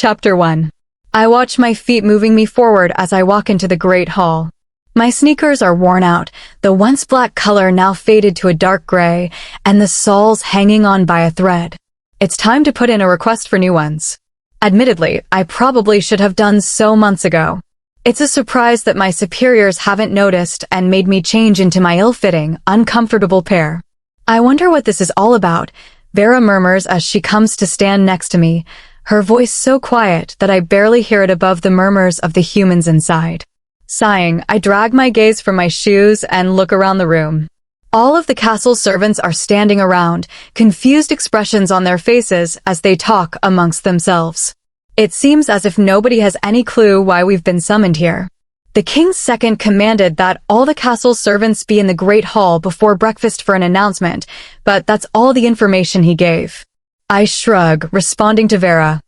Chapter 1. I watch my feet moving me forward as I walk into the great hall. My sneakers are worn out, the once black color now faded to a dark gray, and the soles hanging on by a thread. It's time to put in a request for new ones. Admittedly, I probably should have done so months ago. It's a surprise that my superiors haven't noticed and made me change into my ill-fitting, uncomfortable pair. I wonder what this is all about, Vera murmurs as she comes to stand next to me, her voice so quiet that I barely hear it above the murmurs of the humans inside. Sighing, I drag my gaze from my shoes and look around the room. All of the castle servants are standing around, confused expressions on their faces as they talk amongst themselves. It seems as if nobody has any clue why we've been summoned here. The king's second commanded that all the castle servants be in the great hall before breakfast for an announcement, but that's all the information he gave. I shrug, responding to Vera.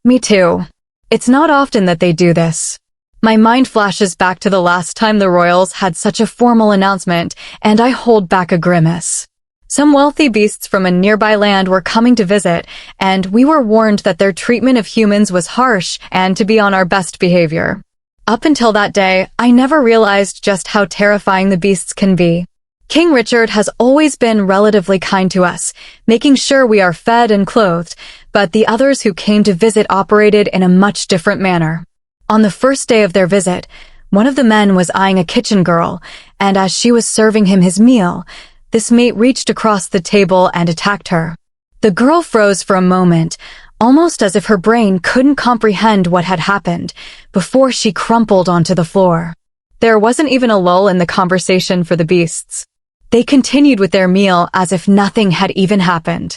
Me too. It's not often that they do this. My mind flashes back to the last time the royals had such a formal announcement, and I hold back a grimace. Some wealthy beasts from a nearby land were coming to visit, and we were warned that their treatment of humans was harsh and to be on our best behavior. Up until that day, I never realized just how terrifying the beasts can be. King Richard has always been relatively kind to us, making sure we are fed and clothed, but the others who came to visit operated in a much different manner. On the first day of their visit, one of the men was eyeing a kitchen girl, and as she was serving him his meal, this mate reached across the table and attacked her. The girl froze for a moment, almost as if her brain couldn't comprehend what had happened, before she crumpled onto the floor. There wasn't even a lull in the conversation for the beasts. They continued with their meal as if nothing had even happened.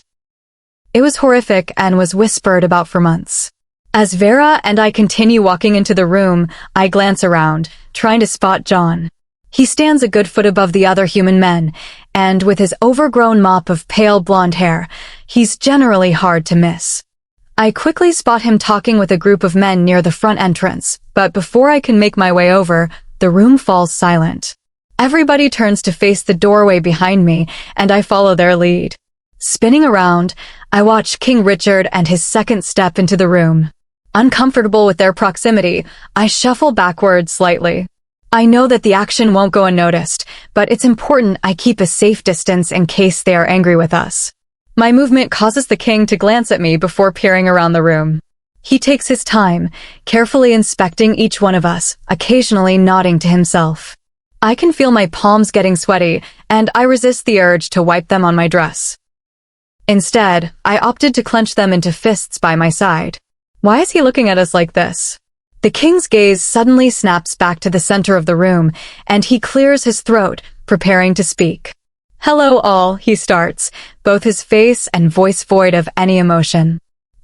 It was horrific and was whispered about for months. As Vera and I continue walking into the room, I glance around, trying to spot John. He stands a good foot above the other human men, and with his overgrown mop of pale blonde hair, he's generally hard to miss. I quickly spot him talking with a group of men near the front entrance, but before I can make my way over, the room falls silent. Everybody turns to face the doorway behind me, and I follow their lead. Spinning around, I watch King Richard and his second step into the room. Uncomfortable with their proximity, I shuffle backwards slightly. I know that the action won't go unnoticed, but it's important I keep a safe distance in case they are angry with us. My movement causes the king to glance at me before peering around the room. He takes his time, carefully inspecting each one of us, occasionally nodding to himself. I can feel my palms getting sweaty, and I resist the urge to wipe them on my dress. Instead, I opted to clench them into fists by my side. Why is he looking at us like this? The king's gaze suddenly snaps back to the center of the room, and he clears his throat, preparing to speak. "Hello all," he starts, both his face and voice void of any emotion.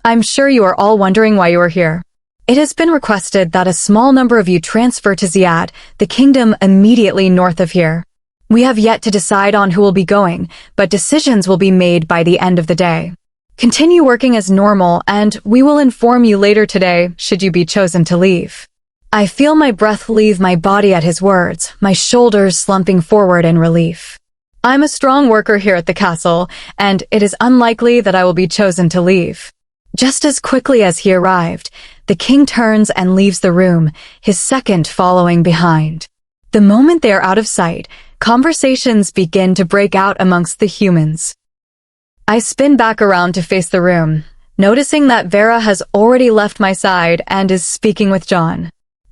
"I'm sure you are all wondering why you are here. It has been requested that a small number of you transfer to Ziad, the kingdom immediately north of here. We have yet to decide on who will be going, but decisions will be made by the end of the day. Continue working as normal, and we will inform you later today should you be chosen to leave." I feel my breath leave my body at his words, my shoulders slumping forward in relief. I'm a strong worker here at the castle, and it is unlikely that I will be chosen to leave. Just as quickly as he arrived, the king turns and leaves the room, his second following behind. The moment they are out of sight, conversations begin to break out amongst the humans. I spin back around to face the room, noticing that Vera has already left my side and is speaking with John.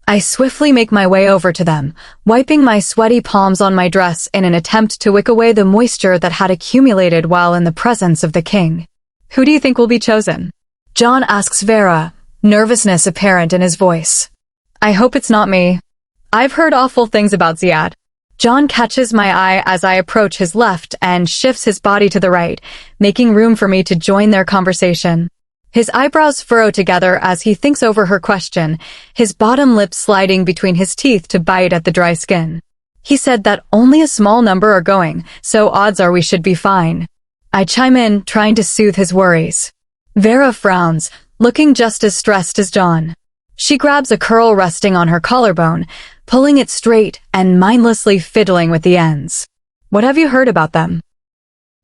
I swiftly make my way over to them, wiping my sweaty palms on my dress in an attempt to wick away the moisture that had accumulated while in the presence of the king. "Who do you think will be chosen?" John asks Vera, nervousness apparent in his voice. "I hope it's not me. I've heard awful things about Ziad." John catches my eye as I approach his left and shifts his body to the right, making room for me to join their conversation. His eyebrows furrow together as he thinks over her question, his bottom lip sliding between his teeth to bite at the dry skin. He said that only a small number are going, so odds are we should be fine. I chime in, trying to soothe his worries. Vera frowns, looking just as stressed as John. She grabs a curl resting on her collarbone, pulling it straight and mindlessly fiddling with the ends. "What have you heard about them?"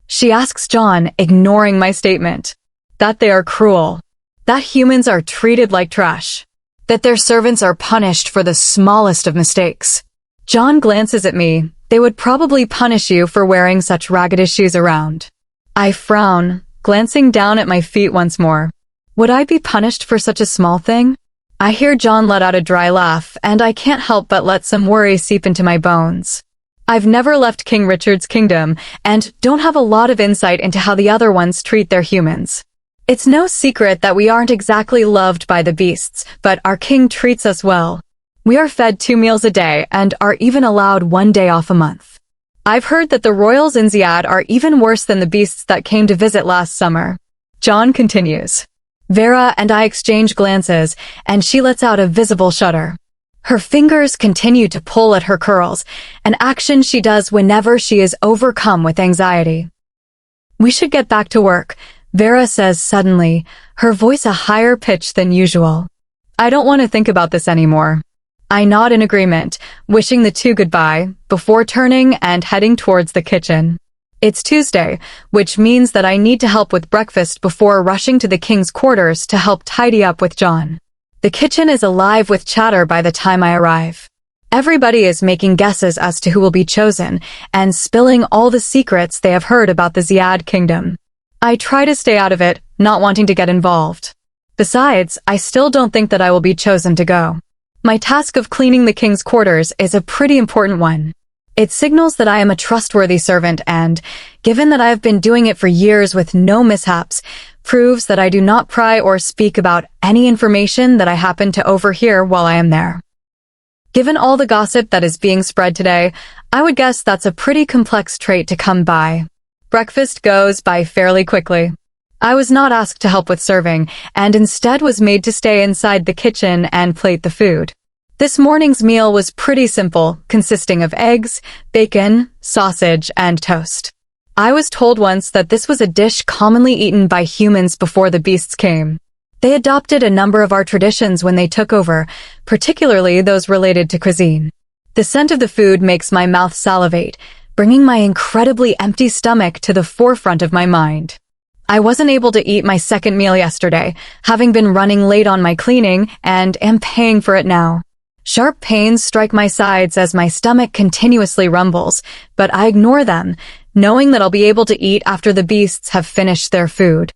she asks John, ignoring my statement. "That they are cruel." That humans are treated like trash. That their servants are punished for the smallest of mistakes. John glances at me. They would probably punish you for wearing such ragged shoes around. I frown, glancing down at my feet once more. Would I be punished for such a small thing? I hear John let out a dry laugh, and I can't help but let some worry seep into my bones. I've never left King Richard's kingdom, and don't have a lot of insight into how the other ones treat their humans. It's no secret that we aren't exactly loved by the beasts, but our king treats us well. We are fed 2 meals a day and are even allowed 1 day off a month. I've heard that the royals in Ziad are even worse than the beasts that came to visit last summer. John continues. Vera and I exchange glances, and she lets out a visible shudder. Her fingers continue to pull at her curls, an action she does whenever she is overcome with anxiety. We should get back to work, Vera says suddenly, her voice a higher pitch than usual. I don't want to think about this anymore. I nod in agreement, wishing the two goodbye, before turning and heading towards the kitchen. It's Tuesday, which means that I need to help with breakfast before rushing to the king's quarters to help tidy up with John. The kitchen is alive with chatter by the time I arrive. Everybody is making guesses as to who will be chosen, and spilling all the secrets they have heard about the Ziad kingdom. I try to stay out of it, not wanting to get involved. Besides, I still don't think that I will be chosen to go. My task of cleaning the king's quarters is a pretty important one. It signals that I am a trustworthy servant and, given that I have been doing it for years with no mishaps, proves that I do not pry or speak about any information that I happen to overhear while I am there. Given all the gossip that is being spread today, I would guess that's a pretty complex trait to come by. Breakfast goes by fairly quickly. I was not asked to help with serving, and instead was made to stay inside the kitchen and plate the food. This morning's meal was pretty simple, consisting of eggs, bacon, sausage, and toast. I was told once that this was a dish commonly eaten by humans before the beasts came. They adopted a number of our traditions when they took over, particularly those related to cuisine. The scent of the food makes my mouth salivate, bringing my incredibly empty stomach to the forefront of my mind. I wasn't able to eat my second meal yesterday, having been running late on my cleaning, and am paying for it now. Sharp pains strike my sides as my stomach continuously rumbles, but I ignore them, knowing that I'll be able to eat after the beasts have finished their food.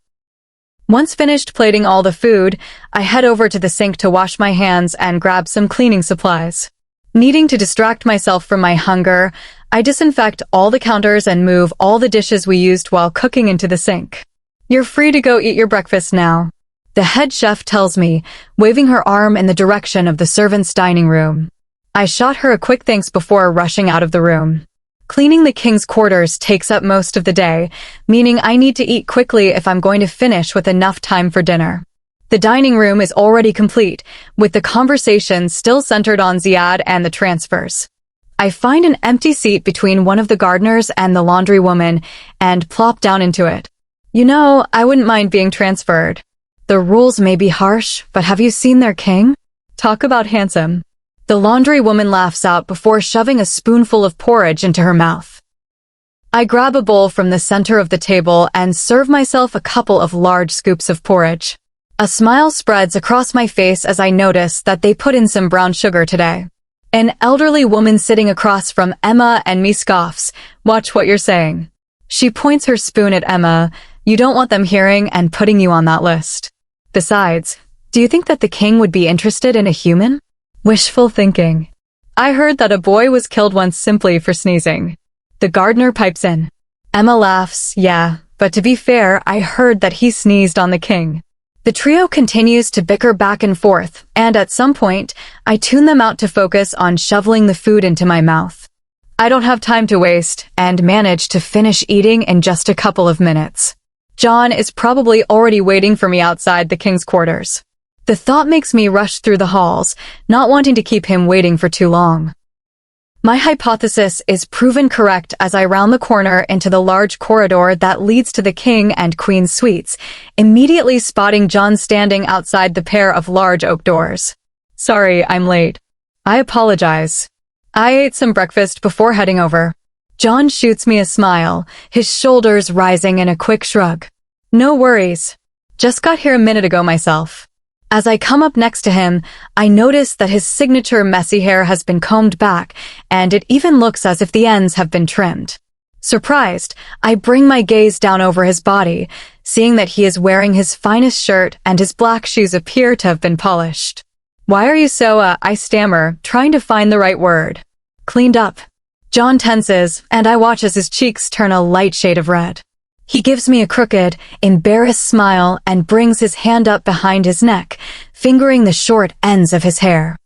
Once finished plating all the food, I head over to the sink to wash my hands and grab some cleaning supplies. Needing to distract myself from my hunger, I disinfect all the counters and move all the dishes we used while cooking into the sink. You're free to go eat your breakfast now, the head chef tells me, waving her arm in the direction of the servants' dining room. I shot her a quick thanks before rushing out of the room. Cleaning the king's quarters takes up most of the day, meaning I need to eat quickly if I'm going to finish with enough time for dinner. The dining room is already complete, with the conversation still centered on Ziad and the transfers. I find an empty seat between one of the gardeners and the laundry woman and plop down into it. You know, I wouldn't mind being transferred. The rules may be harsh, but have you seen their king? Talk about handsome. The laundry woman laughs out before shoving a spoonful of porridge into her mouth. I grab a bowl from the center of the table and serve myself a couple of large scoops of porridge. A smile spreads across my face as I notice that they put in some brown sugar today. An elderly woman sitting across from Emma and me scoffs, "Watch what you're saying." She points her spoon at Emma. "You don't want them hearing and putting you on that list. Besides, do you think that the king would be interested in a human?" Wishful thinking. I heard that a boy was killed once simply for sneezing. The gardener pipes in. Emma laughs, "Yeah, but to be fair, I heard that he sneezed on the king." The trio continues to bicker back and forth, and at some point, I tune them out to focus on shoveling the food into my mouth. I don't have time to waste, and manage to finish eating in just a couple of minutes. John is probably already waiting for me outside the king's quarters. The thought makes me rush through the halls, not wanting to keep him waiting for too long. My hypothesis is proven correct as I round the corner into the large corridor that leads to the king and queen's suites, immediately spotting John standing outside the pair of large oak doors. "Sorry, I'm late." I apologize. I ate some breakfast before heading over. John shoots me a smile, his shoulders rising in a quick shrug. "No worries. Just got here a minute ago myself. As I come up next to him, I notice that his signature messy hair has been combed back, and it even looks as if the ends have been trimmed. Surprised, I bring my gaze down over his body, seeing that he is wearing his finest shirt and his black shoes appear to have been polished. Why are you so, I stammer, trying to find the right word. Cleaned up. John tenses, and I watch as his cheeks turn a light shade of red. He gives me a crooked, embarrassed smile and brings his hand up behind his neck, fingering the short ends of his hair.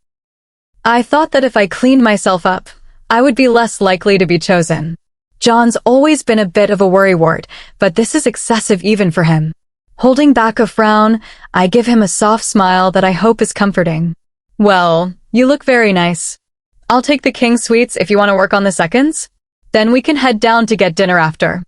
I thought that if I cleaned myself up, I would be less likely to be chosen. John's always been a bit of a worrywart, but this is excessive even for him. Holding back a frown, I give him a soft smile that I hope is comforting. Well, you look very nice. I'll take the king sweets if you want to work on the seconds. Then we can head down to get dinner after.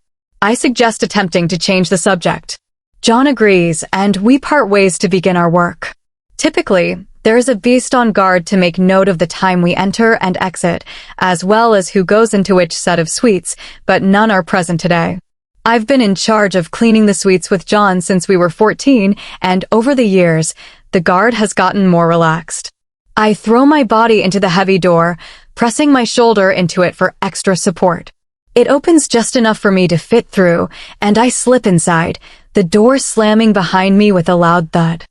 I suggest attempting to change the subject. John agrees, and we part ways to begin our work. Typically, there is a beast on guard to make note of the time we enter and exit, as well as who goes into which set of suites, but none are present today. I've been in charge of cleaning the suites with John since we were 14, and over the years, the guard has gotten more relaxed. I throw my body into the heavy door, pressing my shoulder into it for extra support. It opens just enough for me to fit through, and I slip inside, the door slamming behind me with a loud thud.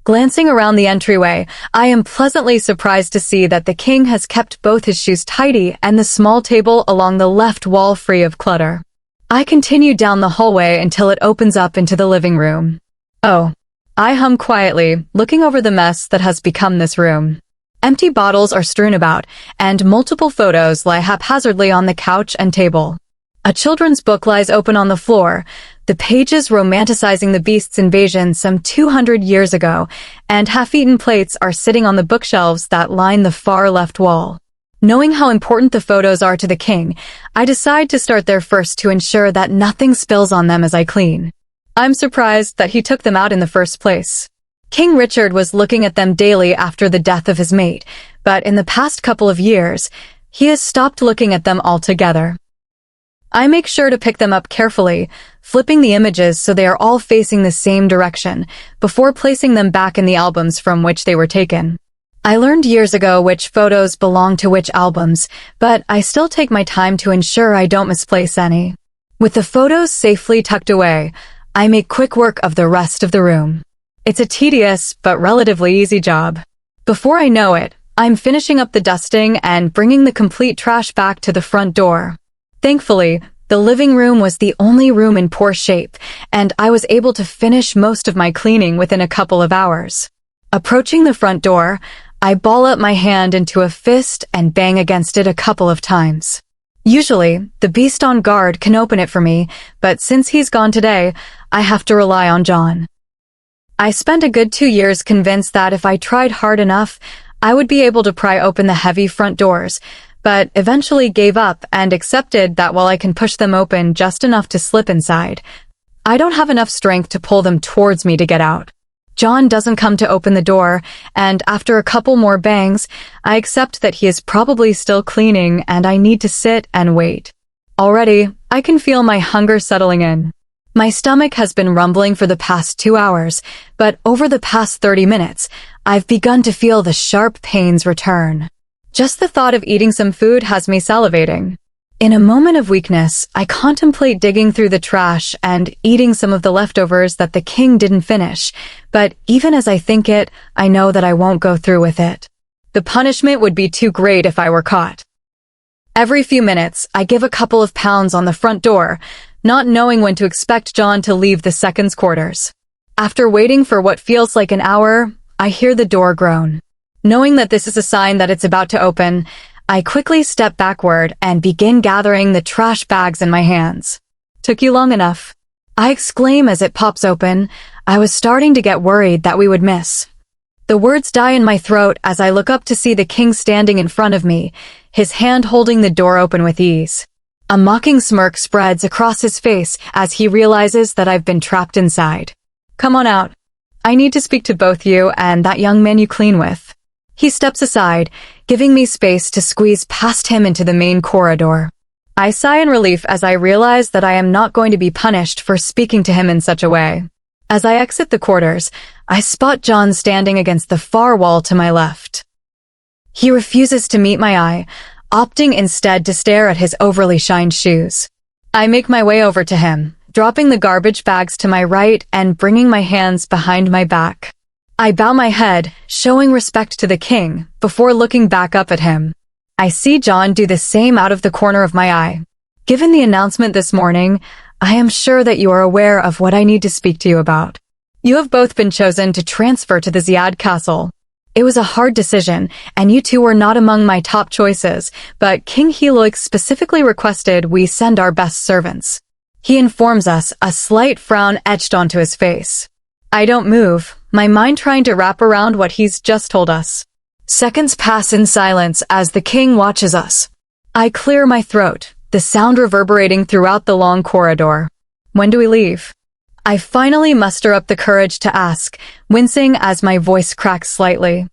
Glancing around the entryway, I am pleasantly surprised to see that the king has kept both his shoes tidy and the small table along the left wall free of clutter. I continue down the hallway until it opens up into the living room. Oh, I hum quietly, looking over the mess that has become this room. Empty bottles are strewn about, and multiple photos lie haphazardly on the couch and table. A children's book lies open on the floor, the pages romanticizing the beast's invasion some 200 years ago, and half-eaten plates are sitting on the bookshelves that line the far left wall. Knowing how important the photos are to the king, I decide to start there first to ensure that nothing spills on them as I clean. I'm surprised that he took them out in the first place. King Richard was looking at them daily after the death of his mate, but in the past couple of years, he has stopped looking at them altogether. I make sure to pick them up carefully, flipping the images so they are all facing the same direction, before placing them back in the albums from which they were taken. I learned years ago which photos belong to which albums, but I still take my time to ensure I don't misplace any. With the photos safely tucked away, I make quick work of the rest of the room. It's a tedious but relatively easy job. Before I know it, I'm finishing up the dusting and bringing the complete trash back to the front door. Thankfully, the living room was the only room in poor shape, and I was able to finish most of my cleaning within a couple of hours. Approaching the front door, I ball up my hand into a fist and bang against it a couple of times. Usually, the beast on guard can open it for me, but since he's gone today, I have to rely on John. I spent a good 2 years convinced that if I tried hard enough, I would be able to pry open the heavy front doors, but eventually gave up and accepted that while I can push them open just enough to slip inside, I don't have enough strength to pull them towards me to get out. John doesn't come to open the door, and after a couple more bangs, I accept that he is probably still cleaning and I need to sit and wait. Already, I can feel my hunger settling in. My stomach has been rumbling for the past 2 hours, but over the past 30 minutes, I've begun to feel the sharp pains return. Just the thought of eating some food has me salivating. In a moment of weakness, I contemplate digging through the trash and eating some of the leftovers that the king didn't finish, but even as I think it, I know that I won't go through with it. The punishment would be too great if I were caught. Every few minutes, I give a couple of pounds on the front door, not knowing when to expect John to leave the seconds quarters. After waiting for what feels like an hour, I hear the door groan. Knowing that this is a sign that it's about to open, I quickly step backward and begin gathering the trash bags in my hands. "Took you long enough," I exclaim as it pops open. I was starting to get worried that we would miss. The words die in my throat as I look up to see the king standing in front of me, his hand holding the door open with ease. A mocking smirk spreads across his face as he realizes that I've been trapped inside. "Come on out. I need to speak to both you and that young man you clean with." He steps aside, giving me space to squeeze past him into the main corridor. I sigh in relief as I realize that I am not going to be punished for speaking to him in such a way. As I exit the quarters, I spot John standing against the far wall to my left. He refuses to meet my eye, opting instead to stare at his overly shined shoes. I make my way over to him, dropping the garbage bags to my right and bringing my hands behind my back. I bow my head, showing respect to the king, before looking back up at him. I see John do the same out of the corner of my eye. Given the announcement this morning, I am sure that you are aware of what I need to speak to you about. You have both been chosen to transfer to the Ziad Castle. It was a hard decision, and you two were not among my top choices, but King Heloik specifically requested we send our best servants. He informs us, a slight frown etched onto his face. I don't move, my mind trying to wrap around what he's just told us. Seconds pass in silence as the king watches us. I clear my throat, the sound reverberating throughout the long corridor. When do we leave? I finally muster up the courage to ask, wincing as my voice cracks slightly.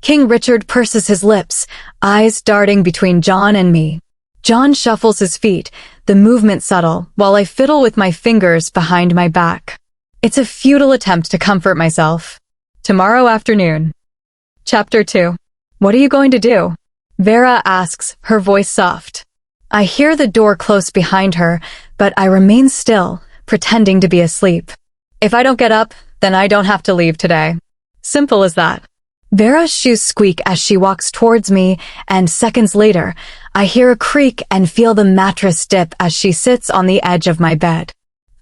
King Richard purses his lips, eyes darting between John and me. John shuffles his feet, the movement subtle, while I fiddle with my fingers behind my back. It's a futile attempt to comfort myself. Tomorrow afternoon. Chapter 2. What are you going to do? Vera asks, her voice soft. I hear the door close behind her, but I remain still, pretending to be asleep. If I don't get up, then I don't have to leave today. Simple as that. Vera's shoes squeak as she walks towards me, and seconds later, I hear a creak and feel the mattress dip as she sits on the edge of my bed.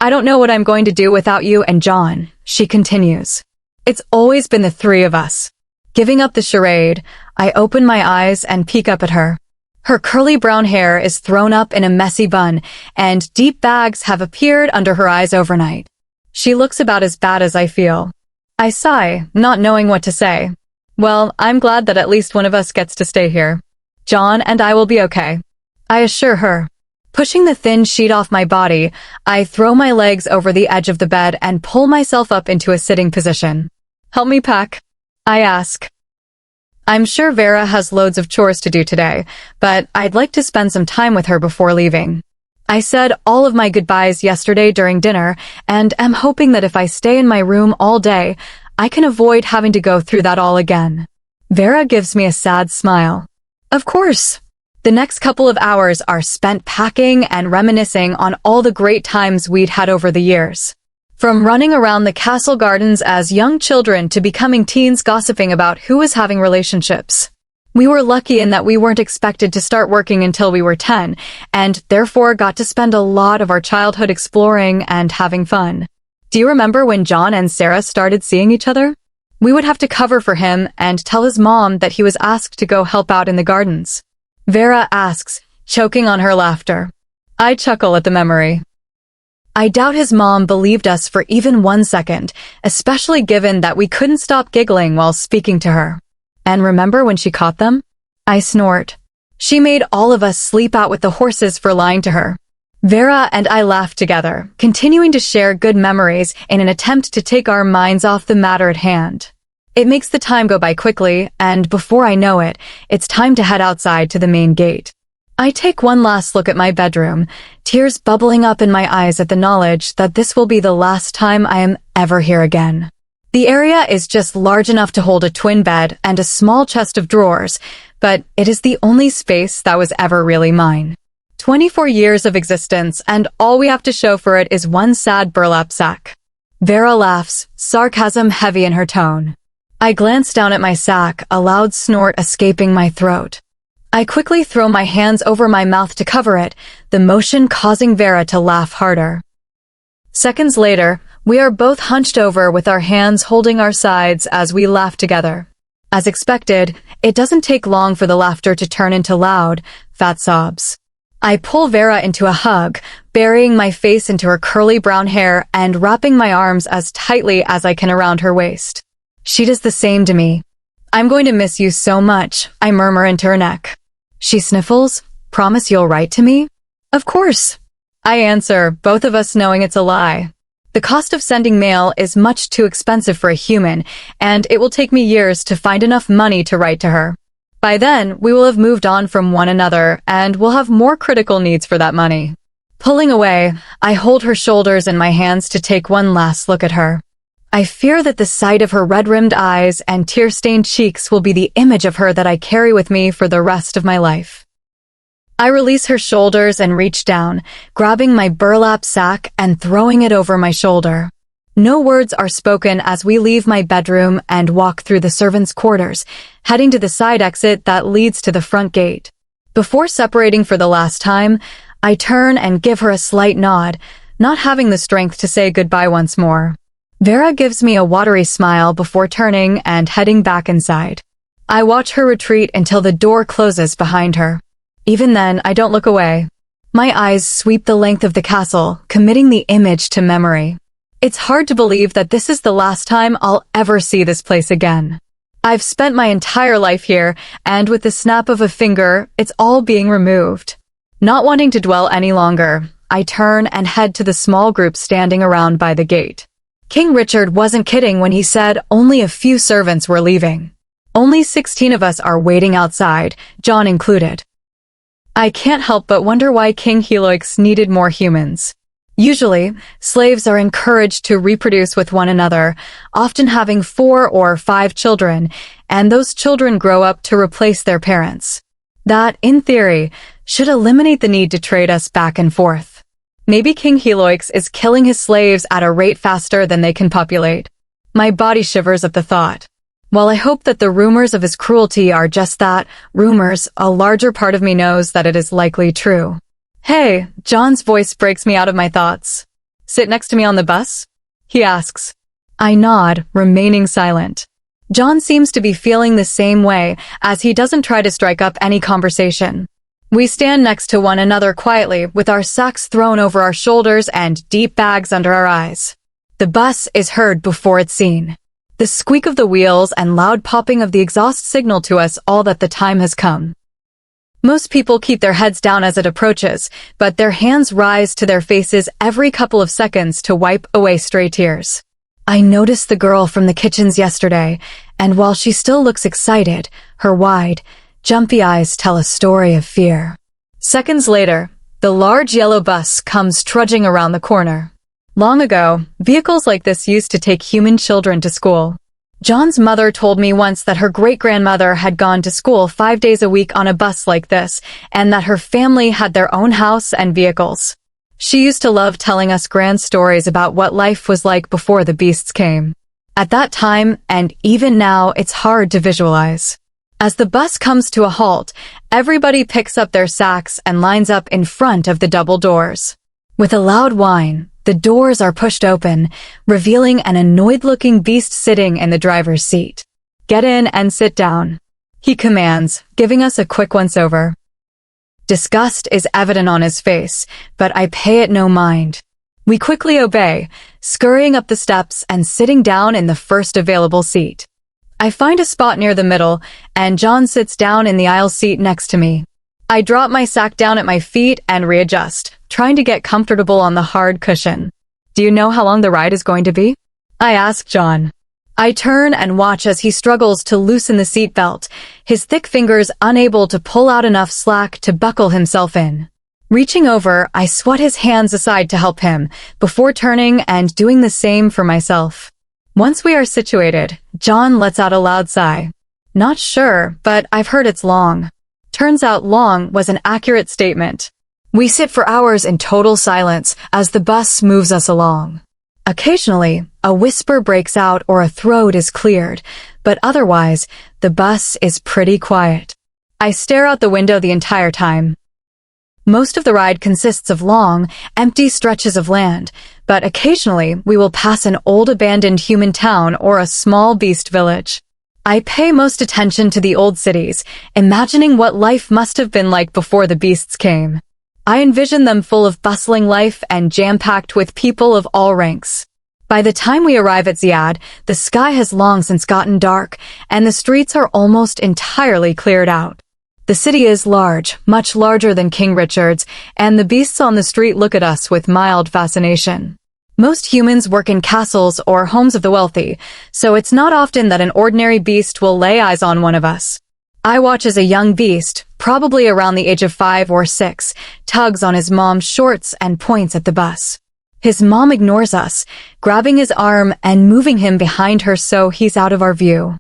I don't know what I'm going to do without you and John, she continues. It's always been the three of us. Giving up the charade, I open my eyes and peek up at her. Her curly brown hair is thrown up in a messy bun, and deep bags have appeared under her eyes overnight. She looks about as bad as I feel. I sigh, not knowing what to say. Well, I'm glad that at least one of us gets to stay here. John and I will be okay, I assure her. Pushing the thin sheet off my body, I throw my legs over the edge of the bed and pull myself up into a sitting position. Help me pack, I ask. I'm sure Vera has loads of chores to do today, but I'd like to spend some time with her before leaving. I said all of my goodbyes yesterday during dinner, and am hoping that if I stay in my room all day, I can avoid having to go through that all again. Vera gives me a sad smile. Of course. The next couple of hours are spent packing and reminiscing on all the great times we'd had over the years. From running around the castle gardens as young children to becoming teens gossiping about who was having relationships. We were lucky in that we weren't expected to start working until we were 10, and therefore got to spend a lot of our childhood exploring and having fun. Do you remember when John and Sarah started seeing each other? We would have to cover for him and tell his mom that he was asked to go help out in the gardens. Vera asks, choking on her laughter. I chuckle at the memory. I doubt his mom believed us for even 1 second, especially given that we couldn't stop giggling while speaking to her. And remember when she caught them? I snort. She made all of us sleep out with the horses for lying to her. Vera and I laughed together, continuing to share good memories in an attempt to take our minds off the matter at hand. It makes the time go by quickly, and before I know it, it's time to head outside to the main gate. I take one last look at my bedroom, tears bubbling up in my eyes at the knowledge that this will be the last time I am ever here again. The area is just large enough to hold a twin bed and a small chest of drawers, but it is the only space that was ever really mine. 24 years of existence, and all we have to show for it is one sad burlap sack. Vera laughs, sarcasm heavy in her tone. I glance down at my sack, a loud snort escaping my throat. I quickly throw my hands over my mouth to cover it, the motion causing Vera to laugh harder. Seconds later, we are both hunched over with our hands holding our sides as we laugh together. As expected, it doesn't take long for the laughter to turn into loud, fat sobs. I pull Vera into a hug, burying my face into her curly brown hair and wrapping my arms as tightly as I can around her waist. She does the same to me. I'm going to miss you so much, I murmur into her neck. She sniffles, promise you'll write to me? Of course. I answer, both of us knowing it's a lie. The cost of sending mail is much too expensive for a human, and it will take me years to find enough money to write to her. By then, we will have moved on from one another, and we'll have more critical needs for that money. Pulling away, I hold her shoulders in my hands to take one last look at her. I fear that the sight of her red-rimmed eyes and tear-stained cheeks will be the image of her that I carry with me for the rest of my life. I release her shoulders and reach down, grabbing my burlap sack and throwing it over my shoulder. No words are spoken as we leave my bedroom and walk through the servants' quarters, heading to the side exit that leads to the front gate. Before separating for the last time, I turn and give her a slight nod, not having the strength to say goodbye once more. Vera gives me a watery smile before turning and heading back inside. I watch her retreat until the door closes behind her. Even then, I don't look away. My eyes sweep the length of the castle, committing the image to memory. It's hard to believe that this is the last time I'll ever see this place again. I've spent my entire life here, and with the snap of a finger, it's all being removed. Not wanting to dwell any longer, I turn and head to the small group standing around by the gate. King Richard wasn't kidding when he said only a few servants were leaving. Only 16 of us are waiting outside, John included. I can't help but wonder why King Helioix needed more humans. Usually, slaves are encouraged to reproduce with one another, often having 4 or 5 children, and those children grow up to replace their parents. That, in theory, should eliminate the need to trade us back and forth. Maybe King Helioix is killing his slaves at a rate faster than they can populate. My body shivers at the thought. While I hope that the rumors of his cruelty are just that, rumors, a larger part of me knows that it is likely true. Hey, John's voice breaks me out of my thoughts. Sit next to me on the bus? He asks. I nod, remaining silent. John seems to be feeling the same way, as he doesn't try to strike up any conversation. We stand next to one another quietly, with our sacks thrown over our shoulders and deep bags under our eyes. The bus is heard before it's seen. The squeak of the wheels and loud popping of the exhaust signal to us all that the time has come. Most people keep their heads down as it approaches, but their hands rise to their faces every couple of seconds to wipe away stray tears. I noticed the girl from the kitchens yesterday, and while she still looks excited, her wide, jumpy eyes tell a story of fear. Seconds later, the large yellow bus comes trudging around the corner. Long ago, vehicles like this used to take human children to school. John's mother told me once that her great-grandmother had gone to school 5 days a week on a bus like this, and that her family had their own house and vehicles. She used to love telling us grand stories about what life was like before the beasts came. At that time, and even now, it's hard to visualize. As the bus comes to a halt, everybody picks up their sacks and lines up in front of the double doors. With a loud whine, the doors are pushed open, revealing an annoyed-looking beast sitting in the driver's seat. Get in and sit down, he commands, giving us a quick once-over. Disgust is evident on his face, but I pay it no mind. We quickly obey, scurrying up the steps and sitting down in the first available seat. I find a spot near the middle, and John sits down in the aisle seat next to me. I drop my sack down at my feet and readjust, trying to get comfortable on the hard cushion. Do you know how long the ride is going to be? I ask John. I turn and watch as he struggles to loosen the seatbelt, his thick fingers unable to pull out enough slack to buckle himself in. Reaching over, I swat his hands aside to help him, before turning and doing the same for myself. Once we are situated, John lets out a loud sigh. Not sure, but I've heard it's long. Turns out long was an accurate statement. We sit for hours in total silence as the bus moves us along. Occasionally, a whisper breaks out or a throat is cleared, but otherwise, the bus is pretty quiet. I stare out the window the entire time. Most of the ride consists of long, empty stretches of land, but occasionally we will pass an old abandoned human town or a small beast village. I pay most attention to the old cities, imagining what life must have been like before the beasts came. I envision them full of bustling life and jam-packed with people of all ranks. By the time we arrive at Ziad, the sky has long since gotten dark, and the streets are almost entirely cleared out. The city is large, much larger than King Richard's, and the beasts on the street look at us with mild fascination. Most humans work in castles or homes of the wealthy, so it's not often that an ordinary beast will lay eyes on one of us. I watch as a young beast, probably around the age of 5 or 6, tugs on his mom's shorts and points at the bus. His mom ignores us, grabbing his arm and moving him behind her so he's out of our view.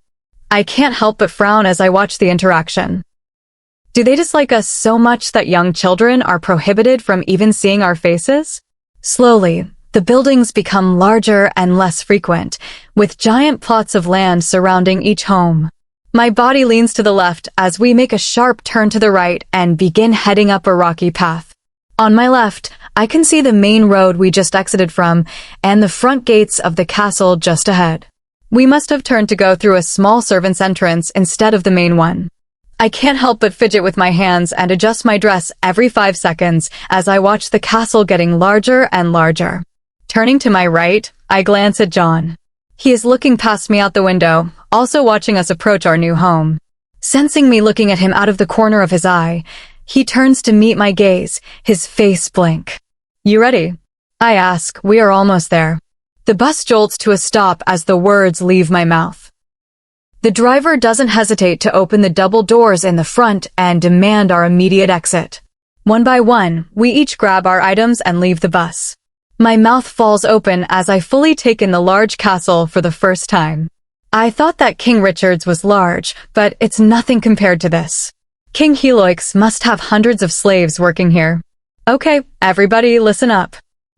I can't help but frown as I watch the interaction. Do they dislike us so much that young children are prohibited from even seeing our faces? Slowly, the buildings become larger and less frequent, with giant plots of land surrounding each home. My body leans to the left as we make a sharp turn to the right and begin heading up a rocky path. On my left, I can see the main road we just exited from and the front gates of the castle just ahead. We must have turned to go through a small servant's entrance instead of the main one. I can't help but fidget with my hands and adjust my dress every 5 seconds as I watch the castle getting larger and larger. Turning to my right, I glance at John. He is looking past me out the window, also watching us approach our new home. Sensing me looking at him out of the corner of his eye, he turns to meet my gaze, his face blank. "You ready?" I ask. We are almost there. The bus jolts to a stop as the words leave my mouth. The driver doesn't hesitate to open the double doors in the front and demand our immediate exit. One by one, we each grab our items and leave the bus. My mouth falls open as I fully take in the large castle for the first time. I thought that King Richard's was large, but it's nothing compared to this. King Helioix must have hundreds of slaves working here. "Okay, everybody listen up,"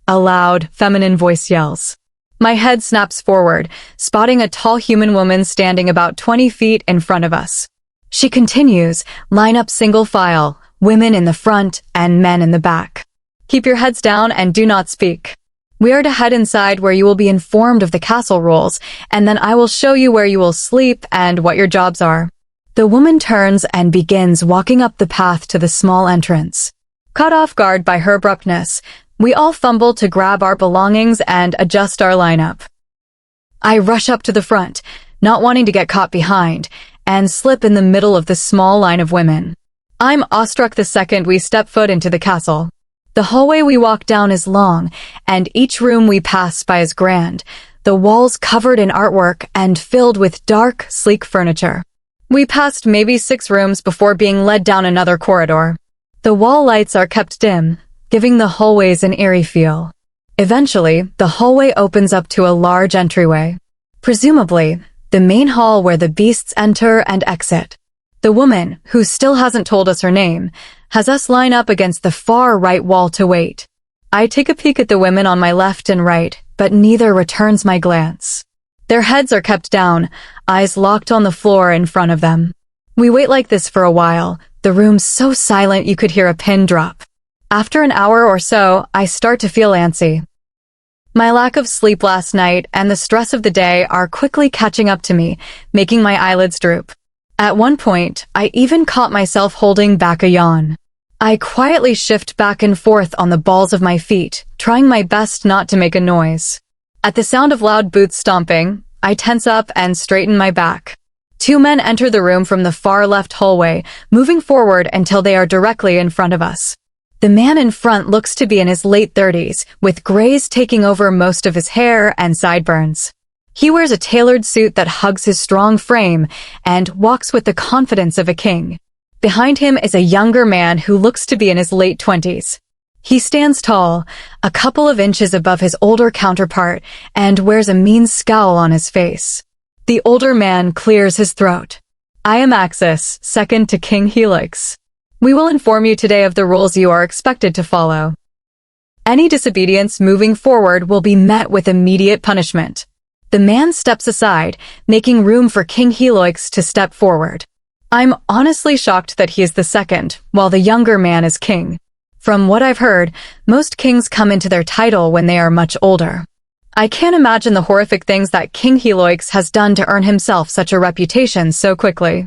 a loud, feminine voice yells. My head snaps forward, spotting a tall human woman standing about 20 feet in front of us. She continues, "Line up single file, women in the front and men in the back. Keep your heads down and do not speak. We are to head inside where you will be informed of the castle rules, and then I will show you where you will sleep and what your jobs are." The woman turns and begins walking up the path to the small entrance. Caught off guard by her abruptness, we all fumble to grab our belongings and adjust our lineup. I rush up to the front, not wanting to get caught behind, and slip in the middle of the small line of women. I'm awestruck the second we step foot into the castle. The hallway we walk down is long, and each room we pass by is grand, the walls covered in artwork and filled with dark, sleek furniture. We passed maybe 6 rooms before being led down another corridor. The wall lights are kept dim, giving the hallways an eerie feel. Eventually, the hallway opens up to a large entryway. Presumably, the main hall where the beasts enter and exit. The woman, who still hasn't told us her name, has us line up against the far right wall to wait. I take a peek at the women on my left and right, but neither returns my glance. Their heads are kept down, eyes locked on the floor in front of them. We wait like this for a while, the room so silent you could hear a pin drop. After an hour or so, I start to feel antsy. My lack of sleep last night and the stress of the day are quickly catching up to me, making my eyelids droop. At one point, I even caught myself holding back a yawn. I quietly shift back and forth on the balls of my feet, trying my best not to make a noise. At the sound of loud boots stomping, I tense up and straighten my back. 2 men enter the room from the far left hallway, moving forward until they are directly in front of us. The man in front looks to be in his late 30s, with grays taking over most of his hair and sideburns. He wears a tailored suit that hugs his strong frame and walks with the confidence of a king. Behind him is a younger man who looks to be in his late 20s. He stands tall, a couple of inches above his older counterpart, and wears a mean scowl on his face. The older man clears his throat. "I am Axis, second to King Helix. We will inform you today of the rules you are expected to follow. Any disobedience moving forward will be met with immediate punishment." The man steps aside, making room for King Helix to step forward. I'm honestly shocked that he is the second, while the younger man is king. From what I've heard, most kings come into their title when they are much older. I can't imagine the horrific things that King Helix has done to earn himself such a reputation so quickly.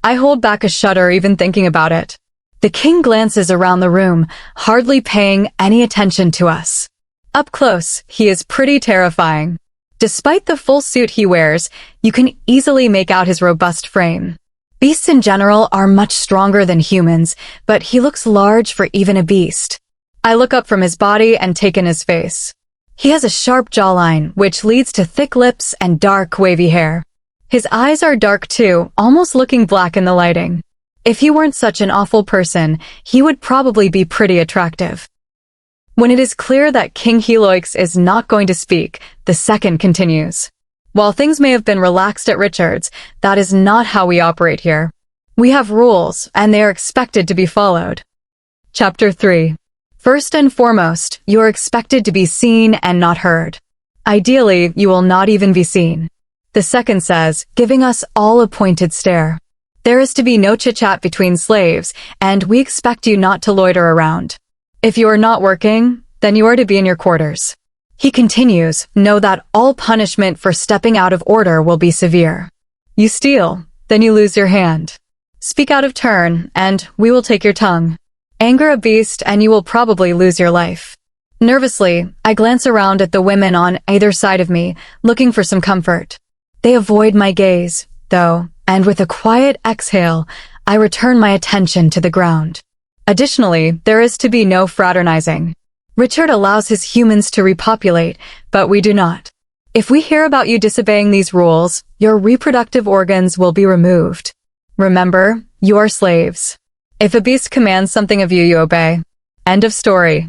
I hold back a shudder even thinking about it. The king glances around the room, hardly paying any attention to us. Up close, he is pretty terrifying. Despite the full suit he wears, you can easily make out his robust frame. Beasts in general are much stronger than humans, but he looks large for even a beast. I look up from his body and take in his face. He has a sharp jawline, which leads to thick lips and dark, wavy hair. His eyes are dark too, almost looking black in the lighting. If he weren't such an awful person, he would probably be pretty attractive. When it is clear that King Helioix is not going to speak, the second continues. While things may have been relaxed at Richard's, that is not how we operate here. We have rules, and they are expected to be followed. Chapter 3. First and foremost, you are expected to be seen and not heard. Ideally, you will not even be seen. The second says, giving us all a pointed stare. There is to be no chit-chat between slaves, and we expect you not to loiter around. If you are not working, then you are to be in your quarters. He continues, know that all punishment for stepping out of order will be severe. You steal, then you lose your hand. Speak out of turn, and we will take your tongue. Anger a beast, and you will probably lose your life. Nervously, I glance around at the women on either side of me, looking for some comfort. They avoid my gaze, though, and with a quiet exhale, I return my attention to the ground. Additionally, there is to be no fraternizing. Richard allows his humans to repopulate, but we do not. If we hear about you disobeying these rules, your reproductive organs will be removed. Remember, you are slaves. If a beast commands something of you, you obey. End of story.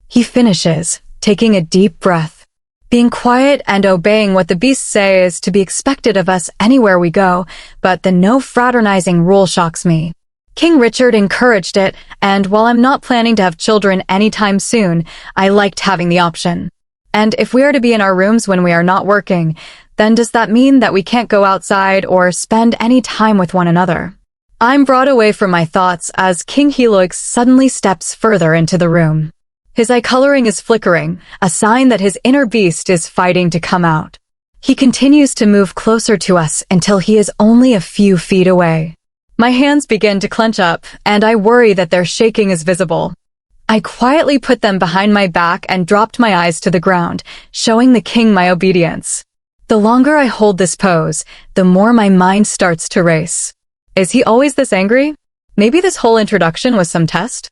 He finishes, taking a deep breath. Being quiet and obeying what the beasts say is to be expected of us anywhere we go, but the no fraternizing rule shocks me. King Richard encouraged it, and while I'm not planning to have children anytime soon, I liked having the option. And if we are to be in our rooms when we are not working, then does that mean that we can't go outside or spend any time with one another? I'm brought away from my thoughts as King Helioix suddenly steps further into the room. His eye coloring is flickering, a sign that his inner beast is fighting to come out. He continues to move closer to us until he is only a few feet away. My hands begin to clench up, and I worry that their shaking is visible. I quietly put them behind my back and dropped my eyes to the ground, showing the king my obedience. The longer I hold this pose, the more my mind starts to race. Is he always this angry? Maybe this whole introduction was some test?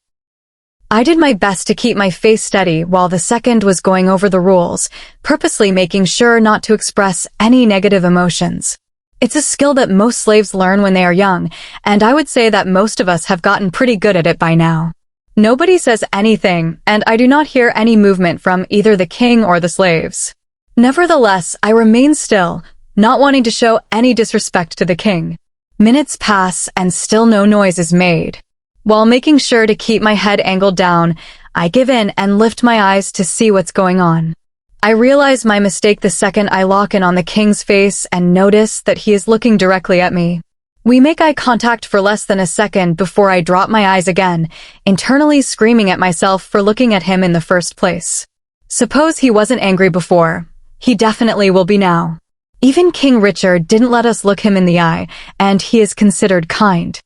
I did my best to keep my face steady while the second was going over the rules, purposely making sure not to express any negative emotions. It's a skill that most slaves learn when they are young, and I would say that most of us have gotten pretty good at it by now. Nobody says anything, and I do not hear any movement from either the king or the slaves. Nevertheless, I remain still, not wanting to show any disrespect to the king. Minutes pass and still no noise is made. While making sure to keep my head angled down, I give in and lift my eyes to see what's going on. I realize my mistake the second I lock in on the king's face and notice that he is looking directly at me. We make eye contact for less than a second before I drop my eyes again, internally screaming at myself for looking at him in the first place. Suppose he wasn't angry before. He definitely will be now. Even King Richard didn't let us look him in the eye, and he is considered kind.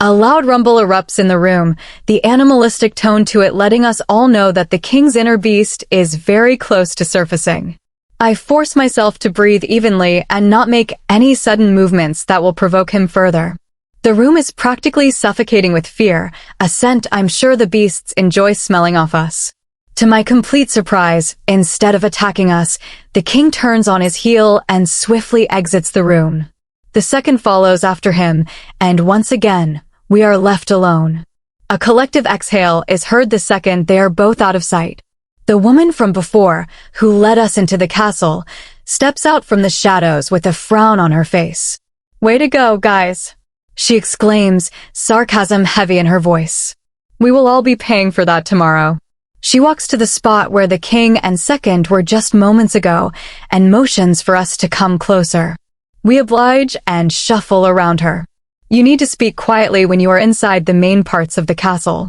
A loud rumble erupts in the room, the animalistic tone to it letting us all know that the king's inner beast is very close to surfacing. I force myself to breathe evenly and not make any sudden movements that will provoke him further. The room is practically suffocating with fear, a scent I'm sure the beasts enjoy smelling off us. To my complete surprise, instead of attacking us, the king turns on his heel and swiftly exits the room. The second follows after him, and once again, we are left alone. A collective exhale is heard the second they are both out of sight. The woman from before, who led us into the castle, steps out from the shadows with a frown on her face. "Way to go, guys," she exclaims, sarcasm heavy in her voice. "We will all be paying for that tomorrow." She walks to the spot where the king and second were just moments ago and motions for us to come closer. We oblige and shuffle around her. "You need to speak quietly when you are inside the main parts of the castle.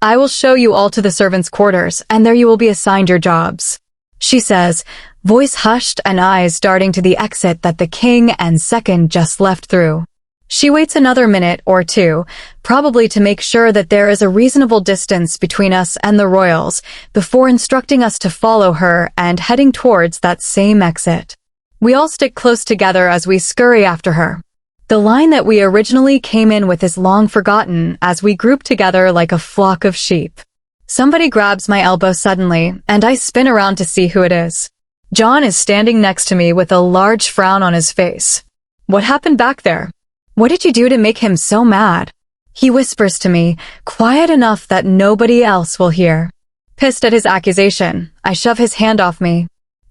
I will show you all to the servants' quarters, and there you will be assigned your jobs," she says, voice hushed and eyes darting to the exit that the king and second just left through. She waits another minute or two, probably to make sure that there is a reasonable distance between us and the royals, before instructing us to follow her and heading towards that same exit. We all stick close together as we scurry after her. The line that we originally came in with is long forgotten as we group together like a flock of sheep. Somebody grabs my elbow suddenly, and I spin around to see who it is. John is standing next to me with a large frown on his face. What happened back there? What did you do to make him so mad? He whispers to me, quiet enough that nobody else will hear. Pissed at his accusation, I shove his hand off me.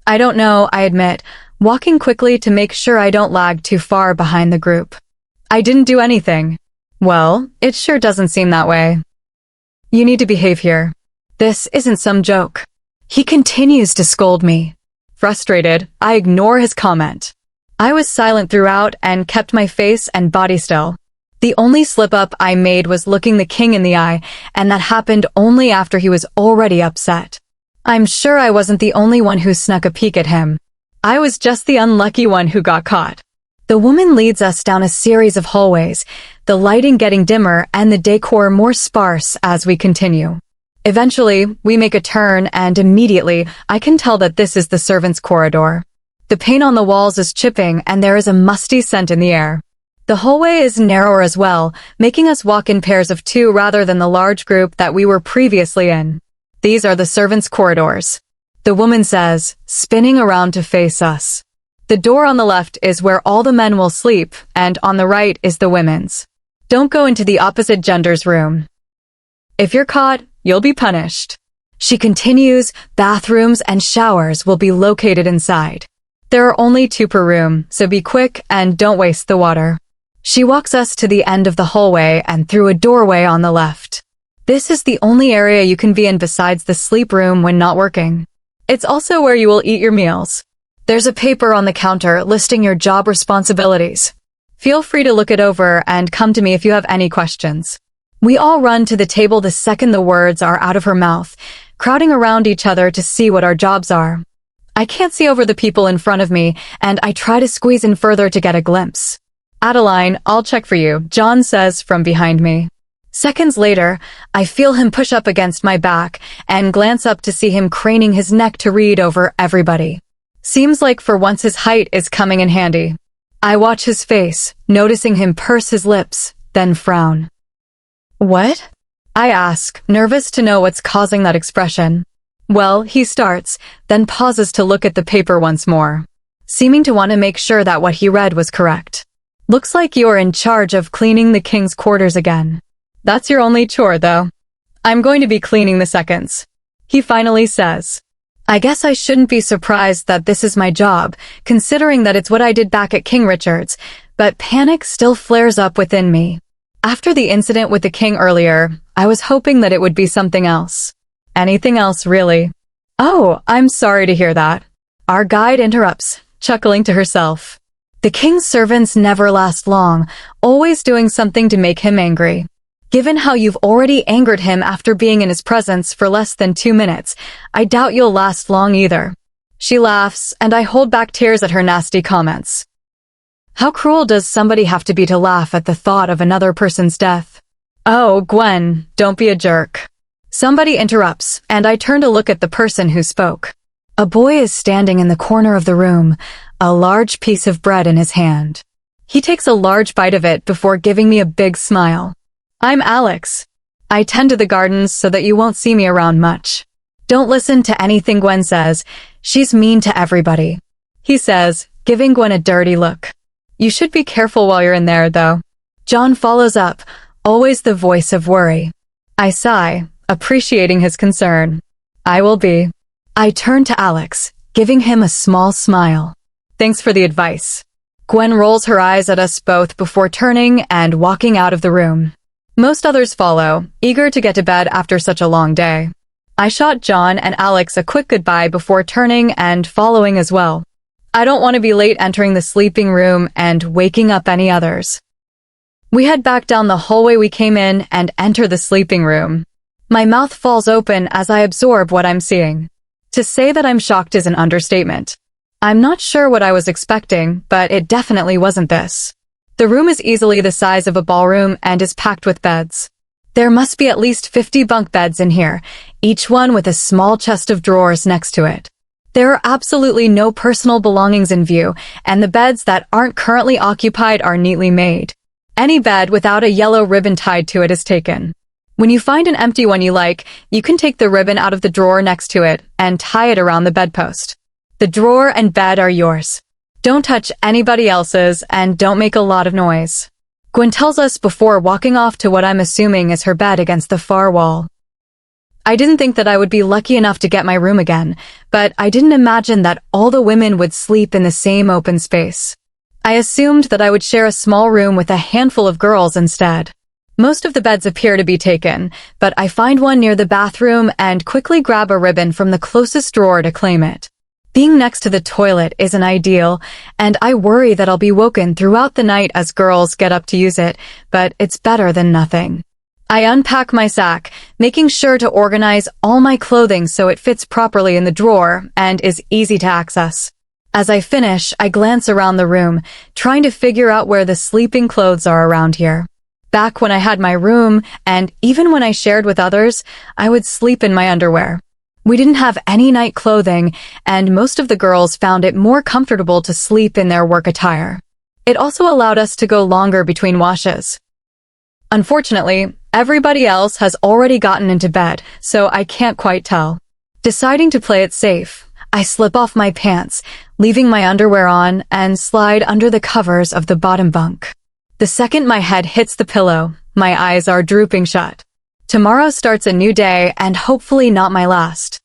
I don't know, I admit, walking quickly to make sure I don't lag too far behind the group. I didn't do anything. Well, it sure doesn't seem that way. You need to behave here. This isn't some joke. He continues to scold me. Frustrated, I ignore his comment. I was silent throughout and kept my face and body still. The only slip-up I made was looking the king in the eye, and that happened only after he was already upset. I'm sure I wasn't the only one who snuck a peek at him. I was just the unlucky one who got caught. The woman leads us down a series of hallways, the lighting getting dimmer and the decor more sparse as we continue. Eventually, we make a turn and immediately, I can tell that this is the servants' corridor. The paint on the walls is chipping and there is a musty scent in the air. The hallway is narrower as well, making us walk in pairs of two rather than the large group that we were previously in. These are the servants' corridors. The woman says, spinning around to face us. The door on the left is where all the men will sleep, and on the right is the women's. Don't go into the opposite gender's room. If you're caught, you'll be punished. She continues, bathrooms and showers will be located inside. There are only 2 per room, so be quick and don't waste the water. She walks us to the end of the hallway and through a doorway on the left. This is the only area you can be in besides the sleep room when not working. It's also where you will eat your meals. There's a paper on the counter listing your job responsibilities. Feel free to look it over and come to me if you have any questions. We all run to the table the second the words are out of her mouth, crowding around each other to see what our jobs are. I can't see over the people in front of me, and I try to squeeze in further to get a glimpse. Adeline, I'll check for you, John says from behind me. Seconds later, I feel him push up against my back and glance up to see him craning his neck to read over everybody. Seems like for once his height is coming in handy. I watch his face, noticing him purse his lips, then frown. What? I ask, nervous to know what's causing that expression. Well, he starts, then pauses to look at the paper once more, seeming to want to make sure that what he read was correct. Looks like you're in charge of cleaning the king's quarters again. That's your only chore, though. I'm going to be cleaning the seconds. He finally says. I guess I shouldn't be surprised that this is my job, considering that it's what I did back at King Richard's, but panic still flares up within me. After the incident with the king earlier, I was hoping that it would be something else. Anything else, really. Oh, I'm sorry to hear that. Our guide interrupts, chuckling to herself. The king's servants never last long, always doing something to make him angry. Given how you've already angered him after being in his presence for less than 2 minutes, I doubt you'll last long either. She laughs, and I hold back tears at her nasty comments. How cruel does somebody have to be to laugh at the thought of another person's death? Oh, Gwen, don't be a jerk. Somebody interrupts, and I turn to look at the person who spoke. A boy is standing in the corner of the room, a large piece of bread in his hand. He takes a large bite of it before giving me a big smile. I'm Alex. I tend to the gardens so that you won't see me around much. Don't listen to anything Gwen says. She's mean to everybody. He says, giving Gwen a dirty look. You should be careful while you're in there, though. John follows up, always the voice of worry. I sigh, appreciating his concern. I will be. I turn to Alex, giving him a small smile. Thanks for the advice. Gwen rolls her eyes at us both before turning and walking out of the room. Most others follow, eager to get to bed after such a long day. I shot John and Alex a quick goodbye before turning and following as well. I don't want to be late entering the sleeping room and waking up any others. We head back down the hallway we came in and enter the sleeping room. My mouth falls open as I absorb what I'm seeing. To say that I'm shocked is an understatement. I'm not sure what I was expecting, but it definitely wasn't this. The room is easily the size of a ballroom and is packed with beds. There must be at least 50 bunk beds in here, each one with a small chest of drawers next to it. There are absolutely no personal belongings in view, and the beds that aren't currently occupied are neatly made. Any bed without a yellow ribbon tied to it is taken. When you find an empty one you like, you can take the ribbon out of the drawer next to it and tie it around the bedpost. The drawer and bed are yours. Don't touch anybody else's and don't make a lot of noise. Gwen tells us before walking off to what I'm assuming is her bed against the far wall. I didn't think that I would be lucky enough to get my room again, but I didn't imagine that all the women would sleep in the same open space. I assumed that I would share a small room with a handful of girls instead. Most of the beds appear to be taken, but I find one near the bathroom and quickly grab a ribbon from the closest drawer to claim it. Being next to the toilet isn't ideal, and I worry that I'll be woken throughout the night as girls get up to use it, but it's better than nothing. I unpack my sack, making sure to organize all my clothing so it fits properly in the drawer and is easy to access. As I finish, I glance around the room, trying to figure out where the sleeping clothes are around here. Back when I had my room, and even when I shared with others, I would sleep in my underwear. We didn't have any night clothing, and most of the girls found it more comfortable to sleep in their work attire. It also allowed us to go longer between washes. Unfortunately, everybody else has already gotten into bed, so I can't quite tell. Deciding to play it safe, I slip off my pants, leaving my underwear on, and slide under the covers of the bottom bunk. The second my head hits the pillow, my eyes are drooping shut. Tomorrow starts a new day, and hopefully not my last.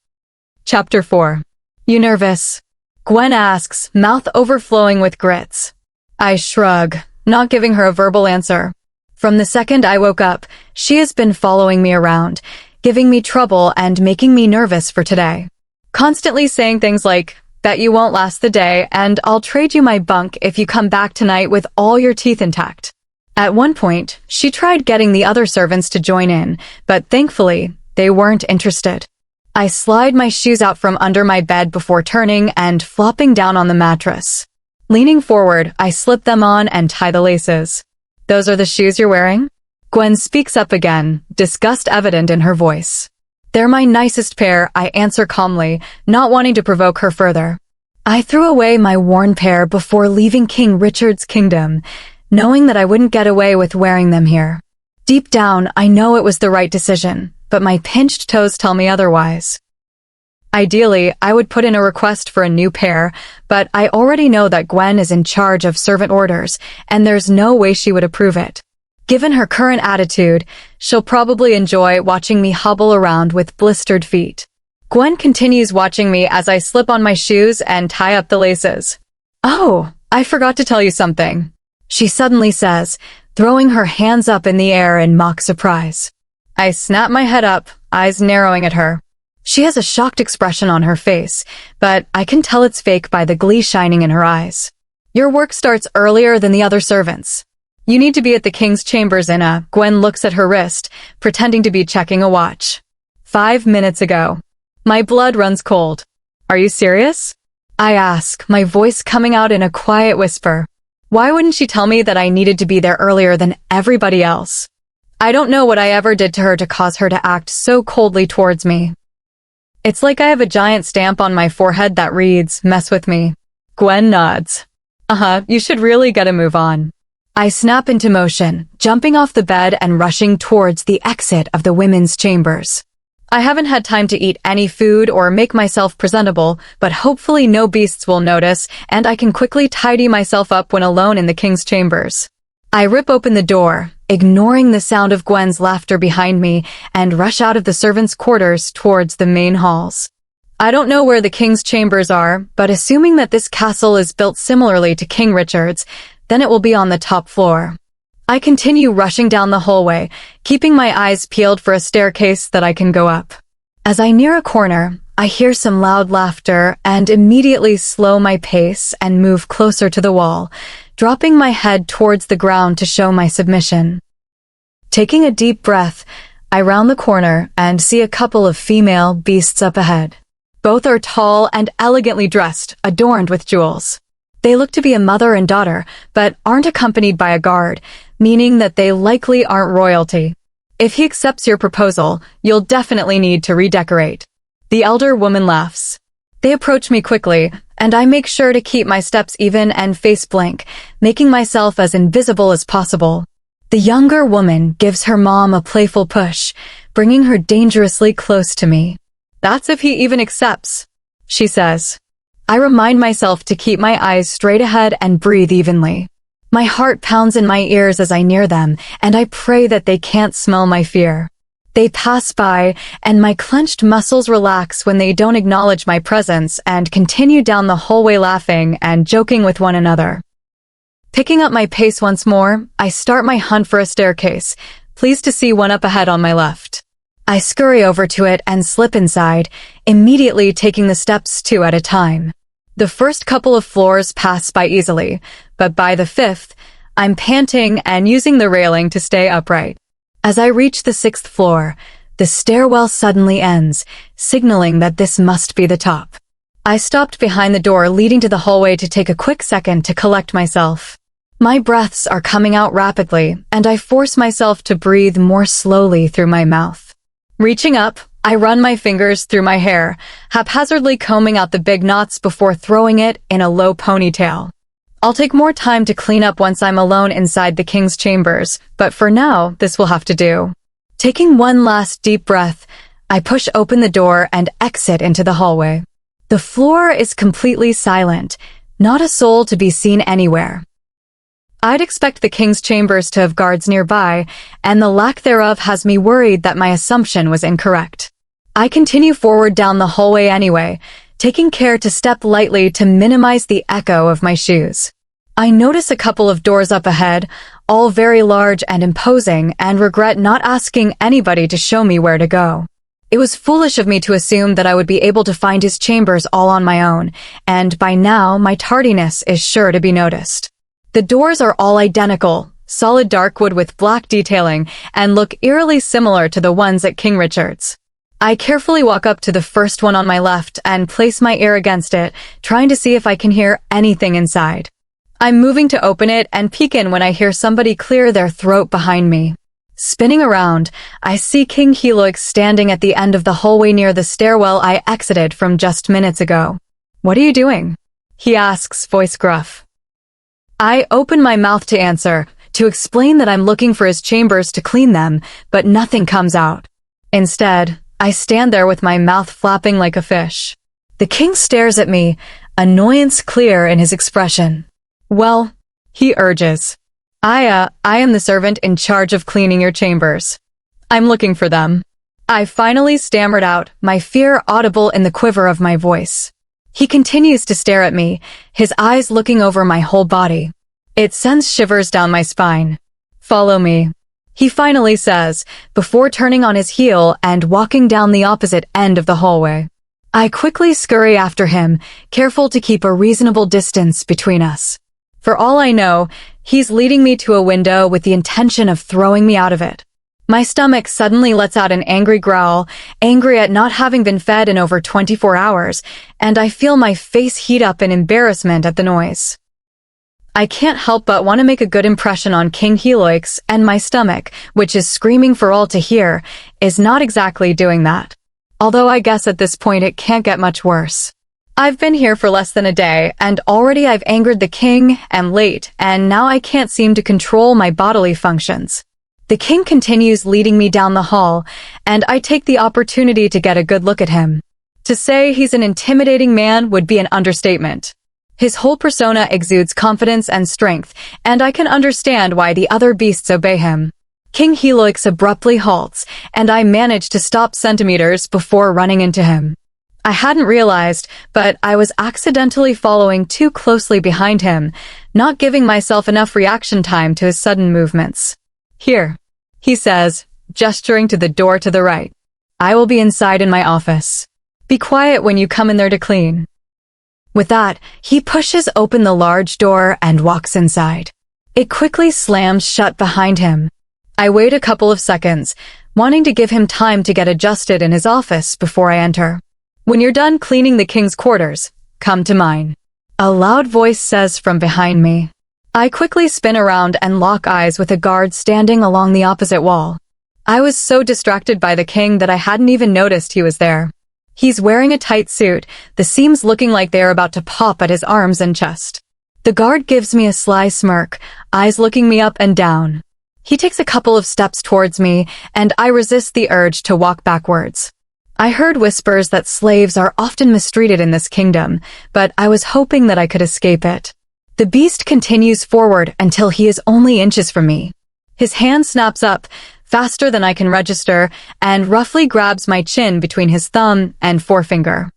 Chapter 4. You nervous? Gwen asks, mouth overflowing with grits. I shrug, not giving her a verbal answer. From the second I woke up, she has been following me around, giving me trouble and making me nervous for today. Constantly saying things like, bet you won't last the day, and I'll trade you my bunk if you come back tonight with all your teeth intact. At one point, she tried getting the other servants to join in, but thankfully, they weren't interested. I slide my shoes out from under my bed before turning and flopping down on the mattress. Leaning forward, I slip them on and tie the laces. Those are the shoes you're wearing? Gwen speaks up again, disgust evident in her voice. They're my nicest pair, I answer calmly, not wanting to provoke her further. I threw away my worn pair before leaving King Richard's kingdom, knowing that I wouldn't get away with wearing them here. Deep down, I know it was the right decision, but my pinched toes tell me otherwise. Ideally, I would put in a request for a new pair, but I already know that Gwen is in charge of servant orders, and there's no way she would approve it. Given her current attitude, she'll probably enjoy watching me hobble around with blistered feet. Gwen continues watching me as I slip on my shoes and tie up the laces. Oh, I forgot to tell you something, she suddenly says, throwing her hands up in the air in mock surprise. I snap my head up, eyes narrowing at her. She has a shocked expression on her face, but I can tell it's fake by the glee shining in her eyes. Your work starts earlier than the other servants. You need to be at the king's chambers in a— Gwen looks at her wrist, pretending to be checking a watch. 5 minutes ago. My blood runs cold. Are you serious? I ask, my voice coming out in a quiet whisper. Why wouldn't she tell me that I needed to be there earlier than everybody else? I don't know what I ever did to her to cause her to act so coldly towards me. It's like I have a giant stamp on my forehead that reads, mess with me. Gwen nods. You should really get a move on. I snap into motion, jumping off the bed and rushing towards the exit of the women's chambers. I haven't had time to eat any food or make myself presentable, but hopefully no beasts will notice, and I can quickly tidy myself up when alone in the king's chambers. I rip open the door, ignoring the sound of Gwen's laughter behind me, and rush out of the servants' quarters towards the main halls. I don't know where the king's chambers are, but assuming that this castle is built similarly to King Richard's, then it will be on the top floor. I continue rushing down the hallway, keeping my eyes peeled for a staircase that I can go up. As I near a corner, I hear some loud laughter and immediately slow my pace and move closer to the wall, dropping my head towards the ground to show my submission. Taking a deep breath, I round the corner and see a couple of female beasts up ahead. Both are tall and elegantly dressed, adorned with jewels. They look to be a mother and daughter, but aren't accompanied by a guard, meaning that they likely aren't royalty. If he accepts your proposal, you'll definitely need to redecorate. The elder woman laughs. They approach me quickly, and I make sure to keep my steps even and face blank, making myself as invisible as possible. The younger woman gives her mom a playful push, bringing her dangerously close to me. That's if he even accepts, she says. I remind myself to keep my eyes straight ahead and breathe evenly. My heart pounds in my ears as I near them, and I pray that they can't smell my fear. They pass by, and my clenched muscles relax when they don't acknowledge my presence and continue down the hallway laughing and joking with one another. Picking up my pace once more, I start my hunt for a staircase, pleased to see one up ahead on my left. I scurry over to it and slip inside, immediately taking the steps 2 at a time. The first couple of floors pass by easily, but by the 5th, I'm panting and using the railing to stay upright. As I reach the 6th floor, the stairwell suddenly ends, signaling that this must be the top. I stopped behind the door leading to the hallway to take a quick second to collect myself. My breaths are coming out rapidly, and I force myself to breathe more slowly through my mouth. Reaching up, I run my fingers through my hair, haphazardly combing out the big knots before throwing it in a low ponytail. I'll take more time to clean up once I'm alone inside the king's chambers, but for now, this will have to do. Taking one last deep breath, I push open the door and exit into the hallway. The floor is completely silent, not a soul to be seen anywhere. I'd expect the king's chambers to have guards nearby, and the lack thereof has me worried that my assumption was incorrect. I continue forward down the hallway anyway, taking care to step lightly to minimize the echo of my shoes. I notice a couple of doors up ahead, all very large and imposing, and regret not asking anybody to show me where to go. It was foolish of me to assume that I would be able to find his chambers all on my own, and by now my tardiness is sure to be noticed. The doors are all identical, solid dark wood with black detailing, and look eerily similar to the ones at King Richard's. I carefully walk up to the first one on my left and place my ear against it, trying to see if I can hear anything inside. I'm moving to open it and peek in when I hear somebody clear their throat behind me. Spinning around, I see King Helix standing at the end of the hallway near the stairwell I exited from just minutes ago. "What are you doing?" he asks, voice gruff. I open my mouth to answer, to explain that I'm looking for his chambers to clean them, but nothing comes out. Instead, I stand there with my mouth flapping like a fish. The king stares at me, annoyance clear in his expression. "Well," he urges, I am the servant in charge of cleaning your chambers. I'm looking for them." I finally stammered out, my fear audible in the quiver of my voice. He continues to stare at me, his eyes looking over my whole body. It sends shivers down my spine. "Follow me," he finally says, before turning on his heel and walking down the opposite end of the hallway. I quickly scurry after him, careful to keep a reasonable distance between us. For all I know, he's leading me to a window with the intention of throwing me out of it. My stomach suddenly lets out an angry growl, angry at not having been fed in over 24 hours, and I feel my face heat up in embarrassment at the noise. I can't help but want to make a good impression on King Helix, and my stomach, which is screaming for all to hear, is not exactly doing that. Although I guess at this point it can't get much worse. I've been here for less than a day, and already I've angered the king, am late, and now I can't seem to control my bodily functions. The king continues leading me down the hall, and I take the opportunity to get a good look at him. To say he's an intimidating man would be an understatement. His whole persona exudes confidence and strength, and I can understand why the other beasts obey him. King Helix abruptly halts, and I manage to stop centimeters before running into him. I hadn't realized, but I was accidentally following too closely behind him, not giving myself enough reaction time to his sudden movements. "Here," he says, gesturing to the door to the right. "I will be inside in my office. Be quiet when you come in there to clean." With that, he pushes open the large door and walks inside. It quickly slams shut behind him. I wait a couple of seconds, wanting to give him time to get adjusted in his office before I enter. "When you're done cleaning the king's quarters, come to mine," a loud voice says from behind me. I quickly spin around and lock eyes with a guard standing along the opposite wall. I was so distracted by the king that I hadn't even noticed he was there. He's wearing a tight suit, the seams looking like they are about to pop at his arms and chest. The guard gives me a sly smirk, eyes looking me up and down. He takes a couple of steps towards me, and I resist the urge to walk backwards. I heard whispers that slaves are often mistreated in this kingdom, but I was hoping that I could escape it. The beast continues forward until he is only inches from me. His hand snaps up, faster than I can register, and roughly grabs my chin between his thumb and forefinger.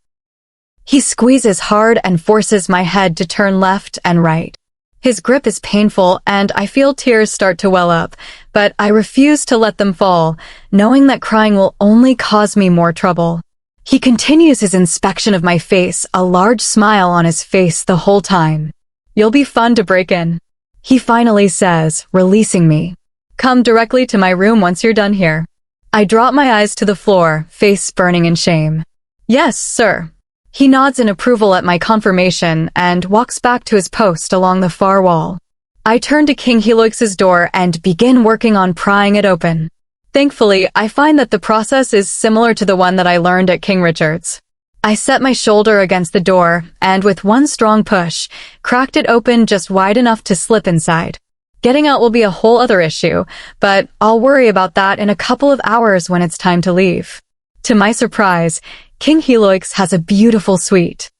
He squeezes hard and forces my head to turn left and right. His grip is painful and I feel tears start to well up, but I refuse to let them fall, knowing that crying will only cause me more trouble. He continues his inspection of my face, a large smile on his face the whole time. "You'll be fun to break in," he finally says, releasing me. "Come directly to my room once you're done here." I drop my eyes to the floor, face burning in shame. "Yes, sir." He nods in approval at my confirmation and walks back to his post along the far wall. I turn to King Helix's door and begin working on prying it open. Thankfully, I find that the process is similar to the one that I learned at King Richard's. I set my shoulder against the door and with one strong push, cracked it open just wide enough to slip inside. Getting out will be a whole other issue, but I'll worry about that in a couple of hours when it's time to leave. To my surprise, King Helix has a beautiful suite.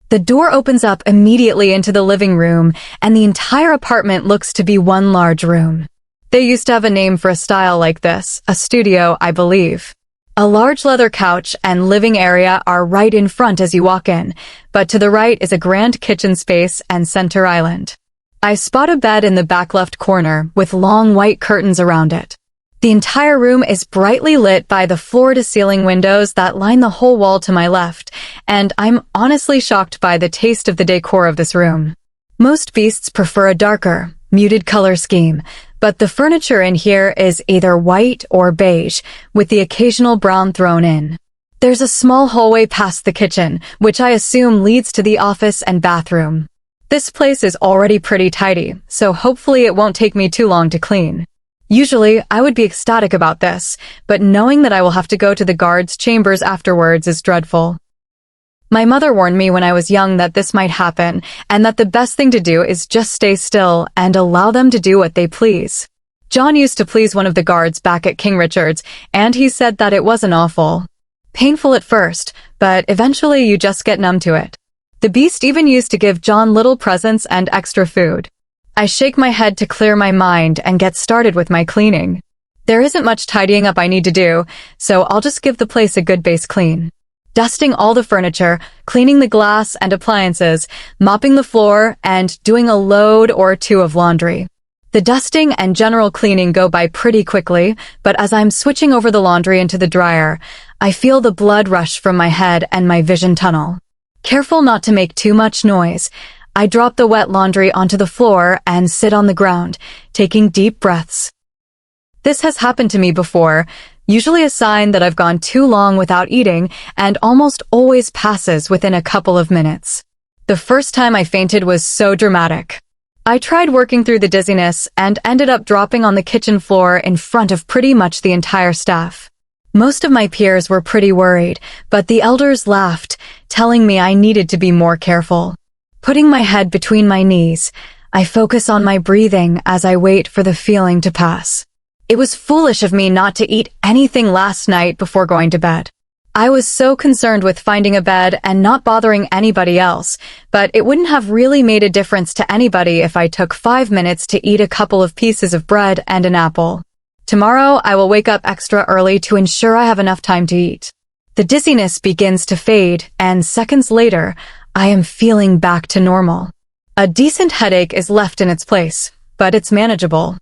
The door opens up immediately into the living room, and the entire apartment looks to be one large room. They used to have a name for a style like this, a studio, I believe. A large leather couch and living area are right in front as you walk in, but to the right is a grand kitchen space and center island. I spot a bed in the back left corner with long white curtains around it. The entire room is brightly lit by the floor-to-ceiling windows that line the whole wall to my left, and I'm honestly shocked by the taste of the decor of this room. Most beasts prefer a darker, muted color scheme, but the furniture in here is either white or beige, with the occasional brown thrown in. There's a small hallway past the kitchen, which I assume leads to the office and bathroom. This place is already pretty tidy, so hopefully it won't take me too long to clean. Usually, I would be ecstatic about this, but knowing that I will have to go to the guards' chambers afterwards is dreadful. My mother warned me when I was young that this might happen, and that the best thing to do is just stay still and allow them to do what they please. John used to please one of the guards back at King Richard's, and he said that it wasn't awful. Painful at first, but eventually you just get numb to it. The beast even used to give John little presents and extra food. I shake my head to clear my mind and get started with my cleaning. There isn't much tidying up I need to do, so I'll just give the place a good base clean. Dusting all the furniture, cleaning the glass and appliances, mopping the floor, and doing a load or two of laundry. The dusting and general cleaning go by pretty quickly, but as I'm switching over the laundry into the dryer, I feel the blood rush from my head and my vision tunnel. Careful not to make too much noise, I drop the wet laundry onto the floor and sit on the ground, taking deep breaths. This has happened to me before, usually a sign that I've gone too long without eating, and almost always passes within a couple of minutes. The first time I fainted was so dramatic. I tried working through the dizziness and ended up dropping on the kitchen floor in front of pretty much the entire staff. Most of my peers were pretty worried, but the elders laughed, telling me I needed to be more careful. Putting my head between my knees, I focus on my breathing as I wait for the feeling to pass. It was foolish of me not to eat anything last night before going to bed. I was so concerned with finding a bed and not bothering anybody else, but it wouldn't have really made a difference to anybody if I took 5 minutes to eat a couple of pieces of bread and an apple. Tomorrow, I will wake up extra early to ensure I have enough time to eat. The dizziness begins to fade, and seconds later, I am feeling back to normal. A decent headache is left in its place, but it's manageable.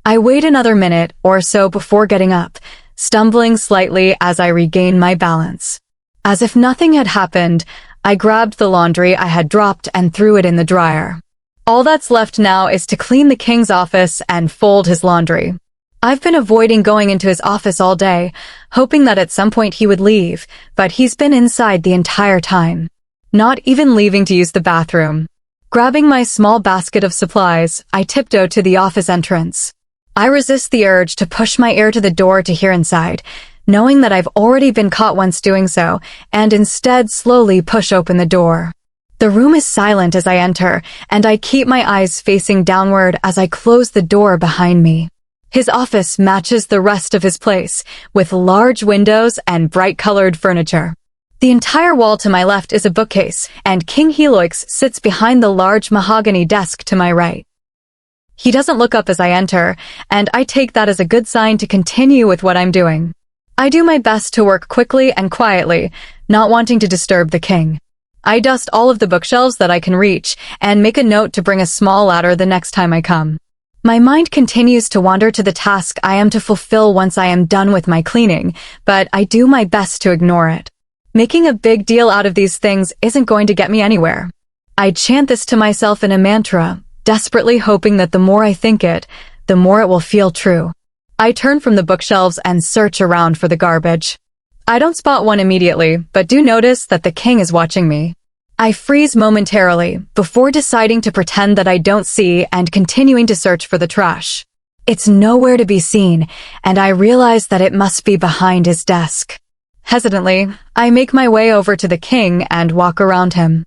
I wait another minute or so before getting up, stumbling slightly as I regain my balance. As if nothing had happened, I grabbed the laundry I had dropped and threw it in the dryer. All that's left now is to clean the king's office and fold his laundry. I've been avoiding going into his office all day, hoping that at some point he would leave, but he's been inside the entire time. Not even leaving to use the bathroom. Grabbing my small basket of supplies, I tiptoe to the office entrance. I resist the urge to push my ear to the door to hear inside, knowing that I've already been caught once doing so, and instead slowly push open the door. The room is silent as I enter, and I keep my eyes facing downward as I close the door behind me. His office matches the rest of his place, with large windows and bright-colored furniture. The entire wall to my left is a bookcase, and King Heloix sits behind the large mahogany desk to my right. He doesn't look up as I enter, and I take that as a good sign to continue with what I'm doing. I do my best to work quickly and quietly, not wanting to disturb the king. I dust all of the bookshelves that I can reach, and make a note to bring a small ladder the next time I come. My mind continues to wander to the task I am to fulfill once I am done with my cleaning, but I do my best to ignore it. Making a big deal out of these things isn't going to get me anywhere. I chant this to myself in a mantra, desperately hoping that the more I think it, the more it will feel true. I turn from the bookshelves and search around for the garbage. I don't spot one immediately, but do notice that the king is watching me. I freeze momentarily, before deciding to pretend that I don't see and continuing to search for the trash. It's nowhere to be seen, and I realize that it must be behind his desk. Hesitantly, I make my way over to the king and walk around him.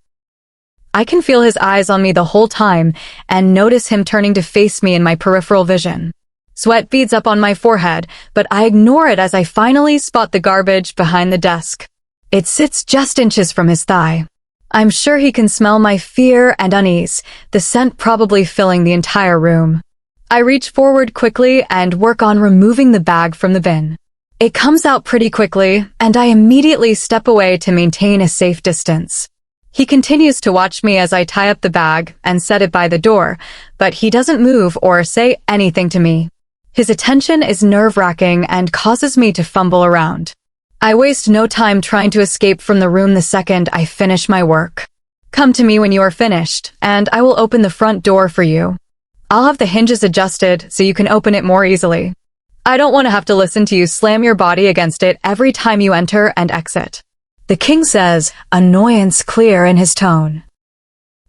I can feel his eyes on me the whole time and notice him turning to face me in my peripheral vision. Sweat beads up on my forehead, but I ignore it as I finally spot the garbage behind the desk. It sits just inches from his thigh. I'm sure he can smell my fear and unease, the scent probably filling the entire room. I reach forward quickly and work on removing the bag from the bin. It comes out pretty quickly, and I immediately step away to maintain a safe distance. He continues to watch me as I tie up the bag and set it by the door, but he doesn't move or say anything to me. His attention is nerve-wracking and causes me to fumble around. I waste no time trying to escape from the room the second I finish my work. Come to me when you are finished, and I will open the front door for you. I'll have the hinges adjusted so you can open it more easily. I don't want to have to listen to you slam your body against it every time you enter and exit. The king says, annoyance clear in his tone.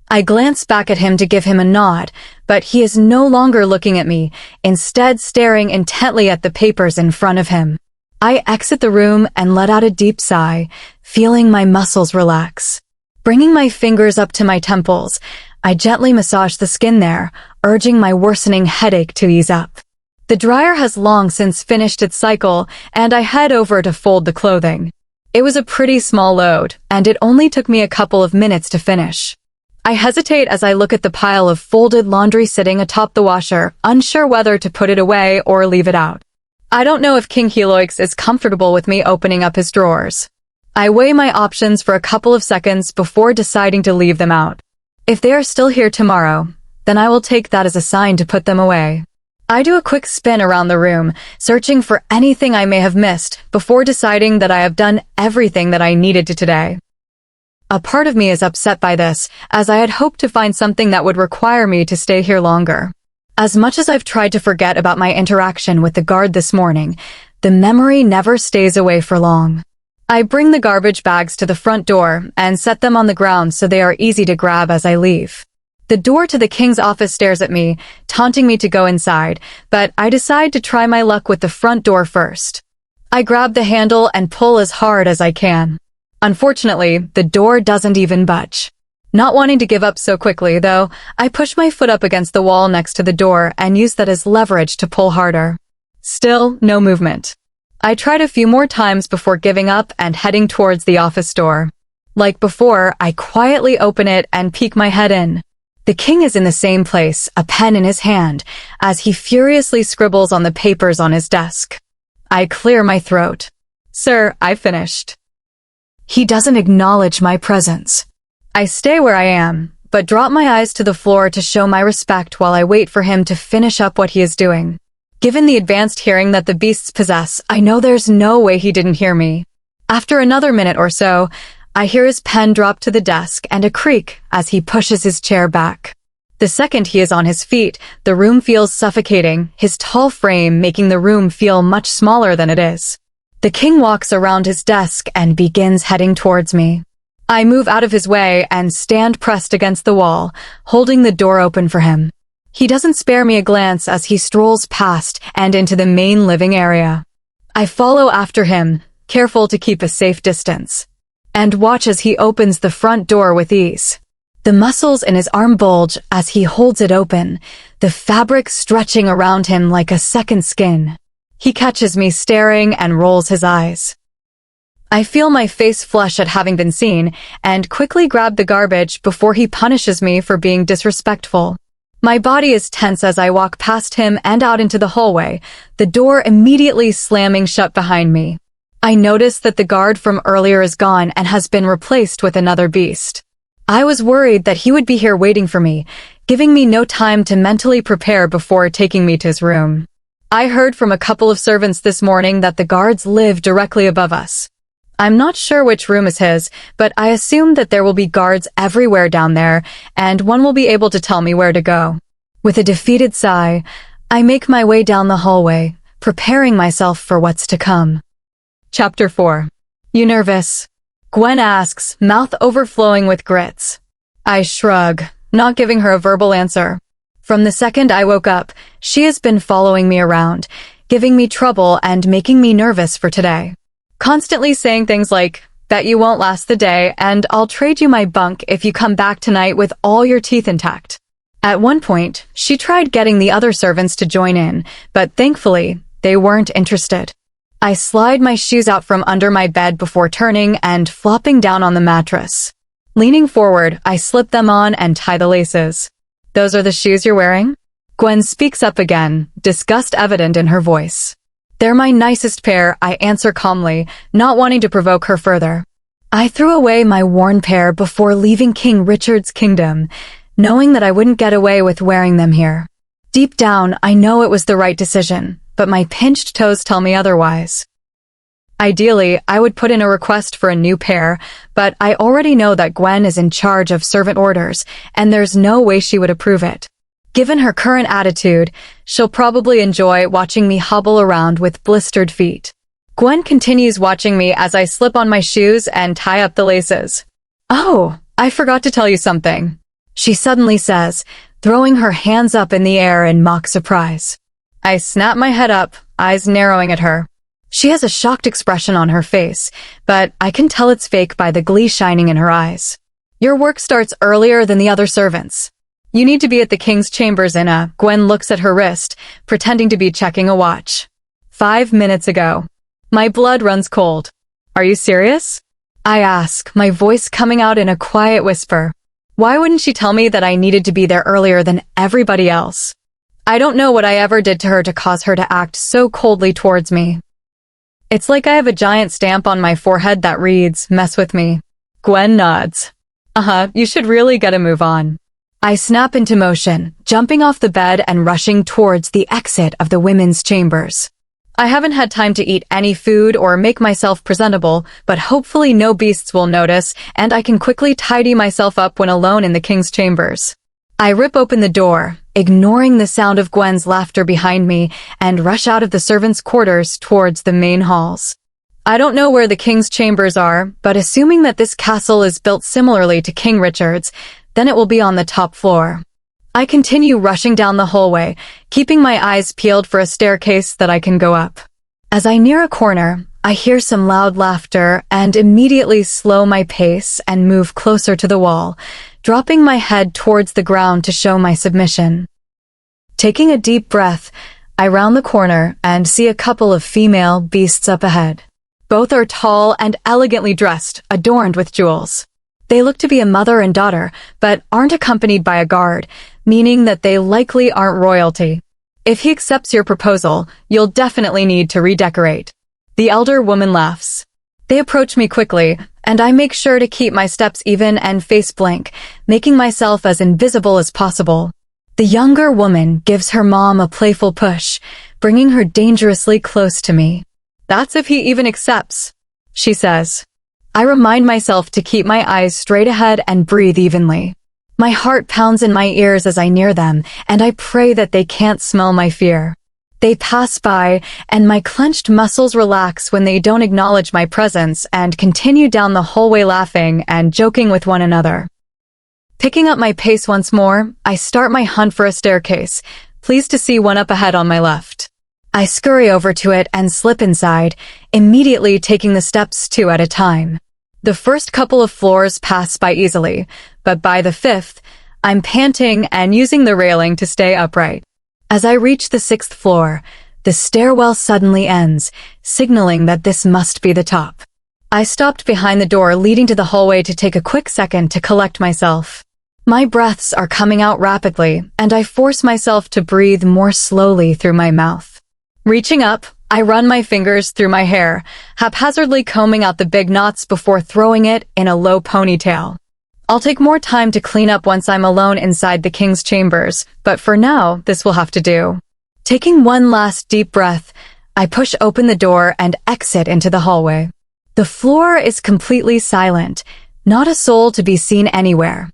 I glance back at him to give him a nod, but he is no longer looking at me, instead staring intently at the papers in front of him. I exit the room and let out a deep sigh, feeling my muscles relax. Bringing my fingers up to my temples, I gently massage the skin there, urging my worsening headache to ease up. The dryer has long since finished its cycle, and I head over to fold the clothing. It was a pretty small load, and it only took me a couple of minutes to finish. I hesitate as I look at the pile of folded laundry sitting atop the washer, unsure whether to put it away or leave it out. I don't know if King Heloix is comfortable with me opening up his drawers. I weigh my options for a couple of seconds before deciding to leave them out. If they are still here tomorrow, then I will take that as a sign to put them away. I do a quick spin around the room, searching for anything I may have missed before deciding that I have done everything that I needed to today. A part of me is upset by this, as I had hoped to find something that would require me to stay here longer. As much as I've tried to forget about my interaction with the guard this morning, the memory never stays away for long. I bring the garbage bags to the front door and set them on the ground so they are easy to grab as I leave. The door to the king's office stares at me, taunting me to go inside, but I decide to try my luck with the front door first. I grab the handle and pull as hard as I can. Unfortunately, the door doesn't even budge. Not wanting to give up so quickly, though, I push my foot up against the wall next to the door and use that as leverage to pull harder. Still, no movement. I tried a few more times before giving up and heading towards the office door. Like before, I quietly open it and peek my head in. The king is in the same place, a pen in his hand, as he furiously scribbles on the papers on his desk. I clear my throat. Sir, I finished. He doesn't acknowledge my presence. I stay where I am, but drop my eyes to the floor to show my respect while I wait for him to finish up what he is doing. Given the advanced hearing that the beasts possess, I know there's no way he didn't hear me. After another minute or so, I hear his pen drop to the desk and a creak as he pushes his chair back. The second he is on his feet, the room feels suffocating, his tall frame making the room feel much smaller than it is. The king walks around his desk and begins heading towards me. I move out of his way and stand pressed against the wall, holding the door open for him. He doesn't spare me a glance as he strolls past and into the main living area. I follow after him, careful to keep a safe distance, and watch as he opens the front door with ease. The muscles in his arm bulge as he holds it open, the fabric stretching around him like a second skin. He catches me staring and rolls his eyes. I feel my face flush at having been seen and quickly grab the garbage before he punishes me for being disrespectful. My body is tense as I walk past him and out into the hallway, the door immediately slamming shut behind me. I notice that the guard from earlier is gone and has been replaced with another beast. I was worried that he would be here waiting for me, giving me no time to mentally prepare before taking me to his room. I heard from a couple of servants this morning that the guards live directly above us. I'm not sure which room is his, but I assume that there will be guards everywhere down there, and one will be able to tell me where to go. With a defeated sigh, I make my way down the hallway, preparing myself for what's to come. Chapter 4. You nervous? Gwen asks, mouth overflowing with grits. I shrug, not giving her a verbal answer. From the second I woke up, she has been following me around, giving me trouble and making me nervous for today. Constantly saying things like, bet you won't last the day, and I'll trade you my bunk if you come back tonight with all your teeth intact. At one point, she tried getting the other servants to join in, but thankfully, they weren't interested. I slide my shoes out from under my bed before turning and flopping down on the mattress. Leaning forward, I slip them on and tie the laces. Those are the shoes you're wearing? Gwen speaks up again, disgust evident in her voice. They're my nicest pair, I answer calmly, not wanting to provoke her further. I threw away my worn pair before leaving King Richard's kingdom, knowing that I wouldn't get away with wearing them here. Deep down, I know it was the right decision, but my pinched toes tell me otherwise. Ideally, I would put in a request for a new pair, but I already know that Gwen is in charge of servant orders, and there's no way she would approve it. Given her current attitude, she'll probably enjoy watching me hobble around with blistered feet. Gwen continues watching me as I slip on my shoes and tie up the laces. Oh, I forgot to tell you something, she suddenly says, throwing her hands up in the air in mock surprise. I snap my head up, eyes narrowing at her. She has a shocked expression on her face, but I can tell it's fake by the glee shining in her eyes. Your work starts earlier than the other servants. You need to be at the king's chambers in a— Gwen looks at her wrist, pretending to be checking a watch. 5 minutes ago. My blood runs cold. Are you serious? I ask, my voice coming out in a quiet whisper. Why wouldn't she tell me that I needed to be there earlier than everybody else? I don't know what I ever did to her to cause her to act so coldly towards me. It's like I have a giant stamp on my forehead that reads, mess with me. Gwen nods. You should really get a move on. I snap into motion, jumping off the bed and rushing towards the exit of the women's chambers. I haven't had time to eat any food or make myself presentable, but hopefully no beasts will notice, and I can quickly tidy myself up when alone in the king's chambers. I rip open the door, ignoring the sound of Gwen's laughter behind me, and rush out of the servants' quarters towards the main halls. I don't know where the king's chambers are, but assuming that this castle is built similarly to King Richard's, then it will be on the top floor. I continue rushing down the hallway, keeping my eyes peeled for a staircase that I can go up. As I near a corner, I hear some loud laughter and immediately slow my pace and move closer to the wall, dropping my head towards the ground to show my submission. Taking a deep breath, I round the corner and see a couple of female beasts up ahead. Both are tall and elegantly dressed, adorned with jewels. They look to be a mother and daughter, but aren't accompanied by a guard, meaning that they likely aren't royalty. If he accepts your proposal, you'll definitely need to redecorate. The elder woman laughs. They approach me quickly, and I make sure to keep my steps even and face blank, making myself as invisible as possible. The younger woman gives her mom a playful push, bringing her dangerously close to me. That's if he even accepts, she says. I remind myself to keep my eyes straight ahead and breathe evenly. My heart pounds in my ears as I near them, and I pray that they can't smell my fear. They pass by, and my clenched muscles relax when they don't acknowledge my presence and continue down the hallway laughing and joking with one another. Picking up my pace once more, I start my hunt for a staircase, pleased to see one up ahead on my left. I scurry over to it and slip inside, immediately taking the steps 2 at a time. The first couple of floors pass by easily, but by the fifth, I'm panting and using the railing to stay upright. As I reach the sixth floor, the stairwell suddenly ends, signaling that this must be the top. I stopped behind the door leading to the hallway to take a quick second to collect myself. My breaths are coming out rapidly, and I force myself to breathe more slowly through my mouth. Reaching up, I run my fingers through my hair, haphazardly combing out the big knots before throwing it in a low ponytail. I'll take more time to clean up once I'm alone inside the king's chambers, but for now, this will have to do. Taking one last deep breath, I push open the door and exit into the hallway. The floor is completely silent, not a soul to be seen anywhere.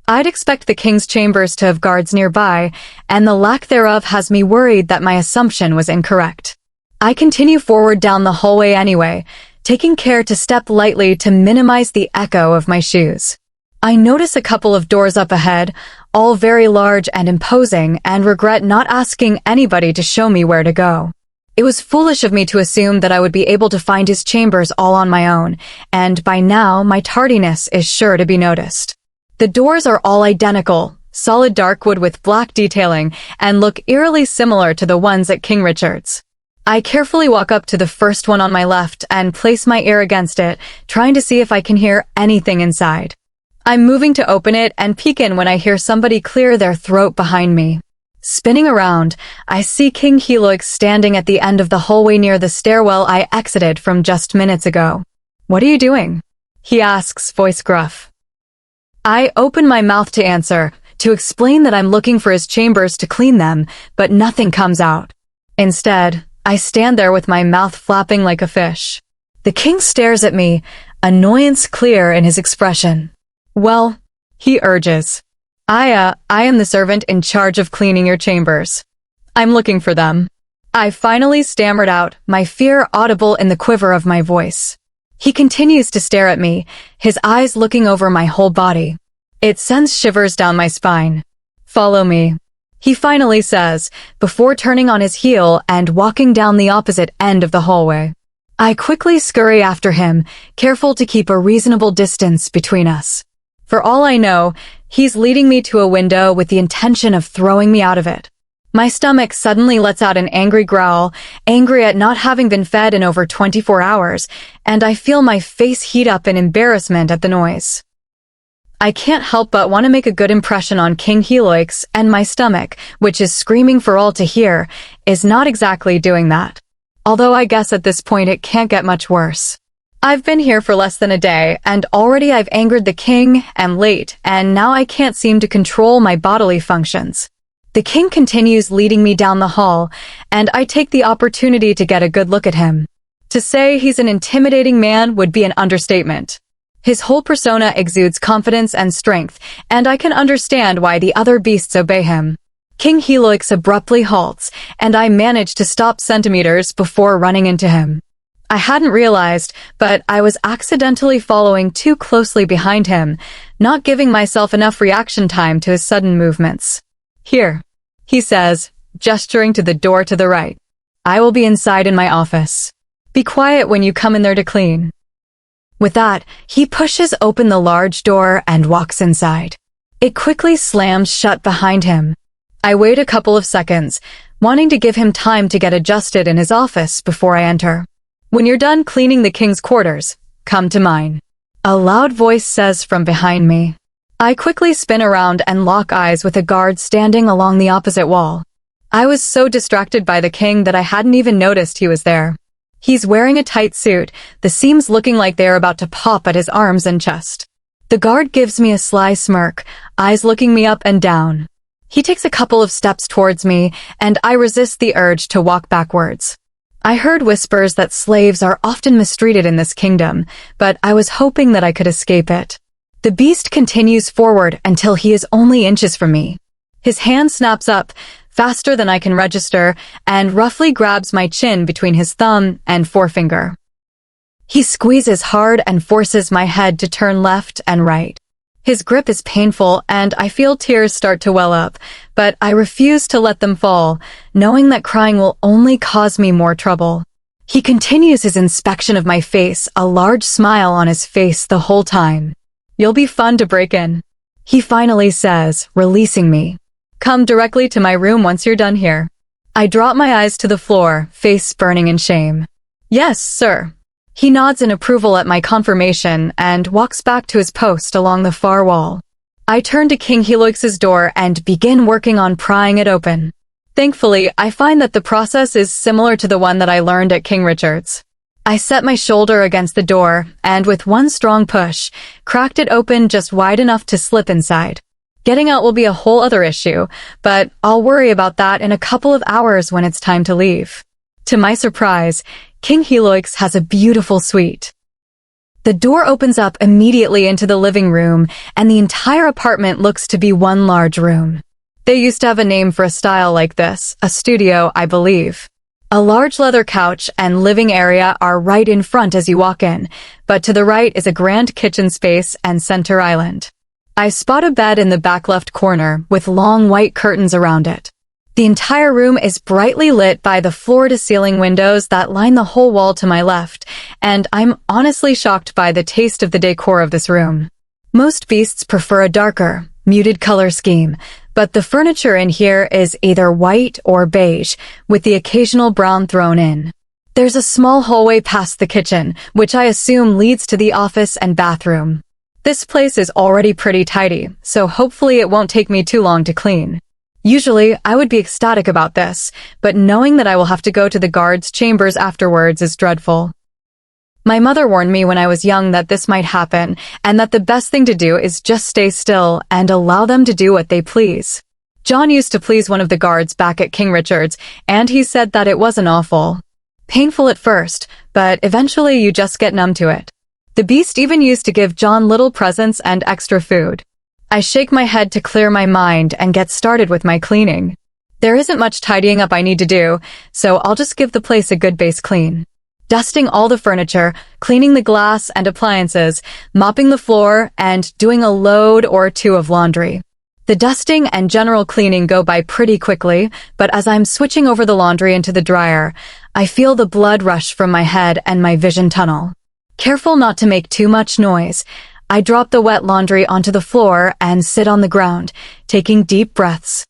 I'd expect the king's chambers to have guards nearby, and the lack thereof has me worried that my assumption was incorrect. I continue forward down the hallway anyway, taking care to step lightly to minimize the echo of my shoes. I notice a couple of doors up ahead, all very large and imposing, and regret not asking anybody to show me where to go. It was foolish of me to assume that I would be able to find his chambers all on my own, and by now my tardiness is sure to be noticed. The doors are all identical, solid dark wood with black detailing, and look eerily similar to the ones at King Richard's. I carefully walk up to the first one on my left and place my ear against it, trying to see if I can hear anything inside. I'm moving to open it and peek in when I hear somebody clear their throat behind me. Spinning around, I see King Helix standing at the end of the hallway near the stairwell I exited from just minutes ago. "What are you doing?" he asks, voice gruff. I open my mouth to answer, to explain that I'm looking for his chambers to clean them, but nothing comes out. Instead, I stand there with my mouth flapping like a fish. The king stares at me, annoyance clear in his expression. "Well," he urges, I am the servant in charge of cleaning your chambers. I'm looking for them." I finally stammered out, my fear audible in the quiver of my voice. He continues to stare at me, his eyes looking over my whole body. It sends shivers down my spine. "Follow me," he finally says, before turning on his heel and walking down the opposite end of the hallway. I quickly scurry after him, careful to keep a reasonable distance between us. For all I know, he's leading me to a window with the intention of throwing me out of it. My stomach suddenly lets out an angry growl, angry at not having been fed in over 24 hours, and I feel my face heat up in embarrassment at the noise. I can't help but want to make a good impression on King Helix, and my stomach, which is screaming for all to hear, is not exactly doing that. Although I guess at this point it can't get much worse. I've been here for less than a day, and already I've angered the king, am late, and now I can't seem to control my bodily functions. The king continues leading me down the hall, and I take the opportunity to get a good look at him. To say he's an intimidating man would be an understatement. His whole persona exudes confidence and strength, and I can understand why the other beasts obey him. King Helix abruptly halts, and I manage to stop centimeters before running into him. I hadn't realized, but I was accidentally following too closely behind him, not giving myself enough reaction time to his sudden movements. "Here," he says, gesturing to the door to the right. "I will be inside in my office. Be quiet when you come in there to clean." With that, he pushes open the large door and walks inside. It quickly slams shut behind him. I wait a couple of seconds, wanting to give him time to get adjusted in his office before I enter. "When you're done cleaning the king's quarters, come to mine," a loud voice says from behind me. I quickly spin around and lock eyes with a guard standing along the opposite wall. I was so distracted by the king that I hadn't even noticed he was there. He's wearing a tight suit, the seams looking like they are about to pop at his arms and chest. The guard gives me a sly smirk, eyes looking me up and down. He takes a couple of steps towards me, and I resist the urge to walk backwards. I heard whispers that slaves are often mistreated in this kingdom, but I was hoping that I could escape it. The beast continues forward until he is only inches from me. His hand snaps up, faster than I can register, and roughly grabs my chin between his thumb and forefinger. He squeezes hard and forces my head to turn left and right. His grip is painful, and I feel tears start to well up, but I refuse to let them fall, knowing that crying will only cause me more trouble. He continues his inspection of my face, a large smile on his face the whole time. You'll be fun to break in. He finally says, releasing me. Come directly to my room once you're done here. I drop my eyes to the floor, face burning in shame. Yes, sir. He nods in approval at my confirmation and walks back to his post along the far wall. I turn to King Heliox's door and begin working on prying it open. Thankfully, I find that the process is similar to the one that I learned at King Richard's. I set my shoulder against the door and with one strong push, cracked it open just wide enough to slip inside. Getting out will be a whole other issue, but I'll worry about that in a couple of hours when it's time to leave. To my surprise, King Heliox has a beautiful suite. The door opens up immediately into the living room, and the entire apartment looks to be one large room. They used to have a name for a style like this, a studio, I believe. A large leather couch and living area are right in front as you walk in, but to the right is a grand kitchen space and center island. I spot a bed in the back left corner with long white curtains around it. The entire room is brightly lit by the floor-to-ceiling windows that line the whole wall to my left, and I'm honestly shocked by the taste of the decor of this room. Most beasts prefer a darker, muted color scheme, but the furniture in here is either white or beige, with the occasional brown thrown in. There's a small hallway past the kitchen, which I assume leads to the office and bathroom. This place is already pretty tidy, so hopefully it won't take me too long to clean. Usually, I would be ecstatic about this, but knowing that I will have to go to the guards' chambers afterwards is dreadful. My mother warned me when I was young that this might happen, and that the best thing to do is just stay still and allow them to do what they please. John used to please one of the guards back at King Richard's, and he said that it wasn't awful. Painful at first, but eventually you just get numb to it. The beast even used to give John little presents and extra food. I shake my head to clear my mind and get started with my cleaning. There isn't much tidying up I need to do, so I'll just give the place a good base clean. Dusting all the furniture, cleaning the glass and appliances, mopping the floor, and doing a load or two of laundry. The dusting and general cleaning go by pretty quickly, but as I'm switching over the laundry into the dryer, I feel the blood rush from my head and my vision tunnel. Careful not to make too much noise, I drop the wet laundry onto the floor and sit on the ground, taking deep breaths.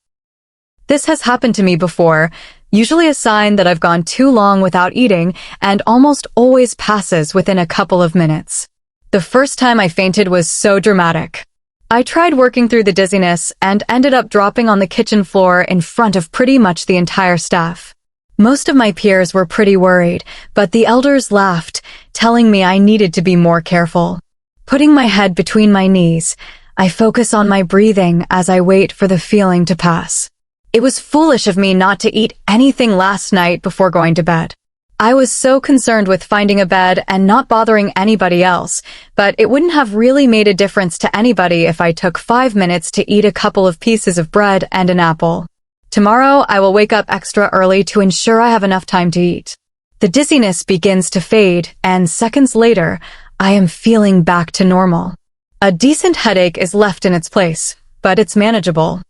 This has happened to me before, usually a sign that I've gone too long without eating, and almost always passes within a couple of minutes. The first time I fainted was so dramatic. I tried working through the dizziness and ended up dropping on the kitchen floor in front of pretty much the entire staff. Most of my peers were pretty worried, but the elders laughed, telling me I needed to be more careful. Putting my head between my knees, I focus on my breathing as I wait for the feeling to pass. It was foolish of me not to eat anything last night before going to bed. I was so concerned with finding a bed and not bothering anybody else, but it wouldn't have really made a difference to anybody if I took 5 minutes to eat a couple of pieces of bread and an apple. Tomorrow, I will wake up extra early to ensure I have enough time to eat. The dizziness begins to fade, and seconds later, I am feeling back to normal. A decent headache is left in its place, but it's manageable.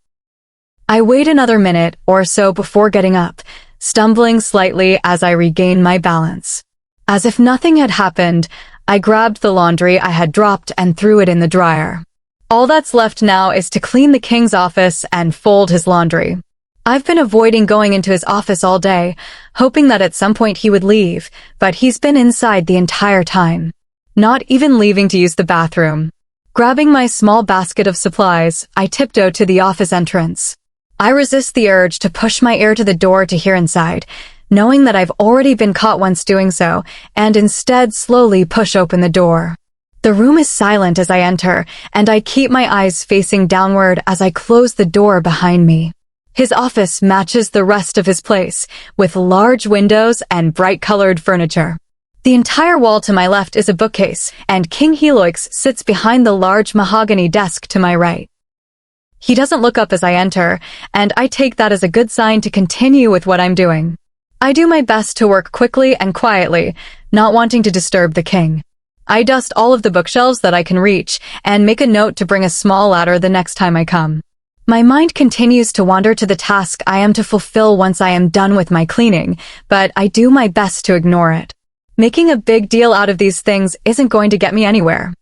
I wait another minute or so before getting up, stumbling slightly as I regain my balance. As if nothing had happened, I grabbed the laundry I had dropped and threw it in the dryer. All that's left now is to clean the king's office and fold his laundry. I've been avoiding going into his office all day, hoping that at some point he would leave, but he's been inside the entire time. Not even leaving to use the bathroom. Grabbing my small basket of supplies, I tiptoe to the office entrance. I resist the urge to push my ear to the door to hear inside, knowing that I've already been caught once doing so, and instead slowly push open the door. The room is silent as I enter, and I keep my eyes facing downward as I close the door behind me. His office matches the rest of his place, with large windows and bright-colored furniture. The entire wall to my left is a bookcase, and King Heliox sits behind the large mahogany desk to my right. He doesn't look up as I enter, and I take that as a good sign to continue with what I'm doing. I do my best to work quickly and quietly, not wanting to disturb the king. I dust all of the bookshelves that I can reach, and make a note to bring a small ladder the next time I come. My mind continues to wander to the task I am to fulfill once I am done with my cleaning, but I do my best to ignore it. Making a big deal out of these things isn't going to get me anywhere.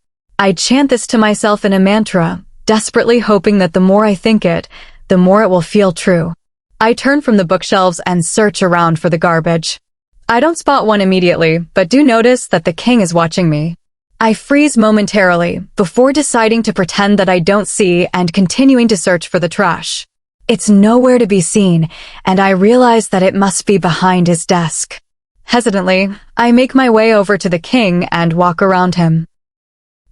I chant this to myself in a mantra, desperately hoping that the more I think it, the more it will feel true. I turn from the bookshelves and search around for the garbage. I don't spot one immediately, but do notice that the king is watching me. I freeze momentarily, before deciding to pretend that I don't see and continuing to search for the trash. It's nowhere to be seen, and I realize that it must be behind his desk. Hesitantly, I make my way over to the king and walk around him.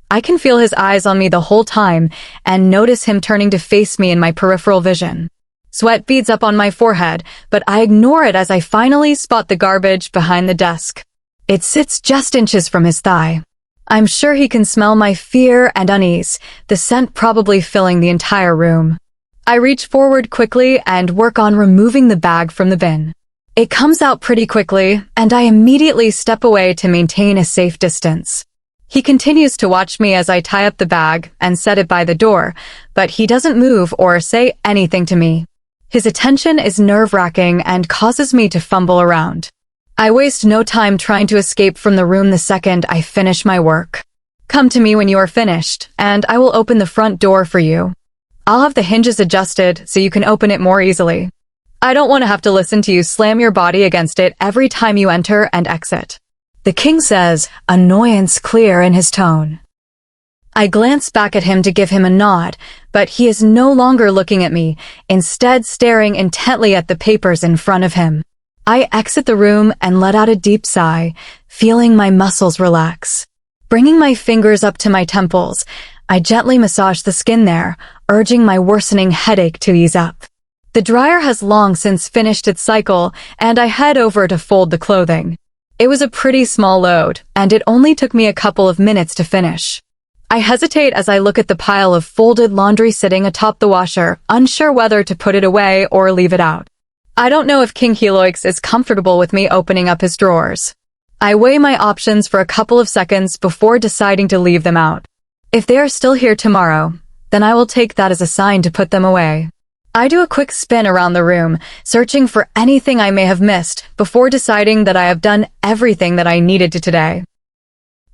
I can feel his eyes on me the whole time and notice him turning to face me in my peripheral vision. Sweat beads up on my forehead, but I ignore it as I finally spot the garbage behind the desk. It sits just inches from his thigh. I'm sure he can smell my fear and unease, the scent probably filling the entire room. I reach forward quickly and work on removing the bag from the bin. It comes out pretty quickly, and I immediately step away to maintain a safe distance. He continues to watch me as I tie up the bag and set it by the door, but he doesn't move or say anything to me. His attention is nerve-wracking and causes me to fumble around. I waste no time trying to escape from the room the second I finish my work. Come to me when you are finished, and I will open the front door for you. I'll have the hinges adjusted so you can open it more easily. I don't want to have to listen to you slam your body against it every time you enter and exit. The king says, annoyance clear in his tone. I glance back at him to give him a nod, but he is no longer looking at me, instead staring intently at the papers in front of him. I exit the room and let out a deep sigh, feeling my muscles relax. Bringing my fingers up to my temples, I gently massage the skin there, urging my worsening headache to ease up. The dryer has long since finished its cycle, and I head over to fold the clothing. It was a pretty small load, and it only took me a couple of minutes to finish. I hesitate as I look at the pile of folded laundry sitting atop the washer, unsure whether to put it away or leave it out. I don't know if King Heloix is comfortable with me opening up his drawers. I weigh my options for a couple of seconds before deciding to leave them out. If they are still here tomorrow, then I will take that as a sign to put them away. I do a quick spin around the room, searching for anything I may have missed before deciding that I have done everything that I needed to today.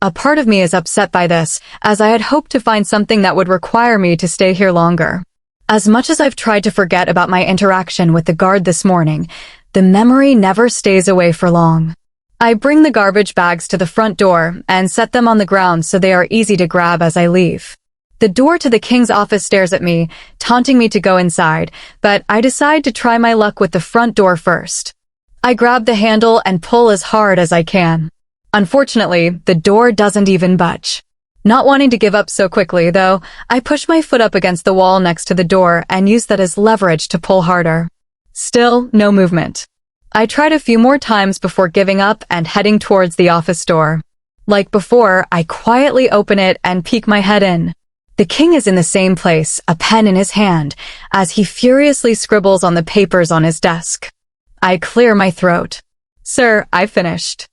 A part of me is upset by this, as I had hoped to find something that would require me to stay here longer. As much as I've tried to forget about my interaction with the guard this morning, the memory never stays away for long. I bring the garbage bags to the front door and set them on the ground so they are easy to grab as I leave. The door to the king's office stares at me, taunting me to go inside, but I decide to try my luck with the front door first. I grab the handle and pull as hard as I can. Unfortunately, the door doesn't even budge. Not wanting to give up so quickly, though, I push my foot up against the wall next to the door and use that as leverage to pull harder. Still, no movement. I tried a few more times before giving up and heading towards the office door. Like before, I quietly open it and peek my head in. The king is in the same place, a pen in his hand, as he furiously scribbles on the papers on his desk. I clear my throat. Sir, I finished.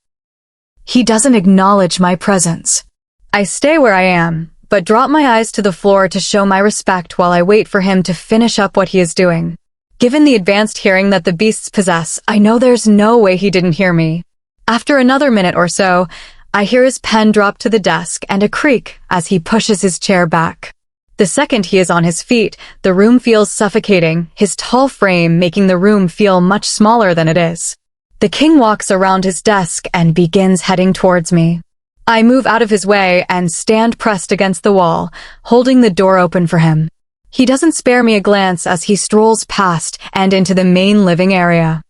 He doesn't acknowledge my presence. I stay where I am, but drop my eyes to the floor to show my respect while I wait for him to finish up what he is doing. Given the advanced hearing that the beasts possess, I know there's no way he didn't hear me. After another minute or so, I hear his pen drop to the desk and a creak as he pushes his chair back. The second he is on his feet, the room feels suffocating, his tall frame making the room feel much smaller than it is. The king walks around his desk and begins heading towards me. I move out of his way and stand pressed against the wall, holding the door open for him. He doesn't spare me a glance as he strolls past and into the main living area.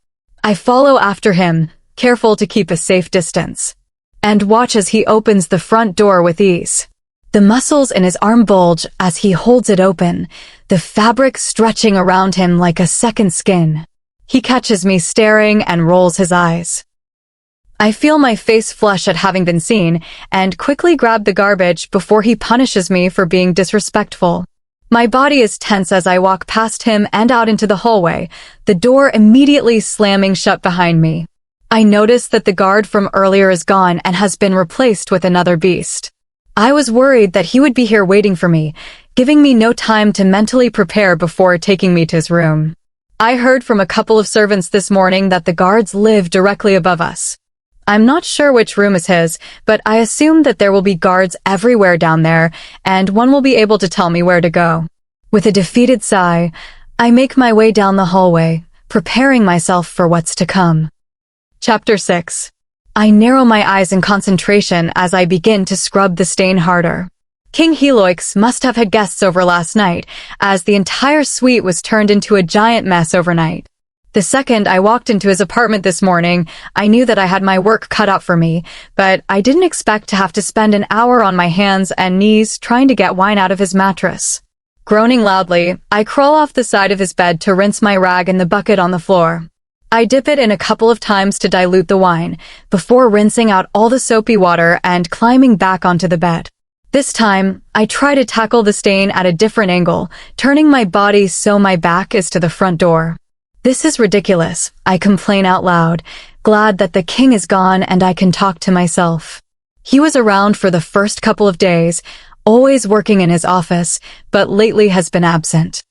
I follow after him, careful to keep a safe distance, and watch as he opens the front door with ease. The muscles in his arm bulge as he holds it open, the fabric stretching around him like a second skin. He catches me staring and rolls his eyes. I feel my face flush at having been seen and quickly grab the garbage before he punishes me for being disrespectful. My body is tense as I walk past him and out into the hallway, the door immediately slamming shut behind me. I notice that the guard from earlier is gone and has been replaced with another beast. I was worried that he would be here waiting for me, giving me no time to mentally prepare before taking me to his room. I heard from a couple of servants this morning that the guards live directly above us. I'm not sure which room is his, but I assume that there will be guards everywhere down there, and one will be able to tell me where to go. With a defeated sigh, I make my way down the hallway, preparing myself for what's to come. Chapter 6. I narrow my eyes in concentration as I begin to scrub the stain harder. King Heloix must have had guests over last night, as the entire suite was turned into a giant mess overnight. The second I walked into his apartment this morning, I knew that I had my work cut out for me, but I didn't expect to have to spend an hour on my hands and knees trying to get wine out of his mattress. Groaning loudly, I crawl off the side of his bed to rinse my rag in the bucket on the floor. I dip it in a couple of times to dilute the wine, before rinsing out all the soapy water and climbing back onto the bed. This time, I try to tackle the stain at a different angle, turning my body so my back is to the front door. This is ridiculous, I complain out loud, glad that the king is gone and I can talk to myself. He was around for the first couple of days, always working in his office, but lately has been absent.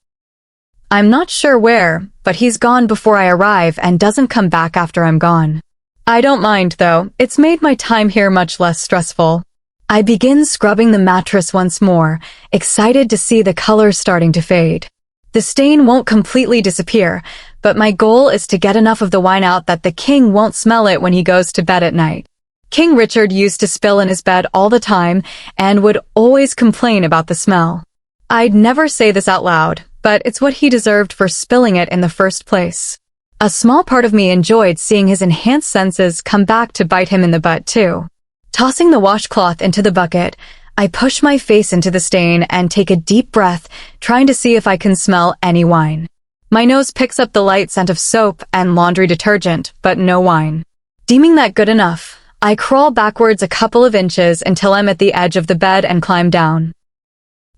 I'm not sure where, but he's gone before I arrive and doesn't come back after I'm gone. I don't mind, though. It's made my time here much less stressful. I begin scrubbing the mattress once more, excited to see the color starting to fade. The stain won't completely disappear, but my goal is to get enough of the wine out that the king won't smell it when he goes to bed at night. King Richard used to spill in his bed all the time and would always complain about the smell. I'd never say this out loud, but it's what he deserved for spilling it in the first place. A small part of me enjoyed seeing his enhanced senses come back to bite him in the butt too. Tossing the washcloth into the bucket, I push my face into the stain and take a deep breath, trying to see if I can smell any wine. My nose picks up the light scent of soap and laundry detergent, but no wine. Deeming that good enough, I crawl backwards a couple of inches until I'm at the edge of the bed and climb down.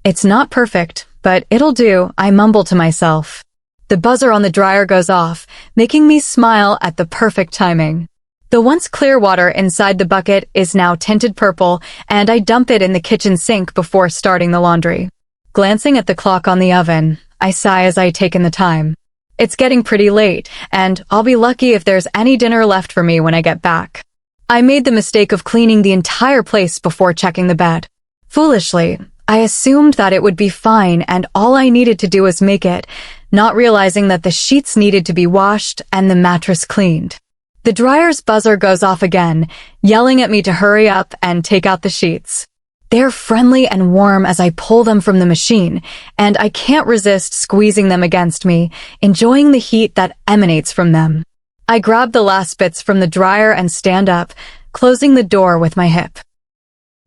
It's not perfect, but it'll do, I mumble to myself. The buzzer on the dryer goes off, making me smile at the perfect timing. The once clear water inside the bucket is now tinted purple, and I dump it in the kitchen sink before starting the laundry. Glancing at the clock on the oven, I sigh as I take in the time. It's getting pretty late, and I'll be lucky if there's any dinner left for me when I get back. I made the mistake of cleaning the entire place before checking the bed. Foolishly, I assumed that it would be fine and all I needed to do was make it, not realizing that the sheets needed to be washed and the mattress cleaned. The dryer's buzzer goes off again, yelling at me to hurry up and take out the sheets. They're friendly and warm as I pull them from the machine, and I can't resist squeezing them against me, enjoying the heat that emanates from them. I grab the last bits from the dryer and stand up, closing the door with my hip.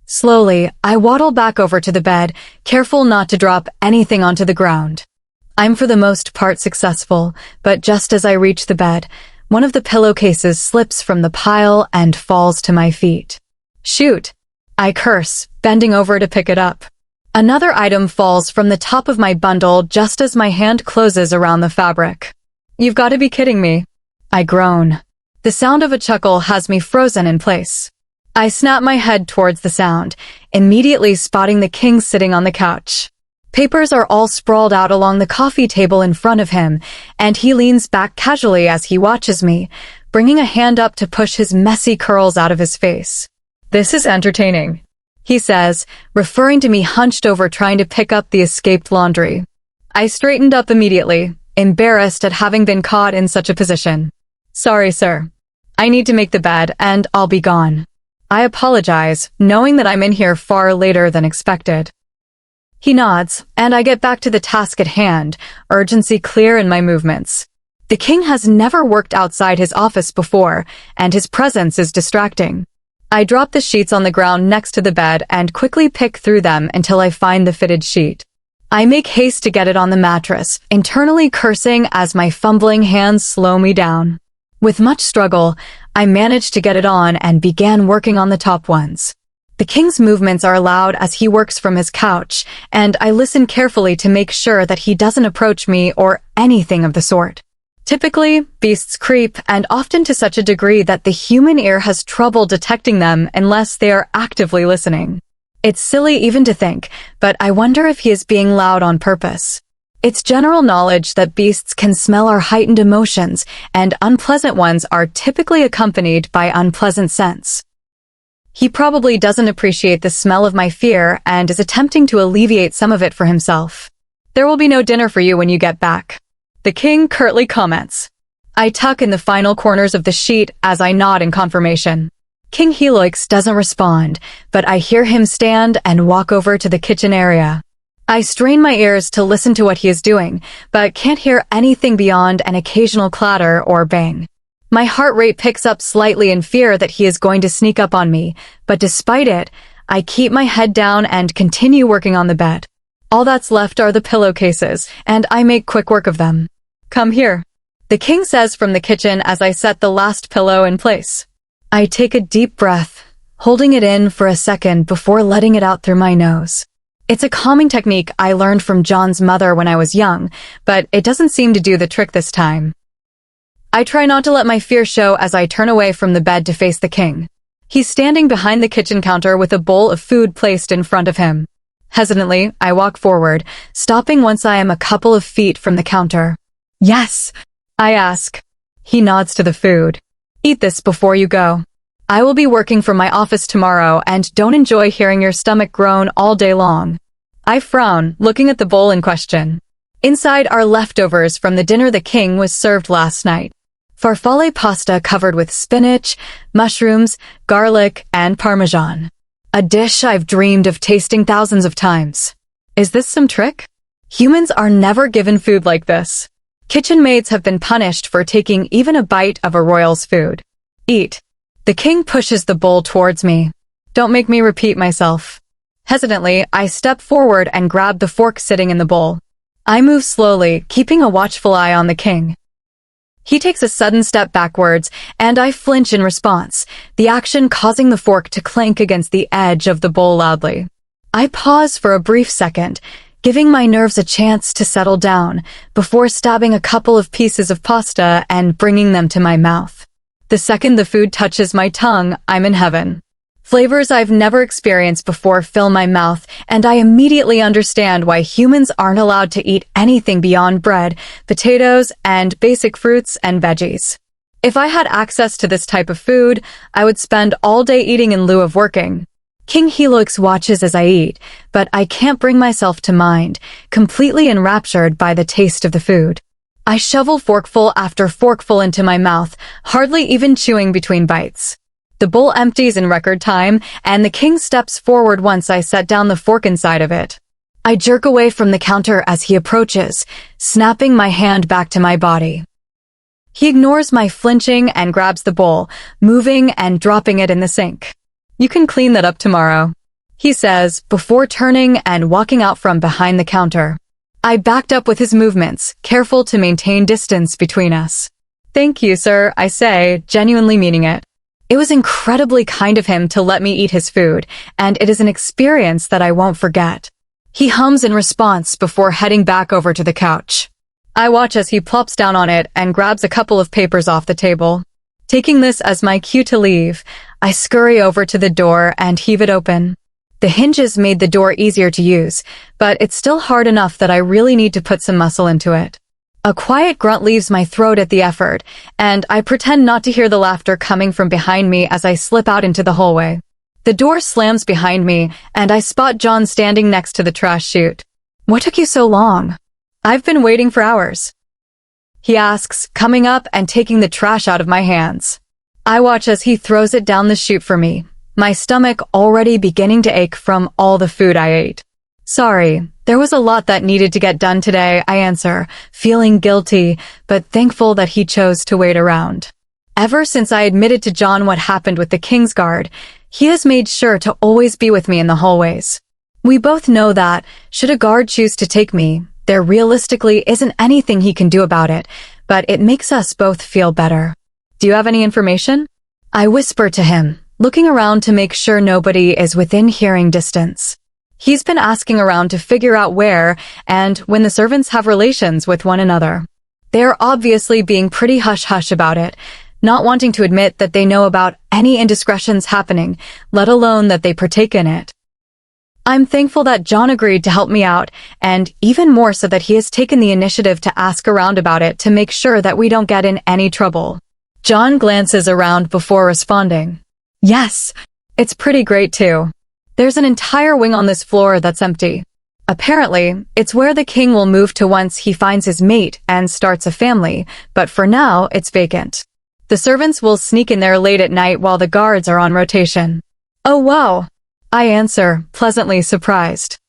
Slowly, I waddle back over to the bed, careful not to drop anything onto the ground. I'm for the most part successful, but just as I reach the bed, one of the pillowcases slips from the pile and falls to my feet. Shoot! I curse, bending over to pick it up. Another item falls from the top of my bundle just as my hand closes around the fabric. You've got to be kidding me. I groan. The sound of a chuckle has me frozen in place. I snap my head towards the sound, immediately spotting the king sitting on the couch. Papers are all sprawled out along the coffee table in front of him, and he leans back casually as he watches me, bringing a hand up to push his messy curls out of his face. "This is entertaining," he says, referring to me hunched over trying to pick up the escaped laundry. I straightened up immediately, embarrassed at having been caught in such a position. "Sorry, sir. I need to make the bed, and I'll be gone." I apologize, knowing that I'm in here far later than expected. He nods, and I get back to the task at hand, urgency clear in my movements. The king has never worked outside his office before, and his presence is distracting. I drop the sheets on the ground next to the bed and quickly pick through them until I find the fitted sheet. I make haste to get it on the mattress, internally cursing as my fumbling hands slow me down. With much struggle, I manage to get it on and began working on the top ones. The king's movements are loud as he works from his couch, and I listen carefully to make sure that he doesn't approach me or anything of the sort. Typically, beasts creep, and often to such a degree that the human ear has trouble detecting them unless they are actively listening. It's silly even to think, but I wonder if he is being loud on purpose. It's general knowledge that beasts can smell our heightened emotions, and unpleasant ones are typically accompanied by unpleasant scents. He probably doesn't appreciate the smell of my fear and is attempting to alleviate some of it for himself. There will be no dinner for you when you get back. The king curtly comments. I tuck in the final corners of the sheet as I nod in confirmation. King Helix doesn't respond, but I hear him stand and walk over to the kitchen area. I strain my ears to listen to what he is doing, but can't hear anything beyond an occasional clatter or bang. My heart rate picks up slightly in fear that he is going to sneak up on me, but despite it, I keep my head down and continue working on the bed. All that's left are the pillowcases, and I make quick work of them. Come here, the king says from the kitchen as I set the last pillow in place. I take a deep breath, holding it in for a second before letting it out through my nose. It's a calming technique I learned from John's mother when I was young, but it doesn't seem to do the trick this time. I try not to let my fear show as I turn away from the bed to face the king. He's standing behind the kitchen counter with a bowl of food placed in front of him. Hesitantly, I walk forward, stopping once I am a couple of feet from the counter. Yes, I ask. He nods to the food. Eat this before you go. I will be working from my office tomorrow and don't enjoy hearing your stomach groan all day long. I frown, looking at the bowl in question. Inside are leftovers from the dinner the king was served last night. Farfalle pasta covered with spinach, mushrooms, garlic, and parmesan. A dish I've dreamed of tasting thousands of times. Is this some trick? Humans are never given food like this. Kitchen maids have been punished for taking even a bite of a royal's food. Eat. The king pushes the bowl towards me. Don't make me repeat myself. Hesitantly, I step forward and grab the fork sitting in the bowl. I move slowly, keeping a watchful eye on the king. He takes a sudden step backwards, and I flinch in response, the action causing the fork to clank against the edge of the bowl loudly. I pause for a brief second, giving my nerves a chance to settle down, before stabbing a couple of pieces of pasta and bringing them to my mouth. The second the food touches my tongue, I'm in heaven. Flavors I've never experienced before fill my mouth, and I immediately understand why humans aren't allowed to eat anything beyond bread, potatoes, and basic fruits and veggies. If I had access to this type of food, I would spend all day eating in lieu of working. King Helix watches as I eat, but I can't bring myself to mind, completely enraptured by the taste of the food. I shovel forkful after forkful into my mouth, hardly even chewing between bites. The bowl empties in record time, and the king steps forward once I set down the fork inside of it. I jerk away from the counter as he approaches, snapping my hand back to my body. He ignores my flinching and grabs the bowl, moving and dropping it in the sink. You can clean that up tomorrow, he says, before turning and walking out from behind the counter. I backed up with his movements, careful to maintain distance between us. Thank you, sir, I say, genuinely meaning it. It was incredibly kind of him to let me eat his food, and it is an experience that I won't forget. He hums in response before heading back over to the couch. I watch as he plops down on it and grabs a couple of papers off the table. Taking this as my cue to leave, I scurry over to the door and heave it open. The hinges made the door easier to use, but it's still hard enough that I really need to put some muscle into it. A quiet grunt leaves my throat at the effort, and I pretend not to hear the laughter coming from behind me as I slip out into the hallway. The door slams behind me, and I spot John standing next to the trash chute. What took you so long? I've been waiting for hours, he asks, coming up and taking the trash out of my hands. I watch as he throws it down the chute for me, my stomach already beginning to ache from all the food I ate. Sorry, there was a lot that needed to get done today, I answer, feeling guilty, but thankful that he chose to wait around. Ever since I admitted to John what happened with the Kingsguard, he has made sure to always be with me in the hallways. We both know that, should a guard choose to take me, there realistically isn't anything he can do about it, but it makes us both feel better. Do you have any information? I whisper to him, looking around to make sure nobody is within hearing distance. He's been asking around to figure out where and when the servants have relations with one another. They are obviously being pretty hush-hush about it, not wanting to admit that they know about any indiscretions happening, let alone that they partake in it. I'm thankful that John agreed to help me out, and even more so that he has taken the initiative to ask around about it to make sure that we don't get in any trouble. John glances around before responding. Yes, it's pretty great too. There's an entire wing on this floor that's empty. Apparently, it's where the king will move to once he finds his mate and starts a family, but for now, it's vacant. The servants will sneak in there late at night while the guards are on rotation. Oh wow, I answer, pleasantly surprised.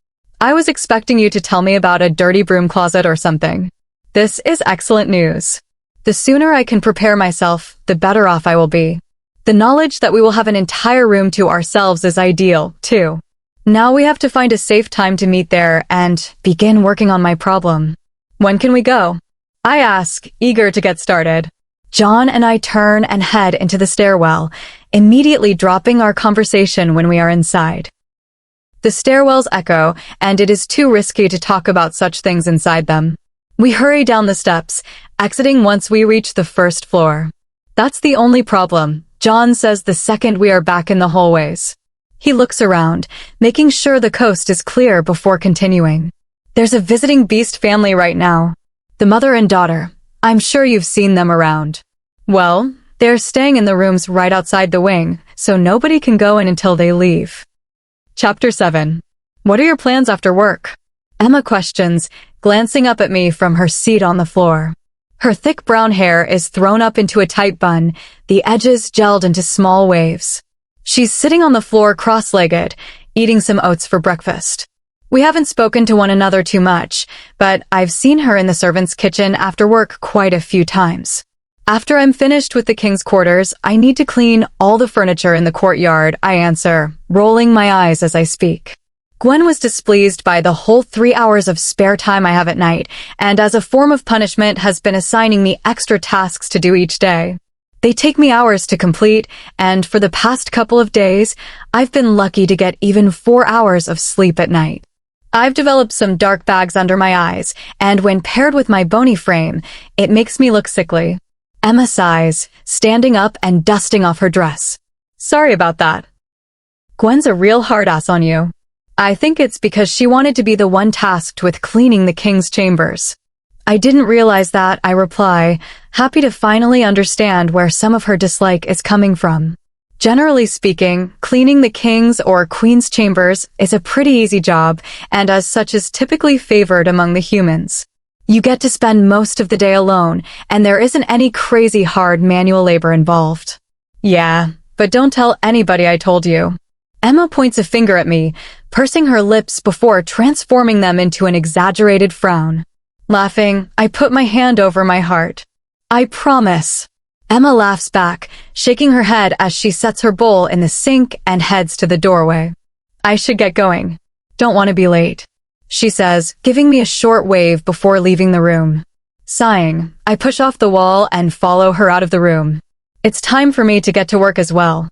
I was expecting you to tell me about a dirty broom closet or something. This is excellent news. The sooner I can prepare myself, the better off I will be. The knowledge that we will have an entire room to ourselves is ideal, too. Now we have to find a safe time to meet there and begin working on my problem. When can we go? I ask, eager to get started. John and I turn and head into the stairwell, immediately dropping our conversation when we are inside. The stairwells echo, and it is too risky to talk about such things inside them. We hurry down the steps, exiting once we reach the first floor. That's the only problem, John says the second we are back in the hallways. He looks around, making sure the coast is clear before continuing. There's a visiting beast family right now. The mother and daughter. I'm sure you've seen them around. Well, they're staying in the rooms right outside the wing, so nobody can go in until they leave. Chapter 7. What are your plans after work? Emma questions, glancing up at me from her seat on the floor. Her thick brown hair is thrown up into a tight bun, the edges gelled into small waves. She's sitting on the floor cross-legged, eating some oats for breakfast. We haven't spoken to one another too much, but I've seen her in the servants' kitchen after work quite a few times. After I'm finished with the king's quarters, I need to clean all the furniture in the courtyard, I answer, rolling my eyes as I speak. Gwen was displeased by the whole 3 hours of spare time I have at night, and as a form of punishment has been assigning me extra tasks to do each day. They take me hours to complete, and for the past couple of days, I've been lucky to get even 4 hours of sleep at night. I've developed some dark bags under my eyes, and when paired with my bony frame, it makes me look sickly. Emma sighs, standing up and dusting off her dress. Sorry about that. Gwen's a real hard-ass on you. I think it's because she wanted to be the one tasked with cleaning the king's chambers. I didn't realize that, I reply, happy to finally understand where some of her dislike is coming from. Generally speaking, cleaning the king's or queen's chambers is a pretty easy job, and as such is typically favored among the humans. You get to spend most of the day alone, and there isn't any crazy hard manual labor involved. Yeah, but don't tell anybody I told you. Emma points a finger at me, pursing her lips before transforming them into an exaggerated frown. Laughing, I put my hand over my heart. I promise. Emma laughs back, shaking her head as she sets her bowl in the sink and heads to the doorway. I should get going. Don't want to be late, she says, giving me a short wave before leaving the room. Sighing, I push off the wall and follow her out of the room. It's time for me to get to work as well.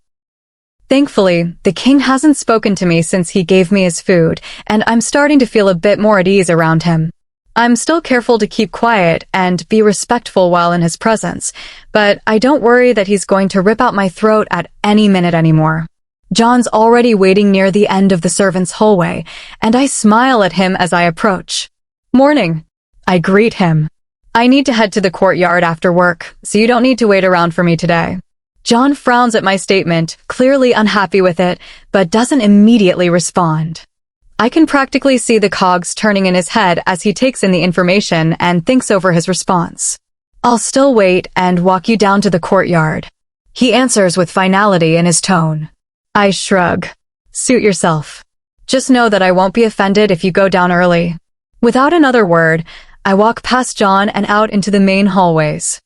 Thankfully, the king hasn't spoken to me since he gave me his food, and I'm starting to feel a bit more at ease around him. I'm still careful to keep quiet and be respectful while in his presence, but I don't worry that he's going to rip out my throat at any minute anymore. John's already waiting near the end of the servants' hallway, and I smile at him as I approach. Morning. I greet him. I need to head to the courtyard after work, so you don't need to wait around for me today. John frowns at my statement, clearly unhappy with it, but doesn't immediately respond. I can practically see the cogs turning in his head as he takes in the information and thinks over his response. I'll still wait and walk you down to the courtyard. He answers with finality in his tone. I shrug. Suit yourself. Just know that I won't be offended if you go down early. Without another word, I walk past John and out into the main hallways.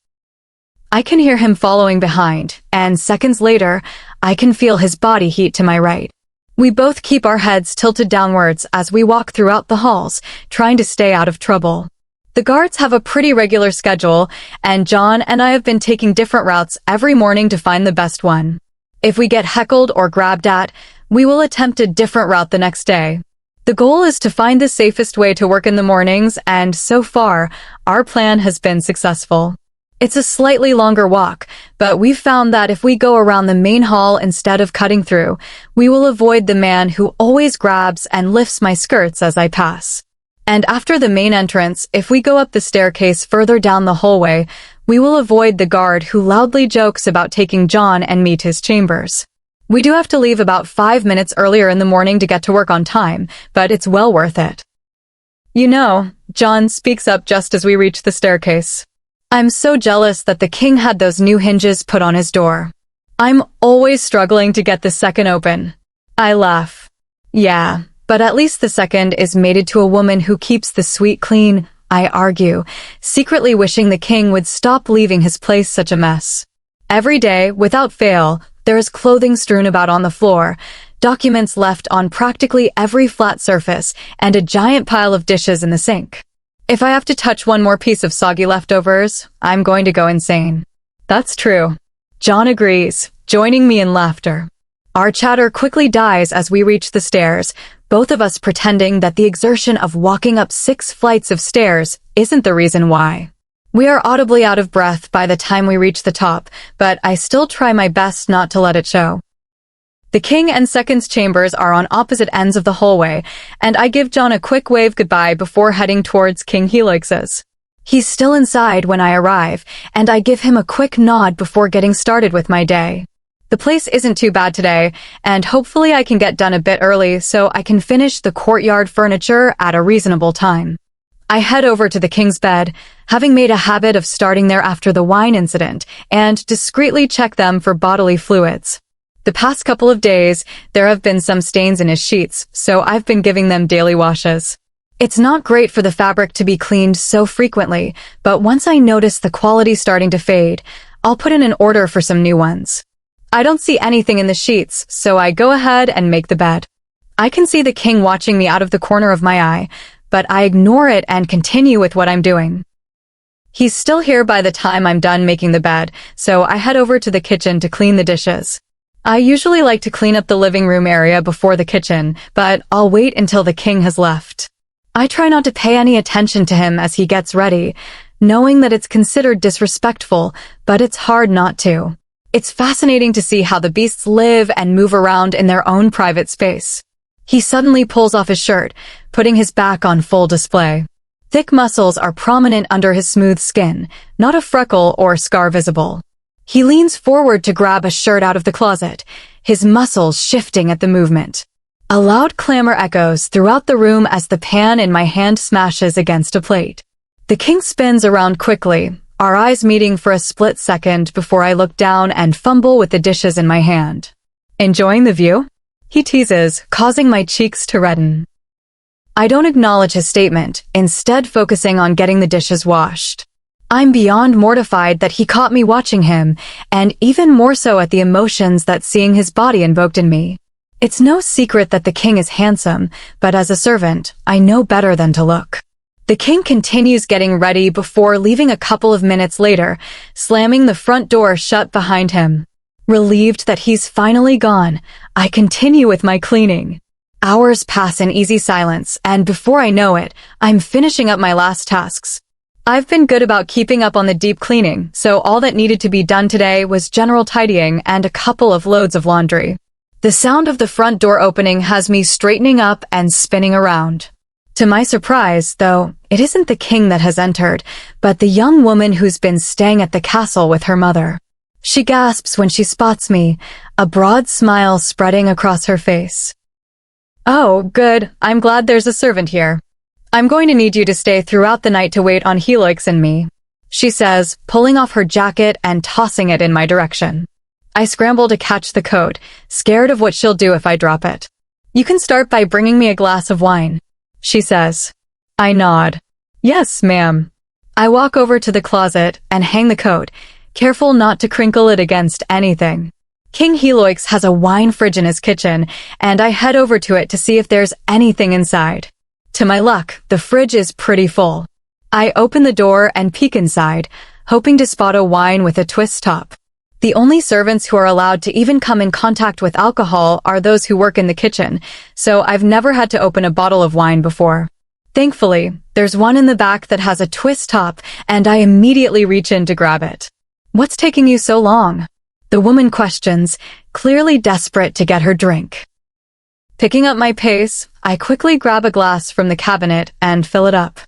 I can hear him following behind, and seconds later, I can feel his body heat to my right. We both keep our heads tilted downwards as we walk throughout the halls, trying to stay out of trouble. The guards have a pretty regular schedule, and John and I have been taking different routes every morning to find the best one. If we get heckled or grabbed at, we will attempt a different route the next day. The goal is to find the safest way to work in the mornings, and so far, our plan has been successful. It's a slightly longer walk, but we've found that if we go around the main hall instead of cutting through, we will avoid the man who always grabs and lifts my skirts as I pass. And after the main entrance, if we go up the staircase further down the hallway, we will avoid the guard who loudly jokes about taking John and me to his chambers. We do have to leave about 5 minutes earlier in the morning to get to work on time, but it's well worth it. You know, John speaks up just as we reach the staircase. I'm so jealous that the king had those new hinges put on his door. I'm always struggling to get the second open. I laugh. Yeah, but at least the second is mated to a woman who keeps the suite clean, I argue, secretly wishing the king would stop leaving his place such a mess. Every day, without fail, there is clothing strewn about on the floor, documents left on practically every flat surface, and a giant pile of dishes in the sink. If I have to touch one more piece of soggy leftovers, I'm going to go insane. That's true. John agrees, joining me in laughter. Our chatter quickly dies as we reach the stairs, both of us pretending that the exertion of walking up 6 flights of stairs isn't the reason why. We are audibly out of breath by the time we reach the top, but I still try my best not to let it show. The king and second's chambers are on opposite ends of the hallway, and I give John a quick wave goodbye before heading towards King Helix's. He's still inside when I arrive, and I give him a quick nod before getting started with my day. The place isn't too bad today, and hopefully I can get done a bit early so I can finish the courtyard furniture at a reasonable time. I head over to the king's bed, having made a habit of starting there after the wine incident, and discreetly check them for bodily fluids. The past couple of days, there have been some stains in his sheets, so I've been giving them daily washes. It's not great for the fabric to be cleaned so frequently, but once I notice the quality starting to fade, I'll put in an order for some new ones. I don't see anything in the sheets, so I go ahead and make the bed. I can see the king watching me out of the corner of my eye, but I ignore it and continue with what I'm doing. He's still here by the time I'm done making the bed, so I head over to the kitchen to clean the dishes. I usually like to clean up the living room area before the kitchen, but I'll wait until the king has left. I try not to pay any attention to him as he gets ready, knowing that it's considered disrespectful, but it's hard not to. It's fascinating to see how the beasts live and move around in their own private space. He suddenly pulls off his shirt, putting his back on full display. Thick muscles are prominent under his smooth skin, not a freckle or scar visible. He leans forward to grab a shirt out of the closet, his muscles shifting at the movement. A loud clamor echoes throughout the room as the pan in my hand smashes against a plate. The king spins around quickly, our eyes meeting for a split second before I look down and fumble with the dishes in my hand. Enjoying the view? He teases, causing my cheeks to redden. I don't acknowledge his statement, instead focusing on getting the dishes washed. I'm beyond mortified that he caught me watching him, and even more so at the emotions that seeing his body invoked in me. It's no secret that the king is handsome, but as a servant, I know better than to look. The king continues getting ready before leaving a couple of minutes later, slamming the front door shut behind him. Relieved that he's finally gone, I continue with my cleaning. Hours pass in easy silence, and before I know it, I'm finishing up my last tasks. I've been good about keeping up on the deep cleaning, so all that needed to be done today was general tidying and a couple of loads of laundry. The sound of the front door opening has me straightening up and spinning around. To my surprise, though, it isn't the king that has entered, but the young woman who's been staying at the castle with her mother. She gasps when she spots me, a broad smile spreading across her face. "Oh, good, I'm glad there's a servant here. I'm going to need you to stay throughout the night to wait on Helix and me," she says, pulling off her jacket and tossing it in my direction. I scramble to catch the coat, scared of what she'll do if I drop it. "You can start by bringing me a glass of wine," she says. I nod. "Yes, ma'am." I walk over to the closet and hang the coat, careful not to crinkle it against anything. King Helix has a wine fridge in his kitchen, and I head over to it to see if there's anything inside. To my luck, the fridge is pretty full. I open the door and peek inside, hoping to spot a wine with a twist top. The only servants who are allowed to even come in contact with alcohol are those who work in the kitchen, so I've never had to open a bottle of wine before. Thankfully, there's one in the back that has a twist top, and I immediately reach in to grab it. "What's taking you so long?" the woman questions, clearly desperate to get her drink. Picking up my pace, I quickly grab a glass from the cabinet and fill it up.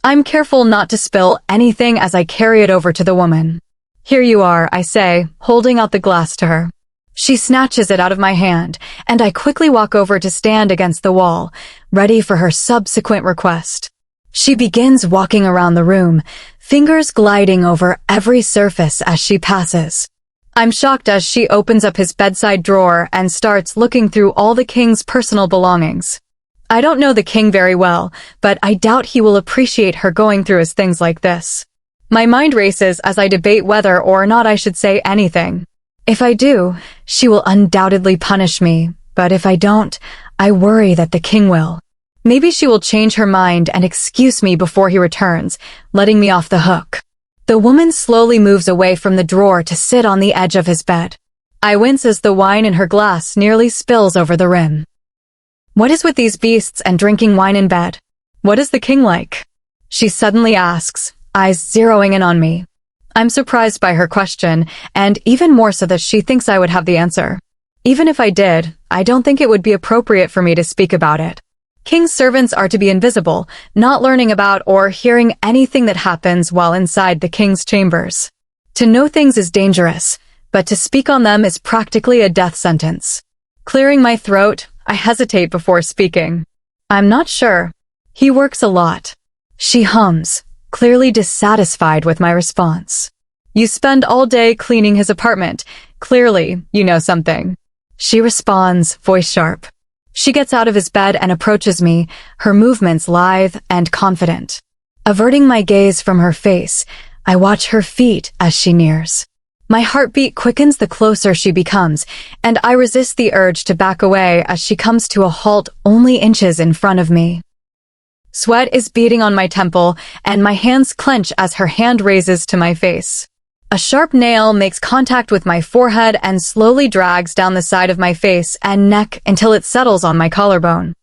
I'm careful not to spill anything as I carry it over to the woman. "Here you are," I say, holding out the glass to her. She snatches it out of my hand, and I quickly walk over to stand against the wall, ready for her subsequent request. She begins walking around the room, fingers gliding over every surface as she passes. I'm shocked as she opens up his bedside drawer and starts looking through all the king's personal belongings. I don't know the king very well, but I doubt he will appreciate her going through his things like this. My mind races as I debate whether or not I should say anything. If I do, she will undoubtedly punish me, but if I don't, I worry that the king will. Maybe she will change her mind and excuse me before he returns, letting me off the hook. The woman slowly moves away from the drawer to sit on the edge of his bed. I wince as the wine in her glass nearly spills over the rim. "What is with these beasts and drinking wine in bed? What is the king like?" she suddenly asks, eyes zeroing in on me. I'm surprised by her question, and even more so that she thinks I would have the answer. Even if I did, I don't think it would be appropriate for me to speak about it. King's servants are to be invisible, not learning about or hearing anything that happens while inside the king's chambers. To know things is dangerous, but to speak on them is practically a death sentence. Clearing my throat, I hesitate before speaking. "I'm not sure. He works a lot." She hums, clearly dissatisfied with my response. "You spend all day cleaning his apartment. Clearly, you know something." She responds, voice sharp. She gets out of his bed and approaches me, her movements lithe and confident. Averting my gaze from her face, I watch her feet as she nears. My heartbeat quickens the closer she becomes, and I resist the urge to back away as she comes to a halt only inches in front of me. Sweat is beading on my temple, and my hands clench as her hand raises to my face. A sharp nail makes contact with my forehead and slowly drags down the side of my face and neck until it settles on my collarbone.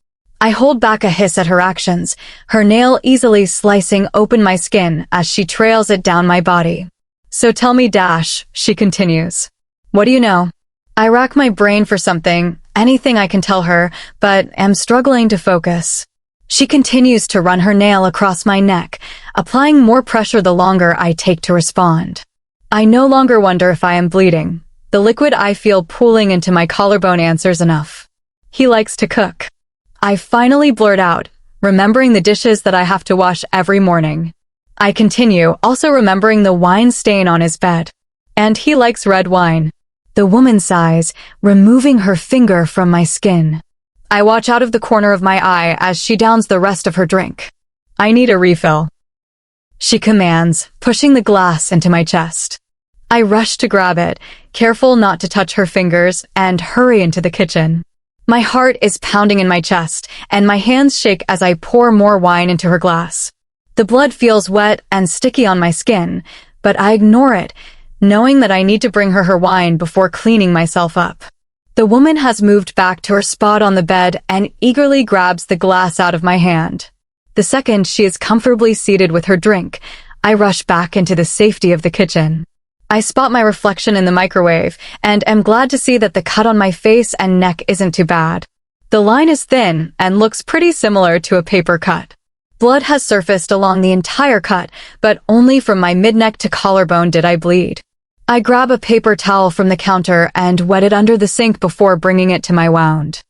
I hold back a hiss at her actions, her nail easily slicing open my skin as she trails it down my body. "So tell me, Dash," she continues. "What do you know?" I rack my brain for something, anything I can tell her, but am struggling to focus. She continues to run her nail across my neck, applying more pressure the longer I take to respond. I no longer wonder if I am bleeding. The liquid I feel pooling into my collarbone answers enough. "He likes to cook." I finally blurt out, remembering the dishes that I have to wash every morning. I continue, also remembering the wine stain on his bed. "And he likes red wine." The woman sighs, removing her finger from my skin. I watch out of the corner of my eye as she downs the rest of her drink. "I need a refill," she commands, pushing the glass into my chest. I rush to grab it, careful not to touch her fingers, and hurry into the kitchen. My heart is pounding in my chest, and my hands shake as I pour more wine into her glass. The blood feels wet and sticky on my skin, but I ignore it, knowing that I need to bring her wine before cleaning myself up. The woman has moved back to her spot on the bed and eagerly grabs the glass out of my hand. The second she is comfortably seated with her drink, I rush back into the safety of the kitchen. I spot my reflection in the microwave and am glad to see that the cut on my face and neck isn't too bad. The line is thin and looks pretty similar to a paper cut. Blood has surfaced along the entire cut, but only from my mid-neck to collarbone did I bleed. I grab a paper towel from the counter and wet it under the sink before bringing it to my wound.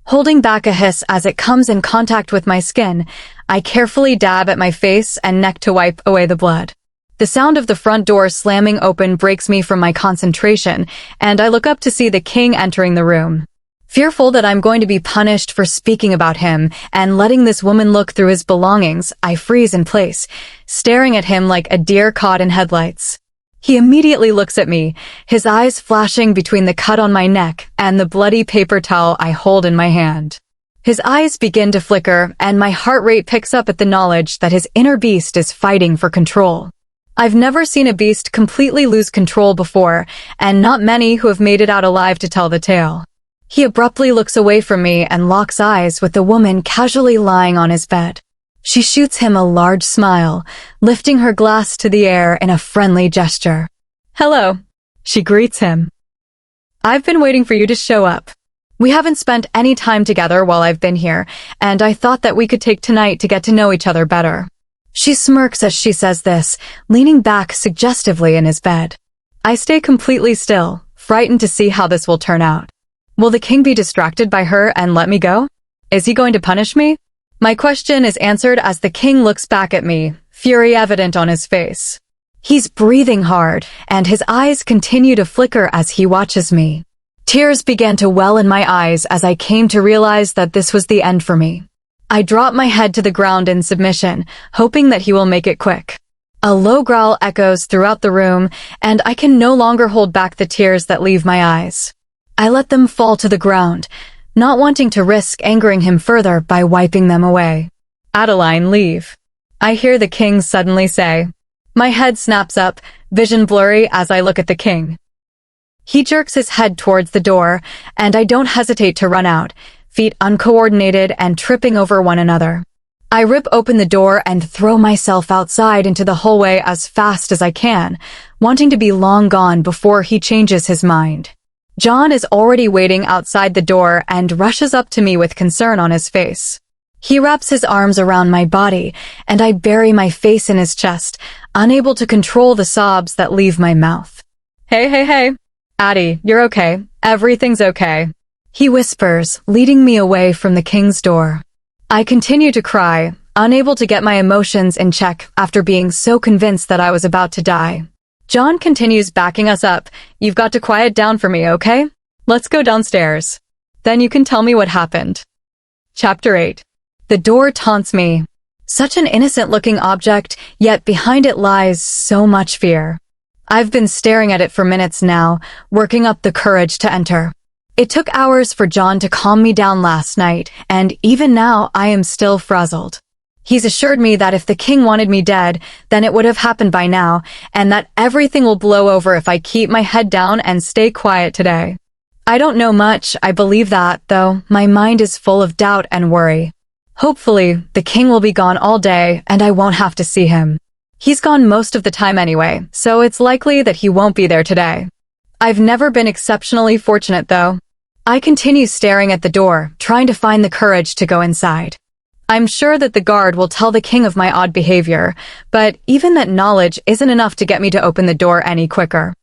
Holding back a hiss as it comes in contact with my skin, I carefully dab at my face and neck to wipe away the blood. The sound of the front door slamming open breaks me from my concentration, and I look up to see the king entering the room. Fearful that I'm going to be punished for speaking about him and letting this woman look through his belongings, I freeze in place, staring at him like a deer caught in headlights. He immediately looks at me, his eyes flashing between the cut on my neck and the bloody paper towel I hold in my hand. His eyes begin to flicker, and my heart rate picks up at the knowledge that his inner beast is fighting for control. I've never seen a beast completely lose control before, and not many who have made it out alive to tell the tale. He abruptly looks away from me and locks eyes with the woman casually lying on his bed. She shoots him a large smile, lifting her glass to the air in a friendly gesture. Hello, she greets him. I've been waiting for you to show up. We haven't spent any time together while I've been here, and I thought that we could take tonight to get to know each other better. She smirks as she says this, leaning back suggestively in his bed. I stay completely still, frightened to see how this will turn out. Will the king be distracted by her and let me go? Is he going to punish me? My question is answered as the king looks back at me, fury evident on his face. He's breathing hard, and his eyes continue to flicker as he watches me. Tears began to well in my eyes as I came to realize that this was the end for me. I drop my head to the ground in submission, hoping that he will make it quick. A low growl echoes throughout the room, and I can no longer hold back the tears that leave my eyes. I let them fall to the ground, not wanting to risk angering him further by wiping them away. Adeline, leave. I hear the king suddenly say. My head snaps up, vision blurry as I look at the king. He jerks his head towards the door, and I don't hesitate to run out, feet uncoordinated and tripping over one another. I rip open the door and throw myself outside into the hallway as fast as I can, wanting to be long gone before he changes his mind. John is already waiting outside the door and rushes up to me with concern on his face. He wraps his arms around my body, and I bury my face in his chest, unable to control the sobs that leave my mouth. Hey. Addie, you're okay. Everything's okay. He whispers, leading me away from the king's door. I continue to cry, unable to get my emotions in check after being so convinced that I was about to die. John continues backing us up. You've got to quiet down for me, okay? Let's go downstairs. Then you can tell me what happened. Chapter 8. The door taunts me. Such an innocent-looking object, yet behind it lies so much fear. I've been staring at it for minutes now, working up the courage to enter. It took hours for John to calm me down last night, and even now I am still frazzled. He's assured me that if the king wanted me dead, then it would have happened by now, and that everything will blow over if I keep my head down and stay quiet today. I don't know much, I believe that, though my mind is full of doubt and worry. Hopefully, the king will be gone all day and I won't have to see him. He's gone most of the time anyway, so it's likely that he won't be there today. I've never been exceptionally fortunate, though. I continue staring at the door, trying to find the courage to go inside. I'm sure that the guard will tell the king of my odd behavior, but even that knowledge isn't enough to get me to open the door any quicker.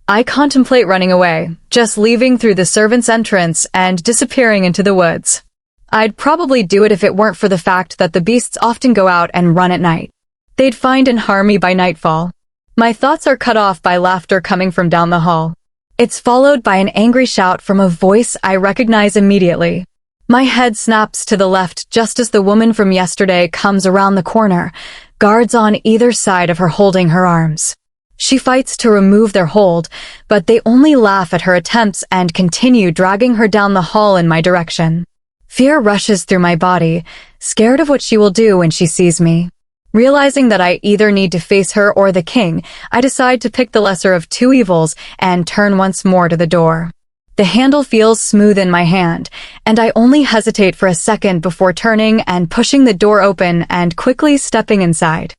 I contemplate running away, just leaving through the servants' entrance and disappearing into the woods. I'd probably do it if it weren't for the fact that the beasts often go out and run at night. They'd find and harm me by nightfall. My thoughts are cut off by laughter coming from down the hall. It's followed by an angry shout from a voice I recognize immediately. My head snaps to the left just as the woman from yesterday comes around the corner, guards on either side of her holding her arms. She fights to remove their hold, but they only laugh at her attempts and continue dragging her down the hall in my direction. Fear rushes through my body, scared of what she will do when she sees me. Realizing that I either need to face her or the king, I decide to pick the lesser of two evils and turn once more to the door. The handle feels smooth in my hand, and I only hesitate for a second before turning and pushing the door open and quickly stepping inside.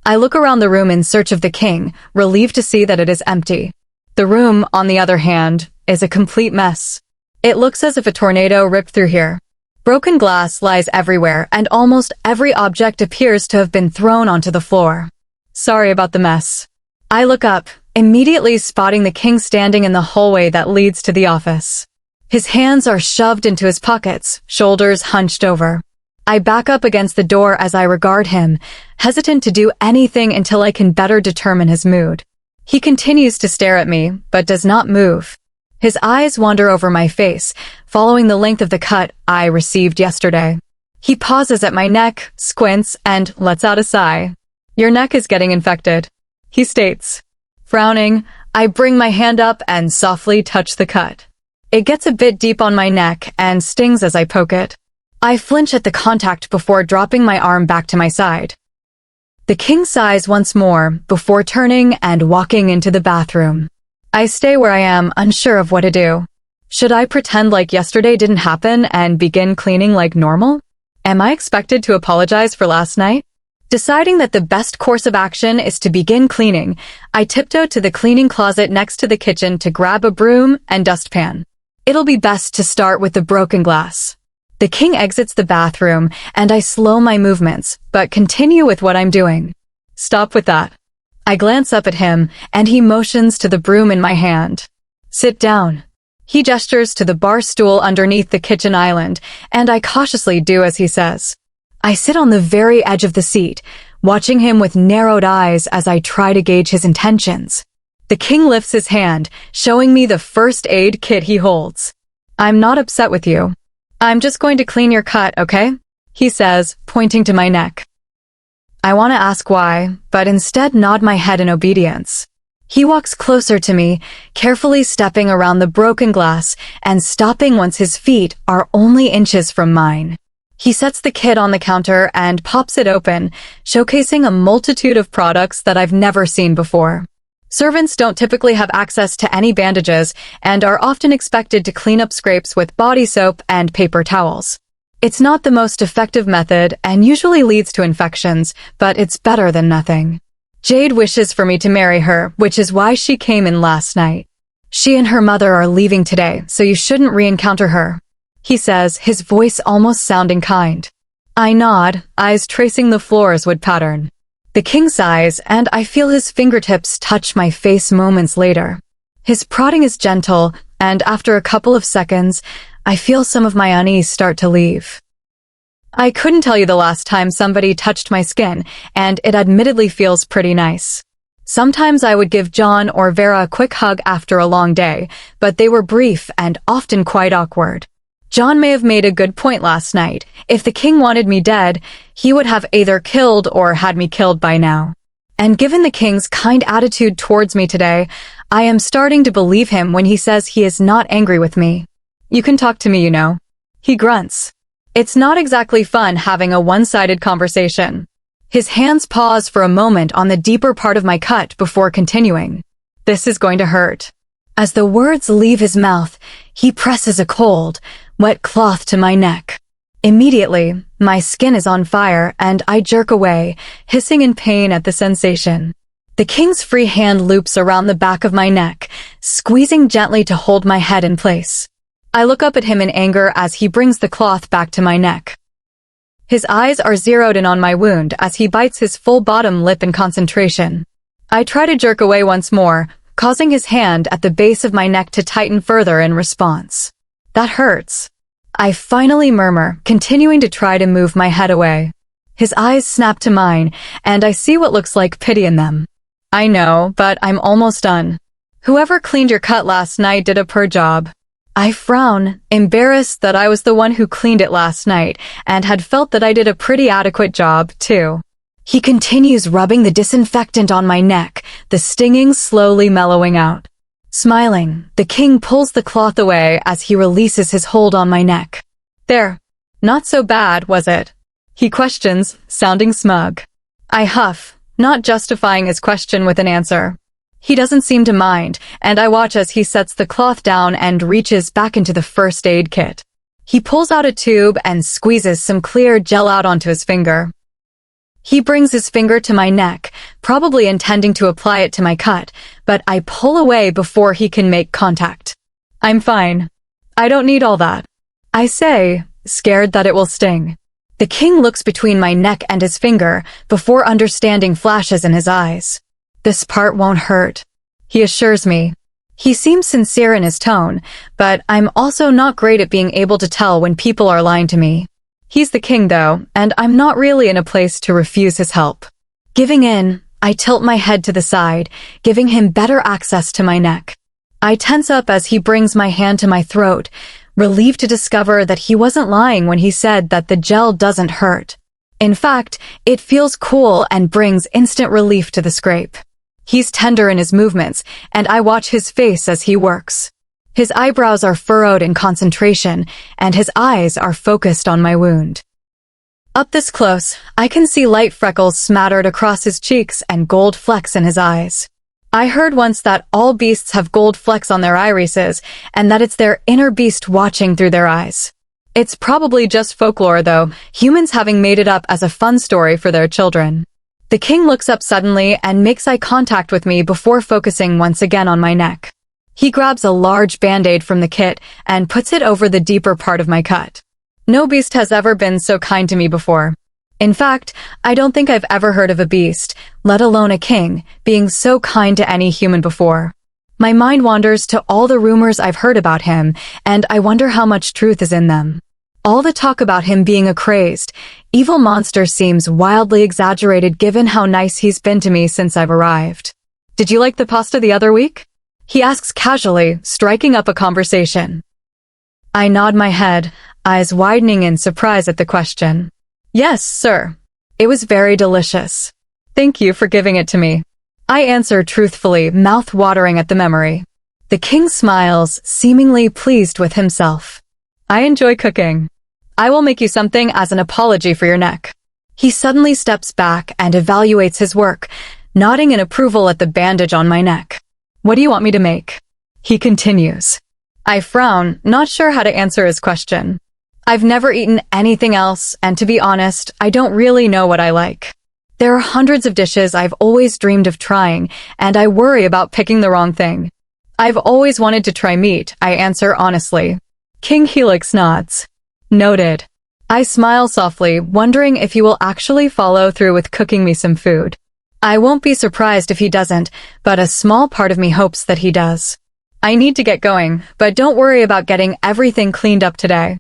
I look around the room in search of the king, relieved to see that it is empty. The room, on the other hand, is a complete mess. It looks as if a tornado ripped through here. Broken glass lies everywhere, and almost every object appears to have been thrown onto the floor. Sorry about the mess. I look up, immediately spotting the king standing in the hallway that leads to the office. His hands are shoved into his pockets, shoulders hunched over. I back up against the door as I regard him, hesitant to do anything until I can better determine his mood. He continues to stare at me, but does not move. His eyes wander over my face, following the length of the cut I received yesterday. He pauses at my neck, squints, and lets out a sigh. Your neck is getting infected, he states. Frowning, I bring my hand up and softly touch the cut. It gets a bit deep on my neck and stings as I poke it. I flinch at the contact before dropping my arm back to my side. The king sighs once more before turning and walking into the bathroom. I stay where I am, unsure of what to do. Should I pretend like yesterday didn't happen and begin cleaning like normal? Am I expected to apologize for last night? Deciding that the best course of action is to begin cleaning, I tiptoe to the cleaning closet next to the kitchen to grab a broom and dustpan. It'll be best to start with the broken glass. The king exits the bathroom, and I slow my movements, but continue with what I'm doing. Stop with that. I glance up at him, and he motions to the broom in my hand. Sit down. He gestures to the bar stool underneath the kitchen island, and I cautiously do as he says. I sit on the very edge of the seat, watching him with narrowed eyes as I try to gauge his intentions. The king lifts his hand, showing me the first aid kit he holds. I'm not upset with you. I'm just going to clean your cut, okay? He says, pointing to my neck. I want to ask why, but instead nod my head in obedience. He walks closer to me, carefully stepping around the broken glass and stopping once his feet are only inches from mine. He sets the kit on the counter and pops it open, showcasing a multitude of products that I've never seen before. Servants don't typically have access to any bandages and are often expected to clean up scrapes with body soap and paper towels. It's not the most effective method and usually leads to infections, but it's better than nothing. Jade wishes for me to marry her, which is why she came in last night. She and her mother are leaving today, so you shouldn't re-encounter her, he says, his voice almost sounding kind. I nod, eyes tracing the floor's wood pattern. The king sighs, and I feel his fingertips touch my face moments later. His prodding is gentle, and after a couple of seconds, I feel some of my unease start to leave. I couldn't tell you the last time somebody touched my skin, and it admittedly feels pretty nice. Sometimes I would give John or Vera a quick hug after a long day, but they were brief and often quite awkward. John may have made a good point last night. If the king wanted me dead, he would have either killed or had me killed by now. And given the king's kind attitude towards me today, I am starting to believe him when he says he is not angry with me. You can talk to me, you know. He grunts. It's not exactly fun having a one-sided conversation. His hands pause for a moment on the deeper part of my cut before continuing. This is going to hurt. As the words leave his mouth, he presses a cold, wet cloth to my neck. Immediately, my skin is on fire and I jerk away, hissing in pain at the sensation. The king's free hand loops around the back of my neck, squeezing gently to hold my head in place. I look up at him in anger as he brings the cloth back to my neck. His eyes are zeroed in on my wound as he bites his full bottom lip in concentration. I try to jerk away once more, causing his hand at the base of my neck to tighten further in response. That hurts. I finally murmur, continuing to try to move my head away. His eyes snap to mine, and I see what looks like pity in them. I know, but I'm almost done. Whoever cleaned your cut last night did a poor job. I frown, embarrassed that I was the one who cleaned it last night, and had felt that I did a pretty adequate job, too. He continues rubbing the disinfectant on my neck, the stinging slowly mellowing out. Smiling, the king pulls the cloth away as he releases his hold on my neck. There. Not so bad, was it? He questions, sounding smug. I huff, not justifying his question with an answer. He doesn't seem to mind, and I watch as he sets the cloth down and reaches back into the first aid kit. He pulls out a tube and squeezes some clear gel out onto his finger. He brings his finger to my neck, probably intending to apply it to my cut, but I pull away before he can make contact. I'm fine. I don't need all that, I say, scared that it will sting. The king looks between my neck and his finger before understanding flashes in his eyes. This part won't hurt, he assures me. He seems sincere in his tone, but I'm also not great at being able to tell when people are lying to me. He's the king, though, and I'm not really in a place to refuse his help. Giving in, I tilt my head to the side, giving him better access to my neck. I tense up as he brings my hand to my throat, relieved to discover that he wasn't lying when he said that the gel doesn't hurt. In fact, it feels cool and brings instant relief to the scrape. He's tender in his movements, and I watch his face as he works. His eyebrows are furrowed in concentration, and his eyes are focused on my wound. Up this close, I can see light freckles smattered across his cheeks and gold flecks in his eyes. I heard once that all beasts have gold flecks on their irises, and that it's their inner beast watching through their eyes. It's probably just folklore, though, humans having made it up as a fun story for their children. The king looks up suddenly and makes eye contact with me before focusing once again on my neck. He grabs a large band-aid from the kit and puts it over the deeper part of my cut. No beast has ever been so kind to me before. In fact, I don't think I've ever heard of a beast, let alone a king, being so kind to any human before. My mind wanders to all the rumors I've heard about him, and I wonder how much truth is in them. All the talk about him being a crazed, evil monster seems wildly exaggerated given how nice he's been to me since I've arrived. Did you like the pasta the other week? He asks casually, striking up a conversation. I nod my head, eyes widening in surprise at the question. Yes, sir. It was very delicious. Thank you for giving it to me. I answer truthfully, mouth watering at the memory. The king smiles, seemingly pleased with himself. I enjoy cooking. I will make you something as an apology for your neck. He suddenly steps back and evaluates his work, nodding in approval at the bandage on my neck. What do you want me to make? He continues. I frown, not sure how to answer his question. I've never eaten anything else, and to be honest, I don't really know what I like. There are hundreds of dishes I've always dreamed of trying, and I worry about picking the wrong thing. I've always wanted to try meat, I answer honestly. King Helix nods. Noted. I smile softly, wondering if he will actually follow through with cooking me some food. I won't be surprised if he doesn't, but a small part of me hopes that he does. I need to get going, but don't worry about getting everything cleaned up today.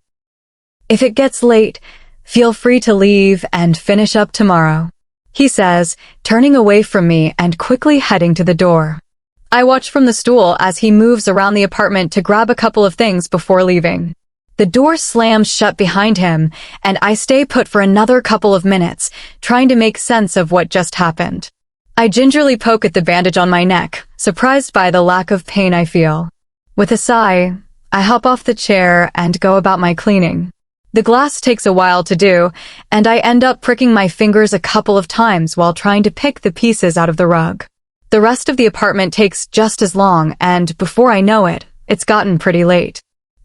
If it gets late, feel free to leave and finish up tomorrow, he says, turning away from me and quickly heading to the door. I watch from the stool as he moves around the apartment to grab a couple of things before leaving. The door slams shut behind him, and I stay put for another couple of minutes, trying to make sense of what just happened. I gingerly poke at the bandage on my neck, surprised by the lack of pain I feel. With a sigh, I hop off the chair and go about my cleaning. The glass takes a while to do, and I end up pricking my fingers a couple of times while trying to pick the pieces out of the rug. The rest of the apartment takes just as long, and before I know it, it's gotten pretty late.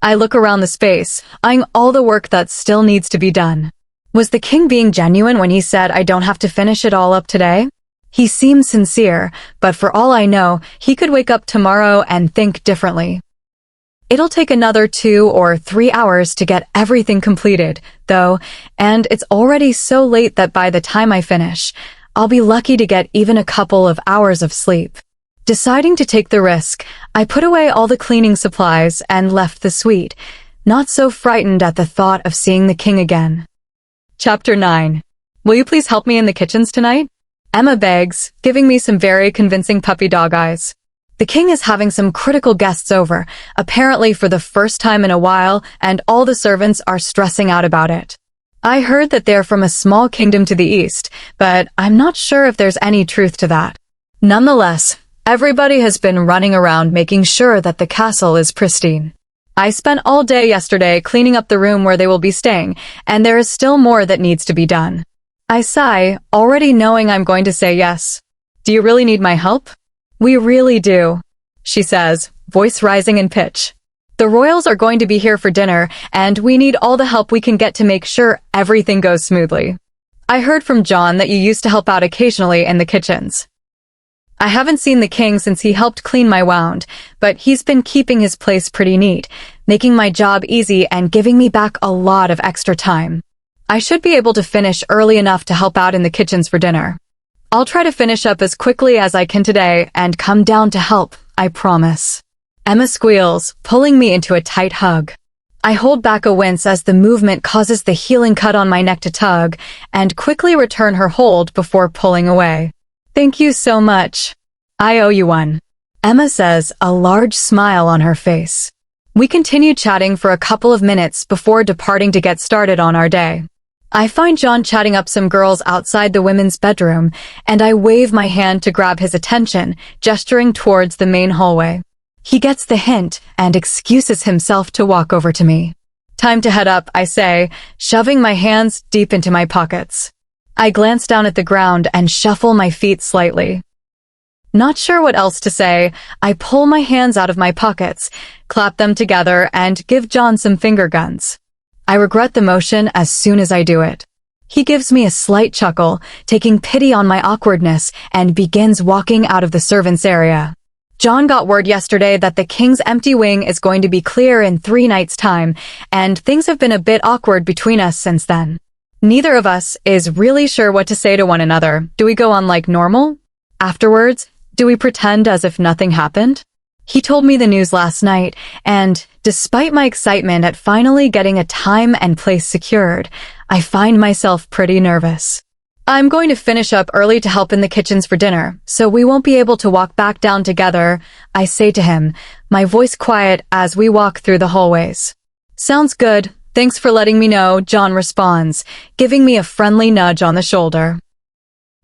I look around the space, eyeing all the work that still needs to be done. Was the king being genuine when he said I don't have to finish it all up today? He seems sincere, but for all I know, he could wake up tomorrow and think differently. It'll take another 2 or 3 hours to get everything completed, though, and it's already so late that by the time I finish, I'll be lucky to get even a couple of hours of sleep. Deciding to take the risk, I put away all the cleaning supplies and left the suite, not so frightened at the thought of seeing the king again. Chapter 9. Will you please help me in the kitchens tonight? Emma begs, giving me some very convincing puppy dog eyes. The king is having some critical guests over, apparently for the first time in a while, and all the servants are stressing out about it. I heard that they're from a small kingdom to the east, but I'm not sure if there's any truth to that. Nonetheless, everybody has been running around making sure that the castle is pristine. I spent all day yesterday cleaning up the room where they will be staying, and there is still more that needs to be done. I sigh, already knowing I'm going to say yes. Do you really need my help? We really do, she says, voice rising in pitch. The royals are going to be here for dinner, and we need all the help we can get to make sure everything goes smoothly. I heard from John that you used to help out occasionally in the kitchens. I haven't seen the king since he helped clean my wound, but he's been keeping his place pretty neat, making my job easy and giving me back a lot of extra time. I should be able to finish early enough to help out in the kitchens for dinner. I'll try to finish up as quickly as I can today and come down to help, I promise. Emma squeals, pulling me into a tight hug. I hold back a wince as the movement causes the healing cut on my neck to tug, and quickly return her hold before pulling away. Thank you so much. I owe you one, Emma says, a large smile on her face. We continue chatting for a couple of minutes before departing to get started on our day. I find John chatting up some girls outside the women's bedroom, and I wave my hand to grab his attention, gesturing towards the main hallway. He gets the hint and excuses himself to walk over to me. Time to head up, I say, shoving my hands deep into my pockets. I glance down at the ground and shuffle my feet slightly. Not sure what else to say, I pull my hands out of my pockets, clap them together, and give John some finger guns. I regret the motion as soon as I do it. He gives me a slight chuckle, taking pity on my awkwardness, and begins walking out of the servants' area. John got word yesterday that the king's empty wing is going to be clear in 3 nights' time, and things have been a bit awkward between us since then. Neither of us is really sure what to say to one another. Do we go on like normal? Afterwards, do we pretend as if nothing happened? He told me the news last night, and despite my excitement at finally getting a time and place secured, I find myself pretty nervous. I'm going to finish up early to help in the kitchens for dinner, so we won't be able to walk back down together, I say to him, my voice quiet as we walk through the hallways. Sounds good. Thanks for letting me know, John responds, giving me a friendly nudge on the shoulder.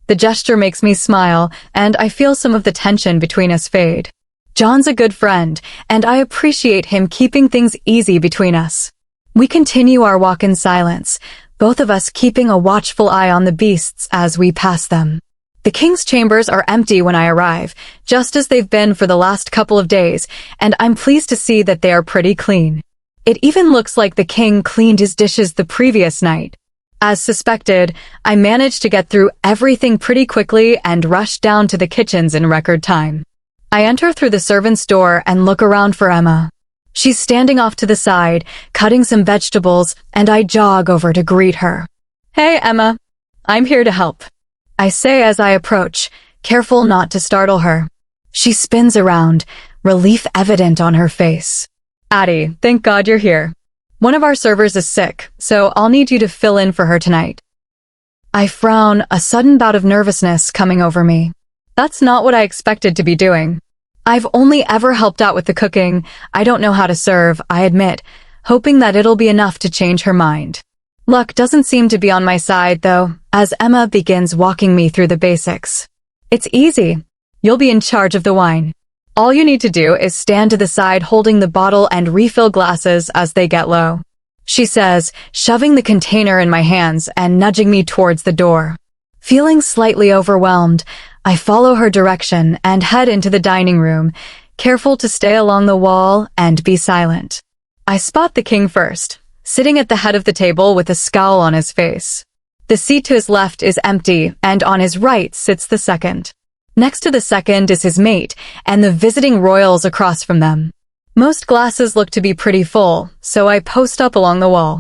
The gesture makes me smile, and I feel some of the tension between us fade. John's a good friend, and I appreciate him keeping things easy between us. We continue our walk in silence, both of us keeping a watchful eye on the beasts as we pass them. The king's chambers are empty when I arrive, just as they've been for the last couple of days, and I'm pleased to see that they are pretty clean. It even looks like the king cleaned his dishes the previous night. As suspected, I managed to get through everything pretty quickly and rush down to the kitchens in record time. I enter through the servant's door and look around for Emma. She's standing off to the side, cutting some vegetables, and I jog over to greet her. Hey, Emma. I'm here to help, I say as I approach, careful not to startle her. She spins around, relief evident on her face. Addie, thank God you're here. One of our servers is sick, so I'll need you to fill in for her tonight. I frown, a sudden bout of nervousness coming over me. That's not what I expected to be doing. I've only ever helped out with the cooking. I don't know how to serve, I admit, hoping that it'll be enough to change her mind. Luck doesn't seem to be on my side, though, as Emma begins walking me through the basics. It's easy. You'll be in charge of the wine. All you need to do is stand to the side holding the bottle and refill glasses as they get low, she says, shoving the container in my hands and nudging me towards the door. Feeling slightly overwhelmed, I follow her direction and head into the dining room, careful to stay along the wall and be silent. I spot the king first, sitting at the head of the table with a scowl on his face. The seat to his left is empty, and on his right sits the second. Next to the second is his mate, and the visiting royals across from them. Most glasses look to be pretty full, so I post up along the wall.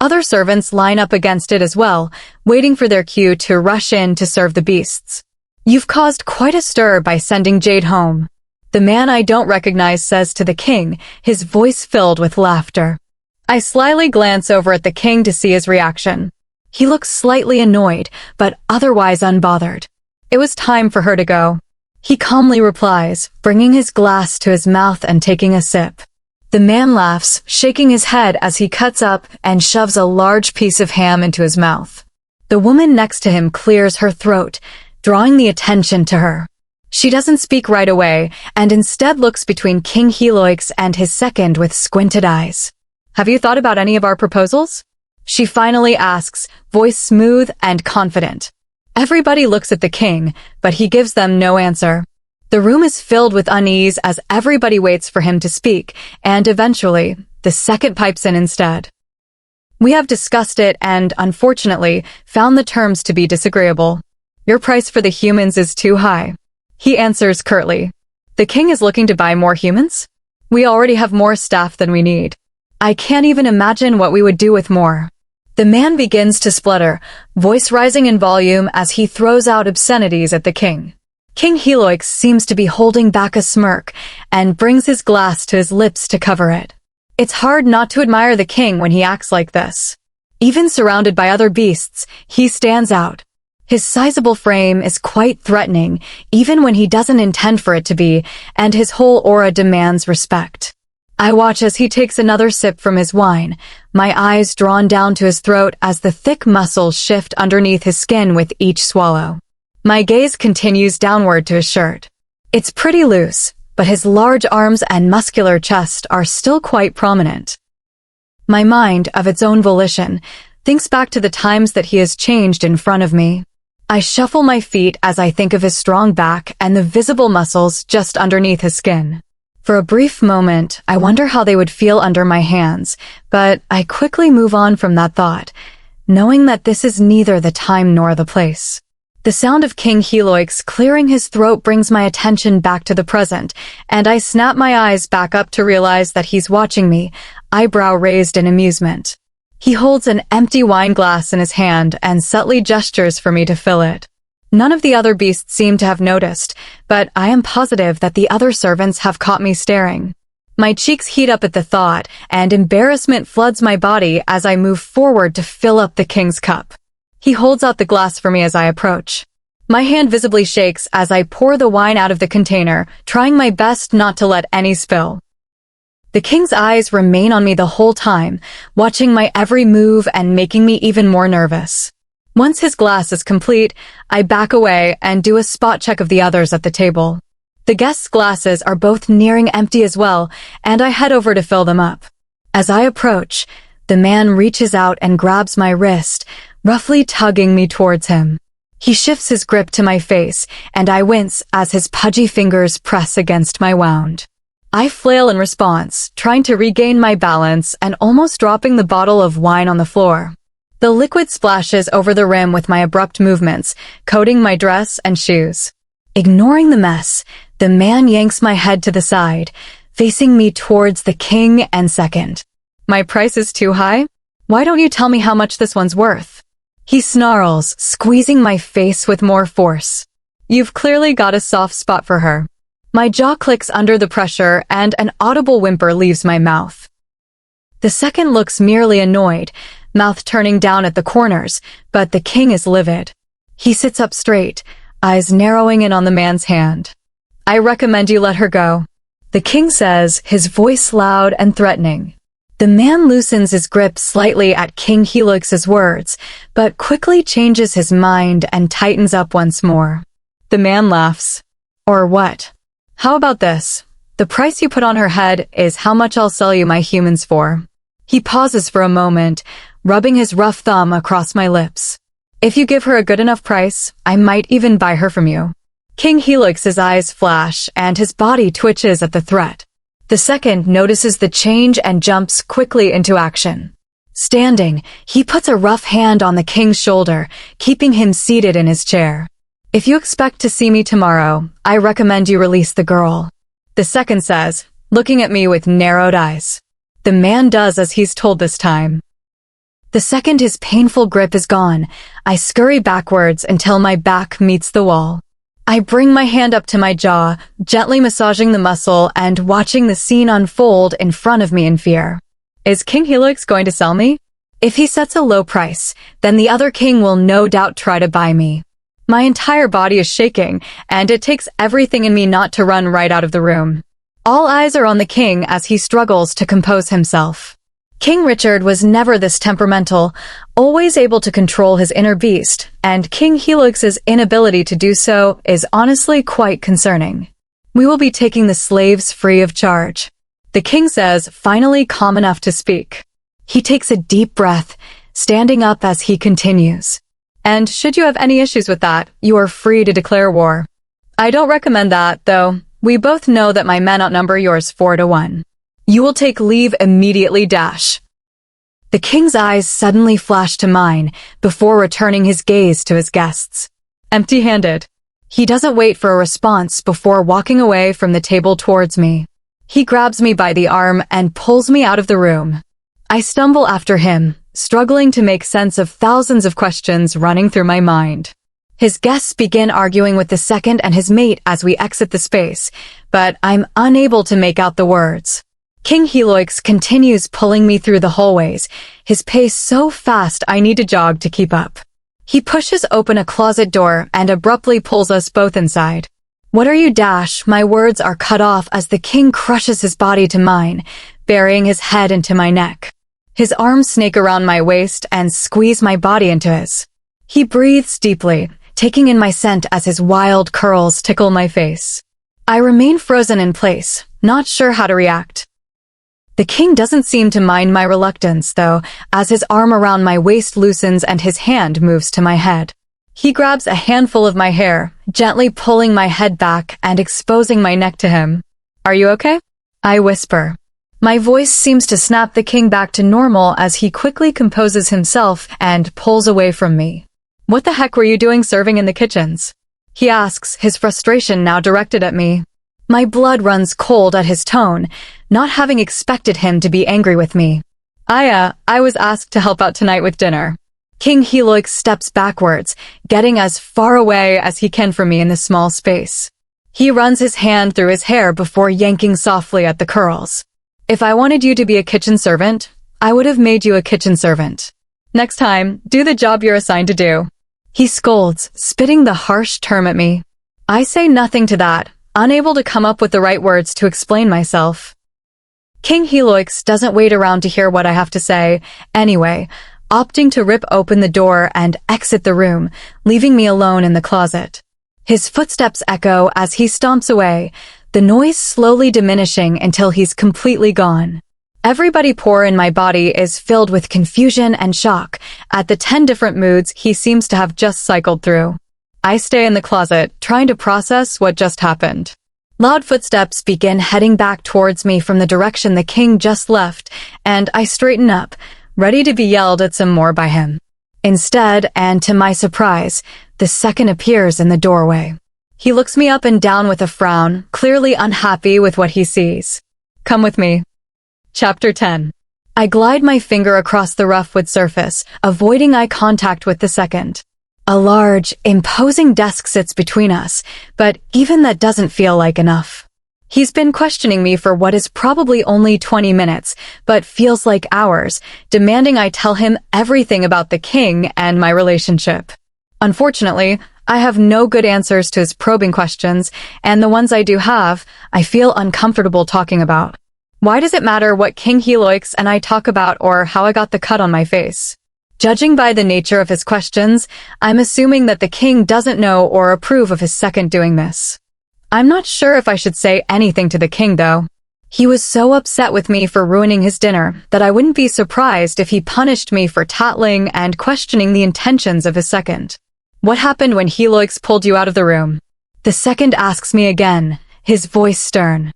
Other servants line up against it as well, waiting for their cue to rush in to serve the beasts. You've caused quite a stir by sending Jade home, the man I don't recognize says to the king, his voice filled with laughter. I slyly glance over at the king to see his reaction. He looks slightly annoyed, but otherwise unbothered. It was time for her to go. He calmly replies, bringing his glass to his mouth and taking a sip. The man laughs, shaking his head as he cuts up and shoves a large piece of ham into his mouth. The woman next to him clears her throat, drawing the attention to her. She doesn't speak right away, and instead looks between King Heloix and his second with squinted eyes. Have you thought about any of our proposals? She finally asks, voice smooth and confident. Everybody looks at the king, but he gives them no answer. The room is filled with unease as everybody waits for him to speak, and eventually, the second pipes in instead. We have discussed it and, unfortunately, found the terms to be disagreeable. Your price for the humans is too high, he answers curtly. The king is looking to buy more humans? We already have more staff than we need. I can't even imagine what we would do with more. The man begins to splutter, voice rising in volume as he throws out obscenities at the king. King Heloix seems to be holding back a smirk and brings his glass to his lips to cover it. It's hard not to admire the king when he acts like this. Even surrounded by other beasts, he stands out. His sizable frame is quite threatening, even when he doesn't intend for it to be, and his whole aura demands respect. I watch as he takes another sip from his wine, my eyes drawn down to his throat as the thick muscles shift underneath his skin with each swallow. My gaze continues downward to his shirt. It's pretty loose, but his large arms and muscular chest are still quite prominent. My mind, of its own volition, thinks back to the times that he has changed in front of me. I shuffle my feet as I think of his strong back and the visible muscles just underneath his skin. For a brief moment, I wonder how they would feel under my hands, but I quickly move on from that thought, knowing that this is neither the time nor the place. The sound of King Helioix clearing his throat brings my attention back to the present, and I snap my eyes back up to realize that he's watching me, eyebrow raised in amusement. He holds an empty wine glass in his hand and subtly gestures for me to fill it. None of the other beasts seem to have noticed, but I am positive that the other servants have caught me staring. My cheeks heat up at the thought, and embarrassment floods my body as I move forward to fill up the king's cup. He holds out the glass for me as I approach. My hand visibly shakes as I pour the wine out of the container, trying my best not to let any spill. The king's eyes remain on me the whole time, watching my every move and making me even more nervous. Once his glass is complete, I back away and do a spot check of the others at the table. The guests' glasses are both nearing empty as well, and I head over to fill them up. As I approach, the man reaches out and grabs my wrist, roughly tugging me towards him. He shifts his grip to my face, and I wince as his pudgy fingers press against my wound. I flail in response, trying to regain my balance and almost dropping the bottle of wine on the floor. The liquid splashes over the rim with my abrupt movements, coating my dress and shoes. Ignoring the mess, the man yanks my head to the side, facing me towards the king and second. My price is too high? Why don't you tell me how much this one's worth? He snarls, squeezing my face with more force. You've clearly got a soft spot for her. My jaw clicks under the pressure and an audible whimper leaves my mouth. The second looks merely annoyed, mouth turning down at the corners, but the king is livid. He sits up straight, eyes narrowing in on the man's hand. I recommend you let her go, the king says, his voice loud and threatening. The man loosens his grip slightly at King Helix's words, but quickly changes his mind and tightens up once more. The man laughs. Or what? How about this? The price you put on her head is how much I'll sell you my humans for. He pauses for a moment, rubbing his rough thumb across my lips. If you give her a good enough price, I might even buy her from you. King Helix's eyes flash and his body twitches at the threat. The second notices the change and jumps quickly into action. Standing, he puts a rough hand on the king's shoulder, keeping him seated in his chair. If you expect to see me tomorrow, I recommend you release the girl, the second says, looking at me with narrowed eyes. The man does as he's told this time. The second his painful grip is gone, I scurry backwards until my back meets the wall. I bring my hand up to my jaw, gently massaging the muscle and watching the scene unfold in front of me in fear. Is King Helix going to sell me? If he sets a low price, then the other king will no doubt try to buy me. My entire body is shaking, and it takes everything in me not to run right out of the room. All eyes are on the king as he struggles to compose himself. King Richard was never this temperamental, always able to control his inner beast, and King Helix's inability to do so is honestly quite concerning. We will be taking the slaves free of charge, the king says, finally calm enough to speak. He takes a deep breath, standing up as he continues. And should you have any issues with that, you are free to declare war. I don't recommend that, though. We both know that my men outnumber yours 4-1. You will take leave immediately, Dash. The king's eyes suddenly flash to mine before returning his gaze to his guests. Empty-handed. He doesn't wait for a response before walking away from the table towards me. He grabs me by the arm and pulls me out of the room. I stumble after him, struggling to make sense of thousands of questions running through my mind. His guests begin arguing with the second and his mate as we exit the space, but I'm unable to make out the words. King Helix continues pulling me through the hallways, his pace so fast I need to jog to keep up. He pushes open a closet door and abruptly pulls us both inside. What are you, Dash? My words are cut off as the king crushes his body to mine, burying his head into my neck. His arms snake around my waist and squeeze my body into his. He breathes deeply, taking in my scent as his wild curls tickle my face. I remain frozen in place, not sure how to react. The king doesn't seem to mind my reluctance, though, as his arm around my waist loosens and his hand moves to my head. He grabs a handful of my hair, gently pulling my head back and exposing my neck to him. Are you okay? I whisper. My voice seems to snap the king back to normal as he quickly composes himself and pulls away from me. What the heck were you doing serving in the kitchens? He asks, his frustration now directed at me. My blood runs cold at his tone, not having expected him to be angry with me. I was asked to help out tonight with dinner. King Heloix steps backwards, getting as far away as he can from me in the small space. He runs his hand through his hair before yanking softly at the curls. If I wanted you to be a kitchen servant, I would have made you a kitchen servant. Next time, do the job you're assigned to do. He scolds, spitting the harsh term at me. I say nothing to that, unable to come up with the right words to explain myself. King Heloix doesn't wait around to hear what I have to say, anyway, opting to rip open the door and exit the room, leaving me alone in the closet. His footsteps echo as he stomps away, the noise slowly diminishing until he's completely gone. Every pore in my body is filled with confusion and shock at the 10 different moods he seems to have just cycled through. I stay in the closet, trying to process what just happened. Loud footsteps begin heading back towards me from the direction the king just left, and I straighten up, ready to be yelled at some more by him. Instead, and to my surprise, the second appears in the doorway. He looks me up and down with a frown, clearly unhappy with what he sees. Come with me. Chapter 10. I glide my finger across the rough wood surface, avoiding eye contact with the second. A large, imposing desk sits between us, but even that doesn't feel like enough. He's been questioning me for what is probably only 20 minutes, but feels like hours, demanding I tell him everything about the king and my relationship. Unfortunately, I have no good answers to his probing questions, and the ones I do have, I feel uncomfortable talking about. Why does it matter what King Heloix and I talk about or how I got the cut on my face? Judging by the nature of his questions, I'm assuming that the king doesn't know or approve of his second doing this. I'm not sure if I should say anything to the king, though. He was so upset with me for ruining his dinner that I wouldn't be surprised if he punished me for tattling and questioning the intentions of his second. What happened when Heloix pulled you out of the room? The second asks me again, his voice stern.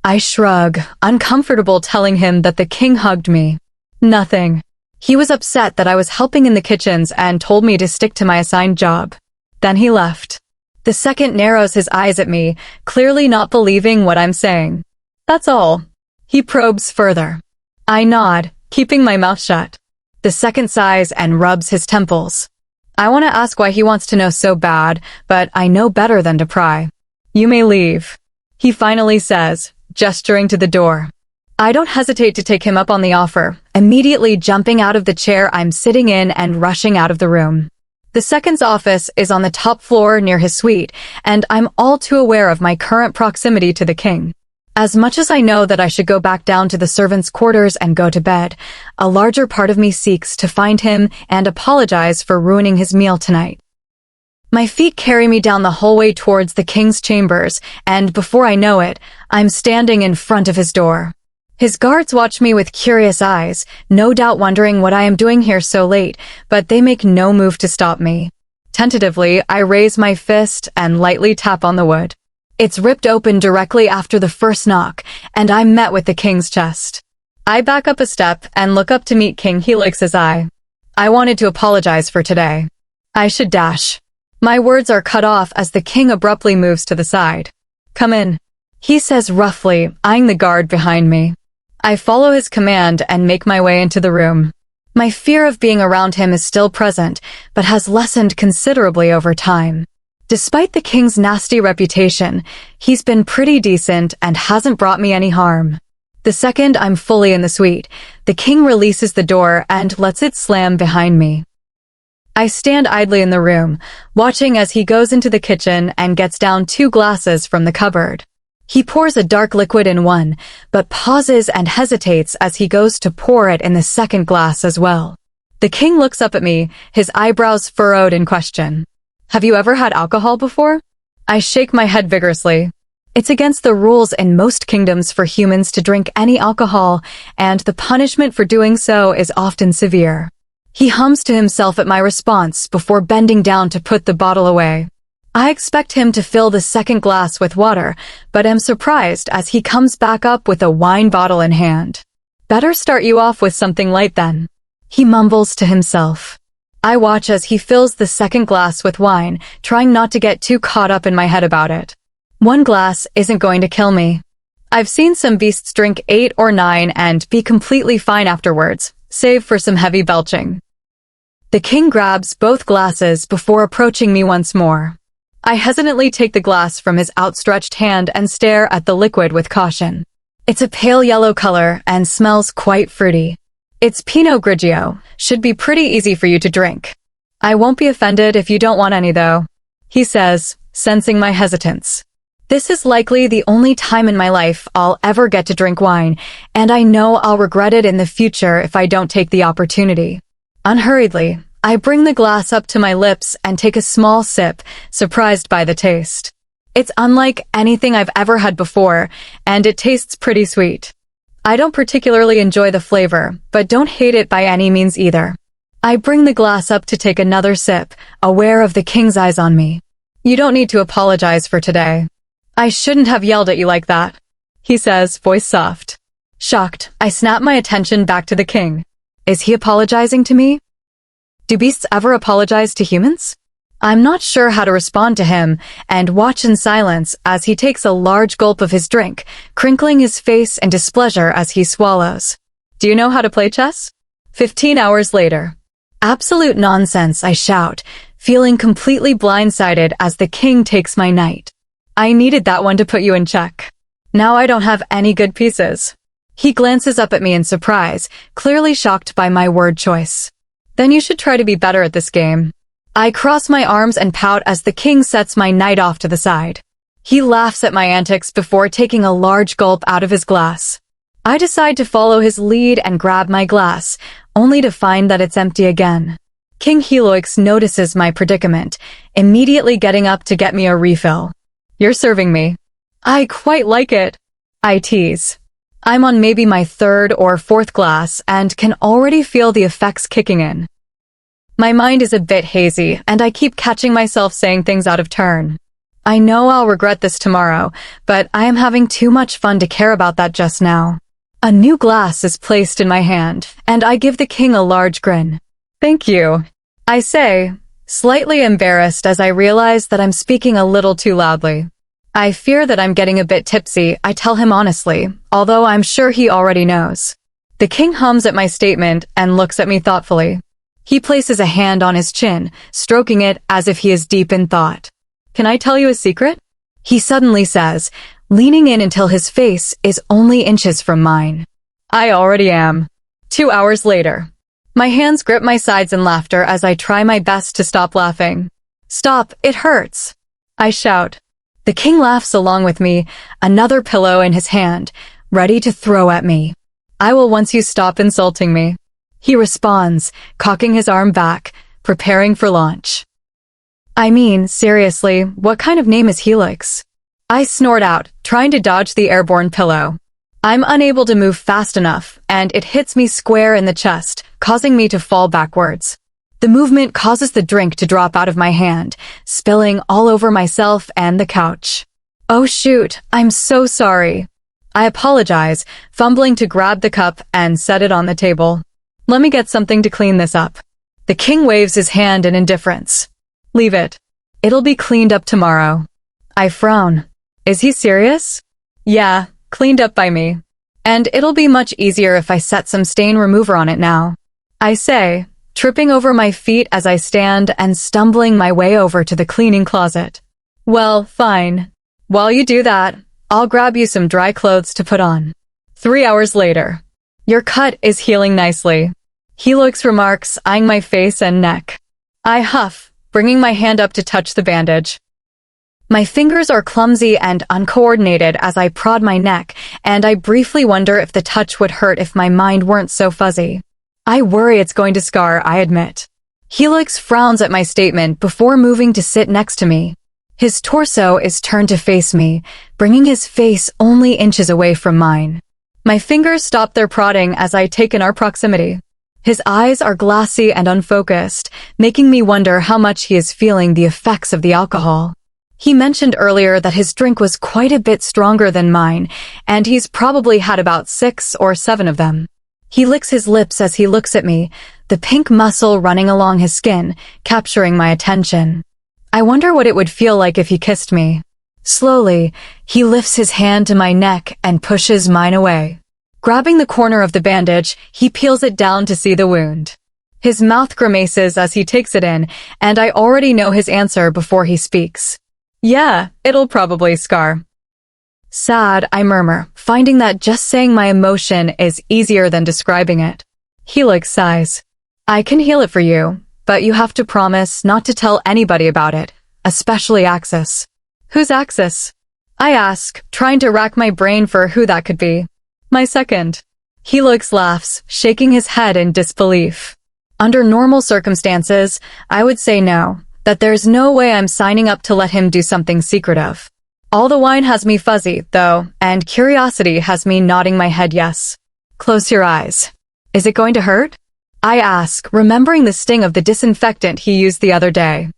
I shrug, uncomfortable telling him that the king hugged me. Nothing. He was upset that I was helping in the kitchens and told me to stick to my assigned job. Then he left. The second narrows his eyes at me, clearly not believing what I'm saying. That's all. He probes further. I nod, keeping my mouth shut. The second sighs and rubs his temples. I want to ask why he wants to know so bad, but I know better than to pry. You may leave, he finally says, gesturing to the door. I don't hesitate to take him up on the offer, immediately jumping out of the chair I'm sitting in and rushing out of the room. The second's office is on the top floor near his suite, and I'm all too aware of my current proximity to the king. As much as I know that I should go back down to the servants' quarters and go to bed, a larger part of me seeks to find him and apologize for ruining his meal tonight. My feet carry me down the hallway towards the king's chambers, and before I know it, I'm standing in front of his door. His guards watch me with curious eyes, no doubt wondering what I am doing here so late, but they make no move to stop me. Tentatively, I raise my fist and lightly tap on the wood. It's ripped open directly after the first knock, and I'm met with the king's chest. I back up a step and look up to meet King Helix's eye. I wanted to apologize for today. I should dash. My words are cut off as the king abruptly moves to the side. Come in, he says roughly, eyeing the guard behind me. I follow his command and make my way into the room. My fear of being around him is still present, but has lessened considerably over time. Despite the king's nasty reputation, he's been pretty decent and hasn't brought me any harm. The second I'm fully in the suite, the king releases the door and lets it slam behind me. I stand idly in the room, watching as he goes into the kitchen and gets down 2 glasses from the cupboard. He pours a dark liquid in one, but pauses and hesitates as he goes to pour it in the second glass as well. The king looks up at me, his eyebrows furrowed in question. Have you ever had alcohol before? I shake my head vigorously. It's against the rules in most kingdoms for humans to drink any alcohol, and the punishment for doing so is often severe. He hums to himself at my response before bending down to put the bottle away. I expect him to fill the second glass with water, but am surprised as he comes back up with a wine bottle in hand. Better start you off with something light then, he mumbles to himself. I watch as he fills the second glass with wine, trying not to get too caught up in my head about it. One glass isn't going to kill me. I've seen some beasts drink 8 or 9 and be completely fine afterwards, save for some heavy belching. The king grabs both glasses before approaching me once more. I hesitantly take the glass from his outstretched hand and stare at the liquid with caution. It's a pale yellow color and smells quite fruity. It's Pinot Grigio, should be pretty easy for you to drink. I won't be offended if you don't want any though, he says, sensing my hesitance. This is likely the only time in my life I'll ever get to drink wine, and I know I'll regret it in the future if I don't take the opportunity. Unhurriedly, I bring the glass up to my lips and take a small sip, surprised by the taste. It's unlike anything I've ever had before, and it tastes pretty sweet. I don't particularly enjoy the flavor, but don't hate it by any means either. I bring the glass up to take another sip, aware of the king's eyes on me. You don't need to apologize for today. I shouldn't have yelled at you like that, he says, voice soft. Shocked, I snap my attention back to the king. Is he apologizing to me? Do beasts ever apologize to humans? I'm not sure how to respond to him, and watch in silence as he takes a large gulp of his drink, crinkling his face in displeasure as he swallows. Do you know how to play chess? 15 hours later. Absolute nonsense, I shout, feeling completely blindsided as the king takes my knight. I needed that one to put you in check. Now I don't have any good pieces. He glances up at me in surprise, clearly shocked by my word choice. Then you should try to be better at this game. I cross my arms and pout as the king sets my knight off to the side. He laughs at my antics before taking a large gulp out of his glass. I decide to follow his lead and grab my glass, only to find that it's empty again. King Helix notices my predicament, immediately getting up to get me a refill. You're serving me. I quite like it, I tease. I'm on maybe my 3rd or 4th glass and can already feel the effects kicking in. My mind is a bit hazy, and I keep catching myself saying things out of turn. I know I'll regret this tomorrow, but I am having too much fun to care about that just now. A new glass is placed in my hand, and I give the king a large grin. Thank you, I say, slightly embarrassed as I realize that I'm speaking a little too loudly. I fear that I'm getting a bit tipsy, I tell him honestly, although I'm sure he already knows. The king hums at my statement and looks at me thoughtfully. He places a hand on his chin, stroking it as if he is deep in thought. Can I tell you a secret? He suddenly says, leaning in until his face is only inches from mine. I already am. 2 hours later. My hands grip my sides in laughter as I try my best to stop laughing. Stop, it hurts, I shout. The king laughs along with me, another pillow in his hand, ready to throw at me. I will once you stop insulting me. He responds, cocking his arm back, preparing for launch. I mean, seriously, what kind of name is Helix? I snort out, trying to dodge the airborne pillow. I'm unable to move fast enough, and it hits me square in the chest, causing me to fall backwards. The movement causes the drink to drop out of my hand, spilling all over myself and the couch. Oh shoot, I'm so sorry. I apologize, fumbling to grab the cup and set it on the table. Let me get something to clean this up. The king waves his hand in indifference. Leave it. It'll be cleaned up tomorrow. I frown. Is he serious? Yeah, cleaned up by me. And it'll be much easier if I set some stain remover on it now, I say, tripping over my feet as I stand and stumbling my way over to the cleaning closet. Well, fine. While you do that, I'll grab you some dry clothes to put on. 3 hours later. Your cut is healing nicely, Helix remarks, eyeing my face and neck. I huff, bringing my hand up to touch the bandage. My fingers are clumsy and uncoordinated as I prod my neck, and I briefly wonder if the touch would hurt if my mind weren't so fuzzy. I worry it's going to scar, I admit. Helix frowns at my statement before moving to sit next to me. His torso is turned to face me, bringing his face only inches away from mine. My fingers stop their prodding as I take in our proximity. His eyes are glassy and unfocused, making me wonder how much he is feeling the effects of the alcohol. He mentioned earlier that his drink was quite a bit stronger than mine, and he's probably had about 6 or 7 of them. He licks his lips as he looks at me, the pink muscle running along his skin, capturing my attention. I wonder what it would feel like if he kissed me. Slowly, he lifts his hand to my neck and pushes mine away. Grabbing the corner of the bandage, he peels it down to see the wound. His mouth grimaces as he takes it in, and I already know his answer before he speaks. Yeah, it'll probably scar. Sad, I murmur, finding that just saying my emotion is easier than describing it. Helix sighs. I can heal it for you, but you have to promise not to tell anybody about it, especially Axis. Who's Axis? I ask, trying to rack my brain for who that could be. My second. Helix laughs, shaking his head in disbelief. Under normal circumstances, I would say no, that there's no way I'm signing up to let him do something secretive. All the wine has me fuzzy, though, and curiosity has me nodding my head yes. Close your eyes. Is it going to hurt? I ask, remembering the sting of the disinfectant he used the other day.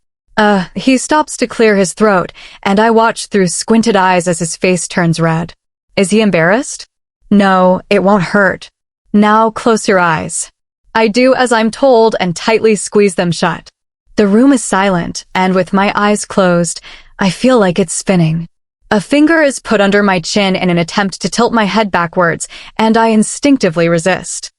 He stops to clear his throat, and I watch through squinted eyes as his face turns red. Is he embarrassed? No, it won't hurt. Now close your eyes. I do as I'm told and tightly squeeze them shut. The room is silent, and with my eyes closed, I feel like it's spinning. A finger is put under my chin in an attempt to tilt my head backwards, and I instinctively resist.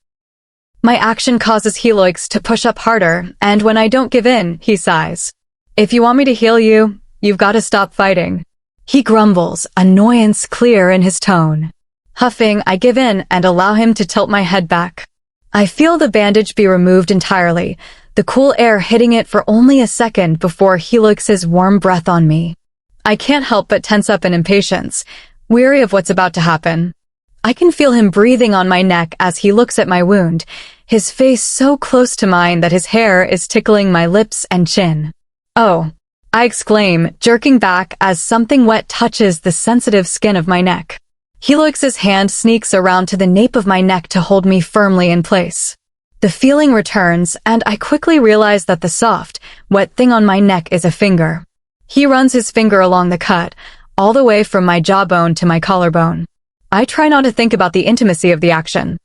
My action causes Helix to push up harder, and when I don't give in, he sighs. If you want me to heal you, you've got to stop fighting. He grumbles, annoyance clear in his tone. Huffing, I give in and allow him to tilt my head back. I feel the bandage be removed entirely, the cool air hitting it for only a second before Helix's warm breath on me. I can't help but tense up in impatience, weary of what's about to happen. I can feel him breathing on my neck as he looks at my wound, his face so close to mine that his hair is tickling my lips and chin. Oh, I exclaim, jerking back as something wet touches the sensitive skin of my neck. Helix's hand sneaks around to the nape of my neck to hold me firmly in place. The feeling returns, and I quickly realize that the soft, wet thing on my neck is a finger. He runs his finger along the cut, all the way from my jawbone to my collarbone. I try not to think about the intimacy of the action.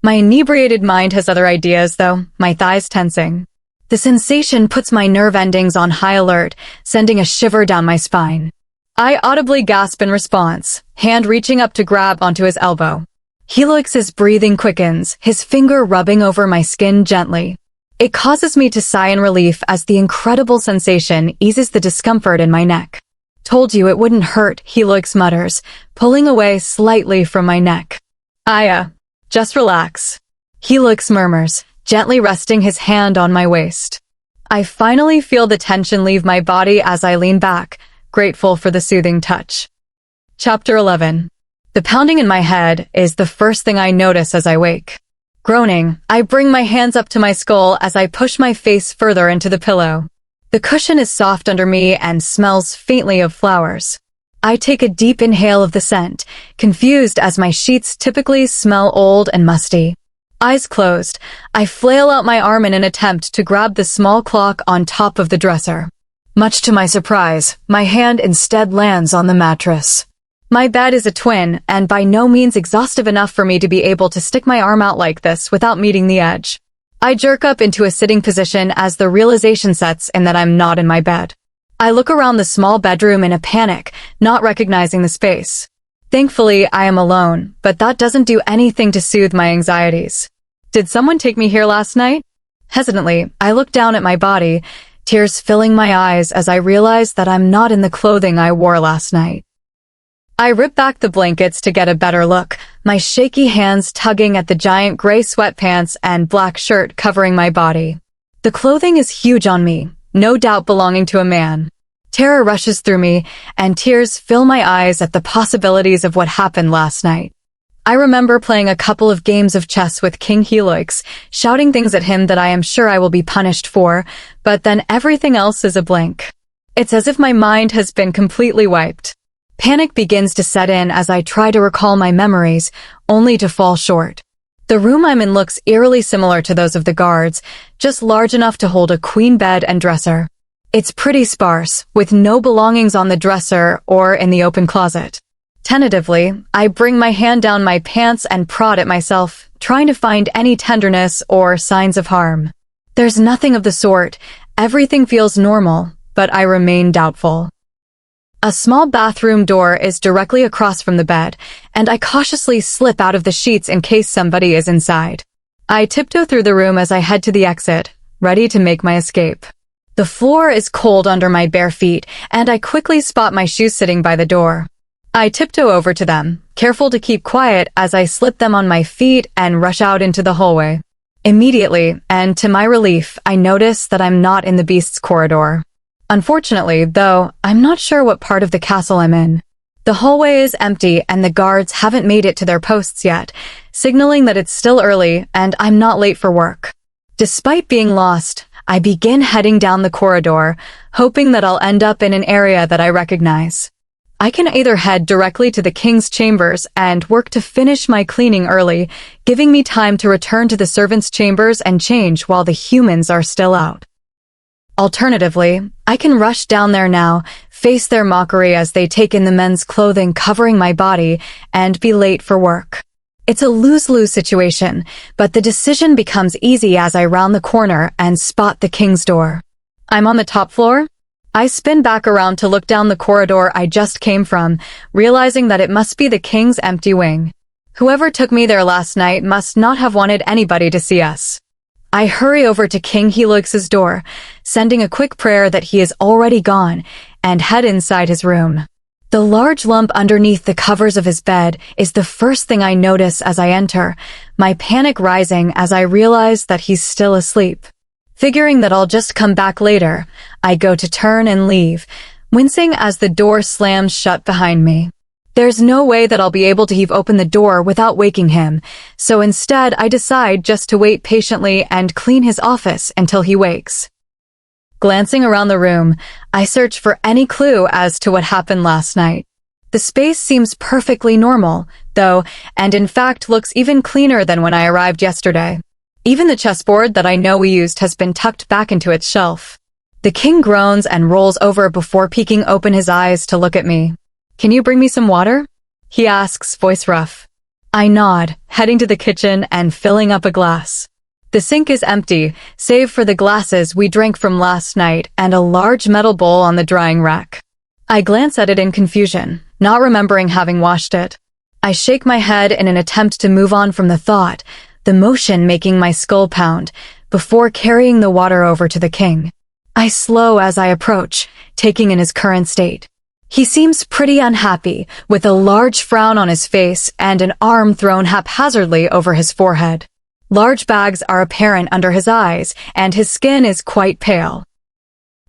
My inebriated mind has other ideas, though, my thighs tensing. The sensation puts my nerve endings on high alert, sending a shiver down my spine. I audibly gasp in response, hand reaching up to grab onto his elbow. Helix's breathing quickens, his finger rubbing over my skin gently. It causes me to sigh in relief as the incredible sensation eases the discomfort in my neck. Told you it wouldn't hurt, Helix mutters, pulling away slightly from my neck. Just relax. Helix murmurs, gently resting his hand on my waist. I finally feel the tension leave my body as I lean back, grateful for the soothing touch. Chapter 11. The pounding in my head is the first thing I notice as I wake. Groaning, I bring my hands up to my skull as I push my face further into the pillow. The cushion is soft under me and smells faintly of flowers. I take a deep inhale of the scent, confused as my sheets typically smell old and musty. Eyes closed, I flail out my arm in an attempt to grab the small clock on top of the dresser. Much to my surprise, my hand instead lands on the mattress. My bed is a twin, and by no means exhaustive enough for me to be able to stick my arm out like this without meeting the edge. I jerk up into a sitting position as the realization sets in that I'm not in my bed. I look around the small bedroom in a panic, not recognizing the space. Thankfully, I am alone, but that doesn't do anything to soothe my anxieties. Did someone take me here last night? Hesitantly, I look down at my body, tears filling my eyes as I realize that I'm not in the clothing I wore last night. I rip back the blankets to get a better look, my shaky hands tugging at the giant gray sweatpants and black shirt covering my body. The clothing is huge on me, no doubt belonging to a man. Terror rushes through me, and tears fill my eyes at the possibilities of what happened last night. I remember playing a couple of games of chess with King Helix, shouting things at him that I am sure I will be punished for, but then everything else is a blank. It's as if my mind has been completely wiped. Panic begins to set in as I try to recall my memories, only to fall short. The room I'm in looks eerily similar to those of the guards, just large enough to hold a queen bed and dresser. It's pretty sparse, with no belongings on the dresser or in the open closet. Tentatively, I bring my hand down my pants and prod at myself, trying to find any tenderness or signs of harm. There's nothing of the sort. Everything feels normal, but I remain doubtful. A small bathroom door is directly across from the bed, and I cautiously slip out of the sheets in case somebody is inside. I tiptoe through the room as I head to the exit, ready to make my escape. The floor is cold under my bare feet, and I quickly spot my shoes sitting by the door. I tiptoe over to them, careful to keep quiet as I slip them on my feet and rush out into the hallway. Immediately, and to my relief, I notice that I'm not in the beast's corridor. Unfortunately, though, I'm not sure what part of the castle I'm in. The hallway is empty and the guards haven't made it to their posts yet, signaling that it's still early and I'm not late for work. Despite being lost, I begin heading down the corridor, hoping that I'll end up in an area that I recognize. I can either head directly to the king's chambers and work to finish my cleaning early, giving me time to return to the servants' chambers and change while the humans are still out. Alternatively, I can rush down there now, face their mockery as they take in the men's clothing covering my body, and be late for work. It's a lose-lose situation, but the decision becomes easy as I round the corner and spot the king's door. I'm on the top floor. I spin back around to look down the corridor I just came from, realizing that it must be the king's empty wing. Whoever took me there last night must not have wanted anybody to see us. I hurry over to King Helix's door, sending a quick prayer that he is already gone, and head inside his room. The large lump underneath the covers of his bed is the first thing I notice as I enter, my panic rising as I realize that he's still asleep. Figuring that I'll just come back later, I go to turn and leave, wincing as the door slams shut behind me. There's no way that I'll be able to heave open the door without waking him, so instead I decide just to wait patiently and clean his office until he wakes. Glancing around the room, I search for any clue as to what happened last night. The space seems perfectly normal, though, and in fact looks even cleaner than when I arrived yesterday. Even the chessboard that I know we used has been tucked back into its shelf. The king groans and rolls over before peeking open his eyes to look at me. "Can you bring me some water?" he asks, voice rough. I nod, heading to the kitchen and filling up a glass. The sink is empty, save for the glasses we drank from last night and a large metal bowl on the drying rack. I glance at it in confusion, not remembering having washed it. I shake my head in an attempt to move on from the thought, the motion making my skull pound, before carrying the water over to the king. I slow as I approach, taking in his current state. He seems pretty unhappy, with a large frown on his face and an arm thrown haphazardly over his forehead. Large bags are apparent under his eyes, and his skin is quite pale.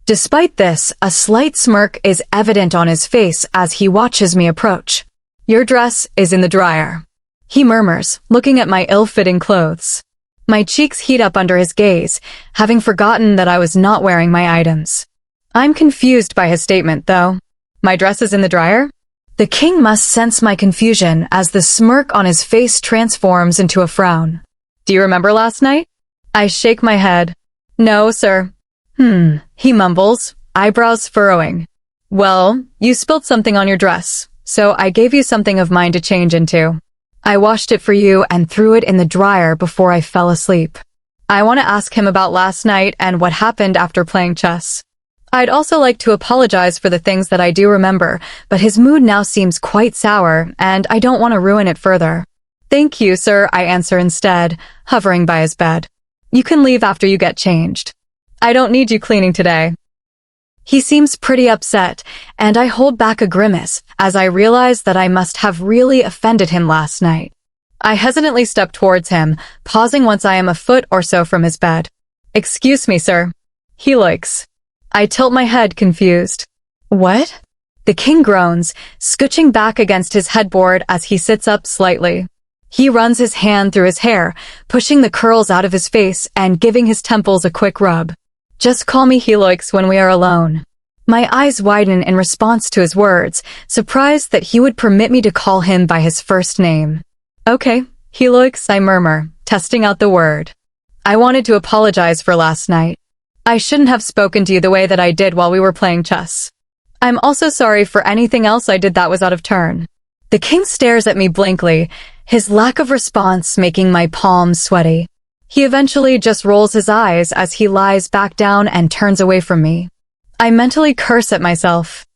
Despite this, a slight smirk is evident on his face as he watches me approach. "Your dress is in the dryer," he murmurs, looking at my ill-fitting clothes. My cheeks heat up under his gaze, having forgotten that I was not wearing my items. I'm confused by his statement, though. "My dress is in the dryer?" The king must sense my confusion as the smirk on his face transforms into a frown. "Do you remember last night?" I shake my head. "No, sir." He mumbles, eyebrows furrowing. "Well, you spilled something on your dress, so I gave you something of mine to change into. I washed it for you and threw it in the dryer before I fell asleep." I want to ask him about last night and what happened after playing chess. I'd also like to apologize for the things that I do remember, but his mood now seems quite sour, and I don't want to ruin it further. "Thank you, sir," I answer instead, hovering by his bed. "You can leave after you get changed. I don't need you cleaning today." He seems pretty upset, and I hold back a grimace as I realize that I must have really offended him last night. I hesitantly step towards him, pausing once I am a foot or so from his bed. "Excuse me, sir." "Helix." I tilt my head, confused. "What?" The king groans, scooching back against his headboard as he sits up slightly. He runs his hand through his hair, pushing the curls out of his face and giving his temples a quick rub. "Just call me Helix when we are alone." My eyes widen in response to his words, surprised that he would permit me to call him by his first name. "Okay, Helix," I murmur, testing out the word. "I wanted to apologize for last night." I shouldn't have spoken to you the way that I did while we were playing chess. I'm also sorry for anything else I did that was out of turn. The king stares at me blankly, his lack of response making my palms sweaty. He eventually just rolls his eyes as he lies back down and turns away from me. I mentally curse at myself.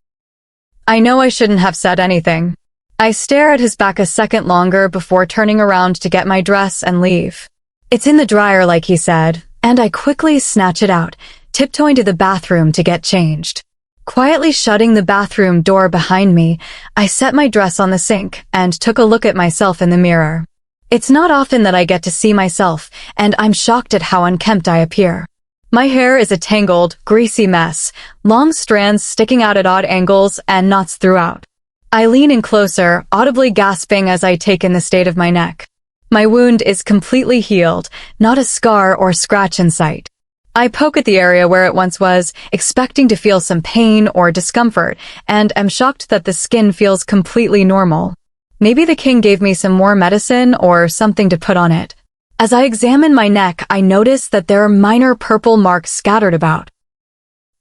I know I shouldn't have said anything. I stare at his back a second longer before turning around to get my dress and leave. It's in the dryer like he said, and I quickly snatch it out, tiptoeing to the bathroom to get changed. Quietly shutting the bathroom door behind me, I set my dress on the sink and took a look at myself in the mirror. It's not often that I get to see myself, and I'm shocked at how unkempt I appear. My hair is a tangled, greasy mess, long strands sticking out at odd angles and knots throughout. I lean in closer, audibly gasping as I take in the state of my neck. My wound is completely healed, not a scar or scratch in sight. I poke at the area where it once was, expecting to feel some pain or discomfort, and am shocked that the skin feels completely normal. Maybe the king gave me some more medicine or something to put on it. As I examine my neck, I notice that there are minor purple marks scattered about.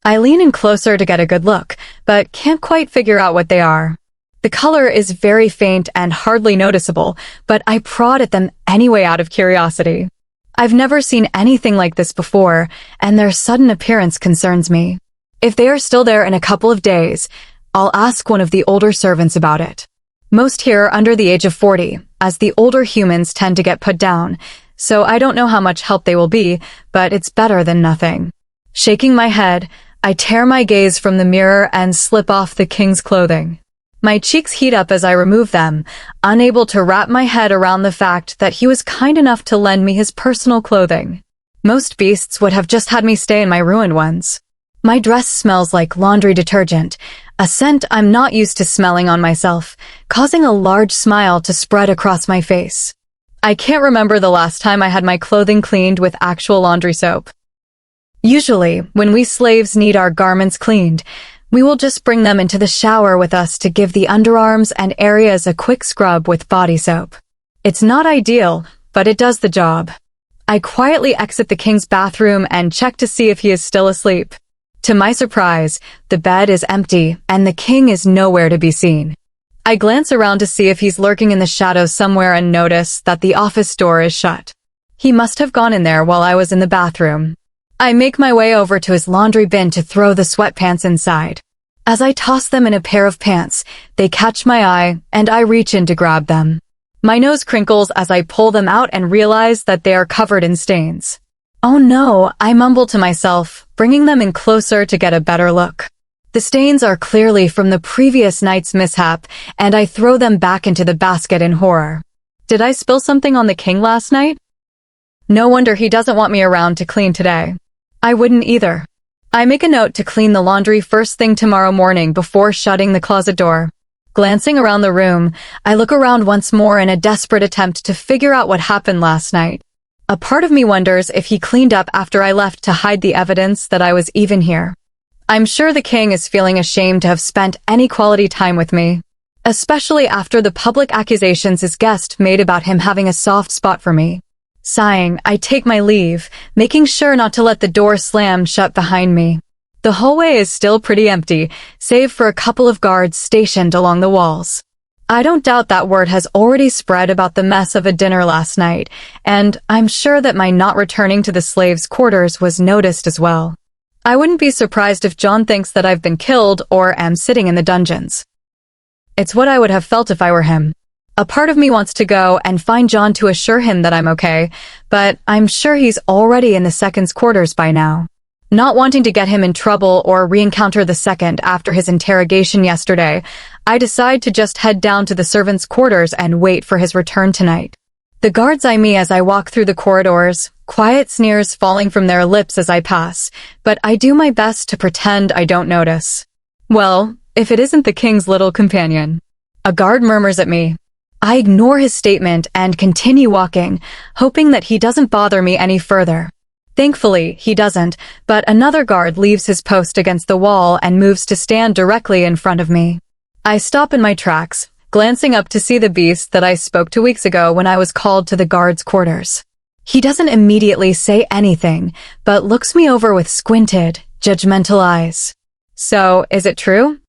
I lean in closer to get a good look, but can't quite figure out what they are. The color is very faint and hardly noticeable, but I prod at them anyway out of curiosity. I've never seen anything like this before, and their sudden appearance concerns me. If they are still there in a couple of days, I'll ask one of the older servants about it. Most here are under the age of 40, as the older humans tend to get put down, so I don't know how much help they will be, but it's better than nothing. Shaking my head, I tear my gaze from the mirror and slip off the king's clothing. My cheeks heat up as I remove them, unable to wrap my head around the fact that he was kind enough to lend me his personal clothing. Most beasts would have just had me stay in my ruined ones. My dress smells like laundry detergent, a scent I'm not used to smelling on myself, causing a large smile to spread across my face. I can't remember the last time I had my clothing cleaned with actual laundry soap. Usually, when we slaves need our garments cleaned, we will just bring them into the shower with us to give the underarms and areas a quick scrub with body soap. It's not ideal, but it does the job. I quietly exit the king's bathroom and check to see if he is still asleep. To my surprise, the bed is empty and the king is nowhere to be seen. I glance around to see if he's lurking in the shadows somewhere and notice that the office door is shut. He must have gone in there while I was in the bathroom. I make my way over to his laundry bin to throw the sweatpants inside. As I toss them in a pair of pants, they catch my eye, and I reach in to grab them. My nose crinkles as I pull them out and realize that they are covered in stains. Oh no, I mumble to myself, bringing them in closer to get a better look. The stains are clearly from the previous night's mishap, and I throw them back into the basket in horror. Did I spill something on the king last night? No wonder he doesn't want me around to clean today. I wouldn't either. I make a note to clean the laundry first thing tomorrow morning before shutting the closet door. Glancing around the room, I look around once more in a desperate attempt to figure out what happened last night. A part of me wonders if he cleaned up after I left to hide the evidence that I was even here. I'm sure the king is feeling ashamed to have spent any quality time with me, especially after the public accusations his guest made about him having a soft spot for me. Sighing, I take my leave, making sure not to let the door slam shut behind me. The hallway is still pretty empty, save for a couple of guards stationed along the walls. I don't doubt that word has already spread about the mess of a dinner last night, and I'm sure that my not returning to the slaves' quarters was noticed as well. I wouldn't be surprised if John thinks that I've been killed or am sitting in the dungeons. It's what I would have felt if I were him. A part of me wants to go and find John to assure him that I'm okay, but I'm sure he's already in the second's quarters by now. Not wanting to get him in trouble or re-encounter the second after his interrogation yesterday, I decide to just head down to the servants' quarters and wait for his return tonight. The guards eye me as I walk through the corridors, quiet sneers falling from their lips as I pass, but I do my best to pretend I don't notice. Well, if it isn't the king's little companion. A guard murmurs at me. I ignore his statement and continue walking, hoping that he doesn't bother me any further. Thankfully, he doesn't, but another guard leaves his post against the wall and moves to stand directly in front of me. I stop in my tracks, glancing up to see the beast that I spoke to weeks ago when I was called to the guard's quarters. He doesn't immediately say anything, but looks me over with squinted, judgmental eyes. So, is it true?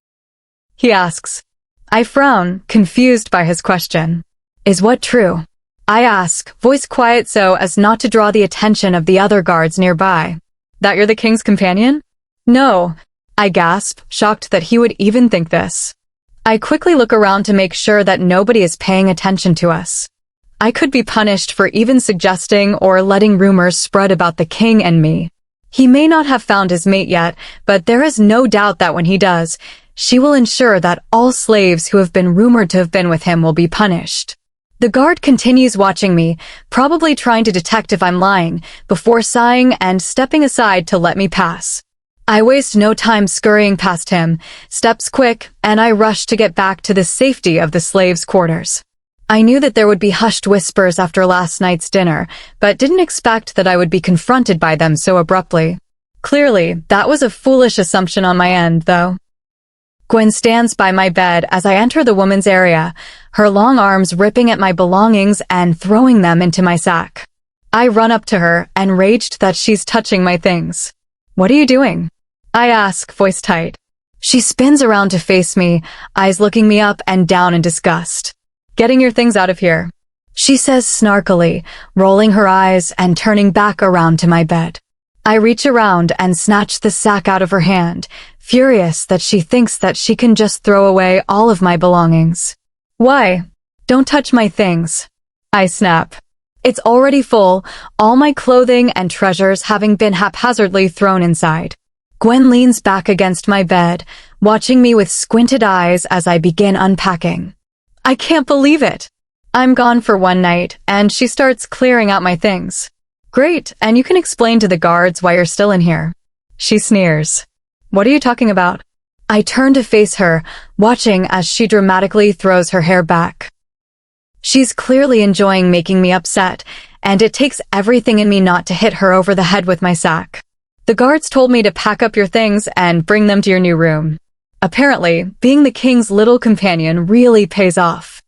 He asks. I frown, confused by his question. Is what true? I ask, voice quiet so as not to draw the attention of the other guards nearby. That you're the king's companion? No, I gasp, shocked that he would even think this. I quickly look around to make sure that nobody is paying attention to us. I could be punished for even suggesting or letting rumors spread about the king and me. He may not have found his mate yet, but there is no doubt that when he does, she will ensure that all slaves who have been rumored to have been with him will be punished. The guard continues watching me, probably trying to detect if I'm lying, before sighing and stepping aside to let me pass. I waste no time scurrying past him, steps quick, and I rush to get back to the safety of the slaves' quarters. I knew that there would be hushed whispers after last night's dinner, but didn't expect that I would be confronted by them so abruptly. Clearly, that was a foolish assumption on my end, though. Gwen stands by my bed as I enter the woman's area, her long arms ripping at my belongings and throwing them into my sack. I run up to her, enraged that she's touching my things. What are you doing? I ask, voice tight. She spins around to face me, eyes looking me up and down in disgust. Getting your things out of here, she says snarkily, rolling her eyes and turning back around to my bed. I reach around and snatch the sack out of her hand, furious that she thinks that she can just throw away all of my belongings. Why? Don't touch my things, I snap. It's already full, all my clothing and treasures having been haphazardly thrown inside. Gwen leans back against my bed, watching me with squinted eyes as I begin unpacking. I can't believe it. I'm gone for one night, and she starts clearing out my things. Great, and you can explain to the guards why you're still in here. She sneers. What are you talking about? I turn to face her, watching as she dramatically throws her hair back. She's clearly enjoying making me upset, and it takes everything in me not to hit her over the head with my sack. The guards told me to pack up your things and bring them to your new room. Apparently, being the king's little companion really pays off.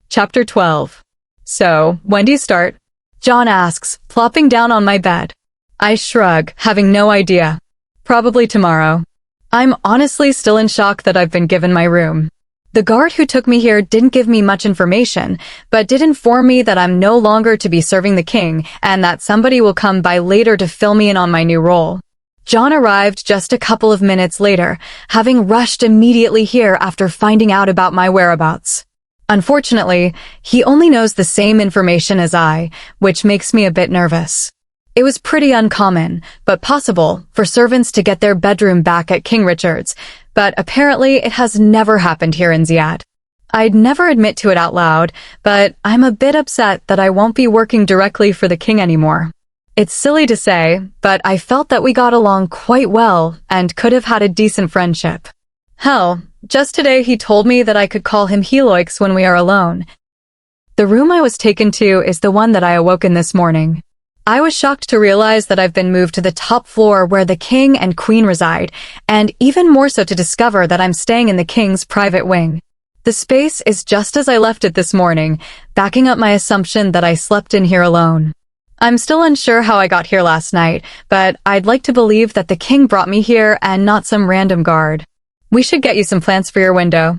Chapter 12. So, when do you start? John asks, plopping down on my bed. I shrug, having no idea. Probably tomorrow. I'm honestly still in shock that I've been given my room. The guard who took me here didn't give me much information, but did inform me that I'm no longer to be serving the king and that somebody will come by later to fill me in on my new role. John arrived just a couple of minutes later, having rushed immediately here after finding out about my whereabouts. Unfortunately, he only knows the same information as I, which makes me a bit nervous. It was pretty uncommon, but possible, for servants to get their bedroom back at King Richard's, but apparently it has never happened here in Ziad. I'd never admit to it out loud, but I'm a bit upset that I won't be working directly for the king anymore. It's silly to say, but I felt that we got along quite well and could have had a decent friendship. Hell, just today he told me that I could call him Heloix when we are alone. The room I was taken to is the one that I awoke in this morning. I was shocked to realize that I've been moved to the top floor where the king and queen reside, and even more so to discover that I'm staying in the king's private wing. The space is just as I left it this morning, backing up my assumption that I slept in here alone. I'm still unsure how I got here last night, but I'd like to believe that the king brought me here and not some random guard. We should get you some plants for your window.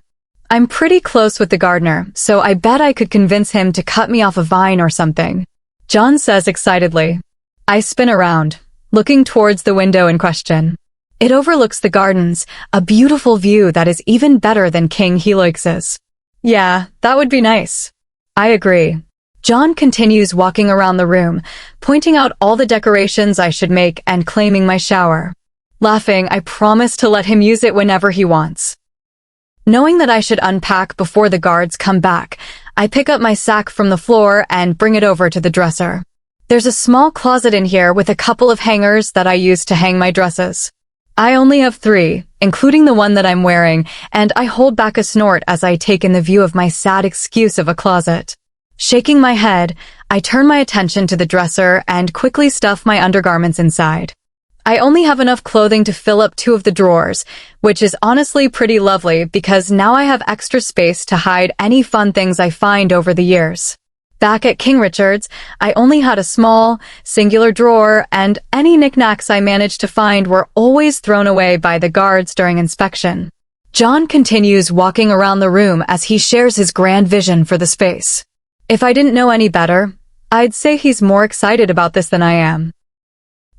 I'm pretty close with the gardener, so I bet I could convince him to cut me off a vine or something. John says excitedly. I spin around, looking towards the window in question. It overlooks the gardens, a beautiful view that is even better than King Helix's. Yeah, that would be nice. I agree. John continues walking around the room, pointing out all the decorations I should make and claiming my shower. Laughing, I promise to let him use it whenever he wants. Knowing that I should unpack before the guards come back, I pick up my sack from the floor and bring it over to the dresser. There's a small closet in here with a couple of hangers that I use to hang my dresses. I only have 3, including the one that I'm wearing, and I hold back a snort as I take in the view of my sad excuse of a closet. Shaking my head, I turn my attention to the dresser and quickly stuff my undergarments inside. I only have enough clothing to fill up 2 of the drawers, which is honestly pretty lovely because now I have extra space to hide any fun things I find over the years. Back at King Richard's, I only had a small, singular drawer, and any knickknacks I managed to find were always thrown away by the guards during inspection. John continues walking around the room as he shares his grand vision for the space. If I didn't know any better, I'd say he's more excited about this than I am.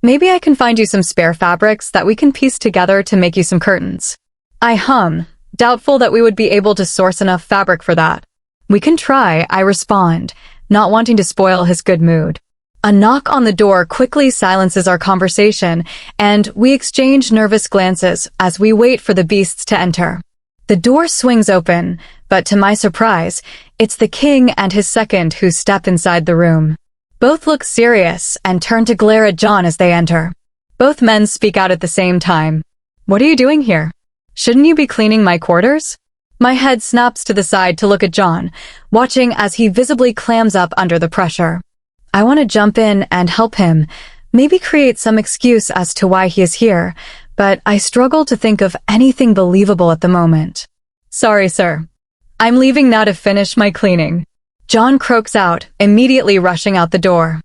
Maybe I can find you some spare fabrics that we can piece together to make you some curtains. I hum, doubtful that we would be able to source enough fabric for that. We can try, I respond, not wanting to spoil his good mood. A knock on the door quickly silences our conversation, and we exchange nervous glances as we wait for the beasts to enter. The door swings open, but to my surprise, it's the king and his second who step inside the room. Both look serious and turn to glare at John as they enter. Both men speak out at the same time. What are you doing here? Shouldn't you be cleaning my quarters? My head snaps to the side to look at John, watching as he visibly clams up under the pressure. I want to jump in and help him, maybe create some excuse as to why he is here, but I struggle to think of anything believable at the moment. Sorry, sir. I'm leaving now to finish my cleaning. John croaks out, immediately rushing out the door.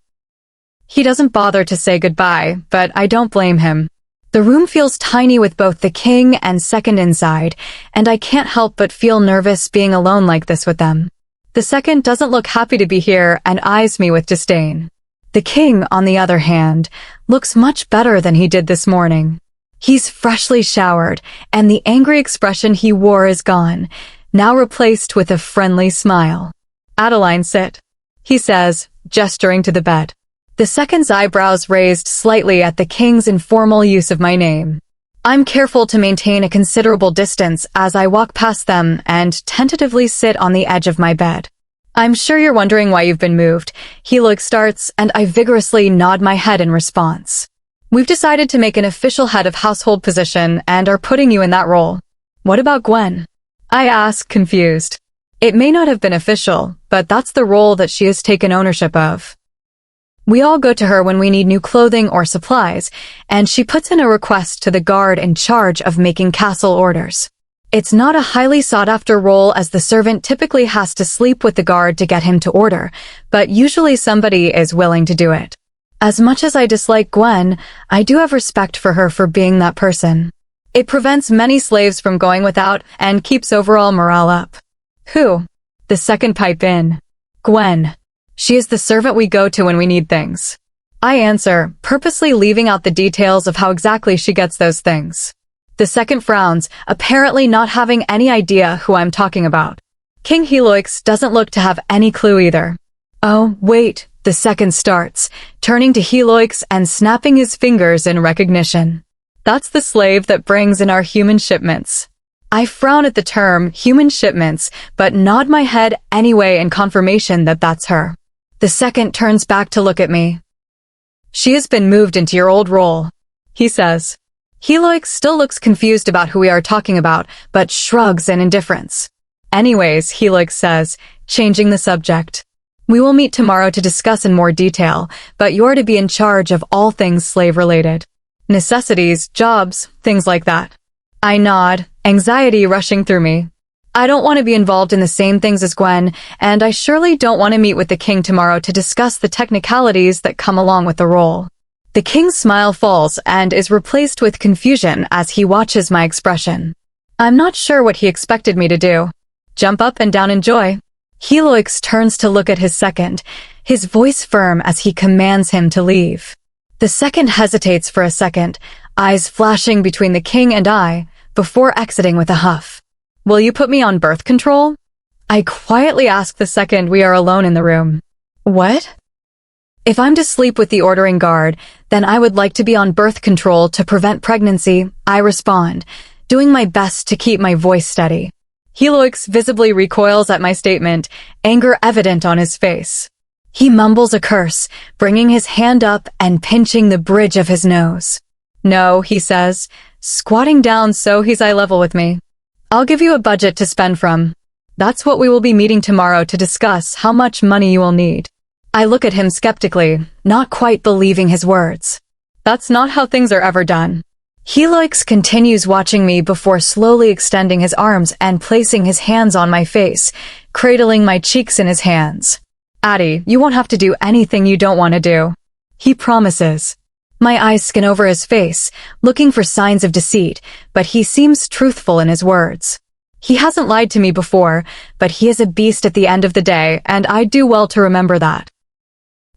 He doesn't bother to say goodbye, but I don't blame him. The room feels tiny with both the king and second inside, and I can't help but feel nervous being alone like this with them. The second doesn't look happy to be here and eyes me with disdain. The king, on the other hand, looks much better than he did this morning. He's freshly showered, and the angry expression he wore is gone, now replaced with a friendly smile. Adeline, sit, he says, gesturing to the bed. The second's eyebrows raised slightly at the king's informal use of my name. I'm careful to maintain a considerable distance as I walk past them and tentatively sit on the edge of my bed. I'm sure you're wondering why you've been moved. Helix starts, and I vigorously nod my head in response. We've decided to make an official head of household position and are putting you in that role. What about Gwen? I ask, confused. It may not have been official, but that's the role that she has taken ownership of. We all go to her when we need new clothing or supplies, and she puts in a request to the guard in charge of making castle orders. It's not a highly sought-after role as the servant typically has to sleep with the guard to get him to order, but usually somebody is willing to do it. As much as I dislike Gwen, I do have respect for her for being that person. It prevents many slaves from going without and keeps overall morale up. Who? The second pipe in. Gwen. She is the servant we go to when we need things. I answer, purposely leaving out the details of how exactly she gets those things. The second frowns, apparently not having any idea who I'm talking about. King Helix doesn't look to have any clue either. Oh, wait, the second starts, turning to Helix and snapping his fingers in recognition. That's the slave that brings in our human shipments. I frown at the term human shipments, but nod my head anyway in confirmation that that's her. The second turns back to look at me. She has been moved into your old role, he says. Helix still looks confused about who we are talking about, but shrugs in indifference. Anyways, Helix says, changing the subject. We will meet tomorrow to discuss in more detail, but you're to be in charge of all things slave-related. Necessities, jobs, things like that. I nod, anxiety rushing through me. I don't want to be involved in the same things as Gwen, and I surely don't want to meet with the king tomorrow to discuss the technicalities that come along with the role. The king's smile falls and is replaced with confusion as he watches my expression. I'm not sure what he expected me to do. Jump up and down in joy. Helix turns to look at his second, his voice firm as he commands him to leave. The second hesitates for a second, eyes flashing between the king and I, before exiting with a huff. Will you put me on birth control? I quietly ask the second we are alone in the room. What? If I'm to sleep with the ordering guard, then I would like to be on birth control to prevent pregnancy, I respond, doing my best to keep my voice steady. Helix visibly recoils at my statement, anger evident on his face. He mumbles a curse, bringing his hand up and pinching the bridge of his nose. No, he says, squatting down so he's eye level with me. I'll give you a budget to spend from. That's what we will be meeting tomorrow to discuss how much money you will need. I look at him skeptically, not quite believing his words. That's not how things are ever done. Helix continues watching me before slowly extending his arms and placing his hands on my face, cradling my cheeks in his hands. Addie, you won't have to do anything you don't want to do. He promises. My eyes scan over his face, looking for signs of deceit, but he seems truthful in his words. He hasn't lied to me before, but he is a beast at the end of the day, and I do well to remember that.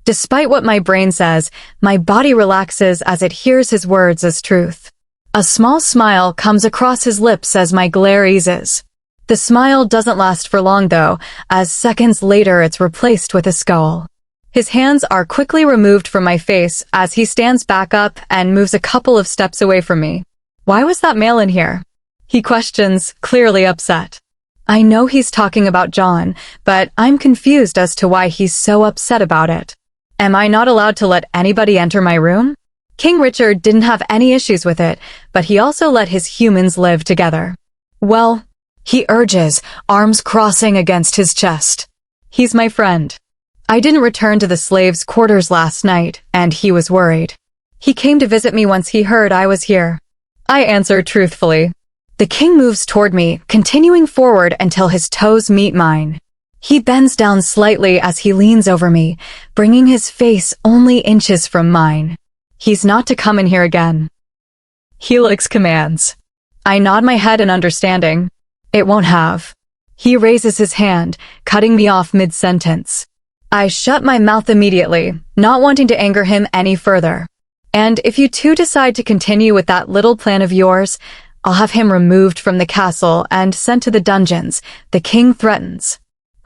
Despite what my brain says, my body relaxes as it hears his words as truth. A small smile comes across his lips as my glare eases. The smile doesn't last for long though, as seconds later it's replaced with a scowl. His hands are quickly removed from my face as he stands back up and moves a couple of steps away from me. Why was that male in here? He questions, clearly upset. I know he's talking about John, but I'm confused as to why he's so upset about it. Am I not allowed to let anybody enter my room? King Richard didn't have any issues with it, but he also let his humans live together. Well, he urges, arms crossing against his chest. He's my friend. I didn't return to the slaves' quarters last night, and he was worried. He came to visit me once he heard I was here. I answered truthfully. The king moves toward me, continuing forward until his toes meet mine. He bends down slightly as he leans over me, bringing his face only inches from mine. He's not to come in here again. Helix commands. I nod my head in understanding. It won't have. He raises his hand, cutting me off mid-sentence. I shut my mouth immediately, not wanting to anger him any further. And if you two decide to continue with that little plan of yours, I'll have him removed from the castle and sent to the dungeons, the king threatens.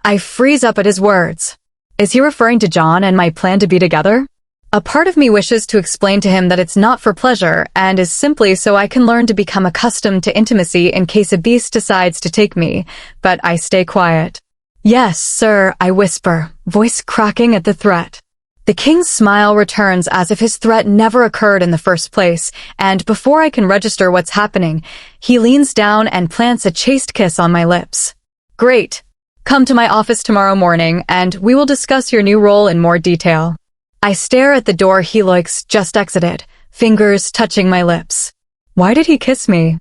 I freeze up at his words. Is he referring to John and my plan to be together? A part of me wishes to explain to him that it's not for pleasure and is simply so I can learn to become accustomed to intimacy in case a beast decides to take me, but I stay quiet. Yes, sir, I whisper, voice cracking at the threat. The king's smile returns as if his threat never occurred in the first place, and before I can register what's happening, he leans down and plants a chaste kiss on my lips. Great. Come to my office tomorrow morning, and we will discuss your new role in more detail. I stare at the door Helix just exited, fingers touching my lips. Why did he kiss me?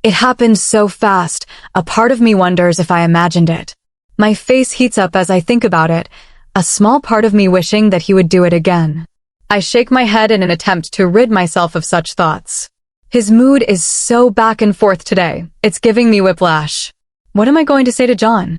It happened so fast, a part of me wonders if I imagined it. My face heats up as I think about it, a small part of me wishing that he would do it again. I shake my head in an attempt to rid myself of such thoughts. His mood is so back and forth today, it's giving me whiplash. What am I going to say to John?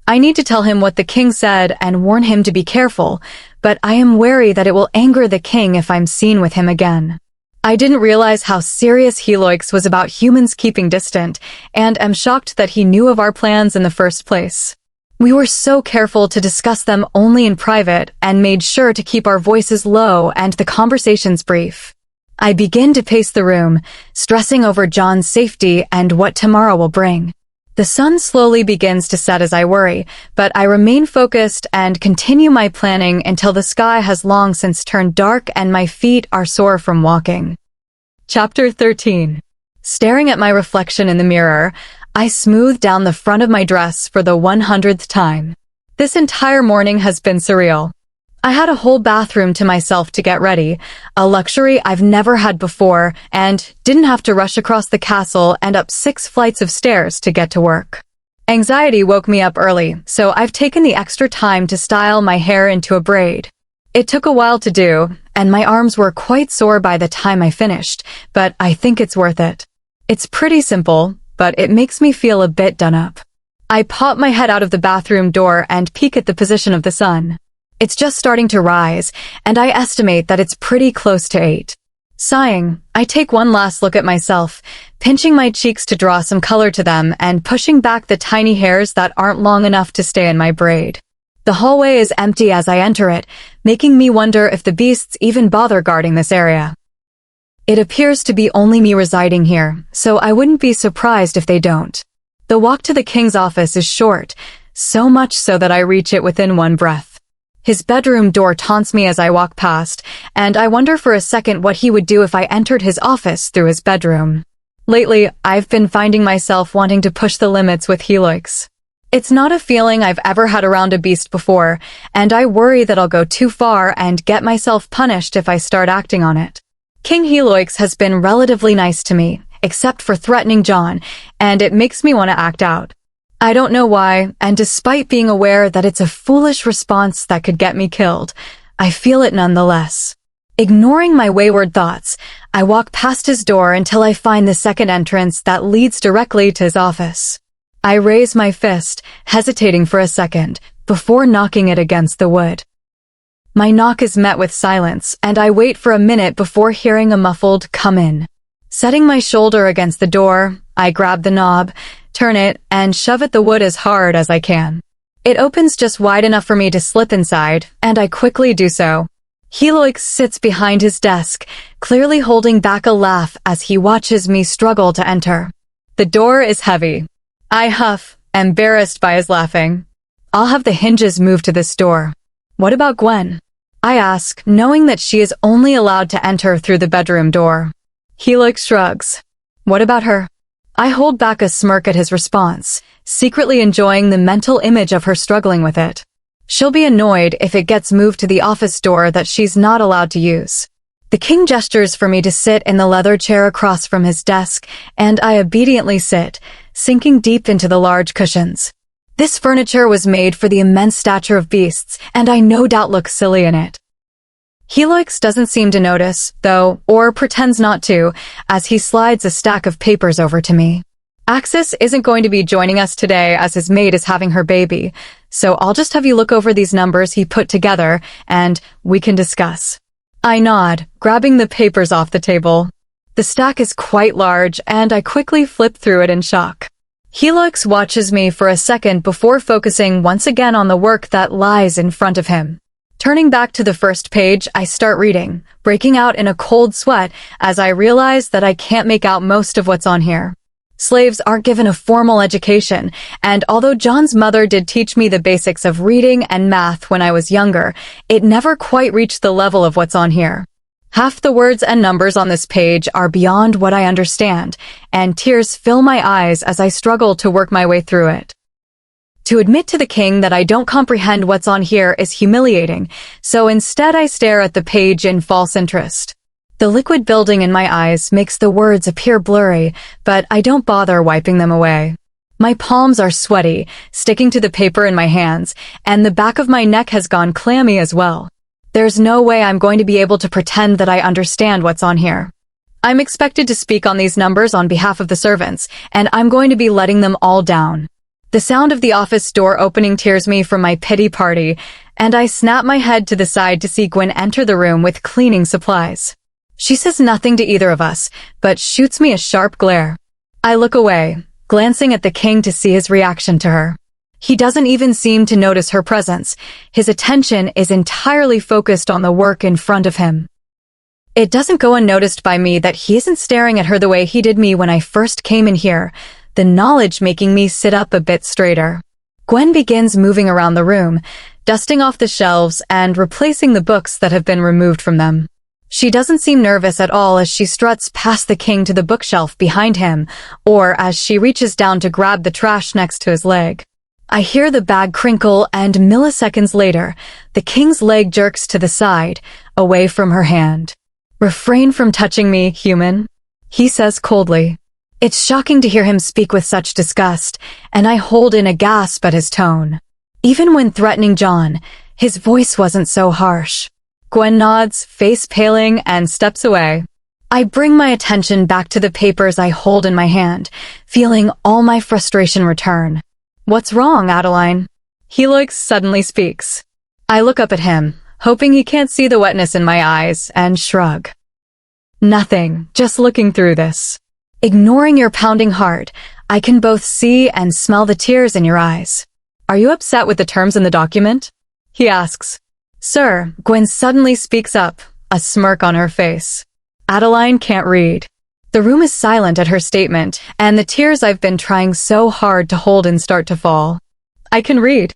I need to tell him what the king said and warn him to be careful, but I am wary that it will anger the king if I'm seen with him again. I didn't realize how serious Helix was about humans keeping distant, and am shocked that he knew of our plans in the first place. We were so careful to discuss them only in private and made sure to keep our voices low and the conversations brief. I begin to pace the room, stressing over John's safety and what tomorrow will bring. The sun slowly begins to set as I worry, but I remain focused and continue my planning until the sky has long since turned dark and my feet are sore from walking. Chapter 13. Staring at my reflection in the mirror, I smooth down the front of my dress for the 100th time. This entire morning has been surreal. I had a whole bathroom to myself to get ready, a luxury I've never had before, and didn't have to rush across the castle and up 6 flights of stairs to get to work. Anxiety woke me up early, so I've taken the extra time to style my hair into a braid. It took a while to do, and my arms were quite sore by the time I finished, but I think it's worth it. It's pretty simple, but it makes me feel a bit done up. I pop my head out of the bathroom door and peek at the position of the sun. It's just starting to rise, and I estimate that it's pretty close to 8. Sighing, I take one last look at myself, pinching my cheeks to draw some color to them and pushing back the tiny hairs that aren't long enough to stay in my braid. The hallway is empty as I enter it, making me wonder if the beasts even bother guarding this area. It appears to be only me residing here, so I wouldn't be surprised if they don't. The walk to the king's office is short, so much so that I reach it within one breath. His bedroom door taunts me as I walk past, and I wonder for a second what he would do if I entered his office through his bedroom. Lately, I've been finding myself wanting to push the limits with Helix. It's not a feeling I've ever had around a beast before, and I worry that I'll go too far and get myself punished if I start acting on it. King Helix has been relatively nice to me, except for threatening John, and it makes me want to act out. I don't know why, and despite being aware that it's a foolish response that could get me killed, I feel it nonetheless. Ignoring my wayward thoughts, I walk past his door until I find the second entrance that leads directly to his office. I raise my fist, hesitating for a second, before knocking it against the wood. My knock is met with silence, and I wait for a minute before hearing a muffled "come in." Setting my shoulder against the door, I grab the knob, turn it, and shove at the wood as hard as I can. It opens just wide enough for me to slip inside, and I quickly do so. Heloik sits behind his desk, clearly holding back a laugh as he watches me struggle to enter. The door is heavy. I huff, embarrassed by his laughing. I'll have the hinges moved to this door. What about Gwen? I ask, knowing that she is only allowed to enter through the bedroom door. Heloik shrugs. What about her? I hold back a smirk at his response, secretly enjoying the mental image of her struggling with it. She'll be annoyed if it gets moved to the office door that she's not allowed to use. The king gestures for me to sit in the leather chair across from his desk, and I obediently sit, sinking deep into the large cushions. This furniture was made for the immense stature of beasts, and I no doubt look silly in it. Heloix doesn't seem to notice, though, or pretends not to, as he slides a stack of papers over to me. Axis isn't going to be joining us today as his maid is having her baby, so I'll just have you look over these numbers he put together, and we can discuss. I nod, grabbing the papers off the table. The stack is quite large, and I quickly flip through it in shock. Helix watches me for a second before focusing once again on the work that lies in front of him. Turning back to the first page, I start reading, breaking out in a cold sweat as I realize that I can't make out most of what's on here. Slaves aren't given a formal education, and although John's mother did teach me the basics of reading and math when I was younger, it never quite reached the level of what's on here. Half the words and numbers on this page are beyond what I understand, and tears fill my eyes as I struggle to work my way through it. To admit to the king that I don't comprehend what's on here is humiliating, so instead I stare at the page in false interest. The liquid building in my eyes makes the words appear blurry, but I don't bother wiping them away. My palms are sweaty, sticking to the paper in my hands, and the back of my neck has gone clammy as well. There's no way I'm going to be able to pretend that I understand what's on here. I'm expected to speak on these numbers on behalf of the servants, and I'm going to be letting them all down. The sound of the office door opening tears me from my pity party, and I snap my head to the side to see Gwen enter the room with cleaning supplies. She says nothing to either of us, but shoots me a sharp glare. I look away, glancing at the king to see his reaction to her. He doesn't even seem to notice her presence. His attention is entirely focused on the work in front of him. It doesn't go unnoticed by me that he isn't staring at her the way he did me when I first came in here, the knowledge making me sit up a bit straighter. Gwen begins moving around the room, dusting off the shelves and replacing the books that have been removed from them. She doesn't seem nervous at all as she struts past the king to the bookshelf behind him, or as she reaches down to grab the trash next to his leg. I hear the bag crinkle, and milliseconds later, the king's leg jerks to the side, away from her hand. "Refrain from touching me, human," he says coldly. It's shocking to hear him speak with such disgust, and I hold in a gasp at his tone. Even when threatening John, his voice wasn't so harsh. Gwen nods, face paling, and steps away. I bring my attention back to the papers I hold in my hand, feeling all my frustration return. "What's wrong, Adeline?" Helix suddenly speaks. I look up at him, hoping he can't see the wetness in my eyes, and shrug. "Nothing, just looking through this." Ignoring your pounding heart, I can both see and smell the tears in your eyes. "Are you upset with the terms in the document?" he asks. "Sir," Gwen suddenly speaks up, a smirk on her face. Adeline can't read. The room is silent at her statement, and the tears I've been trying so hard to hold in start to fall. I can read.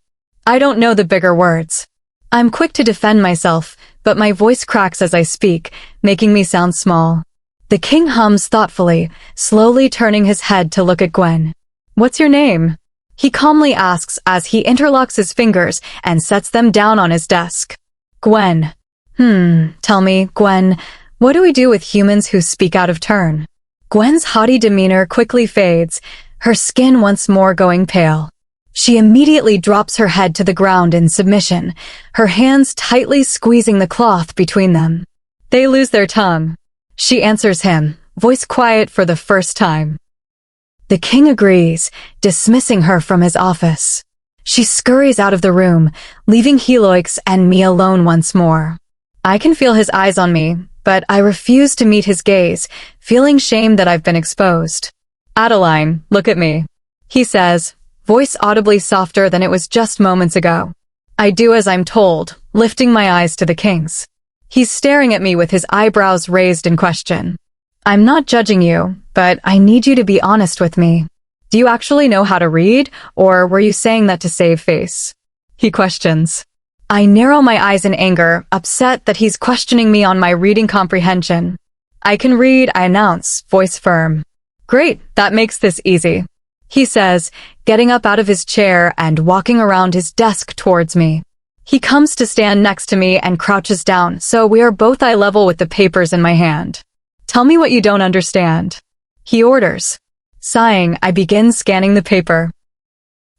I don't know the bigger words. I'm quick to defend myself, but my voice cracks as I speak, making me sound small. The king hums thoughtfully, slowly turning his head to look at Gwen. "What's your name?" he calmly asks as he interlocks his fingers and sets them down on his desk. "Gwen." Tell me, Gwen, what do we do with humans who speak out of turn? Gwen's haughty demeanor quickly fades, her skin once more going pale. She immediately drops her head to the ground in submission, her hands tightly squeezing the cloth between them. They lose their tongue. She answers him, voice quiet for the first time. The king agrees, dismissing her from his office. She scurries out of the room, leaving Helioix and me alone once more. I can feel his eyes on me, but I refuse to meet his gaze, feeling shame that I've been exposed. Adeline, look at me, he says, voice audibly softer than it was just moments ago. I do as I'm told, lifting my eyes to the king's. He's staring at me with his eyebrows raised in question. I'm not judging you, but I need you to be honest with me. Do you actually know how to read, or were you saying that to save face? He questions. I narrow my eyes in anger, upset that he's questioning me on my reading comprehension. I can read, I announce, voice firm. Great, that makes this easy, he says, getting up out of his chair and walking around his desk towards me. He comes to stand next to me and crouches down, so we are both eye level with the papers in my hand. Tell me what you don't understand, he orders. Sighing, I begin scanning the paper.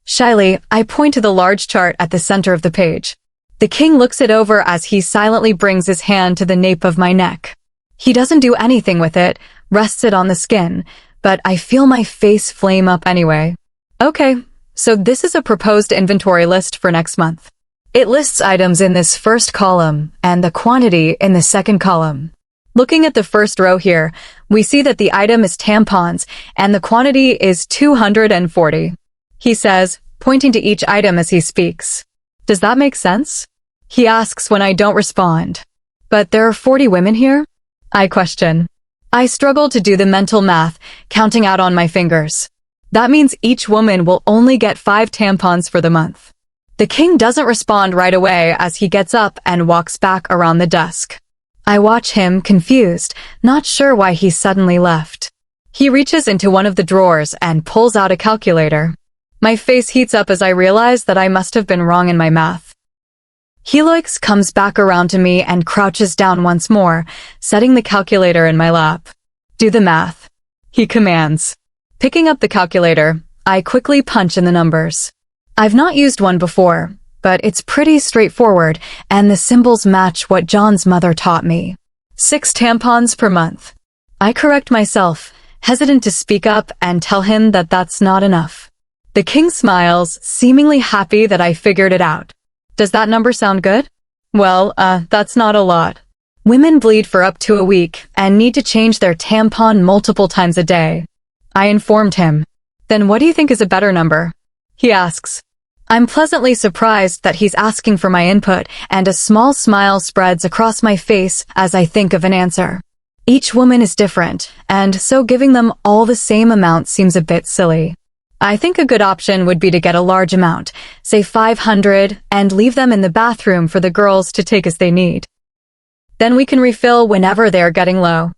Shyly, I point to the large chart at the center of the page. The king looks it over as he silently brings his hand to the nape of my neck. He doesn't do anything with it, rests it on the skin, but I feel my face flame up anyway. Okay, so this is a proposed inventory list for next month. It lists items in this first column and the quantity in the second column. Looking at the first row here, we see that the item is tampons and the quantity is 240. He says, pointing to each item as he speaks. Does that make sense? He asks when I don't respond. But there are 40 women here? I question. I struggle to do the mental math, counting out on my fingers. That means each woman will only get 5 tampons for the month. The king doesn't respond right away as he gets up and walks back around the desk. I watch him, confused, not sure why he suddenly left. He reaches into one of the drawers and pulls out a calculator. My face heats up as I realize that I must have been wrong in my math. Helioix comes back around to me and crouches down once more, setting the calculator in my lap. Do the math, he commands. Picking up the calculator, I quickly punch in the numbers. I've not used one before, but it's pretty straightforward, and the symbols match what John's mother taught me. 6 tampons per month. I correct myself, hesitant to speak up and tell him that that's not enough. The king smiles, seemingly happy that I figured it out. Does that number sound good? Well, that's not a lot. Women bleed for up to a week and need to change their tampon multiple times a day. I informed him. Then what do you think is a better number? He asks. I'm pleasantly surprised that he's asking for my input, and a small smile spreads across my face as I think of an answer. Each woman is different, and so giving them all the same amount seems a bit silly. I think a good option would be to get a large amount, say 500, and leave them in the bathroom for the girls to take as they need. Then we can refill whenever they are getting low.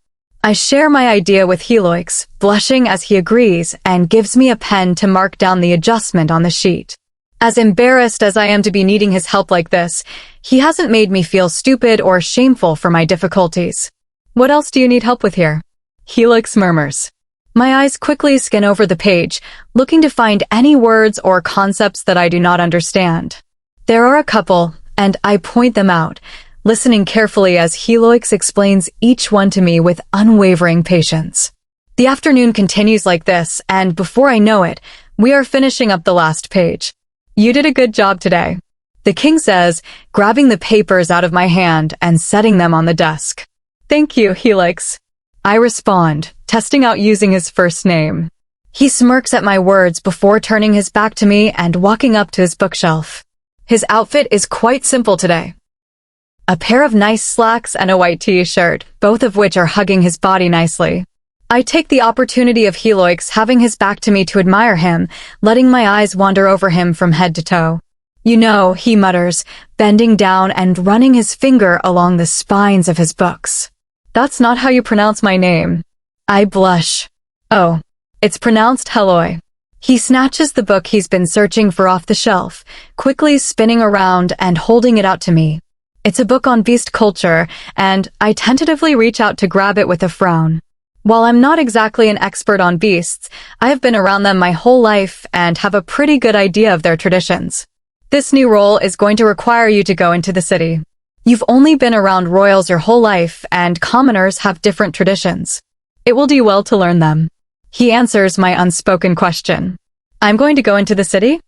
I share my idea with Helioix, blushing as he agrees and gives me a pen to mark down the adjustment on the sheet. As embarrassed as I am to be needing his help like this, he hasn't made me feel stupid or shameful for my difficulties. What else do you need help with here? Helioix murmurs. My eyes quickly scan over the page, looking to find any words or concepts that I do not understand. There are a couple, and I point them out, listening carefully as Helioix explains each one to me with unwavering patience. The afternoon continues like this, and before I know it, we are finishing up the last page. You did a good job today, the king says, grabbing the papers out of my hand and setting them on the desk. Thank you, Helioix. I respond, testing out using his first name. He smirks at my words before turning his back to me and walking up to his bookshelf. His outfit is quite simple today. A pair of nice slacks and a white t-shirt, both of which are hugging his body nicely. I take the opportunity of Helioix having his back to me to admire him, letting my eyes wander over him from head to toe. You know, he mutters, bending down and running his finger along the spines of his books. That's not how you pronounce my name. I blush. Oh, it's pronounced Heloi. He snatches the book he's been searching for off the shelf, quickly spinning around and holding it out to me. It's a book on beast culture, and I tentatively reach out to grab it with a frown. While I'm not exactly an expert on beasts, I have been around them my whole life and have a pretty good idea of their traditions. This new role is going to require you to go into the city. You've only been around royals your whole life, and commoners have different traditions. It will do well to learn them. He answers my unspoken question. I'm going to go into the city?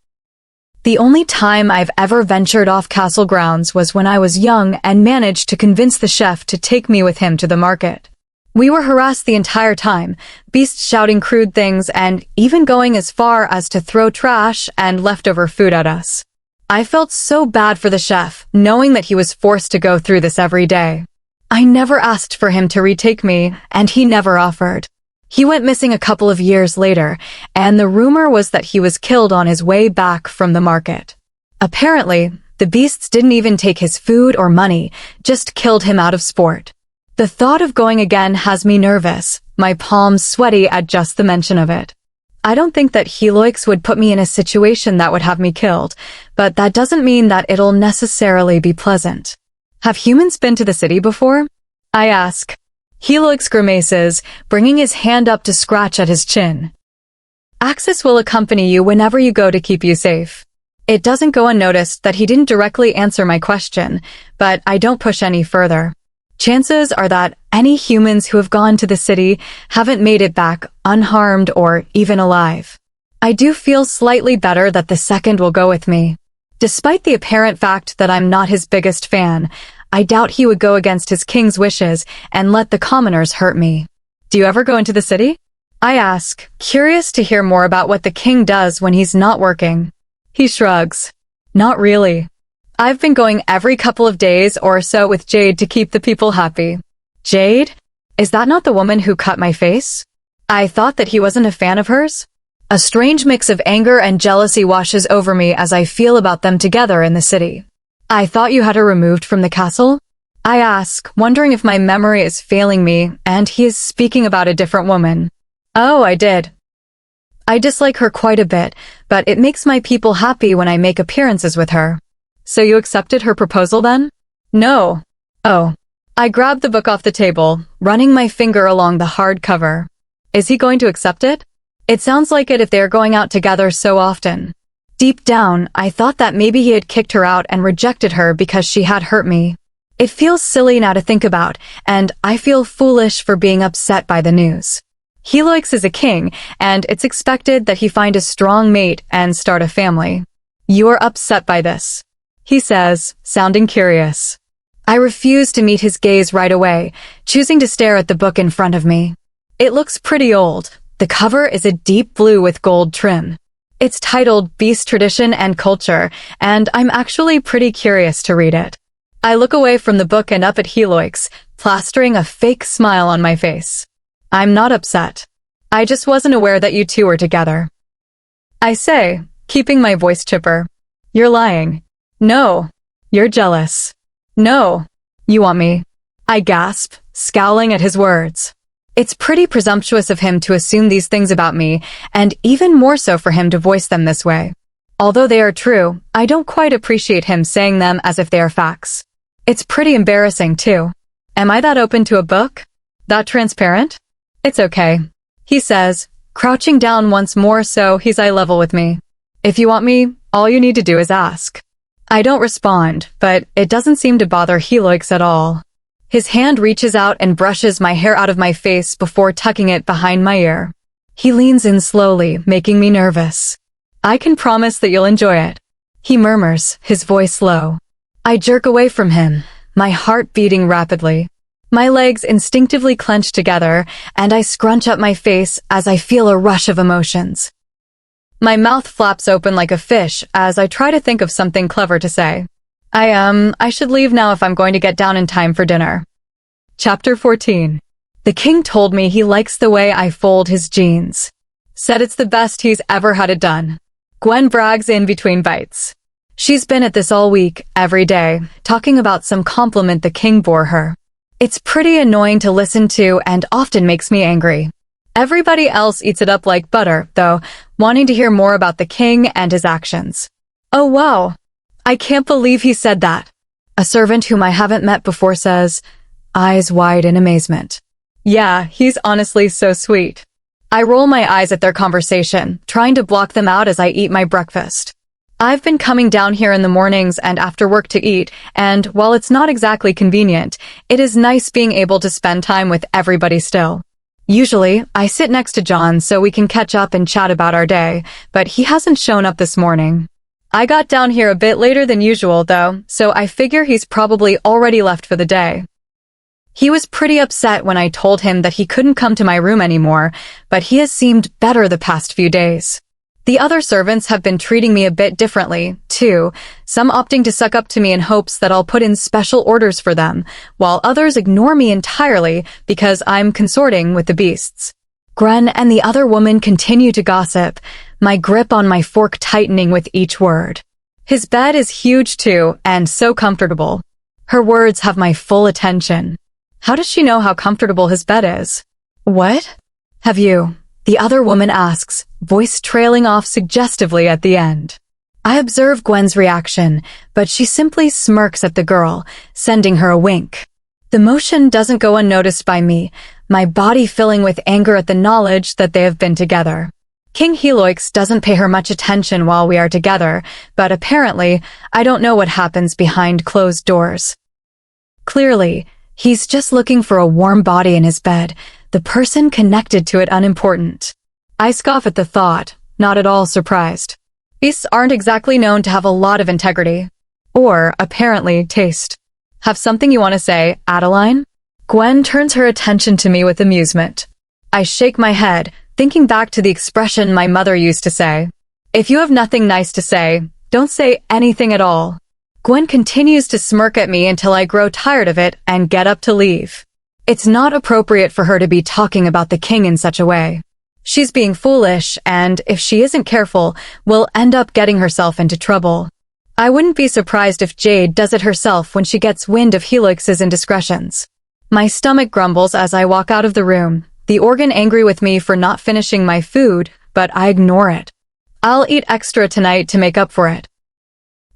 The only time I've ever ventured off castle grounds was when I was young and managed to convince the chef to take me with him to the market. We were harassed the entire time, beasts shouting crude things and even going as far as to throw trash and leftover food at us. I felt so bad for the chef, knowing that he was forced to go through this every day. I never asked for him to retake me, and he never offered. He went missing a couple of years later, and the rumor was that he was killed on his way back from the market. Apparently, the beasts didn't even take his food or money, just killed him out of sport. The thought of going again has me nervous, my palms sweaty at just the mention of it. I don't think that Helix would put me in a situation that would have me killed, but that doesn't mean that it'll necessarily be pleasant. Have humans been to the city before? I ask. Helix grimaces, bringing his hand up to scratch at his chin. Axis will accompany you whenever you go to keep you safe. It doesn't go unnoticed that he didn't directly answer my question, but I don't push any further. Chances are that any humans who have gone to the city haven't made it back unharmed or even alive. I do feel slightly better that the second will go with me. Despite the apparent fact that I'm not his biggest fan, I doubt he would go against his king's wishes and let the commoners hurt me. Do you ever go into the city? I ask, curious to hear more about what the king does when he's not working. He shrugs. Not really. I've been going every couple of days or so with Jade to keep the people happy. Jade? Is that not the woman who cut my face? I thought that he wasn't a fan of hers. A strange mix of anger and jealousy washes over me as I feel about them together in the city. I thought you had her removed from the castle? I ask, wondering if my memory is failing me and he is speaking about a different woman. Oh, I did. I dislike her quite a bit, but it makes my people happy when I make appearances with her. So you accepted her proposal then? No. Oh. I grabbed the book off the table, running my finger along the hard cover. Is he going to accept it? It sounds like it if they're going out together so often. Deep down, I thought that maybe he had kicked her out and rejected her because she had hurt me. It feels silly now to think about, and I feel foolish for being upset by the news. Helix is a king, and it's expected that he find a strong mate and start a family. You are upset by this, he says, sounding curious. I refuse to meet his gaze right away, choosing to stare at the book in front of me. It looks pretty old. The cover is a deep blue with gold trim. It's titled Beast Tradition and Culture, and I'm actually pretty curious to read it. I look away from the book and up at Helix, plastering a fake smile on my face. I'm not upset. I just wasn't aware that you two were together. I say, keeping my voice chipper. You're lying. No. You're jealous. No. You want me. I gasp, scowling at his words. It's pretty presumptuous of him to assume these things about me, and even more so for him to voice them this way. Although they are true, I don't quite appreciate him saying them as if they are facts. It's pretty embarrassing, too. Am I that open to a book? That transparent? It's okay, he says, crouching down once more so he's eye level with me. If you want me, all you need to do is ask. I don't respond, but it doesn't seem to bother Helix at all. His hand reaches out and brushes my hair out of my face before tucking it behind my ear. He leans in slowly, making me nervous. I can promise that you'll enjoy it, he murmurs, his voice low. I jerk away from him, my heart beating rapidly. My legs instinctively clench together, and I scrunch up my face as I feel a rush of emotions. My mouth flaps open like a fish as I try to think of something clever to say. I should leave now if I'm going to get down in time for dinner. Chapter 14. The king told me he likes the way I fold his jeans. Said it's the best he's ever had it done. Gwen brags in between bites. She's been at this all week, every day, talking about some compliment the king bore her. It's pretty annoying to listen to and often makes me angry. Everybody else eats it up like butter, though, wanting to hear more about the king and his actions. Oh wow! I can't believe he said that. A servant whom I haven't met before says, eyes wide in amazement. Yeah, he's honestly so sweet. I roll my eyes at their conversation, trying to block them out as I eat my breakfast. I've been coming down here in the mornings and after work to eat, and while it's not exactly convenient, it is nice being able to spend time with everybody still. Usually, I sit next to John so we can catch up and chat about our day, but he hasn't shown up this morning. I got down here a bit later than usual, though, so I figure he's probably already left for the day. He was pretty upset when I told him that he couldn't come to my room anymore, but he has seemed better the past few days. The other servants have been treating me a bit differently, too, some opting to suck up to me in hopes that I'll put in special orders for them, while others ignore me entirely because I'm consorting with the beasts. Gwen and the other woman continue to gossip, my grip on my fork tightening with each word. His bed is huge too, and so comfortable. Her words have my full attention. How does she know how comfortable his bed is? What? Have you? The other woman asks, voice trailing off suggestively at the end. I observe Gwen's reaction, but she simply smirks at the girl, sending her a wink. The motion doesn't go unnoticed by me, my body filling with anger at the knowledge that they have been together. King Heloix doesn't pay her much attention while we are together, but apparently, I don't know what happens behind closed doors. Clearly, he's just looking for a warm body in his bed, the person connected to it unimportant. I scoff at the thought, not at all surprised. Beasts aren't exactly known to have a lot of integrity. Or, apparently, taste. Have something you want to say, Adeline? Gwen turns her attention to me with amusement. I shake my head, thinking back to the expression my mother used to say. If you have nothing nice to say, don't say anything at all. Gwen continues to smirk at me until I grow tired of it and get up to leave. It's not appropriate for her to be talking about the king in such a way. She's being foolish, and if she isn't careful, will end up getting herself into trouble. I wouldn't be surprised if Jade does it herself when she gets wind of Helix's indiscretions. My stomach grumbles as I walk out of the room, the organ angry with me for not finishing my food, but I ignore it. I'll eat extra tonight to make up for it.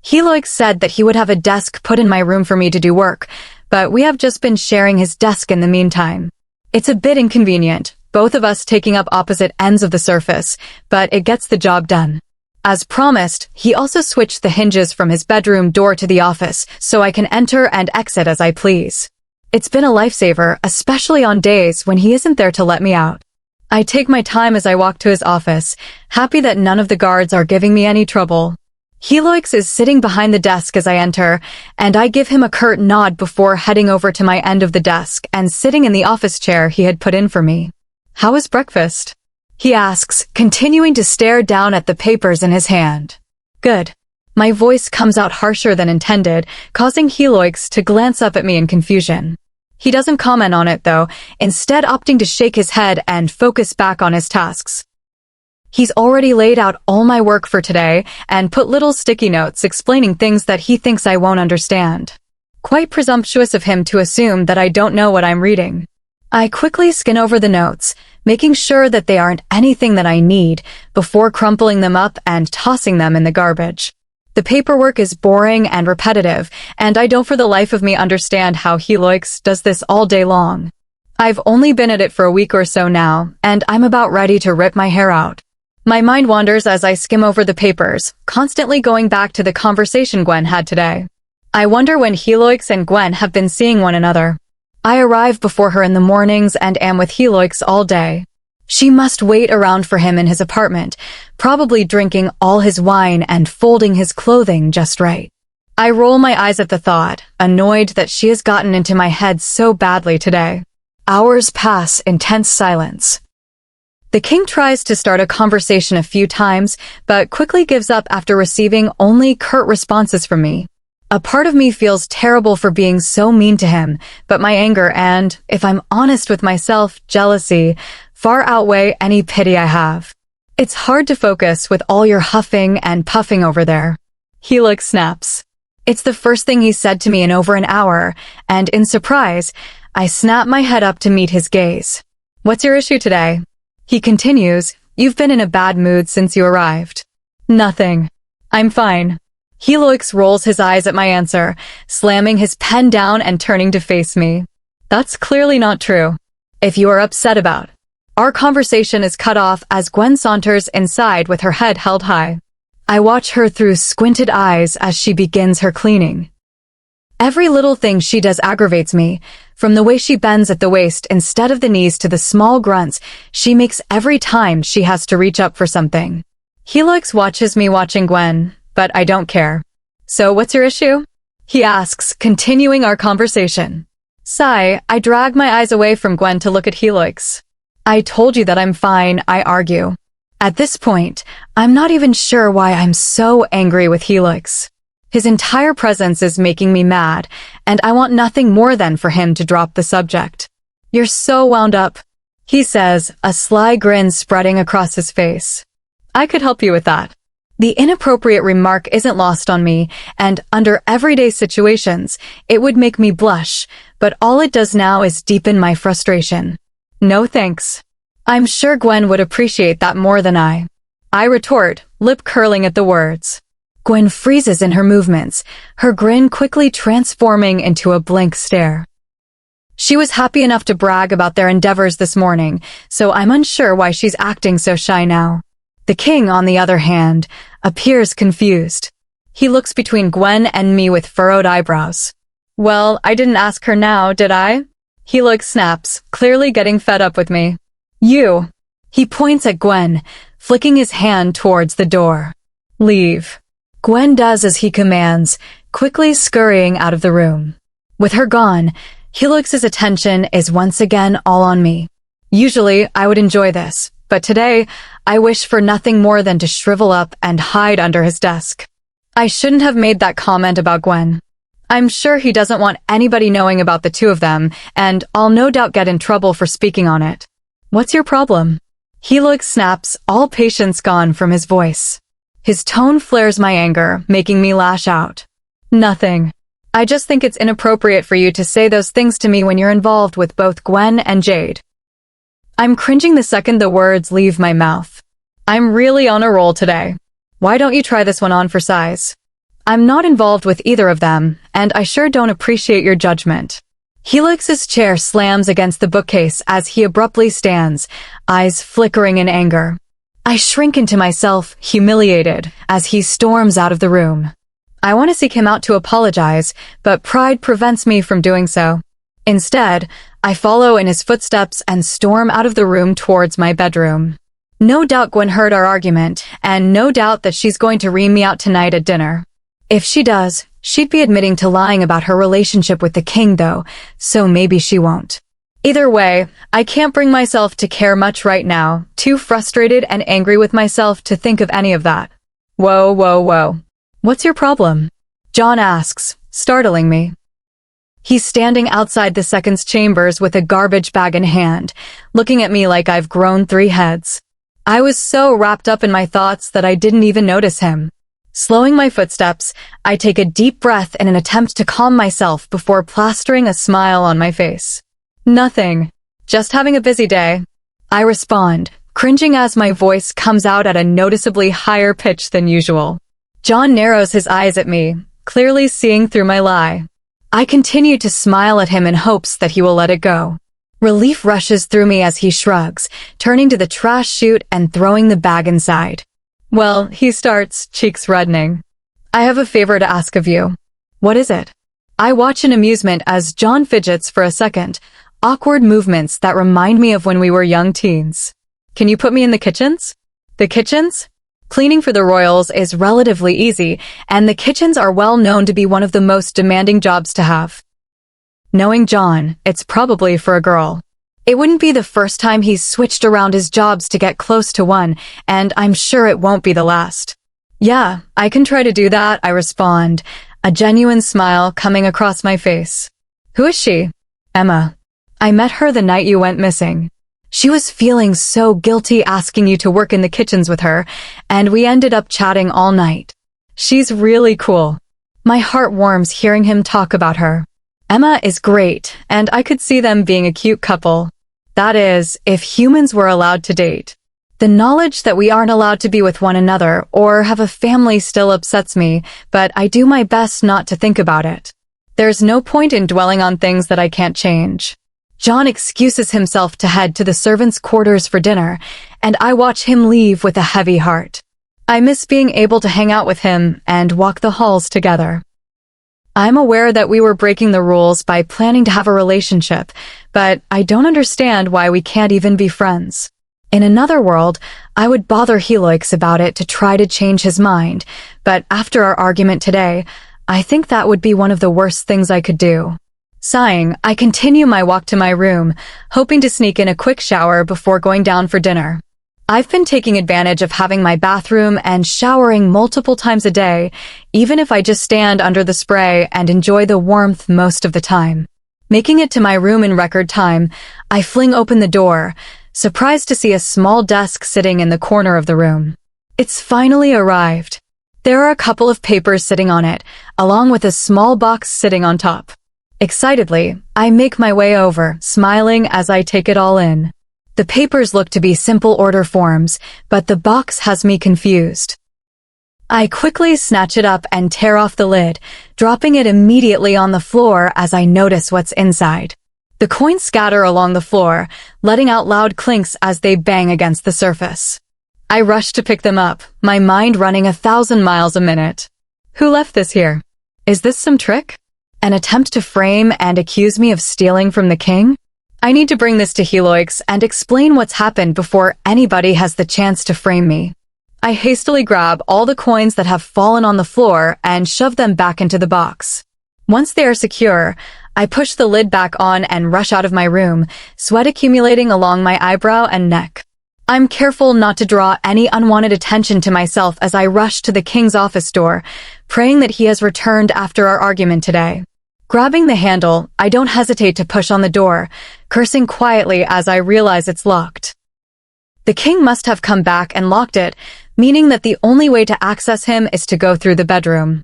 Helix said that he would have a desk put in my room for me to do work, but we have just been sharing his desk in the meantime. It's a bit inconvenient, both of us taking up opposite ends of the surface, but it gets the job done. As promised, he also switched the hinges from his bedroom door to the office so I can enter and exit as I please. It's been a lifesaver, especially on days when he isn't there to let me out. I take my time as I walk to his office, happy that none of the guards are giving me any trouble. Heloix is sitting behind the desk as I enter, and I give him a curt nod before heading over to my end of the desk and sitting in the office chair he had put in for me. "How was breakfast?" he asks, continuing to stare down at the papers in his hand. "Good." My voice comes out harsher than intended, causing Heloix to glance up at me in confusion. He doesn't comment on it, though, instead opting to shake his head and focus back on his tasks. He's already laid out all my work for today and put little sticky notes explaining things that he thinks I won't understand. Quite presumptuous of him to assume that I don't know what I'm reading. I quickly scan over the notes, making sure that they aren't anything that I need, before crumpling them up and tossing them in the garbage. The paperwork is boring and repetitive, and I don't for the life of me understand how Heloix does this all day long. I've only been at it for a week or so now, and I'm about ready to rip my hair out. My mind wanders as I skim over the papers, constantly going back to the conversation Gwen had today. I wonder when Heloix and Gwen have been seeing one another. I arrive before her in the mornings and am with Heloix all day. She must wait around for him in his apartment, probably drinking all his wine and folding his clothing just right. I roll my eyes at the thought, annoyed that she has gotten into my head so badly today. Hours pass in tense silence. The king tries to start a conversation a few times, but quickly gives up after receiving only curt responses from me. A part of me feels terrible for being so mean to him, but my anger and, if I'm honest with myself, jealousy, far outweigh any pity I have. It's hard to focus with all your huffing and puffing over there. Helix snaps. It's the first thing he said to me in over an hour, and in surprise, I snap my head up to meet his gaze. "What's your issue today?" He continues, "You've been in a bad mood since you arrived." "Nothing. I'm fine." Heloix rolls his eyes at my answer, slamming his pen down and turning to face me. "That's clearly not true." if you are upset about. Our conversation is cut off as Gwen saunters inside with her head held high. I watch her through squinted eyes as she begins her cleaning. Every little thing she does aggravates me, from the way she bends at the waist instead of the knees to the small grunts she makes every time she has to reach up for something. Helix watches me watching Gwen, but I don't care. So what's your issue? He asks, continuing our conversation. Sigh, I drag my eyes away from Gwen to look at Helix. I told you that I'm fine, I argue. At this point, I'm not even sure why I'm so angry with Helix. His entire presence is making me mad, and I want nothing more than for him to drop the subject. You're so wound up, he says, a sly grin spreading across his face. I could help you with that. The inappropriate remark isn't lost on me, and under everyday situations, it would make me blush, but all it does now is deepen my frustration. No thanks. I'm sure Gwen would appreciate that more than I retort, lip curling at the words. Gwen freezes in her movements, her grin quickly transforming into a blank stare. She was happy enough to brag about their endeavors this morning, so I'm unsure why she's acting so shy now. The king, on the other hand, appears confused. He looks between Gwen and me with furrowed eyebrows. Well, I didn't ask her now, did I? Helix snaps, clearly getting fed up with me. You. He points at Gwen, flicking his hand towards the door. Leave. Gwen does as he commands, quickly scurrying out of the room. With her gone, Helix's attention is once again all on me. Usually, I would enjoy this, but today, I wish for nothing more than to shrivel up and hide under his desk. I shouldn't have made that comment about Gwen. I'm sure he doesn't want anybody knowing about the two of them, and I'll no doubt get in trouble for speaking on it. What's your problem? Helix snaps, all patience gone from his voice. His tone flares my anger, making me lash out. Nothing. I just think it's inappropriate for you to say those things to me when you're involved with both Gwen and Jade. I'm cringing the second the words leave my mouth. I'm really on a roll today. Why don't you try this one on for size? I'm not involved with either of them, and I sure don't appreciate your judgment. Helix's chair slams against the bookcase as he abruptly stands, eyes flickering in anger. I shrink into myself, humiliated, as he storms out of the room. I want to seek him out to apologize, but pride prevents me from doing so. Instead, I follow in his footsteps and storm out of the room towards my bedroom. No doubt Gwen heard our argument, and no doubt that she's going to ream me out tonight at dinner. If she does, she'd be admitting to lying about her relationship with the king, though, so maybe she won't. Either way, I can't bring myself to care much right now, too frustrated and angry with myself to think of any of that. Whoa. What's your problem? John asks, startling me. He's standing outside the second's chambers with a garbage bag in hand, looking at me like I've grown 3 heads. I was so wrapped up in my thoughts that I didn't even notice him. Slowing my footsteps, I take a deep breath in an attempt to calm myself before plastering a smile on my face. Nothing. Just having a busy day. I respond, cringing as my voice comes out at a noticeably higher pitch than usual. John narrows his eyes at me, clearly seeing through my lie. I continue to smile at him in hopes that he will let it go. Relief rushes through me as he shrugs, turning to the trash chute and throwing the bag inside. Well, he starts, cheeks reddening. I have a favor to ask of you. What is it? I watch in amusement as John fidgets for a second, awkward movements that remind me of when we were young teens. Can you put me in the kitchens? The kitchens? Cleaning for the royals is relatively easy, and the kitchens are well known to be one of the most demanding jobs to have. Knowing John, it's probably for a girl. It wouldn't be the first time he's switched around his jobs to get close to one, and I'm sure it won't be the last. Yeah, I can try to do that, I respond, a genuine smile coming across my face. Who is she? Emma. I met her the night you went missing. She was feeling so guilty asking you to work in the kitchens with her, and we ended up chatting all night. She's really cool. My heart warms hearing him talk about her. Emma is great, and I could see them being a cute couple. That is, if humans were allowed to date. The knowledge that we aren't allowed to be with one another or have a family still upsets me, but I do my best not to think about it. There's no point in dwelling on things that I can't change. John excuses himself to head to the servants' quarters for dinner, and I watch him leave with a heavy heart. I miss being able to hang out with him and walk the halls together. I'm aware that we were breaking the rules by planning to have a relationship, but I don't understand why we can't even be friends. In another world, I would bother Helix about it to try to change his mind, but after our argument today, I think that would be one of the worst things I could do. Sighing, I continue my walk to my room, hoping to sneak in a quick shower before going down for dinner. I've been taking advantage of having my bathroom and showering multiple times a day, even if I just stand under the spray and enjoy the warmth most of the time. Making it to my room in record time, I fling open the door, surprised to see a small desk sitting in the corner of the room. It's finally arrived. There are a couple of papers sitting on it, along with a small box sitting on top. Excitedly, I make my way over, smiling as I take it all in. The papers look to be simple order forms, but the box has me confused. I quickly snatch it up and tear off the lid, dropping it immediately on the floor as I notice what's inside. The coins scatter along the floor, letting out loud clinks as they bang against the surface. I rush to pick them up, my mind running 1,000 miles a minute. Who left this here? Is this some trick? An attempt to frame and accuse me of stealing from the king? I need to bring this to Helix and explain what's happened before anybody has the chance to frame me. I hastily grab all the coins that have fallen on the floor and shove them back into the box. Once they are secure, I push the lid back on and rush out of my room, sweat accumulating along my eyebrow and neck. I'm careful not to draw any unwanted attention to myself as I rush to the king's office door, praying that he has returned after our argument today. Grabbing the handle, I don't hesitate to push on the door, cursing quietly as I realize it's locked. The king must have come back and locked it, meaning that the only way to access him is to go through the bedroom.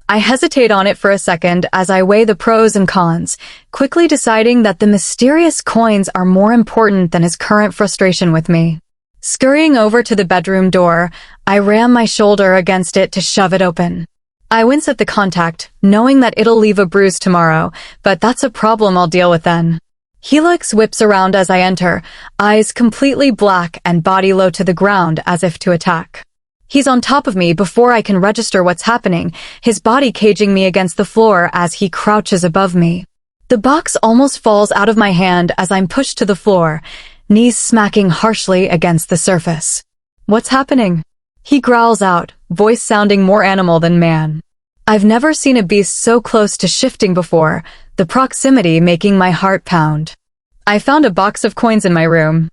I hesitate on it for a second as I weigh the pros and cons, quickly deciding that the mysterious coins are more important than his current frustration with me. Scurrying over to the bedroom door, I ram my shoulder against it to shove it open. I wince at the contact, knowing that it'll leave a bruise tomorrow, but that's a problem I'll deal with then. Helix whips around as I enter, eyes completely black and body low to the ground as if to attack. He's on top of me before I can register what's happening, his body caging me against the floor as he crouches above me. The box almost falls out of my hand as I'm pushed to the floor, knees smacking harshly against the surface. What's happening? He growls out, voice sounding more animal than man. I've never seen a beast so close to shifting before, the proximity making my heart pound. I found a box of coins in my room.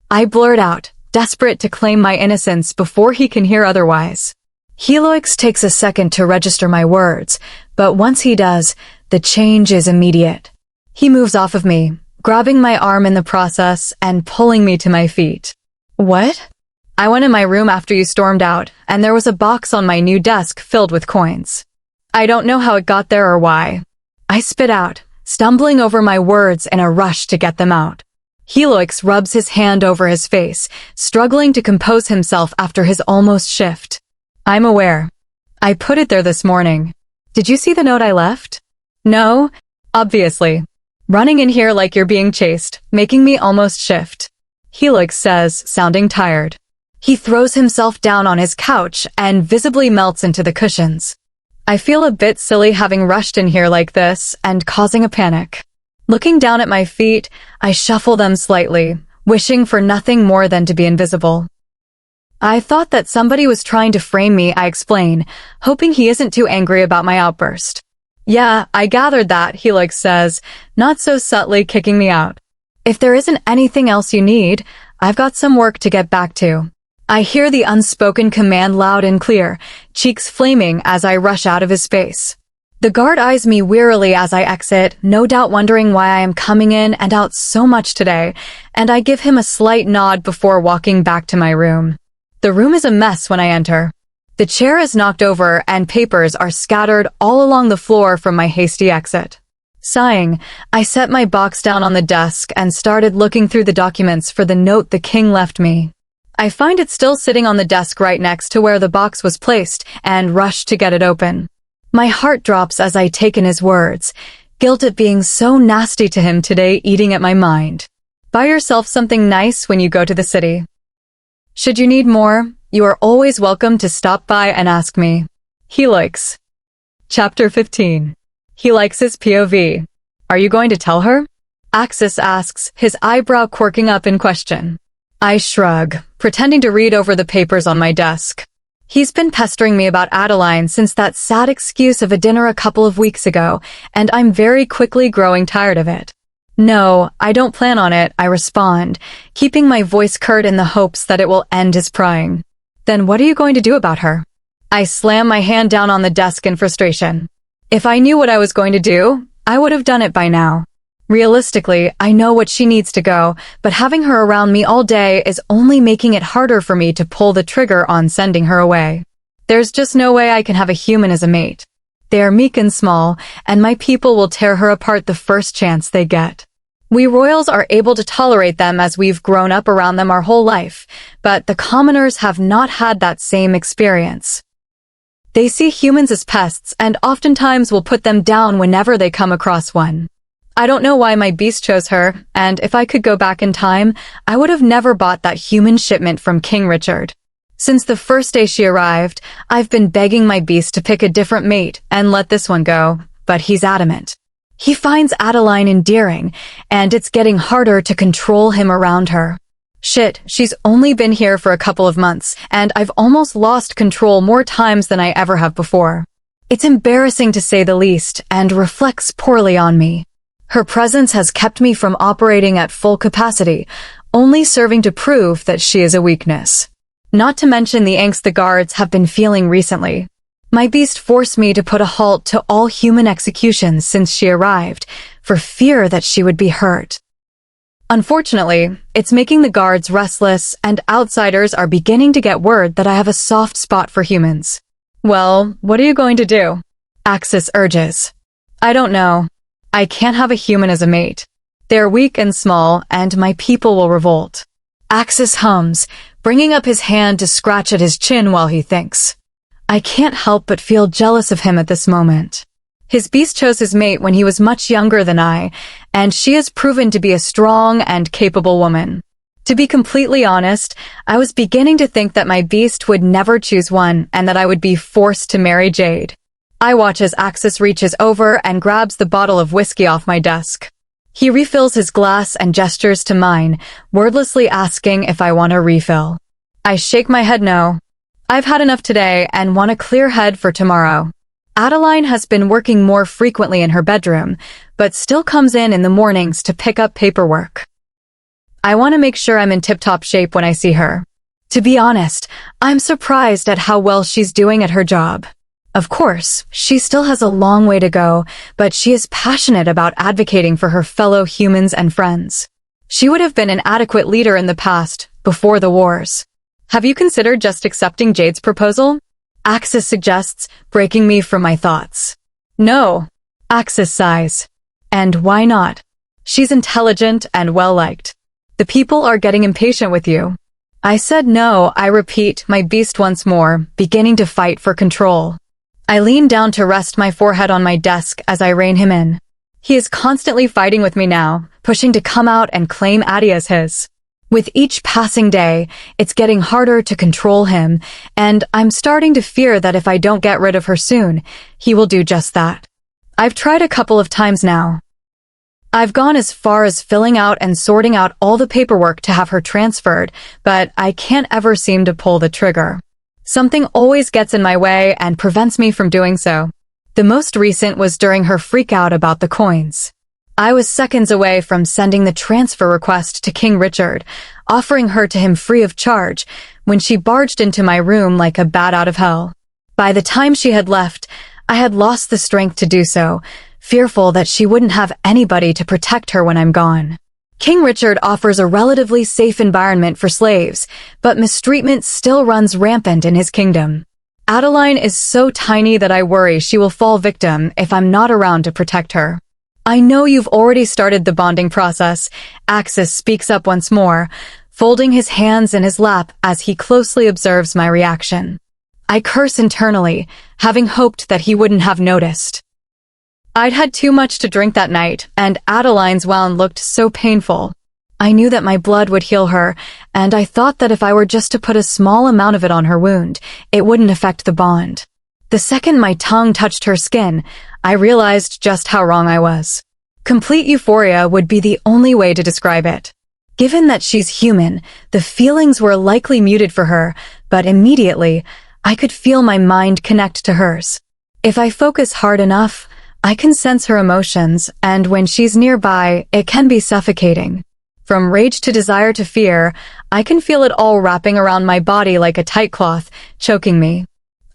I blurt out, desperate to claim my innocence before he can hear otherwise. Helix takes a second to register my words, but once he does, the change is immediate. He moves off of me, grabbing my arm in the process and pulling me to my feet. What? I went in my room after you stormed out, and there was a box on my new desk filled with coins. I don't know how it got there or why. I spit out, stumbling over my words in a rush to get them out. Helix rubs his hand over his face, struggling to compose himself after his almost shift. I'm aware. I put it there this morning. Did you see the note I left? No? Obviously. Running in here like you're being chased, making me almost shift. Helix says, sounding tired. He throws himself down on his couch and visibly melts into the cushions. I feel a bit silly having rushed in here like this and causing a panic. Looking down at my feet, I shuffle them slightly, wishing for nothing more than to be invisible. I thought that somebody was trying to frame me, I explain, hoping he isn't too angry about my outburst. Yeah, I gathered that, Helix says, not so subtly kicking me out. If there isn't anything else you need, I've got some work to get back to. I hear the unspoken command loud and clear, cheeks flaming as I rush out of his space. The guard eyes me wearily as I exit, no doubt wondering why I am coming in and out so much today, and I give him a slight nod before walking back to my room. The room is a mess when I enter. The chair is knocked over and papers are scattered all along the floor from my hasty exit. Sighing, I set my box down on the desk and started looking through the documents for the note the king left me. I find it still sitting on the desk right next to where the box was placed and rush to get it open. My heart drops as I take in his words, Guilt at being so nasty to him today eating at my mind. Buy yourself something nice when you go to the city. Should you need more, you are always welcome to stop by and ask me. He likes. Chapter 15. He likes his POV. Are you going to tell her? Axis asks, his eyebrow quirking up in question. I shrug, pretending to read over the papers on my desk. He's been pestering me about Adeline since that sad excuse of a dinner a couple of weeks ago, and I'm very quickly growing tired of it. No, I don't plan on it, I respond, keeping my voice curt in the hopes that it will end his prying. Then what are you going to do about her? I slam my hand down on the desk in frustration. If I knew what I was going to do, I would have done it by now. Realistically, I know what she needs to go, but having her around me all day is only making it harder for me to pull the trigger on sending her away. There's just no way I can have a human as a mate. They are meek and small, and my people will tear her apart the first chance they get. We royals are able to tolerate them as we've grown up around them our whole life, but the commoners have not had that same experience. They see humans as pests and oftentimes will put them down whenever they come across one. I don't know why my beast chose her, and if I could go back in time, I would have never bought that human shipment from King Richard. Since the first day she arrived, I've been begging my beast to pick a different mate and let this one go, but he's adamant. He finds Adeline endearing, and it's getting harder to control him around her. Shit, she's only been here for a couple of months, and I've almost lost control more times than I ever have before. It's embarrassing to say the least, and reflects poorly on me. Her presence has kept me from operating at full capacity, only serving to prove that she is a weakness. Not to mention the angst the guards have been feeling recently. My beast forced me to put a halt to all human executions since she arrived, for fear that she would be hurt. Unfortunately, it's making the guards restless, and outsiders are beginning to get word that I have a soft spot for humans. Well, what are you going to do? Axis urges. I don't know. I can't have a human as a mate. They're weak and small, and my people will revolt. Axis hums, bringing up his hand to scratch at his chin while he thinks. I can't help but feel jealous of him at this moment. His beast chose his mate when he was much younger than I, and she has proven to be a strong and capable woman. To be completely honest, I was beginning to think that my beast would never choose one and that I would be forced to marry Jade. I watch as Axis reaches over and grabs the bottle of whiskey off my desk. He refills his glass and gestures to mine, wordlessly asking if I want a refill. I shake my head no. I've had enough today and want a clear head for tomorrow. Adeline has been working more frequently in her bedroom, but still comes in the mornings to pick up paperwork. I want to make sure I'm in tip-top shape when I see her. To be honest, I'm surprised at how well she's doing at her job. Of course, she still has a long way to go, but she is passionate about advocating for her fellow humans and friends. She would have been an adequate leader in the past, before the wars. Have you considered just accepting Jade's proposal? Axis suggests, breaking me from my thoughts. No. Axis sighs. And why not? She's intelligent and well-liked. The people are getting impatient with you. I said no, I repeat, my beast once more, beginning to fight for control. I lean down to rest my forehead on my desk as I rein him in. He is constantly fighting with me now, pushing to come out and claim Addie as his. With each passing day, it's getting harder to control him, and I'm starting to fear that if I don't get rid of her soon, he will do just that. I've tried a couple of times now. I've gone as far as filling out and sorting out all the paperwork to have her transferred, but I can't ever seem to pull the trigger. Something always gets in my way and prevents me from doing so. The most recent was during her freak-out about the coins. I was seconds away from sending the transfer request to King Richard, offering her to him free of charge, when she barged into my room like a bat out of hell. By the time she had left, I had lost the strength to do so, fearful that she wouldn't have anybody to protect her when I'm gone. King Richard offers a relatively safe environment for slaves, but mistreatment still runs rampant in his kingdom. Adeline is so tiny that I worry she will fall victim if I'm not around to protect her. I know you've already started the bonding process, Axis speaks up once more, folding his hands in his lap as he closely observes my reaction. I curse internally, having hoped that he wouldn't have noticed. I'd had too much to drink that night, and Adeline's wound looked so painful. I knew that my blood would heal her, and I thought that if I were just to put a small amount of it on her wound, it wouldn't affect the bond. The second my tongue touched her skin, I realized just how wrong I was. Complete euphoria would be the only way to describe it. Given that she's human, the feelings were likely muted for her, but immediately, I could feel my mind connect to hers. If I focus hard enough, I can sense her emotions, and when she's nearby, it can be suffocating. From rage to desire to fear, I can feel it all wrapping around my body like a tight cloth, choking me.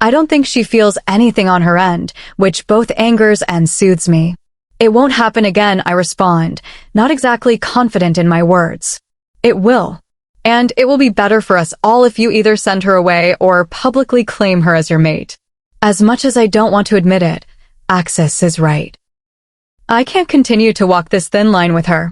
I don't think she feels anything on her end, which both angers and soothes me. It won't happen again, I respond, not exactly confident in my words. It will. And it will be better for us all if you either send her away or publicly claim her as your mate. As much as I don't want to admit it, Axis is right. I can't continue to walk this thin line with her.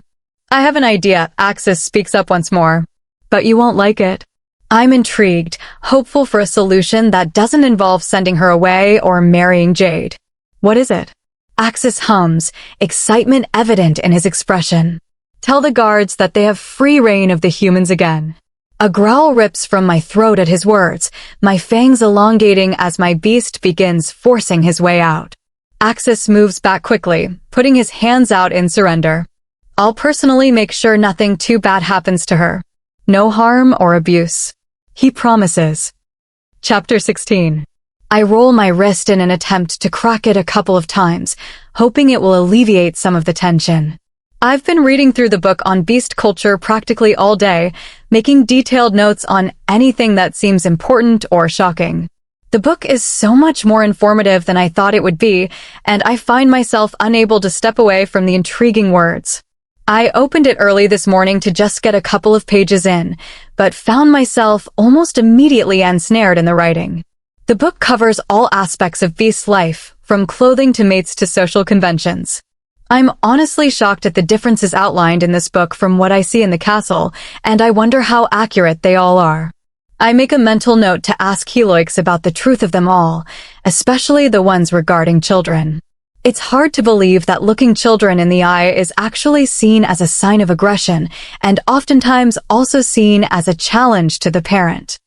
I have an idea, Axis speaks up once more. But you won't like it. I'm intrigued, hopeful for a solution that doesn't involve sending her away or marrying Jade. What is it? Axis hums, excitement evident in his expression. Tell the guards that they have free reign of the humans again. A growl rips from my throat at his words, my fangs elongating as my beast begins forcing his way out. Axis moves back quickly, putting his hands out in surrender. I'll personally make sure nothing too bad happens to her. No harm or abuse. He promises. Chapter 16. I roll my wrist in an attempt to crack it a couple of times, hoping it will alleviate some of the tension. I've been reading through the book on beast culture practically all day, making detailed notes on anything that seems important or shocking. The book is so much more informative than I thought it would be, and I find myself unable to step away from the intriguing words. I opened it early this morning to just get a couple of pages in, but found myself almost immediately ensnared in the writing. The book covers all aspects of beast life, from clothing to mates to social conventions. I'm honestly shocked at the differences outlined in this book from what I see in the castle, and I wonder how accurate they all are. I make a mental note to ask Heloix about the truth of them all, especially the ones regarding children. It's hard to believe that looking children in the eye is actually seen as a sign of aggression, and oftentimes also seen as a challenge to the parent.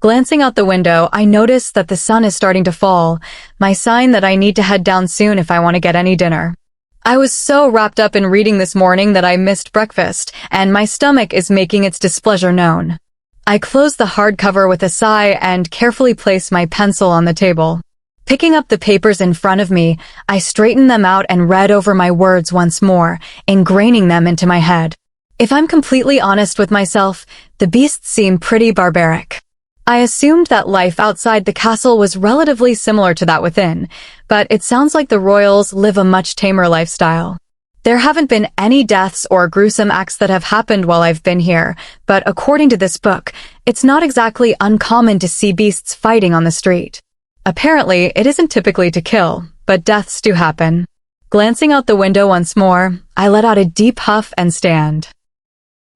Glancing out the window, I notice that the sun is starting to fall, my sign that I need to head down soon if I want to get any dinner. I was so wrapped up in reading this morning that I missed breakfast, and my stomach is making its displeasure known. I close the hardcover with a sigh and carefully place my pencil on the table. Picking up the papers in front of me, I straighten them out and read over my words once more, ingraining them into my head. If I'm completely honest with myself, the beasts seem pretty barbaric. I assumed that life outside the castle was relatively similar to that within, but it sounds like the royals live a much tamer lifestyle. There haven't been any deaths or gruesome acts that have happened while I've been here, but according to this book, it's not exactly uncommon to see beasts fighting on the street. Apparently, it isn't typically to kill, but deaths do happen. Glancing out the window once more, I let out a deep huff and stand.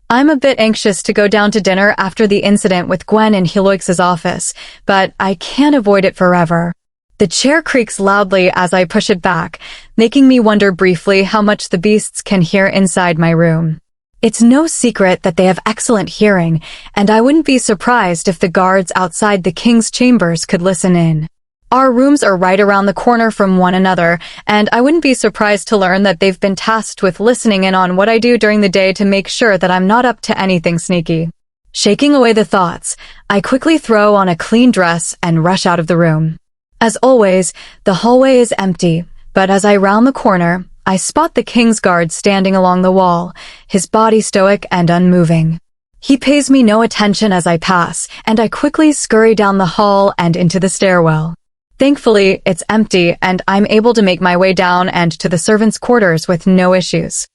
I'm a bit anxious to go down to dinner after the incident with Gwen in Heloix's office, but I can't avoid it forever. The chair creaks loudly as I push it back, making me wonder briefly how much the beasts can hear inside my room. It's no secret that they have excellent hearing, and I wouldn't be surprised if the guards outside the king's chambers could listen in. Our rooms are right around the corner from one another, and I wouldn't be surprised to learn that they've been tasked with listening in on what I do during the day to make sure that I'm not up to anything sneaky. Shaking away the thoughts, I quickly throw on a clean dress and rush out of the room. As always, the hallway is empty, but as I round the corner, I spot the king's guard standing along the wall, his body stoic and unmoving. He pays me no attention as I pass, and I quickly scurry down the hall and into the stairwell. Thankfully, it's empty, and I'm able to make my way down and to the servants' quarters with no issues.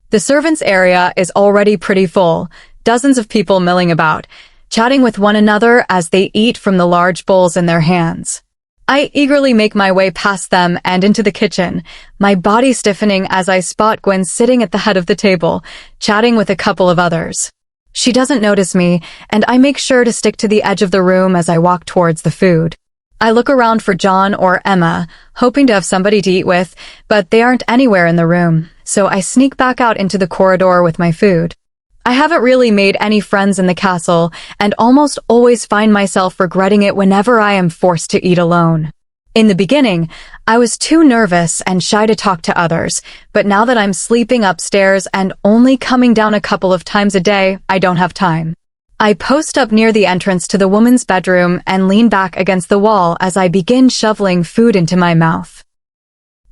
The servants' area is already pretty full, dozens of people milling about, chatting with one another as they eat from the large bowls in their hands. I eagerly make my way past them and into the kitchen, my body stiffening as I spot Gwen sitting at the head of the table, chatting with a couple of others. She doesn't notice me, and I make sure to stick to the edge of the room as I walk towards the food. I look around for John or Emma, hoping to have somebody to eat with, but they aren't anywhere in the room, so I sneak back out into the corridor with my food. I haven't really made any friends in the castle, and almost always find myself regretting it whenever I am forced to eat alone. In the beginning, I was too nervous and shy to talk to others, but now that I'm sleeping upstairs and only coming down a couple of times a day, I don't have time. I post up near the entrance to the woman's bedroom and lean back against the wall as I begin shoveling food into my mouth.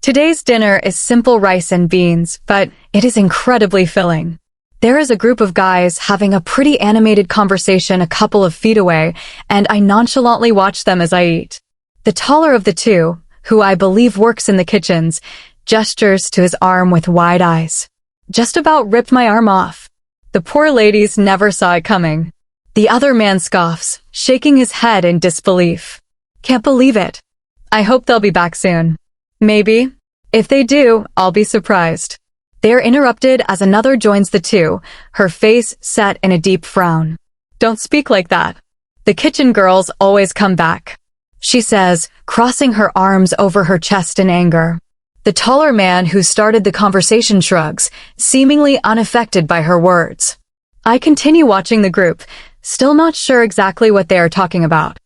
Today's dinner is simple rice and beans, but it is incredibly filling. There is a group of guys having a pretty animated conversation a couple of feet away, and I nonchalantly watch them as I eat. The taller of the two, who I believe works in the kitchens, gestures to his arm with wide eyes. Just about ripped my arm off. The poor ladies never saw it coming. The other man scoffs, shaking his head in disbelief. Can't believe it. I hope they'll be back soon. Maybe. If they do, I'll be surprised. They are interrupted as another joins the two, her face set in a deep frown. Don't speak like that. The kitchen girls always come back, she says, crossing her arms over her chest in anger. The taller man who started the conversation shrugs, seemingly unaffected by her words. I continue watching the group, still not sure exactly what they are talking about.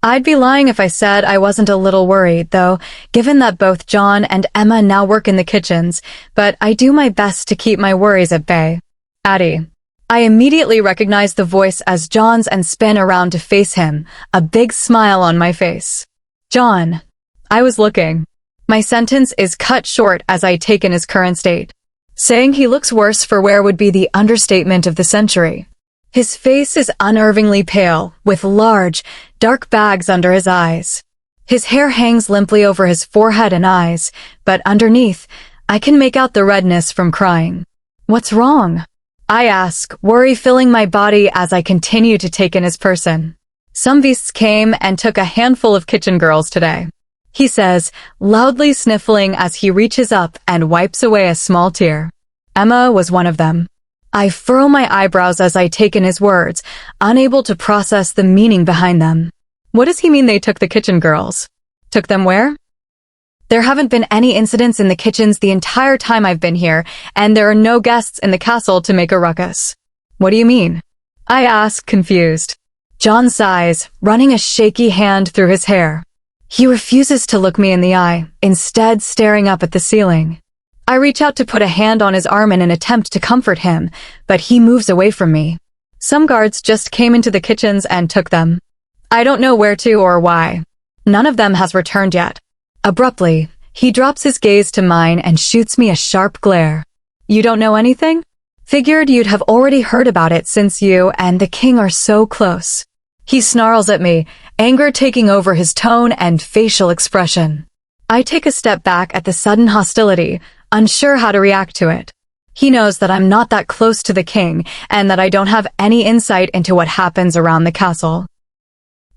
I'd be lying if I said I wasn't a little worried, though, given that both John and Emma now work in the kitchens, but I do my best to keep my worries at bay. Addie. I immediately recognize the voice as John's and spin around to face him, a big smile on my face. John. I was looking. My sentence is cut short as I take in his current state. Saying he looks worse for wear would be the understatement of the century. His face is unnervingly pale, with large, dark bags under his eyes. His hair hangs limply over his forehead and eyes, but underneath, I can make out the redness from crying. What's wrong? I ask, worry filling my body as I continue to take in his person. Some beasts came and took a handful of kitchen girls today, he says, loudly sniffling as he reaches up and wipes away a small tear. Emma was one of them. I furrow my eyebrows as I take in his words, unable to process the meaning behind them. What does he mean they took the kitchen girls? Took them where? There haven't been any incidents in the kitchens the entire time I've been here, and there are no guests in the castle to make a ruckus. What do you mean? I ask, confused. John sighs, running a shaky hand through his hair. He refuses to look me in the eye, instead staring up at the ceiling. I reach out to put a hand on his arm in an attempt to comfort him, but he moves away from me. Some guards just came into the kitchens and took them. I don't know where to or why. None of them has returned yet. Abruptly, he drops his gaze to mine and shoots me a sharp glare. You don't know anything? Figured you'd have already heard about it since you and the king are so close. He snarls at me, anger taking over his tone and facial expression. I take a step back at the sudden hostility, unsure how to react to it. He knows that I'm not that close to the king and that I don't have any insight into what happens around the castle.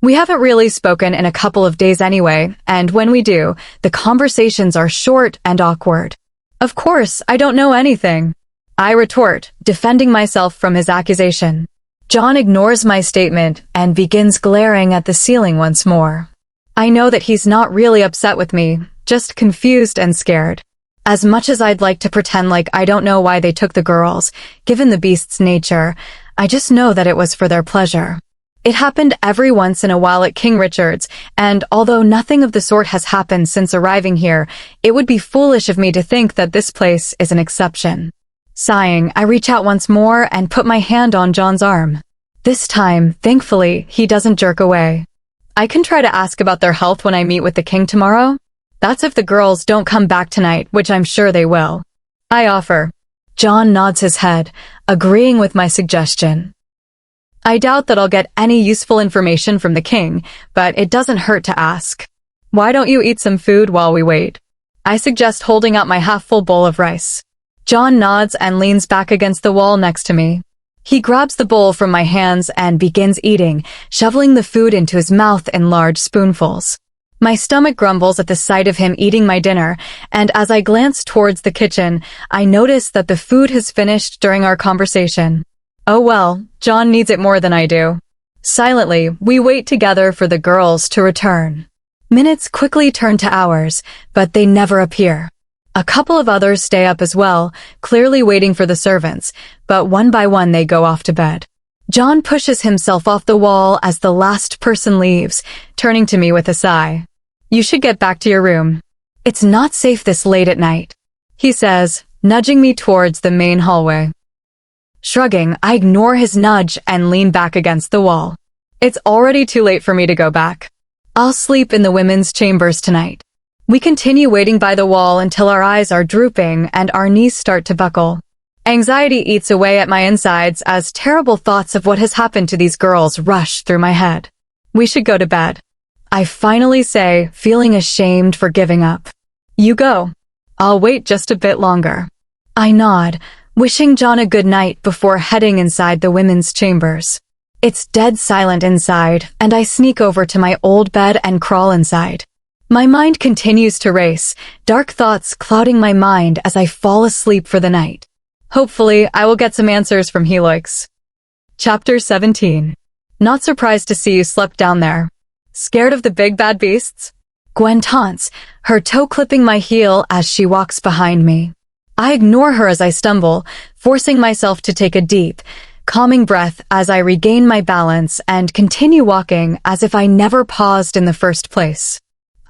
We haven't really spoken in a couple of days anyway, and when we do, the conversations are short and awkward. Of course, I don't know anything. I retort, defending myself from his accusation. John ignores my statement and begins glaring at the ceiling once more. I know that he's not really upset with me, just confused and scared. As much as I'd like to pretend like I don't know why they took the girls, given the beast's nature, I just know that it was for their pleasure. It happened every once in a while at King Richard's, and although nothing of the sort has happened since arriving here, it would be foolish of me to think that this place is an exception. Sighing, I reach out once more and put my hand on John's arm. This time, thankfully, he doesn't jerk away. I can try to ask about their health when I meet with the king tomorrow. That's if the girls don't come back tonight, which I'm sure they will. I offer. John nods his head, agreeing with my suggestion. I doubt that I'll get any useful information from the king, but it doesn't hurt to ask. Why don't you eat some food while we wait? I suggest holding out my half-full bowl of rice. John nods and leans back against the wall next to me. He grabs the bowl from my hands and begins eating, shoveling the food into his mouth in large spoonfuls. My stomach grumbles at the sight of him eating my dinner, and as I glance towards the kitchen, I notice that the food has finished during our conversation. Oh well, John needs it more than I do. Silently, we wait together for the girls to return. Minutes quickly turn to hours, but they never appear. A couple of others stay up as well, clearly waiting for the servants, but one by one they go off to bed. John pushes himself off the wall as the last person leaves, turning to me with a sigh. "You should get back to your room. It's not safe this late at night," he says, nudging me towards the main hallway. Shrugging, I ignore his nudge and lean back against the wall. It's already too late for me to go back. I'll sleep in the women's chambers tonight. We continue waiting by the wall until our eyes are drooping and our knees start to buckle. Anxiety eats away at my insides as terrible thoughts of what has happened to these girls rush through my head. We should go to bed. I finally say, feeling ashamed for giving up. You go. I'll wait just a bit longer. I nod, wishing John a good night before heading inside the women's chambers. It's dead silent inside, and I sneak over to my old bed and crawl inside. My mind continues to race, dark thoughts clouding my mind as I fall asleep for the night. Hopefully, I will get some answers from Helix. Chapter 17. Not surprised to see you slept down there. Scared of the big bad beasts? Gwen taunts, her toe clipping my heel as she walks behind me. I ignore her as I stumble, forcing myself to take a deep, calming breath as I regain my balance and continue walking as if I never paused in the first place.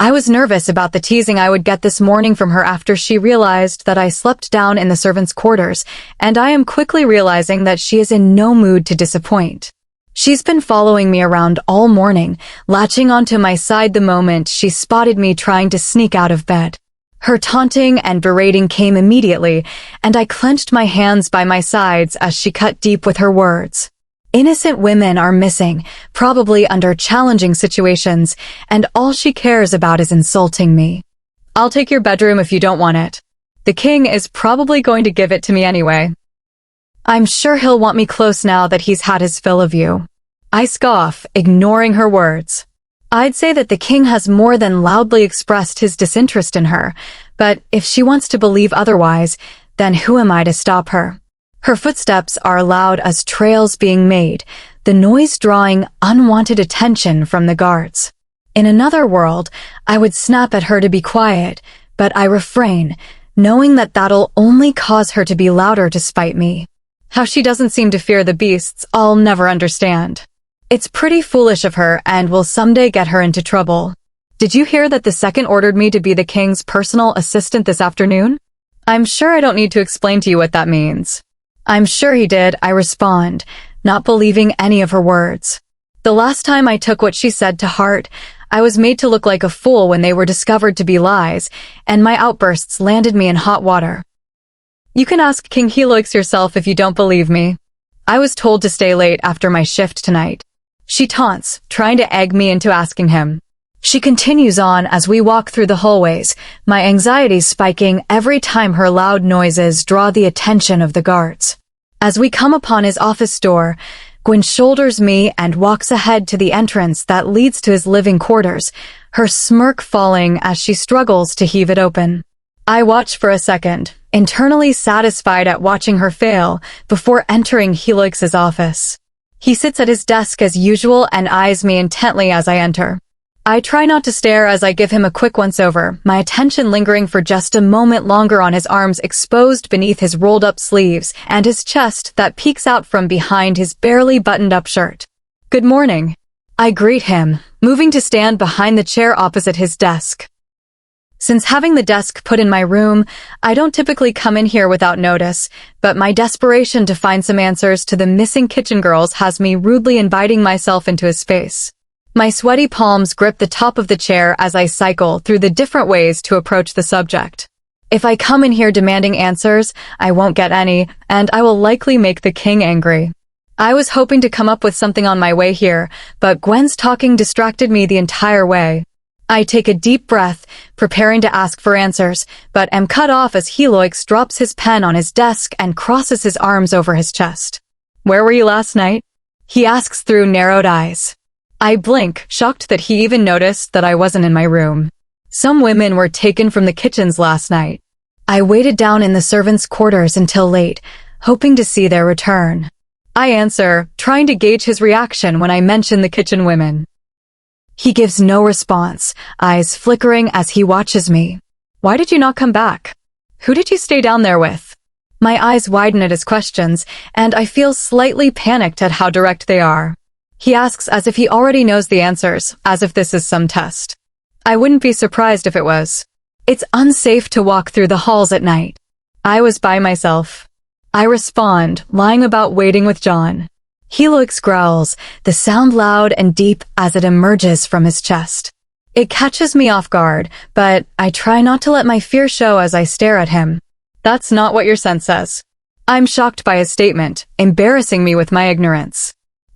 I was nervous about the teasing I would get this morning from her after she realized that I slept down in the servants' quarters, and I am quickly realizing that she is in no mood to disappoint. She's been following me around all morning, latching onto my side the moment she spotted me trying to sneak out of bed. Her taunting and berating came immediately, and I clenched my hands by my sides as she cut deep with her words. Innocent women are missing, probably under challenging situations, and all she cares about is insulting me. I'll take your bedroom if you don't want it. The king is probably going to give it to me anyway. I'm sure he'll want me close now that he's had his fill of you. I scoff, ignoring her words. I'd say that the king has more than loudly expressed his disinterest in her, but if she wants to believe otherwise, then who am I to stop her? Her footsteps are loud as trails being made, the noise drawing unwanted attention from the guards. In another world, I would snap at her to be quiet, but I refrain, knowing that that'll only cause her to be louder to spite me. How she doesn't seem to fear the beasts, I'll never understand. It's pretty foolish of her and will someday get her into trouble. Did you hear that the second ordered me to be the king's personal assistant this afternoon? I'm sure I don't need to explain to you what that means. I'm sure he did, I respond, not believing any of her words. The last time I took what she said to heart, I was made to look like a fool when they were discovered to be lies, and my outbursts landed me in hot water. You can ask King Helix yourself if you don't believe me. I was told to stay late after my shift tonight. She taunts, trying to egg me into asking him. She continues on as we walk through the hallways, my anxiety spiking every time her loud noises draw the attention of the guards. As we come upon his office door, Gwen shoulders me and walks ahead to the entrance that leads to his living quarters, her smirk falling as she struggles to heave it open. I watch for a second, internally satisfied at watching her fail, before entering Helix's office. He sits at his desk as usual and eyes me intently as I enter. I try not to stare as I give him a quick once-over, my attention lingering for just a moment longer on his arms exposed beneath his rolled-up sleeves and his chest that peeks out from behind his barely buttoned-up shirt. Good morning. I greet him, moving to stand behind the chair opposite his desk. Since having the desk put in my room, I don't typically come in here without notice, but my desperation to find some answers to the missing kitchen girls has me rudely inviting myself into his space. My sweaty palms grip the top of the chair as I cycle through the different ways to approach the subject. If I come in here demanding answers, I won't get any, and I will likely make the king angry. I was hoping to come up with something on my way here, but Gwen's talking distracted me the entire way. I take a deep breath, preparing to ask for answers, but am cut off as Helix drops his pen on his desk and crosses his arms over his chest. Where were you last night? He asks through narrowed eyes. I blink, shocked that he even noticed that I wasn't in my room. Some women were taken from the kitchens last night. I waited down in the servants' quarters until late, hoping to see their return. I answer, trying to gauge his reaction when I mention the kitchen women. He gives no response, eyes flickering as he watches me. Why did you not come back? Who did you stay down there with? My eyes widen at his questions, and I feel slightly panicked at how direct they are. He asks as if he already knows the answers, as if this is some test. I wouldn't be surprised if it was. It's unsafe to walk through the halls at night. I was by myself. I respond, lying about waiting with John. Helix growls, the sound loud and deep as it emerges from his chest. It catches me off guard, but I try not to let my fear show as I stare at him. That's not what your sense says. I'm shocked by his statement, embarrassing me with my ignorance.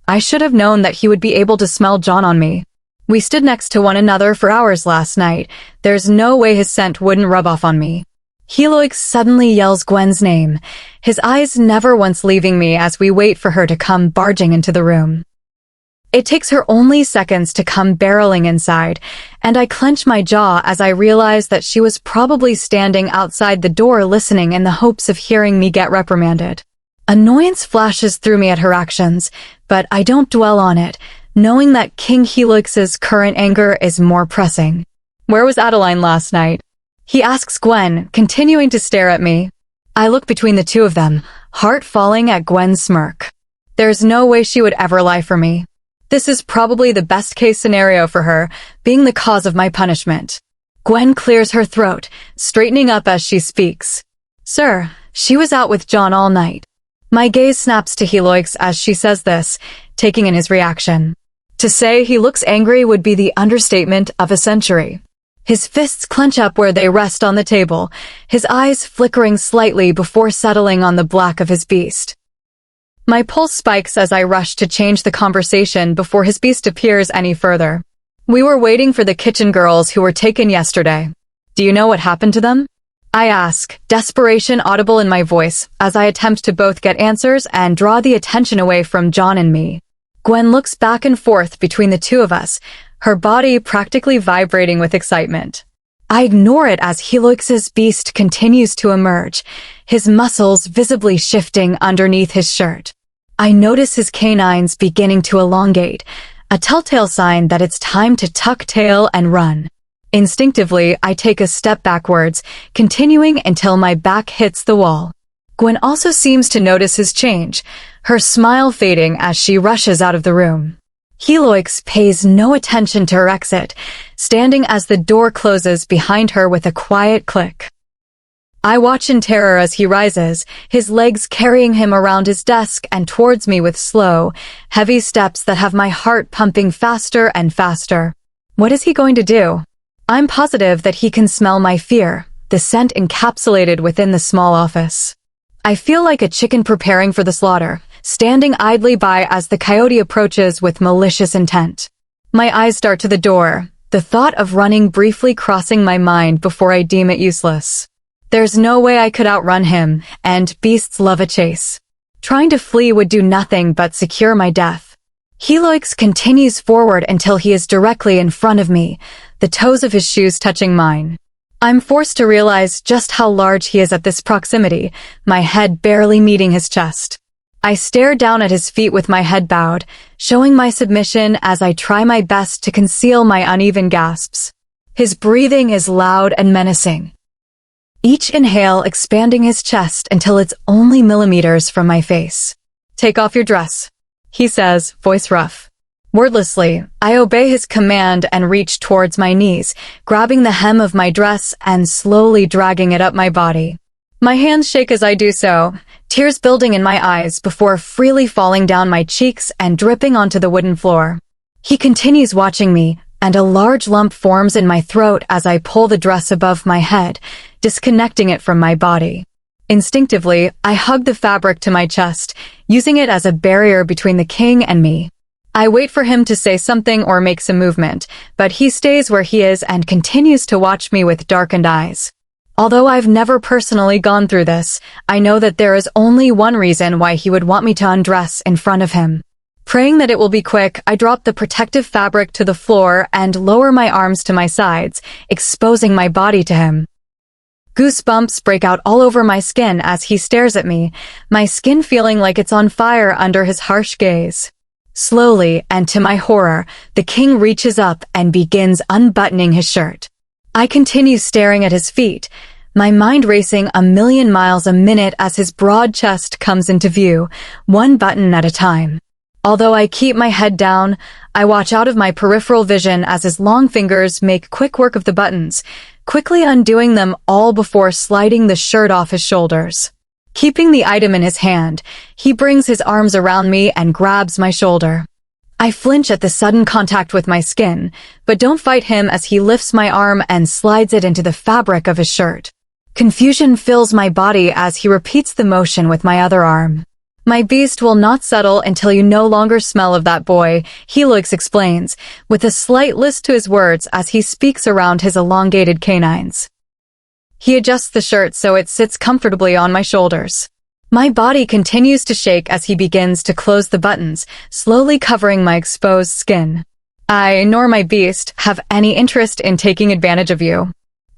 I should have known that he would be able to smell John on me. We stood next to one another for hours last night. There's no way his scent wouldn't rub off on me. Helix suddenly yells Gwen's name, his eyes never once leaving me as we wait for her to come barging into the room. It takes her only seconds to come barreling inside, and I clench my jaw as I realize that she was probably standing outside the door listening in the hopes of hearing me get reprimanded. Annoyance flashes through me at her actions, but I don't dwell on it, knowing that King Helix's current anger is more pressing. Where was Adeline last night? He asks Gwen, continuing to stare at me. I look between the two of them, heart falling at Gwen's smirk. There's no way she would ever lie for me. This is probably the best case scenario for her, being the cause of my punishment. Gwen clears her throat, straightening up as she speaks. Sir, she was out with John all night. My gaze snaps to Helix as she says this, taking in his reaction. To say he looks angry would be the understatement of a century. His fists clench up where they rest on the table, his eyes flickering slightly before settling on the black of his beast. My pulse spikes as I rush to change the conversation before his beast appears any further. We were waiting for the kitchen girls who were taken yesterday. Do you know what happened to them? I ask, desperation audible in my voice, as I attempt to both get answers and draw the attention away from John and me. Gwen looks back and forth between the two of us, her body practically vibrating with excitement. I ignore it as Helix's beast continues to emerge, his muscles visibly shifting underneath his shirt. I notice his canines beginning to elongate, a telltale sign that it's time to tuck tail and run. Instinctively, I take a step backwards, continuing until my back hits the wall. Gwen also seems to notice his change, her smile fading as she rushes out of the room. Helix pays no attention to her exit, standing as the door closes behind her with a quiet click. I watch in terror as he rises, his legs carrying him around his desk and towards me with slow, heavy steps that have my heart pumping faster and faster. What is he going to do? I'm positive that he can smell my fear, the scent encapsulated within the small office. I feel like a chicken preparing for the slaughter, standing idly by as the coyote approaches with malicious intent. My eyes dart to the door, the thought of running briefly crossing my mind before I deem it useless. There's no way I could outrun him, and beasts love a chase. Trying to flee would do nothing but secure my death. Helix continues forward until he is directly in front of me, the toes of his shoes touching mine. I'm forced to realize just how large he is at this proximity, my head barely meeting his chest. I stare down at his feet with my head bowed, showing my submission as I try my best to conceal my uneven gasps. His breathing is loud and menacing, each inhale expanding his chest until it's only millimeters from my face. Take off your dress, he says, voice rough. Wordlessly, I obey his command and reach towards my knees, grabbing the hem of my dress and slowly dragging it up my body. My hands shake as I do so, tears building in my eyes before freely falling down my cheeks and dripping onto the wooden floor. He continues watching me, and a large lump forms in my throat as I pull the dress above my head, disconnecting it from my body. Instinctively, I hug the fabric to my chest, using it as a barrier between the king and me. I wait for him to say something or make some movement, but he stays where he is and continues to watch me with darkened eyes. Although I've never personally gone through this, I know that there is only one reason why he would want me to undress in front of him. Praying that it will be quick, I drop the protective fabric to the floor and lower my arms to my sides, exposing my body to him. Goosebumps break out all over my skin as he stares at me, my skin feeling like it's on fire under his harsh gaze. Slowly, and to my horror, the king reaches up and begins unbuttoning his shirt. I continue staring at his feet, my mind racing 1,000,000 miles a minute as his broad chest comes into view, one button at a time. Although I keep my head down, I watch out of my peripheral vision as his long fingers make quick work of the buttons, quickly undoing them all before sliding the shirt off his shoulders. Keeping the item in his hand, he brings his arms around me and grabs my shoulder. I flinch at the sudden contact with my skin, but don't fight him as he lifts my arm and slides it into the fabric of his shirt. Confusion fills my body as he repeats the motion with my other arm. My beast will not settle until you no longer smell of that boy, Helix explains, with a slight lisp to his words as he speaks around his elongated canines. He adjusts the shirt so it sits comfortably on my shoulders. My body continues to shake as he begins to close the buttons, slowly covering my exposed skin. I, nor my beast, have any interest in taking advantage of you,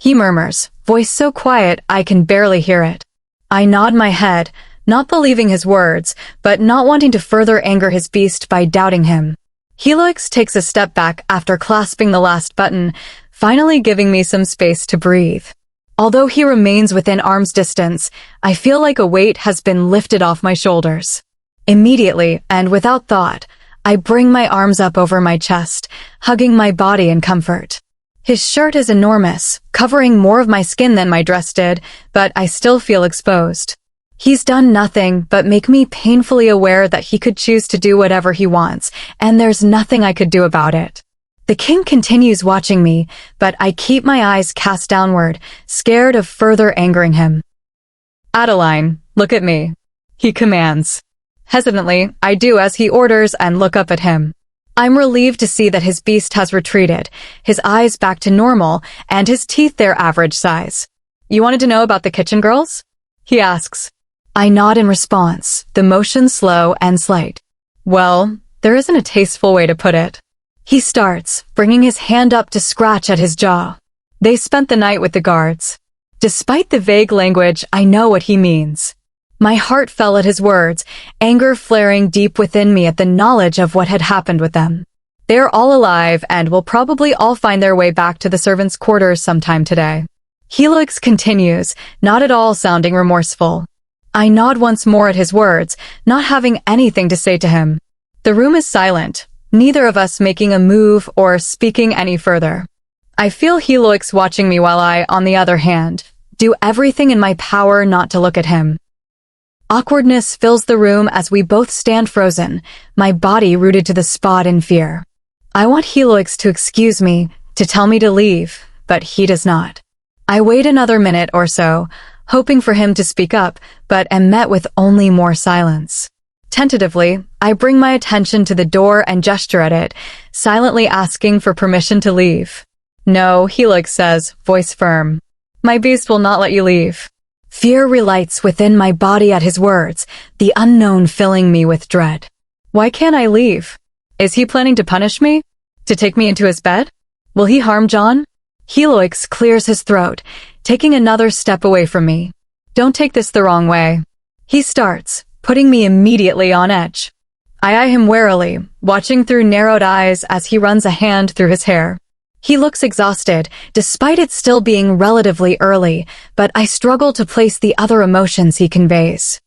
he murmurs, voice so quiet I can barely hear it. I nod my head, not believing his words, but not wanting to further anger his beast by doubting him. Helix takes a step back after clasping the last button, finally giving me some space to breathe. Although he remains within arm's distance, I feel like a weight has been lifted off my shoulders. Immediately, and without thought, I bring my arms up over my chest, hugging my body in comfort. His shirt is enormous, covering more of my skin than my dress did, but I still feel exposed. He's done nothing but make me painfully aware that he could choose to do whatever he wants, and there's nothing I could do about it. The king continues watching me, but I keep my eyes cast downward, scared of further angering him. Adeline, look at me, he commands. Hesitantly, I do as he orders and look up at him. I'm relieved to see that his beast has retreated, his eyes back to normal, and his teeth their average size. You wanted to know about the kitchen girls? He asks. I nod in response, the motion slow and slight. Well, there isn't a tasteful way to put it. He starts, bringing his hand up to scratch at his jaw. They spent the night with the guards. Despite the vague language, I know what he means. My heart fell at his words, anger flaring deep within me at the knowledge of what had happened with them. They're all alive and will probably all find their way back to the servants' quarters sometime today. Helix continues, not at all sounding remorseful. I nod once more at his words, not having anything to say to him. The room is silent, neither of us making a move or speaking any further. I feel Helix watching me while I, on the other hand, do everything in my power not to look at him. Awkwardness fills the room as we both stand frozen, my body rooted to the spot in fear. I want Helix to excuse me, to tell me to leave, but he does not. I wait another minute or so, hoping for him to speak up, but am met with only more silence. Tentatively, I bring my attention to the door and gesture at it, silently asking for permission to leave. No, Helix says, voice firm. My beast will not let you leave. Fear relights within my body at his words, the unknown filling me with dread. Why can't I leave? Is he planning to punish me? To take me into his bed? Will he harm John? Helix clears his throat, taking another step away from me. Don't take this the wrong way. He starts, putting me immediately on edge. I eye him warily, watching through narrowed eyes as he runs a hand through his hair. He looks exhausted, despite it still being relatively early, but I struggle to place the other emotions he conveys.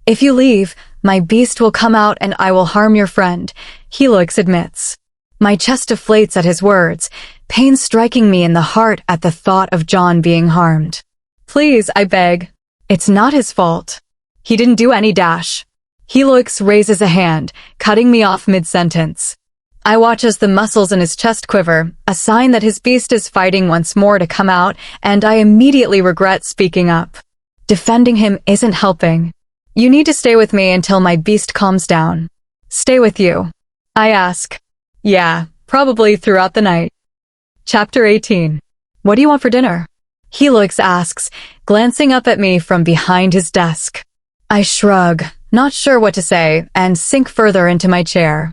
If you leave, my beast will come out and I will harm your friend, Helix admits. My chest deflates at his words, pain striking me in the heart at the thought of John being harmed. Please, I beg. It's not his fault. He didn't do any dash. Helix raises a hand, cutting me off mid-sentence. I watch as the muscles in his chest quiver, a sign that his beast is fighting once more to come out, and I immediately regret speaking up. Defending him isn't helping. You need to stay with me until my beast calms down. Stay with you? I ask. Yeah, probably throughout the night. Chapter 18. What do you want for dinner? Helix asks, glancing up at me from behind his desk. I shrug, not sure what to say, and sink further into my chair.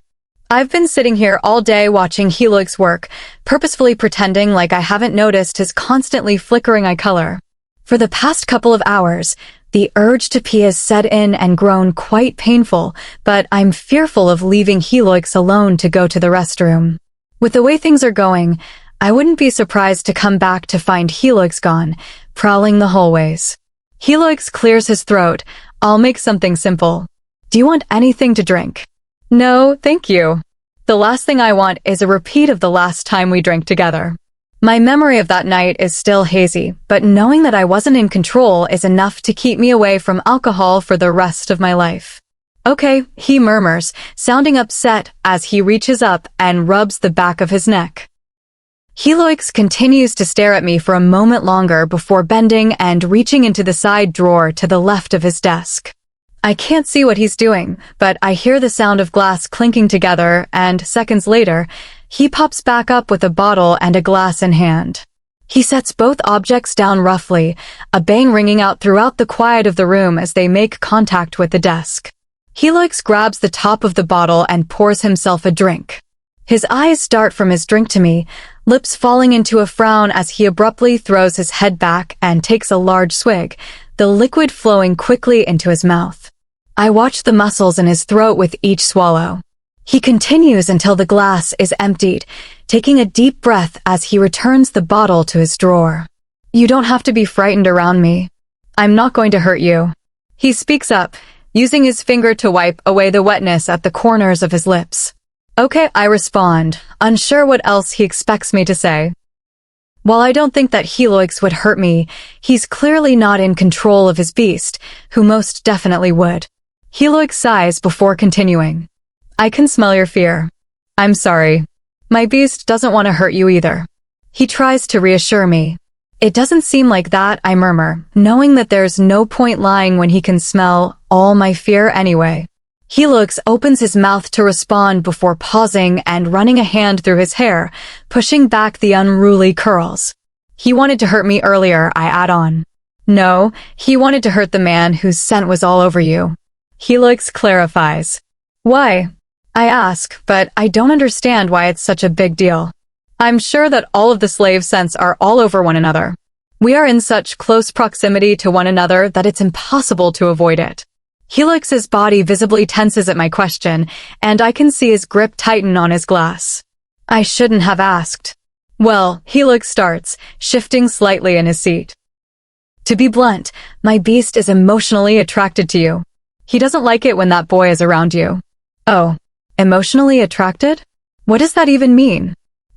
I've been sitting here all day watching Helix work, purposefully pretending like I haven't noticed his constantly flickering eye color. For the past couple of hours, the urge to pee has set in and grown quite painful, but I'm fearful of leaving Helix alone to go to the restroom. With the way things are going, I wouldn't be surprised to come back to find Helix gone, prowling the hallways. Helix clears his throat. I'll make something simple. Do you want anything to drink? No, thank you. The last thing I want is a repeat of the last time we drank together. My memory of that night is still hazy, but knowing that I wasn't in control is enough to keep me away from alcohol for the rest of my life. Okay, he murmurs, sounding upset as he reaches up and rubs the back of his neck. Helix continues to stare at me for a moment longer before bending and reaching into the side drawer to the left of his desk. I can't see what he's doing, but I hear the sound of glass clinking together, and seconds later, he pops back up with a bottle and a glass in hand. He sets both objects down roughly, a bang ringing out throughout the quiet of the room as they make contact with the desk. Helix grabs the top of the bottle and pours himself a drink. His eyes start from his drink to me, lips falling into a frown as he abruptly throws his head back and takes a large swig, the liquid flowing quickly into his mouth. I watch the muscles in his throat with each swallow. He continues until the glass is emptied, taking a deep breath as he returns the bottle to his drawer. You don't have to be frightened around me. I'm not going to hurt you. He speaks up, using his finger to wipe away the wetness at the corners of his lips. Okay, I respond, unsure what else he expects me to say. While I don't think that Helix would hurt me, he's clearly not in control of his beast, who most definitely would. Helix sighs before continuing. I can smell your fear. I'm sorry. My beast doesn't want to hurt you either. He tries to reassure me. It doesn't seem like that, I murmur, knowing that there's no point lying when he can smell all my fear anyway. Helix opens his mouth to respond before pausing and running a hand through his hair, pushing back the unruly curls. He wanted to hurt me earlier, I add on. No, he wanted to hurt the man whose scent was all over you. Helix clarifies. Why? I ask, but I don't understand why it's such a big deal. I'm sure that all of the slave scents are all over one another. We are in such close proximity to one another that it's impossible to avoid it. Helix's body visibly tenses at my question, and I can see his grip tighten on his glass. I shouldn't have asked. Well, Helix starts, shifting slightly in his seat. To be blunt, my beast is emotionally attracted to you. He doesn't like it when that boy is around you. Oh, emotionally attracted? What does that even mean?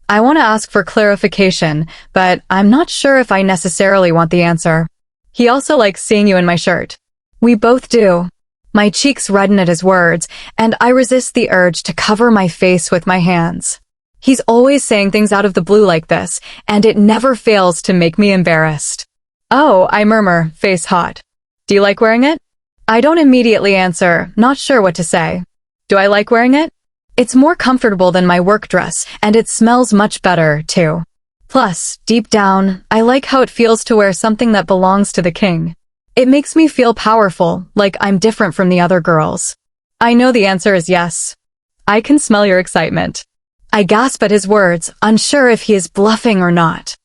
I want to ask for clarification, but I'm not sure if I necessarily want the answer. He also likes seeing you in my shirt. We both do. My cheeks redden at his words, and I resist the urge to cover my face with my hands. He's always saying things out of the blue like this, and it never fails to make me embarrassed. Oh, I murmur, face hot. Do you like wearing it? I don't immediately answer, not sure what to say. Do I like wearing it? It's more comfortable than my work dress, and it smells much better, too. Plus, deep down, I like how it feels to wear something that belongs to the king. It makes me feel powerful, like I'm different from the other girls. I know the answer is yes. I can smell your excitement. I gasp at his words, unsure if he is bluffing or not.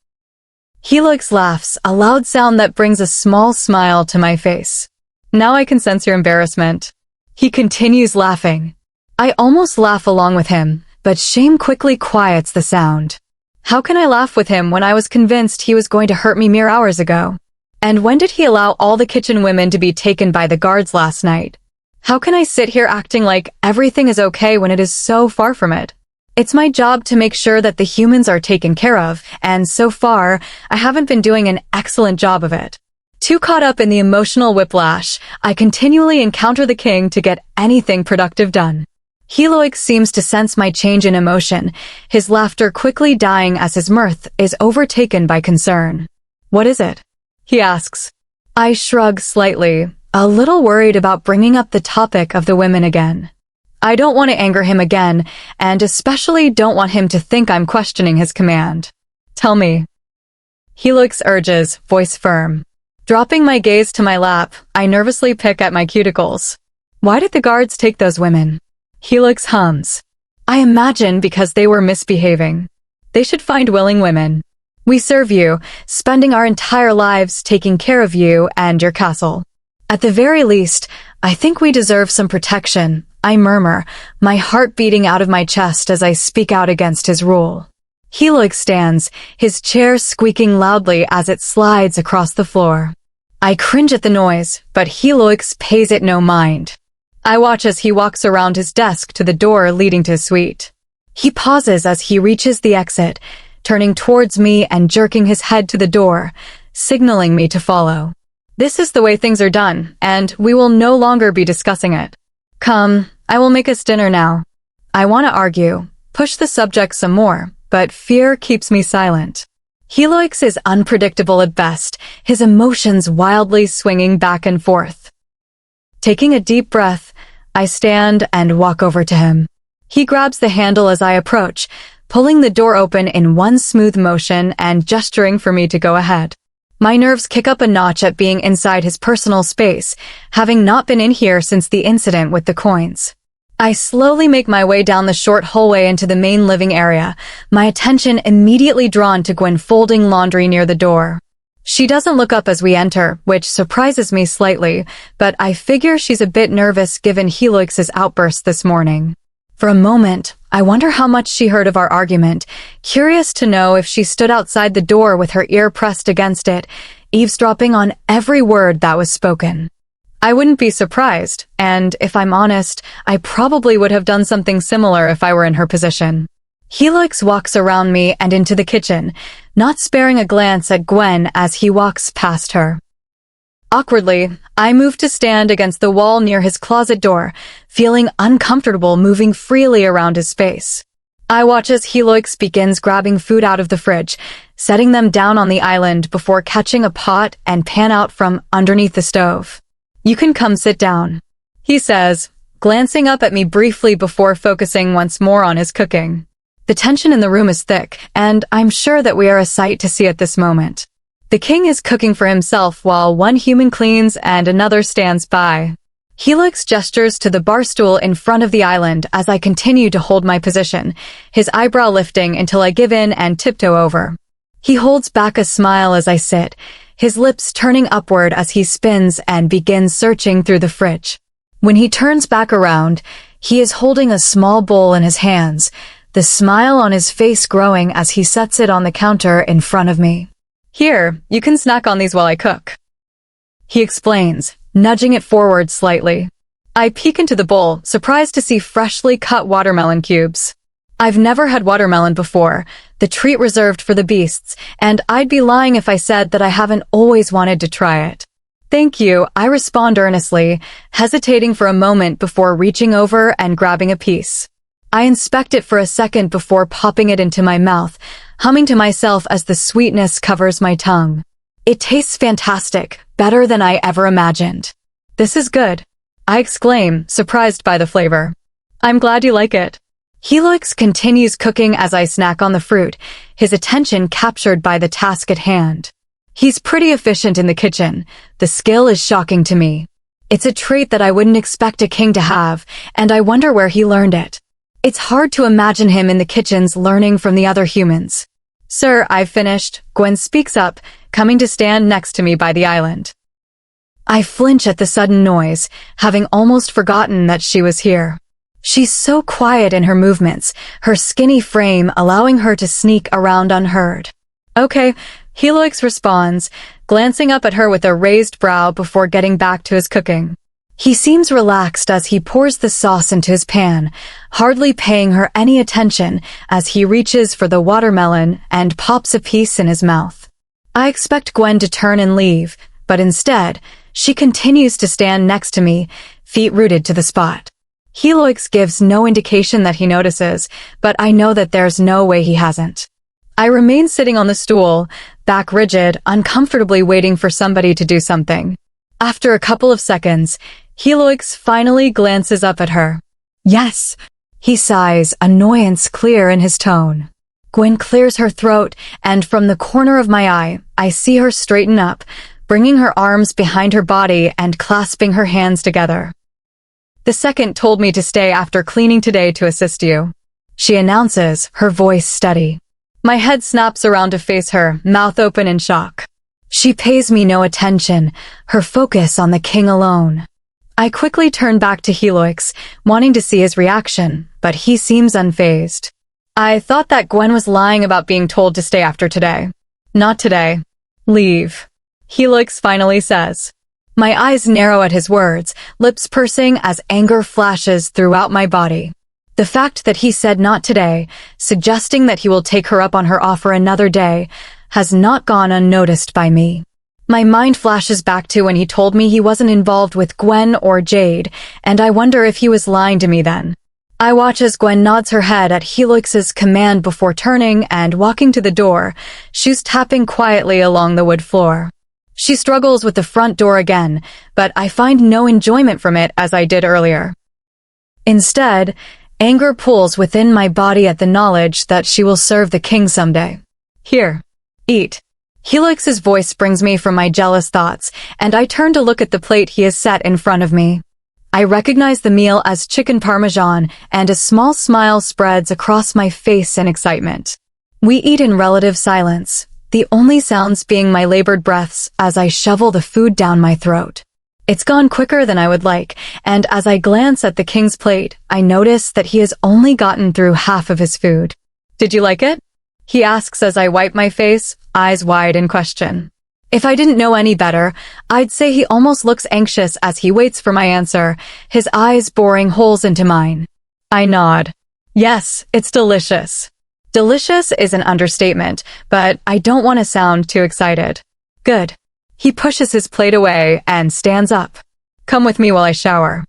Helix laughs, a loud sound that brings a small smile to my face. Now I can sense your embarrassment. He continues laughing. I almost laugh along with him, but shame quickly quiets the sound. How can I laugh with him when I was convinced he was going to hurt me mere hours ago? And when did he allow all the kitchen women to be taken by the guards last night? How can I sit here acting like everything is okay when it is so far from it? It's my job to make sure that the humans are taken care of, and so far, I haven't been doing an excellent job of it. Too caught up in the emotional whiplash, I continually encounter the king to get anything productive done. Helix seems to sense my change in emotion, his laughter quickly dying as his mirth is overtaken by concern. What is it? He asks. I shrug slightly, a little worried about bringing up the topic of the women again. I don't want to anger him again, and especially don't want him to think I'm questioning his command. Tell me. Helix urges, voice firm. Dropping my gaze to my lap, I nervously pick at my cuticles. Why did the guards take those women? Helix hums. I imagine because they were misbehaving. They should find willing women. We serve you, spending our entire lives taking care of you and your castle. At the very least, I think we deserve some protection, I murmur, my heart beating out of my chest as I speak out against his rule. Helix stands, his chair squeaking loudly as it slides across the floor. I cringe at the noise, but Helix pays it no mind. I watch as he walks around his desk to the door leading to his suite. He pauses as he reaches the exit, turning towards me and jerking his head to the door, signaling me to follow. This is the way things are done, and we will no longer be discussing it. Come, I will make us dinner now. I want to argue, push the subject some more, but fear keeps me silent. Helix is unpredictable at best, his emotions wildly swinging back and forth. Taking a deep breath, I stand and walk over to him. He grabs the handle as I approach, pulling the door open in one smooth motion and gesturing for me to go ahead. My nerves kick up a notch at being inside his personal space, having not been in here since the incident with the coins. I slowly make my way down the short hallway into the main living area, my attention immediately drawn to Gwen folding laundry near the door. She doesn't look up as we enter, which surprises me slightly, but I figure she's a bit nervous given Helix's outburst this morning. For a moment, I wonder how much she heard of our argument, curious to know if she stood outside the door with her ear pressed against it, eavesdropping on every word that was spoken. I wouldn't be surprised, and if I'm honest, I probably would have done something similar if I were in her position. Helix walks around me and into the kitchen, not sparing a glance at Gwen as he walks past her. Awkwardly, I move to stand against the wall near his closet door, feeling uncomfortable moving freely around his space. I watch as Helix begins grabbing food out of the fridge, setting them down on the island before catching a pot and pan out from underneath the stove. "You can come sit down," he says, glancing up at me briefly before focusing once more on his cooking. The tension in the room is thick, and I'm sure that we are a sight to see at this moment. The king is cooking for himself while one human cleans and another stands by. Helix gestures to the bar stool in front of the island as I continue to hold my position, his eyebrow lifting until I give in and tiptoe over. He holds back a smile as I sit, his lips turning upward as he spins and begins searching through the fridge. When he turns back around, he is holding a small bowl in his hands, the smile on his face growing as he sets it on the counter in front of me. "Here, you can snack on these while I cook," he explains, nudging it forward slightly. I peek into the bowl, surprised to see freshly cut watermelon cubes. I've never had watermelon before, the treat reserved for the beasts, and I'd be lying if I said that I haven't always wanted to try it. "Thank you," I respond earnestly, hesitating for a moment before reaching over and grabbing a piece. I inspect it for a second before popping it into my mouth, humming to myself as the sweetness covers my tongue. It tastes fantastic, better than I ever imagined. "This is good," I exclaim, surprised by the flavor. "I'm glad you like it." Helix continues cooking as I snack on the fruit, his attention captured by the task at hand. He's pretty efficient in the kitchen. The skill is shocking to me. It's a trait that I wouldn't expect a king to have, and I wonder where he learned it. It's hard to imagine him in the kitchens learning from the other humans. "Sir, I've finished," Gwen speaks up, coming to stand next to me by the island. I flinch at the sudden noise, having almost forgotten that she was here. She's so quiet in her movements, her skinny frame allowing her to sneak around unheard. "Okay," Helix responds, glancing up at her with a raised brow before getting back to his cooking. He seems relaxed as he pours the sauce into his pan, hardly paying her any attention as he reaches for the watermelon and pops a piece in his mouth. I expect Gwen to turn and leave, but instead, she continues to stand next to me, feet rooted to the spot. Helix gives no indication that he notices, but I know that there's no way he hasn't. I remain sitting on the stool, back rigid, uncomfortably waiting for somebody to do something. After a couple of seconds, Helix finally glances up at her. "Yes," he sighs, annoyance clear in his tone. Gwen clears her throat, and from the corner of my eye, I see her straighten up, bringing her arms behind her body and clasping her hands together. "The second told me to stay after cleaning today to assist you," she announces, her voice steady. My head snaps around to face her, mouth open in shock. She pays me no attention, her focus on the king alone. I quickly turn back to Helix, wanting to see his reaction, but he seems unfazed. I thought that Gwen was lying about being told to stay after today. Not today. Leave. Helix finally says. My eyes narrow at his words, lips pursing as anger flashes throughout my body. The fact that he said not today, suggesting that he will take her up on her offer another day, has not gone unnoticed by me. My mind flashes back to when he told me he wasn't involved with Gwen or Jade, and I wonder if he was lying to me then. I watch as Gwen nods her head at Helix's command before turning and walking to the door, shoes tapping quietly along the wood floor. She struggles with the front door again, but I find no enjoyment from it as I did earlier. Instead, anger pulls within my body at the knowledge that she will serve the king someday. Here, eat. Helix's voice brings me from my jealous thoughts, and I turn to look at the plate he has set in front of me. I recognize the meal as chicken parmesan, and a small smile spreads across my face in excitement. We eat in relative silence, the only sounds being my labored breaths as I shovel the food down my throat. It's gone quicker than I would like, and as I glance at the king's plate, I notice that he has only gotten through half of his food. Did you like it? He asks as I wipe my face, eyes wide in question. If I didn't know any better, I'd say he almost looks anxious as he waits for my answer, his eyes boring holes into mine. I nod. Yes, it's delicious. Delicious is an understatement, but I don't want to sound too excited. Good. He pushes his plate away and stands up. Come with me while I shower.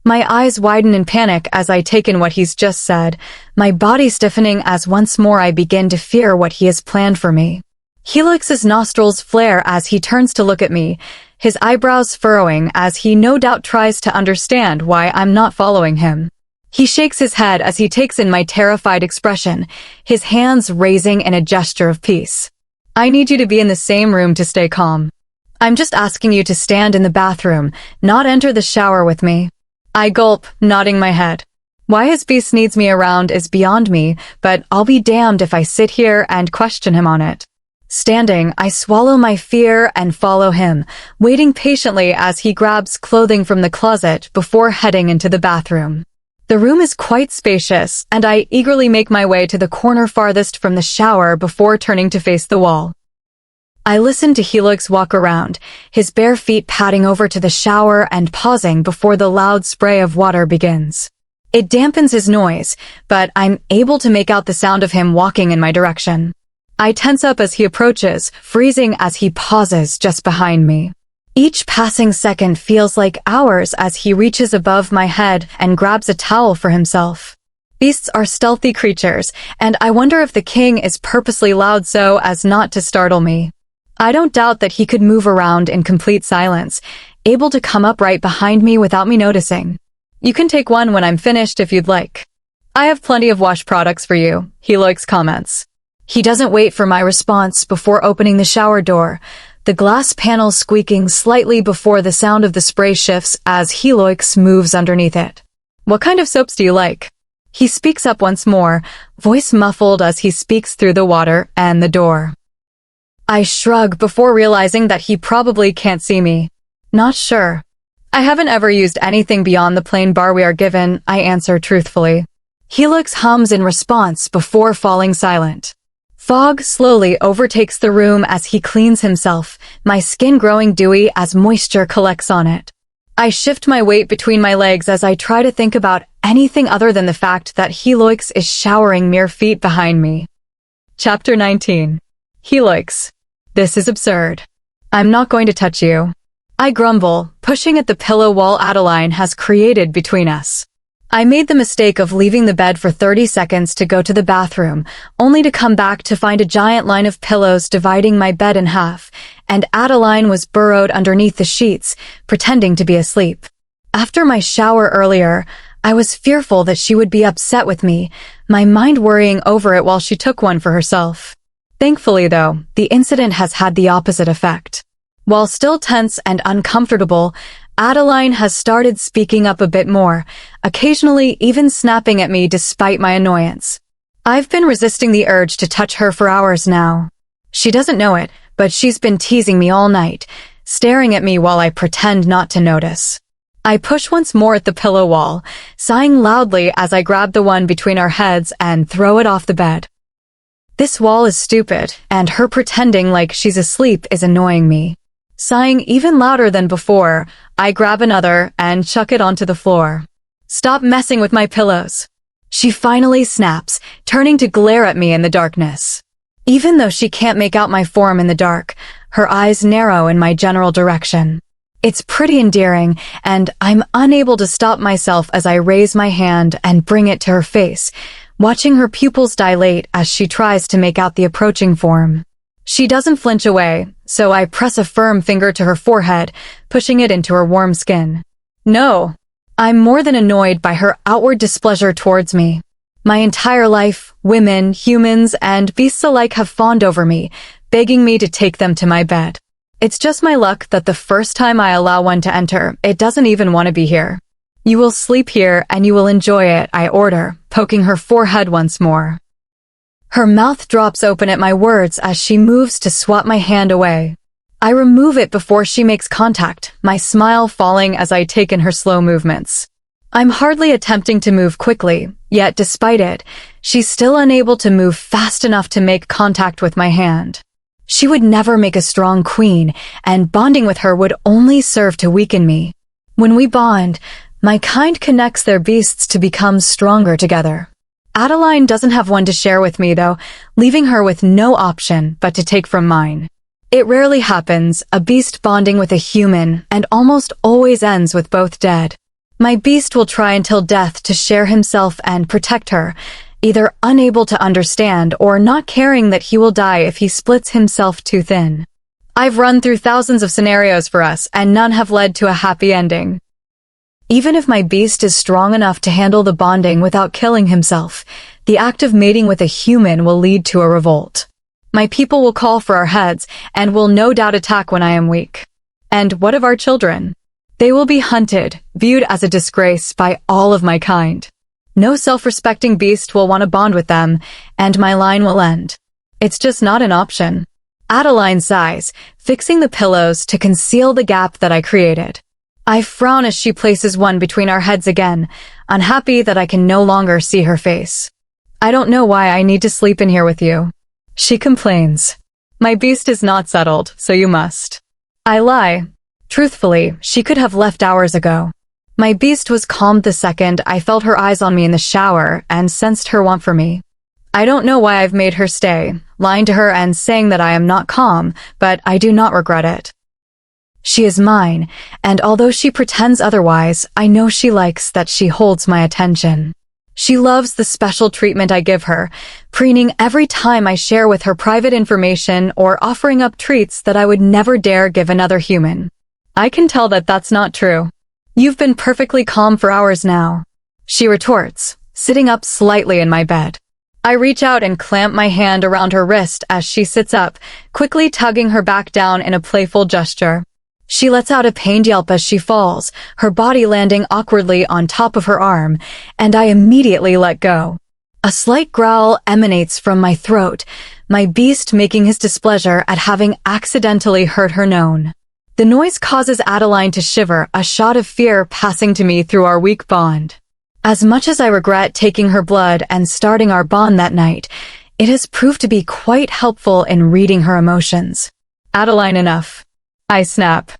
My eyes widen in panic as I take in what he's just said, my body stiffening as once more I begin to fear what he has planned for me. Helix's nostrils flare as he turns to look at me, his eyebrows furrowing as he no doubt tries to understand why I'm not following him. He shakes his head as he takes in my terrified expression, his hands raising in a gesture of peace. I need you to be in the same room to stay calm. I'm just asking you to stand in the bathroom, not enter the shower with me. I gulp, nodding my head. Why his beast needs me around is beyond me, but I'll be damned if I sit here and question him on it. Standing, I swallow my fear and follow him, waiting patiently as he grabs clothing from the closet before heading into the bathroom. The room is quite spacious, and I eagerly make my way to the corner farthest from the shower before turning to face the wall. I listen to Helix walk around, his bare feet padding over to the shower and pausing before the loud spray of water begins. It dampens his noise, but I'm able to make out the sound of him walking in my direction. I tense up as he approaches, freezing as he pauses just behind me. Each passing second feels like hours as he reaches above my head and grabs a towel for himself. Beasts are stealthy creatures, and I wonder if the king is purposely loud so as not to startle me. I don't doubt that he could move around in complete silence, able to come up right behind me without me noticing. You can take one when I'm finished if you'd like. I have plenty of wash products for you, Helix comments. He doesn't wait for my response before opening the shower door, the glass panel squeaking slightly before the sound of the spray shifts as Helix moves underneath it. What kind of soaps do you like? He speaks up once more, voice muffled as he speaks through the water and the door. I shrug before realizing that he probably can't see me. Not sure. I haven't ever used anything beyond the plain bar we are given, I answer truthfully. Helix hums in response before falling silent. Fog slowly overtakes the room as he cleans himself, my skin growing dewy as moisture collects on it. I shift my weight between my legs as I try to think about anything other than the fact that Helix is showering mere feet behind me. Chapter 19. Helix. This is absurd. I'm not going to touch you. I grumble, pushing at the pillow wall Adeline has created between us. I made the mistake of leaving the bed for 30 seconds to go to the bathroom, only to come back to find a giant line of pillows dividing my bed in half, and Adeline was burrowed underneath the sheets, pretending to be asleep. After my shower earlier, I was fearful that she would be upset with me, my mind worrying over it while she took one for herself. Thankfully, though, the incident has had the opposite effect. While still tense and uncomfortable, Adeline has started speaking up a bit more, occasionally even snapping at me despite my annoyance. I've been resisting the urge to touch her for hours now. She doesn't know it, but she's been teasing me all night, staring at me while I pretend not to notice. I push once more at the pillow wall, sighing loudly as I grab the one between our heads and throw it off the bed. This wall is stupid, and her pretending like she's asleep is annoying me. Sighing even louder than before, I grab another and chuck it onto the floor. Stop messing with my pillows. She finally snaps, turning to glare at me in the darkness. Even though she can't make out my form in the dark, her eyes narrow in my general direction. It's pretty endearing, and I'm unable to stop myself as I raise my hand and bring it to her face, watching her pupils dilate as she tries to make out the approaching form. She doesn't flinch away, so I press a firm finger to her forehead, pushing it into her warm skin. No. I'm more than annoyed by her outward displeasure towards me. My entire life, women, humans, and beasts alike have fawned over me, begging me to take them to my bed. It's just my luck that the first time I allow one to enter, it doesn't even want to be here. You will sleep here and you will enjoy it, I order, poking her forehead once more. Her mouth drops open at my words as she moves to swat my hand away. I remove it before she makes contact, my smile falling as I take in her slow movements. I'm hardly attempting to move quickly, yet despite it, she's still unable to move fast enough to make contact with my hand. She would never make a strong queen, and bonding with her would only serve to weaken me. When we bond, my kind connects their beasts to become stronger together. Adeline doesn't have one to share with me, though, leaving her with no option but to take from mine. It rarely happens, a beast bonding with a human, and almost always ends with both dead. My beast will try until death to share himself and protect her, either unable to understand or not caring that he will die if he splits himself too thin. I've run through thousands of scenarios for us, and none have led to a happy ending. Even if my beast is strong enough to handle the bonding without killing himself, the act of mating with a human will lead to a revolt. My people will call for our heads, and will no doubt attack when I am weak. And what of our children? They will be hunted, viewed as a disgrace by all of my kind. No self-respecting beast will want to bond with them, and my line will end. It's just not an option. Adeline sighs, fixing the pillows to conceal the gap that I created. I frown as she places one between our heads again, unhappy that I can no longer see her face. I don't know why I need to sleep in here with you. She complains. My beast is not settled, so you must. I lie. Truthfully, she could have left hours ago. My beast was calmed the second I felt her eyes on me in the shower and sensed her want for me. I don't know why I've made her stay, lying to her and saying that I am not calm, but I do not regret it. She is mine, and although she pretends otherwise, I know she likes that she holds my attention. She loves the special treatment I give her, preening every time I share with her private information or offering up treats that I would never dare give another human. I can tell that that's not true. You've been perfectly calm for hours now, she retorts, sitting up slightly in my bed. I reach out and clamp my hand around her wrist as she sits up, quickly tugging her back down in a playful gesture. She lets out a pained yelp as she falls, her body landing awkwardly on top of her arm, and I immediately let go. A slight growl emanates from my throat, my beast making his displeasure at having accidentally hurt her known. The noise causes Adeline to shiver, a shot of fear passing to me through our weak bond. As much as I regret taking her blood and starting our bond that night, it has proved to be quite helpful in reading her emotions. Adeline, enough. I snap.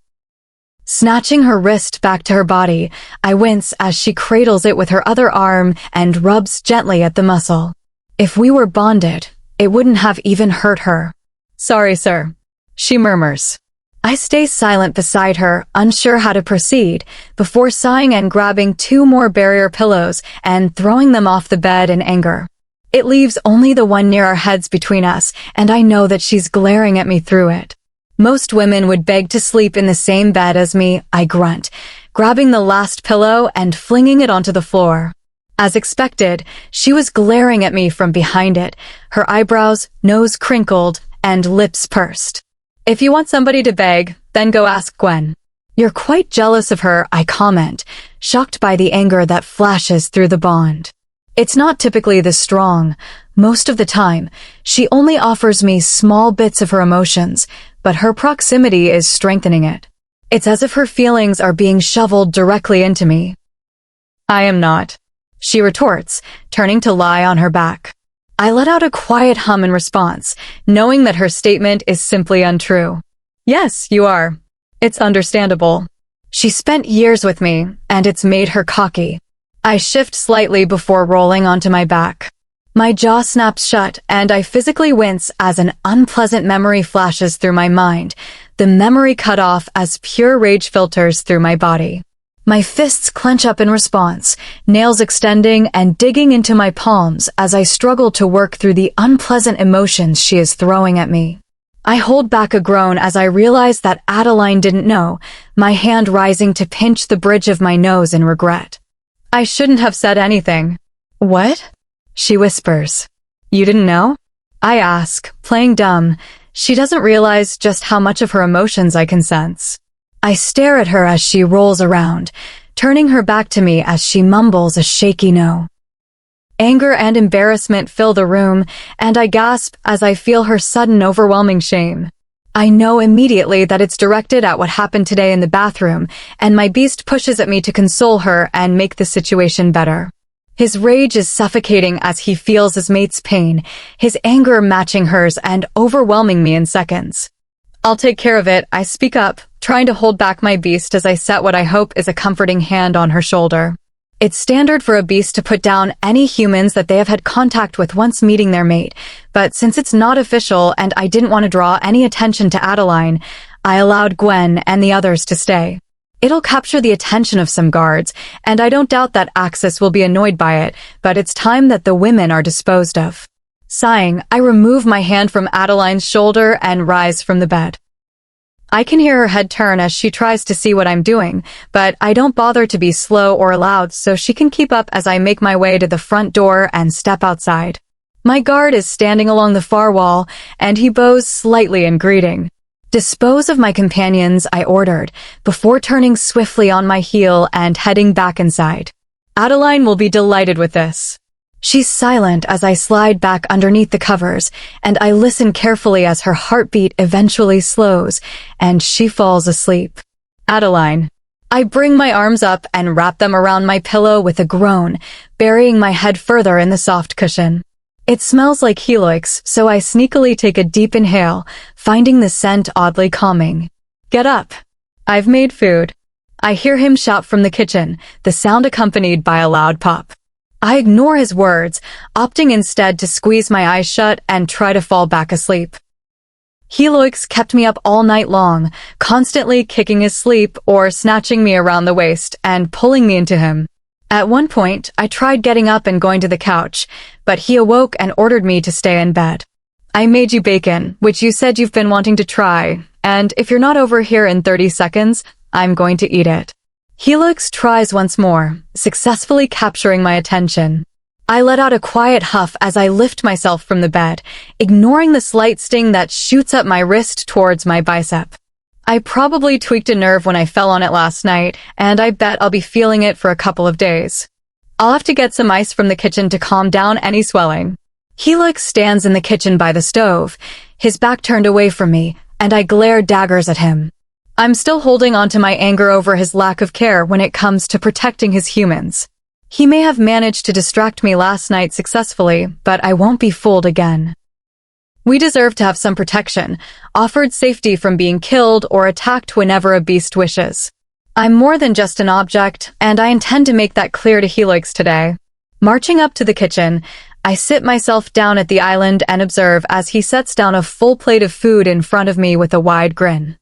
Snatching her wrist back to her body, I wince as she cradles it with her other arm and rubs gently at the muscle. If we were bonded, it wouldn't have even hurt her. Sorry, sir, she murmurs. I stay silent beside her, unsure how to proceed, before sighing and grabbing 2 more barrier pillows and throwing them off the bed in anger. It leaves only the one near our heads between us, and I know that she's glaring at me through it. Most women would beg to sleep in the same bed as me, I grunt, grabbing the last pillow and flinging it onto the floor. As expected, she was glaring at me from behind it, her eyebrows, nose crinkled, and lips pursed. If you want somebody to beg, then go ask Gwen. You're quite jealous of her, I comment, shocked by the anger that flashes through the bond. It's not typically this strong, Most of the time, she only offers me small bits of her emotions, but her proximity is strengthening it. It's as if her feelings are being shoveled directly into me. I am not, she retorts, turning to lie on her back. I let out a quiet hum in response, knowing that her statement is simply untrue. Yes, you are. It's understandable. She spent years with me, and it's made her cocky. I shift slightly before rolling onto my back. My jaw snaps shut, and I physically wince as an unpleasant memory flashes through my mind, the memory cut off as pure rage filters through my body. My fists clench up in response, nails extending and digging into my palms as I struggle to work through the unpleasant emotions she is throwing at me. I hold back a groan as I realize that Adeline didn't know, my hand rising to pinch the bridge of my nose in regret. I shouldn't have said anything. What? She whispers. You didn't know? I ask, playing dumb. She doesn't realize just how much of her emotions I can sense. I stare at her as she rolls around, turning her back to me as she mumbles a shaky no. Anger and embarrassment fill the room, and I gasp as I feel her sudden overwhelming shame. I know immediately that it's directed at what happened today in the bathroom, and my beast pushes at me to console her and make the situation better. His rage is suffocating as he feels his mate's pain, his anger matching hers and overwhelming me in seconds. I'll take care of it, I speak up, trying to hold back my beast as I set what I hope is a comforting hand on her shoulder. It's standard for a beast to put down any humans that they have had contact with once meeting their mate, but since it's not official and I didn't want to draw any attention to Adeline, I allowed Gwen and the others to stay. It'll capture the attention of some guards, and I don't doubt that Axis will be annoyed by it, but it's time that the women are disposed of. Sighing, I remove my hand from Adeline's shoulder and rise from the bed. I can hear her head turn as she tries to see what I'm doing, but I don't bother to be slow or loud so she can keep up as I make my way to the front door and step outside. My guard is standing along the far wall, and he bows slightly in greeting. Dispose of my companions, I ordered, before turning swiftly on my heel and heading back inside. Adeline will be delighted with this. She's silent as I slide back underneath the covers, and I listen carefully as her heartbeat eventually slows, and she falls asleep. Adeline. I bring my arms up and wrap them around my pillow with a groan, burying my head further in the soft cushion. It smells like helix, so I sneakily take a deep inhale, finding the scent oddly calming. Get up. I've made food. I hear him shout from the kitchen, the sound accompanied by a loud pop. I ignore his words, opting instead to squeeze my eyes shut and try to fall back asleep. Helix kept me up all night long, constantly kicking his sleep or snatching me around the waist and pulling me into him. At one point, I tried getting up and going to the couch, but he awoke and ordered me to stay in bed. I made you bacon, which you said you've been wanting to try, and if you're not over here in 30 seconds, I'm going to eat it. Helix tries once more, successfully capturing my attention. I let out a quiet huff as I lift myself from the bed, ignoring the slight sting that shoots up my wrist towards my bicep. I probably tweaked a nerve when I fell on it last night, and I bet I'll be feeling it for a couple of days. I'll have to get some ice from the kitchen to calm down any swelling. Helix stands in the kitchen by the stove, his back turned away from me, and I glare daggers at him. I'm still holding on to my anger over his lack of care when it comes to protecting his humans. He may have managed to distract me last night successfully, but I won't be fooled again. We deserve to have some protection, offered safety from being killed or attacked whenever a beast wishes. I'm more than just an object, and I intend to make that clear to Helix today. Marching up to the kitchen, I sit myself down at the island and observe as he sets down a full plate of food in front of me with a wide grin.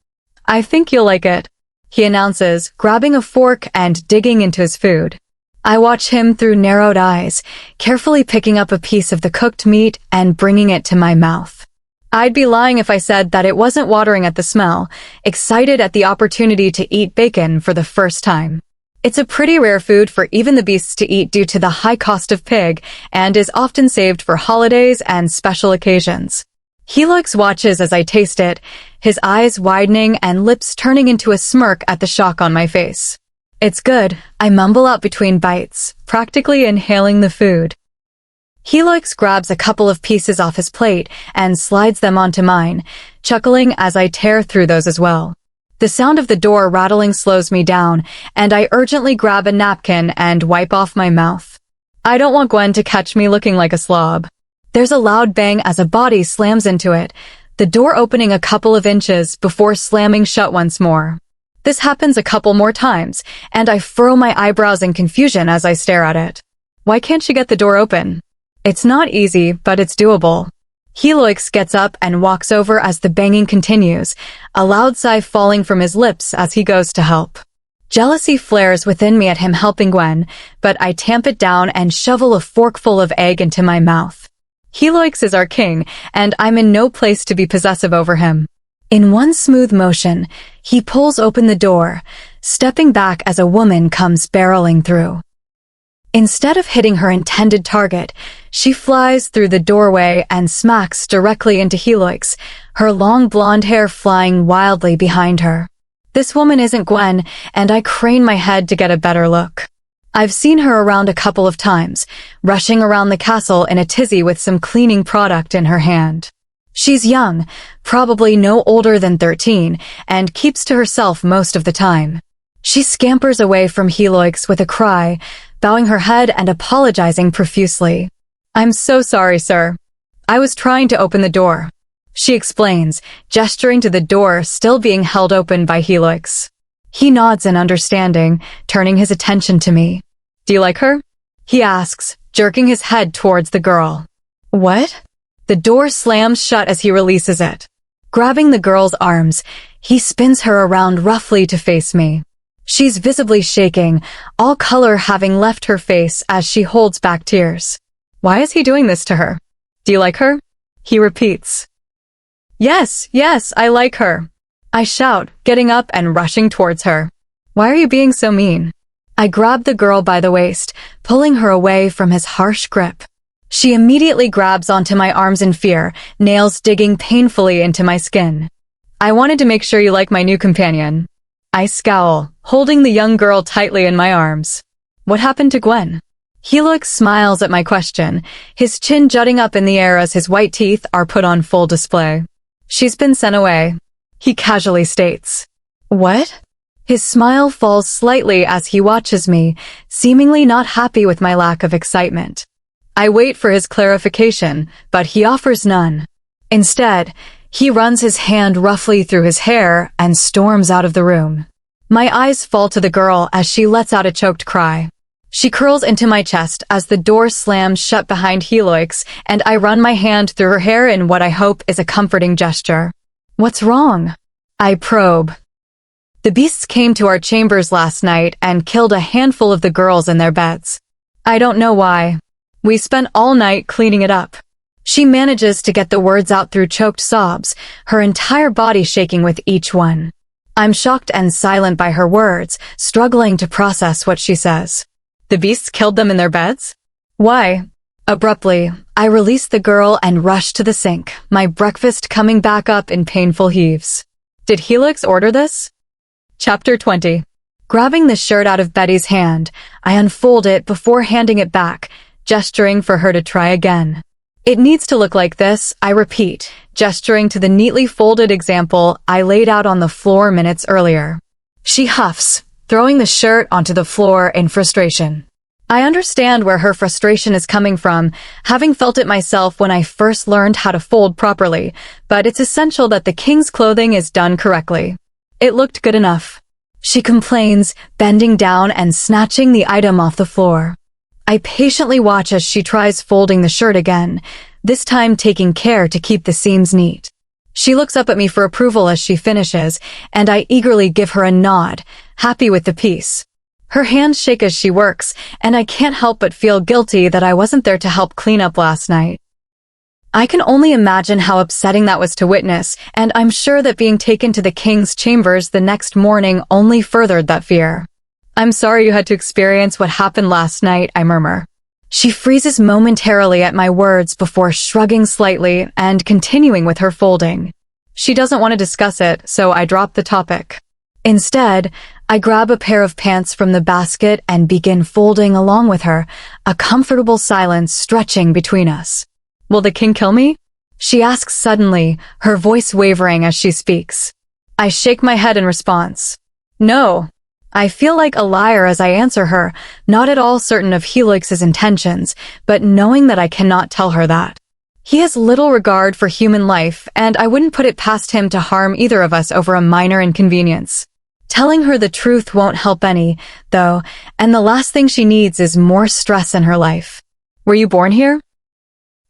I think you'll like it, he announces, grabbing a fork and digging into his food. I watch him through narrowed eyes, carefully picking up a piece of the cooked meat and bringing it to my mouth. I'd be lying if I said that it wasn't watering at the smell, excited at the opportunity to eat bacon for the first time. It's a pretty rare food for even the beasts to eat due to the high cost of pig, and is often saved for holidays and special occasions. Helix watches as I taste it, his eyes widening and lips turning into a smirk at the shock on my face. It's good, I mumble out between bites, practically inhaling the food. Helix grabs a couple of pieces off his plate and slides them onto mine, chuckling as I tear through those as well. The sound of the door rattling slows me down, and I urgently grab a napkin and wipe off my mouth. I don't want Gwen to catch me looking like a slob. There's a loud bang as a body slams into it, the door opening a couple of inches before slamming shut once more. This happens a couple more times, and I furrow my eyebrows in confusion as I stare at it. Why can't she get the door open? It's not easy, but it's doable. Helix gets up and walks over as the banging continues, a loud sigh falling from his lips as he goes to help. Jealousy flares within me at him helping Gwen, but I tamp it down and shovel a forkful of egg into my mouth. Helix is our king, and I'm in no place to be possessive over him. In one smooth motion, he pulls open the door, stepping back as a woman comes barreling through. Instead of hitting her intended target, she flies through the doorway and smacks directly into Helix, her long blonde hair flying wildly behind her. This woman isn't Gwen, and I crane my head to get a better look. I've seen her around a couple of times, rushing around the castle in a tizzy with some cleaning product in her hand. She's young, probably no older than 13, and keeps to herself most of the time. She scampers away from Helix with a cry, bowing her head and apologizing profusely. "I'm so sorry, sir. I was trying to open the door," she explains, gesturing to the door still being held open by Helix. He nods in understanding, turning his attention to me. "Do you like her?" he asks, jerking his head towards the girl. "What?" The door slams shut as he releases it. Grabbing the girl's arms, he spins her around roughly to face me. She's visibly shaking, all color having left her face as she holds back tears. Why is he doing this to her? "Do you like her?" he repeats. Yes, I like her," I shout, getting up and rushing towards her. "Why are you being so mean?" I grab the girl by the waist, pulling her away from his harsh grip. She immediately grabs onto my arms in fear, nails digging painfully into my skin. "I wanted to make sure you like my new companion." I scowl, holding the young girl tightly in my arms. "What happened to Gwen?" Helix smiles at my question, his chin jutting up in the air as his white teeth are put on full display. "She's been sent away," he casually states. "What?" His smile falls slightly as he watches me, seemingly not happy with my lack of excitement. I wait for his clarification, but he offers none. Instead, he runs his hand roughly through his hair and storms out of the room. My eyes fall to the girl as she lets out a choked cry. She curls into my chest as the door slams shut behind Helix, and I run my hand through her hair in what I hope is a comforting gesture. "What's wrong?" I probe. "The beasts came to our chambers last night and killed a handful of the girls in their beds. I don't know why. We spent all night cleaning it up." She manages to get the words out through choked sobs, her entire body shaking with each one. I'm shocked and silent by her words, struggling to process what she says. "The beasts killed them in their beds? Why?" Abruptly, I release the girl and rush to the sink, my breakfast coming back up in painful heaves. Did Helix order this? Chapter 20. Grabbing the shirt out of Betty's hand, I unfold it before handing it back, gesturing for her to try again. "It needs to look like this," I repeat, gesturing to the neatly folded example I laid out on the floor minutes earlier. She huffs, throwing the shirt onto the floor in frustration. I understand where her frustration is coming from, having felt it myself when I first learned how to fold properly, but it's essential that the king's clothing is done correctly. "It looked good enough," she complains, bending down and snatching the item off the floor. I patiently watch as she tries folding the shirt again, this time taking care to keep the seams neat. She looks up at me for approval as she finishes, and I eagerly give her a nod, happy with the piece. Her hands shake as she works, and I can't help but feel guilty that I wasn't there to help clean up last night. I can only imagine how upsetting that was to witness, and I'm sure that being taken to the king's chambers the next morning only furthered that fear. "I'm sorry you had to experience what happened last night," I murmur. She freezes momentarily at my words before shrugging slightly and continuing with her folding. She doesn't want to discuss it, so I drop the topic. Instead, I grab a pair of pants from the basket and begin folding along with her, a comfortable silence stretching between us. Will the king kill me? She asks suddenly, her voice wavering as she speaks. I shake my head in response. No. I feel like a liar as I answer her, not at all certain of Helix's intentions, but knowing that I cannot tell her that. He has little regard for human life, and I wouldn't put it past him to harm either of us over a minor inconvenience. Telling her the truth won't help any, though, and the last thing she needs is more stress in her life. Were you born here?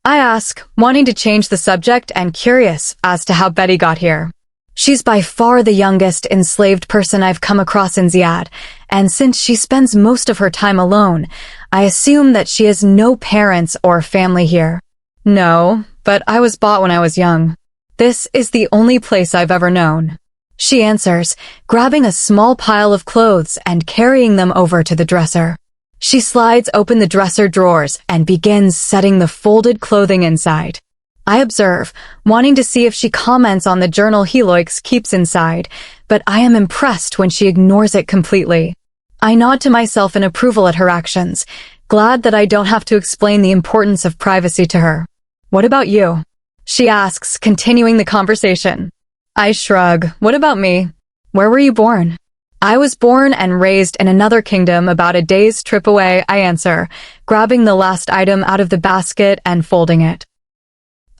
I ask, wanting to change the subject and curious as to how Betty got here. She's by far the youngest enslaved person I've come across in Ziad, and since she spends most of her time alone, I assume that she has no parents or family here. No, but I was bought when I was young. This is the only place I've ever known. She answers, grabbing a small pile of clothes and carrying them over to the dresser. She slides open the dresser drawers and begins setting the folded clothing inside. I observe, wanting to see if she comments on the journal Helix keeps inside, but I am impressed when she ignores it completely. I nod to myself in approval at her actions, glad that I don't have to explain the importance of privacy to her. What about you? She asks, continuing the conversation. I shrug. What about me? Where were you born? I was born and raised in another kingdom about a day's trip away, I answer, grabbing the last item out of the basket and folding it.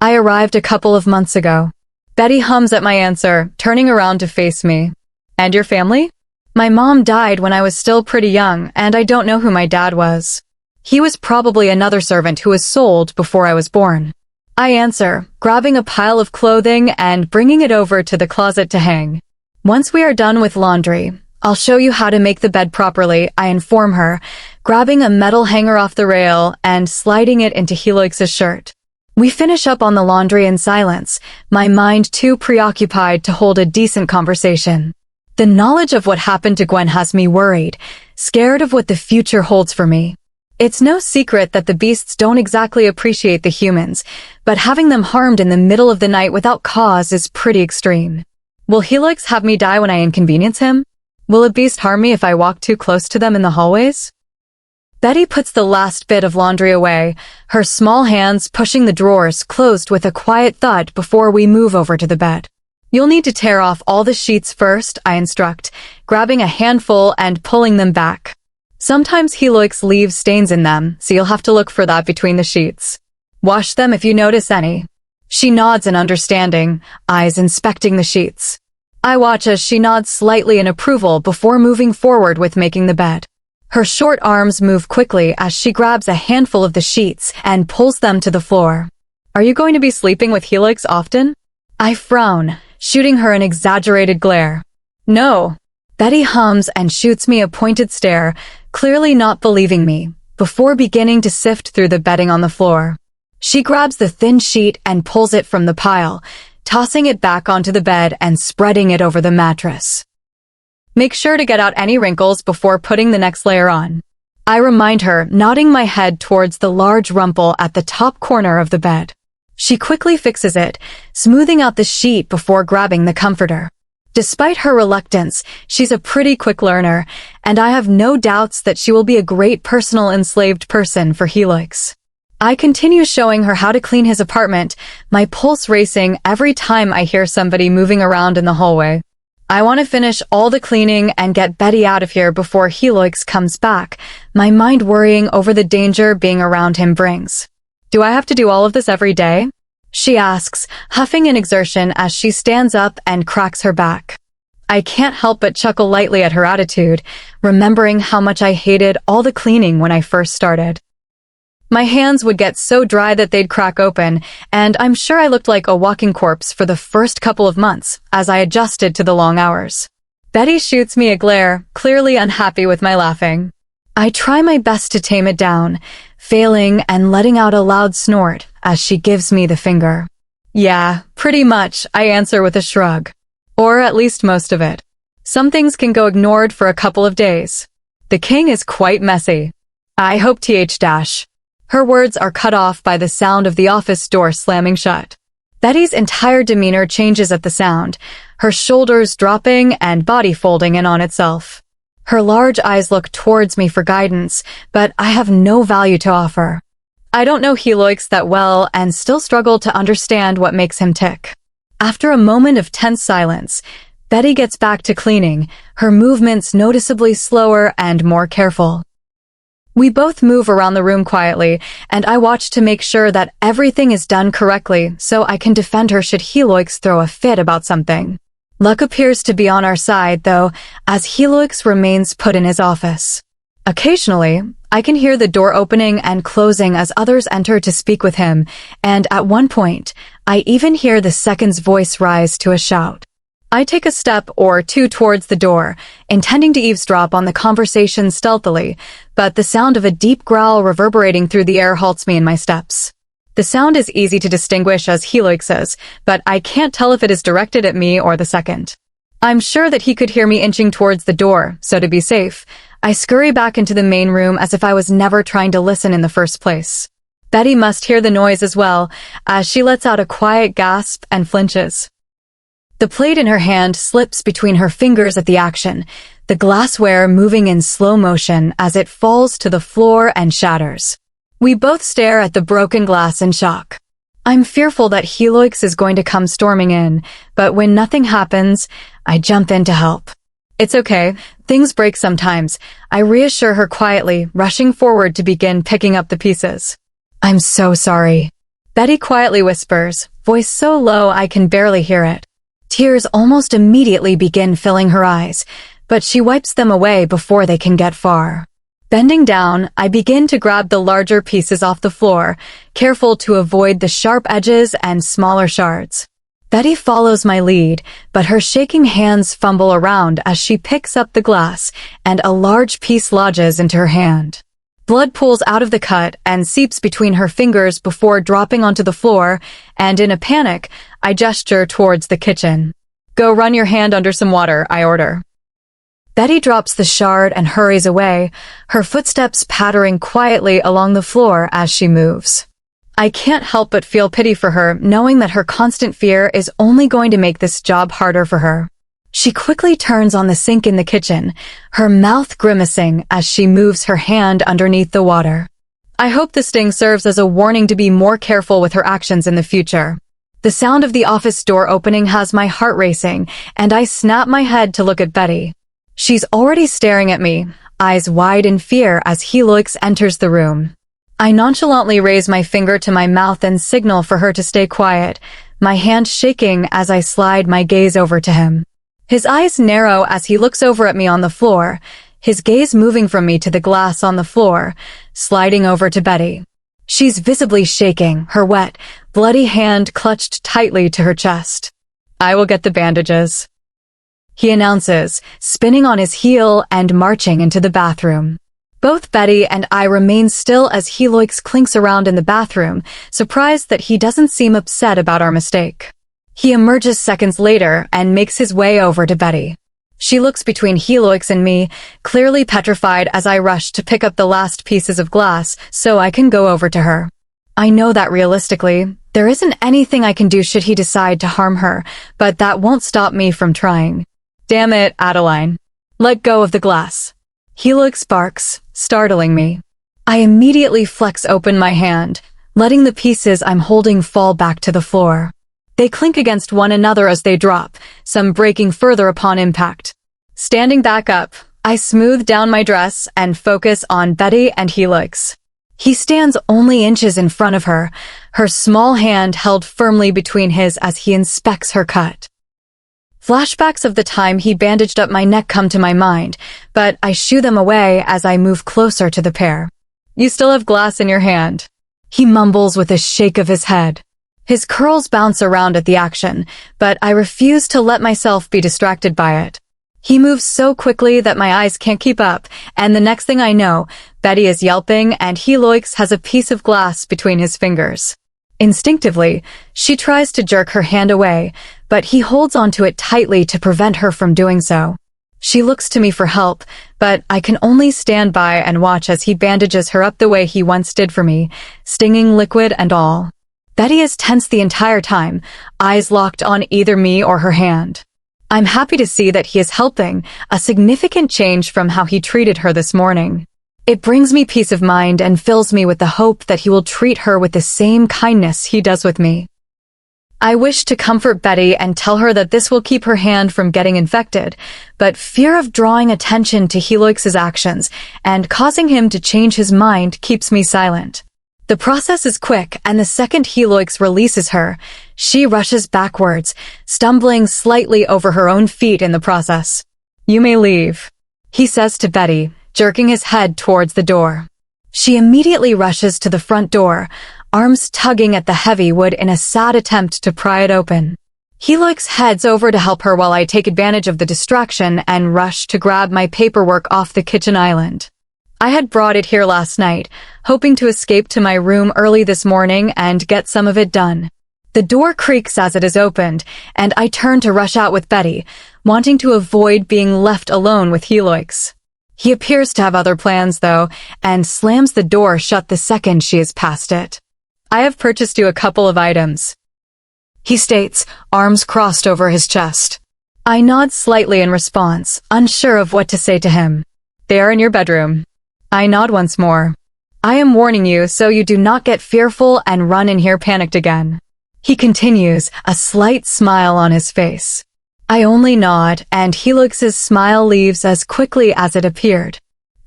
I arrived a couple of months ago. Betty hums at my answer, turning around to face me. And your family? My mom died when I was still pretty young, and I don't know who my dad was. He was probably another servant who was sold before I was born. I answer, grabbing a pile of clothing and bringing it over to the closet to hang. Once we are done with laundry, I'll show you how to make the bed properly, I inform her, grabbing a metal hanger off the rail and sliding it into Helix's shirt. We finish up on the laundry in silence, my mind too preoccupied to hold a decent conversation. The knowledge of what happened to Gwen has me worried, scared of what the future holds for me. It's no secret that the beasts don't exactly appreciate the humans, but having them harmed in the middle of the night without cause is pretty extreme. Will Helix have me die when I inconvenience him? Will a beast harm me if I walk too close to them in the hallways? Betty puts the last bit of laundry away, her small hands pushing the drawers closed with a quiet thud before we move over to the bed. You'll need to tear off all the sheets first, I instruct, grabbing a handful and pulling them back. Sometimes Helix leaves stains in them, so you'll have to look for that between the sheets. Wash them if you notice any. She nods in understanding, eyes inspecting the sheets. I watch as she nods slightly in approval before moving forward with making the bed. Her short arms move quickly as she grabs a handful of the sheets and pulls them to the floor. Are you going to be sleeping with Helix often? I frown, shooting her an exaggerated glare. No. Betty hums and shoots me a pointed stare, clearly not believing me, before beginning to sift through the bedding on the floor. She grabs the thin sheet and pulls it from the pile, tossing it back onto the bed and spreading it over the mattress. Make sure to get out any wrinkles before putting the next layer on. I remind her, nodding my head towards the large rumple at the top corner of the bed. She quickly fixes it, smoothing out the sheet before grabbing the comforter. Despite her reluctance, she's a pretty quick learner, and I have no doubts that she will be a great personal enslaved person for Helix. I continue showing her how to clean his apartment, my pulse racing every time I hear somebody moving around in the hallway. I want to finish all the cleaning and get Betty out of here before Helix comes back, my mind worrying over the danger being around him brings. Do I have to do all of this every day? She asks, huffing in exertion as she stands up and cracks her back. I can't help but chuckle lightly at her attitude, remembering how much I hated all the cleaning when I first started. My hands would get so dry that they'd crack open, and I'm sure I looked like a walking corpse for the first couple of months as I adjusted to the long hours. Betty shoots me a glare, clearly unhappy with my laughing. I try my best to tame it down, failing and letting out a loud snort as she gives me the finger. Yeah, pretty much, I answer with a shrug. Or at least most of it. Some things can go ignored for a couple of days. The king is quite messy. I hope th-. Her words are cut off by the sound of the office door slamming shut. Betty's entire demeanor changes at the sound, her shoulders dropping and body folding in on itself. Her large eyes look towards me for guidance, but I have no value to offer. I don't know Heloix that well and still struggle to understand what makes him tick. After a moment of tense silence, Betty gets back to cleaning, her movements noticeably slower and more careful. We both move around the room quietly, and I watch to make sure that everything is done correctly so I can defend her should Heloix throw a fit about something. Luck appears to be on our side, though, as Heloix remains put in his office. Occasionally, I can hear the door opening and closing as others enter to speak with him, and at one point, I even hear the second's voice rise to a shout. I take a step or two towards the door, intending to eavesdrop on the conversation stealthily, but the sound of a deep growl reverberating through the air halts me in my steps. The sound is easy to distinguish as Heloix's, but I can't tell if it is directed at me or the second. I'm sure that he could hear me inching towards the door, so to be safe, I scurry back into the main room as if I was never trying to listen in the first place. Betty must hear the noise as well, as she lets out a quiet gasp and flinches. The plate in her hand slips between her fingers at the action, the glassware moving in slow motion as it falls to the floor and shatters. We both stare at the broken glass in shock. I'm fearful that Heloix is going to come storming in, but when nothing happens, I jump in to help. It's okay, things break sometimes. I reassure her quietly, rushing forward to begin picking up the pieces. I'm so sorry. Betty quietly whispers, voice so low I can barely hear it. Tears almost immediately begin filling her eyes, but she wipes them away before they can get far. Bending down, I begin to grab the larger pieces off the floor, careful to avoid the sharp edges and smaller shards. Betty follows my lead, but her shaking hands fumble around as she picks up the glass, and a large piece lodges into her hand. Blood pools out of the cut and seeps between her fingers before dropping onto the floor, and in a panic, I gesture towards the kitchen. Go run your hand under some water, I order. Betty drops the shard and hurries away, her footsteps pattering quietly along the floor as she moves. I can't help but feel pity for her, knowing that her constant fear is only going to make this job harder for her. She quickly turns on the sink in the kitchen, her mouth grimacing as she moves her hand underneath the water. I hope the sting serves as a warning to be more careful with her actions in the future. The sound of the office door opening has my heart racing, and I snap my head to look at Betty. She's already staring at me, eyes wide in fear as Heloix enters the room. I nonchalantly raise my finger to my mouth and signal for her to stay quiet, my hand shaking as I slide my gaze over to him. His eyes narrow as he looks over at me on the floor, his gaze moving from me to the glass on the floor, sliding over to Betty. She's visibly shaking, her wet, bloody hand clutched tightly to her chest. I will get the bandages, he announces, spinning on his heel and marching into the bathroom. Both Betty and I remain still as Heloix clinks around in the bathroom, surprised that he doesn't seem upset about our mistake. He emerges seconds later and makes his way over to Betty. She looks between Heloix and me, clearly petrified as I rush to pick up the last pieces of glass so I can go over to her. I know that realistically, there isn't anything I can do should he decide to harm her, but that won't stop me from trying. Damn it, Adeline. Let go of the glass. Heloix barks, startling me. I immediately flex open my hand, letting the pieces I'm holding fall back to the floor. They clink against one another as they drop, some breaking further upon impact. Standing back up, I smooth down my dress and focus on Betty and Heloix. He stands only inches in front of her, her small hand held firmly between his as he inspects her cut. Flashbacks of the time he bandaged up my neck come to my mind, but I shoo them away as I move closer to the pair. You still have glass in your hand, he mumbles with a shake of his head. His curls bounce around at the action, but I refuse to let myself be distracted by it. He moves so quickly that my eyes can't keep up, and the next thing I know, Betty is yelping and Heloix has a piece of glass between his fingers. Instinctively, she tries to jerk her hand away, but he holds onto it tightly to prevent her from doing so. She looks to me for help, but I can only stand by and watch as he bandages her up the way he once did for me, stinging liquid and all. Betty is tense the entire time, eyes locked on either me or her hand. I'm happy to see that he is helping, a significant change from how he treated her this morning. It brings me peace of mind and fills me with the hope that he will treat her with the same kindness he does with me. I wish to comfort Betty and tell her that this will keep her hand from getting infected, but fear of drawing attention to Helix's actions and causing him to change his mind keeps me silent. The process is quick, and the second Helix releases her, she rushes backwards, stumbling slightly over her own feet in the process. "You may leave," he says to Betty, jerking his head towards the door. She immediately rushes to the front door, arms tugging at the heavy wood in a sad attempt to pry it open. Helix heads over to help her while I take advantage of the distraction and rush to grab my paperwork off the kitchen island. I had brought it here last night, hoping to escape to my room early this morning and get some of it done. The door creaks as it is opened, and I turn to rush out with Betty, wanting to avoid being left alone with Helix. He appears to have other plans, though, and slams the door shut the second she is past it. "I have purchased you a couple of items," he states, arms crossed over his chest. I nod slightly in response, unsure of what to say to him. "They are in your bedroom." I nod once more. "I am warning you so you do not get fearful and run in here panicked again." He continues, a slight smile on his face. I only nod, and Helix's smile leaves as quickly as it appeared.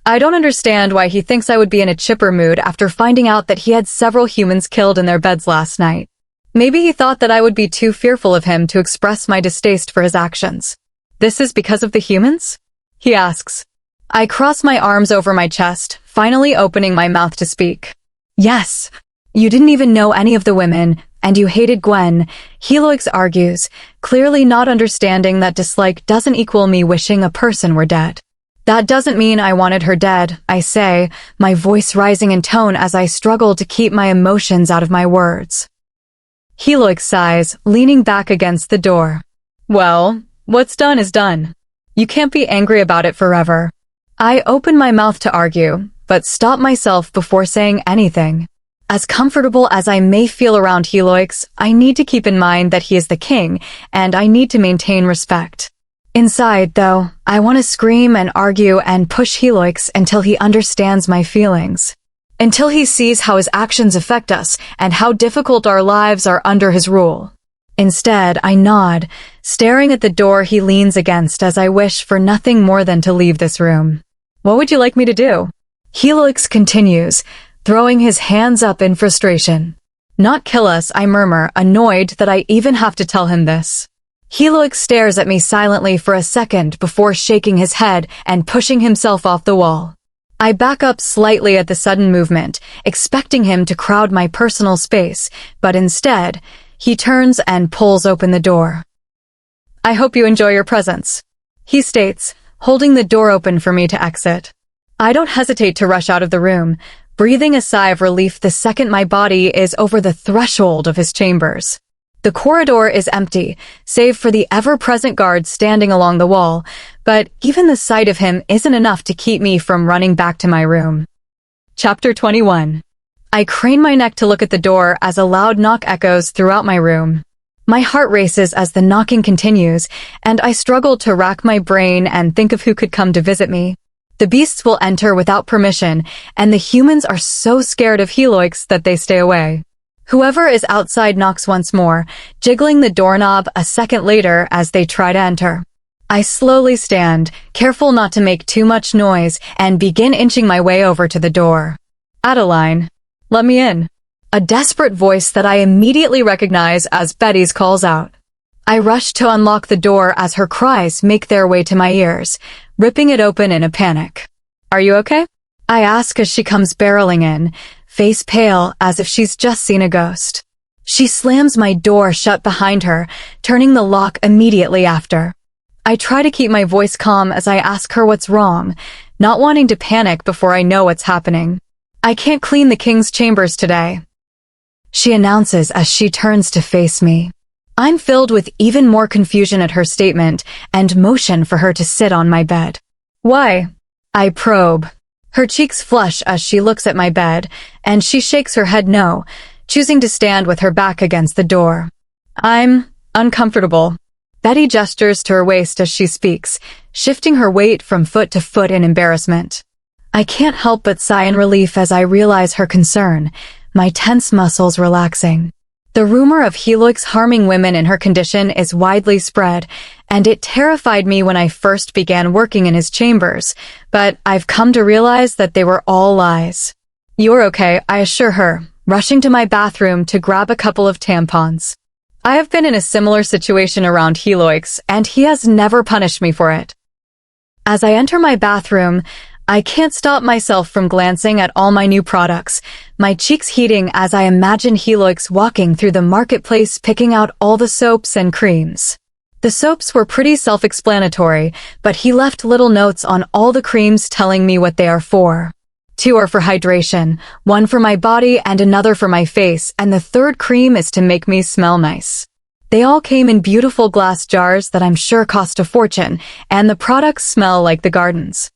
I don't understand why he thinks I would be in a chipper mood after finding out that he had several humans killed in their beds last night. Maybe he thought that I would be too fearful of him to express my distaste for his actions. "This is because of the humans?" he asks. I cross my arms over my chest, finally opening my mouth to speak. "Yes. You didn't even know any of the women, and you hated Gwen," Helix argues, clearly not understanding that dislike doesn't equal me wishing a person were dead. "That doesn't mean I wanted her dead," I say, my voice rising in tone as I struggle to keep my emotions out of my words. Helix sighs, leaning back against the door. "Well, what's done is done. You can't be angry about it forever." I open my mouth to argue, but stop myself before saying anything. As comfortable as I may feel around Helix, I need to keep in mind that he is the king, and I need to maintain respect. Inside, though, I want to scream and argue and push Helix until he understands my feelings. Until he sees how his actions affect us and how difficult our lives are under his rule. Instead, I nod, staring at the door he leans against as I wish for nothing more than to leave this room. "What would you like me to do?" Helix continues, throwing his hands up in frustration. "Not kill us," I murmur, annoyed that I even have to tell him this. Helix stares at me silently for a second before shaking his head and pushing himself off the wall. I back up slightly at the sudden movement, expecting him to crowd my personal space, but instead, he turns and pulls open the door. "I hope you enjoy your presence," he states, holding the door open for me to exit. I don't hesitate to rush out of the room, breathing a sigh of relief the second my body is over the threshold of his chambers. The corridor is empty, save for the ever-present guard standing along the wall, but even the sight of him isn't enough to keep me from running back to my room. Chapter 21. I crane my neck to look at the door as a loud knock echoes throughout my room. My heart races as the knocking continues, and I struggle to rack my brain and think of who could come to visit me. The beasts will enter without permission, and the humans are so scared of Helix that they stay away. Whoever is outside knocks once more, jiggling the doorknob a second later as they try to enter. I slowly stand, careful not to make too much noise, and begin inching my way over to the door. "Adeline, let me in." A desperate voice that I immediately recognize as Betty's calls out. I rush to unlock the door as her cries make their way to my ears, ripping it open in a panic. "Are you okay?" I ask as she comes barreling in, face pale as if she's just seen a ghost. She slams my door shut behind her, turning the lock immediately after. I try to keep my voice calm as I ask her what's wrong, not wanting to panic before I know what's happening. "I can't clean the king's chambers today," she announces as she turns to face me. I'm filled with even more confusion at her statement and motion for her to sit on my bed. "Why?" I probe. Her cheeks flush as she looks at my bed, and she shakes her head no, choosing to stand with her back against the door. I'm uncomfortable. Betty gestures to her waist as she speaks, shifting her weight from foot to foot in embarrassment. I can't help but sigh in relief as I realize her concern, my tense muscles relaxing. The rumor of Helix harming women in her condition is widely spread, and it terrified me when I first began working in his chambers, but I've come to realize that they were all lies. You're okay, I assure her, rushing to my bathroom to grab a couple of tampons. I have been in a similar situation around Helix, and he has never punished me for it. As I enter my bathroom, I can't stop myself from glancing at all my new products, my cheeks heating as I imagine Helix walking through the marketplace picking out all the soaps and creams. The soaps were pretty self-explanatory, but he left little notes on all the creams telling me what they are for. 2 are for hydration, 1 for my body and another for my face, and the 3rd cream is to make me smell nice. They all came in beautiful glass jars that I'm sure cost a fortune, and the products smell like the gardens.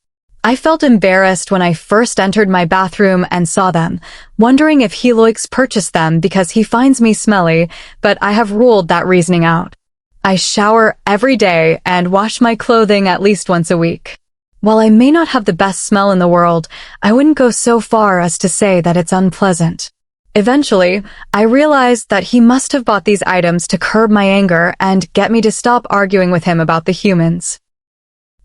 I felt embarrassed when I first entered my bathroom and saw them, wondering if Helix purchased them because he finds me smelly, but I have ruled that reasoning out. I shower every day and wash my clothing at least once a week. While I may not have the best smell in the world, I wouldn't go so far as to say that it's unpleasant. Eventually, I realized that he must have bought these items to curb my anger and get me to stop arguing with him about the humans.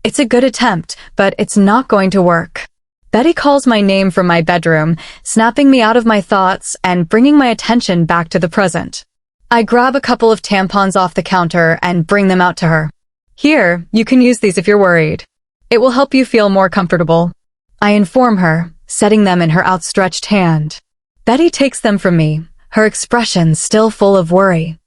It's a good attempt, but it's not going to work. Betty calls my name from my bedroom, snapping me out of my thoughts and bringing my attention back to the present. I grab a couple of tampons off the counter and bring them out to her. Here, you can use these if you're worried. It will help you feel more comfortable. I inform her, setting them in her outstretched hand. Betty takes them from me, her expression still full of worry.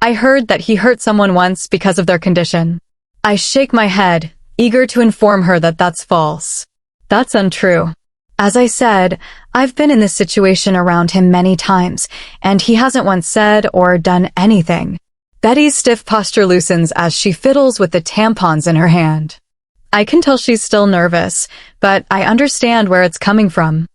I heard that he hurt someone once because of their condition. I shake my head, eager to inform her that that's false. That's untrue. As I said, I've been in this situation around him many times, and he hasn't once said or done anything. Betty's stiff posture loosens as she fiddles with the tampons in her hand. I can tell she's still nervous, but I understand where it's coming from.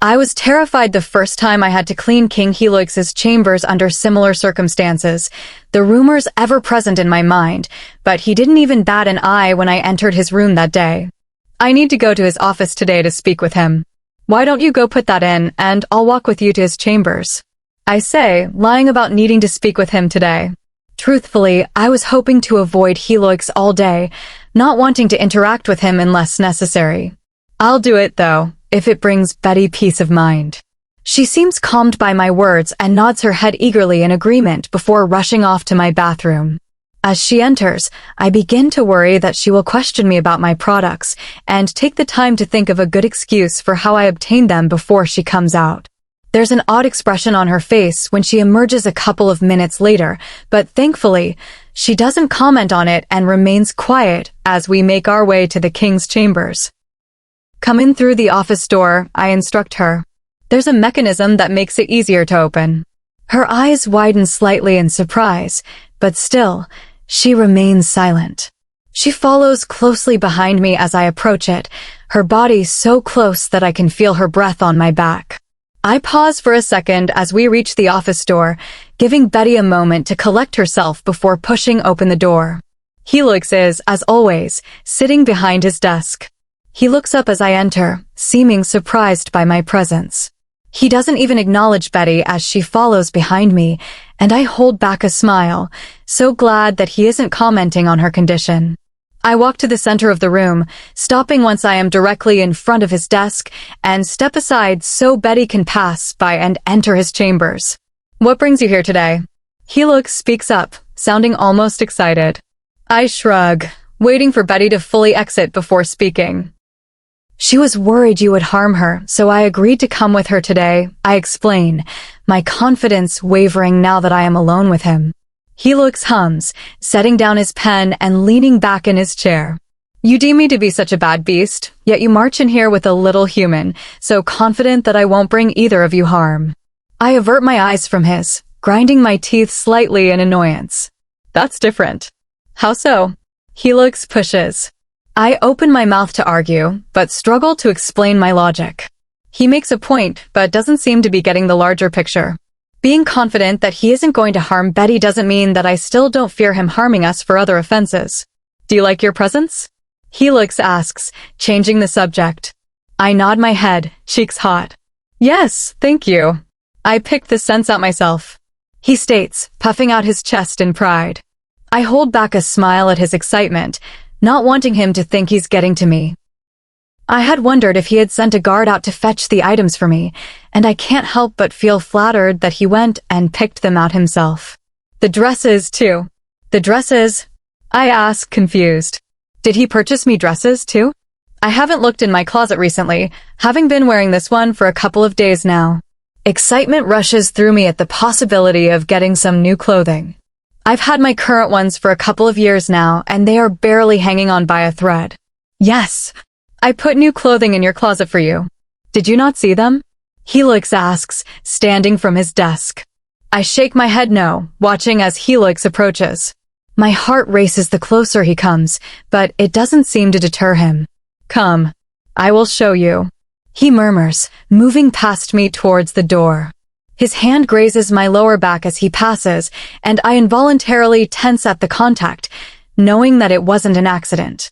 I was terrified the first time I had to clean King Helix's chambers under similar circumstances, the rumors ever present in my mind, but he didn't even bat an eye when I entered his room that day. I need to go to his office today to speak with him. Why don't you go put that in, and I'll walk with you to his chambers? I say, lying about needing to speak with him today. Truthfully, I was hoping to avoid Helix all day, not wanting to interact with him unless necessary. I'll do it, though, if it brings Betty peace of mind. She seems calmed by my words and nods her head eagerly in agreement before rushing off to my bathroom. As she enters, I begin to worry that she will question me about my products and take the time to think of a good excuse for how I obtained them before she comes out. There's an odd expression on her face when she emerges a couple of minutes later, but thankfully, she doesn't comment on it and remains quiet as we make our way to the king's chambers. Come in through the office door, I instruct her. There's a mechanism that makes it easier to open. Her eyes widen slightly in surprise, but still, she remains silent. She follows closely behind me as I approach it, her body so close that I can feel her breath on my back. I pause for a second as we reach the office door, giving Betty a moment to collect herself before pushing open the door. Helix is, as always, sitting behind his desk. He looks up as I enter, seeming surprised by my presence. He doesn't even acknowledge Betty as she follows behind me, and I hold back a smile, so glad that he isn't commenting on her condition. I walk to the center of the room, stopping once I am directly in front of his desk, and step aside so Betty can pass by and enter his chambers. What brings you here today? Helix speaks up, sounding almost excited. I shrug, waiting for Betty to fully exit before speaking. She was worried you would harm her, so I agreed to come with her today, I explain, my confidence wavering now that I am alone with him. Helix hums, setting down his pen and leaning back in his chair. You deem me to be such a bad beast, yet you march in here with a little human, so confident that I won't bring either of you harm. I avert my eyes from his, grinding my teeth slightly in annoyance. That's different. How so? Helix pushes. I open my mouth to argue, but struggle to explain my logic. He makes a point, but doesn't seem to be getting the larger picture. Being confident that he isn't going to harm Betty doesn't mean that I still don't fear him harming us for other offenses. Do you like your presents? Helix asks, changing the subject. I nod my head, cheeks hot. Yes, thank you. I picked the scents out myself. He states, puffing out his chest in pride. I hold back a smile at his excitement, not wanting him to think he's getting to me. I had wondered if he had sent a guard out to fetch the items for me, and I can't help but feel flattered that he went and picked them out himself. The dresses, too. The dresses? I ask, confused. Did he purchase me dresses, too? I haven't looked in my closet recently, having been wearing this one for a couple of days now. Excitement rushes through me at the possibility of getting some new clothing. I've had my current ones for a couple of years now, and they are barely hanging on by a thread. Yes, I put new clothing in your closet for you. Did you not see them? Helix asks, standing from his desk. I shake my head no, watching as Helix approaches. My heart races the closer he comes, but it doesn't seem to deter him. Come, I will show you. He murmurs, moving past me towards the door. His hand grazes my lower back as he passes, and I involuntarily tense at the contact, knowing that it wasn't an accident.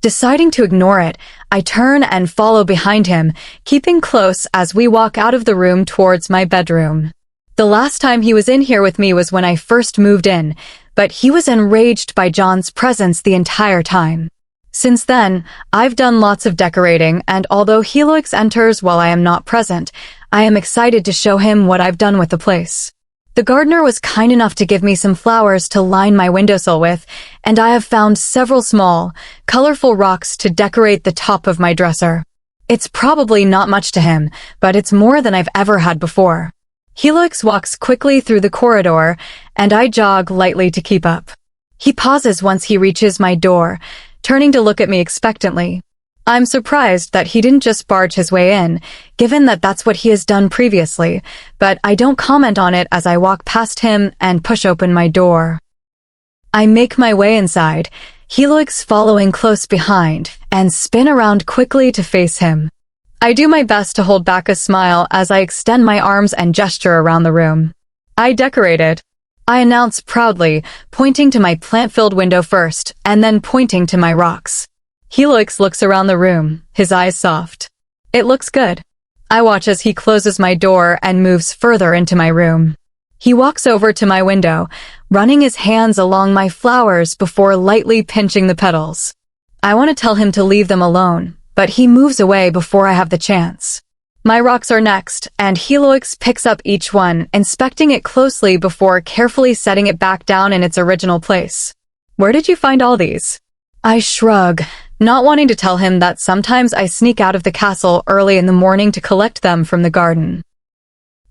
Deciding to ignore it, I turn and follow behind him, keeping close as we walk out of the room towards my bedroom. The last time he was in here with me was when I first moved in, but he was enraged by John's presence the entire time. Since then, I've done lots of decorating, and although Helix enters while I am not present, I am excited to show him what I've done with the place. The gardener was kind enough to give me some flowers to line my windowsill with, and I have found several small, colorful rocks to decorate the top of my dresser. It's probably not much to him, but it's more than I've ever had before. Helix walks quickly through the corridor, and I jog lightly to keep up. He pauses once he reaches my door, turning to look at me expectantly. I'm surprised that he didn't just barge his way in, given that that's what he has done previously, but I don't comment on it as I walk past him and push open my door. I make my way inside, Helix following close behind, and spin around quickly to face him. I do my best to hold back a smile as I extend my arms and gesture around the room. I decorated. I announce proudly, pointing to my plant-filled window first, and then pointing to my rocks. Helix looks around the room, his eyes soft. It looks good. I watch as he closes my door and moves further into my room. He walks over to my window, running his hands along my flowers before lightly pinching the petals. I want to tell him to leave them alone, but he moves away before I have the chance. My rocks are next, and Helix picks up each one, inspecting it closely before carefully setting it back down in its original place. Where did you find all these? I shrug, not wanting to tell him that sometimes I sneak out of the castle early in the morning to collect them from the garden.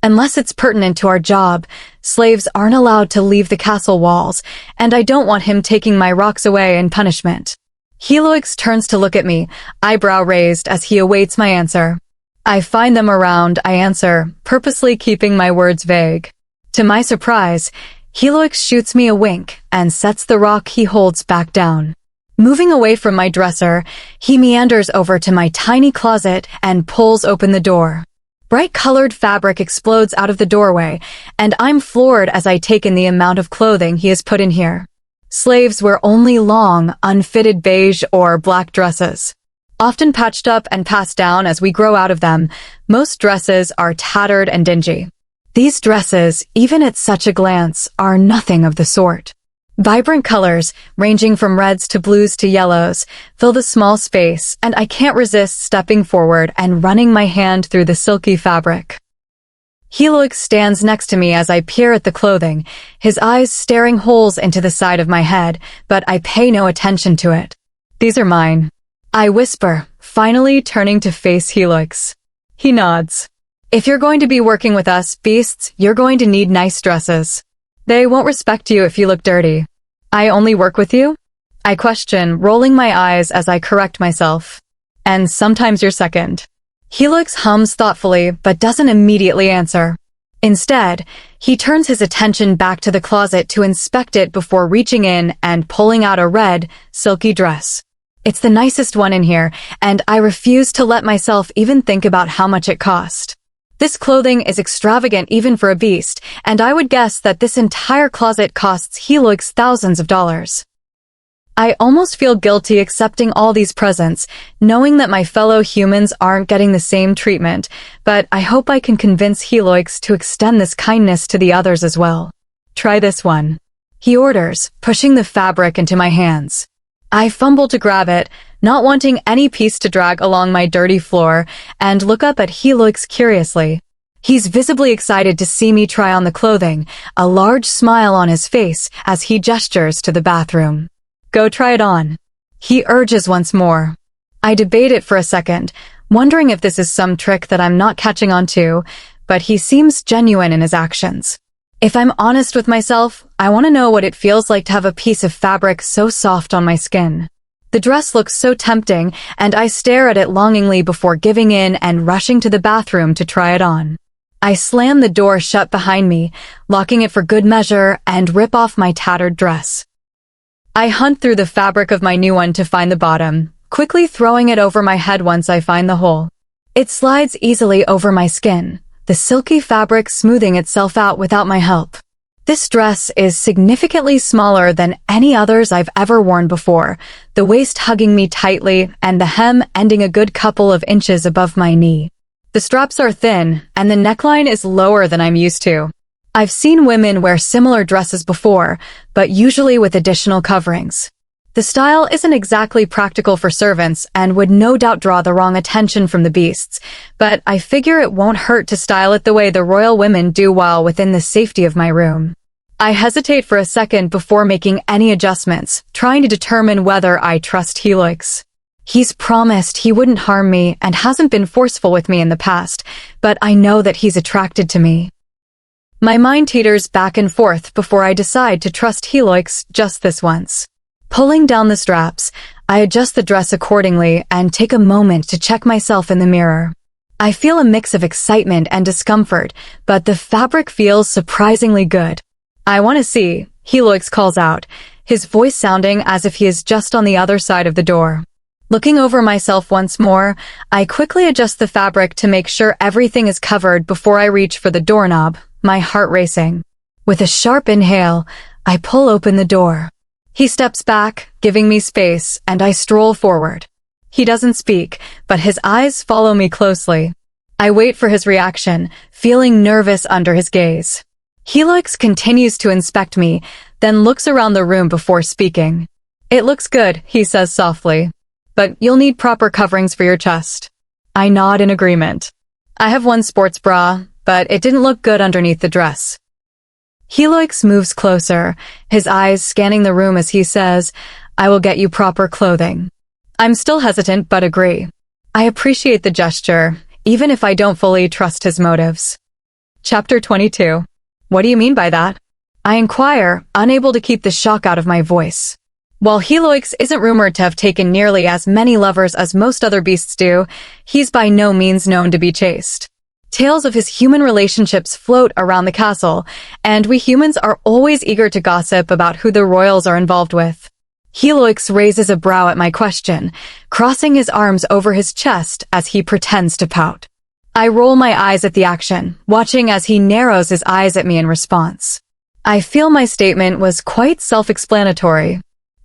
Unless it's pertinent to our job, slaves aren't allowed to leave the castle walls, and I don't want him taking my rocks away in punishment. Helix turns to look at me, eyebrow raised as he awaits my answer. I find them around, I answer, purposely keeping my words vague. To my surprise, Helix shoots me a wink and sets the rock he holds back down. Moving away from my dresser, he meanders over to my tiny closet and pulls open the door. Bright-colored fabric explodes out of the doorway, and I'm floored as I take in the amount of clothing he has put in here. Slaves wear only long, unfitted beige or black dresses. Often patched up and passed down as we grow out of them, most dresses are tattered and dingy. These dresses, even at such a glance, are nothing of the sort. Vibrant colors, ranging from reds to blues to yellows, fill the small space, and I can't resist stepping forward and running my hand through the silky fabric. Helix stands next to me as I peer at the clothing, his eyes staring holes into the side of my head, but I pay no attention to it. These are mine. I whisper, finally turning to face Helix. He nods. If you're going to be working with us, beasts, you're going to need nice dresses. They won't respect you if you look dirty. I only work with you? I question, rolling my eyes as I correct myself. And sometimes you're second. Helix hums thoughtfully, but doesn't immediately answer. Instead, he turns his attention back to the closet to inspect it before reaching in and pulling out a red, silky dress. It's the nicest one in here, and I refuse to let myself even think about how much it cost. This clothing is extravagant even for a beast, and I would guess that this entire closet costs Helix thousands of dollars. I almost feel guilty accepting all these presents, knowing that my fellow humans aren't getting the same treatment, but I hope I can convince Helix to extend this kindness to the others as well. Try this one, he orders, pushing the fabric into my hands. I fumble to grab it, not wanting any piece to drag along my dirty floor, and look up at Helix curiously. He's visibly excited to see me try on the clothing, a large smile on his face as he gestures to the bathroom. Go try it on, he urges once more. I debate it for a second, wondering if this is some trick that I'm not catching on to, but he seems genuine in his actions. If I'm honest with myself, I want to know what it feels like to have a piece of fabric so soft on my skin. The dress looks so tempting, and I stare at it longingly before giving in and rushing to the bathroom to try it on. I slam the door shut behind me, locking it for good measure, and rip off my tattered dress. I hunt through the fabric of my new one to find the bottom, quickly throwing it over my head once I find the hole. It slides easily over my skin, the silky fabric smoothing itself out without my help. This dress is significantly smaller than any others I've ever worn before, the waist hugging me tightly and the hem ending a good couple of inches above my knee. The straps are thin, and the neckline is lower than I'm used to. I've seen women wear similar dresses before, but usually with additional coverings. The style isn't exactly practical for servants and would no doubt draw the wrong attention from the beasts, but I figure it won't hurt to style it the way the royal women do while within the safety of my room. I hesitate for a second before making any adjustments, trying to determine whether I trust Helix. He's promised he wouldn't harm me and hasn't been forceful with me in the past, but I know that he's attracted to me. My mind teeters back and forth before I decide to trust Helix just this once. Pulling down the straps, I adjust the dress accordingly and take a moment to check myself in the mirror. I feel a mix of excitement and discomfort, but the fabric feels surprisingly good. I want to see, Helix calls out, his voice sounding as if he is just on the other side of the door. Looking over myself once more, I quickly adjust the fabric to make sure everything is covered before I reach for the doorknob, my heart racing. With a sharp inhale, I pull open the door. He steps back, giving me space, and I stroll forward. He doesn't speak, but his eyes follow me closely. I wait for his reaction, feeling nervous under his gaze. Helix continues to inspect me, then looks around the room before speaking. It looks good, he says softly, but you'll need proper coverings for your chest. I nod in agreement. I have one sports bra, but it didn't look good underneath the dress. Helix moves closer, his eyes scanning the room as he says, I will get you proper clothing. I'm still hesitant but agree. I appreciate the gesture, even if I don't fully trust his motives. Chapter 22. What do you mean by that? I inquire, unable to keep the shock out of my voice. While Helix isn't rumored to have taken nearly as many lovers as most other beasts do, he's by no means known to be chaste. Tales of his human relationships float around the castle, and we humans are always eager to gossip about who the royals are involved with. Helix raises a brow at my question, crossing his arms over his chest as he pretends to pout. I roll my eyes at the action, watching as he narrows his eyes at me in response. I feel my statement was quite self-explanatory.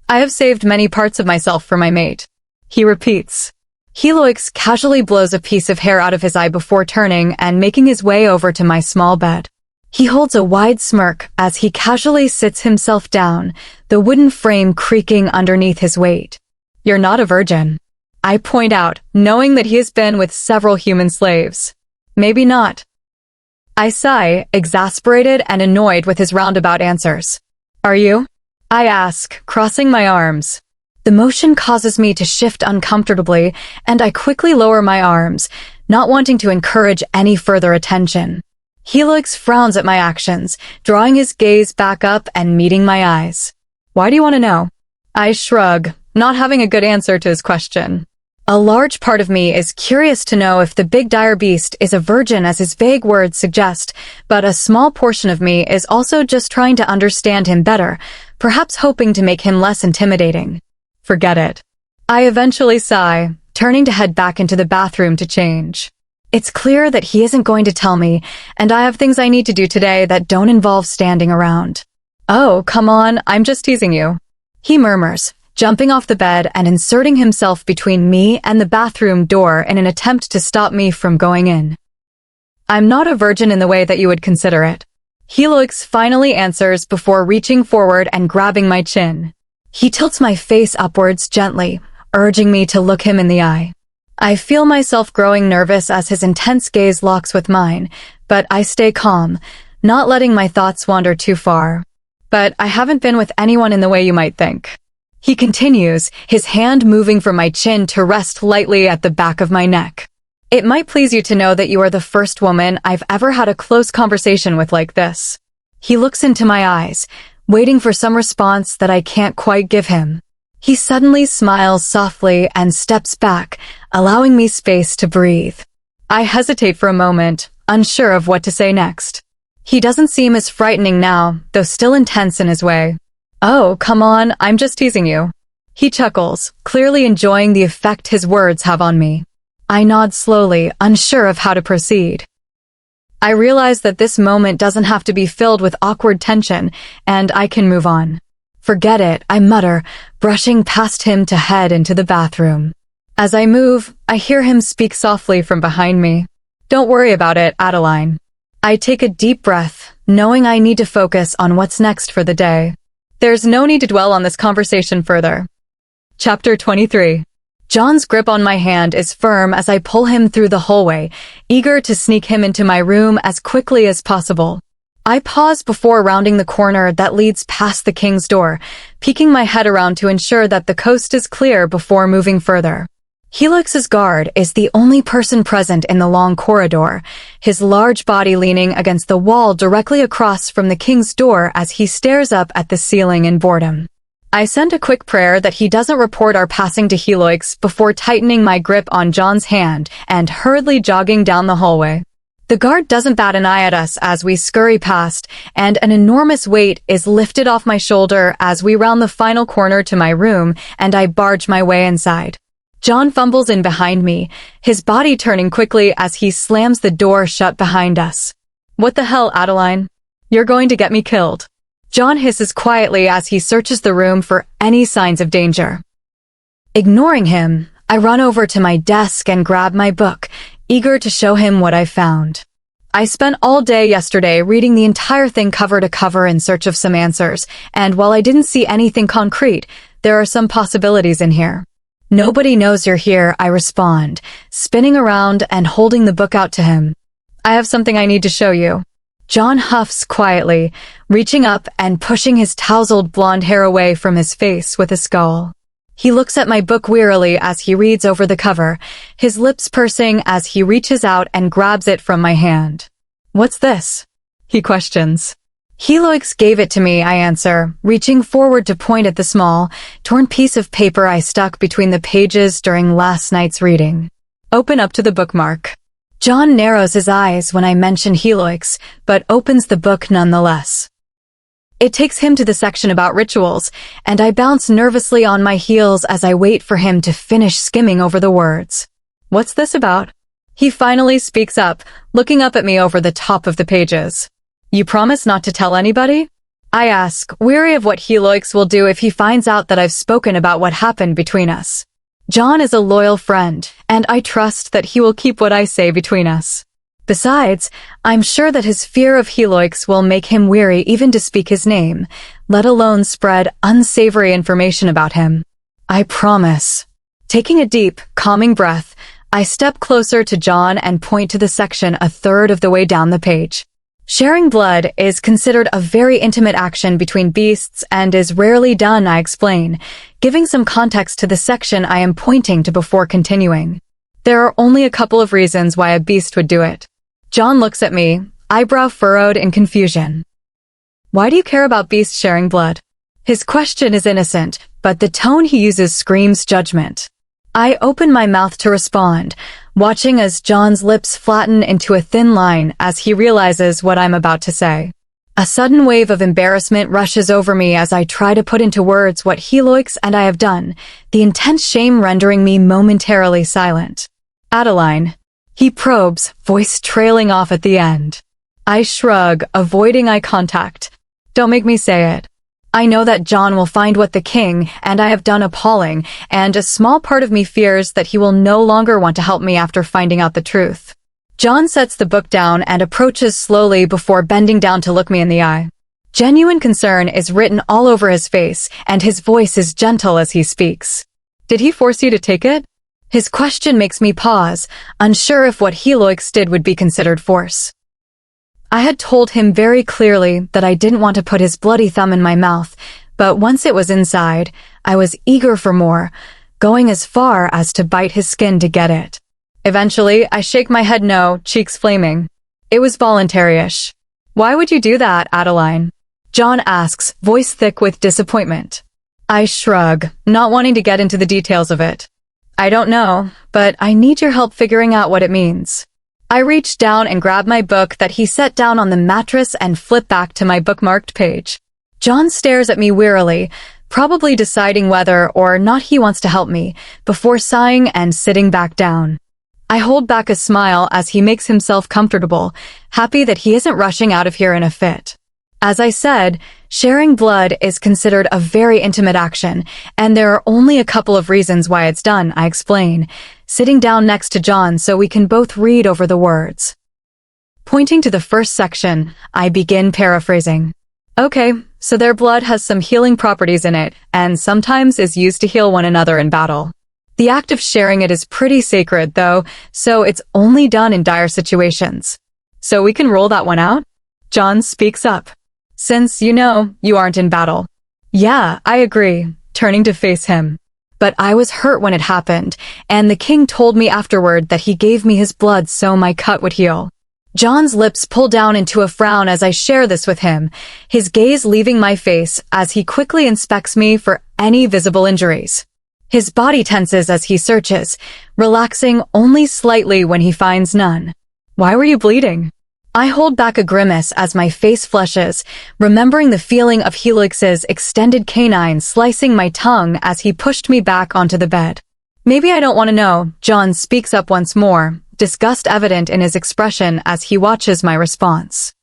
I have saved many parts of myself for my mate. He repeats. Helix casually blows a piece of hair out of his eye before turning and making his way over to my small bed. He holds a wide smirk as he casually sits himself down, the wooden frame creaking underneath his weight. You're not a virgin, I point out, knowing that he has been with several human slaves. Maybe not. I sigh, exasperated and annoyed with his roundabout answers. Are you? I ask, crossing my arms. The motion causes me to shift uncomfortably, and I quickly lower my arms, not wanting to encourage any further attention. Helix frowns at my actions, drawing his gaze back up and meeting my eyes. Why do you want to know? I shrug, not having a good answer to his question. A large part of me is curious to know if the big dire beast is a virgin as his vague words suggest, but a small portion of me is also just trying to understand him better, perhaps hoping to make him less intimidating. Forget it. I eventually sigh, turning to head back into the bathroom to change. It's clear that he isn't going to tell me, and I have things I need to do today that don't involve standing around. Oh, come on, I'm just teasing you. He murmurs, jumping off the bed and inserting himself between me and the bathroom door in an attempt to stop me from going in. I'm not a virgin in the way that you would consider it. Helix finally answers before reaching forward and grabbing my chin. He tilts my face upwards gently, urging me to look him in the eye. I feel myself growing nervous as his intense gaze locks with mine, but I stay calm, not letting my thoughts wander too far. But I haven't been with anyone in the way you might think. He continues, his hand moving from my chin to rest lightly at the back of my neck. It might please you to know that you are the first woman I've ever had a close conversation with like this. He looks into my eyes, waiting for some response that I can't quite give him. He suddenly smiles softly and steps back, allowing me space to breathe. I hesitate for a moment, unsure of what to say next. He doesn't seem as frightening now, though still intense in his way. Oh, come on, I'm just teasing you. He chuckles, clearly enjoying the effect his words have on me. I nod slowly, unsure of how to proceed. I realize that this moment doesn't have to be filled with awkward tension, and I can move on. Forget it, I mutter, brushing past him to head into the bathroom. As I move, I hear him speak softly from behind me. Don't worry about it, Adeline. I take a deep breath, knowing I need to focus on what's next for the day. There's no need to dwell on this conversation further. Chapter 23. John's grip on my hand is firm as I pull him through the hallway, eager to sneak him into my room as quickly as possible. I pause before rounding the corner that leads past the king's door, peeking my head around to ensure that the coast is clear before moving further. Helix's guard is the only person present in the long corridor, his large body leaning against the wall directly across from the king's door as he stares up at the ceiling in boredom. I send a quick prayer that he doesn't report our passing to Helix before tightening my grip on John's hand and hurriedly jogging down the hallway. The guard doesn't bat an eye at us as we scurry past, and an enormous weight is lifted off my shoulder as we round the final corner to my room and I barge my way inside. John fumbles in behind me, his body turning quickly as he slams the door shut behind us. What the hell, Adeline? You're going to get me killed. John hisses quietly as he searches the room for any signs of danger. Ignoring him, I run over to my desk and grab my book, eager to show him what I found. I spent all day yesterday reading the entire thing cover to cover in search of some answers, and while I didn't see anything concrete, there are some possibilities in here. Nobody knows you're here, I respond, spinning around and holding the book out to him. I have something I need to show you. John huffs quietly, reaching up and pushing his tousled blonde hair away from his face with a scowl. He looks at my book wearily as he reads over the cover, his lips pursing as he reaches out and grabs it from my hand. What's this? He questions. Helix gave it to me, I answer, reaching forward to point at the small, torn piece of paper I stuck between the pages during last night's reading. Open up to the bookmark. John narrows his eyes when I mention Helix, but opens the book nonetheless. It takes him to the section about rituals, and I bounce nervously on my heels as I wait for him to finish skimming over the words. What's this about? He finally speaks up, looking up at me over the top of the pages. You promise not to tell anybody? I ask, weary of what Helix will do if he finds out that I've spoken about what happened between us. John is a loyal friend, and I trust that he will keep what I say between us. Besides, I'm sure that his fear of Helix will make him weary even to speak his name, let alone spread unsavory information about him. I promise. Taking a deep, calming breath, I step closer to John and point to the section a third of the way down the page. Sharing blood is considered a very intimate action between beasts and is rarely done, I explain, giving some context to the section I am pointing to before continuing. There are only a couple of reasons why a beast would do it. John looks at me, eyebrow furrowed in confusion. Why do you care about beasts sharing blood? His question is innocent, but the tone he uses screams judgment. I open my mouth to respond, watching as John's lips flatten into a thin line as he realizes what I'm about to say. A sudden wave of embarrassment rushes over me as I try to put into words what Helix and I have done, the intense shame rendering me momentarily silent. Adeline. He probes, voice trailing off at the end. I shrug, avoiding eye contact. Don't make me say it. I know that John will find what the king and I have done appalling, and a small part of me fears that he will no longer want to help me after finding out the truth. John sets the book down and approaches slowly before bending down to look me in the eye. Genuine concern is written all over his face, and his voice is gentle as he speaks. Did he force you to take it? His question makes me pause, unsure if what Helix did would be considered force. I had told him very clearly that I didn't want to put his bloody thumb in my mouth, but once it was inside, I was eager for more, going as far as to bite his skin to get it. Eventually, I shake my head no, cheeks flaming. It was voluntary-ish. Why would you do that, Adeline? John asks, voice thick with disappointment. I shrug, not wanting to get into the details of it. I don't know, but I need your help figuring out what it means. I reach down and grab my book that he set down on the mattress and flip back to my bookmarked page. John stares at me wearily, probably deciding whether or not he wants to help me, before sighing and sitting back down. I hold back a smile as he makes himself comfortable, happy that he isn't rushing out of here in a fit. As I said, sharing blood is considered a very intimate action, and there are only a couple of reasons why it's done, I explain, sitting down next to John so we can both read over the words. Pointing to the first section, I begin paraphrasing. Okay, so their blood has some healing properties in it, and sometimes is used to heal one another in battle. The act of sharing it is pretty sacred, though, so it's only done in dire situations. So we can roll that one out? John speaks up. Since, you aren't in battle. Yeah, I agree, turning to face him. But I was hurt when it happened, and the king told me afterward that he gave me his blood so my cut would heal. John's lips pull down into a frown as I share this with him, his gaze leaving my face as he quickly inspects me for any visible injuries. His body tenses as he searches, relaxing only slightly when he finds none. Why were you bleeding? I hold back a grimace as my face flushes, remembering the feeling of Helix's extended canine slicing my tongue as he pushed me back onto the bed. Maybe I don't want to know, John speaks up once more, disgust evident in his expression as he watches my response.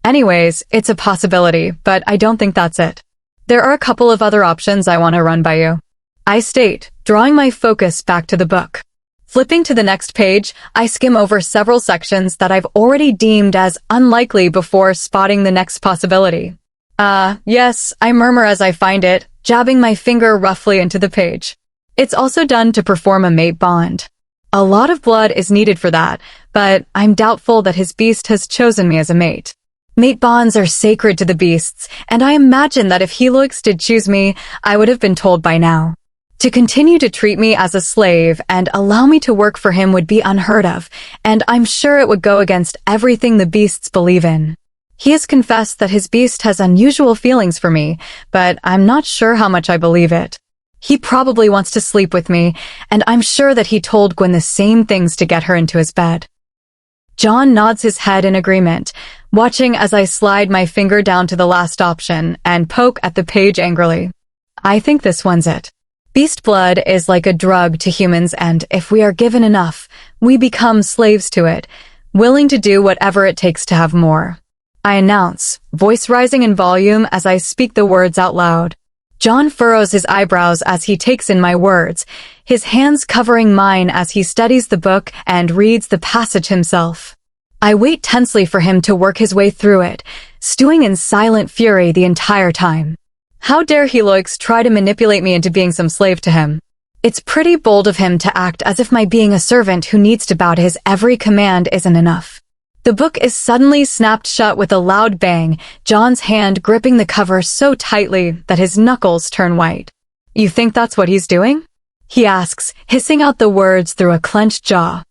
Anyways, it's a possibility, but I don't think that's it. There are a couple of other options I want to run by you. I state, drawing my focus back to the book. Flipping to the next page, I skim over several sections that I've already deemed as unlikely before spotting the next possibility. Yes, I murmur as I find it, jabbing my finger roughly into the page. It's also done to perform a mate bond. A lot of blood is needed for that, but I'm doubtful that his beast has chosen me as a mate. Mate bonds are sacred to the beasts, and I imagine that if Helix did choose me, I would have been told by now. To continue to treat me as a slave and allow me to work for him would be unheard of, and I'm sure it would go against everything the beasts believe in. He has confessed that his beast has unusual feelings for me, but I'm not sure how much I believe it. He probably wants to sleep with me, and I'm sure that he told Gwen the same things to get her into his bed. John nods his head in agreement, watching as I slide my finger down to the last option and poke at the page angrily. I think this one's it. Beast blood is like a drug to humans, and if we are given enough, we become slaves to it, willing to do whatever it takes to have more. I announce, voice rising in volume as I speak the words out loud. John furrows his eyebrows as he takes in my words, his hands covering mine as he studies the book and reads the passage himself. I wait tensely for him to work his way through it, stewing in silent fury the entire time. How dare Helix try to manipulate me into being some slave to him? It's pretty bold of him to act as if my being a servant who needs to bow to his every command isn't enough. The book is suddenly snapped shut with a loud bang, John's hand gripping the cover so tightly that his knuckles turn white. You think that's what he's doing? He asks, hissing out the words through a clenched jaw.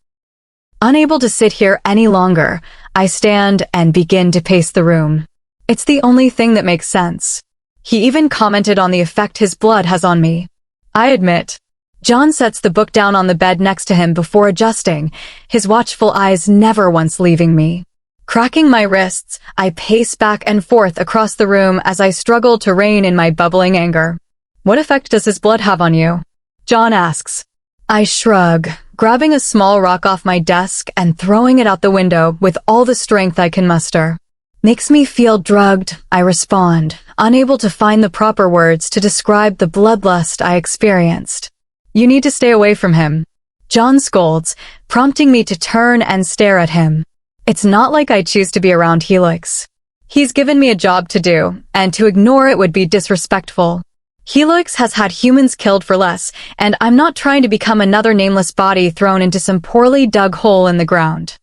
Unable to sit here any longer, I stand and begin to pace the room. It's the only thing that makes sense. He even commented on the effect his blood has on me. I admit. John sets the book down on the bed next to him before adjusting, his watchful eyes never once leaving me. Cracking my wrists, I pace back and forth across the room as I struggle to rein in my bubbling anger. What effect does his blood have on you? John asks. I shrug, grabbing a small rock off my desk and throwing it out the window with all the strength I can muster. Makes me feel drugged, I respond, unable to find the proper words to describe the bloodlust I experienced. You need to stay away from him. John scolds, prompting me to turn and stare at him. It's not like I choose to be around Helix. He's given me a job to do, and to ignore it would be disrespectful. Helix has had humans killed for less, and I'm not trying to become another nameless body thrown into some poorly dug hole in the ground.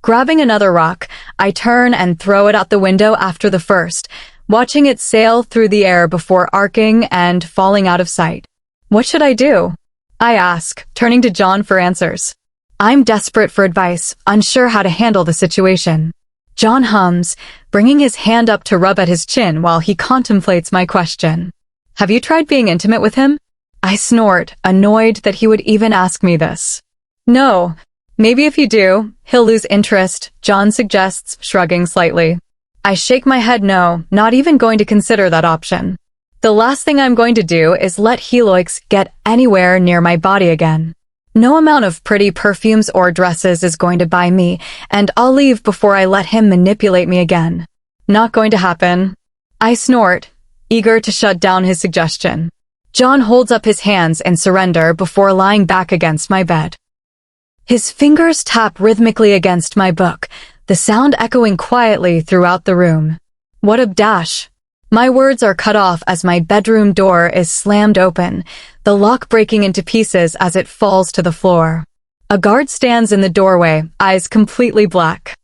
Grabbing another rock, I turn and throw it out the window after the first, watching it sail through the air before arcing and falling out of sight. What should I do? I ask, turning to John for answers. I'm desperate for advice, unsure how to handle the situation. John hums, bringing his hand up to rub at his chin while he contemplates my question. Have you tried being intimate with him? I snort, annoyed that he would even ask me this. No. Maybe if you do, he'll lose interest, John suggests, shrugging slightly. I shake my head no, not even going to consider that option. The last thing I'm going to do is let Helix get anywhere near my body again. No amount of pretty perfumes or dresses is going to buy me, and I'll leave before I let him manipulate me again. Not going to happen. I snort, eager to shut down his suggestion. John holds up his hands in surrender before lying back against my bed. His fingers tap rhythmically against my book, the sound echoing quietly throughout the room. What a dash! My words are cut off as my bedroom door is slammed open, the lock breaking into pieces as it falls to the floor. A guard stands in the doorway, eyes completely black.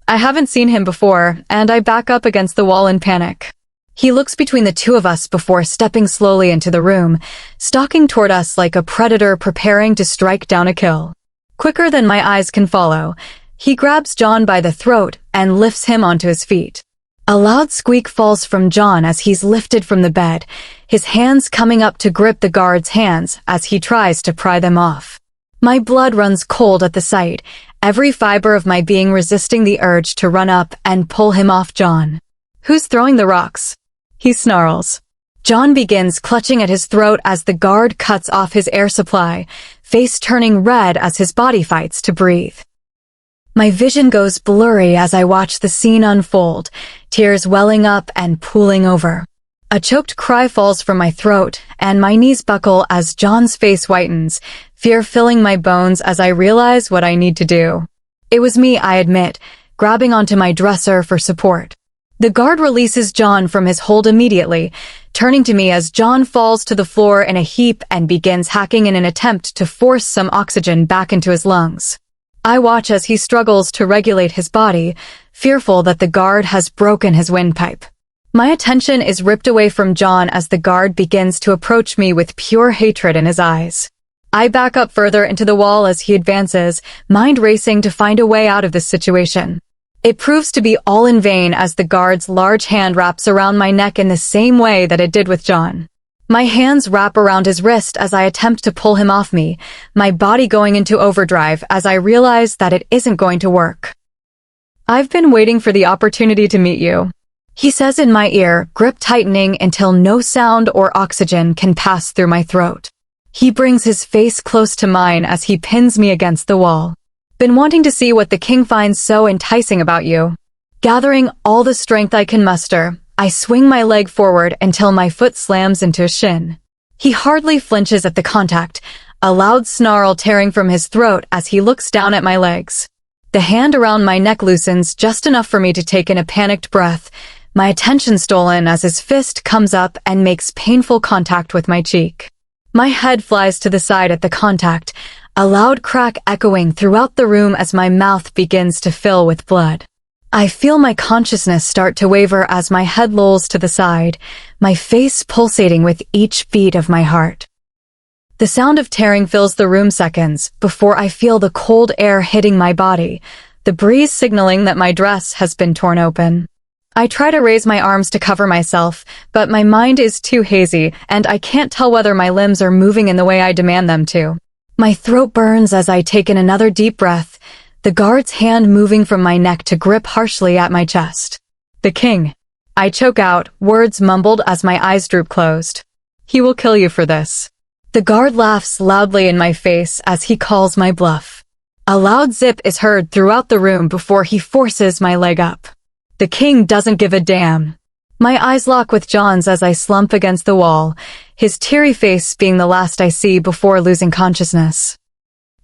I haven't seen him before, and I back up against the wall in panic. He looks between the two of us before stepping slowly into the room, stalking toward us like a predator preparing to strike down a kill. Quicker than my eyes can follow, he grabs John by the throat and lifts him onto his feet. A loud squeak falls from John as he's lifted from the bed, his hands coming up to grip the guard's hands as he tries to pry them off. My blood runs cold at the sight, every fiber of my being resisting the urge to run up and pull him off John. Who's throwing the rocks? He snarls. John begins clutching at his throat as the guard cuts off his air supply, face turning red as his body fights to breathe. My vision goes blurry as I watch the scene unfold, tears welling up and pooling over. A choked cry falls from my throat, and my knees buckle as John's face whitens, fear filling my bones as I realize what I need to do. It was me, I admit, grabbing onto my dresser for support. The guard releases John from his hold immediately, turning to me as John falls to the floor in a heap and begins hacking in an attempt to force some oxygen back into his lungs. I watch as he struggles to regulate his body, fearful that the guard has broken his windpipe. My attention is ripped away from John as the guard begins to approach me with pure hatred in his eyes. I back up further into the wall as he advances, mind racing to find a way out of this situation. It proves to be all in vain as the guard's large hand wraps around my neck in the same way that it did with John. My hands wrap around his wrist as I attempt to pull him off me, my body going into overdrive as I realize that it isn't going to work. I've been waiting for the opportunity to meet you, he says in my ear, grip tightening until no sound or oxygen can pass through my throat. He brings his face close to mine as he pins me against the wall. Been wanting to see what the king finds so enticing about you. Gathering all the strength I can muster, I swing my leg forward until my foot slams into a shin. He hardly flinches at the contact, a loud snarl tearing from his throat as he looks down at my legs. The hand around my neck loosens just enough for me to take in a panicked breath, my attention stolen as his fist comes up and makes painful contact with my cheek. My head flies to the side at the contact, a loud crack echoing throughout the room as my mouth begins to fill with blood. I feel my consciousness start to waver as my head lolls to the side, my face pulsating with each beat of my heart. The sound of tearing fills the room seconds before I feel the cold air hitting my body, the breeze signaling that my dress has been torn open. I try to raise my arms to cover myself, but my mind is too hazy and I can't tell whether my limbs are moving in the way I demand them to. My throat burns as I take in another deep breath, the guard's hand moving from my neck to grip harshly at my chest. The king. I choke out, words mumbled as my eyes droop closed. He will kill you for this. The guard laughs loudly in my face as he calls my bluff. A loud zip is heard throughout the room before he forces my leg up. The king doesn't give a damn. My eyes lock with John's as I slump against the wall, his teary face being the last I see before losing consciousness.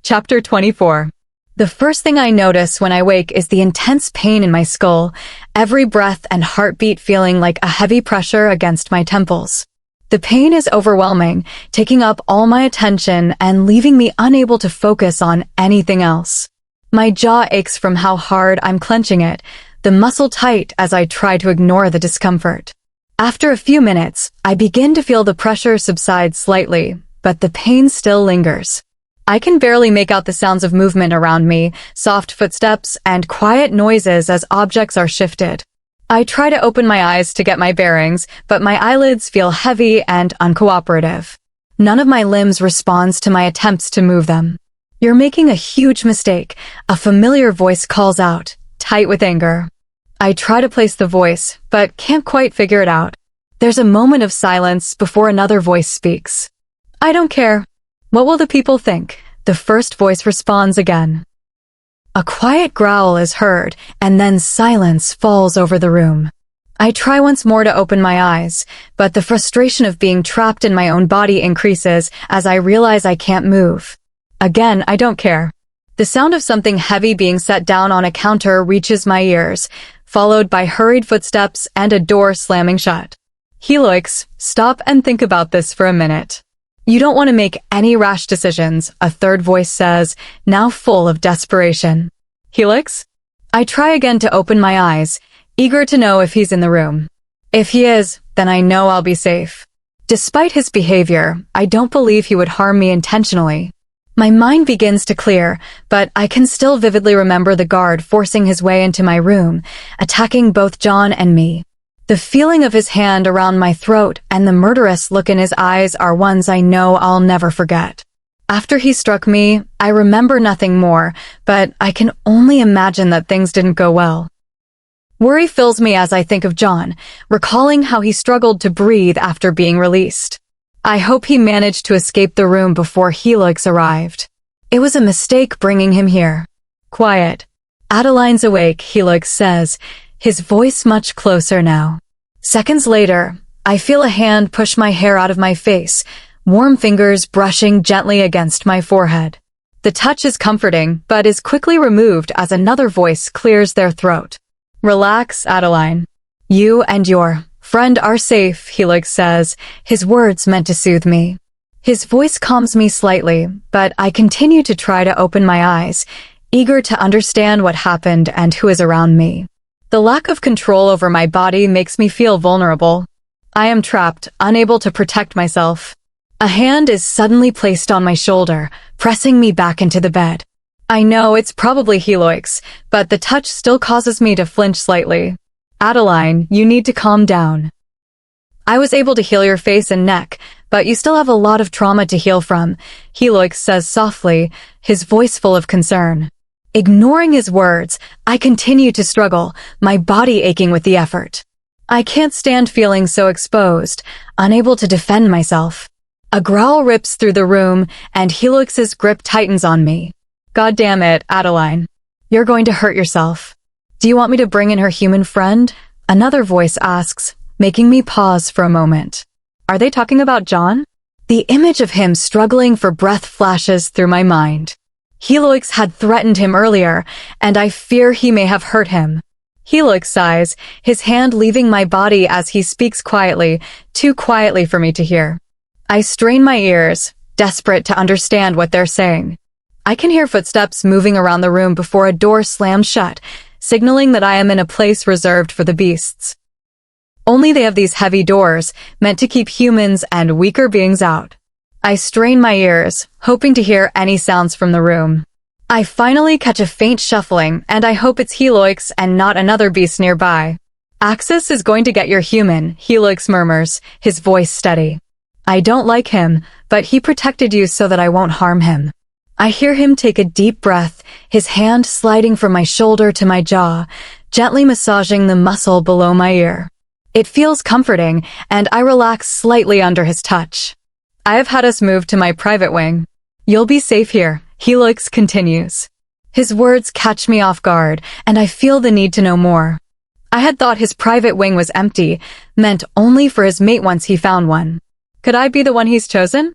Chapter 24. The first thing I notice when I wake is the intense pain in my skull, every breath and heartbeat feeling like a heavy pressure against my temples. The pain is overwhelming, taking up all my attention and leaving me unable to focus on anything else. My jaw aches from how hard I'm clenching it, the muscle tight as I try to ignore the discomfort. After a few minutes, I begin to feel the pressure subside slightly, but the pain still lingers. I can barely make out the sounds of movement around me, soft footsteps, and quiet noises as objects are shifted. I try to open my eyes to get my bearings, but my eyelids feel heavy and uncooperative. None of my limbs responds to my attempts to move them. "You're making a huge mistake," a familiar voice calls out, tight with anger. I try to place the voice, but can't quite figure it out. There's a moment of silence before another voice speaks. "I don't care. What will the people think?" The first voice responds again. A quiet growl is heard, and then silence falls over the room. I try once more to open my eyes, but the frustration of being trapped in my own body increases as I realize I can't move. Again, I don't care. The sound of something heavy being set down on a counter reaches my ears, followed by hurried footsteps and a door slamming shut. "Helix, stop and think about this for a minute. You don't want to make any rash decisions," a third voice says, now full of desperation. "Helix?" I try again to open my eyes, eager to know if he's in the room. If he is, then I know I'll be safe. Despite his behavior, I don't believe he would harm me intentionally. My mind begins to clear, but I can still vividly remember the guard forcing his way into my room, attacking both John and me. The feeling of his hand around my throat and the murderous look in his eyes are ones I know I'll never forget. After he struck me, I remember nothing more, but I can only imagine that things didn't go well. Worry fills me as I think of John, recalling how he struggled to breathe after being released. I hope he managed to escape the room before Helix arrived. It was a mistake bringing him here. "Quiet. Adeline's awake," Helix says, his voice much closer now. Seconds later, I feel a hand push my hair out of my face, warm fingers brushing gently against my forehead. The touch is comforting, but is quickly removed as another voice clears their throat. "Relax, Adeline. You and your friend are safe," Helix says, his words meant to soothe me. His voice calms me slightly, but I continue to try to open my eyes, eager to understand what happened and who is around me. The lack of control over my body makes me feel vulnerable. I am trapped, unable to protect myself. A hand is suddenly placed on my shoulder, pressing me back into the bed. I know it's probably Helix, but the touch still causes me to flinch slightly. "Adeline, you need to calm down. I was able to heal your face and neck, but you still have a lot of trauma to heal from," Helix says softly, his voice full of concern. Ignoring his words, I continue to struggle, my body aching with the effort. I can't stand feeling so exposed, unable to defend myself. A growl rips through the room, and Helix's grip tightens on me. "God damn it, Adeline. You're going to hurt yourself. Do you want me to bring in her human friend?" Another voice asks, making me pause for a moment. Are they talking about John? The image of him struggling for breath flashes through my mind. Helix had threatened him earlier, and I fear he may have hurt him. Helix sighs, his hand leaving my body as he speaks quietly, too quietly for me to hear. I strain my ears, desperate to understand what they're saying. I can hear footsteps moving around the room before a door slams shut, signaling that I am in a place reserved for the beasts. Only they have these heavy doors, meant to keep humans and weaker beings out. I strain my ears, hoping to hear any sounds from the room. I finally catch a faint shuffling, and I hope it's Helix and not another beast nearby. "Axis is going to get your human," Helix murmurs, his voice steady. "I don't like him, but he protected you so that I won't harm him." I hear him take a deep breath, his hand sliding from my shoulder to my jaw, gently massaging the muscle below my ear. It feels comforting, and I relax slightly under his touch. I have had us moved to my private wing. You'll be safe here, Helix continues. His words catch me off guard, and I feel the need to know more. I had thought his private wing was empty, meant only for his mate once he found one. Could I be the one he's chosen?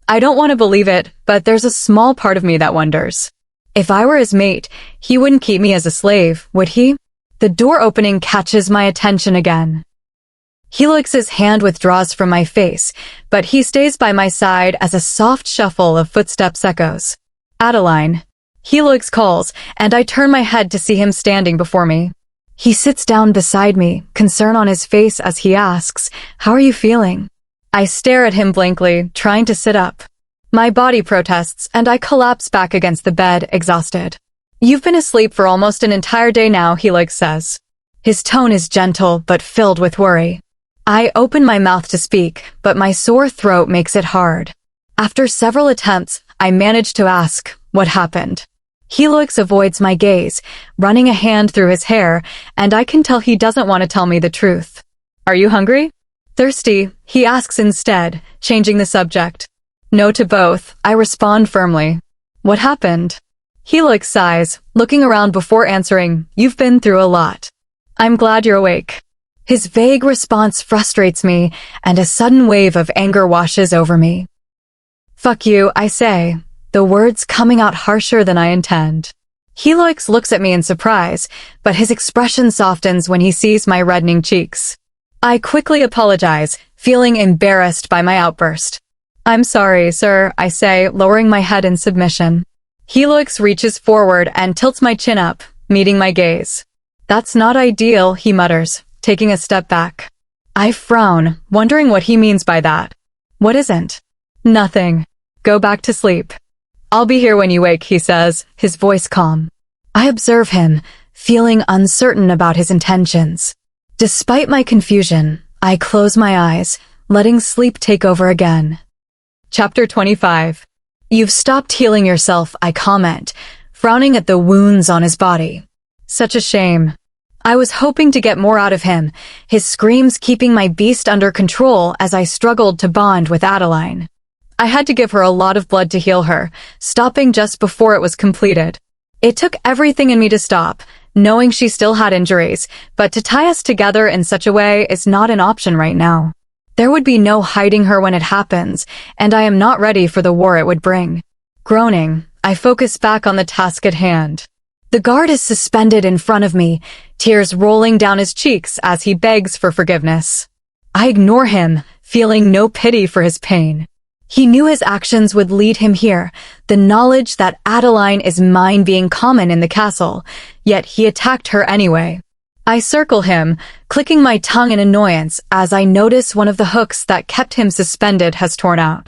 I don't want to believe it, but there's a small part of me that wonders. If I were his mate, he wouldn't keep me as a slave, would he? The door opening catches my attention again. Helix's hand withdraws from my face, but he stays by my side as a soft shuffle of footsteps echoes. Adeline. Helix calls, and I turn my head to see him standing before me. He sits down beside me, concern on his face as he asks, "How are you feeling?" I stare at him blankly, trying to sit up. My body protests, and I collapse back against the bed, exhausted. "You've been asleep for almost an entire day now," Helix says. His tone is gentle, but filled with worry. I open my mouth to speak, but my sore throat makes it hard. After several attempts, I manage to ask, "What happened?" Helix avoids my gaze, running a hand through his hair, and I can tell he doesn't want to tell me the truth. "Are you hungry?" "Thirsty?" he asks instead, changing the subject. "No to both," I respond firmly. "What happened?" Helix sighs, looking around before answering, "You've been through a lot. I'm glad you're awake." His vague response frustrates me, and a sudden wave of anger washes over me. "Fuck you," I say, the words coming out harsher than I intend. Helix looks at me in surprise, but his expression softens when he sees my reddening cheeks. I quickly apologize, feeling embarrassed by my outburst. "I'm sorry, sir," I say, lowering my head in submission. Helix reaches forward and tilts my chin up, meeting my gaze. "That's not ideal," he mutters, taking a step back. I frown, wondering what he means by that. "What isn't?" "Nothing. Go back to sleep." "I'll be here when you wake," he says, his voice calm. I observe him, feeling uncertain about his intentions. Despite my confusion, I close my eyes, letting sleep take over again. Chapter 25. "You've stopped healing yourself," I comment, frowning at the wounds on his body. Such a shame. I was hoping to get more out of him, his screams keeping my beast under control as I struggled to bond with Adeline. I had to give her a lot of blood to heal her, stopping just before it was completed. It took everything in me to stop, knowing she still had injuries, but to tie us together in such a way is not an option right now. There would be no hiding her when it happens, and I am not ready for the war it would bring. Groaning, I focus back on the task at hand. The guard is suspended in front of me, tears rolling down his cheeks as he begs for forgiveness. I ignore him, feeling no pity for his pain. He knew his actions would lead him here, the knowledge that Adeline is mine being common in the castle, yet he attacked her anyway. I circle him, clicking my tongue in annoyance as I notice one of the hooks that kept him suspended has torn out.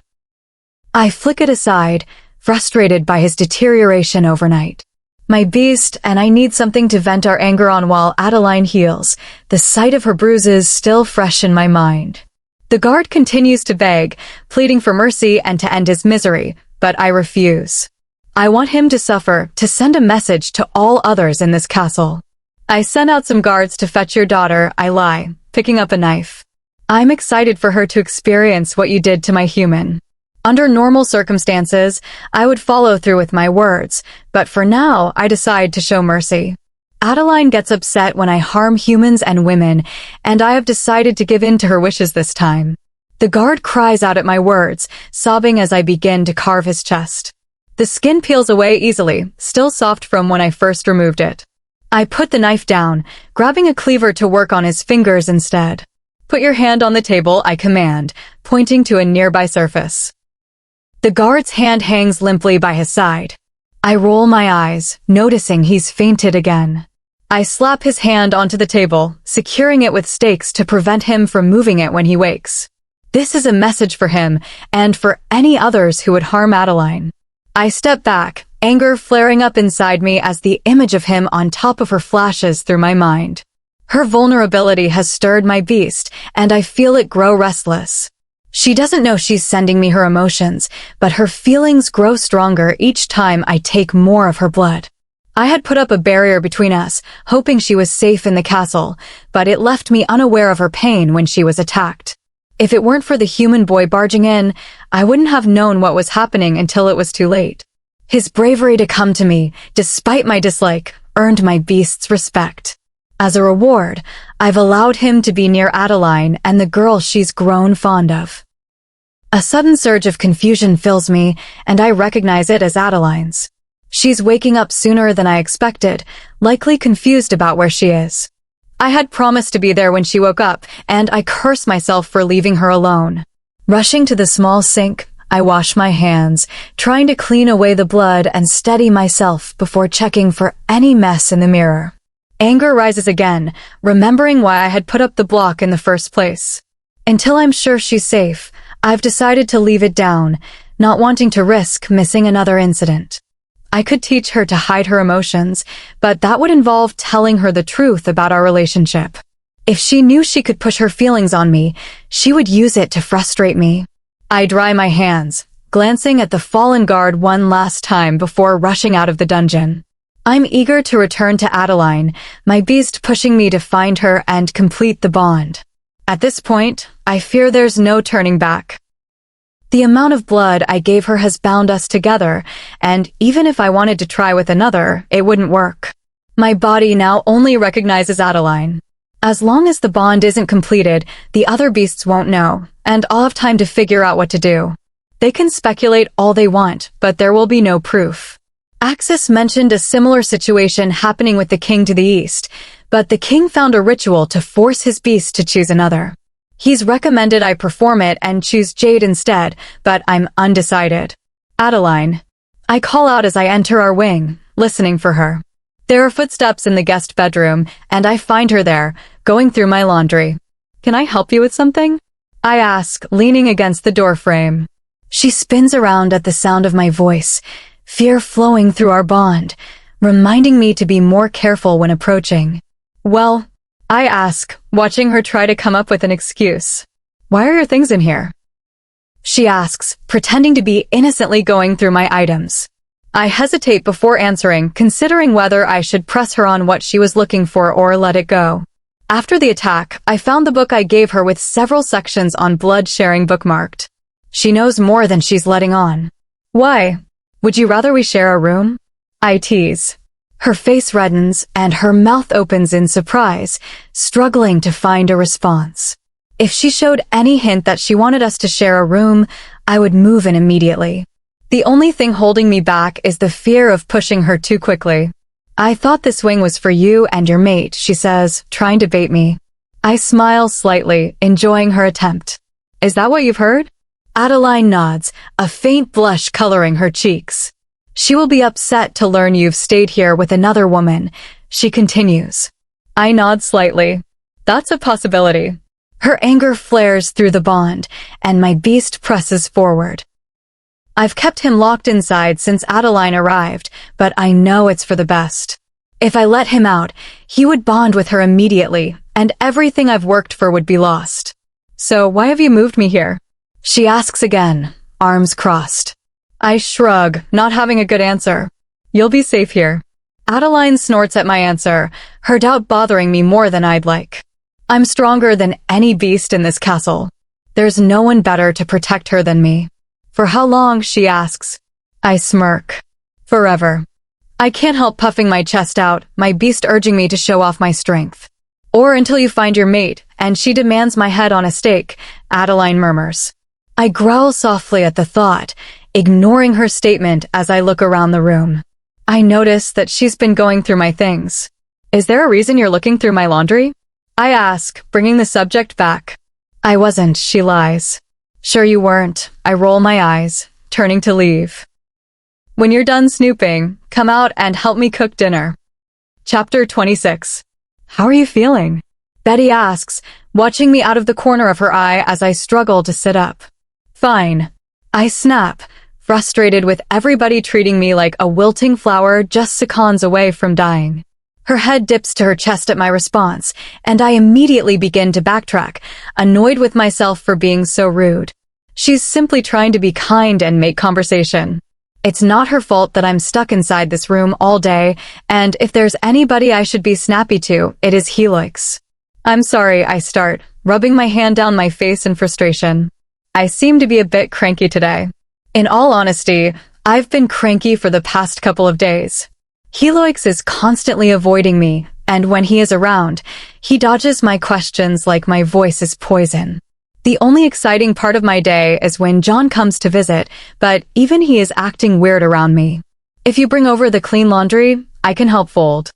I flick it aside, frustrated by his deterioration overnight. My beast, and I need something to vent our anger on while Adeline heals, the sight of her bruises still fresh in my mind. The guard continues to beg, pleading for mercy and to end his misery, but I refuse. I want him to suffer, to send a message to all others in this castle. "I sent out some guards to fetch your daughter," I lie, picking up a knife. "I'm excited for her to experience what you did to my human." Under normal circumstances, I would follow through with my words, but for now, I decide to show mercy. Adeline gets upset when I harm humans and women, and I have decided to give in to her wishes this time. The guard cries out at my words, sobbing as I begin to carve his chest. The skin peels away easily, still soft from when I first removed it. I put the knife down, grabbing a cleaver to work on his fingers instead. "Put your hand on the table," I command, pointing to a nearby surface. The guard's hand hangs limply by his side. I roll my eyes, noticing he's fainted again. I slap his hand onto the table, securing it with stakes to prevent him from moving it when he wakes. This is a message for him, and for any others who would harm Adeline. I step back, anger flaring up inside me as the image of him on top of her flashes through my mind. Her vulnerability has stirred my beast, and I feel it grow restless. She doesn't know she's sending me her emotions, but her feelings grow stronger each time I take more of her blood. I had put up a barrier between us, hoping she was safe in the castle, but it left me unaware of her pain when she was attacked. If it weren't for the human boy barging in, I wouldn't have known what was happening until it was too late. His bravery to come to me, despite my dislike, earned my beast's respect. As a reward, I've allowed him to be near Adeline and the girl she's grown fond of. A sudden surge of confusion fills me, and I recognize it as Adeline's. She's waking up sooner than I expected, likely confused about where she is. I had promised to be there when she woke up, and I curse myself for leaving her alone. Rushing to the small sink, I wash my hands, trying to clean away the blood and steady myself before checking for any mess in the mirror. Anger rises again, remembering why I had put up the block in the first place. Until I'm sure she's safe, I've decided to leave it down, not wanting to risk missing another incident. I could teach her to hide her emotions, but that would involve telling her the truth about our relationship. If she knew she could push her feelings on me, she would use it to frustrate me. I dry my hands, glancing at the fallen guard one last time before rushing out of the dungeon. I'm eager to return to Adeline, my beast pushing me to find her and complete the bond. At this point, I fear there's no turning back. The amount of blood I gave her has bound us together, and even if I wanted to try with another, it wouldn't work. My body now only recognizes Adeline. As long as the bond isn't completed, the other beasts won't know, and I'll have time to figure out what to do. They can speculate all they want, but there will be no proof. Axis mentioned a similar situation happening with the king to the east, but the king found a ritual to force his beast to choose another. He's recommended I perform it and choose Jade instead, but I'm undecided. Adeline. I call out as I enter our wing, listening for her. There are footsteps in the guest bedroom, and I find her there, going through my laundry. Can I help you with something? I ask, leaning against the doorframe. She spins around at the sound of my voice, fear flowing through our bond, reminding me to be more careful when approaching. Well, I ask, watching her try to come up with an excuse. Why are your things in here? She asks, pretending to be innocently going through my items. I hesitate before answering, considering whether I should press her on what she was looking for or let it go. After the attack, I found the book I gave her with several sections on blood sharing bookmarked. She knows more than she's letting on. Why? Would you rather we share a room? I tease. Her face reddens and her mouth opens in surprise, struggling to find a response. If she showed any hint that she wanted us to share a room, I would move in immediately. The only thing holding me back is the fear of pushing her too quickly. I thought this wing was for you and your mate, she says, trying to bait me. I smile slightly, enjoying her attempt. Is that what you've heard? Adeline nods, a faint blush coloring her cheeks. She will be upset to learn you've stayed here with another woman, she continues. I nod slightly. That's a possibility. Her anger flares through the bond, and my beast presses forward. I've kept him locked inside since Adeline arrived, but I know it's for the best. If I let him out, he would bond with her immediately, and everything I've worked for would be lost. So why have you moved me here? She asks again, arms crossed. I shrug, not having a good answer. You'll be safe here. Adeline snorts at my answer, her doubt bothering me more than I'd like. I'm stronger than any beast in this castle. There's no one better to protect her than me. For how long, she asks. I smirk. Forever. I can't help puffing my chest out, my beast urging me to show off my strength. Or until you find your mate, and she demands my head on a stake, Adeline murmurs. I growl softly at the thought, ignoring her statement as I look around the room. I notice that she's been going through my things. Is there a reason you're looking through my laundry? I ask, bringing the subject back. I wasn't, she lies. Sure you weren't. I roll my eyes, turning to leave. When you're done snooping, come out and help me cook dinner. Chapter 26. How are you feeling? Betty asks, watching me out of the corner of her eye as I struggle to sit up. Fine. I snap, frustrated with everybody treating me like a wilting flower just seconds away from dying. Her head dips to her chest at my response, and I immediately begin to backtrack, annoyed with myself for being so rude. She's simply trying to be kind and make conversation. It's not her fault that I'm stuck inside this room all day, and if there's anybody I should be snappy to, it is Helix. I'm sorry, I start, rubbing my hand down my face in frustration. I seem to be a bit cranky today. In all honesty, I've been cranky for the past couple of days. Helix is constantly avoiding me, and when he is around, he dodges my questions like my voice is poison. The only exciting part of my day is when John comes to visit, but even he is acting weird around me. If you bring over the clean laundry, I can help fold.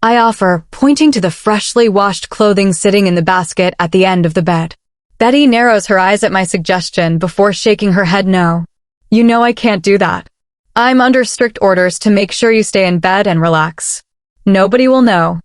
I offer, pointing to the freshly washed clothing sitting in the basket at the end of the bed. Betty narrows her eyes at my suggestion before shaking her head no. You know I can't do that. I'm under strict orders to make sure you stay in bed and relax. Nobody will know.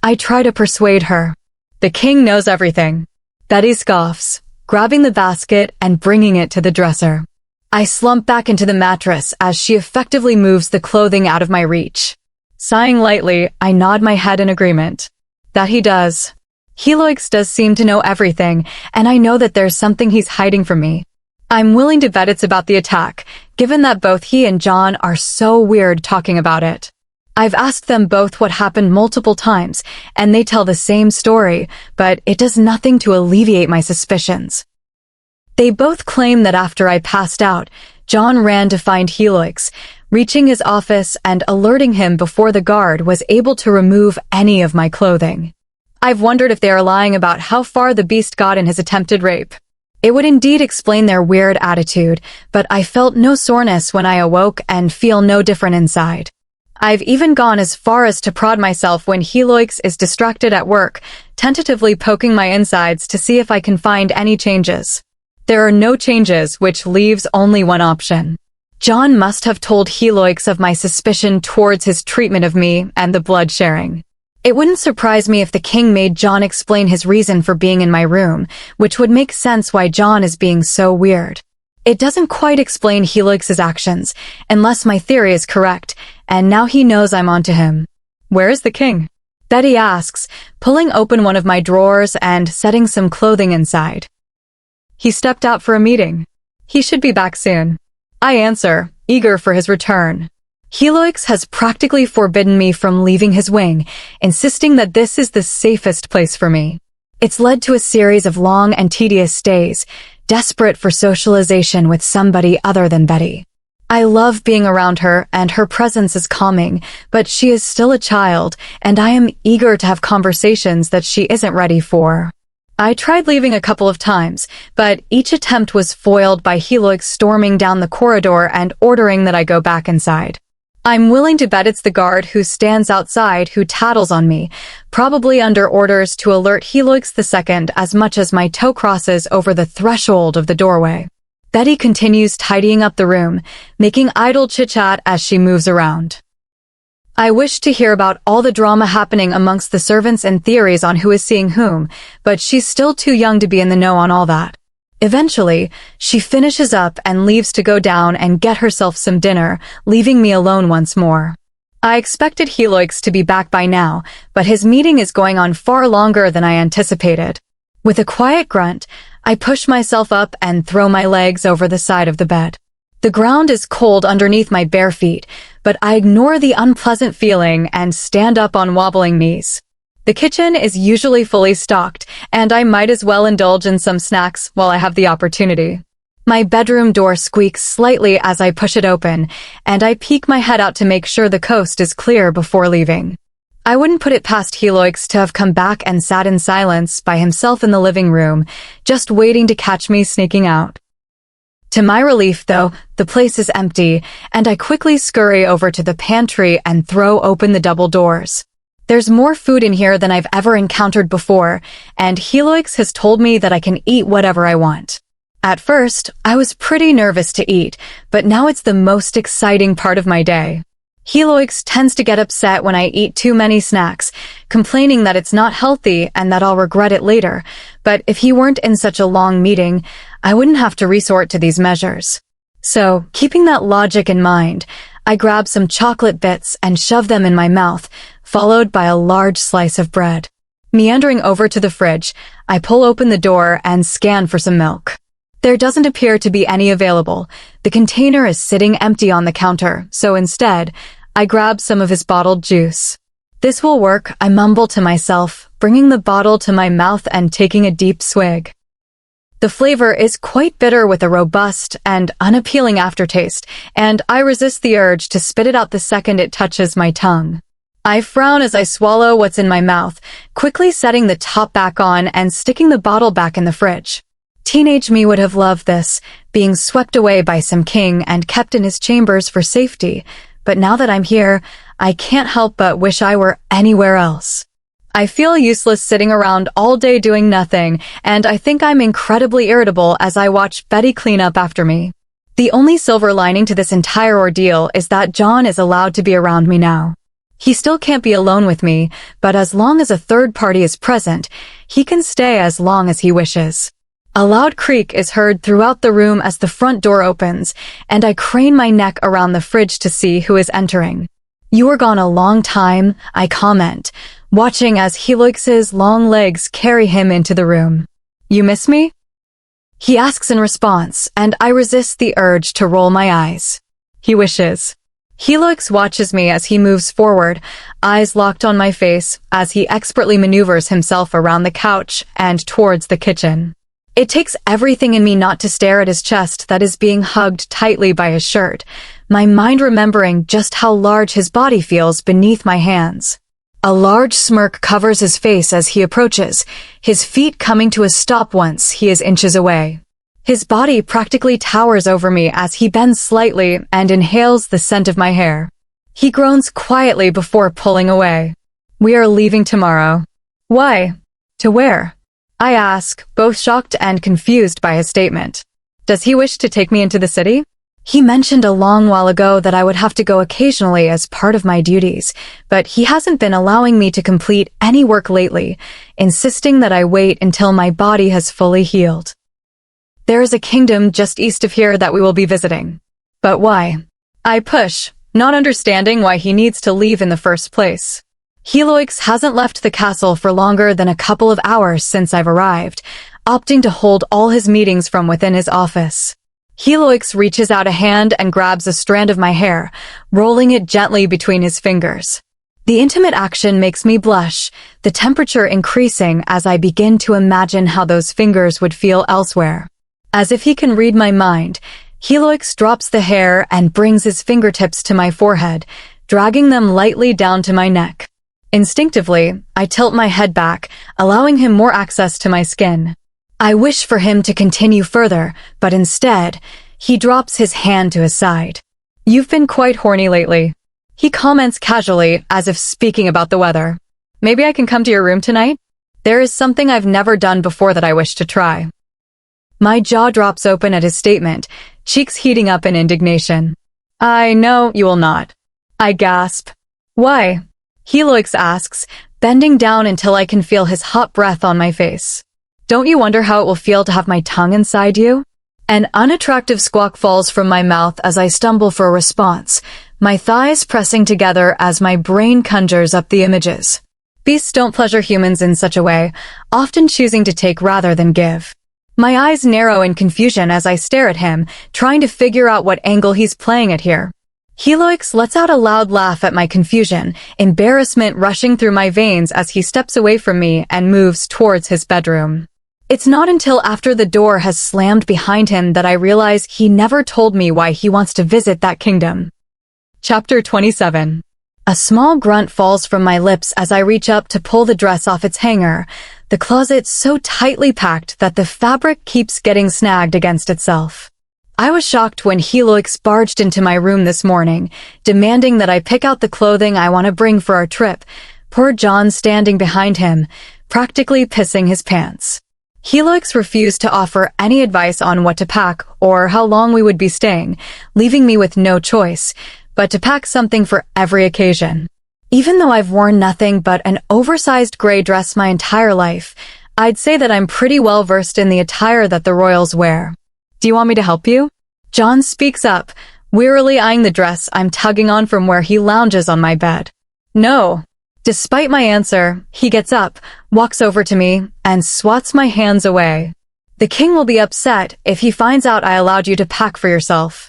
I try to persuade her. The king knows everything. Betty scoffs, grabbing the basket and bringing it to the dresser. I slump back into the mattress as she effectively moves the clothing out of my reach. Sighing lightly, I nod my head in agreement. That he does. Helix does seem to know everything, and I know that there's something he's hiding from me. I'm willing to bet it's about the attack, given that both he and John are so weird talking about it. I've asked them both what happened multiple times, and they tell the same story, but it does nothing to alleviate my suspicions. They both claim that after I passed out, John ran to find Helix, reaching his office and alerting him before the guard was able to remove any of my clothing. I've wondered if they are lying about how far the beast got in his attempted rape. It would indeed explain their weird attitude, but I felt no soreness when I awoke and feel no different inside. I've even gone as far as to prod myself when Helix is distracted at work, tentatively poking my insides to see if I can find any changes. There are no changes, which leaves only one option. John must have told Helix of my suspicion towards his treatment of me and the blood sharing. It wouldn't surprise me if the king made John explain his reason for being in my room, which would make sense why John is being so weird. It doesn't quite explain Helix's actions, unless my theory is correct, and now he knows I'm onto him. Where is the king? Betty asks, pulling open one of my drawers and setting some clothing inside. He stepped out for a meeting. He should be back soon. I answer, eager for his return. Helix has practically forbidden me from leaving his wing, insisting that this is the safest place for me. It's led to a series of long and tedious stays, desperate for socialization with somebody other than Betty. I love being around her, and her presence is calming, but she is still a child, and I am eager to have conversations that she isn't ready for. I tried leaving a couple of times, but each attempt was foiled by Helix storming down the corridor and ordering that I go back inside. I'm willing to bet it's the guard who stands outside who tattles on me, probably under orders to alert Helix II as much as my toe crosses over the threshold of the doorway. Betty continues tidying up the room, making idle chit-chat as she moves around. I wish to hear about all the drama happening amongst the servants and theories on who is seeing whom, but she's still too young to be in the know on all that. Eventually, she finishes up and leaves to go down and get herself some dinner, leaving me alone once more. I expected Helix to be back by now, but his meeting is going on far longer than I anticipated. With a quiet grunt, I push myself up and throw my legs over the side of the bed. The ground is cold underneath my bare feet, but I ignore the unpleasant feeling and stand up on wobbling knees. The kitchen is usually fully stocked, and I might as well indulge in some snacks while I have the opportunity. My bedroom door squeaks slightly as I push it open, and I peek my head out to make sure the coast is clear before leaving. I wouldn't put it past Helix to have come back and sat in silence by himself in the living room, just waiting to catch me sneaking out. To my relief, though, the place is empty, and I quickly scurry over to the pantry and throw open the double doors. There's more food in here than I've ever encountered before, and Helix has told me that I can eat whatever I want. At first, I was pretty nervous to eat, but now it's the most exciting part of my day. Helix tends to get upset when I eat too many snacks, complaining that it's not healthy and that I'll regret it later, but if he weren't in such a long meeting, I wouldn't have to resort to these measures. So, keeping that logic in mind, I grab some chocolate bits and shove them in my mouth, followed by a large slice of bread. Meandering over to the fridge, I pull open the door and scan for some milk. There doesn't appear to be any available. The container is sitting empty on the counter, so instead, I grab some of his bottled juice. This will work, I mumble to myself, bringing the bottle to my mouth and taking a deep swig. The flavor is quite bitter with a robust and unappealing aftertaste, and I resist the urge to spit it out the second it touches my tongue. I frown as I swallow what's in my mouth, quickly setting the top back on and sticking the bottle back in the fridge. Teenage me would have loved this, being swept away by some king and kept in his chambers for safety, but now that I'm here, I can't help but wish I were anywhere else. I feel useless sitting around all day doing nothing, and I think I'm incredibly irritable as I watch Betty clean up after me. The only silver lining to this entire ordeal is that John is allowed to be around me now. He still can't be alone with me, but as long as a third party is present, he can stay as long as he wishes. A loud creak is heard throughout the room as the front door opens, and I crane my neck around the fridge to see who is entering. "You were gone a long time," I comment, watching as Helix's long legs carry him into the room. "You miss me?" He asks in response, and I resist the urge to roll my eyes. He wishes. Helix watches me as he moves forward, eyes locked on my face, as he expertly maneuvers himself around the couch and towards the kitchen. It takes everything in me not to stare at his chest that is being hugged tightly by his shirt, my mind remembering just how large his body feels beneath my hands. A large smirk covers his face as he approaches, his feet coming to a stop once he is inches away. His body practically towers over me as he bends slightly and inhales the scent of my hair. He groans quietly before pulling away. "We are leaving tomorrow." "Why? To where?" I ask, both shocked and confused by his statement. Does he wish to take me into the city? He mentioned a long while ago that I would have to go occasionally as part of my duties, but he hasn't been allowing me to complete any work lately, insisting that I wait until my body has fully healed. There is a kingdom just east of here that we will be visiting. But why? I push, not understanding why he needs to leave in the first place. Helix hasn't left the castle for longer than a couple of hours since I've arrived, opting to hold all his meetings from within his office. Helix reaches out a hand and grabs a strand of my hair, rolling it gently between his fingers. The intimate action makes me blush, the temperature increasing as I begin to imagine how those fingers would feel elsewhere. As if he can read my mind, Helix drops the hair and brings his fingertips to my forehead, dragging them lightly down to my neck. Instinctively, I tilt my head back, allowing him more access to my skin. I wish for him to continue further, but instead, he drops his hand to his side. "You've been quite horny lately," he comments casually, as if speaking about the weather. "Maybe I can come to your room tonight? There is something I've never done before that I wish to try." My jaw drops open at his statement, cheeks heating up in indignation. "I know you will not." I gasp. "Why?" Helix asks, bending down until I can feel his hot breath on my face. "Don't you wonder how it will feel to have my tongue inside you?" An unattractive squawk falls from my mouth as I stumble for a response, my thighs pressing together as my brain conjures up the images. Beasts don't pleasure humans in such a way, often choosing to take rather than give. My eyes narrow in confusion as I stare at him, trying to figure out what angle he's playing at here. Helix lets out a loud laugh at my confusion, embarrassment rushing through my veins as he steps away from me and moves towards his bedroom. It's not until after the door has slammed behind him that I realize he never told me why he wants to visit that kingdom. Chapter 27. A small grunt falls from my lips as I reach up to pull the dress off its hanger, the closet so tightly packed that the fabric keeps getting snagged against itself. I was shocked when Helix barged into my room this morning, demanding that I pick out the clothing I want to bring for our trip, poor John standing behind him, practically pissing his pants. Helix refused to offer any advice on what to pack or how long we would be staying, leaving me with no choice but to pack something for every occasion. Even though I've worn nothing but an oversized gray dress my entire life, I'd say that I'm pretty well versed in the attire that the royals wear. "Do you want me to help you?" John speaks up, wearily eyeing the dress I'm tugging on from where he lounges on my bed. "No." Despite my answer, he gets up, walks over to me, and swats my hands away. "The king will be upset if he finds out I allowed you to pack for yourself."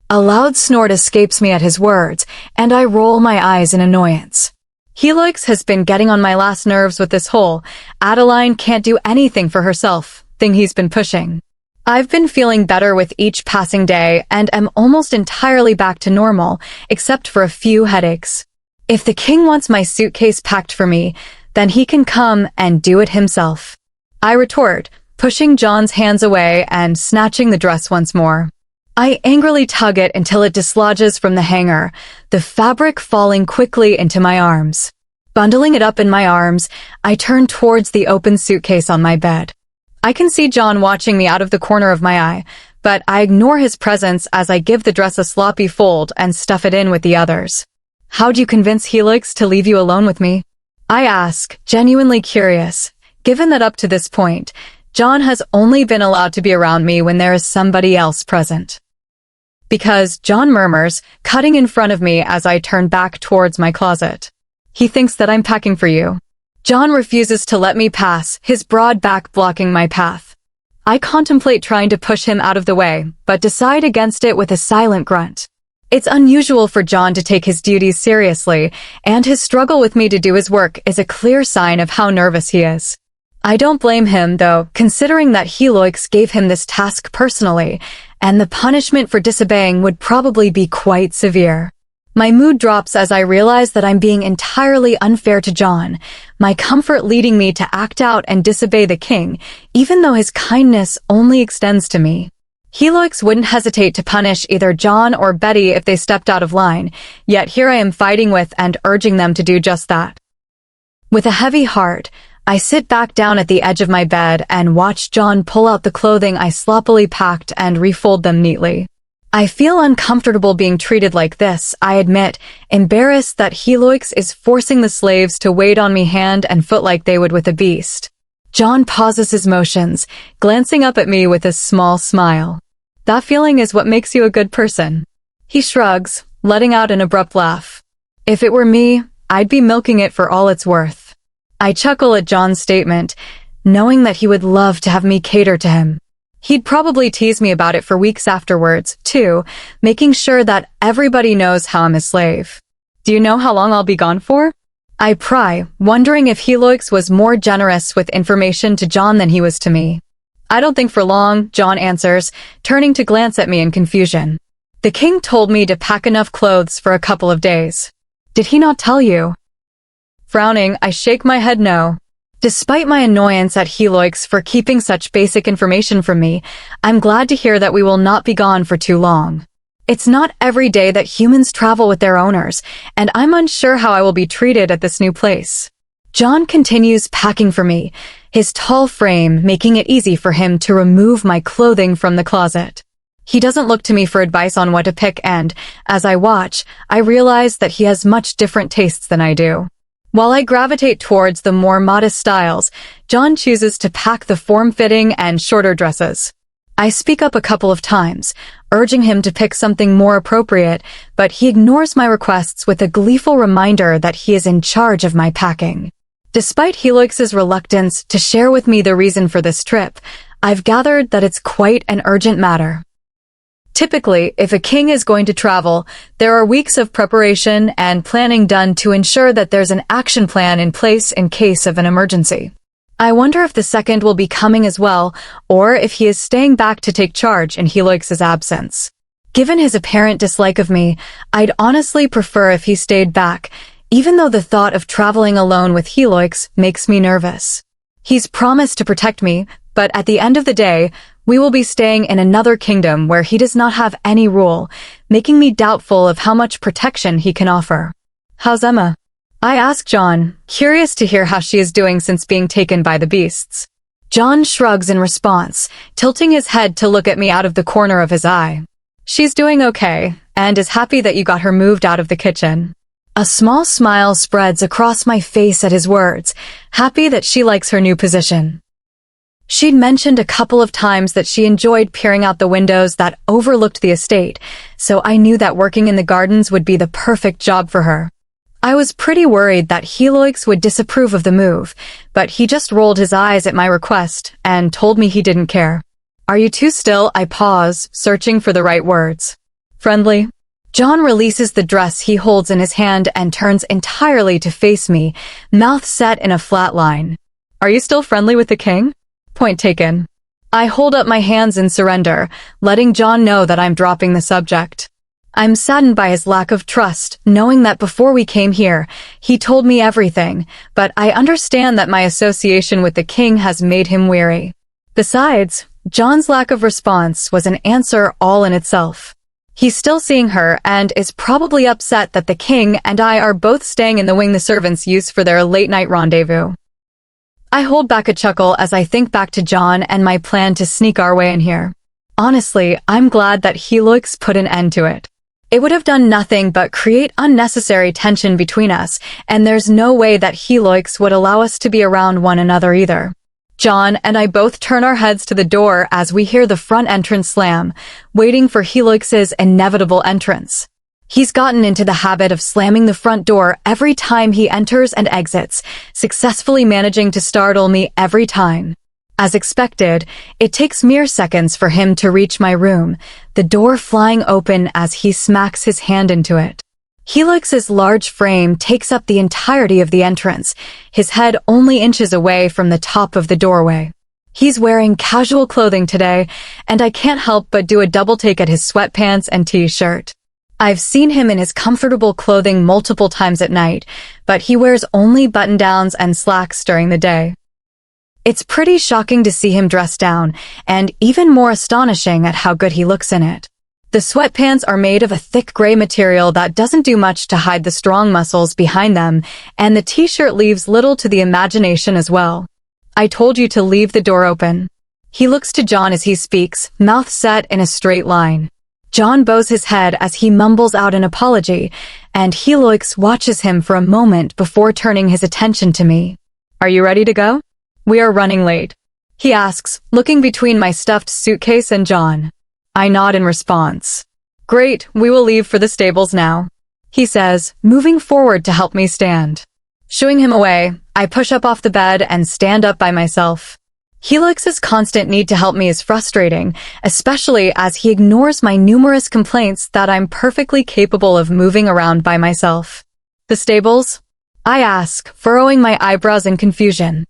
A loud snort escapes me at his words, and I roll my eyes in annoyance. Helix has been getting on my last nerves with this whole Adeline can't do anything for herself thing he's been pushing. I've been feeling better with each passing day and am almost entirely back to normal, except for a few headaches. If the king wants my suitcase packed for me, then he can come and do it himself. I retort, pushing John's hands away and snatching the dress once more. I angrily tug it until it dislodges from the hanger, the fabric falling quickly into my arms. Bundling it up in my arms, I turn towards the open suitcase on my bed. I can see John watching me out of the corner of my eye, but I ignore his presence as I give the dress a sloppy fold and stuff it in with the others. How'd you convince Helix to leave you alone with me? I ask, genuinely curious, given that up to this point, John has only been allowed to be around me when there is somebody else present. Because, John murmurs, cutting in front of me as I turn back towards my closet. He thinks that I'm packing for you. John refuses to let me pass, his broad back blocking my path. I contemplate trying to push him out of the way, but decide against it with a silent grunt. It's unusual for John to take his duties seriously, and his struggle with me to do his work is a clear sign of how nervous he is. I don't blame him, though, considering that Helix gave him this task personally, and the punishment for disobeying would probably be quite severe. My mood drops as I realize that I'm being entirely unfair to John, my comfort leading me to act out and disobey the king, even though his kindness only extends to me. Helix wouldn't hesitate to punish either John or Betty if they stepped out of line, yet here I am fighting with and urging them to do just that. With a heavy heart, I sit back down at the edge of my bed and watch John pull out the clothing I sloppily packed and refold them neatly. I feel uncomfortable being treated like this, I admit, embarrassed that Helix is forcing the slaves to wait on me hand and foot like they would with a beast. John pauses his motions, glancing up at me with a small smile. That feeling is what makes you a good person. He shrugs, letting out an abrupt laugh. If it were me, I'd be milking it for all it's worth. I chuckle at John's statement, knowing that he would love to have me cater to him. He'd probably tease me about it for weeks afterwards, too, making sure that everybody knows how I'm a slave. Do you know how long I'll be gone for? I pry, wondering if Helix was more generous with information to John than he was to me. I don't think for long, John answers, turning to glance at me in confusion. The king told me to pack enough clothes for a couple of days. Did he not tell you? Frowning, I shake my head no. Despite my annoyance at Helix for keeping such basic information from me, I'm glad to hear that we will not be gone for too long. It's not every day that humans travel with their owners, and I'm unsure how I will be treated at this new place. John continues packing for me, his tall frame making it easy for him to remove my clothing from the closet. He doesn't look to me for advice on what to pick and, as I watch, I realize that he has much different tastes than I do. While I gravitate towards the more modest styles, John chooses to pack the form-fitting and shorter dresses. I speak up a couple of times, urging him to pick something more appropriate, but he ignores my requests with a gleeful reminder that he is in charge of my packing. Despite Helix's reluctance to share with me the reason for this trip, I've gathered that it's quite an urgent matter. Typically, if a king is going to travel, there are weeks of preparation and planning done to ensure that there's an action plan in place in case of an emergency. I wonder if the second will be coming as well, or if he is staying back to take charge in Helix's absence. Given his apparent dislike of me, I'd honestly prefer if he stayed back, even though the thought of traveling alone with Helix makes me nervous. He's promised to protect me, but at the end of the day, we will be staying in another kingdom where he does not have any rule, making me doubtful of how much protection he can offer. How's Emma? I ask John, curious to hear how she is doing since being taken by the beasts. John shrugs in response, tilting his head to look at me out of the corner of his eye. She's doing okay, and is happy that you got her moved out of the kitchen. A small smile spreads across my face at his words, happy that she likes her new position. She'd mentioned a couple of times that she enjoyed peering out the windows that overlooked the estate, so I knew that working in the gardens would be the perfect job for her. I was pretty worried that Helix would disapprove of the move, but he just rolled his eyes at my request and told me he didn't care. Are you too still? I pause, searching for the right words. Friendly? John releases the dress he holds in his hand and turns entirely to face me, mouth set in a flat line. Are you still friendly with the king? Point taken. I hold up my hands in surrender, letting John know that I'm dropping the subject. I'm saddened by his lack of trust, knowing that before we came here, he told me everything, but I understand that my association with the king has made him weary. Besides, John's lack of response was an answer all in itself. He's still seeing her and is probably upset that the king and I are both staying in the wing the servants use for their late-night rendezvous. I hold back a chuckle as I think back to John and my plan to sneak our way in here. Honestly, I'm glad that Helix put an end to it. It would have done nothing but create unnecessary tension between us, and there's no way that Helix would allow us to be around one another either. John and I both turn our heads to the door as we hear the front entrance slam, waiting for Helix's inevitable entrance. He's gotten into the habit of slamming the front door every time he enters and exits, successfully managing to startle me every time. As expected, it takes mere seconds for him to reach my room, the door flying open as he smacks his hand into it. Helix's large frame takes up the entirety of the entrance, his head only inches away from the top of the doorway. He's wearing casual clothing today, and I can't help but do a double take at his sweatpants and t-shirt. I've seen him in his comfortable clothing multiple times at night, but he wears only button-downs and slacks during the day. It's pretty shocking to see him dressed down, and even more astonishing at how good he looks in it. The sweatpants are made of a thick gray material that doesn't do much to hide the strong muscles behind them, and the t-shirt leaves little to the imagination as well. I told you to leave the door open. He looks to John as he speaks, mouth set in a straight line. John bows his head as he mumbles out an apology, and Helix watches him for a moment before turning his attention to me. Are you ready to go? We are running late, he asks, looking between my stuffed suitcase and John. I nod in response. Great, we will leave for the stables now, he says, moving forward to help me stand. Shooing him away, I push up off the bed and stand up by myself. Helix's constant need to help me is frustrating, especially as he ignores my numerous complaints that I'm perfectly capable of moving around by myself. The stables? I ask, furrowing my eyebrows in confusion.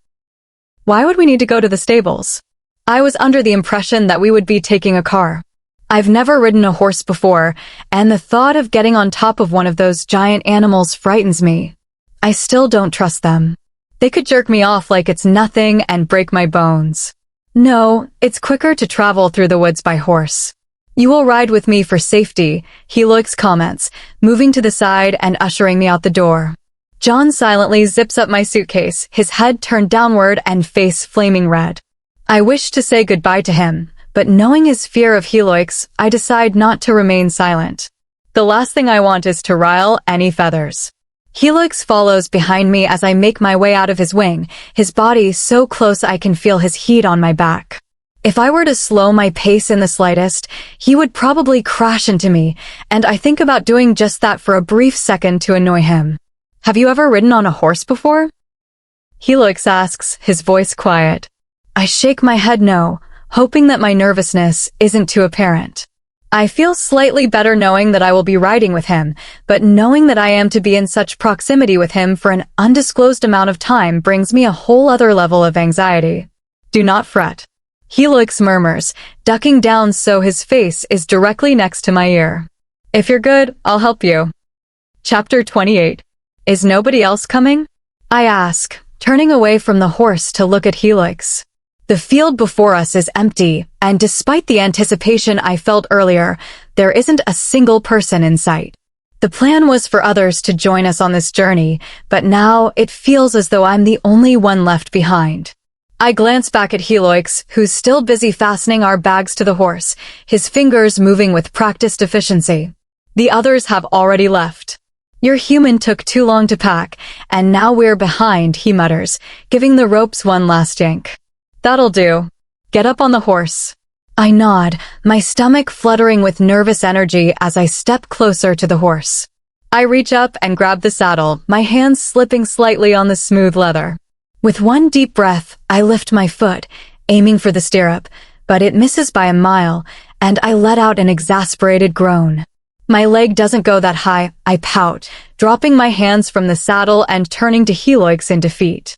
Why would we need to go to the stables? I was under the impression that we would be taking a car. I've never ridden a horse before, and the thought of getting on top of one of those giant animals frightens me. I still don't trust them. They could jerk me off like it's nothing and break my bones. No, it's quicker to travel through the woods by horse. You will ride with me for safety, Helix comments, moving to the side and ushering me out the door. John silently zips up my suitcase, his head turned downward and face flaming red. I wish to say goodbye to him, but knowing his fear of Helix, I decide not to remain silent. The last thing I want is to rile any feathers. Helix follows behind me as I make my way out of his wing, his body so close I can feel his heat on my back. If I were to slow my pace in the slightest, he would probably crash into me, and I think about doing just that for a brief second to annoy him. Have you ever ridden on a horse before? Helix asks, his voice quiet. I shake my head no, hoping that my nervousness isn't too apparent. I feel slightly better knowing that I will be riding with him, but knowing that I am to be in such proximity with him for an undisclosed amount of time brings me a whole other level of anxiety. Do not fret. Helix murmurs, ducking down so his face is directly next to my ear. If you're good, I'll help you. Chapter 28. Is nobody else coming? I ask, turning away from the horse to look at Helix. The field before us is empty, and despite the anticipation I felt earlier, there isn't a single person in sight. The plan was for others to join us on this journey, but now it feels as though I'm the only one left behind. I glance back at Helix, who's still busy fastening our bags to the horse, his fingers moving with practiced efficiency. The others have already left. Your human took too long to pack, and now we're behind, he mutters, giving the ropes one last yank. That'll do. Get up on the horse. I nod, my stomach fluttering with nervous energy as I step closer to the horse. I reach up and grab the saddle, my hands slipping slightly on the smooth leather. With one deep breath, I lift my foot, aiming for the stirrup, but it misses by a mile, and I let out an exasperated groan. My leg doesn't go that high, I pout, dropping my hands from the saddle and turning to Helix in defeat.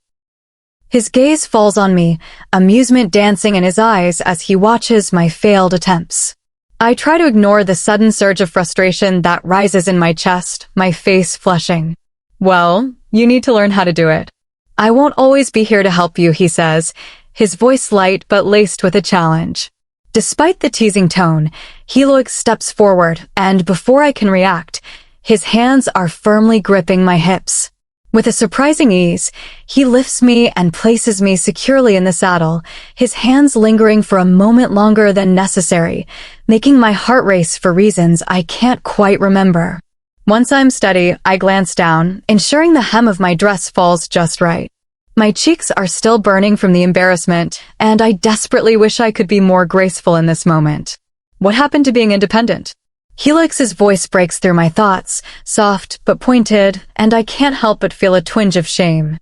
His gaze falls on me, amusement dancing in his eyes as he watches my failed attempts. I try to ignore the sudden surge of frustration that rises in my chest, my face flushing. Well, you need to learn how to do it. I won't always be here to help you, he says, his voice light but laced with a challenge. Despite the teasing tone, Helix steps forward, and before I can react, his hands are firmly gripping my hips. With a surprising ease, he lifts me and places me securely in the saddle, his hands lingering for a moment longer than necessary, making my heart race for reasons I can't quite remember. Once I'm steady, I glance down, ensuring the hem of my dress falls just right. My cheeks are still burning from the embarrassment, and I desperately wish I could be more graceful in this moment. What happened to being independent? Helix's voice breaks through my thoughts, soft but pointed, and I can't help but feel a twinge of shame.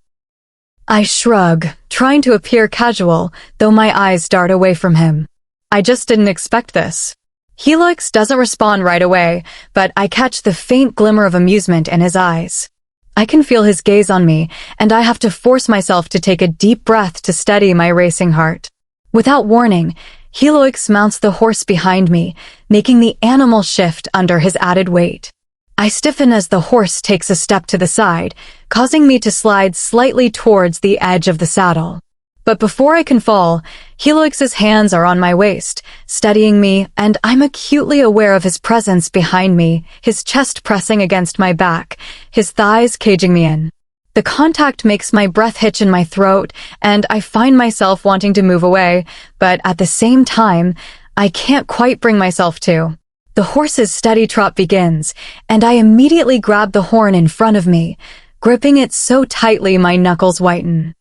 I shrug, trying to appear casual, though my eyes dart away from him. I just didn't expect this. Helix doesn't respond right away, but I catch the faint glimmer of amusement in his eyes. I can feel his gaze on me, and I have to force myself to take a deep breath to steady my racing heart. Without warning, Helix mounts the horse behind me, making the animal shift under his added weight. I stiffen as the horse takes a step to the side, causing me to slide slightly towards the edge of the saddle. But before I can fall, Helix's hands are on my waist, steadying me, and I'm acutely aware of his presence behind me, his chest pressing against my back, his thighs caging me in. The contact makes my breath hitch in my throat, and I find myself wanting to move away, but at the same time, I can't quite bring myself to. The horse's steady trot begins, and I immediately grab the horn in front of me, gripping it so tightly my knuckles whiten.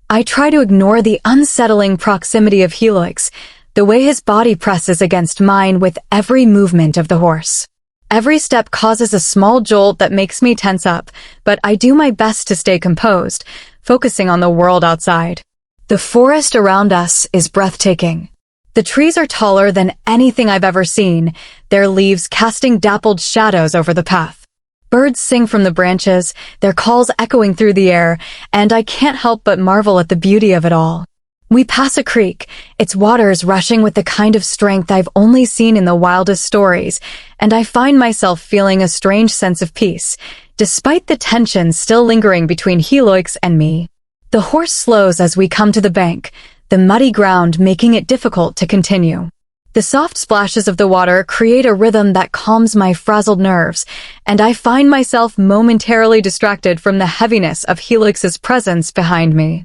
I try to ignore the unsettling proximity of Helix, the way his body presses against mine with every movement of the horse. Every step causes a small jolt that makes me tense up, but I do my best to stay composed, focusing on the world outside. The forest around us is breathtaking. The trees are taller than anything I've ever seen, their leaves casting dappled shadows over the path. Birds sing from the branches, their calls echoing through the air, and I can't help but marvel at the beauty of it all. We pass a creek, its waters rushing with the kind of strength I've only seen in the wildest stories, and I find myself feeling a strange sense of peace, despite the tension still lingering between Helix and me. The horse slows as we come to the bank, the muddy ground making it difficult to continue. The soft splashes of the water create a rhythm that calms my frazzled nerves, and I find myself momentarily distracted from the heaviness of Helix's presence behind me.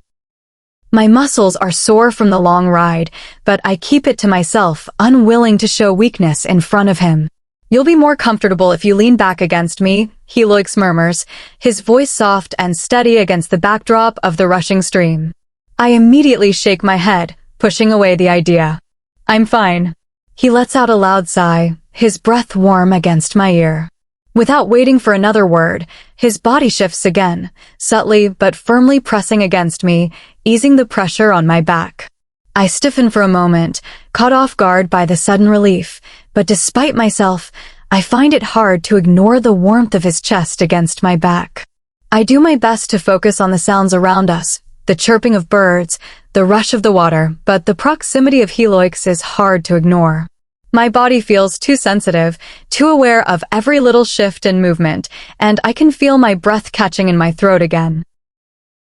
My muscles are sore from the long ride, but I keep it to myself, unwilling to show weakness in front of him. "You'll be more comfortable if you lean back against me," Helix murmurs, his voice soft and steady against the backdrop of the rushing stream. I immediately shake my head, pushing away the idea. "I'm fine." He lets out a loud sigh, his breath warm against my ear. Without waiting for another word, his body shifts again, subtly but firmly pressing against me, easing the pressure on my back. I stiffen for a moment, caught off guard by the sudden relief, but despite myself, I find it hard to ignore the warmth of his chest against my back. I do my best to focus on the sounds around us, the chirping of birds, the rush of the water, but the proximity of Helix is hard to ignore. My body feels too sensitive, too aware of every little shift and movement, and I can feel my breath catching in my throat again.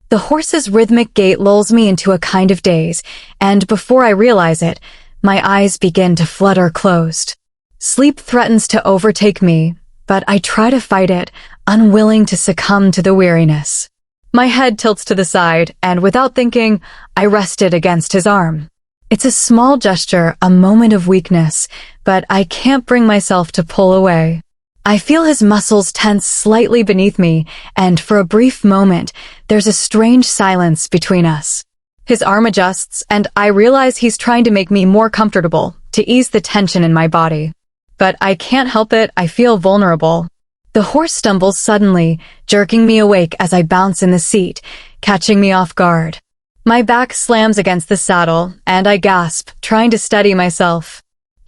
The horse's rhythmic gait lulls me into a kind of daze, and before I realize it, my eyes begin to flutter closed. Sleep threatens to overtake me, but I try to fight it, unwilling to succumb to the weariness. My head tilts to the side, and without thinking, I rest it against his arm. It's a small gesture, a moment of weakness, but I can't bring myself to pull away. I feel his muscles tense slightly beneath me, and for a brief moment, there's a strange silence between us. His arm adjusts, and I realize he's trying to make me more comfortable, to ease the tension in my body. But I can't help it, I feel vulnerable. The horse stumbles suddenly, jerking me awake as I bounce in the seat, catching me off guard. My back slams against the saddle, and I gasp, trying to steady myself.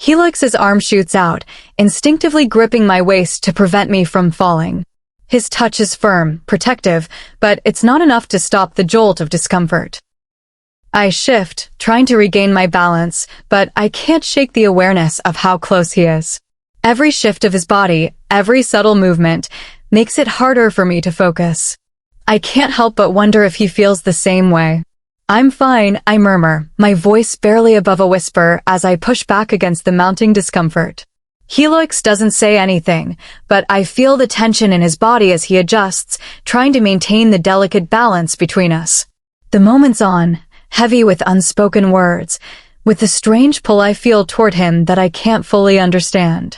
Helix's arm shoots out, instinctively gripping my waist to prevent me from falling. His touch is firm, protective, but it's not enough to stop the jolt of discomfort. I shift, trying to regain my balance, but I can't shake the awareness of how close he is. Every shift of his body, every subtle movement, makes it harder for me to focus. I can't help but wonder if he feels the same way. "I'm fine," I murmur, my voice barely above a whisper as I push back against the mounting discomfort. Helix doesn't say anything, but I feel the tension in his body as he adjusts, trying to maintain the delicate balance between us. The moment's on, heavy with unspoken words, with the strange pull I feel toward him that I can't fully understand.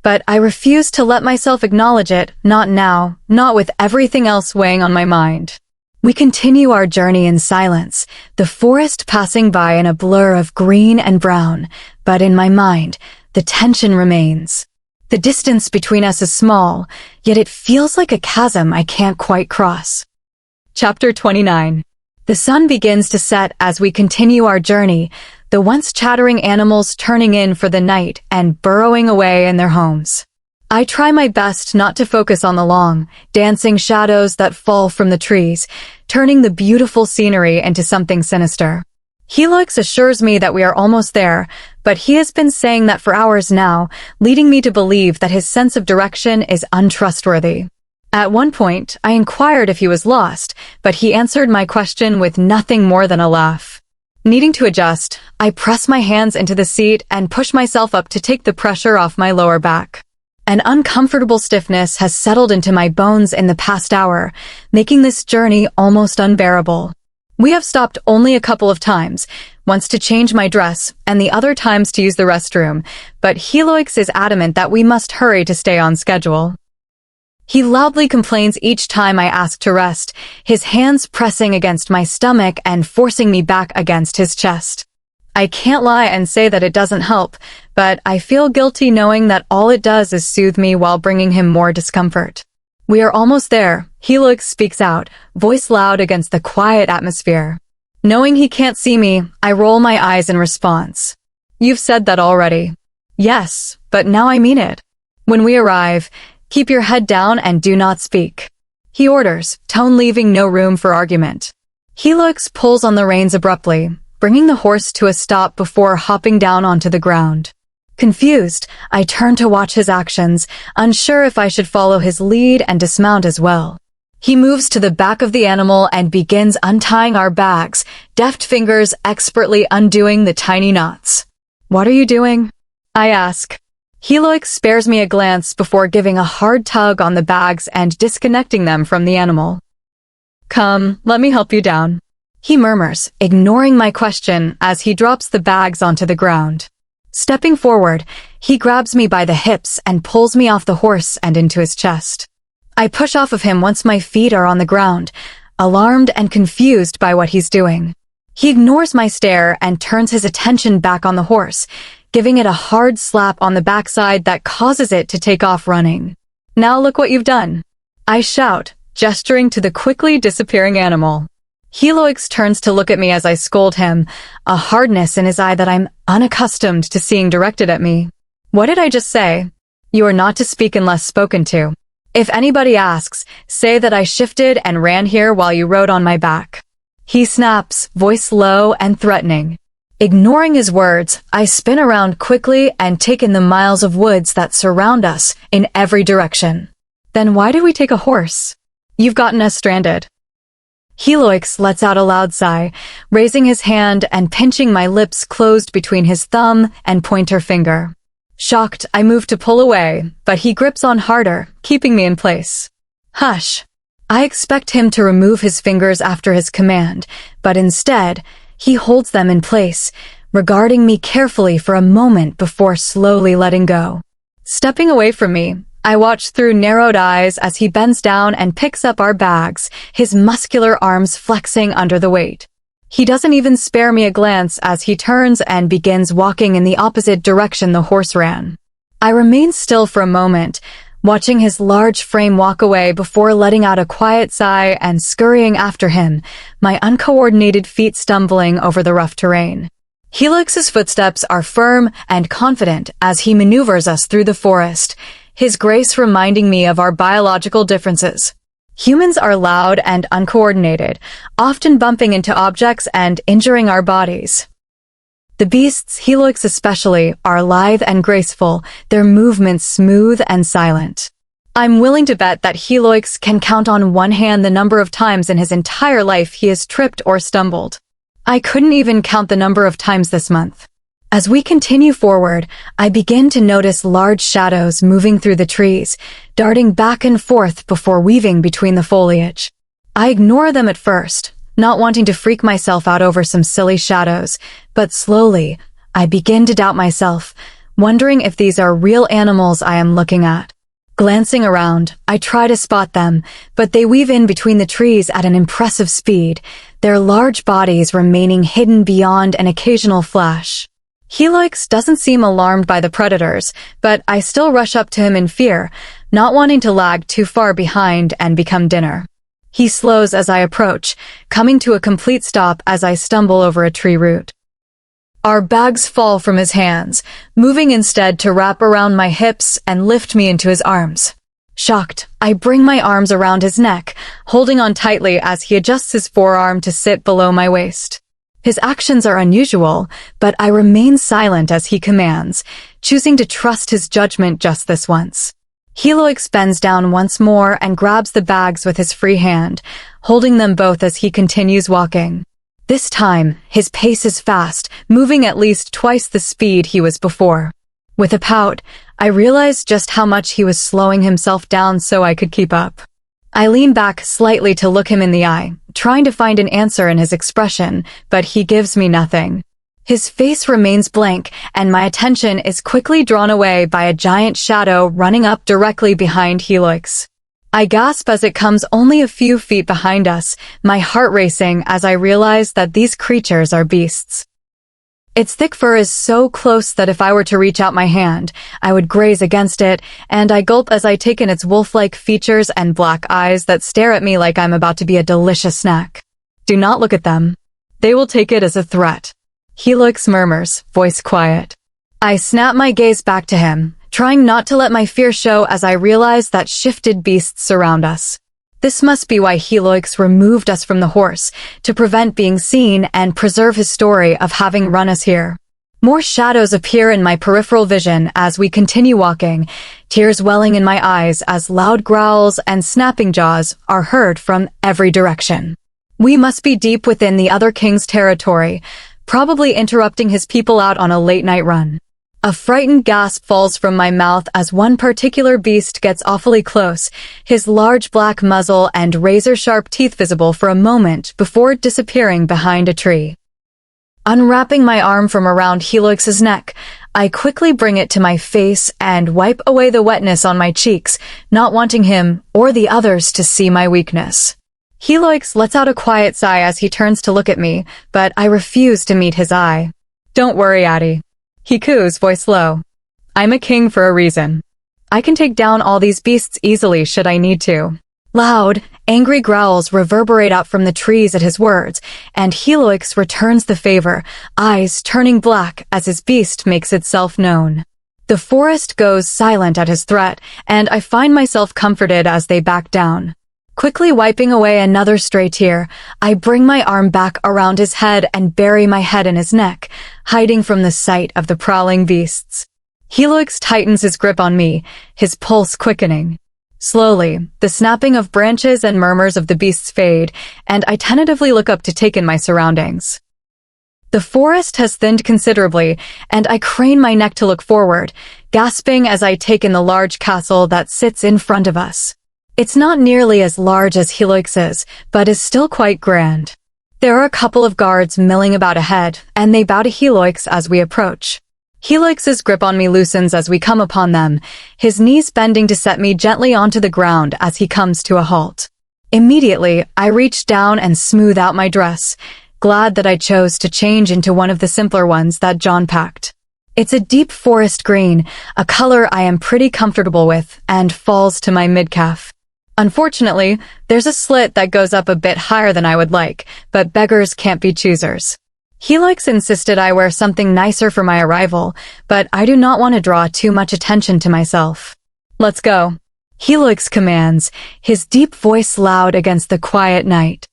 But I refuse to let myself acknowledge it, not now, not with everything else weighing on my mind. We continue our journey in silence, the forest passing by in a blur of green and brown, but in my mind, the tension remains. The distance between us is small, yet it feels like a chasm I can't quite cross. Chapter 29. The sun begins to set as we continue our journey, the once chattering animals turning in for the night and burrowing away in their homes. I try my best not to focus on the long, dancing shadows that fall from the trees, turning the beautiful scenery into something sinister. Helix assures me that we are almost there, but he has been saying that for hours now, leading me to believe that his sense of direction is untrustworthy. At one point, I inquired if he was lost, but he answered my question with nothing more than a laugh. Needing to adjust, I press my hands into the seat and push myself up to take the pressure off my lower back. An uncomfortable stiffness has settled into my bones in the past hour, making this journey almost unbearable. We have stopped only a couple of times, once to change my dress and the other times to use the restroom, but Helix is adamant that we must hurry to stay on schedule. He loudly complains each time I ask to rest, his hands pressing against my stomach and forcing me back against his chest. I can't lie and say that it doesn't help, but I feel guilty knowing that all it does is soothe me while bringing him more discomfort. "We are almost there," Helix speaks out, voice loud against the quiet atmosphere. Knowing he can't see me, I roll my eyes in response. "You've said that already." "Yes, but now I mean it." When we arrive, "Keep your head down and do not speak," he orders, tone leaving no room for argument. Helix pulls on the reins abruptly, bringing the horse to a stop before hopping down onto the ground. Confused, I turn to watch his actions, unsure if I should follow his lead and dismount as well. He moves to the back of the animal and begins untying our bags, deft fingers expertly undoing the tiny knots. "What are you doing?" I ask. Helix spares me a glance before giving a hard tug on the bags and disconnecting them from the animal. "Come, let me help you down," he murmurs, ignoring my question as he drops the bags onto the ground. Stepping forward, he grabs me by the hips and pulls me off the horse and into his chest. I push off of him once my feet are on the ground, alarmed and confused by what he's doing. He ignores my stare and turns his attention back on the horse, giving it a hard slap on the backside that causes it to take off running. "Now look what you've done," I shout, gesturing to the quickly disappearing animal. Helix turns to look at me as I scold him, a hardness in his eye that I'm unaccustomed to seeing directed at me. "What did I just say?" "You are not to speak unless spoken to. If anybody asks, say that I shifted and ran here while you rode on my back." He snaps, voice low and threatening. Ignoring his words, I spin around quickly and take in the miles of woods that surround us in every direction. "Then why did we take a horse? You've gotten us stranded." Helix lets out a loud sigh, raising his hand and pinching my lips closed between his thumb and pointer finger. Shocked, I move to pull away, but he grips on harder, keeping me in place. "Hush." I expect him to remove his fingers after his command, but instead, he holds them in place, regarding me carefully for a moment before slowly letting go. Stepping away from me, I watch through narrowed eyes as he bends down and picks up our bags, his muscular arms flexing under the weight. He doesn't even spare me a glance as he turns and begins walking in the opposite direction the horse ran. I remain still for a moment, watching his large frame walk away before letting out a quiet sigh and scurrying after him, my uncoordinated feet stumbling over the rough terrain. Helix's footsteps are firm and confident as he maneuvers us through the forest, his grace reminding me of our biological differences. Humans are loud and uncoordinated, often bumping into objects and injuring our bodies. The beasts, Helix especially, are lithe and graceful, their movements smooth and silent. I'm willing to bet that Helix can count on one hand the number of times in his entire life he has tripped or stumbled. I couldn't even count the number of times this month. As we continue forward, I begin to notice large shadows moving through the trees, darting back and forth before weaving between the foliage. I ignore them at first, not wanting to freak myself out over some silly shadows, but slowly, I begin to doubt myself, wondering if these are real animals I am looking at. Glancing around, I try to spot them, but they weave in between the trees at an impressive speed, their large bodies remaining hidden beyond an occasional flash. Helix doesn't seem alarmed by the predators, but I still rush up to him in fear, not wanting to lag too far behind and become dinner. He slows as I approach, coming to a complete stop as I stumble over a tree root. Our bags fall from his hands, moving instead to wrap around my hips and lift me into his arms. Shocked, I bring my arms around his neck, holding on tightly as he adjusts his forearm to sit below my waist. His actions are unusual, but I remain silent as he commands, choosing to trust his judgment just this once. Helix bends down once more and grabs the bags with his free hand, holding them both as he continues walking. This time, his pace is fast, moving at least twice the speed he was before. With a pout, I realized just how much he was slowing himself down so I could keep up. I lean back slightly to look him in the eye, trying to find an answer in his expression, but he gives me nothing. His face remains blank, and my attention is quickly drawn away by a giant shadow running up directly behind Helix. I gasp as it comes only a few feet behind us, my heart racing as I realize that these creatures are beasts. Its thick fur is so close that if I were to reach out my hand, I would graze against it, and I gulp as I take in its wolf-like features and black eyes that stare at me like I'm about to be a delicious snack. Do not look at them. They will take it as a threat. Helix murmurs, voice quiet. I snap my gaze back to him, trying not to let my fear show as I realize that shifted beasts surround us. This must be why Helix removed us from the horse, to prevent being seen and preserve his story of having run us here. More shadows appear in my peripheral vision as we continue walking, tears welling in my eyes as loud growls and snapping jaws are heard from every direction. We must be deep within the other king's territory, probably interrupting his people out on a late-night run. A frightened gasp falls from my mouth as one particular beast gets awfully close, his large black muzzle and razor-sharp teeth visible for a moment before disappearing behind a tree. Unwrapping my arm from around Helix's neck, I quickly bring it to my face and wipe away the wetness on my cheeks, not wanting him or the others to see my weakness. Helix lets out a quiet sigh as he turns to look at me, but I refuse to meet his eye. Don't worry, Addie. He coos, voice low. I'm a king for a reason. I can take down all these beasts easily should I need to. Loud, angry growls reverberate out from the trees at his words, and Helix returns the favor, eyes turning black as his beast makes itself known. The forest goes silent at his threat, and I find myself comforted as they back down. Quickly wiping away another stray tear, I bring my arm back around his head and bury my head in his neck, hiding from the sight of the prowling beasts. Helix tightens his grip on me, his pulse quickening. Slowly, the snapping of branches and murmurs of the beasts fade, and I tentatively look up to take in my surroundings. The forest has thinned considerably, and I crane my neck to look forward, gasping as I take in the large castle that sits in front of us. It's not nearly as large as Helix's, but is still quite grand. There are a couple of guards milling about ahead, and they bow to Helix as we approach. Helix's grip on me loosens as we come upon them, his knees bending to set me gently onto the ground as he comes to a halt. Immediately, I reach down and smooth out my dress, glad that I chose to change into one of the simpler ones that John packed. It's a deep forest green, a color I am pretty comfortable with, and falls to my midcalf. Unfortunately, there's a slit that goes up a bit higher than I would like, but beggars can't be choosers. Helix insisted I wear something nicer for my arrival, but I do not want to draw too much attention to myself. Let's go. Helix commands, his deep voice loud against the quiet night.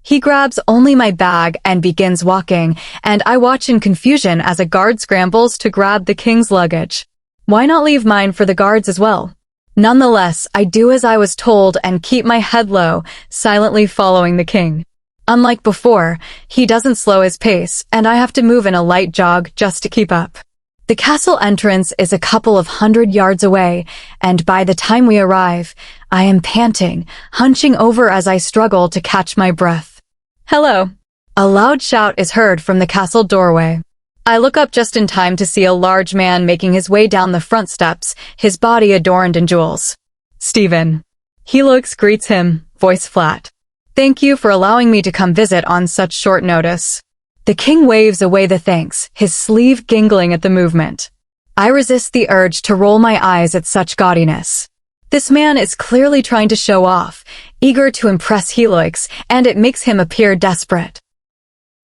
He grabs only my bag and begins walking, and I watch in confusion as a guard scrambles to grab the king's luggage. Why not leave mine for the guards as well? Nonetheless, I do as I was told and keep my head low, silently following the king. Unlike before, he doesn't slow his pace, and I have to move in a light jog just to keep up. The castle entrance is a couple of 100 yards away, and by the time we arrive, I am panting, hunching over as I struggle to catch my breath. Hello. A loud shout is heard from the castle doorway. I look up just in time to see a large man making his way down the front steps, his body adorned in jewels. Stephen. Helix greets him, voice flat. Thank you for allowing me to come visit on such short notice. The king waves away the thanks, his sleeve giggling at the movement. I resist the urge to roll my eyes at such gaudiness. This man is clearly trying to show off, eager to impress Helix, and it makes him appear desperate.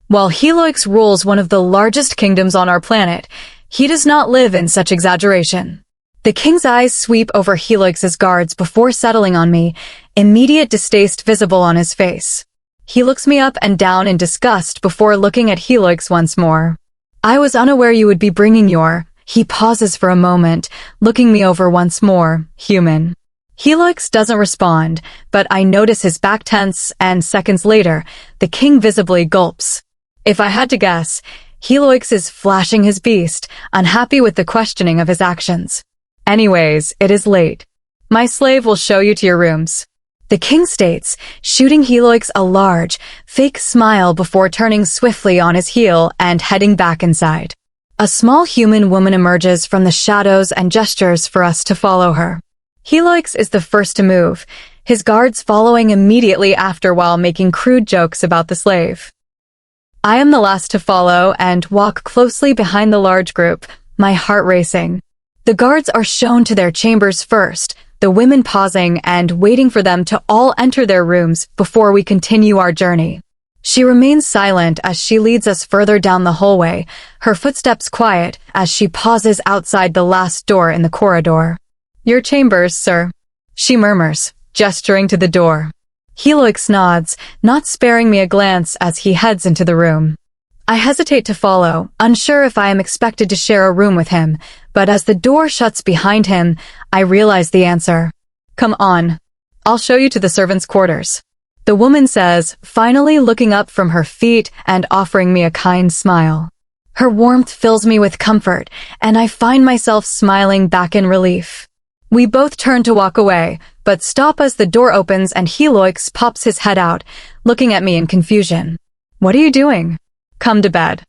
While Helix rules one of the largest kingdoms on our planet, he does not live in such exaggeration. The king's eyes sweep over Helix's guards before settling on me, immediate distaste visible on his face. He looks me up and down in disgust before looking at Helix once more. I was unaware you would be bringing your... He pauses for a moment, looking me over once more, human. Helix doesn't respond, but I notice his back tense, and seconds later, the king visibly gulps. If I had to guess, Helix is flashing his beast, unhappy with the questioning of his actions. Anyways, it is late. My slave will show you to your rooms. The king states, shooting Helix a large, fake smile before turning swiftly on his heel and heading back inside. A small human woman emerges from the shadows and gestures for us to follow her. Helix is the first to move, his guards following immediately after while making crude jokes about the slave. I am the last to follow and walk closely behind the large group, my heart racing. The guards are shown to their chambers first, the women pausing and waiting for them to all enter their rooms before we continue our journey. She remains silent as she leads us further down the hallway, her footsteps quiet as she pauses outside the last door in the corridor. Your chambers, sir, she murmurs, gesturing to the door. Helix nods, not sparing me a glance as he heads into the room. I hesitate to follow, unsure if I am expected to share a room with him, but as the door shuts behind him, I realize the answer. Come on. I'll show you to the servants' quarters. The woman says, finally looking up from her feet and offering me a kind smile. Her warmth fills me with comfort, and I find myself smiling back in relief. We both turn to walk away, but stop as the door opens and Helix pops his head out, looking at me in confusion. What are you doing? Come to bed.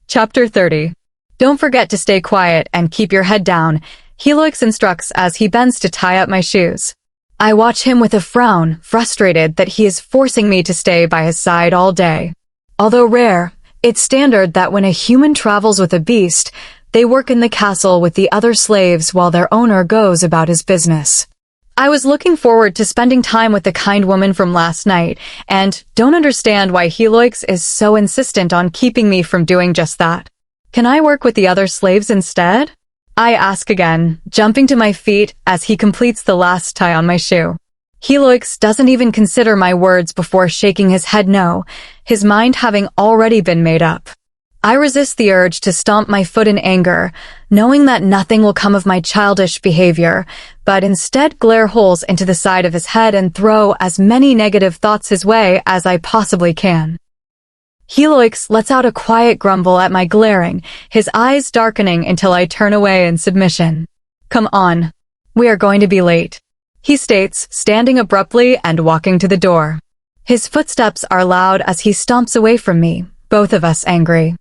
Chapter 30. Don't forget to stay quiet and keep your head down, Helix instructs as he bends to tie up my shoes. I watch him with a frown, frustrated that he is forcing me to stay by his side all day. Although rare, it's standard that when a human travels with a beast, they work in the castle with the other slaves while their owner goes about his business. I was looking forward to spending time with the kind woman from last night, and don't understand why Helix is so insistent on keeping me from doing just that. Can I work with the other slaves instead? I ask again, jumping to my feet as he completes the last tie on my shoe. Helix doesn't even consider my words before shaking his head no, his mind having already been made up. I resist the urge to stomp my foot in anger, knowing that nothing will come of my childish behavior, but instead glare holes into the side of his head and throw as many negative thoughts his way as I possibly can. Helix lets out a quiet grumble at my glaring, his eyes darkening until I turn away in submission. Come on. We are going to be late, he states, standing abruptly and walking to the door. His footsteps are loud as he stomps away from me, both of us angry.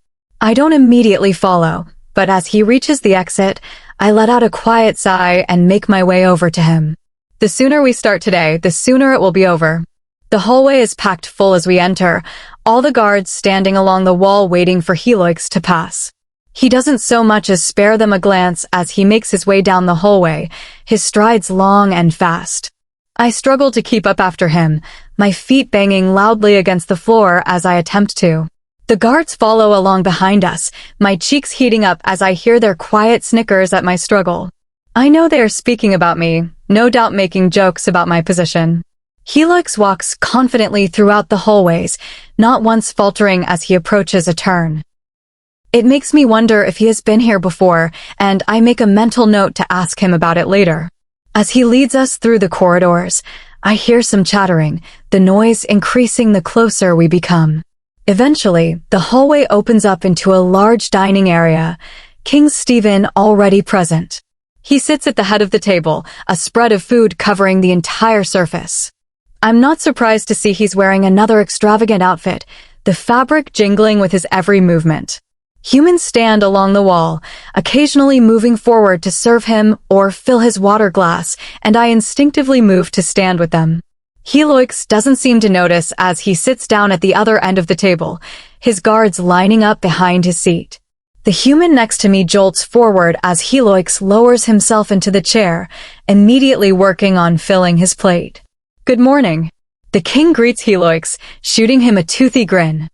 I don't immediately follow, but as he reaches the exit, I let out a quiet sigh and make my way over to him. The sooner we start today, the sooner it will be over. The hallway is packed full as we enter, all the guards standing along the wall waiting for Helix to pass. He doesn't so much as spare them a glance as he makes his way down the hallway, his strides long and fast. I struggle to keep up after him, my feet banging loudly against the floor as I attempt to. The guards follow along behind us, my cheeks heating up as I hear their quiet snickers at my struggle. I know they are speaking about me, no doubt making jokes about my position. Helix walks confidently throughout the hallways, not once faltering as he approaches a turn. It makes me wonder if he has been here before, and I make a mental note to ask him about it later. As he leads us through the corridors, I hear some chattering, the noise increasing the closer we become. Eventually, the hallway opens up into a large dining area, King Stephen already present. He sits at the head of the table, a spread of food covering the entire surface. I'm not surprised to see he's wearing another extravagant outfit, the fabric jingling with his every movement. Humans stand along the wall, occasionally moving forward to serve him or fill his water glass, and I instinctively move to stand with them. Helix doesn't seem to notice as he sits down at the other end of the table, his guards lining up behind his seat. The human next to me jolts forward as Helix lowers himself into the chair, immediately working on filling his plate. Good morning. The king greets Helix, shooting him a toothy grin.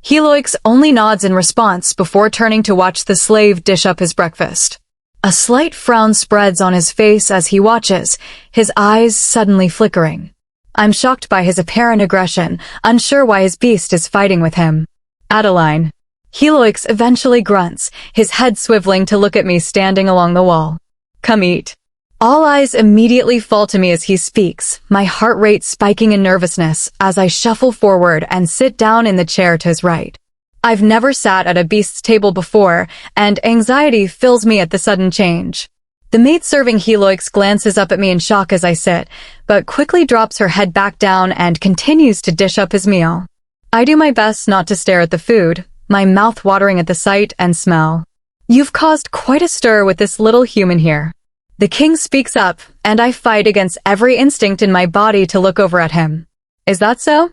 Helix only nods in response before turning to watch the slave dish up his breakfast. A slight frown spreads on his face as he watches, his eyes suddenly flickering. I'm shocked by his apparent aggression, unsure why his beast is fighting with him. Adeline. Helix eventually grunts, his head swiveling to look at me standing along the wall. Come eat. All eyes immediately fall to me as he speaks, my heart rate spiking in nervousness as I shuffle forward and sit down in the chair to his right. I've never sat at a beast's table before, and anxiety fills me at the sudden change. The maid serving Helix glances up at me in shock as I sit, but quickly drops her head back down and continues to dish up his meal. I do my best not to stare at the food, my mouth watering at the sight and smell. You've caused quite a stir with this little human here. The king speaks up, and I fight against every instinct in my body to look over at him. Is that so?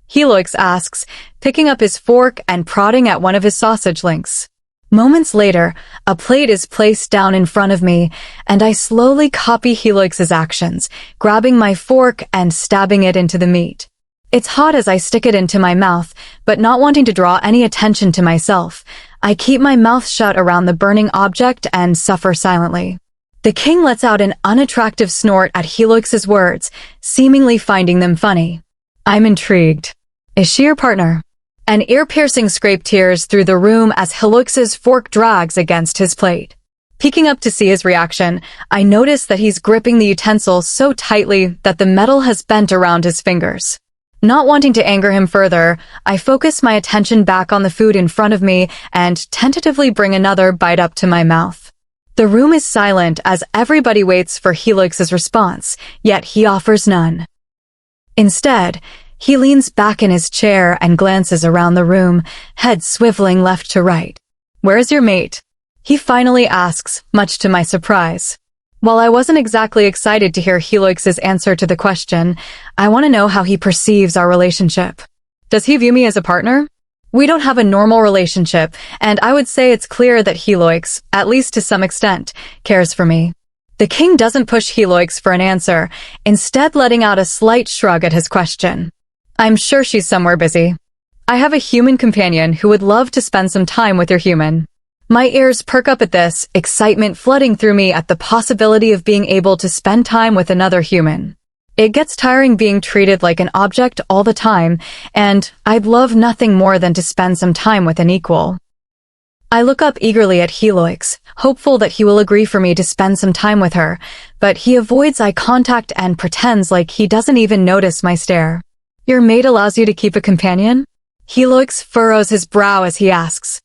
Helix asks, picking up his fork and prodding at one of his sausage links. Moments later, a plate is placed down in front of me, and I slowly copy Helix's actions, grabbing my fork and stabbing it into the meat. It's hot as I stick it into my mouth, but not wanting to draw any attention to myself, I keep my mouth shut around the burning object and suffer silently. The king lets out an unattractive snort at Helix's words, seemingly finding them funny. I'm intrigued. Is she your partner? An ear-piercing scrape tears through the room as Helix's fork drags against his plate. Peeking up to see his reaction, I notice that he's gripping the utensil so tightly that the metal has bent around his fingers. Not wanting to anger him further, I focus my attention back on the food in front of me and tentatively bring another bite up to my mouth. The room is silent as everybody waits for Helix's response, yet he offers none. Instead, he leans back in his chair and glances around the room, head swiveling left to right. Where is your mate? He finally asks, much to my surprise. While I wasn't exactly excited to hear Helix's answer to the question, I want to know how he perceives our relationship. Does he view me as a partner? We don't have a normal relationship, and I would say it's clear that Helix, at least to some extent, cares for me. The king doesn't push Helix for an answer, instead letting out a slight shrug at his question. I'm sure she's somewhere busy. I have a human companion who would love to spend some time with your human. My ears perk up at this, excitement flooding through me at the possibility of being able to spend time with another human. It gets tiring being treated like an object all the time, and I'd love nothing more than to spend some time with an equal. I look up eagerly at Helix, hopeful that he will agree for me to spend some time with her, but he avoids eye contact and pretends like he doesn't even notice my stare. Your mate allows you to keep a companion? Helix furrows his brow as he asks.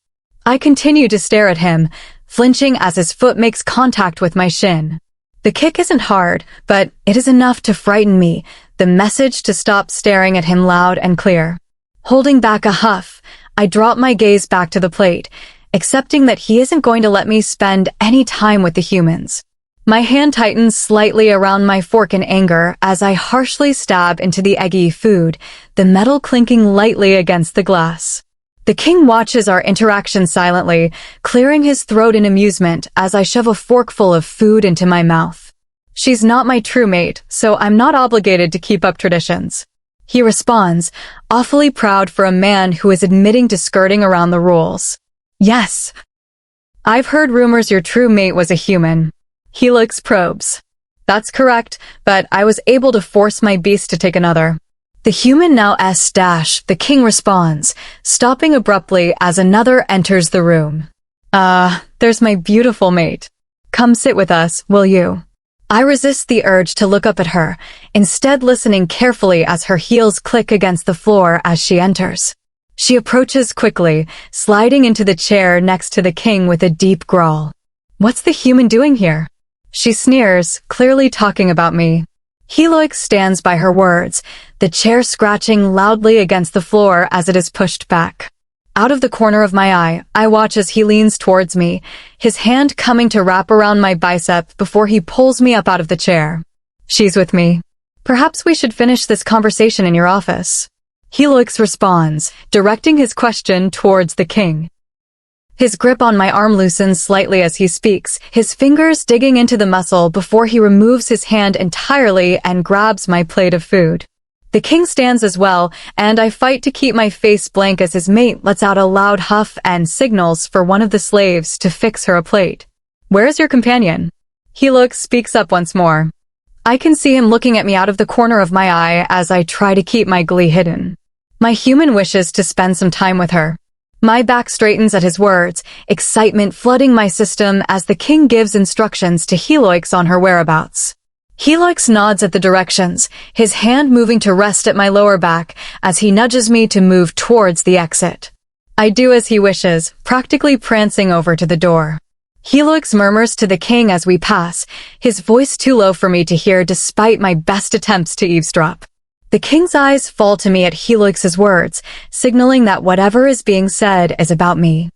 I continue to stare at him, flinching as his foot makes contact with my shin. The kick isn't hard, but it is enough to frighten me, the message to stop staring at him loud and clear. Holding back a huff, I drop my gaze back to the plate, accepting that he isn't going to let me spend any time with the humans. My hand tightens slightly around my fork in anger as I harshly stab into the eggy food, the metal clinking lightly against the glass. The king watches our interaction silently, clearing his throat in amusement as I shove a forkful of food into my mouth. She's not my true mate, so I'm not obligated to keep up traditions. He responds, awfully proud for a man who is admitting to skirting around the rules. Yes. I've heard rumors your true mate was a human. Helix probes. That's correct, but I was able to force my beast to take another. The human now S-, the king responds, stopping abruptly as another enters the room. There's my beautiful mate. Come sit with us, will you? I resist the urge to look up at her, instead listening carefully as her heels click against the floor as she enters. She approaches quickly, sliding into the chair next to the king with a deep growl. What's the human doing here? She sneers, clearly talking about me. Helix stands by her words, the chair scratching loudly against the floor as it is pushed back. Out of the corner of my eye, I watch as he leans towards me, his hand coming to wrap around my bicep before he pulls me up out of the chair. She's with me. Perhaps we should finish this conversation in your office. Helix responds, directing his question towards the king. His grip on my arm loosens slightly as he speaks, his fingers digging into the muscle before he removes his hand entirely and grabs my plate of food. The king stands as well, and I fight to keep my face blank as his mate lets out a loud huff and signals for one of the slaves to fix her a plate. Where is your companion? Helix speaks up once more. I can see him looking at me out of the corner of my eye as I try to keep my glee hidden. My human wishes to spend some time with her. My back straightens at his words, excitement flooding my system as the king gives instructions to Helix on her whereabouts. Helix nods at the directions, his hand moving to rest at my lower back as he nudges me to move towards the exit. I do as he wishes, practically prancing over to the door. Helix murmurs to the king as we pass, his voice too low for me to hear despite my best attempts to eavesdrop. The king's eyes fall to me at Helix's words, signaling that whatever is being said is about me.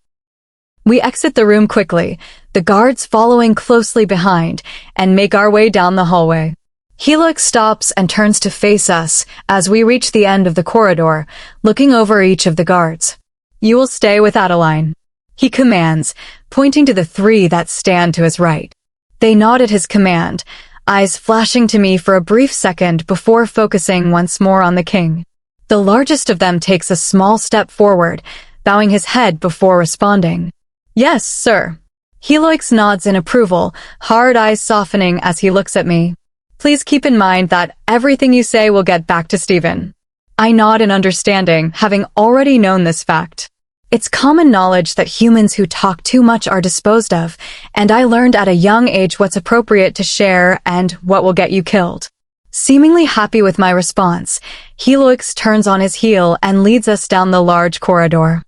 We exit the room quickly, the guards following closely behind, and make our way down the hallway. Helix stops and turns to face us as we reach the end of the corridor, looking over each of the guards. You will stay with Adeline, he commands, pointing to the three that stand to his right. They nod at his command, eyes flashing to me for a brief second before focusing once more on the king. The largest of them takes a small step forward, bowing his head before responding. Yes, sir. Helix nods in approval, hard eyes softening as he looks at me. Please keep in mind that everything you say will get back to Stephen. I nod in understanding, having already known this fact. It's common knowledge that humans who talk too much are disposed of, and I learned at a young age what's appropriate to share and what will get you killed. Seemingly happy with my response, Helix turns on his heel and leads us down the large corridor.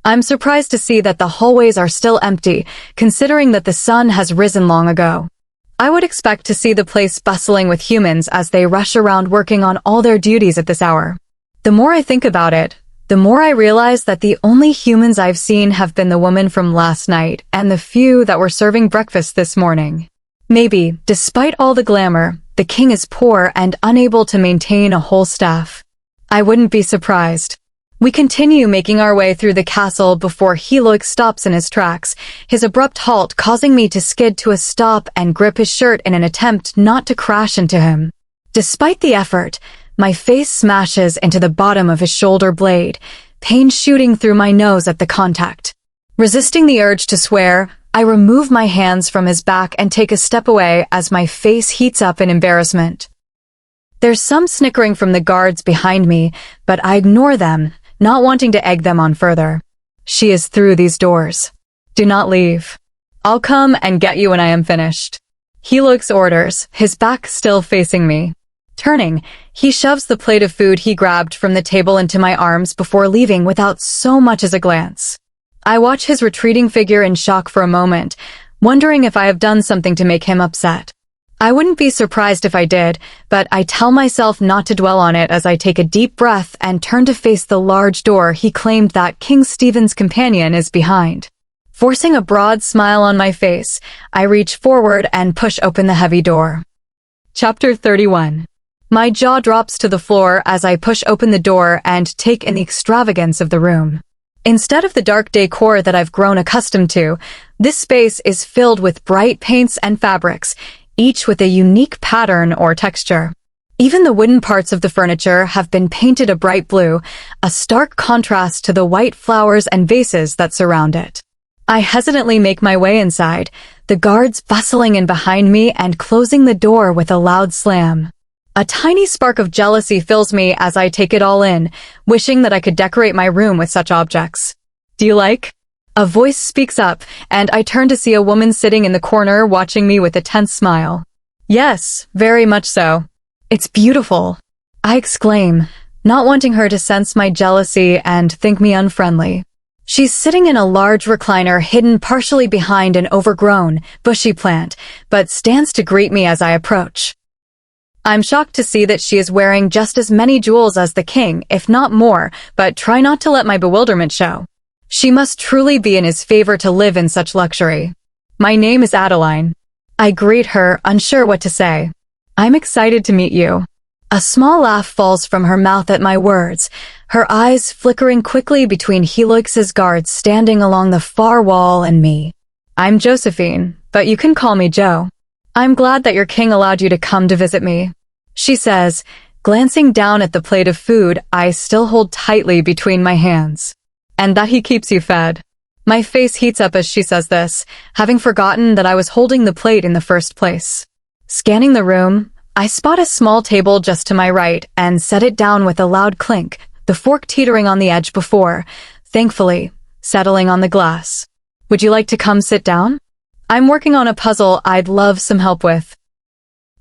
I'm surprised to see that the hallways are still empty, considering that the sun has risen long ago. I would expect to see the place bustling with humans as they rush around working on all their duties at this hour. The more I think about it, the more I realize that the only humans I've seen have been the woman from last night and the few that were serving breakfast this morning. Maybe, despite all the glamour, the king is poor and unable to maintain a whole staff. I wouldn't be surprised. We continue making our way through the castle before Helix stops in his tracks, his abrupt halt causing me to skid to a stop and grip his shirt in an attempt not to crash into him. Despite the effort, my face smashes into the bottom of his shoulder blade, pain shooting through my nose at the contact. Resisting the urge to swear, I remove my hands from his back and take a step away as my face heats up in embarrassment. There's some snickering from the guards behind me, but I ignore them, not wanting to egg them on further. She is through these doors. Do not leave. I'll come and get you when I am finished. Helix orders, his back still facing me. Turning, he shoves the plate of food he grabbed from the table into my arms before leaving without so much as a glance. I watch his retreating figure in shock for a moment, wondering if I have done something to make him upset. I wouldn't be surprised if I did, but I tell myself not to dwell on it as I take a deep breath and turn to face the large door he claimed that King Stephen's companion is behind. Forcing a broad smile on my face, I reach forward and push open the heavy door. Chapter 31. My jaw drops to the floor as I push open the door and take in the extravagance of the room. Instead of the dark decor that I've grown accustomed to, this space is filled with bright paints and fabrics, each with a unique pattern or texture. Even the wooden parts of the furniture have been painted a bright blue, a stark contrast to the white flowers and vases that surround it. I hesitantly make my way inside, the guards bustling in behind me and closing the door with a loud slam. A tiny spark of jealousy fills me as I take it all in, wishing that I could decorate my room with such objects. "Do you like?" A voice speaks up, and I turn to see a woman sitting in the corner watching me with a tense smile. "Yes, very much so. It's beautiful," I exclaim, not wanting her to sense my jealousy and think me unfriendly. She's sitting in a large recliner hidden partially behind an overgrown, bushy plant, but stands to greet me as I approach. I'm shocked to see that she is wearing just as many jewels as the king, if not more, but try not to let my bewilderment show. She must truly be in his favor to live in such luxury. "My name is Adeline." I greet her, unsure what to say. "I'm excited to meet you." A small laugh falls from her mouth at my words, her eyes flickering quickly between Helix's guards standing along the far wall and me. "I'm Josephine, but you can call me Jo. I'm glad that your king allowed you to come to visit me," she says, glancing down at the plate of food I still hold tightly between my hands. "And that he keeps you fed." My face heats up as she says this, having forgotten that I was holding the plate in the first place. Scanning the room, I spot a small table just to my right and set it down with a loud clink, the fork teetering on the edge before, thankfully, settling on the glass. "Would you like to come sit down? I'm working on a puzzle I'd love some help with,"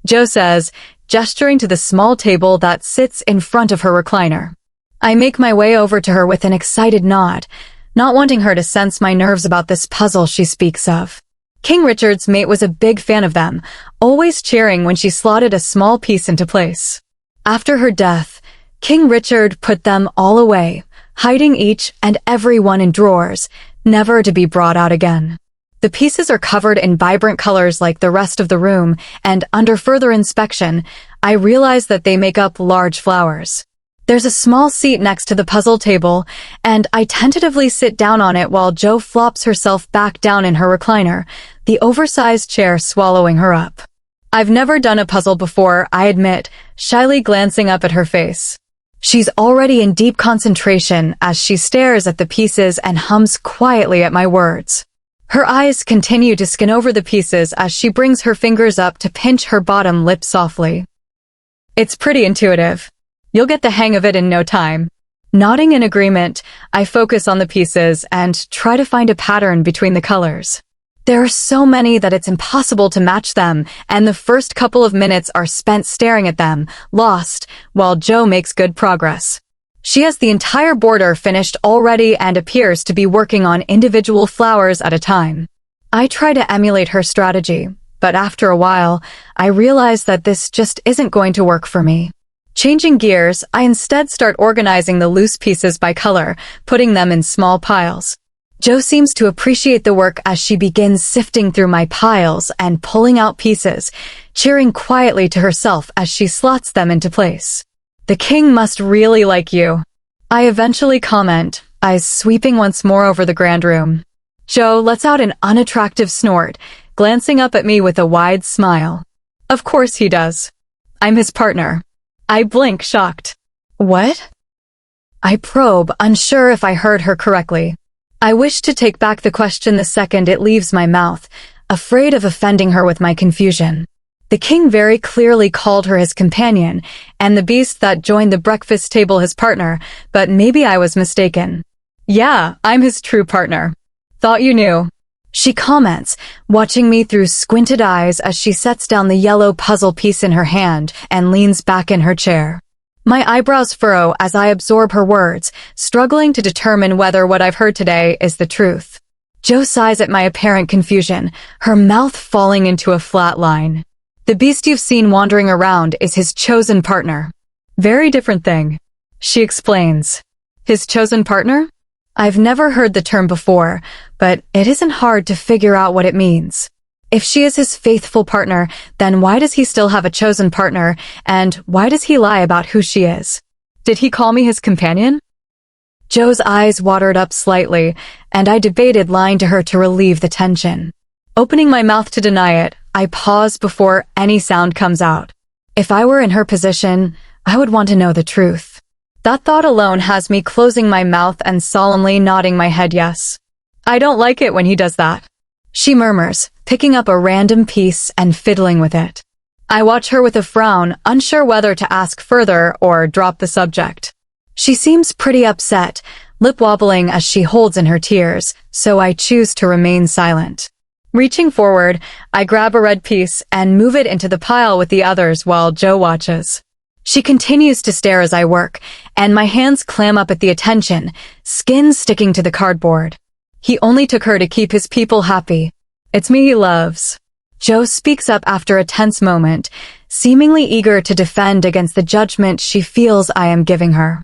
Jo says, gesturing to the small table that sits in front of her recliner. I make my way over to her with an excited nod, not wanting her to sense my nerves about this puzzle she speaks of. King Richard's mate was a big fan of them, always cheering when she slotted a small piece into place. After her death, King Richard put them all away, hiding each and every one in drawers, never to be brought out again. The pieces are covered in vibrant colors like the rest of the room, and under further inspection, I realize that they make up large flowers. There's a small seat next to the puzzle table, and I tentatively sit down on it while Jo flops herself back down in her recliner, the oversized chair swallowing her up. I've never done a puzzle before, I admit, shyly glancing up at her face. She's already in deep concentration as she stares at the pieces and hums quietly at my words. Her eyes continue to scan over the pieces as she brings her fingers up to pinch her bottom lip softly. "It's pretty intuitive. You'll get the hang of it in no time." Nodding in agreement, I focus on the pieces and try to find a pattern between the colors. There are so many that it's impossible to match them, and the first couple of minutes are spent staring at them, lost, while Jo makes good progress. She has the entire border finished already and appears to be working on individual flowers at a time. I try to emulate her strategy, but after a while, I realize that this just isn't going to work for me. Changing gears, I instead start organizing the loose pieces by color, putting them in small piles. Jo seems to appreciate the work as she begins sifting through my piles and pulling out pieces, cheering quietly to herself as she slots them into place. "The king must really like you," I eventually comment, eyes sweeping once more over the grand room. Jo lets out an unattractive snort, glancing up at me with a wide smile. "Of course he does. I'm his partner." I blink, shocked. "What?" I probe, unsure if I heard her correctly. I wish to take back the question the second it leaves my mouth, afraid of offending her with my confusion. The king very clearly called her his companion, and the beast that joined the breakfast table his partner, but maybe I was mistaken. "Yeah, I'm his true partner. Thought you knew," she comments, watching me through squinted eyes as she sets down the yellow puzzle piece in her hand and leans back in her chair. My eyebrows furrow as I absorb her words, struggling to determine whether what I've heard today is the truth. Jo sighs at my apparent confusion, her mouth falling into a flat line. "The beast you've seen wandering around is his chosen partner." "Very different thing," she explains. "His chosen partner?" I've never heard the term before, but it isn't hard to figure out what it means. If she is his faithful partner, then why does he still have a chosen partner, and why does he lie about who she is? Did he call me his companion? Jo's eyes watered up slightly, and I debated lying to her to relieve the tension. Opening my mouth to deny it, I pause before any sound comes out. If I were in her position, I would want to know the truth. That thought alone has me closing my mouth and solemnly nodding my head yes. I don't like it when he does that. She murmurs, picking up a random piece and fiddling with it. I watch her with a frown, unsure whether to ask further or drop the subject. She seems pretty upset, lip wobbling as she holds in her tears, so I choose to remain silent. Reaching forward, I grab a red piece and move it into the pile with the others while Joe watches. She continues to stare as I work, and my hands clam up at the attention, skin sticking to the cardboard. He only took her to keep his people happy. It's me he loves. Joe speaks up after a tense moment, seemingly eager to defend against the judgment she feels I am giving her.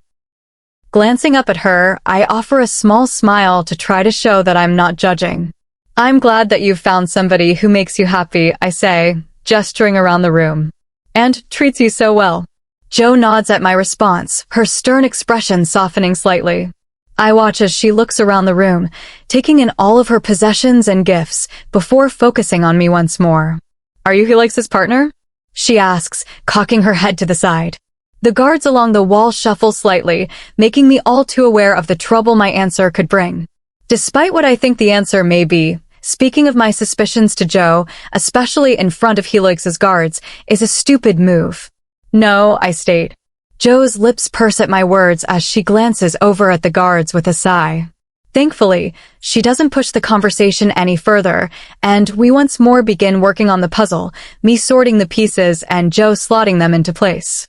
Glancing up at her, I offer a small smile to try to show that I'm not judging. I'm glad that you've found somebody who makes you happy, I say, gesturing around the room. And treats you so well. Joe nods at my response, her stern expression softening slightly. I watch as she looks around the room, taking in all of her possessions and gifts, before focusing on me once more. Are you Helix's partner? She asks, cocking her head to the side. The guards along the wall shuffle slightly, making me all too aware of the trouble my answer could bring. Despite what I think the answer may be, speaking of my suspicions to Joe, especially in front of Helix's guards, is a stupid move. No, I state. Joe's lips purse at my words as she glances over at the guards with a sigh. Thankfully, she doesn't push the conversation any further, and we once more begin working on the puzzle, me sorting the pieces and Joe slotting them into place.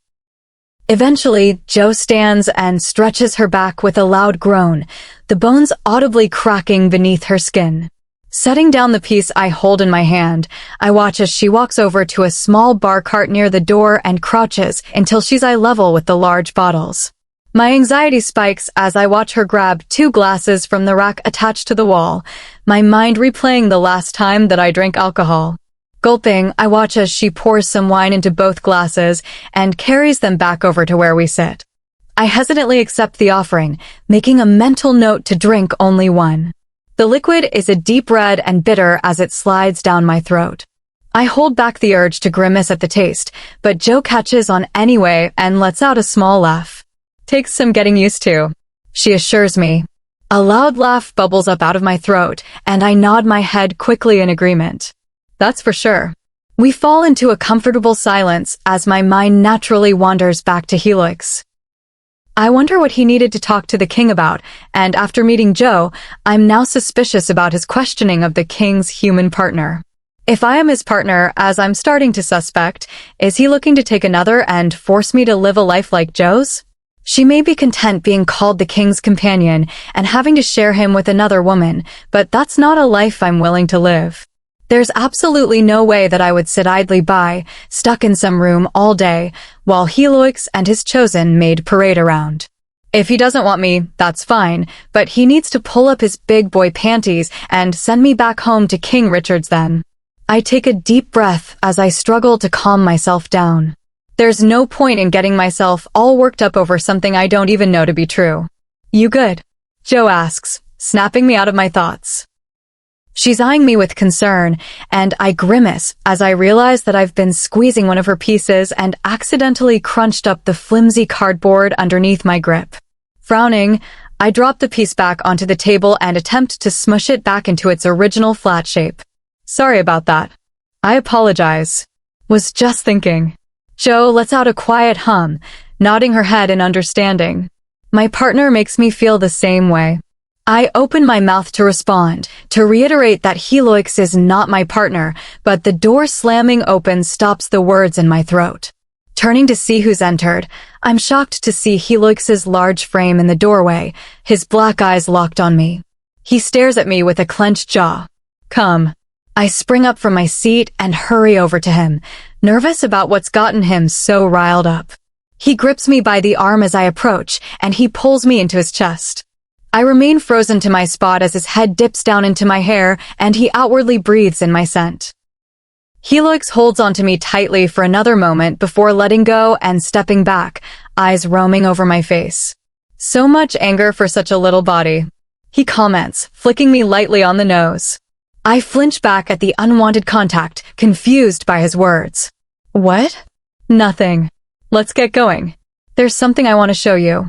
Eventually, Joe stands and stretches her back with a loud groan, the bones audibly cracking beneath her skin. Setting down the piece I hold in my hand, I watch as she walks over to a small bar cart near the door and crouches until she's eye level with the large bottles. My anxiety spikes as I watch her grab 2 glasses from the rack attached to the wall, my mind replaying the last time that I drank alcohol. Gulping, I watch as she pours some wine into both glasses and carries them back over to where we sit. I hesitantly accept the offering, making a mental note to drink only one. The liquid is a deep red and bitter as it slides down my throat. I hold back the urge to grimace at the taste, but Joe catches on anyway and lets out a small laugh. Takes some getting used to, she assures me. A loud laugh bubbles up out of my throat, and I nod my head quickly in agreement. That's for sure. We fall into a comfortable silence as my mind naturally wanders back to Helix. I wonder what he needed to talk to the king about, and after meeting Joe, I'm now suspicious about his questioning of the king's human partner. If I am his partner, as I'm starting to suspect, is he looking to take another and force me to live a life like Joe's? She may be content being called the king's companion and having to share him with another woman, but that's not a life I'm willing to live. There's absolutely no way that I would sit idly by, stuck in some room all day, while Helix and his chosen maid parade around. If he doesn't want me, that's fine, but he needs to pull up his big boy panties and send me back home to King Richard's then. I take a deep breath as I struggle to calm myself down. There's no point in getting myself all worked up over something I don't even know to be true. You good? Joe asks, snapping me out of my thoughts. She's eyeing me with concern, and I grimace as I realize that I've been squeezing one of her pieces and accidentally crunched up the flimsy cardboard underneath my grip. Frowning, I drop the piece back onto the table and attempt to smush it back into its original flat shape. Sorry about that. I apologize. Was just thinking. Joe lets out a quiet hum, nodding her head in understanding. My partner makes me feel the same way. I open my mouth to respond, to reiterate that Helix is not my partner, but the door slamming open stops the words in my throat. Turning to see who's entered, I'm shocked to see Helix's large frame in the doorway, his black eyes locked on me. He stares at me with a clenched jaw. Come. I spring up from my seat and hurry over to him, nervous about what's gotten him so riled up. He grips me by the arm as I approach, and he pulls me into his chest. I remain frozen to my spot as his head dips down into my hair and he outwardly breathes in my scent. Helix holds onto me tightly for another moment before letting go and stepping back, eyes roaming over my face. So much anger for such a little body. He comments, flicking me lightly on the nose. I flinch back at the unwanted contact, confused by his words. What? Nothing. Let's get going. There's something I want to show you.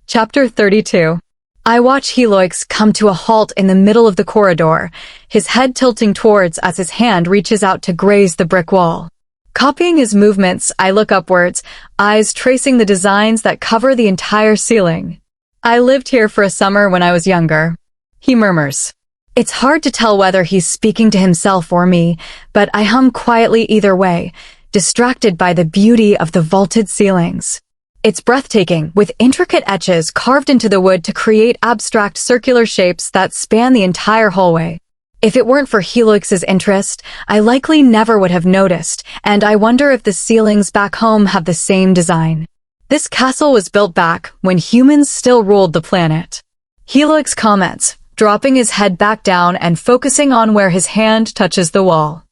Chapter 32. I watch Helix come to a halt in the middle of the corridor, his head tilting towards as his hand reaches out to graze the brick wall. Copying his movements, I look upwards, eyes tracing the designs that cover the entire ceiling. I lived here for a summer when I was younger. He murmurs. It's hard to tell whether he's speaking to himself or me, but I hum quietly either way, distracted by the beauty of the vaulted ceilings. It's breathtaking, with intricate etches carved into the wood to create abstract circular shapes that span the entire hallway. If it weren't for Helix's interest, I likely never would have noticed, and I wonder if the ceilings back home have the same design. This castle was built back when humans still ruled the planet. Helix comments, dropping his head back down and focusing on where his hand touches the wall.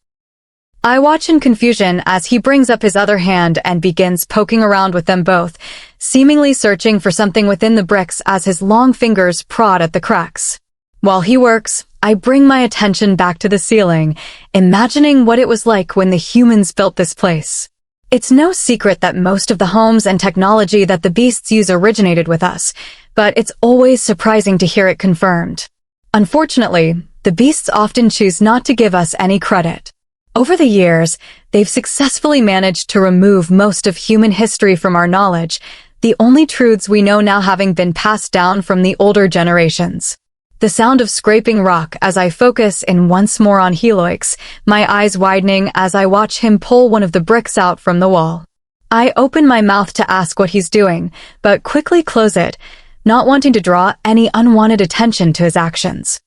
I watch in confusion as he brings up his other hand and begins poking around with them both, seemingly searching for something within the bricks as his long fingers prod at the cracks. While he works, I bring my attention back to the ceiling, imagining what it was like when the humans built this place. It's no secret that most of the homes and technology that the beasts use originated with us, but it's always surprising to hear it confirmed. Unfortunately, the beasts often choose not to give us any credit. Over the years, they've successfully managed to remove most of human history from our knowledge, the only truths we know now having been passed down from the older generations. The sound of scraping rock as I focus in once more on Helix, my eyes widening as I watch him pull one of the bricks out from the wall. I open my mouth to ask what he's doing, but quickly close it, not wanting to draw any unwanted attention to his actions.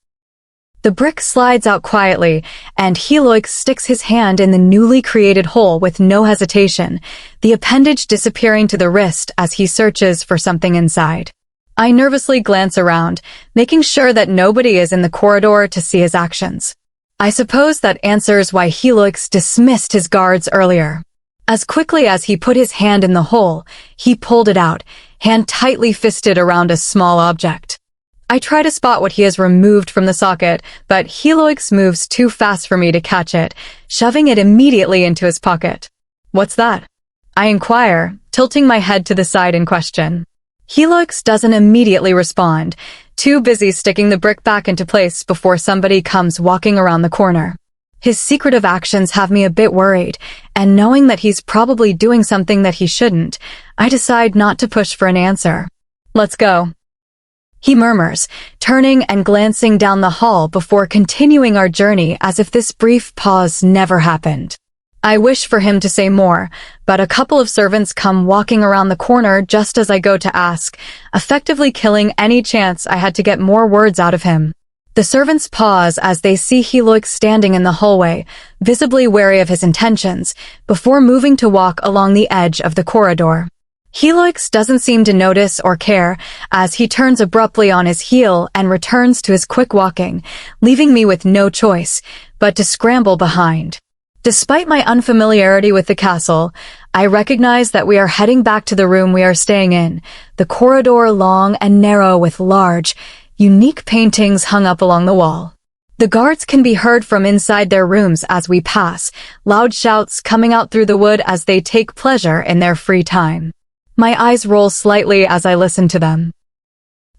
The brick slides out quietly, and Helix sticks his hand in the newly created hole with no hesitation, the appendage disappearing to the wrist as he searches for something inside. I nervously glance around, making sure that nobody is in the corridor to see his actions. I suppose that answers why Helix dismissed his guards earlier. As quickly as he put his hand in the hole, he pulled it out, hand tightly fisted around a small object. I try to spot what he has removed from the socket, but Helix moves too fast for me to catch it, shoving it immediately into his pocket. What's that? I inquire, tilting my head to the side in question. Helix doesn't immediately respond, too busy sticking the brick back into place before somebody comes walking around the corner. His secretive actions have me a bit worried, and knowing that he's probably doing something that he shouldn't, I decide not to push for an answer. Let's go. He murmurs, turning and glancing down the hall before continuing our journey as if this brief pause never happened. I wish for him to say more, but a couple of servants come walking around the corner just as I go to ask, effectively killing any chance I had to get more words out of him. The servants pause as they see Helix standing in the hallway, visibly wary of his intentions, before moving to walk along the edge of the corridor. Helix doesn't seem to notice or care as he turns abruptly on his heel and returns to his quick walking, leaving me with no choice but to scramble behind. Despite my unfamiliarity with the castle, I recognize that we are heading back to the room we are staying in, the corridor long and narrow with large, unique paintings hung up along the wall. The guards can be heard from inside their rooms as we pass, loud shouts coming out through the wood as they take pleasure in their free time. My eyes roll slightly as I listen to them.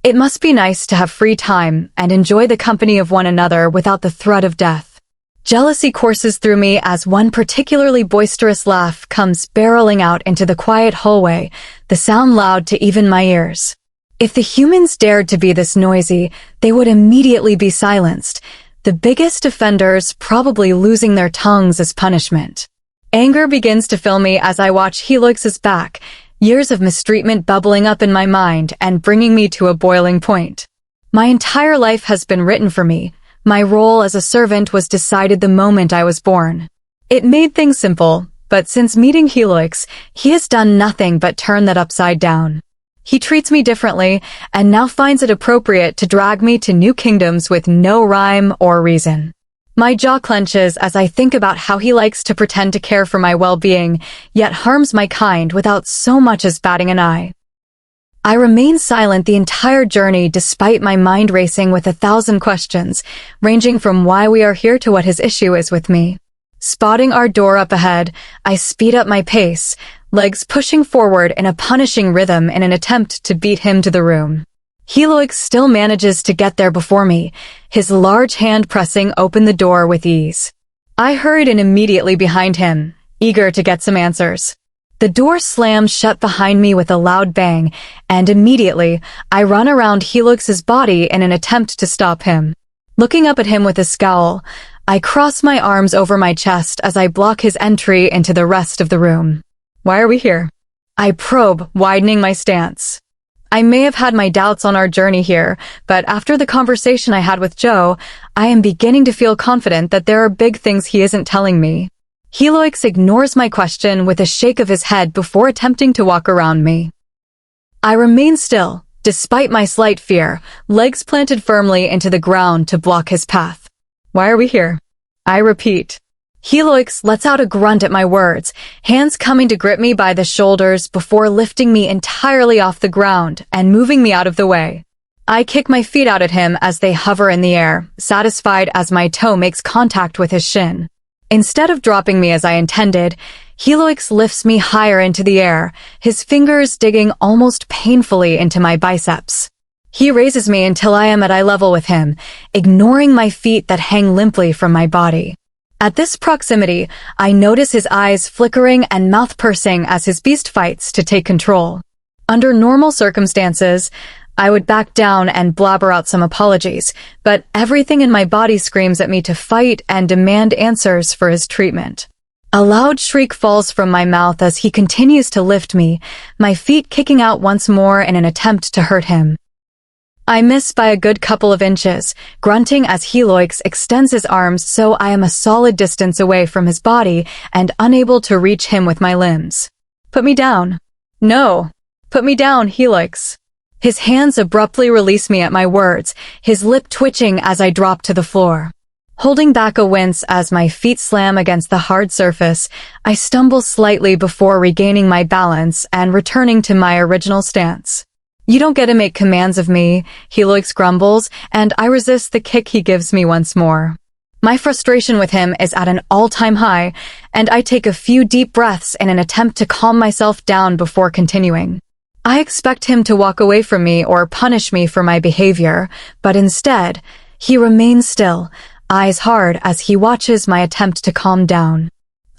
It must be nice to have free time and enjoy the company of one another without the threat of death. Jealousy courses through me as one particularly boisterous laugh comes barreling out into the quiet hallway, the sound loud to even my ears. If the humans dared to be this noisy, they would immediately be silenced, the biggest offenders probably losing their tongues as punishment. Anger begins to fill me as I watch Helix's back, years of mistreatment bubbling up in my mind and bringing me to a boiling point. My entire life has been written for me. My role as a servant was decided the moment I was born. It made things simple, but since meeting Helix, he has done nothing but turn that upside down. He treats me differently and now finds it appropriate to drag me to new kingdoms with no rhyme or reason. My jaw clenches as I think about how he likes to pretend to care for my well-being, yet harms my kind without so much as batting an eye. I remain silent the entire journey despite my mind racing with 1,000 questions, ranging from why we are here to what his issue is with me. Spotting our door up ahead, I speed up my pace, legs pushing forward in a punishing rhythm in an attempt to beat him to the room. Helix still manages to get there before me, his large hand pressing open the door with ease. I hurried in immediately behind him, eager to get some answers. The door slams shut behind me with a loud bang, and immediately, I run around Helix's body in an attempt to stop him. Looking up at him with a scowl, I cross my arms over my chest as I block his entry into the rest of the room. Why are we here? I probe, widening my stance. I may have had my doubts on our journey here, but after the conversation I had with Joe, I am beginning to feel confident that there are big things he isn't telling me. Helix ignores my question with a shake of his head before attempting to walk around me. I remain still, despite my slight fear, legs planted firmly into the ground to block his path. Why are we here? I repeat. Helix lets out a grunt at my words, hands coming to grip me by the shoulders before lifting me entirely off the ground and moving me out of the way. I kick my feet out at him as they hover in the air, satisfied as my toe makes contact with his shin. Instead of dropping me as I intended, Helix lifts me higher into the air, his fingers digging almost painfully into my biceps. He raises me until I am at eye level with him, ignoring my feet that hang limply from my body. At this proximity, I notice his eyes flickering and mouth pursing as his beast fights to take control. Under normal circumstances, I would back down and blabber out some apologies, but everything in my body screams at me to fight and demand answers for his treatment. A loud shriek falls from my mouth as he continues to lift me, my feet kicking out once more in an attempt to hurt him. I miss by a good couple of inches, grunting as Helix extends his arms so I am a solid distance away from his body and unable to reach him with my limbs. Put me down. No. Put me down, Helix. His hands abruptly release me at my words, his lip twitching as I drop to the floor. Holding back a wince as my feet slam against the hard surface, I stumble slightly before regaining my balance and returning to my original stance. You don't get to make commands of me, Helix grumbles, and I resist the kick he gives me once more. My frustration with him is at an all-time high, and I take a few deep breaths in an attempt to calm myself down before continuing. I expect him to walk away from me or punish me for my behavior, but instead, he remains still, eyes hard as he watches my attempt to calm down.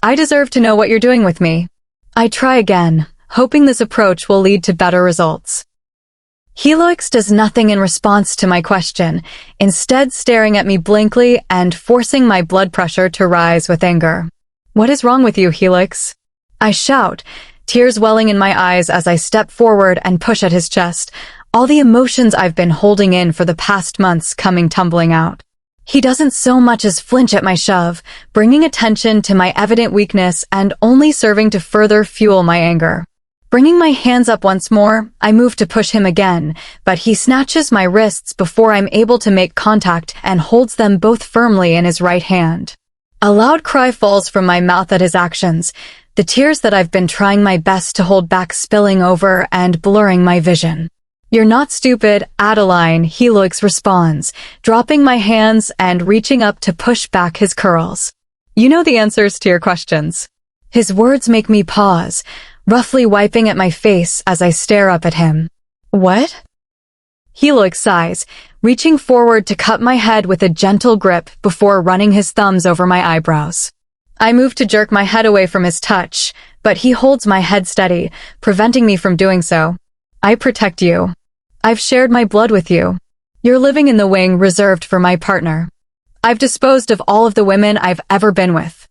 I deserve to know what you're doing with me. I try again, hoping this approach will lead to better results. Helix does nothing in response to my question, instead staring at me blankly and forcing my blood pressure to rise with anger. What is wrong with you, Helix? I shout, tears welling in my eyes as I step forward and push at his chest, all the emotions I've been holding in for the past months coming tumbling out. He doesn't so much as flinch at my shove, bringing attention to my evident weakness and only serving to further fuel my anger. Bringing my hands up once more, I move to push him again, but he snatches my wrists before I'm able to make contact and holds them both firmly in his right hand. A loud cry falls from my mouth at his actions, the tears that I've been trying my best to hold back spilling over and blurring my vision. You're not stupid, Adeline, Helix responds, dropping my hands and reaching up to push back his curls. You know the answers to your questions. His words make me pause, roughly wiping at my face as I stare up at him. What? Helix sighs, reaching forward to cut my head with a gentle grip before running his thumbs over my eyebrows. I move to jerk my head away from his touch, but he holds my head steady, preventing me from doing so. I protect you. I've shared my blood with you. You're living in the wing reserved for my partner. I've disposed of all of the women I've ever been with.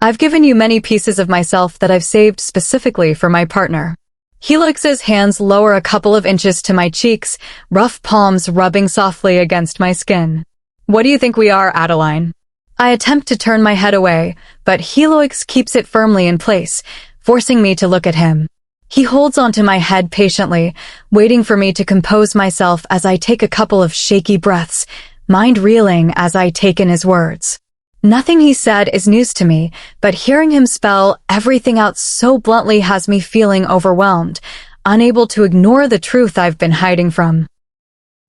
I've given you many pieces of myself that I've saved specifically for my partner. Helix's hands lower a couple of inches to my cheeks, rough palms rubbing softly against my skin. What do you think we are, Adeline? I attempt to turn my head away, but Helix keeps it firmly in place, forcing me to look at him. He holds onto my head patiently, waiting for me to compose myself as I take a couple of shaky breaths, mind reeling as I take in his words. Nothing he said is news to me, but hearing him spell everything out so bluntly has me feeling overwhelmed, unable to ignore the truth I've been hiding from.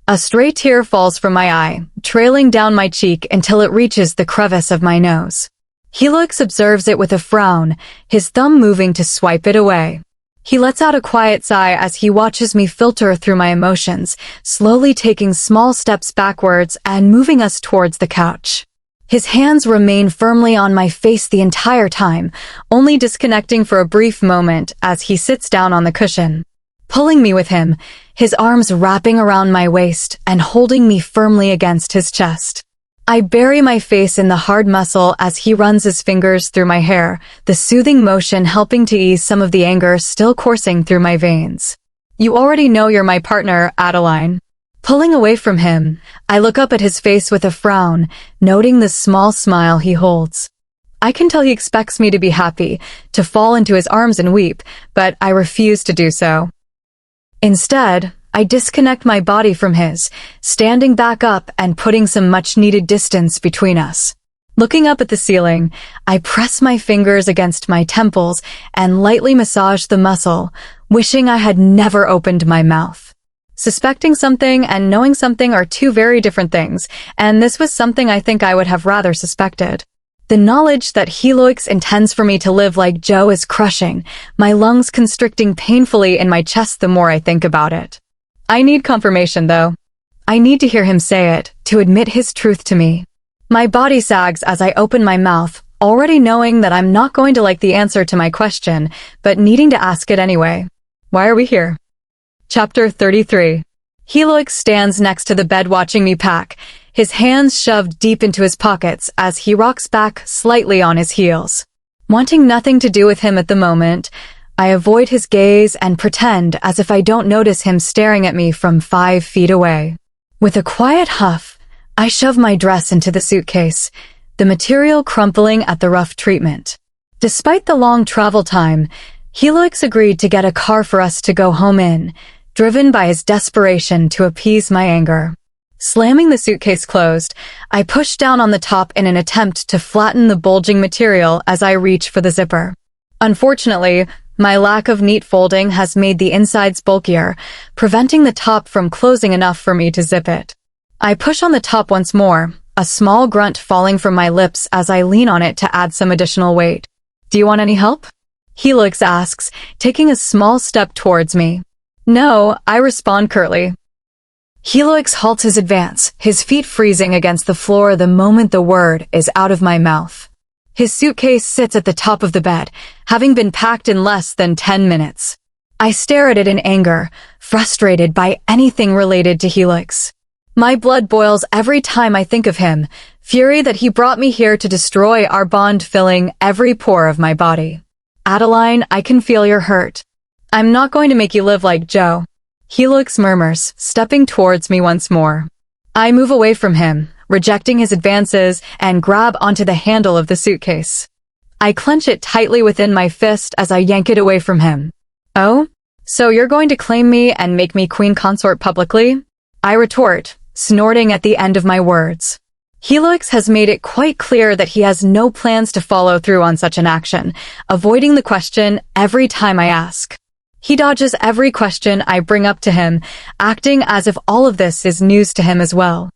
A stray tear falls from my eye, trailing down my cheek until it reaches the crevice of my nose. Helix observes it with a frown, his thumb moving to swipe it away. He lets out a quiet sigh as he watches me filter through my emotions, slowly taking small steps backwards and moving us towards the couch. His hands remain firmly on my face the entire time, only disconnecting for a brief moment as he sits down on the cushion. Pulling me with him, his arms wrapping around my waist and holding me firmly against his chest. I bury my face in the hard muscle as he runs his fingers through my hair, the soothing motion helping to ease some of the anger still coursing through my veins. You already know you're my partner, Adeline. Pulling away from him, I look up at his face with a frown, noting the small smile he holds. I can tell he expects me to be happy, to fall into his arms and weep, but I refuse to do so. Instead, I disconnect my body from his, standing back up and putting some much-needed distance between us. Looking up at the ceiling, I press my fingers against my temples and lightly massage the muscle, wishing I had never opened my mouth. Suspecting something and knowing something are two very different things, and this was something I think I would have rather suspected. The knowledge that Helix intends for me to live like Joe is crushing, my lungs constricting painfully in my chest the more I think about it. I need confirmation, though. I need to hear him say it, to admit his truth to me. My body sags as I open my mouth, already knowing that I'm not going to like the answer to my question, but needing to ask it anyway. Why are we here? Chapter 33. Helix stands next to the bed watching me pack, his hands shoved deep into his pockets as he rocks back slightly on his heels. Wanting nothing to do with him at the moment, I avoid his gaze and pretend as if I don't notice him staring at me from 5 feet away. With a quiet huff, I shove my dress into the suitcase, the material crumpling at the rough treatment. Despite the long travel time, Helix agreed to get a car for us to go home in, driven by his desperation to appease my anger. Slamming the suitcase closed, I push down on the top in an attempt to flatten the bulging material as I reach for the zipper. Unfortunately, my lack of neat folding has made the insides bulkier, preventing the top from closing enough for me to zip it. I push on the top once more, a small grunt falling from my lips as I lean on it to add some additional weight. Do you want any help? Helix asks, taking a small step towards me. No, I respond curtly. Helix halts his advance, his feet freezing against the floor the moment the word is out of my mouth. His suitcase sits at the top of the bed, having been packed in less than 10 minutes. I stare at it in anger, frustrated by anything related to Helix. My blood boils every time I think of him, fury that he brought me here to destroy our bond filling every pore of my body. Adeline, I can feel your hurt. I'm not going to make you live like Joe. Helix murmurs, stepping towards me once more. I move away from him, rejecting his advances, and grab onto the handle of the suitcase. I clench it tightly within my fist as I yank it away from him. Oh? So you're going to claim me and make me queen consort publicly? I retort, snorting at the end of my words. Helix has made it quite clear that he has no plans to follow through on such an action, avoiding the question every time I ask. He dodges every question I bring up to him, acting as if all of this is news to him as well.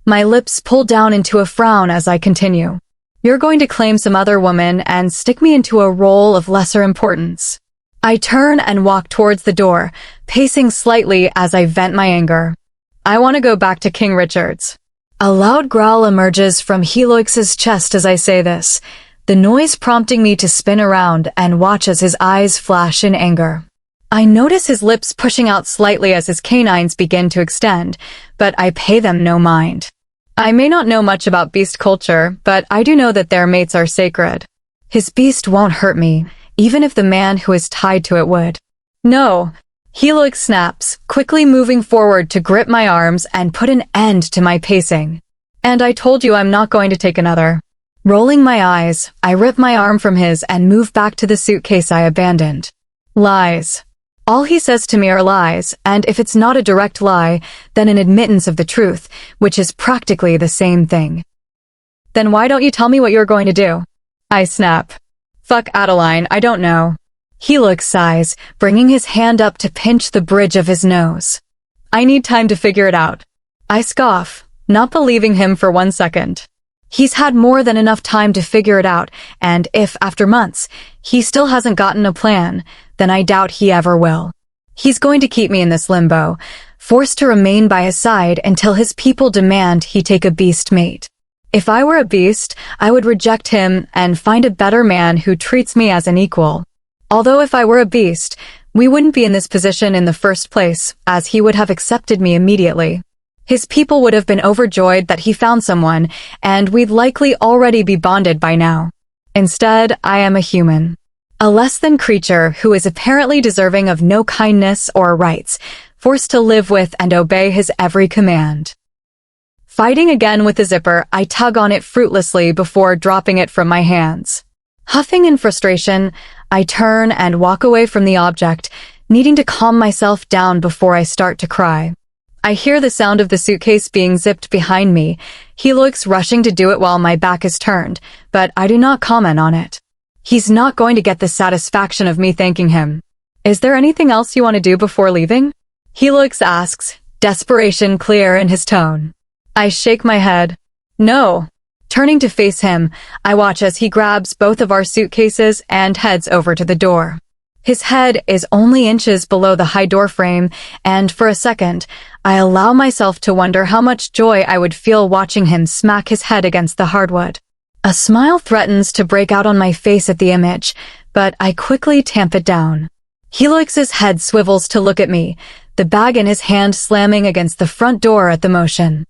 My lips pull down into a frown as I continue. You're going to claim some other woman and stick me into a role of lesser importance. I turn and walk towards the door, pacing slightly as I vent my anger. I want to go back to King Richard's. A loud growl emerges from Helix's chest as I say this, the noise prompting me to spin around and watch as his eyes flash in anger. I notice his lips pushing out slightly as his canines begin to extend, but I pay them no mind. I may not know much about beast culture, but I do know that their mates are sacred. His beast won't hurt me, even if the man who is tied to it would. No. Helix snaps, quickly moving forward to grip my arms and put an end to my pacing. And I told you I'm not going to take another. Rolling my eyes, I rip my arm from his and move back to the suitcase I abandoned. Lies. All he says to me are lies, and if it's not a direct lie, then an admittance of the truth, which is practically the same thing. Then why don't you tell me what you're going to do? I snap. Fuck Adeline, I don't know. Helix sighs, bringing his hand up to pinch the bridge of his nose. I need time to figure it out. I scoff, not believing him for 1 second. He's had more than enough time to figure it out, and if, after months, he still hasn't gotten a plan, then I doubt he ever will. He's going to keep me in this limbo, forced to remain by his side until his people demand he take a beast mate. If I were a beast, I would reject him and find a better man who treats me as an equal. Although if I were a beast, we wouldn't be in this position in the first place, as he would have accepted me immediately. His people would have been overjoyed that he found someone, and we'd likely already be bonded by now. Instead, I am a human. A less-than creature who is apparently deserving of no kindness or rights, forced to live with and obey his every command. Fighting again with the zipper, I tug on it fruitlessly before dropping it from my hands. Huffing in frustration, I turn and walk away from the object, needing to calm myself down before I start to cry. I hear the sound of the suitcase being zipped behind me. Helix rushing to do it while my back is turned, but I do not comment on it. He's not going to get the satisfaction of me thanking him. Is there anything else you want to do before leaving? Helix asks, desperation clear in his tone. I shake my head. No. Turning to face him, I watch as he grabs both of our suitcases and heads over to the door. His head is only inches below the high door frame, and for a second, I allow myself to wonder how much joy I would feel watching him smack his head against the hardwood. A smile threatens to break out on my face at the image, but I quickly tamp it down. Helix's head swivels to look at me, the bag in his hand slamming against the front door at the motion.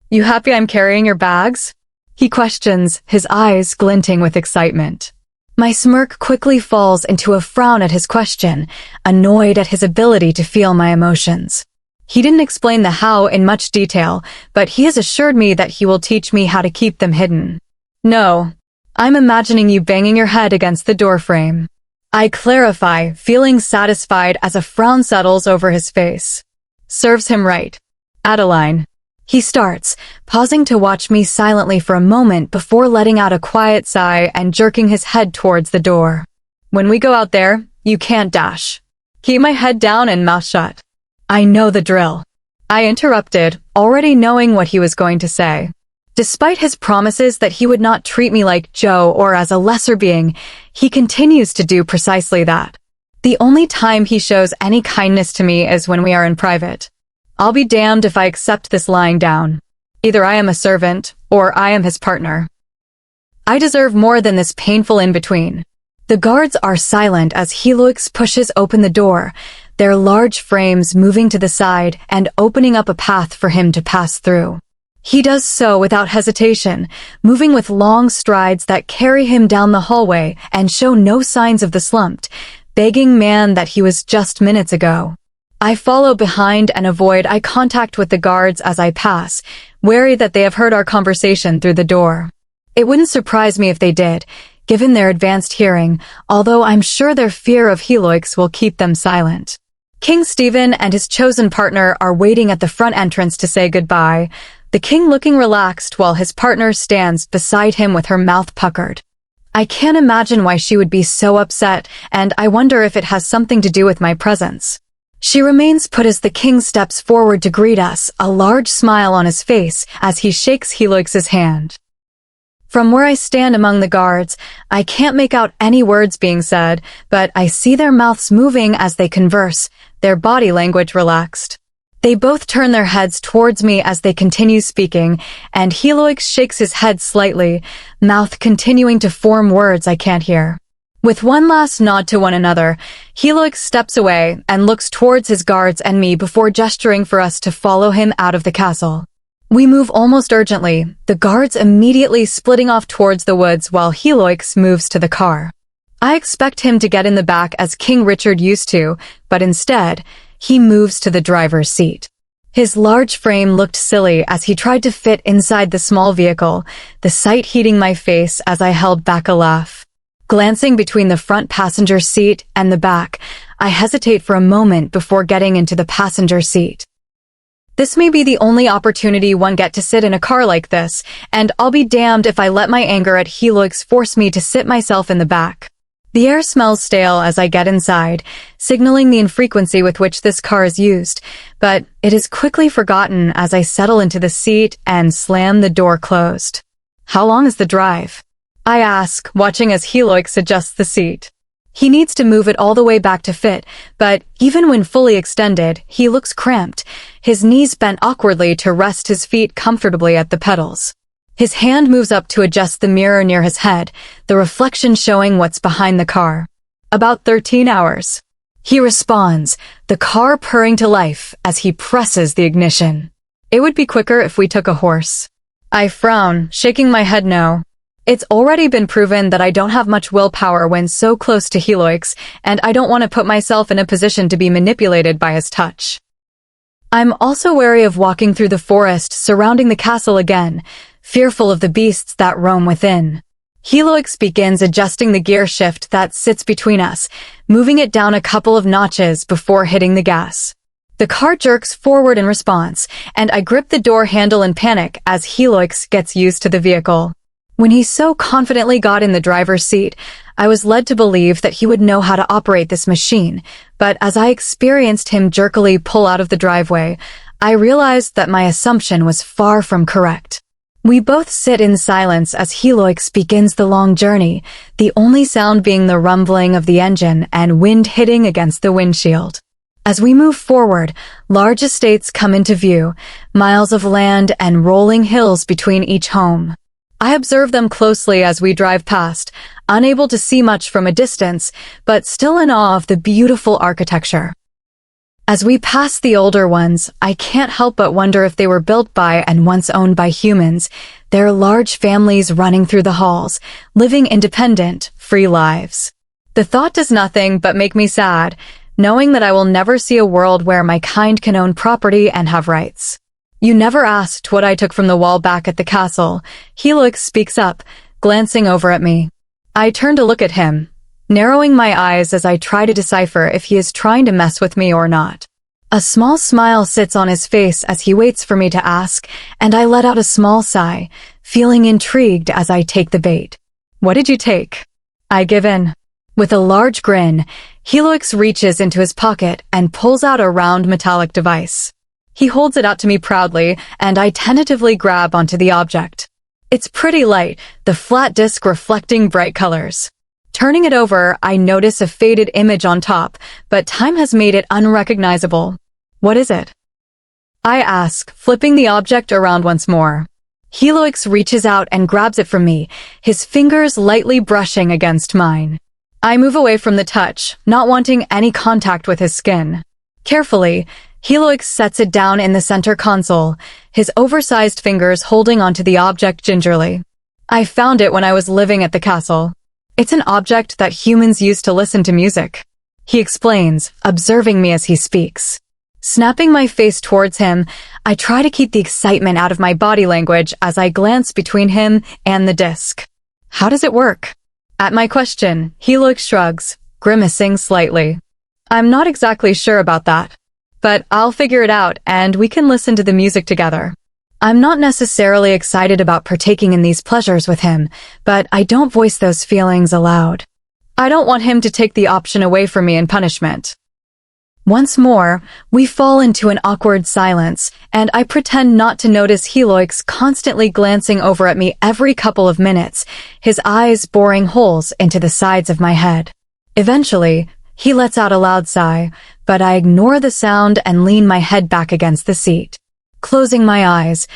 You happy I'm carrying your bags? He questions, his eyes glinting with excitement. My smirk quickly falls into a frown at his question, annoyed at his ability to feel my emotions. He didn't explain the how in much detail, but he has assured me that he will teach me how to keep them hidden. No, I'm imagining you banging your head against the doorframe. I clarify, feeling satisfied as a frown settles over his face. Serves him right. Adeline. He starts, pausing to watch me silently for a moment before letting out a quiet sigh and jerking his head towards the door. When we go out there, you can't dash. Keep my head down and mouth shut. I know the drill. I interrupted, already knowing what he was going to say. Despite his promises that he would not treat me like Joe or as a lesser being, he continues to do precisely that. The only time he shows any kindness to me is when we are in private. I'll be damned if I accept this lying down. Either I am a servant, or I am his partner. I deserve more than this painful in-between. The guards are silent as Helix pushes open the door, their large frames moving to the side and opening up a path for him to pass through. He does so without hesitation, moving with long strides that carry him down the hallway and show no signs of the slumped, begging man that he was just minutes ago. I follow behind and avoid eye contact with the guards as I pass, wary that they have heard our conversation through the door. It wouldn't surprise me if they did, given their advanced hearing, although I'm sure their fear of Helix will keep them silent. King Stephen and his chosen partner are waiting at the front entrance to say goodbye, the king looking relaxed while his partner stands beside him with her mouth puckered. I can't imagine why she would be so upset, and I wonder if it has something to do with my presence. She remains put as the king steps forward to greet us, a large smile on his face as he shakes Helix's hand. From where I stand among the guards, I can't make out any words being said, but I see their mouths moving as they converse, their body language relaxed. They both turn their heads towards me as they continue speaking, and Helix shakes his head slightly, mouth continuing to form words I can't hear. With one last nod to one another, Helix steps away and looks towards his guards and me before gesturing for us to follow him out of the castle. We move almost urgently, the guards immediately splitting off towards the woods while Helix moves to the car. I expect him to get in the back as King Richard used to, but instead, he moves to the driver's seat. His large frame looked silly as he tried to fit inside the small vehicle, the sight heating my face as I held back a laugh. Glancing between the front passenger seat and the back, I hesitate for a moment before getting into the passenger seat. This may be the only opportunity one get to sit in a car like this, and I'll be damned if I let my anger at Helix force me to sit myself in the back. The air smells stale as I get inside, signaling the infrequency with which this car is used, but it is quickly forgotten as I settle into the seat and slam the door closed. How long is the drive? I ask, watching as Helix adjusts the seat. He needs to move it all the way back to fit, but even when fully extended, he looks cramped, his knees bent awkwardly to rest his feet comfortably at the pedals. His hand moves up to adjust the mirror near his head, the reflection showing what's behind the car. About 13 hours. He responds, the car purring to life as he presses the ignition. It would be quicker if we took a horse. I frown, shaking my head no. It's already been proven that I don't have much willpower when so close to Helix, and I don't want to put myself in a position to be manipulated by his touch. I'm also wary of walking through the forest surrounding the castle again, fearful of the beasts that roam within. Helix begins adjusting the gear shift that sits between us, moving it down a couple of notches before hitting the gas. The car jerks forward in response, and I grip the door handle in panic as Helix gets used to the vehicle. When he so confidently got in the driver's seat, I was led to believe that he would know how to operate this machine, but as I experienced him jerkily pull out of the driveway, I realized that my assumption was far from correct. We both sit in silence as Helix begins the long journey, the only sound being the rumbling of the engine and wind hitting against the windshield. As we move forward, large estates come into view, miles of land and rolling hills between each home. I observe them closely as we drive past, unable to see much from a distance, but still in awe of the beautiful architecture. As we pass the older ones, I can't help but wonder if they were built by and once owned by humans, their large families running through the halls, living independent, free lives. The thought does nothing but make me sad, knowing that I will never see a world where my kind can own property and have rights. You never asked what I took from the wall back at the castle. Helix speaks up, glancing over at me. I turn to look at him, narrowing my eyes as I try to decipher if he is trying to mess with me or not. A small smile sits on his face as he waits for me to ask, and I let out a small sigh, feeling intrigued as I take the bait. What did you take? I give in. With a large grin, Helix reaches into his pocket and pulls out a round metallic device. He holds it out to me proudly, and I tentatively grab onto the object. It's pretty light, the flat disc reflecting bright colors. Turning it over, I notice a faded image on top, but time has made it unrecognizable. What is it? I ask, flipping the object around once more. Helix reaches out and grabs it from me, his fingers lightly brushing against mine. I move away from the touch, not wanting any contact with his skin. Carefully, Helix sets it down in the center console, his oversized fingers holding onto the object gingerly. I found it when I was living at the castle. It's an object that humans use to listen to music. He explains, observing me as he speaks. Snapping my face towards him, I try to keep the excitement out of my body language as I glance between him and the disc. How does it work? At my question, Helix shrugs, grimacing slightly. I'm not exactly sure about that. But I'll figure it out and we can listen to the music together. I'm not necessarily excited about partaking in these pleasures with him, but I don't voice those feelings aloud. I don't want him to take the option away from me in punishment. Once more, we fall into an awkward silence, and I pretend not to notice Helix constantly glancing over at me every couple of minutes, his eyes boring holes into the sides of my head. Eventually, he lets out a loud sigh, but I ignore the sound and lean my head back against the seat. Closing my eyes,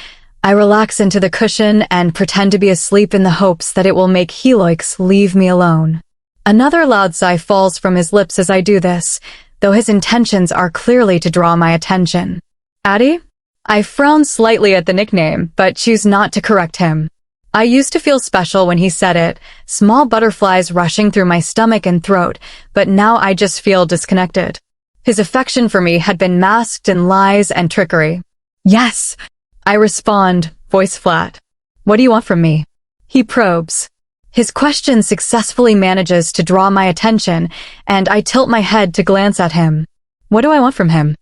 I relax into the cushion and pretend to be asleep in the hopes that it will make Helix leave me alone. Another loud sigh falls from his lips as I do this, though his intentions are clearly to draw my attention. Addie? I frown slightly at the nickname, but choose not to correct him. I used to feel special when he said it, small butterflies rushing through my stomach and throat, but now I just feel disconnected. His affection for me had been masked in lies and trickery. Yes, I respond, voice flat. What do you want from me? He probes. His question successfully manages to draw my attention, and I tilt my head to glance at him. What do I want from him?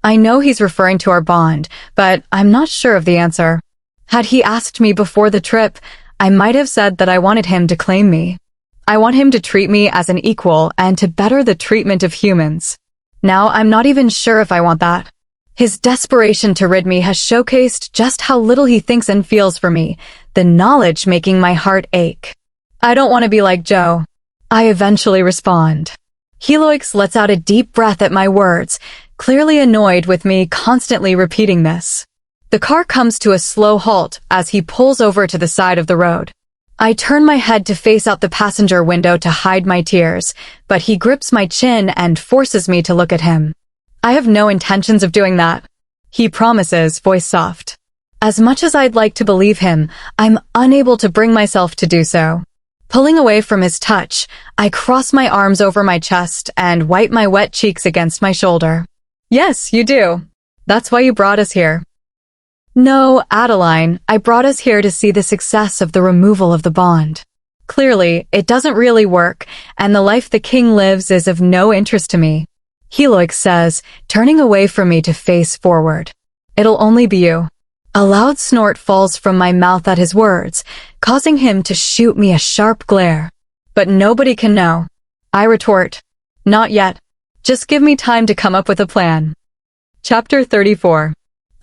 I know he's referring to our bond, but I'm not sure of the answer. Had he asked me before the trip, I might have said that I wanted him to claim me. I want him to treat me as an equal and to better the treatment of humans. Now I'm not even sure if I want that. His desperation to rid me has showcased just how little he thinks and feels for me, the knowledge making my heart ache. I don't want to be like Joe. I eventually respond. Helix lets out a deep breath at my words, clearly annoyed with me constantly repeating this. The car comes to a slow halt as he pulls over to the side of the road. I turn my head to face out the passenger window to hide my tears, but he grips my chin and forces me to look at him. I have no intentions of doing that, he promises, voice soft. As much as I'd like to believe him, I'm unable to bring myself to do so. Pulling away from his touch, I cross my arms over my chest and wipe my wet cheeks against my shoulder. Yes, you do. That's why you brought us here. No, Adeline, I brought us here to see the success of the removal of the bond. Clearly, it doesn't really work, and the life the king lives is of no interest to me. Helix says, turning away from me to face forward. It'll only be you. A loud snort falls from my mouth at his words, causing him to shoot me a sharp glare. But nobody can know. I retort. Not yet. Just give me time to come up with a plan. Chapter 34.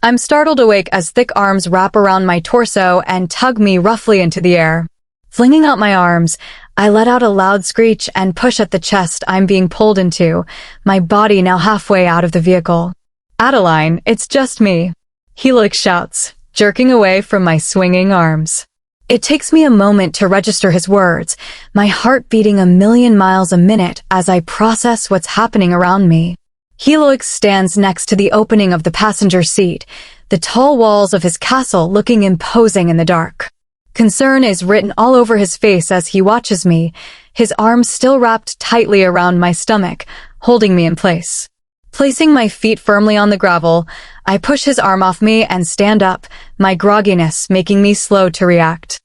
I'm startled awake as thick arms wrap around my torso and tug me roughly into the air. Flinging out my arms, I let out a loud screech and push at the chest I'm being pulled into, my body now halfway out of the vehicle. Adeline, it's just me. Helix shouts, jerking away from my swinging arms. It takes me a moment to register his words, my heart beating 1,000,000 miles a minute as I process what's happening around me. Helix stands next to the opening of the passenger seat, the tall walls of his castle looking imposing in the dark. Concern is written all over his face as he watches me, his arms still wrapped tightly around my stomach, holding me in place. Placing my feet firmly on the gravel, I push his arm off me and stand up, my grogginess making me slow to react.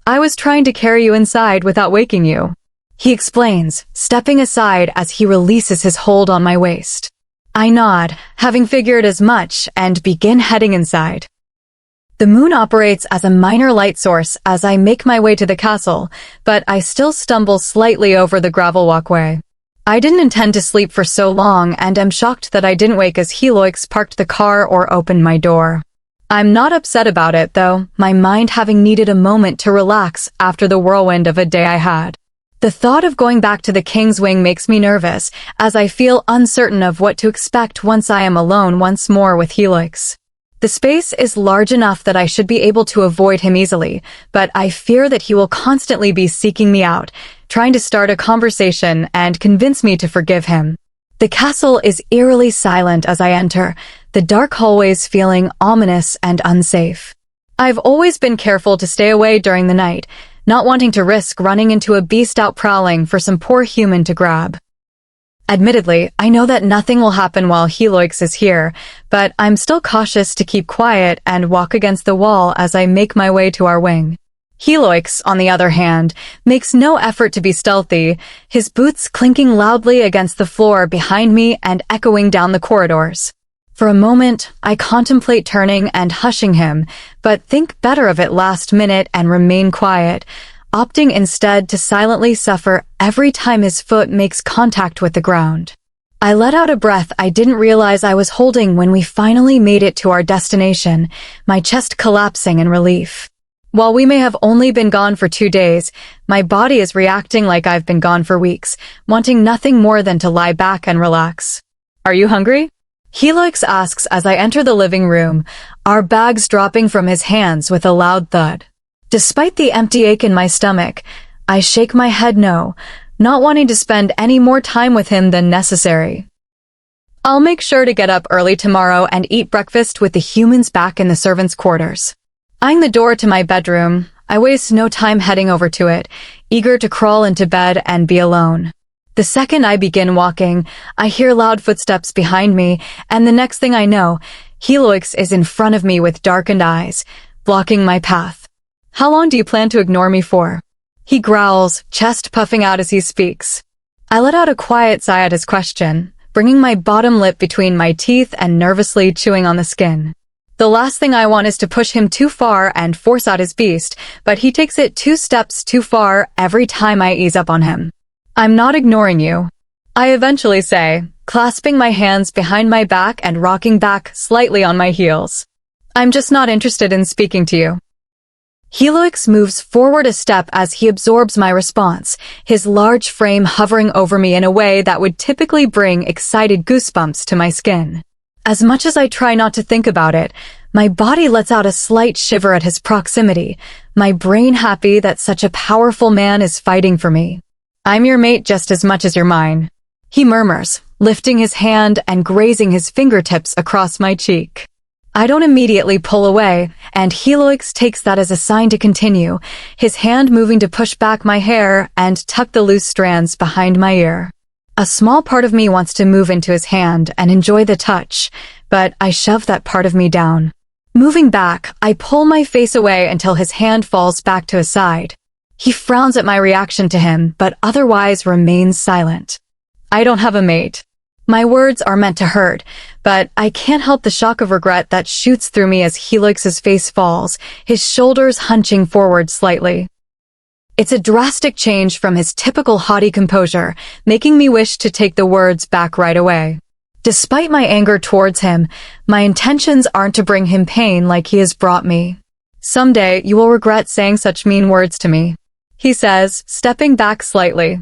I was trying to carry you inside without waking you, he explains, stepping aside as he releases his hold on my waist. I nod, having figured as much, and begin heading inside. The moon operates as a minor light source as I make my way to the castle, but I still stumble slightly over the gravel walkway. I didn't intend to sleep for so long and am shocked that I didn't wake as Helix parked the car or opened my door. I'm not upset about it, though, my mind having needed a moment to relax after the whirlwind of a day I had. The thought of going back to the King's Wing makes me nervous, as I feel uncertain of what to expect once I am alone once more with Helix. The space is large enough that I should be able to avoid him easily, but I fear that he will constantly be seeking me out, trying to start a conversation and convince me to forgive him. The castle is eerily silent as I enter, the dark hallways feeling ominous and unsafe. I've always been careful to stay away during the night, not wanting to risk running into a beast out prowling for some poor human to grab. Admittedly, I know that nothing will happen while Helix is here, but I'm still cautious to keep quiet and walk against the wall as I make my way to our wing. Helix, on the other hand, makes no effort to be stealthy, his boots clinking loudly against the floor behind me and echoing down the corridors. For a moment, I contemplate turning and hushing him, but think better of it last minute and remain quiet, opting instead to silently suffer every time his foot makes contact with the ground. I let out a breath I didn't realize I was holding when we finally made it to our destination, my chest collapsing in relief. While we may have only been gone for 2 days, my body is reacting like I've been gone for weeks, wanting nothing more than to lie back and relax. Are you hungry? Helix asks as I enter the living room, our bags dropping from his hands with a loud thud. Despite the empty ache in my stomach, I shake my head no, not wanting to spend any more time with him than necessary. I'll make sure to get up early tomorrow and eat breakfast with the humans back in the servants' quarters. Eyeing the door to my bedroom, I waste no time heading over to it, eager to crawl into bed and be alone. The second I begin walking, I hear loud footsteps behind me, and the next thing I know, Helix is in front of me with darkened eyes, blocking my path. How long do you plan to ignore me for? He growls, chest puffing out as he speaks. I let out a quiet sigh at his question, bringing my bottom lip between my teeth and nervously chewing on the skin. The last thing I want is to push him too far and force out his beast, but he takes it 2 steps too far every time I ease up on him. I'm not ignoring you, I eventually say, clasping my hands behind my back and rocking back slightly on my heels. I'm just not interested in speaking to you. Helix moves forward a step as he absorbs my response, his large frame hovering over me in a way that would typically bring excited goosebumps to my skin. As much as I try not to think about it, my body lets out a slight shiver at his proximity, my brain happy that such a powerful man is fighting for me. "I'm your mate just as much as you're mine," he murmurs, lifting his hand and grazing his fingertips across my cheek. I don't immediately pull away, and Helix takes that as a sign to continue, his hand moving to push back my hair and tuck the loose strands behind my ear. A small part of me wants to move into his hand and enjoy the touch, but I shove that part of me down. Moving back, I pull my face away until his hand falls back to his side. He frowns at my reaction to him, but otherwise remains silent. I don't have a mate. My words are meant to hurt, but I can't help the shock of regret that shoots through me as Helix's face falls, his shoulders hunching forward slightly. It's a drastic change from his typical haughty composure, making me wish to take the words back right away. Despite my anger towards him, my intentions aren't to bring him pain like he has brought me. "Someday you will regret saying such mean words to me," he says, stepping back slightly.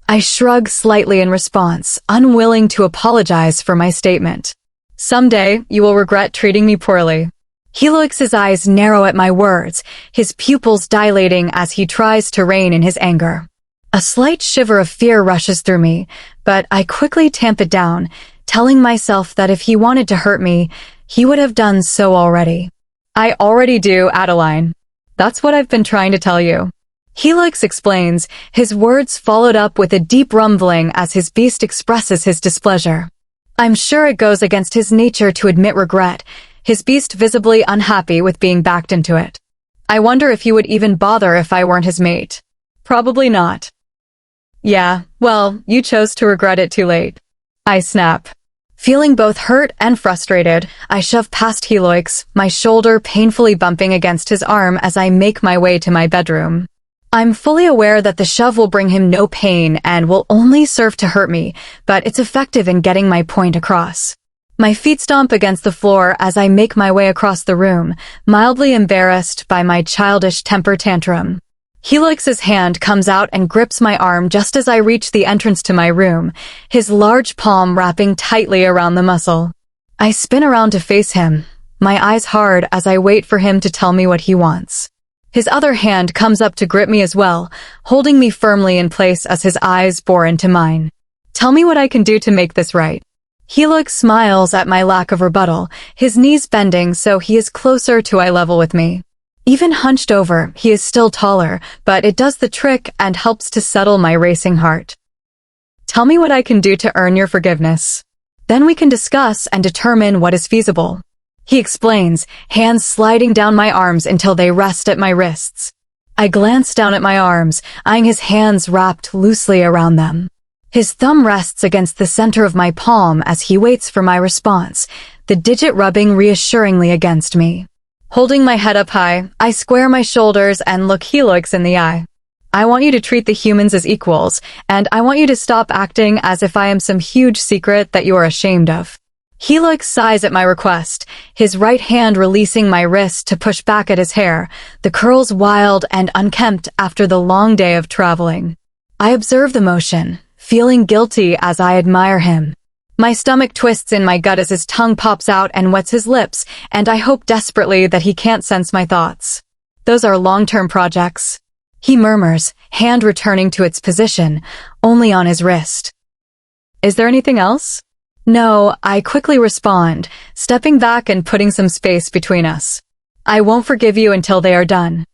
I shrug slightly in response, unwilling to apologize for my statement. "Someday you will regret treating me poorly." Helix's eyes narrow at my words, his pupils dilating as he tries to rein in his anger. A slight shiver of fear rushes through me, but I quickly tamp it down, telling myself that if he wanted to hurt me, he would have done so already. "I already do, Adeline. That's what I've been trying to tell you," Helix explains, his words followed up with a deep rumbling as his beast expresses his displeasure. I'm sure it goes against his nature to admit regret, his beast visibly unhappy with being backed into it. "I wonder if he would even bother if I weren't his mate." "Probably not." "Yeah, well, you chose to regret it too late," I snap. Feeling both hurt and frustrated, I shove past Helix, my shoulder painfully bumping against his arm as I make my way to my bedroom. I'm fully aware that the shove will bring him no pain and will only serve to hurt me, but it's effective in getting my point across. My feet stomp against the floor as I make my way across the room, mildly embarrassed by my childish temper tantrum. Helix's hand comes out and grips my arm just as I reach the entrance to my room, his large palm wrapping tightly around the muscle. I spin around to face him, my eyes hard as I wait for him to tell me what he wants. His other hand comes up to grip me as well, holding me firmly in place as his eyes bore into mine. "Tell me what I can do to make this right." Helix smiles at my lack of rebuttal, his knees bending so he is closer to eye level with me. Even hunched over, he is still taller, but it does the trick and helps to settle my racing heart. "Tell me what I can do to earn your forgiveness. Then we can discuss and determine what is feasible," he explains, hands sliding down my arms until they rest at my wrists. I glance down at my arms, eyeing his hands wrapped loosely around them. His thumb rests against the center of my palm as he waits for my response, the digit rubbing reassuringly against me. Holding my head up high, I square my shoulders and look Helix in the eye. "I want you to treat the humans as equals, and I want you to stop acting as if I am some huge secret that you are ashamed of." Helix sighs at my request, his right hand releasing my wrist to push back at his hair, the curls wild and unkempt after the long day of traveling. I observe the motion, feeling guilty as I admire him. My stomach twists in my gut as his tongue pops out and wets his lips, and I hope desperately that he can't sense my thoughts. "Those are long-term projects," he murmurs, hand returning to its position, only on his wrist. "Is there anything else?" "No," I quickly respond, stepping back and putting some space between us. "I won't forgive you until they are done."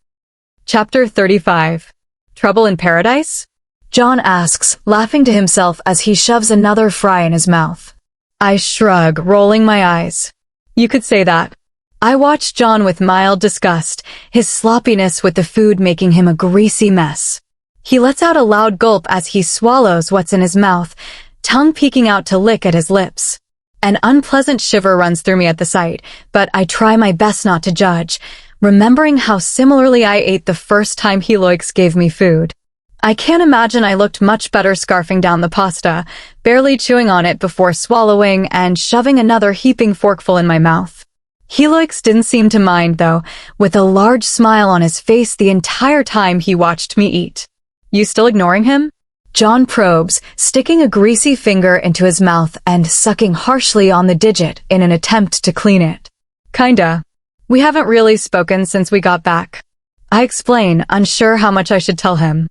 Chapter 35. Trouble in Paradise? John asks, laughing to himself as he shoves another fry in his mouth. I shrug, rolling my eyes. "You could say that." I watch John with mild disgust, his sloppiness with the food making him a greasy mess. He lets out a loud gulp as he swallows what's in his mouth, tongue peeking out to lick at his lips. An unpleasant shiver runs through me at the sight, but I try my best not to judge, remembering how similarly I ate the first time Helix gave me food. I can't imagine I looked much better scarfing down the pasta, barely chewing on it before swallowing and shoving another heaping forkful in my mouth. Helix didn't seem to mind, though, with a large smile on his face the entire time he watched me eat. You still ignoring him? John probes, sticking a greasy finger into his mouth and sucking harshly on the digit in an attempt to clean it. Kinda. We haven't really spoken since we got back. I explain, unsure how much I should tell him.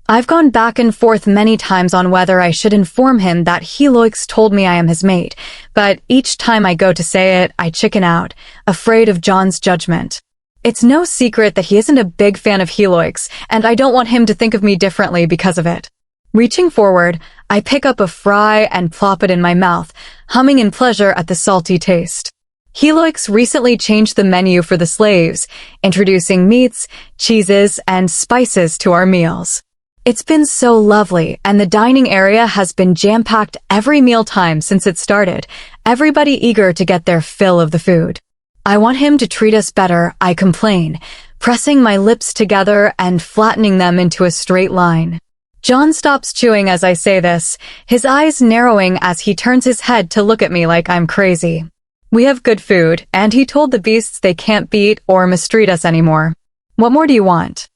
I've gone back and forth many times on whether I should inform him that Helix told me I am his mate, but each time I go to say it, I chicken out, afraid of John's judgment. It's no secret that he isn't a big fan of Helix, and I don't want him to think of me differently because of it. Reaching forward, I pick up a fry and plop it in my mouth, humming in pleasure at the salty taste. Helix recently changed the menu for the slaves, introducing meats, cheeses, and spices to our meals. It's been so lovely, and the dining area has been jam-packed every mealtime since it started, everybody eager to get their fill of the food. I want him to treat us better, I complain, pressing my lips together and flattening them into a straight line. John stops chewing as I say this, his eyes narrowing as he turns his head to look at me like I'm crazy. We have good food, and he told the beasts they can't beat or mistreat us anymore. What more do you want?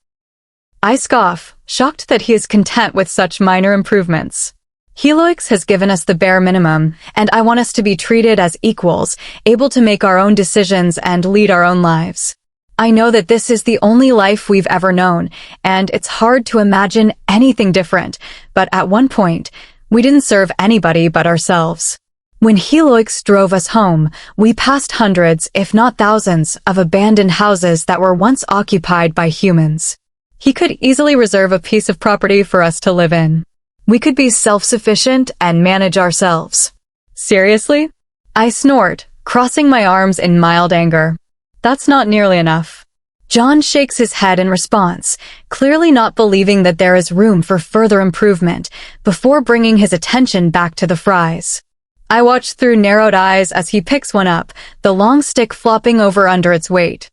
I scoff, shocked that he is content with such minor improvements. Helix has given us the bare minimum, and I want us to be treated as equals, able to make our own decisions and lead our own lives. I know that this is the only life we've ever known, and it's hard to imagine anything different, but at one point, we didn't serve anybody but ourselves. When Helix drove us home, we passed hundreds, if not thousands, of abandoned houses that were once occupied by humans. He could easily reserve a piece of property for us to live in. We could be self-sufficient and manage ourselves. Seriously? I snort, crossing my arms in mild anger. That's not nearly enough. John shakes his head in response, clearly not believing that there is room for further improvement, before bringing his attention back to the fries. I watch through narrowed eyes as he picks one up, the long stick flopping over under its weight.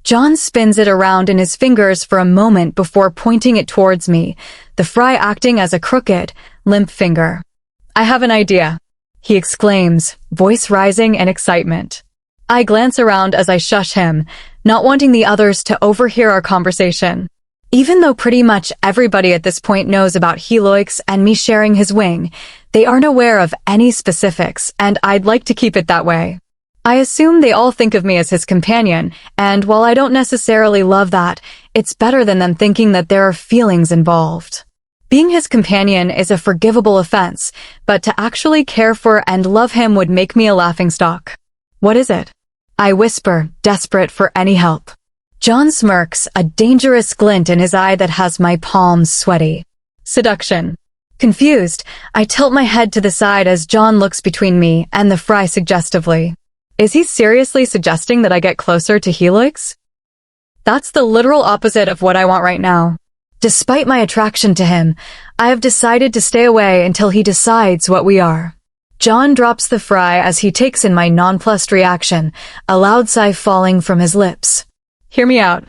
John spins it around in his fingers for a moment before pointing it towards me, the fry acting as a crooked, limp finger. I have an idea, he exclaims, voice rising in excitement. I glance around as I shush him, not wanting the others to overhear our conversation. Even though pretty much everybody at this point knows about Helix and me sharing his wing, they aren't aware of any specifics, and I'd like to keep it that way. I assume they all think of me as his companion, and while I don't necessarily love that, it's better than them thinking that there are feelings involved. Being his companion is a forgivable offense, but to actually care for and love him would make me a laughingstock. What is it? I whisper, desperate for any help. John smirks, a dangerous glint in his eye that has my palms sweaty. Seduction. Confused, I tilt my head to the side as John looks between me and the fry suggestively. Is he seriously suggesting that I get closer to Helix? That's the literal opposite of what I want right now. Despite my attraction to him, I have decided to stay away until he decides what we are. John drops the fry as he takes in my nonplussed reaction, a loud sigh falling from his lips. Hear me out.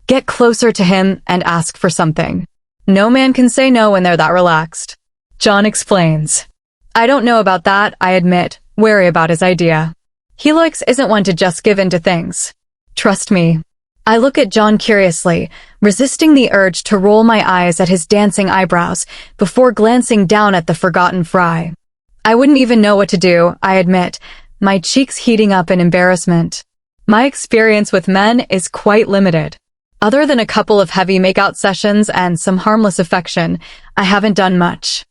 Get closer to him and ask for something. No man can say no when they're that relaxed. John explains. I don't know about that, I admit, wary about his idea. Helix isn't one to just give in to things. Trust me. I look at John curiously, resisting the urge to roll my eyes at his dancing eyebrows before glancing down at the forgotten fry. I wouldn't even know what to do, I admit, my cheeks heating up in embarrassment. My experience with men is quite limited. Other than a couple of heavy makeout sessions and some harmless affection, I haven't done much.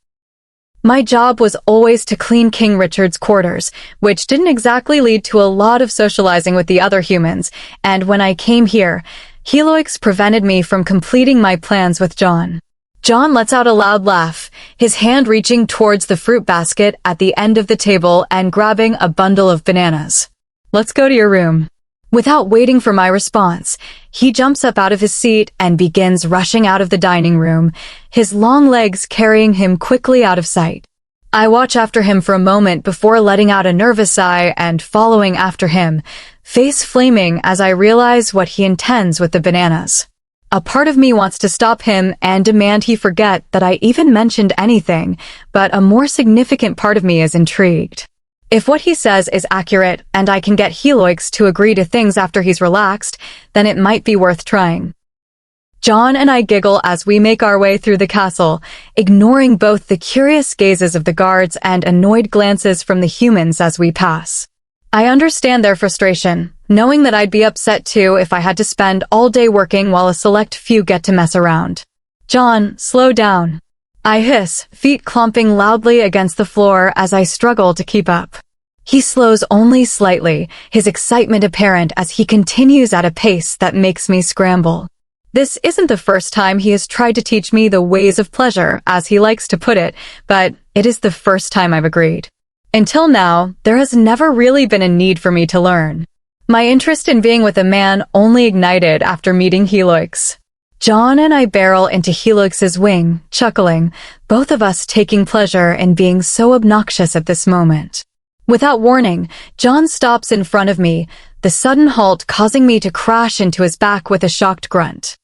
My job was always to clean King Richard's quarters, which didn't exactly lead to a lot of socializing with the other humans, and when I came here, Helix prevented me from completing my plans with John. John lets out a loud laugh, his hand reaching towards the fruit basket at the end of the table and grabbing a bundle of bananas. Let's go to your room. Without waiting for my response, he jumps up out of his seat and begins rushing out of the dining room, his long legs carrying him quickly out of sight. I watch after him for a moment before letting out a nervous sigh and following after him, face flaming as I realize what he intends with the bananas. A part of me wants to stop him and demand he forget that I even mentioned anything, but a more significant part of me is intrigued. If what he says is accurate and I can get Helix to agree to things after he's relaxed, then it might be worth trying. John and I giggle as we make our way through the castle, ignoring both the curious gazes of the guards and annoyed glances from the humans as we pass. I understand their frustration, knowing that I'd be upset too if I had to spend all day working while a select few get to mess around. John, slow down. I hiss, feet clomping loudly against the floor as I struggle to keep up. He slows only slightly, his excitement apparent as he continues at a pace that makes me scramble. This isn't the first time he has tried to teach me the ways of pleasure, as he likes to put it, but it is the first time I've agreed. Until now, there has never really been a need for me to learn. My interest in being with a man only ignited after meeting Helix. John and I barrel into Helix's wing, chuckling, both of us taking pleasure in being so obnoxious at this moment. Without warning, John stops in front of me, the sudden halt causing me to crash into his back with a shocked grunt.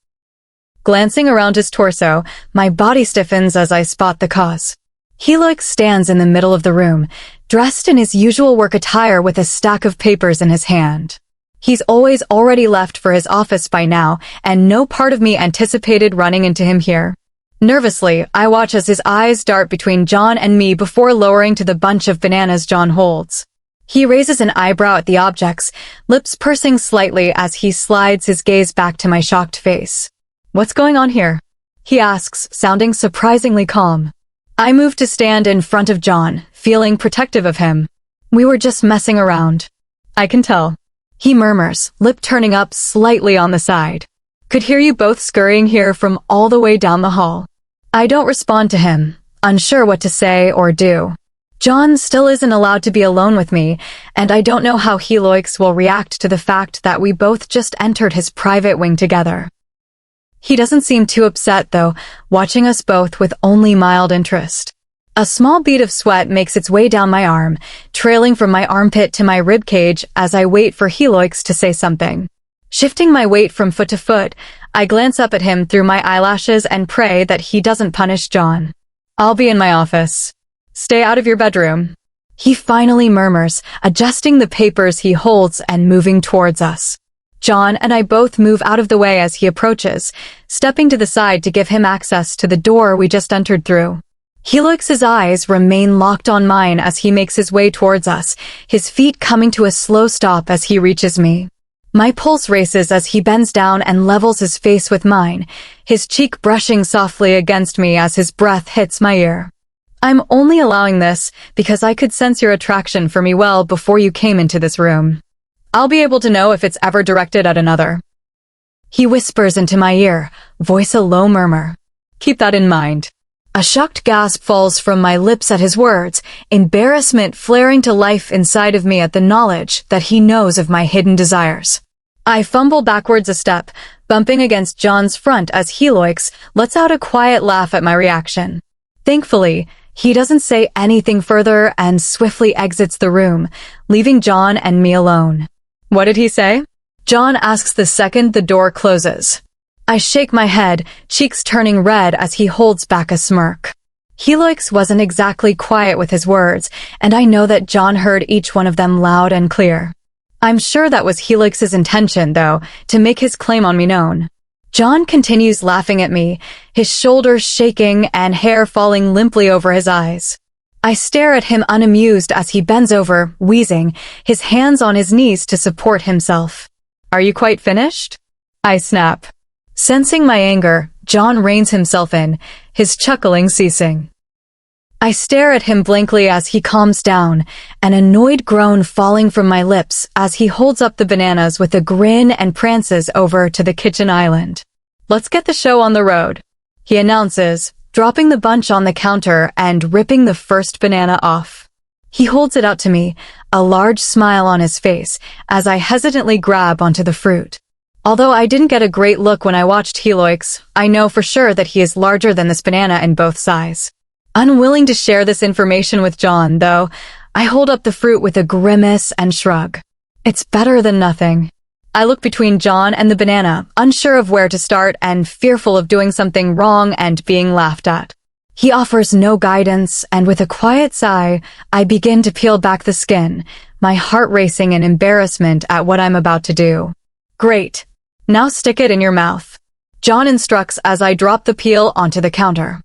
Glancing around his torso, my body stiffens as I spot the cause. Helix stands in the middle of the room, dressed in his usual work attire with a stack of papers in his hand. He's already left for his office by now, and no part of me anticipated running into him here. Nervously, I watch as his eyes dart between John and me before lowering to the bunch of bananas John holds. He raises an eyebrow at the objects, lips pursing slightly as he slides his gaze back to my shocked face. "What's going on here?" he asks, sounding surprisingly calm. I move to stand in front of John, feeling protective of him. "We were just messing around." "I can tell," he murmurs, lip turning up slightly on the side. "Could hear you both scurrying here from all the way down the hall." I don't respond to him, unsure what to say or do. John still isn't allowed to be alone with me, and I don't know how Helix will react to the fact that we both just entered his private wing together. He doesn't seem too upset, though, watching us both with only mild interest. A small bead of sweat makes its way down my arm, trailing from my armpit to my ribcage as I wait for Helix to say something. Shifting my weight from foot to foot, I glance up at him through my eyelashes and pray that he doesn't punish John. "I'll be in my office. Stay out of your bedroom," he finally murmurs, adjusting the papers he holds and moving towards us. John and I both move out of the way as he approaches, stepping to the side to give him access to the door we just entered through. Helix's eyes remain locked on mine as he makes his way towards us, his feet coming to a slow stop as he reaches me. My pulse races as he bends down and levels his face with mine, his cheek brushing softly against me as his breath hits my ear. "I'm only allowing this because I could sense your attraction for me well before you came into this room. I'll be able to know if it's ever directed at another." He whispers into my ear, voice a low murmur. "Keep that in mind." A shocked gasp falls from my lips at his words, embarrassment flaring to life inside of me at the knowledge that he knows of my hidden desires. I fumble backwards a step, bumping against John's front as Helix lets out a quiet laugh at my reaction. Thankfully, he doesn't say anything further and swiftly exits the room, leaving John and me alone. "What did he say?" John asks the second the door closes. I shake my head, cheeks turning red as he holds back a smirk. Helix wasn't exactly quiet with his words, and I know that John heard each one of them loud and clear. I'm sure that was Helix's intention, though, to make his claim on me known. John continues laughing at me, his shoulders shaking and hair falling limply over his eyes. I stare at him unamused as he bends over, wheezing, his hands on his knees to support himself. "Are you quite finished?" I snap. Sensing my anger, John reins himself in, his chuckling ceasing. I stare at him blankly as he calms down, an annoyed groan falling from my lips as he holds up the bananas with a grin and prances over to the kitchen island. "Let's get the show on the road," he announces, dropping the bunch on the counter and ripping the first banana off. He holds it out to me, a large smile on his face, as I hesitantly grab onto the fruit. Although I didn't get a great look when I watched Helix, I know for sure that he is larger than this banana in both size. Unwilling to share this information with John, though, I hold up the fruit with a grimace and shrug. It's better than nothing. I look between John and the banana, unsure of where to start and fearful of doing something wrong and being laughed at. He offers no guidance, and with a quiet sigh, I begin to peel back the skin, my heart racing in embarrassment at what I'm about to do. Great. Now stick it in your mouth. John instructs as I drop the peel onto the counter.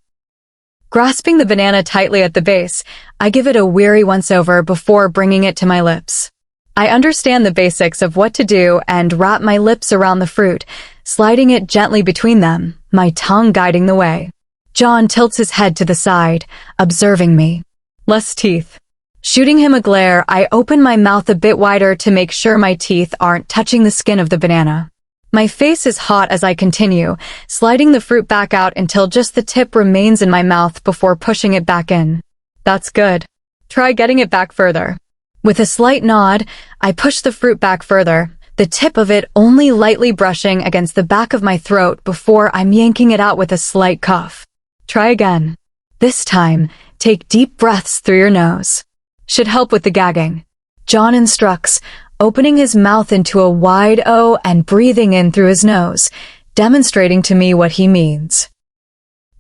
Grasping the banana tightly at the base, I give it a weary once-over before bringing it to my lips. I understand the basics of what to do and wrap my lips around the fruit, sliding it gently between them, my tongue guiding the way. John tilts his head to the side, observing me. Less teeth. Shooting him a glare, I open my mouth a bit wider to make sure my teeth aren't touching the skin of the banana. My face is hot as I continue, sliding the fruit back out until just the tip remains in my mouth before pushing it back in. That's good. Try getting it back further. With a slight nod, I push the fruit back further, the tip of it only lightly brushing against the back of my throat before I'm yanking it out with a slight cough. Try again. This time, take deep breaths through your nose. Should help with the gagging. John instructs, opening his mouth into a wide O and breathing in through his nose, demonstrating to me what he means.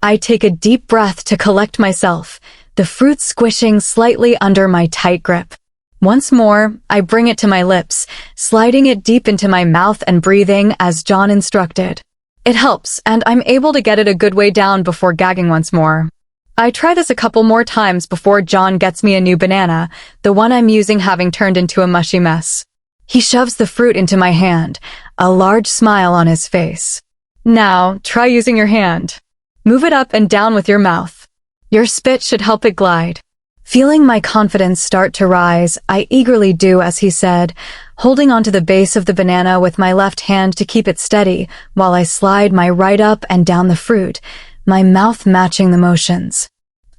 I take a deep breath to collect myself, the fruit squishing slightly under my tight grip. Once more, I bring it to my lips, sliding it deep into my mouth and breathing as John instructed. It helps, and I'm able to get it a good way down before gagging once more. I try this a couple more times before John gets me a new banana, the one I'm using having turned into a mushy mess. He shoves the fruit into my hand, a large smile on his face. Now, try using your hand. Move it up and down with your mouth. Your spit should help it glide. Feeling my confidence start to rise, I eagerly do as he said, holding onto the base of the banana with my left hand to keep it steady while I slide my right up and down the fruit, my mouth matching the motions.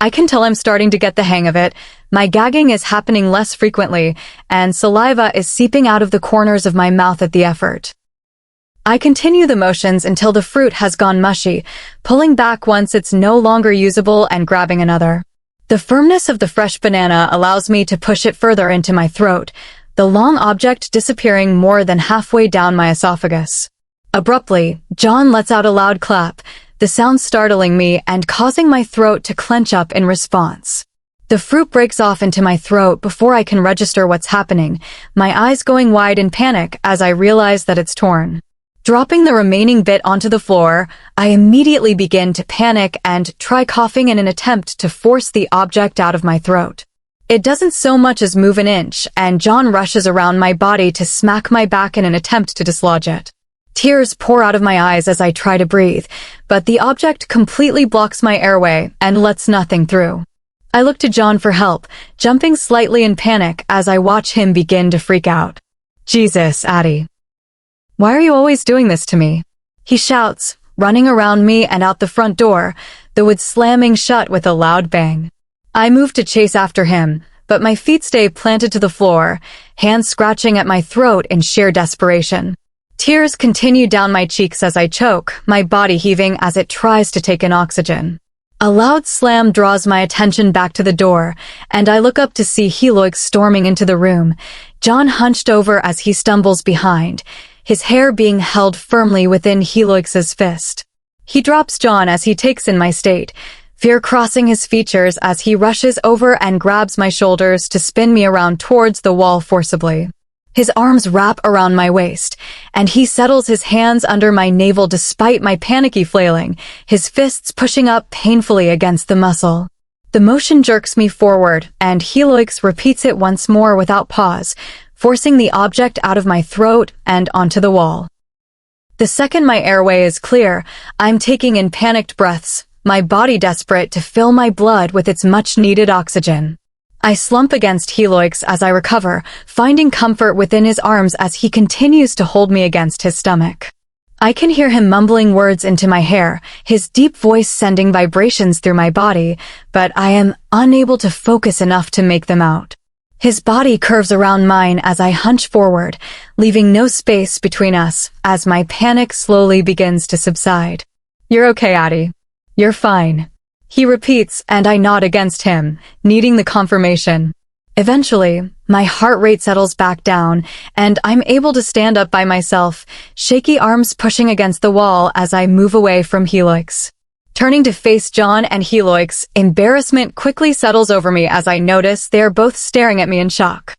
I can tell I'm starting to get the hang of it. My gagging is happening less frequently, and saliva is seeping out of the corners of my mouth at the effort. I continue the motions until the fruit has gone mushy, pulling back once it's no longer usable and grabbing another. The firmness of the fresh banana allows me to push it further into my throat, the long object disappearing more than halfway down my esophagus. Abruptly, John lets out a loud clap, the sound startling me and causing my throat to clench up in response. The fruit breaks off into my throat before I can register what's happening, my eyes going wide in panic as I realize that it's torn. Dropping the remaining bit onto the floor, I immediately begin to panic and try coughing in an attempt to force the object out of my throat. It doesn't so much as move an inch, and John rushes around my body to smack my back in an attempt to dislodge it. Tears pour out of my eyes as I try to breathe, but the object completely blocks my airway and lets nothing through. I look to John for help, jumping slightly in panic as I watch him begin to freak out. Jesus, Addie. Why are you always doing this to me? He shouts, running around me and out the front door, the wood slamming shut with a loud bang. I move to chase after him, but my feet stay planted to the floor, hands scratching at my throat in sheer desperation. Tears continue down my cheeks as I choke, my body heaving as it tries to take in oxygen. A loud slam draws my attention back to the door, and I look up to see Heloix storming into the room, John hunched over as he stumbles behind, his hair being held firmly within Heloix's fist. He drops John as he takes in my state, fear crossing his features as he rushes over and grabs my shoulders to spin me around towards the wall forcibly. His arms wrap around my waist, and he settles his hands under my navel despite my panicky flailing, his fists pushing up painfully against the muscle. The motion jerks me forward, and Heloix repeats it once more without pause, forcing the object out of my throat and onto the wall. The second my airway is clear, I'm taking in panicked breaths, my body desperate to fill my blood with its much-needed oxygen. I slump against Heloix as I recover, finding comfort within his arms as he continues to hold me against his stomach. I can hear him mumbling words into my hair, his deep voice sending vibrations through my body, but I am unable to focus enough to make them out. His body curves around mine as I hunch forward, leaving no space between us as my panic slowly begins to subside. You're okay, Addie. You're fine. He repeats, and I nod against him, needing the confirmation. Eventually, my heart rate settles back down, and I'm able to stand up by myself, shaky arms pushing against the wall as I move away from Heloix. Turning to face John and Helix, embarrassment quickly settles over me as I notice they are both staring at me in shock.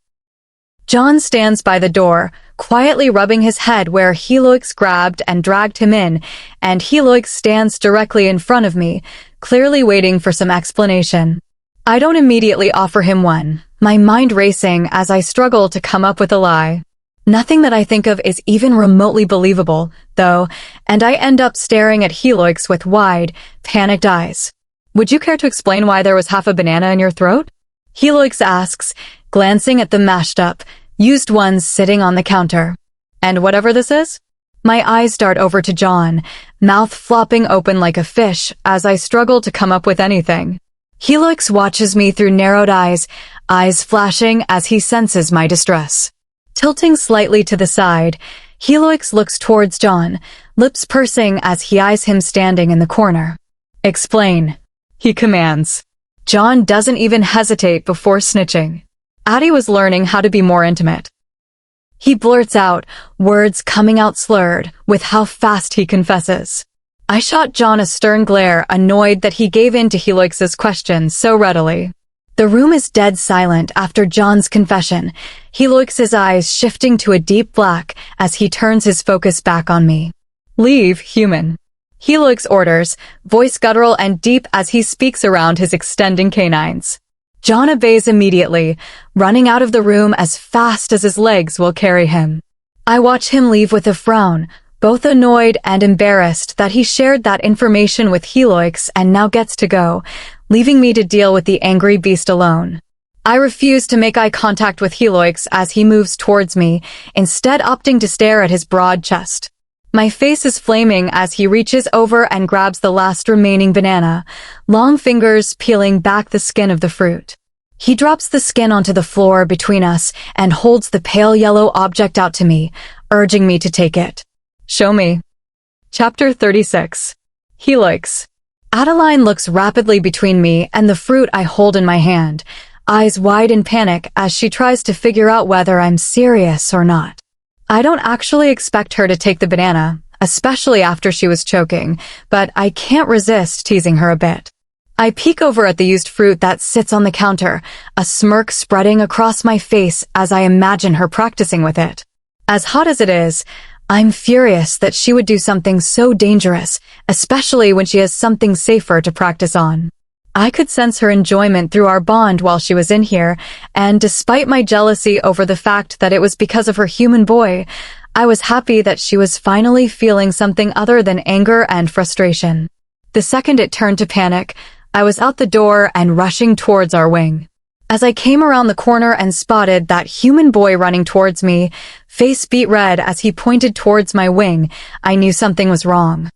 John stands by the door, quietly rubbing his head where Helix grabbed and dragged him in, and Helix stands directly in front of me, clearly waiting for some explanation. I don't immediately offer him one, my mind racing as I struggle to come up with a lie. Nothing that I think of is even remotely believable, though, and I end up staring at Helix with wide, panicked eyes. Would you care to explain why there was half a banana in your throat? Helix asks, glancing at the mashed up, used ones sitting on the counter. And whatever this is? My eyes dart over to John, mouth flopping open like a fish as I struggle to come up with anything. Helix watches me through narrowed eyes, eyes flashing as he senses my distress. Tilting slightly to the side, Helix looks towards John, lips pursing as he eyes him standing in the corner. Explain, he commands. John doesn't even hesitate before snitching. Addie was learning how to be more intimate. He blurts out, words coming out slurred, with how fast he confesses. I shot John a stern glare, annoyed that he gave in to Helix's question so readily. The room is dead silent after John's confession, Helix's eyes shifting to a deep black as he turns his focus back on me. Leave, human. Helix orders, voice guttural and deep as he speaks around his extending canines. John obeys immediately, running out of the room as fast as his legs will carry him. I watch him leave with a frown, both annoyed and embarrassed that he shared that information with Helix and now gets to go, leaving me to deal with the angry beast alone. I refuse to make eye contact with Helix as he moves towards me, instead opting to stare at his broad chest. My face is flaming as he reaches over and grabs the last remaining banana, long fingers peeling back the skin of the fruit. He drops the skin onto the floor between us and holds the pale yellow object out to me, urging me to take it. Show me. Chapter 36. Helix. Adeline looks rapidly between me and the fruit I hold in my hand, eyes wide in panic as she tries to figure out whether I'm serious or not. I don't actually expect her to take the banana, especially after she was choking, but I can't resist teasing her a bit. I peek over at the used fruit that sits on the counter, a smirk spreading across my face as I imagine her practicing with it. As hot as it is, I'm furious that she would do something so dangerous, especially when she has something safer to practice on. I could sense her enjoyment through our bond while she was in here, and despite my jealousy over the fact that it was because of her human boy, I was happy that she was finally feeling something other than anger and frustration. The second it turned to panic, I was out the door and rushing towards our wing. As I came around the corner and spotted that human boy running towards me, face beet red as he pointed towards my wing, I knew something was wrong.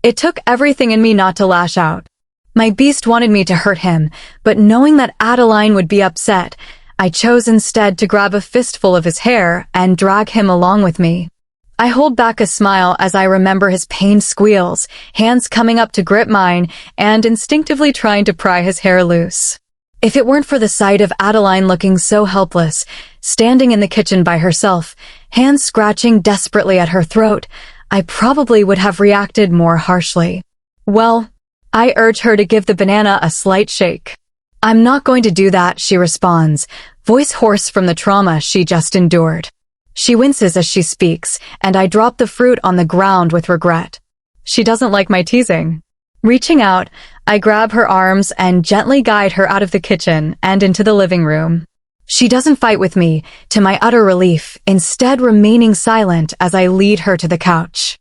It took everything in me not to lash out. My beast wanted me to hurt him, but knowing that Adeline would be upset, I chose instead to grab a fistful of his hair and drag him along with me. I hold back a smile as I remember his pained squeals, hands coming up to grip mine and instinctively trying to pry his hair loose. If it weren't for the sight of Adeline looking so helpless, standing in the kitchen by herself, hands scratching desperately at her throat, I probably would have reacted more harshly. Well, I urge her to give the banana a slight shake. I'm not going to do that, she responds, voice hoarse from the trauma she just endured. She winces as she speaks, and I drop the fruit on the ground with regret. She doesn't like my teasing. Reaching out, I grab her arms and gently guide her out of the kitchen and into the living room. She doesn't fight with me, to my utter relief, instead remaining silent as I lead her to the couch.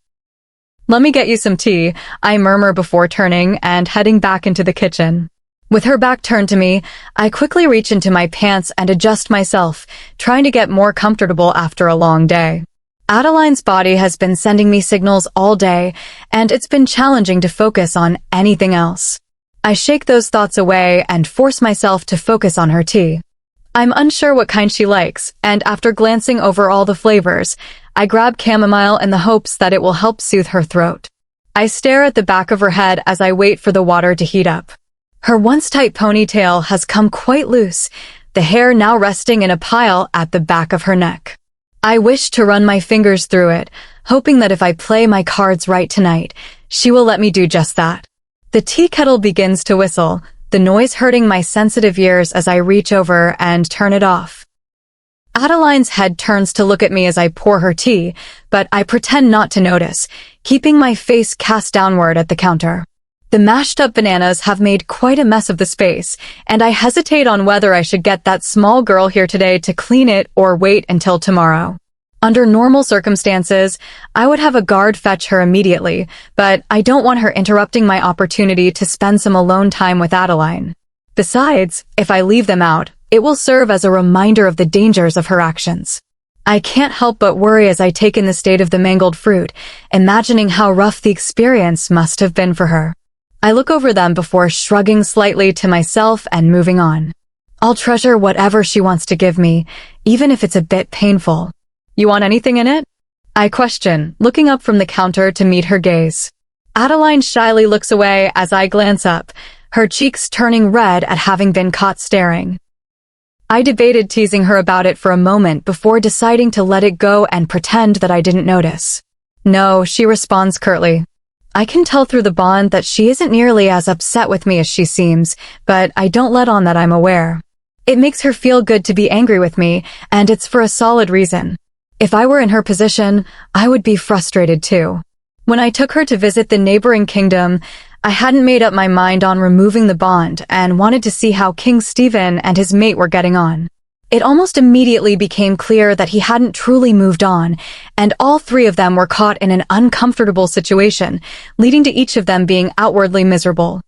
Let me get you some tea, I murmur before turning and heading back into the kitchen. With her back turned to me, I quickly reach into my pants and adjust myself, trying to get more comfortable after a long day. Adeline's body has been sending me signals all day, and it's been challenging to focus on anything else. I shake those thoughts away and force myself to focus on her tea. I'm unsure what kind she likes, and after glancing over all the flavors, I grab chamomile in the hopes that it will help soothe her throat. I stare at the back of her head as I wait for the water to heat up. Her once tight ponytail has come quite loose, the hair now resting in a pile at the back of her neck. I wish to run my fingers through it, hoping that if I play my cards right tonight, she will let me do just that. The tea kettle begins to whistle, the noise hurting my sensitive ears as I reach over and turn it off. Adeline's head turns to look at me as I pour her tea, but I pretend not to notice, keeping my face cast downward at the counter. The mashed-up bananas have made quite a mess of the space, and I hesitate on whether I should get that small girl here today to clean it or wait until tomorrow. Under normal circumstances, I would have a guard fetch her immediately, but I don't want her interrupting my opportunity to spend some alone time with Adeline. Besides, if I leave them out, it will serve as a reminder of the dangers of her actions. I can't help but worry as I take in the state of the mangled fruit, imagining how rough the experience must have been for her. I look over them before shrugging slightly to myself and moving on. I'll treasure whatever she wants to give me, even if it's a bit painful. You want anything in it? I question, looking up from the counter to meet her gaze. Adeline shyly looks away as I glance up, her cheeks turning red at having been caught staring. I debated teasing her about it for a moment before deciding to let it go and pretend that I didn't notice. No, she responds curtly. I can tell through the bond that she isn't nearly as upset with me as she seems, but I don't let on that I'm aware. It makes her feel good to be angry with me, and it's for a solid reason. If I were in her position, I would be frustrated too. When I took her to visit the neighboring kingdom, I hadn't made up my mind on removing the bond and wanted to see how King Stephen and his mate were getting on. It almost immediately became clear that he hadn't truly moved on, and all three of them were caught in an uncomfortable situation, leading to each of them being outwardly miserable.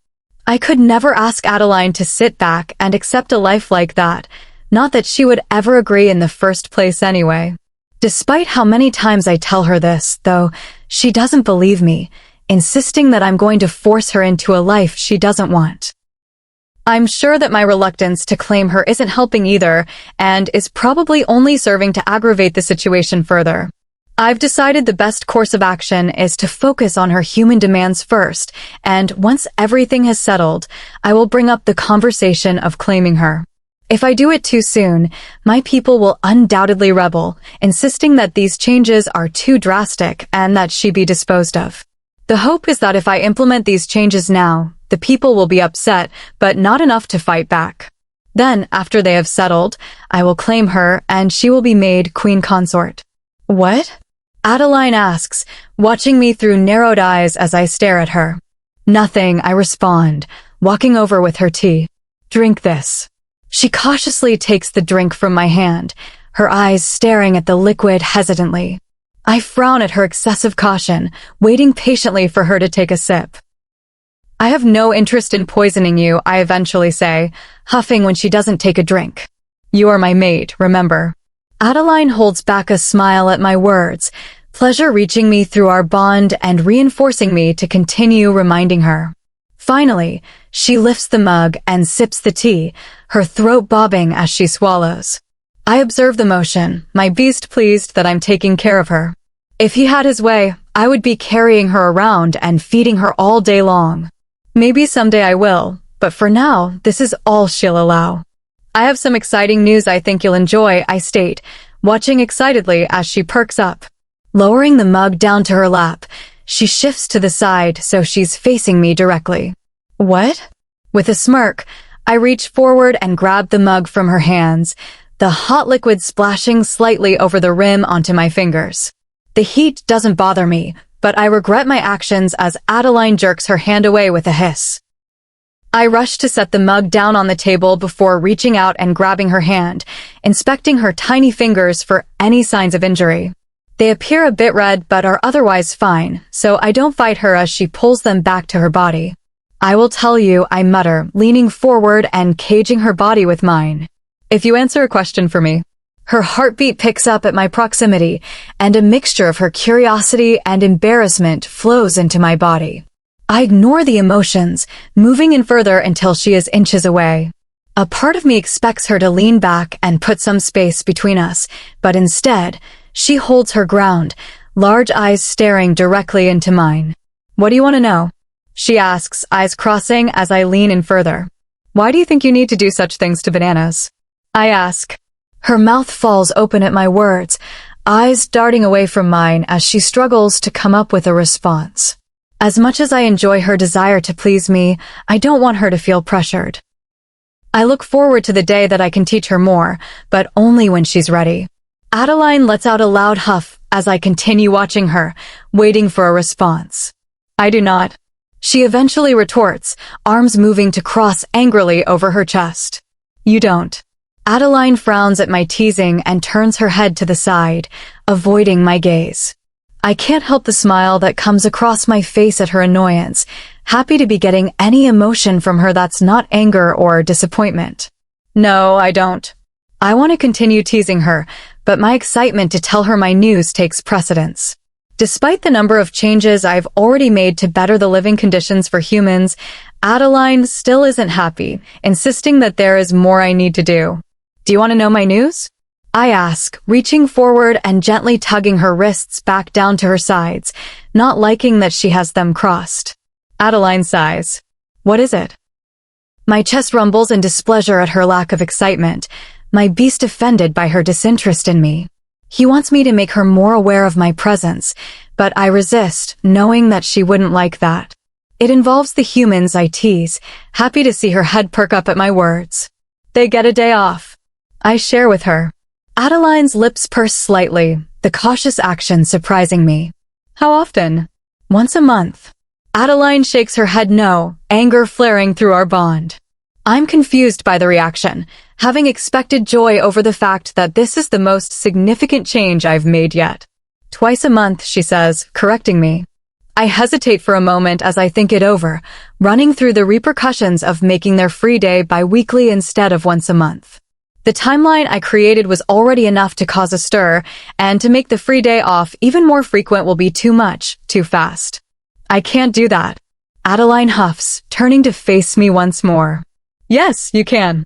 I could never ask Adeline to sit back and accept a life like that, not that she would ever agree in the first place anyway. Despite how many times I tell her this, though, she doesn't believe me, insisting that I'm going to force her into a life she doesn't want. I'm sure that my reluctance to claim her isn't helping either, and is probably only serving to aggravate the situation further. I've decided the best course of action is to focus on her human demands first, and once everything has settled, I will bring up the conversation of claiming her. If I do it too soon, my people will undoubtedly rebel, insisting that these changes are too drastic and that she be disposed of. The hope is that if I implement these changes now, the people will be upset, but not enough to fight back. Then, after they have settled, I will claim her and she will be made queen consort. What? Adeline asks, watching me through narrowed eyes as I stare at her. Nothing, I respond, walking over with her tea. Drink this. She cautiously takes the drink from my hand, her eyes staring at the liquid hesitantly. I frown at her excessive caution, waiting patiently for her to take a sip. I have no interest in poisoning you, I eventually say, huffing when she doesn't take a drink. You are my mate, remember. Adeline holds back a smile at my words, pleasure reaching me through our bond and reinforcing me to continue reminding her. Finally, she lifts the mug and sips the tea, her throat bobbing as she swallows. I observe the motion, my beast pleased that I'm taking care of her. If he had his way, I would be carrying her around and feeding her all day long. Maybe someday I will, but for now, this is all she'll allow. I have some exciting news I think you'll enjoy, I state, watching excitedly as she perks up. Lowering the mug down to her lap, she shifts to the side so she's facing me directly. What? With a smirk, I reach forward and grab the mug from her hands, the hot liquid splashing slightly over the rim onto my fingers. The heat doesn't bother me, but I regret my actions as Adeline jerks her hand away with a hiss. I rush to set the mug down on the table before reaching out and grabbing her hand, inspecting her tiny fingers for any signs of injury. They appear a bit red but are otherwise fine, so I don't fight her as she pulls them back to her body. I will tell you, I mutter, leaning forward and caging her body with mine. If you answer a question for me. Her heartbeat picks up at my proximity, and a mixture of her curiosity and embarrassment flows into my body. I ignore the emotions, moving in further until she is inches away. A part of me expects her to lean back and put some space between us, but instead, she holds her ground, large eyes staring directly into mine. What do you want to know? She asks, eyes crossing as I lean in further. Why do you think you need to do such things to bananas? I ask. Her mouth falls open at my words, eyes darting away from mine as she struggles to come up with a response. As much as I enjoy her desire to please me, I don't want her to feel pressured. I look forward to the day that I can teach her more, but only when she's ready. Adeline lets out a loud huff as I continue watching her, waiting for a response. I do not. She eventually retorts, arms moving to cross angrily over her chest. You don't. Adeline frowns at my teasing and turns her head to the side, avoiding my gaze. I can't help the smile that comes across my face at her annoyance, happy to be getting any emotion from her that's not anger or disappointment. No, I don't. I want to continue teasing her, but my excitement to tell her my news takes precedence. Despite the number of changes I've already made to better the living conditions for humans, Adeline still isn't happy, insisting that there is more I need to do. Do you want to know my news? I ask, reaching forward and gently tugging her wrists back down to her sides, not liking that she has them crossed. Adeline sighs. What is it? My chest rumbles in displeasure at her lack of excitement, my beast offended by her disinterest in me. He wants me to make her more aware of my presence, but I resist, knowing that she wouldn't like that. It involves the humans I tease, happy to see her head perk up at my words. They get a day off. I share with her. Adeline's lips purse slightly, the cautious action surprising me. How often? Once a month. Adeline shakes her head no, anger flaring through our bond. I'm confused by the reaction, having expected joy over the fact that this is the most significant change I've made yet. Twice a month, she says, correcting me. I hesitate for a moment as I think it over, running through the repercussions of making their free day bi-weekly instead of once a month. The timeline I created was already enough to cause a stir, and to make the free day off even more frequent will be too much, too fast. I can't do that. Adeline huffs, turning to face me once more. Yes, you can.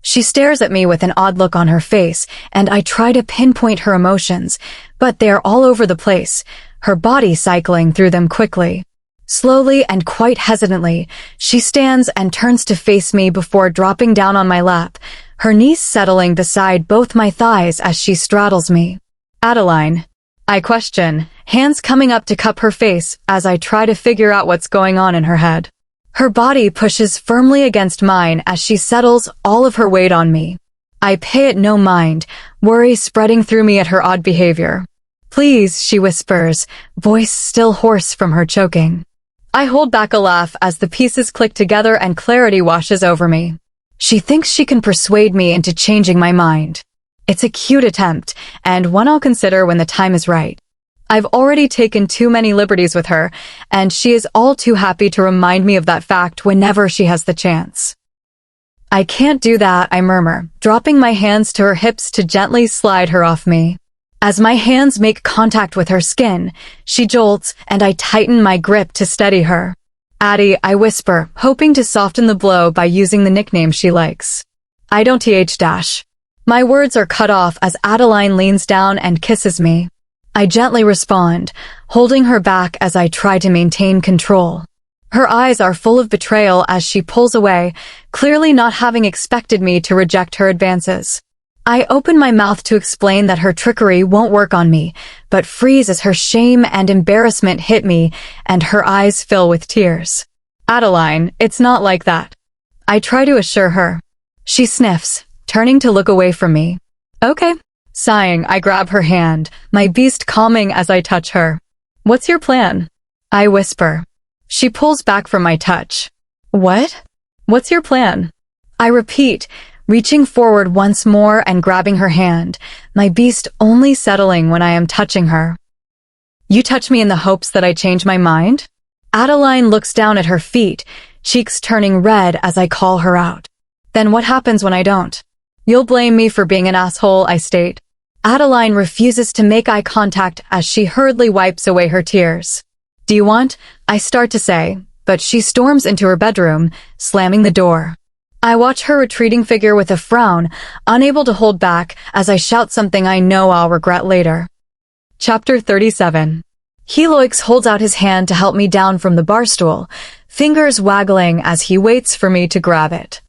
She stares at me with an odd look on her face, and I try to pinpoint her emotions, but they are all over the place, her body cycling through them quickly. Slowly and quite hesitantly, she stands and turns to face me before dropping down on my lap, her knees settling beside both my thighs as she straddles me. Adeline. I question, hands coming up to cup her face as I try to figure out what's going on in her head. Her body pushes firmly against mine as she settles all of her weight on me. I pay it no mind, worry spreading through me at her odd behavior. Please, she whispers, voice still hoarse from her choking. I hold back a laugh as the pieces click together and clarity washes over me. She thinks she can persuade me into changing my mind. It's a cute attempt, and one I'll consider when the time is right. I've already taken too many liberties with her, and she is all too happy to remind me of that fact whenever she has the chance. I can't do that, I murmur, dropping my hands to her hips to gently slide her off me. As my hands make contact with her skin, she jolts, and I tighten my grip to steady her. Addie, I whisper, hoping to soften the blow by using the nickname she likes. I don't th. My words are cut off as Adeline leans down and kisses me. I gently respond, holding her back as I try to maintain control. Her eyes are full of betrayal as she pulls away, clearly not having expected me to reject her advances. I open my mouth to explain that her trickery won't work on me, but freeze as her shame and embarrassment hit me and her eyes fill with tears. Adeline, it's not like that. I try to assure her. She sniffs, turning to look away from me. Okay. Sighing, I grab her hand, my beast calming as I touch her. What's your plan? I whisper. She pulls back from my touch. What? What's your plan? I repeat, reaching forward once more and grabbing her hand, my beast only settling when I am touching her. You touch me in the hopes that I change my mind? Adeline looks down at her feet, cheeks turning red as I call her out. Then what happens when I don't? You'll blame me for being an asshole, I state. Adeline refuses to make eye contact as she hurriedly wipes away her tears. Do you want? I start to say, but she storms into her bedroom, slamming the door. I watch her retreating figure with a frown, unable to hold back as I shout something I know I'll regret later. Chapter 37. Heloix holds out his hand to help me down from the bar stool, fingers waggling as he waits for me to grab it.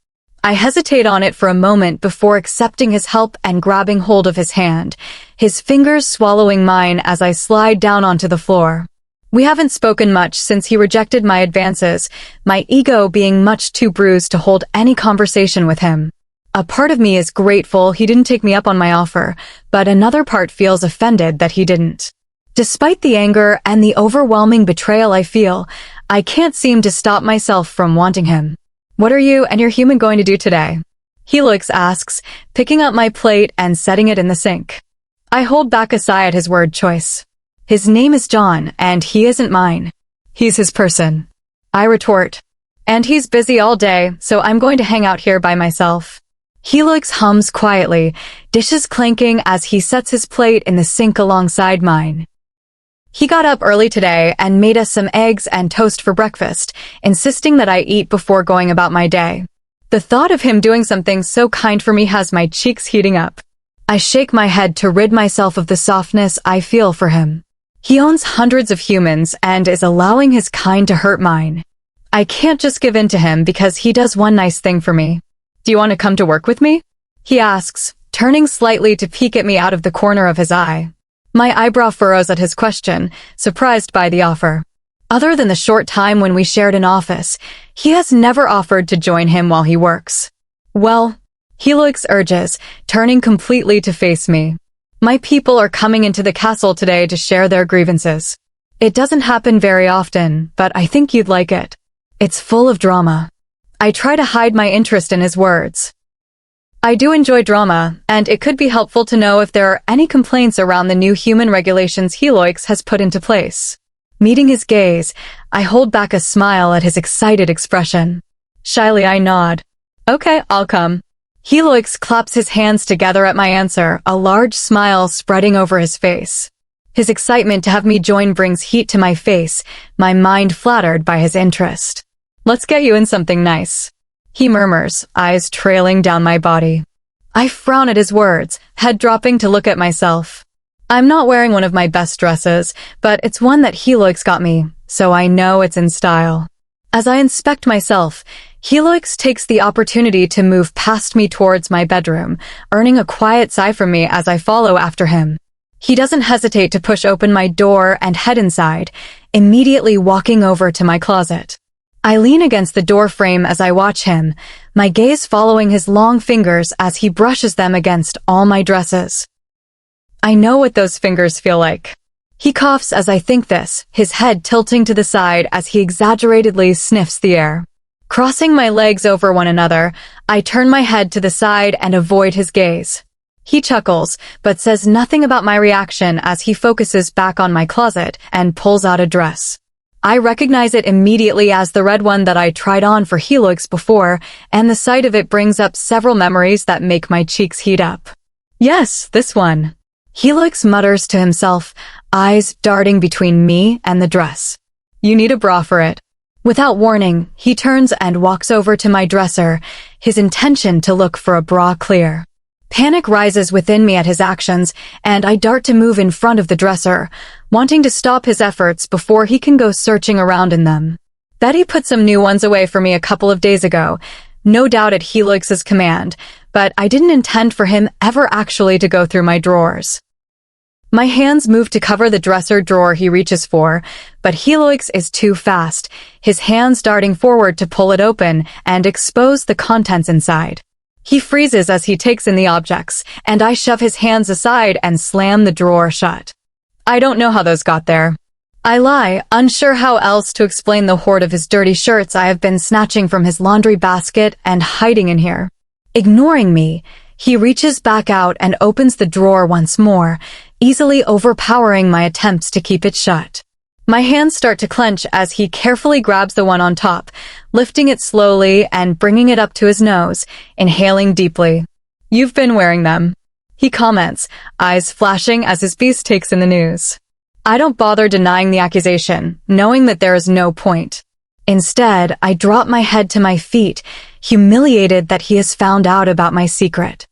I hesitate on it for a moment before accepting his help and grabbing hold of his hand, his fingers swallowing mine as I slide down onto the floor. We haven't spoken much since he rejected my advances, my ego being much too bruised to hold any conversation with him. A part of me is grateful he didn't take me up on my offer, but another part feels offended that he didn't. Despite the anger and the overwhelming betrayal I feel, I can't seem to stop myself from wanting him. What are you and your human going to do today? Helix asks, picking up my plate and setting it in the sink. I hold back a sigh at his word choice. His name is John, and he isn't mine. He's his person. I retort. And he's busy all day, so I'm going to hang out here by myself. Helix hums quietly, dishes clanking as he sets his plate in the sink alongside mine. He got up early today and made us some eggs and toast for breakfast, insisting that I eat before going about my day. The thought of him doing something so kind for me has my cheeks heating up. I shake my head to rid myself of the softness I feel for him. He owns hundreds of humans and is allowing his kind to hurt mine. I can't just give in to him because he does one nice thing for me. Do you want to come to work with me? He asks, turning slightly to peek at me out of the corner of his eye. My eyebrow furrows at his question, surprised by the offer. Other than the short time when we shared an office, he has never offered to join him while he works. Well, Helix urges, turning completely to face me. My people are coming into the castle today to share their grievances. It doesn't happen very often, but I think you'd like it. It's full of drama. I try to hide my interest in his words. I do enjoy drama, and it could be helpful to know if there are any complaints around the new human regulations Helix has put into place. Meeting his gaze, I hold back a smile at his excited expression. Shyly I nod. Okay, I'll come. Helix claps his hands together at my answer, a large smile spreading over his face. His excitement to have me join brings heat to my face, my mind flattered by his interest. Let's get you in something nice. He murmurs, eyes trailing down my body. I frown at his words, head dropping to look at myself. I'm not wearing one of my best dresses, but it's one that Helix got me, so I know it's in style. As I inspect myself, Helix takes the opportunity to move past me towards my bedroom, earning a quiet sigh from me as I follow after him. He doesn't hesitate to push open my door and head inside, immediately walking over to my closet. I lean against the door frame as I watch him, my gaze following his long fingers as he brushes them against all my dresses. I know what those fingers feel like. He coughs as I think this, his head tilting to the side as he exaggeratedly sniffs the air. Crossing my legs over one another, I turn my head to the side and avoid his gaze. He chuckles, but says nothing about my reaction as he focuses back on my closet and pulls out a dress. I recognize it immediately as the red one that I tried on for Helix before, and the sight of it brings up several memories that make my cheeks heat up. Yes, this one. Helix mutters to himself, eyes darting between me and the dress. You need a bra for it. Without warning, he turns and walks over to my dresser, his intention to look for a bra clear. Panic rises within me at his actions, and I dart to move in front of the dresser, wanting to stop his efforts before he can go searching around in them. Betty put some new ones away for me a couple of days ago, no doubt at Helix's command, but I didn't intend for him ever actually to go through my drawers. My hands move to cover the dresser drawer he reaches for, but Helix is too fast, his hands darting forward to pull it open and expose the contents inside. He freezes as he takes in the objects, and I shove his hands aside and slam the drawer shut. I don't know how those got there. I lie, unsure how else to explain the hoard of his dirty shirts I have been snatching from his laundry basket and hiding in here. Ignoring me, he reaches back out and opens the drawer once more, easily overpowering my attempts to keep it shut. My hands start to clench as he carefully grabs the one on top, lifting it slowly and bringing it up to his nose, inhaling deeply. You've been wearing them, he comments, eyes flashing as his beast takes in the news. I don't bother denying the accusation, knowing that there is no point. Instead, I drop my head to my feet, humiliated that he has found out about my secret.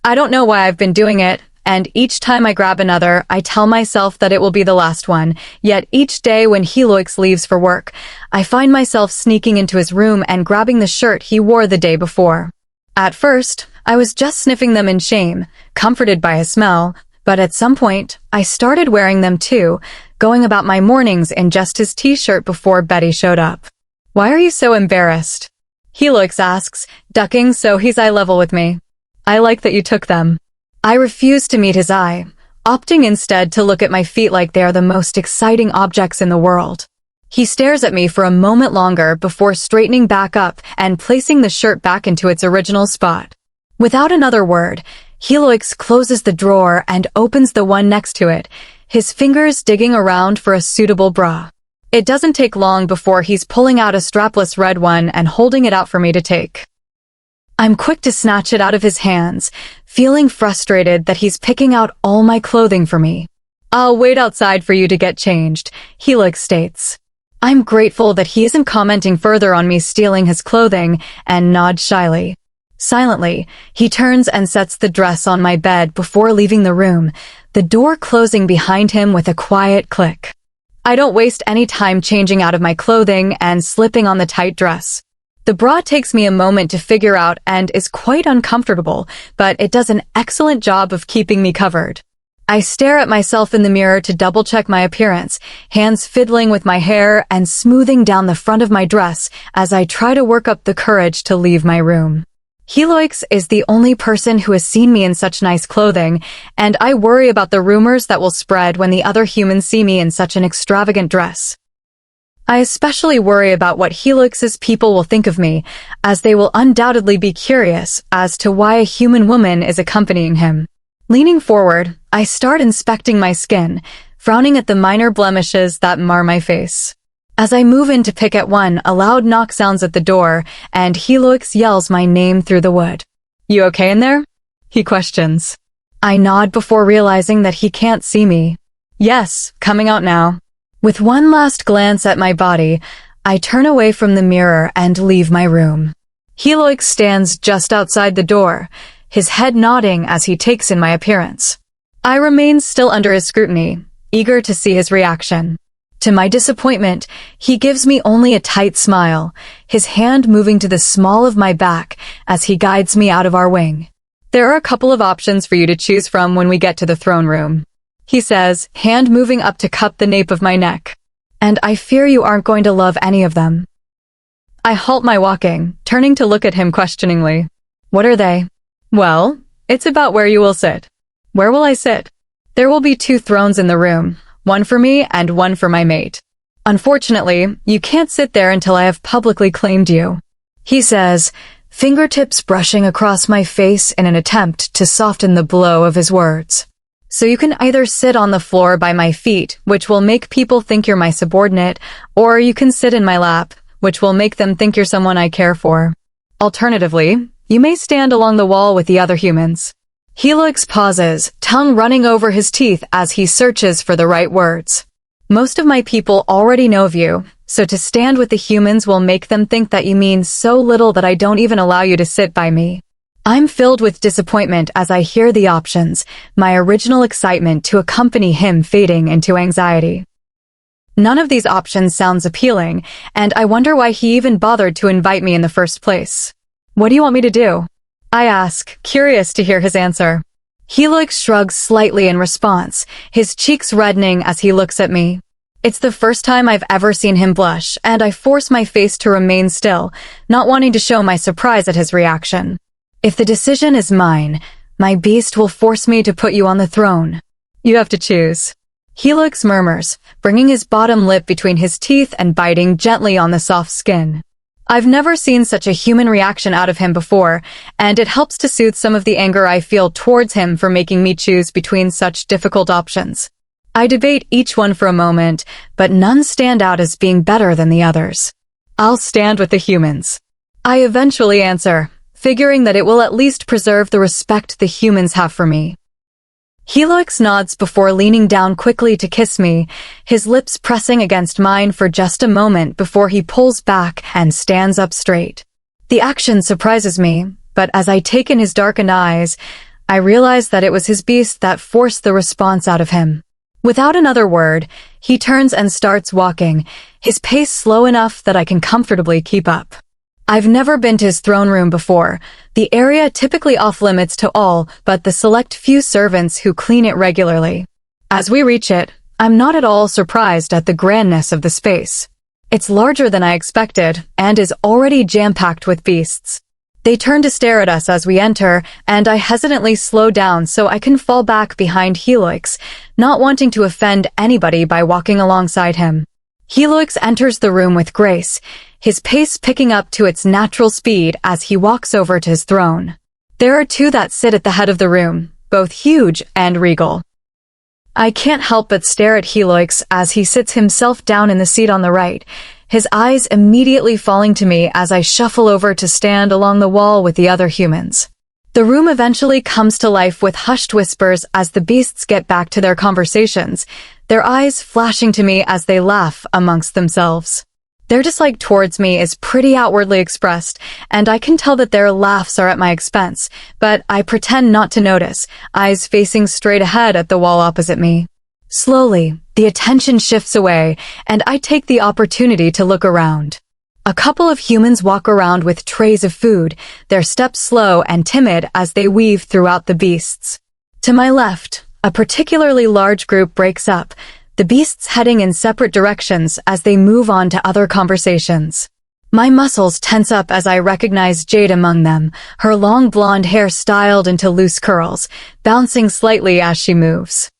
I don't know why I've been doing it, and each time I grab another, I tell myself that it will be the last one, yet each day when Helix leaves for work, I find myself sneaking into his room and grabbing the shirt he wore the day before. At first, I was just sniffing them in shame, comforted by his smell, but at some point, I started wearing them too, going about my mornings in just his t-shirt before Betty showed up. "Why are you so embarrassed?" Helix asks, ducking so he's eye level with me. "I like that you took them." I refuse to meet his eye, opting instead to look at my feet like they are the most exciting objects in the world. He stares at me for a moment longer before straightening back up and placing the shirt back into its original spot. Without another word, Helix closes the drawer and opens the one next to it, his fingers digging around for a suitable bra. It doesn't take long before he's pulling out a strapless red one and holding it out for me to take. I'm quick to snatch it out of his hands, feeling frustrated that he's picking out all my clothing for me. "I'll wait outside for you to get changed," Helix states. I'm grateful that he isn't commenting further on me stealing his clothing and nod shyly. Silently, he turns and sets the dress on my bed before leaving the room, the door closing behind him with a quiet click. I don't waste any time changing out of my clothing and slipping on the tight dress. The bra takes me a moment to figure out and is quite uncomfortable, but it does an excellent job of keeping me covered. I stare at myself in the mirror to double-check my appearance, hands fiddling with my hair and smoothing down the front of my dress as I try to work up the courage to leave my room. Helix is the only person who has seen me in such nice clothing, and I worry about the rumors that will spread when the other humans see me in such an extravagant dress. I especially worry about what Helix's people will think of me, as they will undoubtedly be curious as to why a human woman is accompanying him. Leaning forward, I start inspecting my skin, frowning at the minor blemishes that mar my face. As I move in to pick at one, a loud knock sounds at the door, and Helix yells my name through the wood. "You okay in there?" he questions. I nod before realizing that he can't see me. "Yes, coming out now." With one last glance at my body, I turn away from the mirror and leave my room. Helix stands just outside the door, his head nodding as he takes in my appearance. I remain still under his scrutiny, eager to see his reaction. To my disappointment, he gives me only a tight smile, his hand moving to the small of my back as he guides me out of our wing. "There are a couple of options for you to choose from when we get to the throne room," he says, hand moving up to cup the nape of my neck. "And I fear you aren't going to love any of them." I halt my walking, turning to look at him questioningly. "What are they?" "Well, it's about where you will sit." "Where will I sit?" "There will be 2 thrones in the room, one for me and one for my mate. Unfortunately, you can't sit there until I have publicly claimed you," he says, fingertips brushing across my face in an attempt to soften the blow of his words. "So you can either sit on the floor by my feet, which will make people think you're my subordinate, or you can sit in my lap, which will make them think you're someone I care for. Alternatively, you may stand along the wall with the other humans." Helix pauses, tongue running over his teeth as he searches for the right words. "Most of my people already know of you, so to stand with the humans will make them think that you mean so little that I don't even allow you to sit by me." I'm filled with disappointment as I hear the options, my original excitement to accompany him fading into anxiety. None of these options sounds appealing, and I wonder why he even bothered to invite me in the first place. "What do you want me to do?" I ask, curious to hear his answer. Helix shrugs slightly in response, his cheeks reddening as he looks at me. It's the first time I've ever seen him blush, and I force my face to remain still, not wanting to show my surprise at his reaction. "If the decision is mine, my beast will force me to put you on the throne. You have to choose." Helix murmurs, bringing his bottom lip between his teeth and biting gently on the soft skin. I've never seen such a human reaction out of him before, and it helps to soothe some of the anger I feel towards him for making me choose between such difficult options. I debate each one for a moment, but none stand out as being better than the others. "I'll stand with the humans," I eventually answer, figuring that it will at least preserve the respect the humans have for me. Helix nods before leaning down quickly to kiss me, his lips pressing against mine for just a moment before he pulls back and stands up straight. The action surprises me, but as I take in his darkened eyes, I realize that it was his beast that forced the response out of him. Without another word, he turns and starts walking, his pace slow enough that I can comfortably keep up. I've never been to his throne room before, the area typically off-limits to all but the select few servants who clean it regularly. As we reach it, I'm not at all surprised at the grandness of the space. It's larger than I expected and is already jam-packed with beasts. They turn to stare at us as we enter, and I hesitantly slow down so I can fall back behind Helix, not wanting to offend anybody by walking alongside him. Helix enters the room with grace, his pace picking up to its natural speed as he walks over to his throne. There are two that sit at the head of the room, both huge and regal. I can't help but stare at Helix as he sits himself down in the seat on the right, his eyes immediately falling to me as I shuffle over to stand along the wall with the other humans. The room eventually comes to life with hushed whispers as the beasts get back to their conversations, their eyes flashing to me as they laugh amongst themselves. Their dislike towards me is pretty outwardly expressed, and I can tell that their laughs are at my expense, but I pretend not to notice, eyes facing straight ahead at the wall opposite me. Slowly, the attention shifts away, and I take the opportunity to look around. A couple of humans walk around with trays of food, their steps slow and timid as they weave throughout the beasts. To my left, a particularly large group breaks up, the beasts heading in separate directions as they move on to other conversations. My muscles tense up as I recognize Jade among them, her long blonde hair styled into loose curls, bouncing slightly as she moves.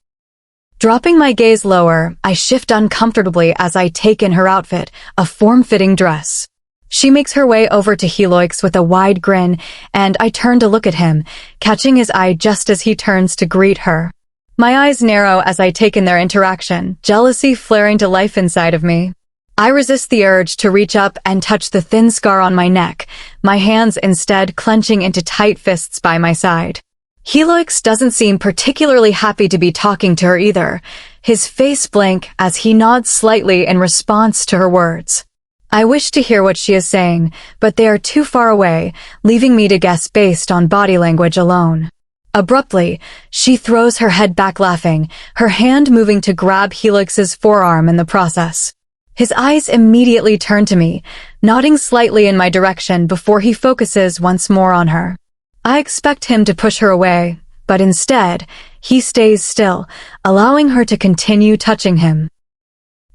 Dropping my gaze lower, I shift uncomfortably as I take in her outfit, a form-fitting dress. She makes her way over to Helix with a wide grin, and I turn to look at him, catching his eye just as he turns to greet her. My eyes narrow as I take in their interaction, jealousy flaring to life inside of me. I resist the urge to reach up and touch the thin scar on my neck, my hands instead clenching into tight fists by my side. Helix doesn't seem particularly happy to be talking to her either, his face blank as he nods slightly in response to her words. I wish to hear what she is saying, but they are too far away, leaving me to guess based on body language alone. Abruptly, she throws her head back laughing, her hand moving to grab Helix's forearm in the process. His eyes immediately turn to me, nodding slightly in my direction before he focuses once more on her. I expect him to push her away, but instead, he stays still, allowing her to continue touching him.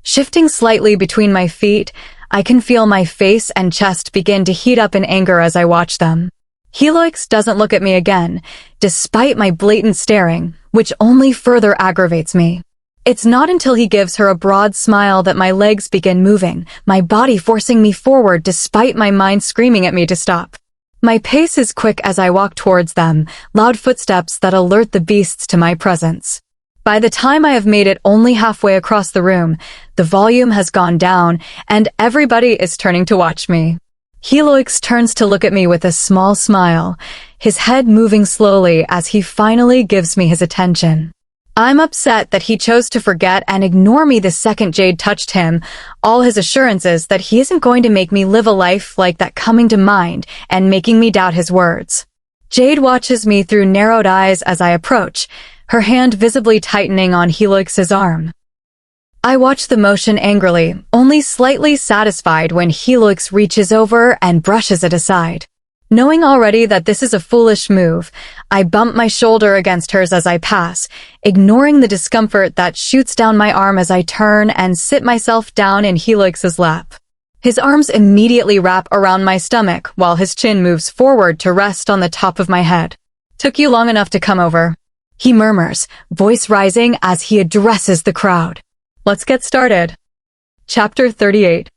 Shifting slightly between my feet, I can feel my face and chest begin to heat up in anger as I watch them. Helix doesn't look at me again, despite my blatant staring, which only further aggravates me. It's not until he gives her a broad smile that my legs begin moving, my body forcing me forward despite my mind screaming at me to stop. My pace is quick as I walk towards them, loud footsteps that alert the beasts to my presence. By the time I have made it only halfway across the room, the volume has gone down, and everybody is turning to watch me. Helix turns to look at me with a small smile, his head moving slowly as he finally gives me his attention. I'm upset that he chose to forget and ignore me the second Jade touched him, all his assurances that he isn't going to make me live a life like that coming to mind and making me doubt his words. Jade watches me through narrowed eyes as I approach, her hand visibly tightening on Helix's arm. I watch the motion angrily, only slightly satisfied when Helix reaches over and brushes it aside. Knowing already that this is a foolish move, I bump my shoulder against hers as I pass, ignoring the discomfort that shoots down my arm as I turn and sit myself down in Helix's lap. His arms immediately wrap around my stomach while his chin moves forward to rest on the top of my head. "Took you long enough to come over," he murmurs, voice rising as he addresses the crowd. Let's get started. Chapter 38.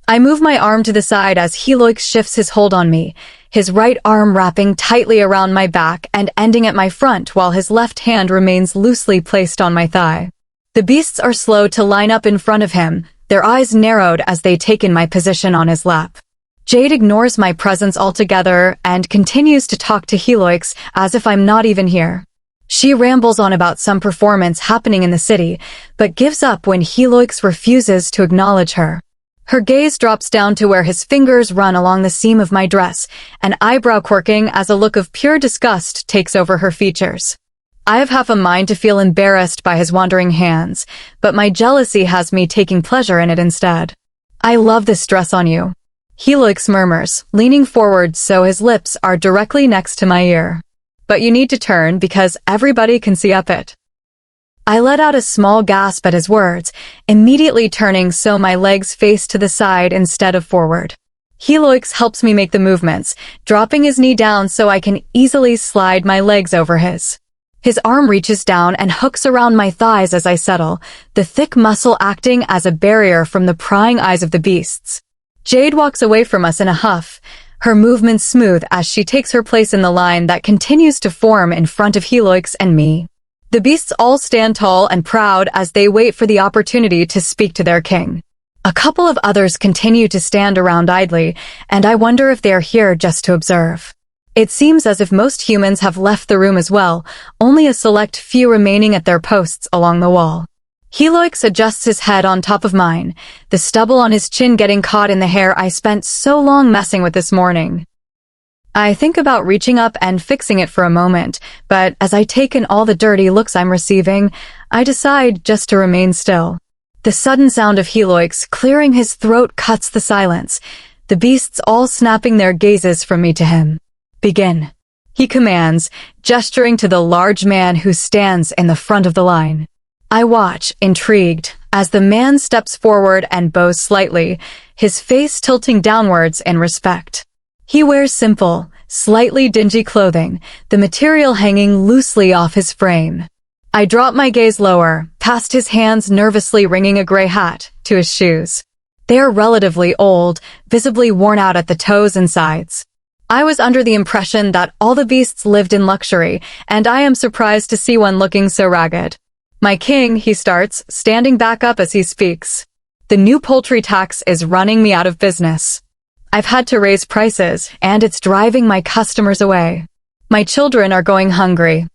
I move my arm to the side as Helix shifts his hold on me, his right arm wrapping tightly around my back and ending at my front while his left hand remains loosely placed on my thigh. The beasts are slow to line up in front of him, their eyes narrowed as they take in my position on his lap. Jade ignores my presence altogether and continues to talk to Helix as if I'm not even here. She rambles on about some performance happening in the city, but gives up when Helix refuses to acknowledge her. Her gaze drops down to where his fingers run along the seam of my dress, an eyebrow quirking as a look of pure disgust takes over her features. I have half a mind to feel embarrassed by his wandering hands, but my jealousy has me taking pleasure in it instead. "I love this dress on you," Helix murmurs, leaning forward so his lips are directly next to my ear. "But you need to turn because everybody can see up it." I let out a small gasp at his words, immediately turning so my legs face to the side instead of forward. Helix helps me make the movements, dropping his knee down so I can easily slide my legs over his. His arm reaches down and hooks around my thighs as I settle, the thick muscle acting as a barrier from the prying eyes of the beasts. Jade walks away from us in a huff, her movements smooth as she takes her place in the line that continues to form in front of Helix and me. The beasts all stand tall and proud as they wait for the opportunity to speak to their king. A couple of others continue to stand around idly, and I wonder if they are here just to observe. It seems as if most humans have left the room as well, only a select few remaining at their posts along the wall. Helix adjusts his head on top of mine, the stubble on his chin getting caught in the hair I spent so long messing with this morning. I think about reaching up and fixing it for a moment, but as I take in all the dirty looks I'm receiving, I decide just to remain still. The sudden sound of Helix clearing his throat cuts the silence, the beasts all snapping their gazes from me to him. Begin, he commands, gesturing to the large man who stands in the front of the line. I watch, intrigued, as the man steps forward and bows slightly, his face tilting downwards in respect. He wears simple, slightly dingy clothing, the material hanging loosely off his frame. I drop my gaze lower, past his hands nervously wringing a gray hat, to his shoes. They are relatively old, visibly worn out at the toes and sides. I was under the impression that all the beasts lived in luxury, and I am surprised to see one looking so ragged. My king, he starts, standing back up as he speaks. The new poultry tax is running me out of business. I've had to raise prices, and it's driving my customers away. My children are going hungry.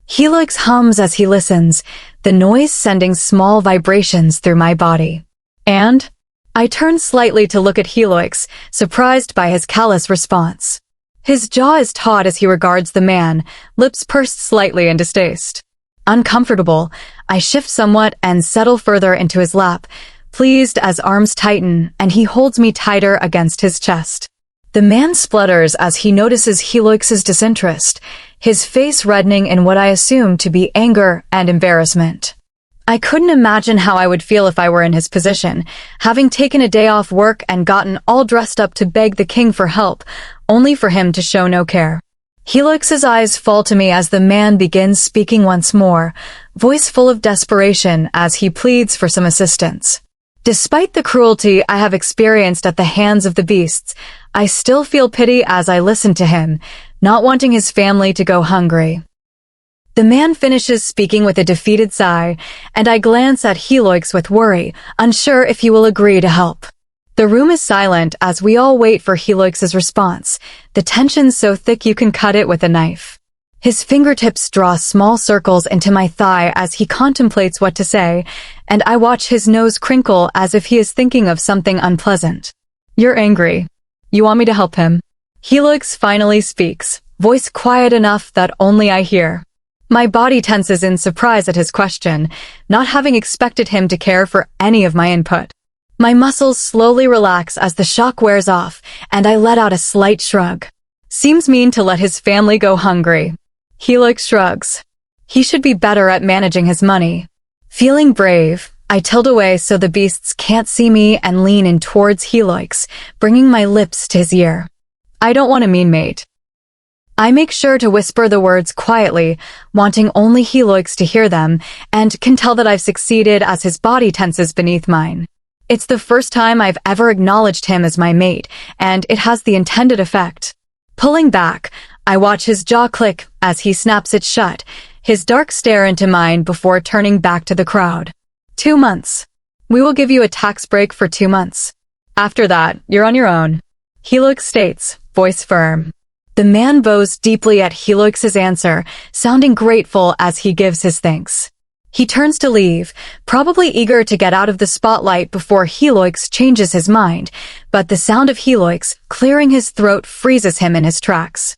Helix hums as he listens, the noise sending small vibrations through my body. And? I turn slightly to look at Helix, surprised by his callous response. His jaw is taut as he regards the man, lips pursed slightly in distaste. Uncomfortable, I shift somewhat and settle further into his lap, pleased as arms tighten and he holds me tighter against his chest. The man splutters as he notices Helix's disinterest, his face reddening in what I assume to be anger and embarrassment. I couldn't imagine how I would feel if I were in his position, having taken a day off work and gotten all dressed up to beg the king for help, only for him to show no care. Helix's eyes fall to me as the man begins speaking once more, voice full of desperation as he pleads for some assistance. Despite the cruelty I have experienced at the hands of the beasts, I still feel pity as I listen to him, not wanting his family to go hungry. The man finishes speaking with a defeated sigh, and I glance at Helix with worry, unsure if he will agree to help. The room is silent as we all wait for Helix's response, the tension so thick you can cut it with a knife. His fingertips draw small circles into my thigh as he contemplates what to say, and I watch his nose crinkle as if he is thinking of something unpleasant. You're angry. You want me to help him? Helix finally speaks, voice quiet enough that only I hear. My body tenses in surprise at his question, not having expected him to care for any of my input. My muscles slowly relax as the shock wears off, and I let out a slight shrug. Seems mean to let his family go hungry. Helix shrugs. He should be better at managing his money. Feeling brave, I tilt away so the beasts can't see me and lean in towards Helix, bringing my lips to his ear. I don't want a mean mate. I make sure to whisper the words quietly, wanting only Helix to hear them, and can tell that I've succeeded as his body tenses beneath mine. It's the first time I've ever acknowledged him as my mate, and it has the intended effect. Pulling back, I watch his jaw click as he snaps it shut, his dark stare into mine before turning back to the crowd. 2 months. We will give you a tax break for 2 months. After that, you're on your own. Helix states, voice firm. The man bows deeply at Helix's answer, sounding grateful as he gives his thanks. He turns to leave, probably eager to get out of the spotlight before Helix changes his mind, but the sound of Helix clearing his throat freezes him in his tracks.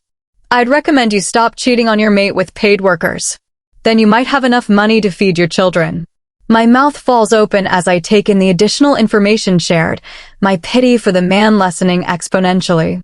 I'd recommend you stop cheating on your mate with paid workers. Then you might have enough money to feed your children. My mouth falls open as I take in the additional information shared, my pity for the man lessening exponentially.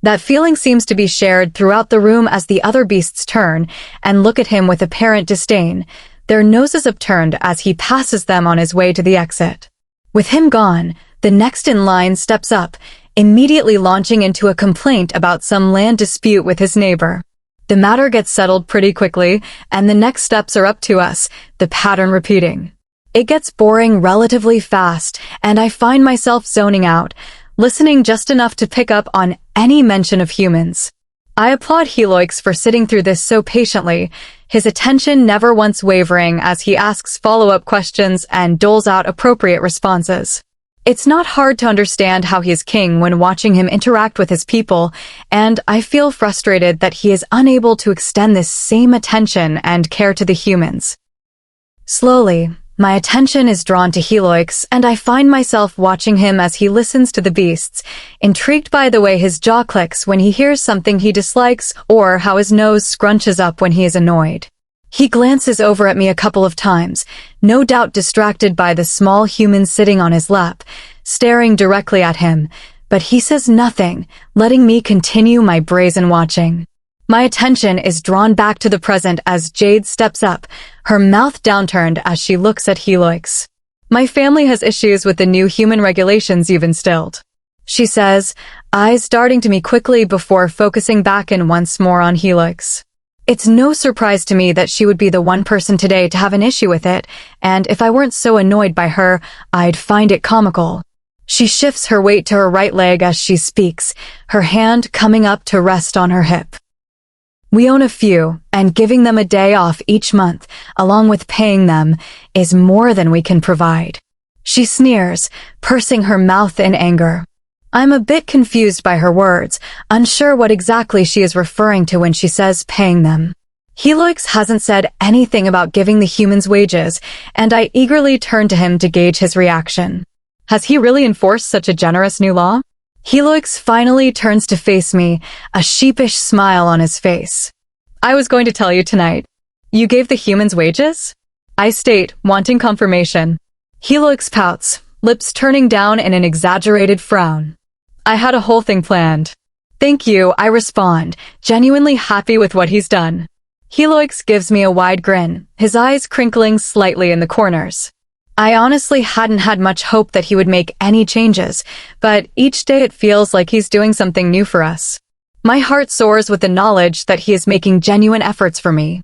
That feeling seems to be shared throughout the room as the other beasts turn and look at him with apparent disdain, their noses upturned as he passes them on his way to the exit. With him gone, the next in line steps up, immediately launching into a complaint about some land dispute with his neighbor. The matter gets settled pretty quickly, and the next steps are up to us, the pattern repeating. It gets boring relatively fast, and I find myself zoning out, listening just enough to pick up on any mention of humans. I applaud Helix for sitting through this so patiently, his attention never once wavering as he asks follow-up questions and doles out appropriate responses. It's not hard to understand how he is king when watching him interact with his people, and I feel frustrated that he is unable to extend this same attention and care to the humans. Slowly, my attention is drawn to Helix, and I find myself watching him as he listens to the beasts, intrigued by the way his jaw clicks when he hears something he dislikes or how his nose scrunches up when he is annoyed. He glances over at me a couple of times, no doubt distracted by the small human sitting on his lap, staring directly at him, but he says nothing, letting me continue my brazen watching. My attention is drawn back to the present as Jade steps up, her mouth downturned as she looks at Helix. My family has issues with the new human regulations you've instilled, she says, eyes darting to me quickly before focusing back in once more on Helix. It's no surprise to me that she would be the one person today to have an issue with it, and if I weren't so annoyed by her, I'd find it comical. She shifts her weight to her right leg as she speaks, her hand coming up to rest on her hip. We own a few, and giving them a day off each month, along with paying them, is more than we can provide. She sneers, pursing her mouth in anger. I'm a bit confused by her words, unsure what exactly she is referring to when she says paying them. Helix hasn't said anything about giving the humans wages, and I eagerly turn to him to gauge his reaction. Has he really enforced such a generous new law? Helix finally turns to face me, a sheepish smile on his face. I was going to tell you tonight. You gave the humans wages? I state, wanting confirmation. Helix pouts, lips turning down in an exaggerated frown. I had a whole thing planned. Thank you, I respond, genuinely happy with what he's done. Helix gives me a wide grin, his eyes crinkling slightly in the corners. I honestly hadn't had much hope that he would make any changes, but each day it feels like he's doing something new for us. My heart soars with the knowledge that he is making genuine efforts for me.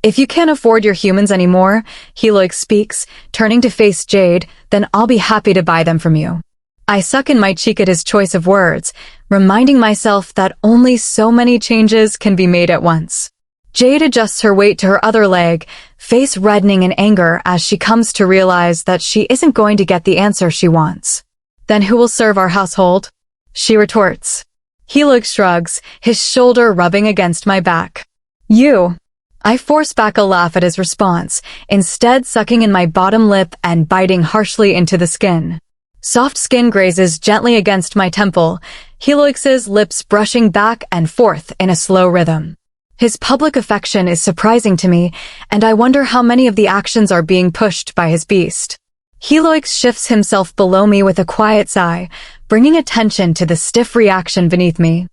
If you can't afford your humans anymore, Helix speaks, turning to face Jade, then I'll be happy to buy them from you. I suck in my cheek at his choice of words, reminding myself that only so many changes can be made at once. Jade adjusts her weight to her other leg, face reddening in anger as she comes to realize that she isn't going to get the answer she wants. Then who will serve our household? She retorts. Helix shrugs, his shoulder rubbing against my back. You. I force back a laugh at his response, instead sucking in my bottom lip and biting harshly into the skin. Soft skin grazes gently against my temple, Helix's lips brushing back and forth in a slow rhythm. His public affection is surprising to me, and I wonder how many of the actions are being pushed by his beast. Helix shifts himself below me with a quiet sigh, bringing attention to the stiff reaction beneath me.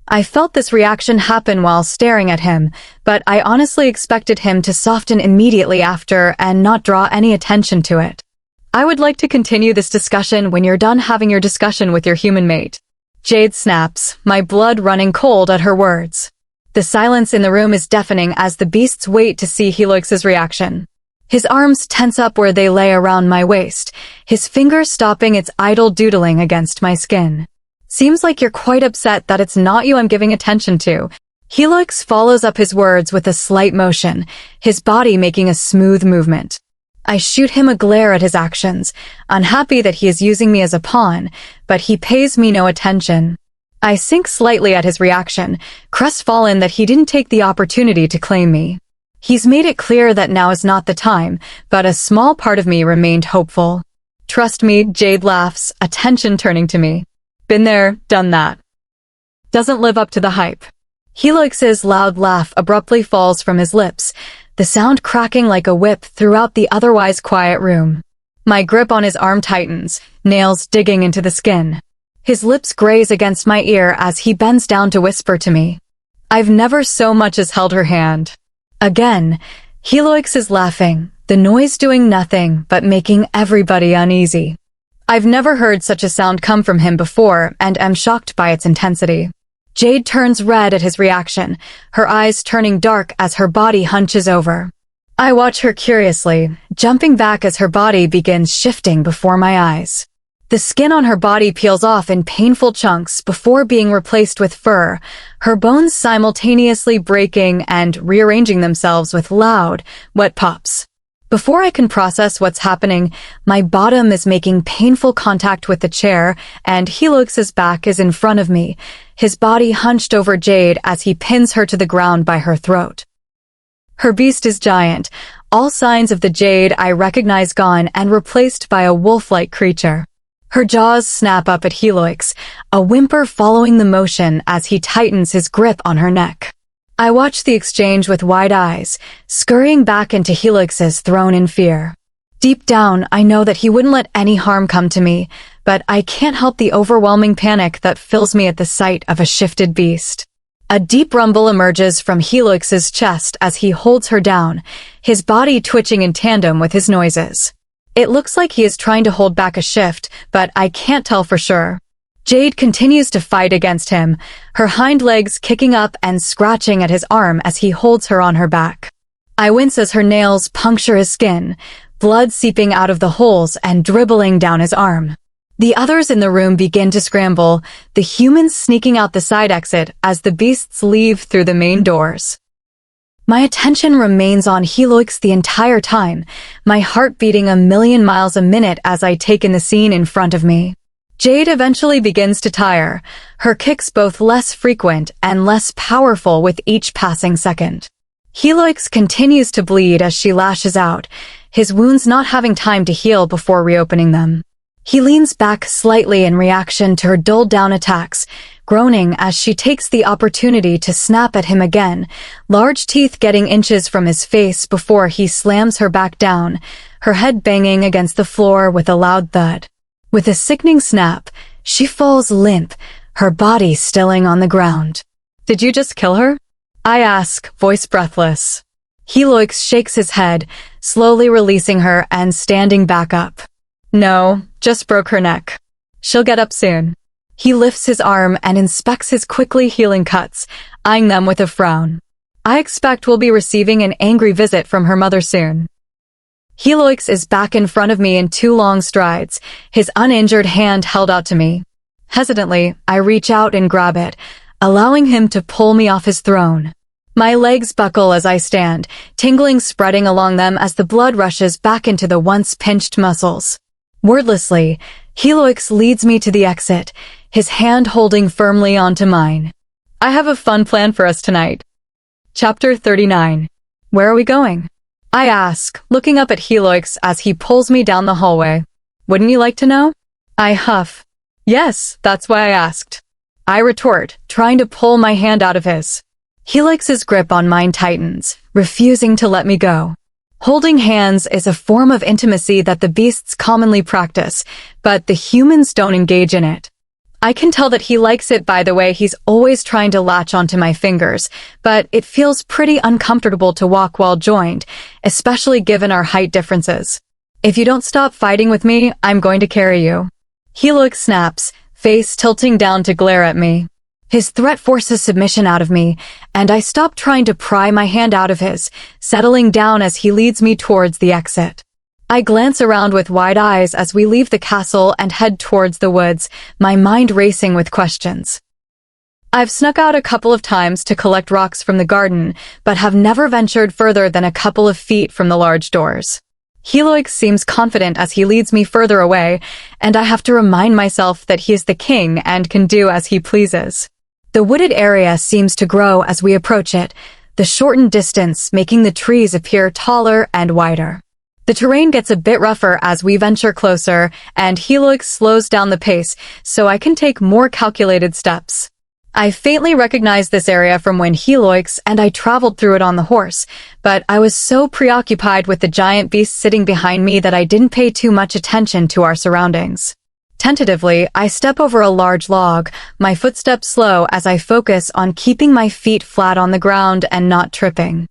I felt this reaction happen while staring at him, but I honestly expected him to soften immediately after and not draw any attention to it. I would like to continue this discussion when you're done having your discussion with your human mate. Jade snaps, my blood running cold at her words. The silence in the room is deafening as the beasts wait to see Helix's reaction. His arms tense up where they lay around my waist, his fingers stopping its idle doodling against my skin. Seems like you're quite upset that it's not you I'm giving attention to. Helix follows up his words with a slight motion, his body making a smooth movement. I shoot him a glare at his actions, unhappy that he is using me as a pawn, but he pays me no attention. I sink slightly at his reaction, crestfallen that he didn't take the opportunity to claim me. He's made it clear that now is not the time, but a small part of me remained hopeful. Trust me, Jade laughs, attention turning to me. Been there, done that. Doesn't live up to the hype. Helix's loud laugh abruptly falls from his lips, the sound cracking like a whip throughout the otherwise quiet room. My grip on his arm tightens, nails digging into the skin. His lips graze against my ear as he bends down to whisper to me. I've never so much as held her hand. Again, Helix is laughing, the noise doing nothing but making everybody uneasy. I've never heard such a sound come from him before and am shocked by its intensity. Jade turns red at his reaction, her eyes turning dark as her body hunches over. I watch her curiously, jumping back as her body begins shifting before my eyes. The skin on her body peels off in painful chunks before being replaced with fur, her bones simultaneously breaking and rearranging themselves with loud, wet pops. Before I can process what's happening, my bottom is making painful contact with the chair, and Helix's back is in front of me, his body hunched over Jade as he pins her to the ground by her throat. Her beast is giant, all signs of the Jade I recognize gone and replaced by a wolf-like creature. Her jaws snap up at Helix, a whimper following the motion as he tightens his grip on her neck. I watch the exchange with wide eyes, scurrying back into Helix's throne in fear. Deep down, I know that he wouldn't let any harm come to me, but I can't help the overwhelming panic that fills me at the sight of a shifted beast. A deep rumble emerges from Helix's chest as he holds her down, his body twitching in tandem with his noises. It looks like he is trying to hold back a shift, but I can't tell for sure. Jade continues to fight against him, her hind legs kicking up and scratching at his arm as he holds her on her back. I wince as her nails puncture his skin, blood seeping out of the holes and dribbling down his arm. The others in the room begin to scramble, the humans sneaking out the side exit as the beasts leave through the main doors. My attention remains on Helix the entire time, my heart beating 1,000,000 miles a minute as I take in the scene in front of me. Jade eventually begins to tire, her kicks both less frequent and less powerful with each passing second. Helix continues to bleed as she lashes out, his wounds not having time to heal before reopening them. He leans back slightly in reaction to her dulled-down attacks, groaning as she takes the opportunity to snap at him again, large teeth getting inches from his face before he slams her back down, her head banging against the floor with a loud thud. With a sickening snap, she falls limp, her body stilling on the ground. "Did you just kill her?" I ask, voice breathless. Helix shakes his head, slowly releasing her and standing back up. "No, just broke her neck. She'll get up soon." He lifts his arm and inspects his quickly healing cuts, eyeing them with a frown. I expect we'll be receiving an angry visit from her mother soon. Helix is back in front of me in 2 long strides, his uninjured hand held out to me. Hesitantly, I reach out and grab it, allowing him to pull me off his throne. My legs buckle as I stand, tingling spreading along them as the blood rushes back into the once pinched muscles. Wordlessly, Helix leads me to the exit, his hand holding firmly onto mine. "I have a fun plan for us tonight." Chapter 39. Where are we going? I ask, looking up at Helix as he pulls me down the hallway. "Wouldn't you like to know?" I huff. "Yes, that's why I asked." I retort, trying to pull my hand out of his. Helix's grip on mine tightens, refusing to let me go. Holding hands is a form of intimacy that the beasts commonly practice, but the humans don't engage in it. I can tell that he likes it by the way he's always trying to latch onto my fingers, but it feels pretty uncomfortable to walk while joined, especially given our height differences. "If you don't stop fighting with me, I'm going to carry you." Helix snaps, face tilting down to glare at me. His threat forces submission out of me, and I stop trying to pry my hand out of his, settling down as he leads me towards the exit. I glance around with wide eyes as we leave the castle and head towards the woods, my mind racing with questions. I've snuck out a couple of times to collect rocks from the garden, but have never ventured further than a couple of feet from the large doors. Helix seems confident as he leads me further away, and I have to remind myself that he is the king and can do as he pleases. The wooded area seems to grow as we approach it, the shortened distance making the trees appear taller and wider. The terrain gets a bit rougher as we venture closer, and Helix slows down the pace so I can take more calculated steps. I faintly recognize this area from when Helix and I traveled through it on the horse, but I was so preoccupied with the giant beast sitting behind me that I didn't pay too much attention to our surroundings. Tentatively, I step over a large log, my footsteps slow as I focus on keeping my feet flat on the ground and not tripping.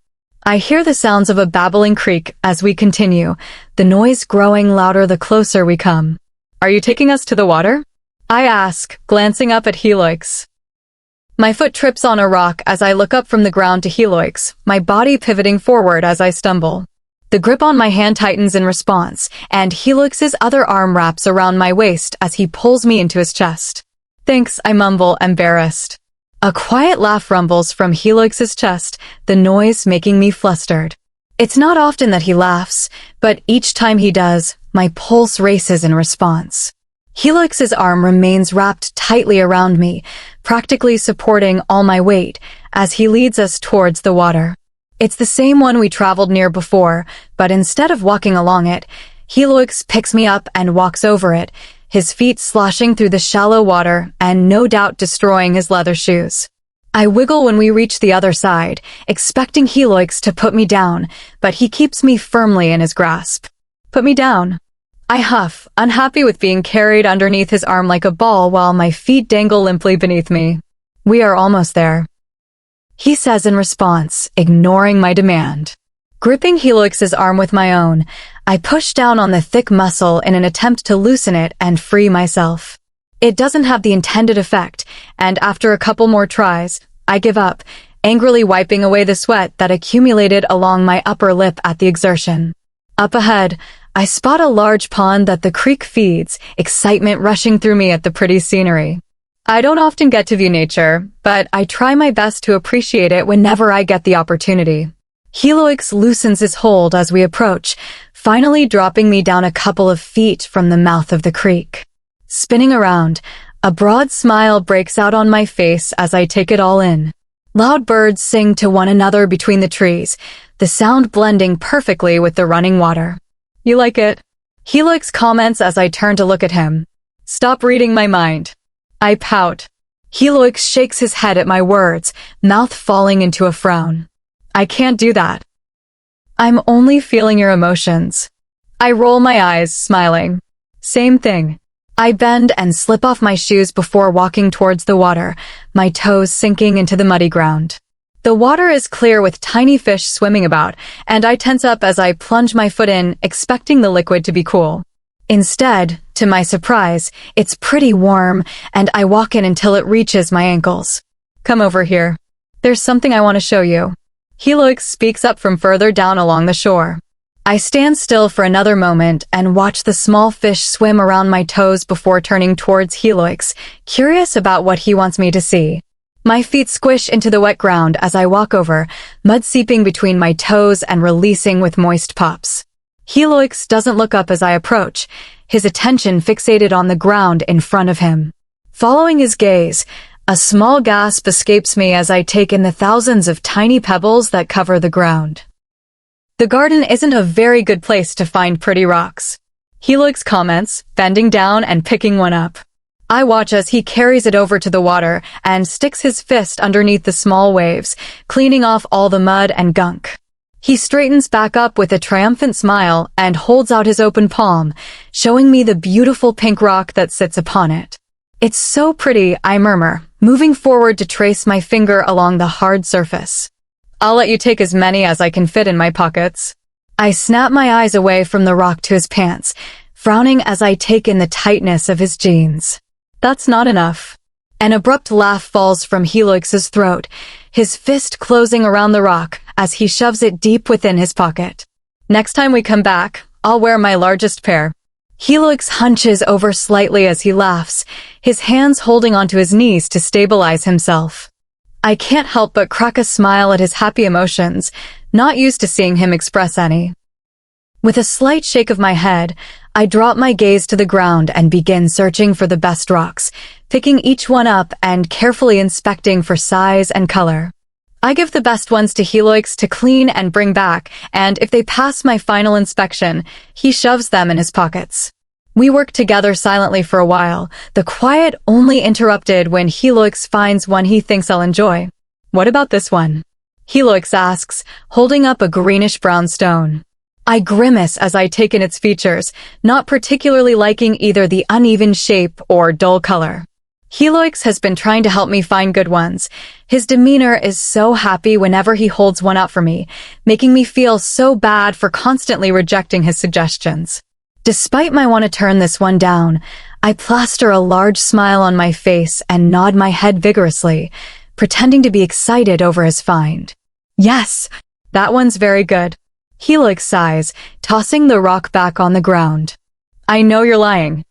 I hear the sounds of a babbling creek as we continue, the noise growing louder the closer we come. Are you taking us to the water? I ask, glancing up at Helix. My foot trips on a rock as I look up from the ground to Helix, my body pivoting forward as I stumble. The grip on my hand tightens in response, and Helix's other arm wraps around my waist as he pulls me into his chest. Thanks, I mumble, embarrassed. A quiet laugh rumbles from Helix's chest, the noise making me flustered. It's not often that he laughs, but each time he does, my pulse races in response. Helix's arm remains wrapped tightly around me, practically supporting all my weight, as he leads us towards the water. It's the same one we traveled near before, but instead of walking along it, Helix picks me up and walks over it, his feet sloshing through the shallow water and no doubt destroying his leather shoes. I wiggle when we reach the other side, expecting Helix to put me down, but he keeps me firmly in his grasp. Put me down. I huff, unhappy with being carried underneath his arm like a ball while my feet dangle limply beneath me. We are almost there, he says in response, ignoring my demand. Gripping Helix's arm with my own, I push down on the thick muscle in an attempt to loosen it and free myself. It doesn't have the intended effect, and after a couple more tries, I give up, angrily wiping away the sweat that accumulated along my upper lip at the exertion. Up ahead, I spot a large pond that the creek feeds, excitement rushing through me at the pretty scenery. I don't often get to view nature, but I try my best to appreciate it whenever I get the opportunity. Helix loosens his hold as we approach, finally dropping me down a couple of feet from the mouth of the creek. Spinning around, a broad smile breaks out on my face as I take it all in. Loud birds sing to one another between the trees, the sound blending perfectly with the running water. You like it? Helix comments as I turn to look at him. Stop reading my mind. I pout. Helix shakes his head at my words, mouth falling into a frown. I can't do that. I'm only feeling your emotions. I roll my eyes, smiling. Same thing. I bend and slip off my shoes before walking towards the water, my toes sinking into the muddy ground. The water is clear with tiny fish swimming about, and I tense up as I plunge my foot in, expecting the liquid to be cool. Instead, to my surprise, it's pretty warm, and I walk in until it reaches my ankles. Come over here. There's something I want to show you. Helix speaks up from further down along the shore. I stand still for another moment and watch the small fish swim around my toes before turning towards Helix, curious about what he wants me to see. My feet squish into the wet ground as I walk over, mud seeping between my toes and releasing with moist pops. Helix doesn't look up as I approach, his attention fixated on the ground in front of him. Following his gaze, a small gasp escapes me as I take in the thousands of tiny pebbles that cover the ground. The garden isn't a very good place to find pretty rocks. Helix comments, bending down and picking one up. I watch as he carries it over to the water and sticks his fist underneath the small waves, cleaning off all the mud and gunk. He straightens back up with a triumphant smile and holds out his open palm, showing me the beautiful pink rock that sits upon it. It's so pretty, I murmur, moving forward to trace my finger along the hard surface. I'll let you take as many as I can fit in my pockets. I snap my eyes away from the rock to his pants, frowning as I take in the tightness of his jeans. That's not enough. An abrupt laugh falls from Helix's throat, his fist closing around the rock as he shoves it deep within his pocket. Next time we come back, I'll wear my largest pair. Helix hunches over slightly as he laughs, his hands holding onto his knees to stabilize himself. I can't help but crack a smile at his happy emotions, not used to seeing him express any. With a slight shake of my head, I drop my gaze to the ground and begin searching for the best rocks, picking each one up and carefully inspecting for size and color. I give the best ones to Helix to clean and bring back, and if they pass my final inspection, he shoves them in his pockets. We work together silently for a while, the quiet only interrupted when Helix finds one he thinks I'll enjoy. What about this one? Helix asks, holding up a greenish-brown stone. I grimace as I take in its features, not particularly liking either the uneven shape or dull color. Helix has been trying to help me find good ones. His demeanor is so happy whenever he holds one out for me, making me feel so bad for constantly rejecting his suggestions. Despite my want to turn this one down, I plaster a large smile on my face and nod my head vigorously, pretending to be excited over his find. Yes, that one's very good. Helix sighs, tossing the rock back on the ground. I know you're lying.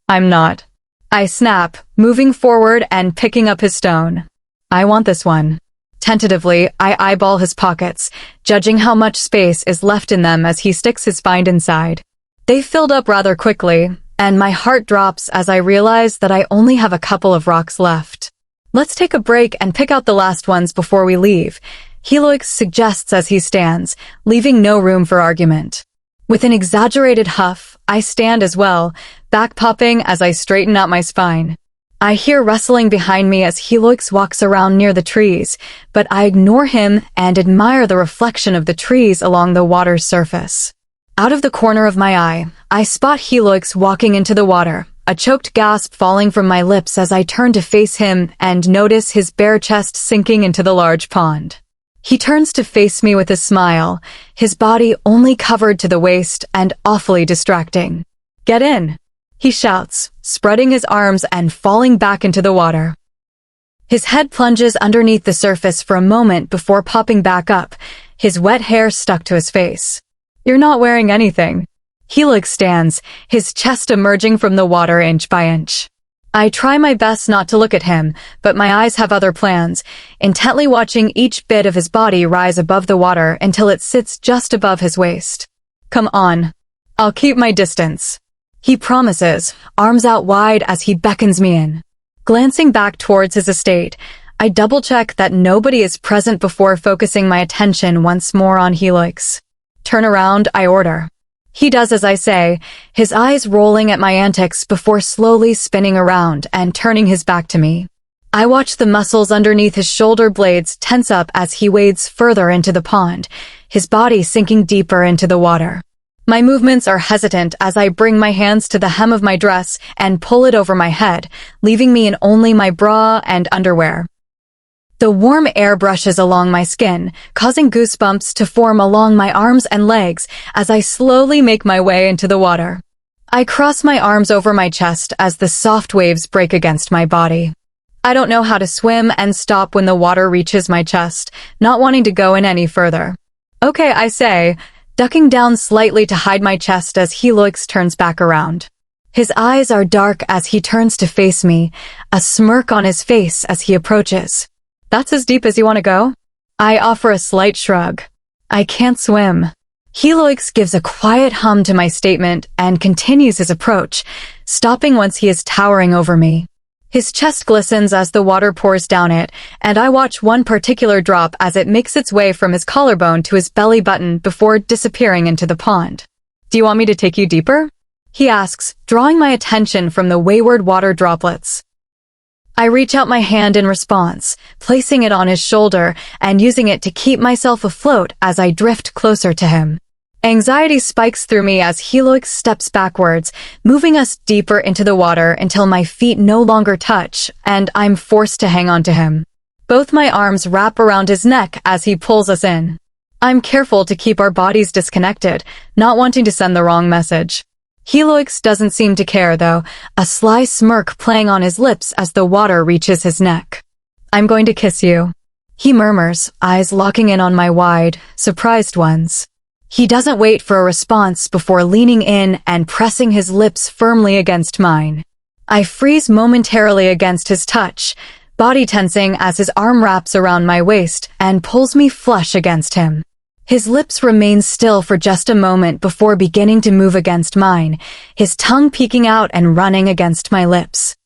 I'm not. I snap, moving forward and picking up his stone. I want this one. Tentatively, I eyeball his pockets, judging how much space is left in them as he sticks his find inside. They filled up rather quickly, and my heart drops as I realize that I only have a couple of rocks left. Let's take a break and pick out the last ones before we leave, Helix suggests as he stands, leaving no room for argument. With an exaggerated huff, I stand as well, back popping as I straighten out my spine. I hear rustling behind me as Helix walks around near the trees, but I ignore him and admire the reflection of the trees along the water's surface. Out of the corner of my eye, I spot Helix walking into the water, a choked gasp falling from my lips as I turn to face him and notice his bare chest sinking into the large pond. He turns to face me with a smile, his body only covered to the waist and awfully distracting. Get in, he shouts, spreading his arms and falling back into the water. His head plunges underneath the surface for a moment before popping back up, his wet hair stuck to his face. You're not wearing anything. Helix stands, his chest emerging from the water inch by inch. I try my best not to look at him, but my eyes have other plans, intently watching each bit of his body rise above the water until it sits just above his waist. Come on. I'll keep my distance. He promises, arms out wide as he beckons me in. Glancing back towards his estate, I double-check that nobody is present before focusing my attention once more on Helix. Turn around, I order. He does as I say, his eyes rolling at my antics before slowly spinning around and turning his back to me. I watch the muscles underneath his shoulder blades tense up as he wades further into the pond, his body sinking deeper into the water. My movements are hesitant as I bring my hands to the hem of my dress and pull it over my head, leaving me in only my bra and underwear. The warm air brushes along my skin, causing goosebumps to form along my arms and legs as I slowly make my way into the water. I cross my arms over my chest as the soft waves break against my body. I don't know how to swim and stop when the water reaches my chest, not wanting to go in any further. Okay, I say, ducking down slightly to hide my chest as Helix turns back around. His eyes are dark as he turns to face me, a smirk on his face as he approaches. That's as deep as you want to go? I offer a slight shrug. I can't swim. Helix gives a quiet hum to my statement and continues his approach, stopping once he is towering over me. His chest glistens as the water pours down it, and I watch one particular drop as it makes its way from his collarbone to his belly button before disappearing into the pond. Do you want me to take you deeper? He asks, drawing my attention from the wayward water droplets. I reach out my hand in response, placing it on his shoulder and using it to keep myself afloat as I drift closer to him. Anxiety spikes through me as Helix steps backwards, moving us deeper into the water until my feet no longer touch, and I'm forced to hang on to him. Both my arms wrap around his neck as he pulls us in. I'm careful to keep our bodies disconnected, not wanting to send the wrong message. Helix doesn't seem to care, though, a sly smirk playing on his lips as the water reaches his neck. I'm going to kiss you, he murmurs, eyes locking in on my wide, surprised ones. He doesn't wait for a response before leaning in and pressing his lips firmly against mine. I freeze momentarily against his touch, body tensing as his arm wraps around my waist and pulls me flush against him. His lips remain still for just a moment before beginning to move against mine, his tongue peeking out and running against my lips.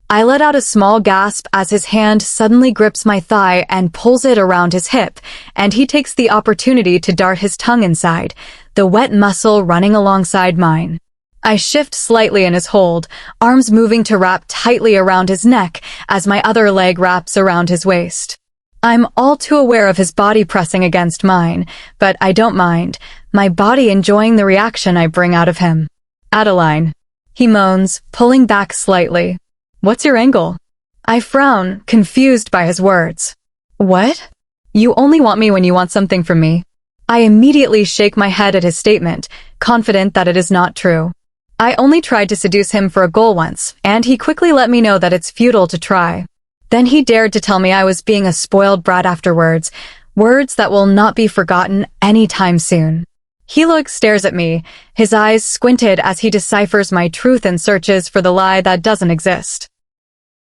I let out a small gasp as his hand suddenly grips my thigh and pulls it around his hip, and he takes the opportunity to dart his tongue inside, the wet muscle running alongside mine. I shift slightly in his hold, arms moving to wrap tightly around his neck as my other leg wraps around his waist. I'm all too aware of his body pressing against mine, but I don't mind, my body enjoying the reaction I bring out of him. Adeline, he moans, pulling back slightly. What's your angle? I frown, confused by his words. What? You only want me when you want something from me. I immediately shake my head at his statement, confident that it is not true. I only tried to seduce him for a goal once, and he quickly let me know that it's futile to try. Then he dared to tell me I was being a spoiled brat afterwards, words that will not be forgotten anytime soon. Helix stares at me, his eyes squinted as he deciphers my truth and searches for the lie that doesn't exist.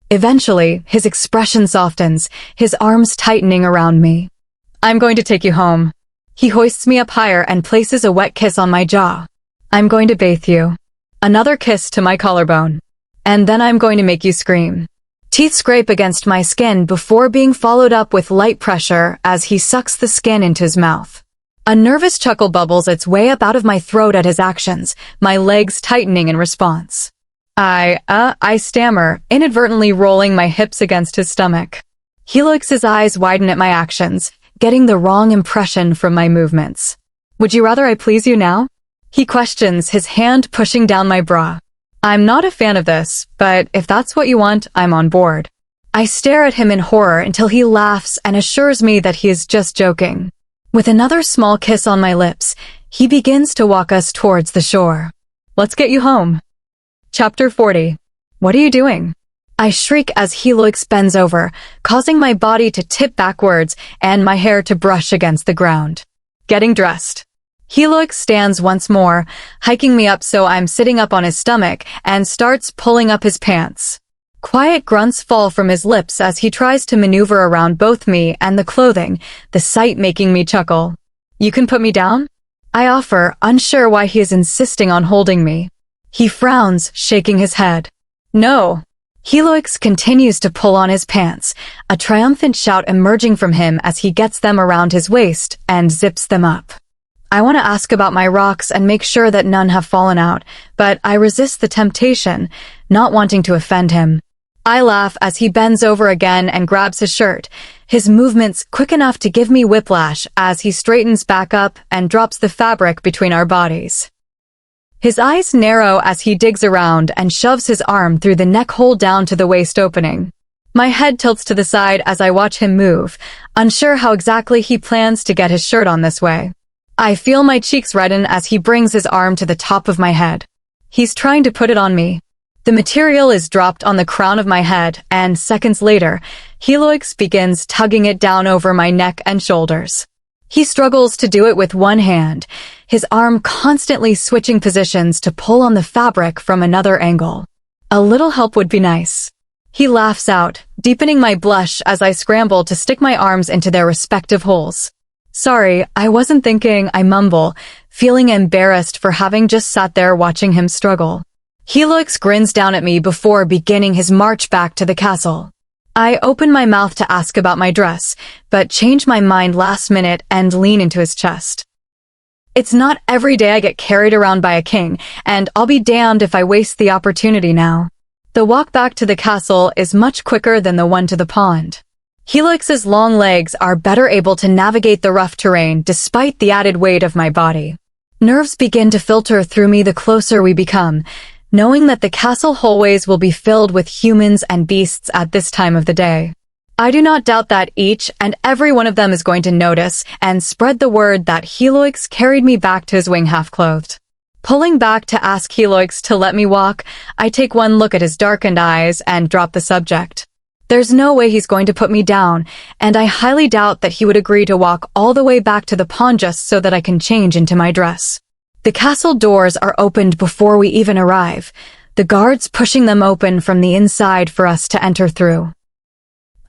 Eventually, his expression softens, his arms tightening around me. I'm going to take you home. He hoists me up higher and places a wet kiss on my jaw. I'm going to bathe you. Another kiss to my collarbone. And then I'm going to make you scream. Teeth scrape against my skin before being followed up with light pressure as he sucks the skin into his mouth. A nervous chuckle bubbles its way up out of my throat at his actions, my legs tightening in response. I stammer, inadvertently rolling my hips against his stomach. Helix's eyes widen at my actions, getting the wrong impression from my movements. Would you rather I please you now? He questions, his hand pushing down my bra. I'm not a fan of this, but if that's what you want, I'm on board. I stare at him in horror until he laughs and assures me that he is just joking. With another small kiss on my lips, he begins to walk us towards the shore. Let's get you home. Chapter 40. What are you doing? I shriek as Helix bends over, causing my body to tip backwards and my hair to brush against the ground. Getting dressed. Helix stands once more, hiking me up so I'm sitting up on his stomach, and starts pulling up his pants. Quiet grunts fall from his lips as he tries to maneuver around both me and the clothing, the sight making me chuckle. You can put me down? I offer, unsure why he is insisting on holding me. He frowns, shaking his head. No. Helix continues to pull on his pants, a triumphant shout emerging from him as he gets them around his waist and zips them up. I want to ask about my rocks and make sure that none have fallen out, but I resist the temptation, not wanting to offend him. I laugh as he bends over again and grabs his shirt, his movements quick enough to give me whiplash as he straightens back up and drops the fabric between our bodies. His eyes narrow as he digs around and shoves his arm through the neck hole down to the waist opening. My head tilts to the side as I watch him move, unsure how exactly he plans to get his shirt on this way. I feel my cheeks redden as he brings his arm to the top of my head. He's trying to put it on me. The material is dropped on the crown of my head, and seconds later, Helix begins tugging it down over my neck and shoulders. He struggles to do it with one hand, his arm constantly switching positions to pull on the fabric from another angle. A little help would be nice. He laughs out, deepening my blush as I scramble to stick my arms into their respective holes. Sorry, I wasn't thinking, I mumble, feeling embarrassed for having just sat there watching him struggle. Helix grins down at me before beginning his march back to the castle. I open my mouth to ask about my dress, but change my mind last minute and lean into his chest. It's not every day I get carried around by a king, and I'll be damned if I waste the opportunity now. The walk back to the castle is much quicker than the one to the pond. Helix's long legs are better able to navigate the rough terrain despite the added weight of my body. Nerves begin to filter through me the closer we become, knowing that the castle hallways will be filled with humans and beasts at this time of the day. I do not doubt that each and every one of them is going to notice and spread the word that Helix carried me back to his wing half-clothed. Pulling back to ask Helix to let me walk, I take one look at his darkened eyes and drop the subject. There's no way he's going to put me down, and I highly doubt that he would agree to walk all the way back to the pond just so that I can change into my dress. The castle doors are opened before we even arrive, the guards pushing them open from the inside for us to enter through.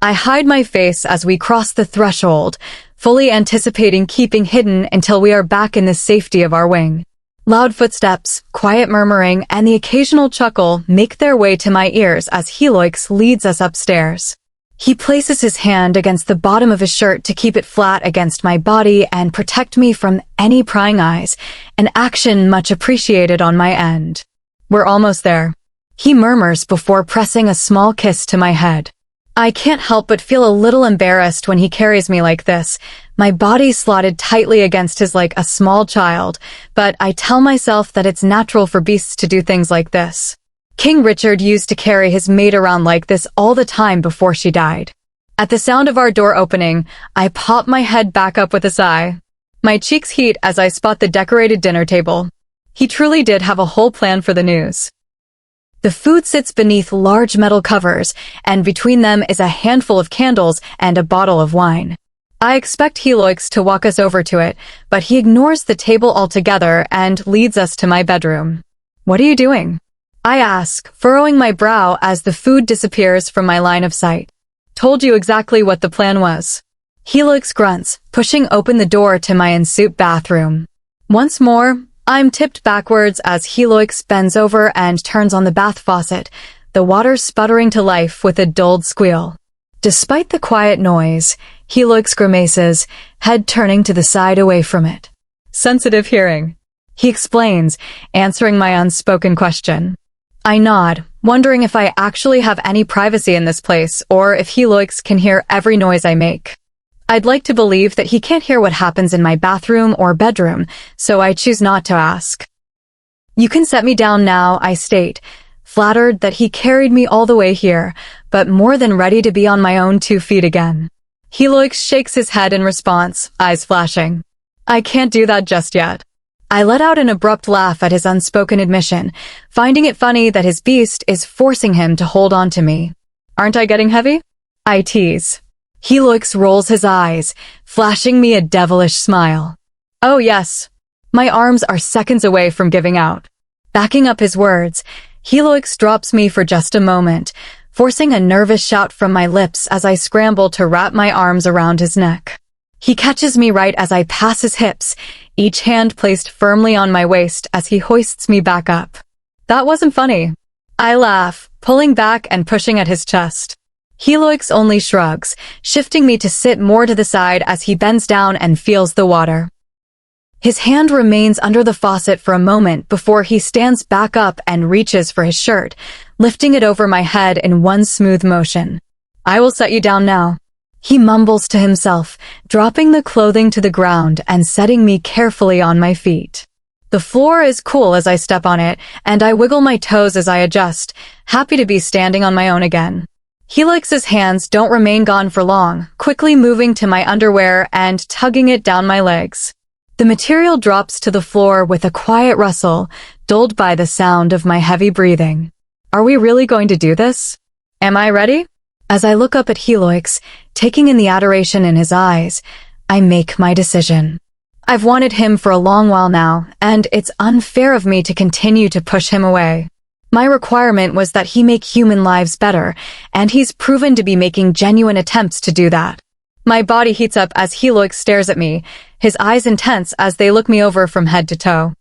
I hide my face as we cross the threshold, fully anticipating keeping hidden until we are back in the safety of our wing. Loud footsteps, quiet murmuring, and the occasional chuckle make their way to my ears as Helix leads us upstairs. He places his hand against the bottom of his shirt to keep it flat against my body and protect me from any prying eyes, an action much appreciated on my end. We're almost there. He murmurs before pressing a small kiss to my head. I can't help but feel a little embarrassed when he carries me like this, my body slotted tightly against his like a small child, but I tell myself that it's natural for beasts to do things like this. King Richard used to carry his maid around like this all the time before she died. At the sound of our door opening, I pop my head back up with a sigh. My cheeks heat as I spot the decorated dinner table. He truly did have a whole plan for the news. The food sits beneath large metal covers, and between them is a handful of candles and a bottle of wine. I expect Helix to walk us over to it, but he ignores the table altogether and leads us to my bedroom. "What are you doing?" I ask, furrowing my brow as the food disappears from my line of sight. "Told you exactly what the plan was." Helix grunts, pushing open the door to my en-suite bathroom. Once more, I'm tipped backwards as Helix bends over and turns on the bath faucet, the water sputtering to life with a dulled squeal. Despite the quiet noise, Helix grimaces, head turning to the side away from it. "Sensitive hearing," he explains, answering my unspoken question. I nod, wondering if I actually have any privacy in this place or if Helix can hear every noise I make. I'd like to believe that he can't hear what happens in my bathroom or bedroom, so I choose not to ask. "You can set me down now," I state, flattered that he carried me all the way here, but more than ready to be on my own 2 feet again. Helix shakes his head in response, eyes flashing. "I can't do that just yet." I let out an abrupt laugh at his unspoken admission, finding it funny that his beast is forcing him to hold on to me. "Aren't I getting heavy?" I tease. Helix rolls his eyes, flashing me a devilish smile. "Oh yes." My arms are seconds away from giving out. Backing up his words, Helix drops me for just a moment, forcing a nervous shout from my lips as I scramble to wrap my arms around his neck. He catches me right as I pass his hips, each hand placed firmly on my waist as he hoists me back up. "That wasn't funny." I laugh, pulling back and pushing at his chest. Helix only shrugs, shifting me to sit more to the side as he bends down and feels the water. His hand remains under the faucet for a moment before he stands back up and reaches for his shirt, lifting it over my head in one smooth motion. "I will set you down now." He mumbles to himself, dropping the clothing to the ground and setting me carefully on my feet. The floor is cool as I step on it, and I wiggle my toes as I adjust, happy to be standing on my own again. Helix's hands don't remain gone for long, quickly moving to my underwear and tugging it down my legs. The material drops to the floor with a quiet rustle, dulled by the sound of my heavy breathing. Are we really going to do this? Am I ready? As I look up at Helix, taking in the adoration in his eyes, I make my decision. I've wanted him for a long while now, and it's unfair of me to continue to push him away. My requirement was that he make human lives better, and he's proven to be making genuine attempts to do that. My body heats up as Helix stares at me, his eyes intense as they look me over from head to toe.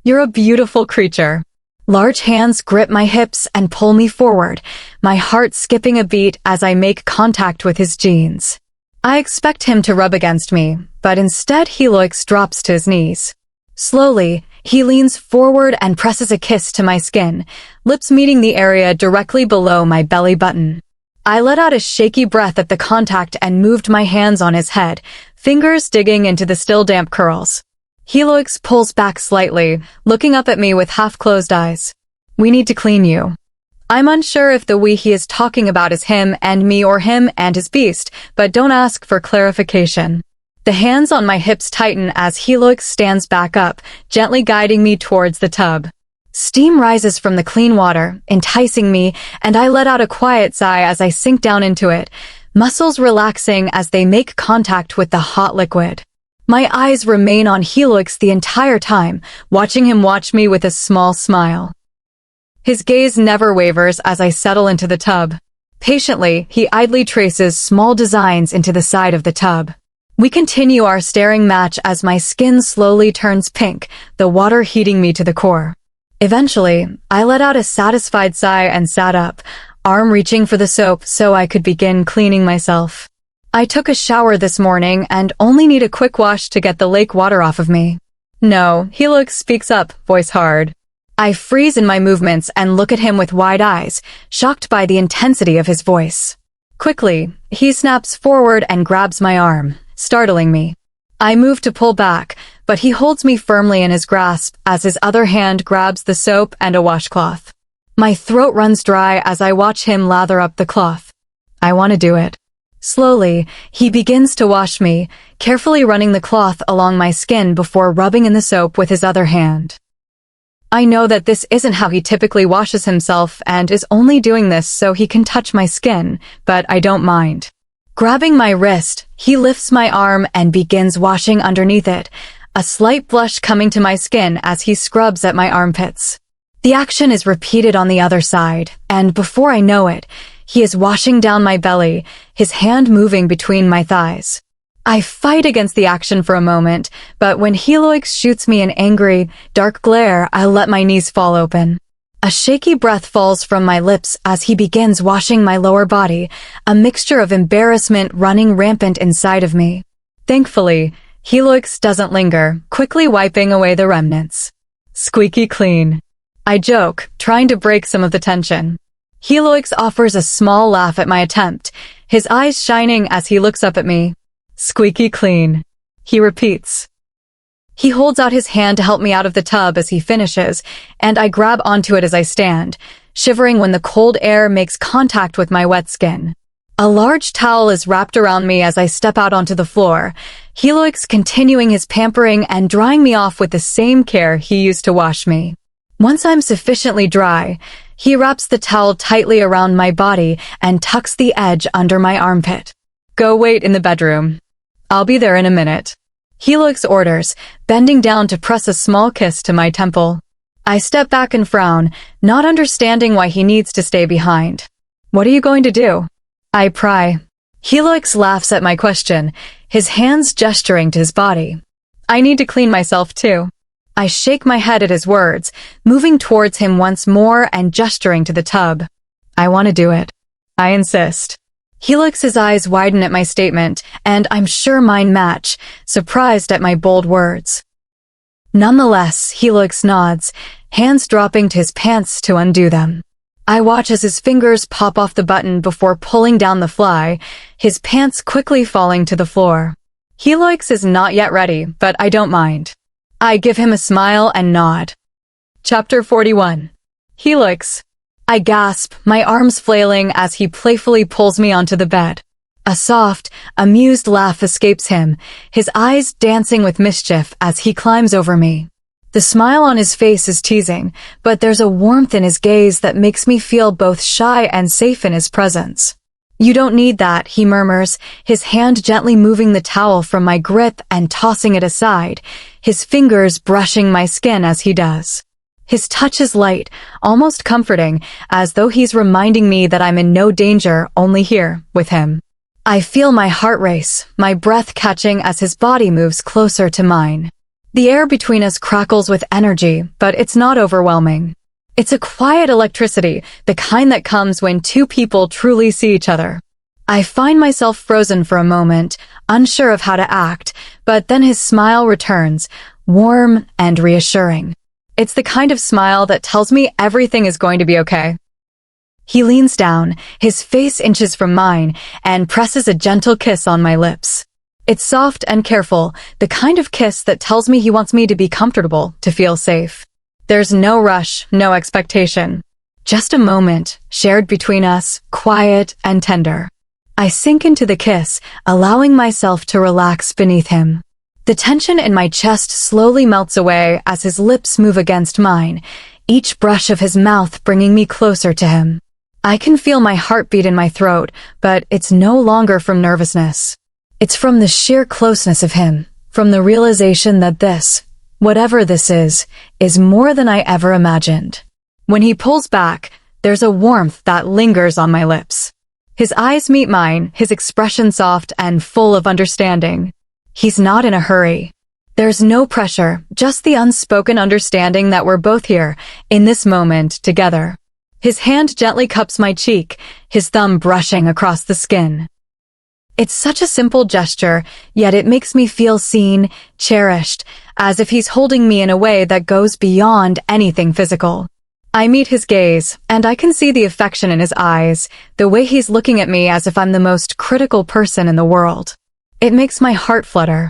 "You're a beautiful creature." Large hands grip my hips and pull me forward, my heart skipping a beat as I make contact with his jeans. I expect him to rub against me, but instead Helix drops to his knees. Slowly, he leans forward and presses a kiss to my skin, lips meeting the area directly below my belly button. I let out a shaky breath at the contact and moved my hands on his head, fingers digging into the still damp curls. Helix pulls back slightly, looking up at me with half-closed eyes. "We need to clean you." I'm unsure if the "we" he is talking about is him and me or him and his beast, but don't ask for clarification. The hands on my hips tighten as Helix stands back up, gently guiding me towards the tub. Steam rises from the clean water, enticing me, and I let out a quiet sigh as I sink down into it, muscles relaxing as they make contact with the hot liquid. My eyes remain on Helix the entire time, watching him watch me with a small smile. His gaze never wavers as I settle into the tub. Patiently, he idly traces small designs into the side of the tub. We continue our staring match as my skin slowly turns pink, the water heating me to the core. Eventually, I let out a satisfied sigh and sat up, arm reaching for the soap so I could begin cleaning myself. I took a shower this morning and only need a quick wash to get the lake water off of me. "No," Helix speaks up, voice hard. I freeze in my movements and look at him with wide eyes, shocked by the intensity of his voice. Quickly, he snaps forward and grabs my arm, startling me. I move to pull back, but he holds me firmly in his grasp as his other hand grabs the soap and a washcloth. My throat runs dry as I watch him lather up the cloth. I want to do it. Slowly, he begins to wash me, carefully running the cloth along my skin before rubbing in the soap with his other hand. I know that this isn't how he typically washes himself and is only doing this so he can touch my skin, but I don't mind. Grabbing my wrist, he lifts my arm and begins washing underneath it, a slight blush coming to my skin as he scrubs at my armpits. The action is repeated on the other side, and before I know it, he is washing down my belly, his hand moving between my thighs. I fight against the action for a moment, but when Heloix shoots me an angry, dark glare, I let my knees fall open. A shaky breath falls from my lips as he begins washing my lower body, a mixture of embarrassment running rampant inside of me. Thankfully, Heloix doesn't linger, quickly wiping away the remnants. Squeaky clean. I joke, trying to break some of the tension. Heloix offers a small laugh at my attempt, his eyes shining as he looks up at me. Squeaky clean. He repeats. He holds out his hand to help me out of the tub as he finishes, and I grab onto it as I stand, shivering when the cold air makes contact with my wet skin. A large towel is wrapped around me as I step out onto the floor, Heloix continuing his pampering and drying me off with the same care he used to wash me. Once I'm sufficiently dry, he wraps the towel tightly around my body and tucks the edge under my armpit. Go wait in the bedroom. I'll be there in a minute. Heloix orders, bending down to press a small kiss to my temple. I step back and frown, not understanding why he needs to stay behind. What are you going to do? I pry. Heloix laughs at my question, his hands gesturing to his body. I need to clean myself too. I shake my head at his words, moving towards him once more and gesturing to the tub. I want to do it. I insist. Helix's eyes widen at my statement, and I'm sure mine match, surprised at my bold words. Nonetheless, Helix nods, hands dropping to his pants to undo them. I watch as his fingers pop off the button before pulling down the fly, his pants quickly falling to the floor. Helix is not yet ready, but I don't mind. I give him a smile and nod. Chapter 41. Helix. I gasp, my arms flailing as he playfully pulls me onto the bed. A soft, amused laugh escapes him, his eyes dancing with mischief as he climbs over me. The smile on his face is teasing, but there's a warmth in his gaze that makes me feel both shy and safe in his presence. You don't need that, he murmurs, his hand gently moving the towel from my grip and tossing it aside, his fingers brushing my skin as he does. His touch is light, almost comforting, as though he's reminding me that I'm in no danger, only here, with him. I feel my heart race, my breath catching as his body moves closer to mine. The air between us crackles with energy, but it's not overwhelming. It's a quiet electricity, the kind that comes when two people truly see each other. I find myself frozen for a moment, unsure of how to act, but then his smile returns, warm and reassuring. It's the kind of smile that tells me everything is going to be okay. He leans down, his face inches from mine, and presses a gentle kiss on my lips. It's soft and careful, the kind of kiss that tells me he wants me to be comfortable, to feel safe. There's no rush, no expectation. Just a moment, shared between us, quiet and tender. I sink into the kiss, allowing myself to relax beneath him. The tension in my chest slowly melts away as his lips move against mine, each brush of his mouth bringing me closer to him. I can feel my heartbeat in my throat, but it's no longer from nervousness. It's from the sheer closeness of him, from the realization that this, whatever this is more than I ever imagined. When he pulls back, there's a warmth that lingers on my lips. His eyes meet mine, his expression soft and full of understanding. He's not in a hurry. There's no pressure, just the unspoken understanding that we're both here, in this moment, together. His hand gently cups my cheek, his thumb brushing across the skin. It's such a simple gesture, yet it makes me feel seen, cherished, as if he's holding me in a way that goes beyond anything physical. I meet his gaze, and I can see the affection in his eyes, the way he's looking at me as if I'm the most critical person in the world. It makes my heart flutter.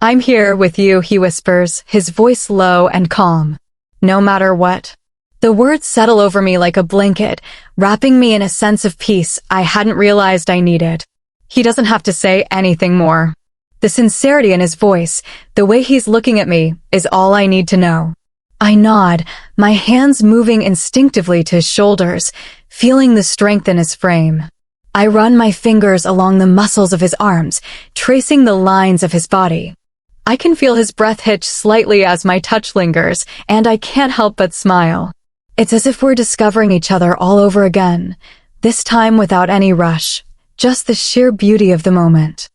I'm here with you, he whispers, his voice low and calm. No matter what. The words settle over me like a blanket, wrapping me in a sense of peace I hadn't realized I needed. He doesn't have to say anything more. The sincerity in his voice, the way he's looking at me, is all I need to know. I nod, my hands moving instinctively to his shoulders, feeling the strength in his frame. I run my fingers along the muscles of his arms, tracing the lines of his body. I can feel his breath hitch slightly as my touch lingers, and I can't help but smile. It's as if we're discovering each other all over again, this time without any rush, just the sheer beauty of the moment.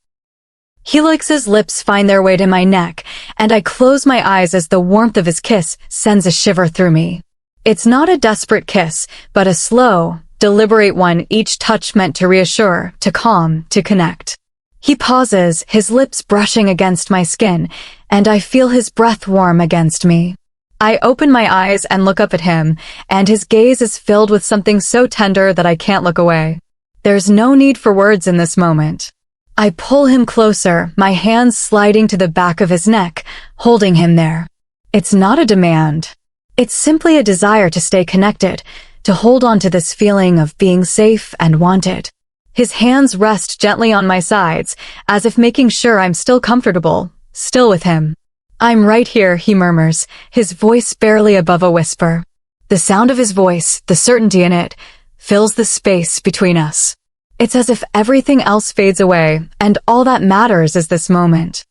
Helix's lips find their way to my neck, and I close my eyes as the warmth of his kiss sends a shiver through me. It's not a desperate kiss, but a slow, deliberate one, each touch meant to reassure, to calm, to connect. He pauses, his lips brushing against my skin, and I feel his breath warm against me. I open my eyes and look up at him, and his gaze is filled with something so tender that I can't look away. There's no need for words in this moment. I pull him closer, my hands sliding to the back of his neck, holding him there. It's not a demand. It's simply a desire to stay connected, to hold on to this feeling of being safe and wanted. His hands rest gently on my sides, as if making sure I'm still comfortable, still with him. "I'm right here," he murmurs, his voice barely above a whisper. The sound of his voice, the certainty in it, fills the space between us. It's as if everything else fades away, and all that matters is this moment.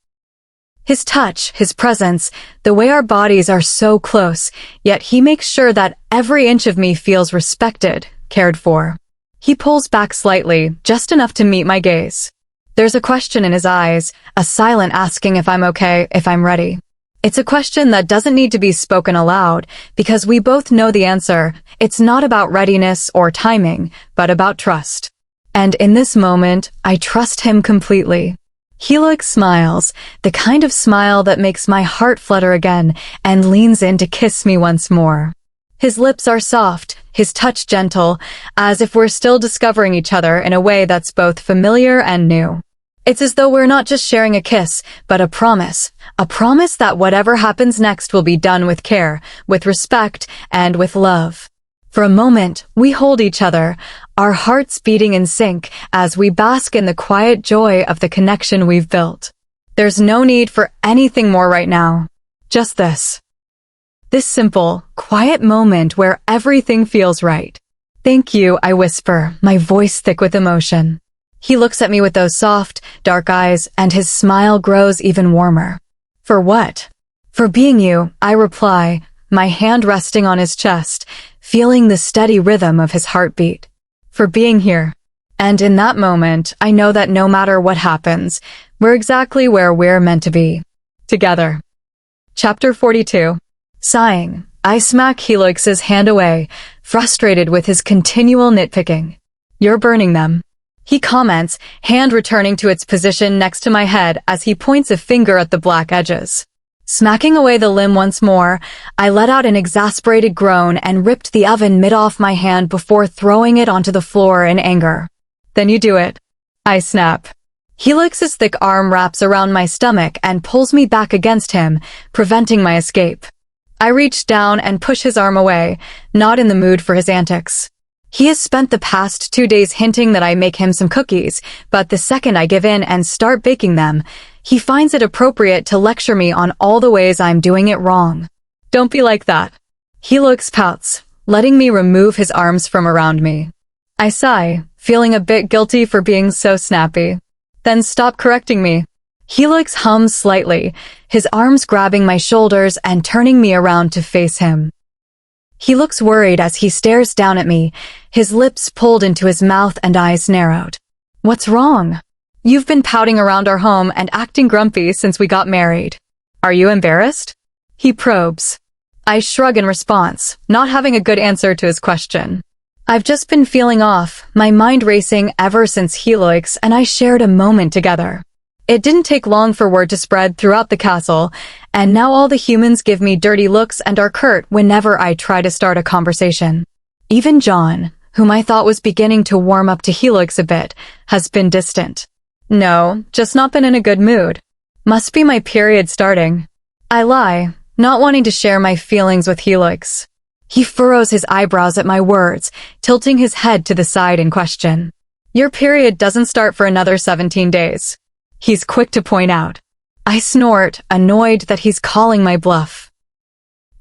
His touch, his presence, the way our bodies are so close, yet he makes sure that every inch of me feels respected, cared for. He pulls back slightly, just enough to meet my gaze. There's a question in his eyes, a silent asking if I'm okay, if I'm ready. It's a question that doesn't need to be spoken aloud, because we both know the answer. It's not about readiness or timing, but about trust. And in this moment, I trust him completely. Helix smiles, the kind of smile that makes my heart flutter again, and leans in to kiss me once more. His lips are soft, his touch gentle, as if we're still discovering each other in a way that's both familiar and new. It's as though we're not just sharing a kiss, but a promise that whatever happens next will be done with care, with respect, and with love. For a moment, we hold each other, our hearts beating in sync as we bask in the quiet joy of the connection we've built. There's no need for anything more right now. Just this. This simple, quiet moment where everything feels right. "Thank you," I whisper, my voice thick with emotion. He looks at me with those soft, dark eyes, and his smile grows even warmer. "For what?" "For being you," I reply, my hand resting on his chest, feeling the steady rhythm of his heartbeat. "For being here." And in that moment, I know that no matter what happens, we're exactly where we're meant to be. Together. Chapter 42. Sighing, I smack Helix's hand away, frustrated with his continual nitpicking. "You're burning them," he comments, hand returning to its position next to my head as he points a finger at the black edges. Smacking away the limb once more, I let out an exasperated groan and ripped the oven mitt off my hand before throwing it onto the floor in anger. "Then you do it," I snap. Helix's thick arm wraps around my stomach and pulls me back against him, preventing my escape. I reach down and push his arm away, not in the mood for his antics. He has spent the past 2 days hinting that I make him some cookies, but the second I give in and start baking them, he finds it appropriate to lecture me on all the ways I'm doing it wrong. "Don't be like that." Helix pouts, letting me remove his arms from around me. I sigh, feeling a bit guilty for being so snappy. "Then stop correcting me." Helix hums slightly, his arms grabbing my shoulders and turning me around to face him. He looks worried as he stares down at me, his lips pulled into his mouth and eyes narrowed. "What's wrong?" "You've been pouting around our home and acting grumpy since we got married. Are you embarrassed?" He probes. I shrug in response, not having a good answer to his question. I've just been feeling off, my mind racing ever since Helix and I shared a moment together. It didn't take long for word to spread throughout the castle, and now all the humans give me dirty looks and are curt whenever I try to start a conversation. Even John, whom I thought was beginning to warm up to Helix a bit, has been distant. No, just not been in a good mood. Must be my period starting. I lie, not wanting to share my feelings with Helix. He furrows his eyebrows at my words, tilting his head to the side in question. Your period doesn't start for another 17 days. He's quick to point out. I snort, annoyed that he's calling my bluff.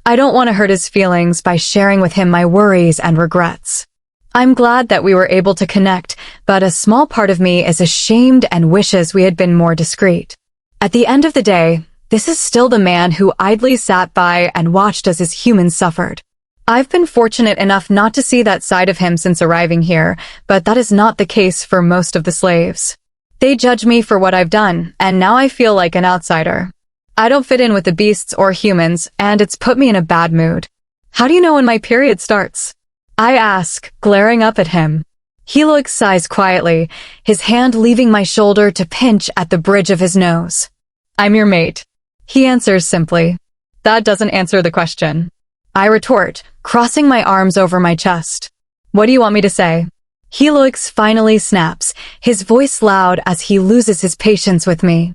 I don't want to hurt his feelings by sharing with him my worries and regrets. I'm glad that we were able to connect, but a small part of me is ashamed and wishes we had been more discreet. At the end of the day, this is still the man who idly sat by and watched as his humans suffered. I've been fortunate enough not to see that side of him since arriving here, but that is not the case for most of the slaves. They judge me for what I've done, and now I feel like an outsider. I don't fit in with the beasts or humans, and it's put me in a bad mood. How do you know when my period starts? I ask, glaring up at him. Helix sighs quietly, his hand leaving my shoulder to pinch at the bridge of his nose. I'm your mate. He answers simply. That doesn't answer the question. I retort, crossing my arms over my chest. What do you want me to say? Helix finally snaps, his voice loud as he loses his patience with me.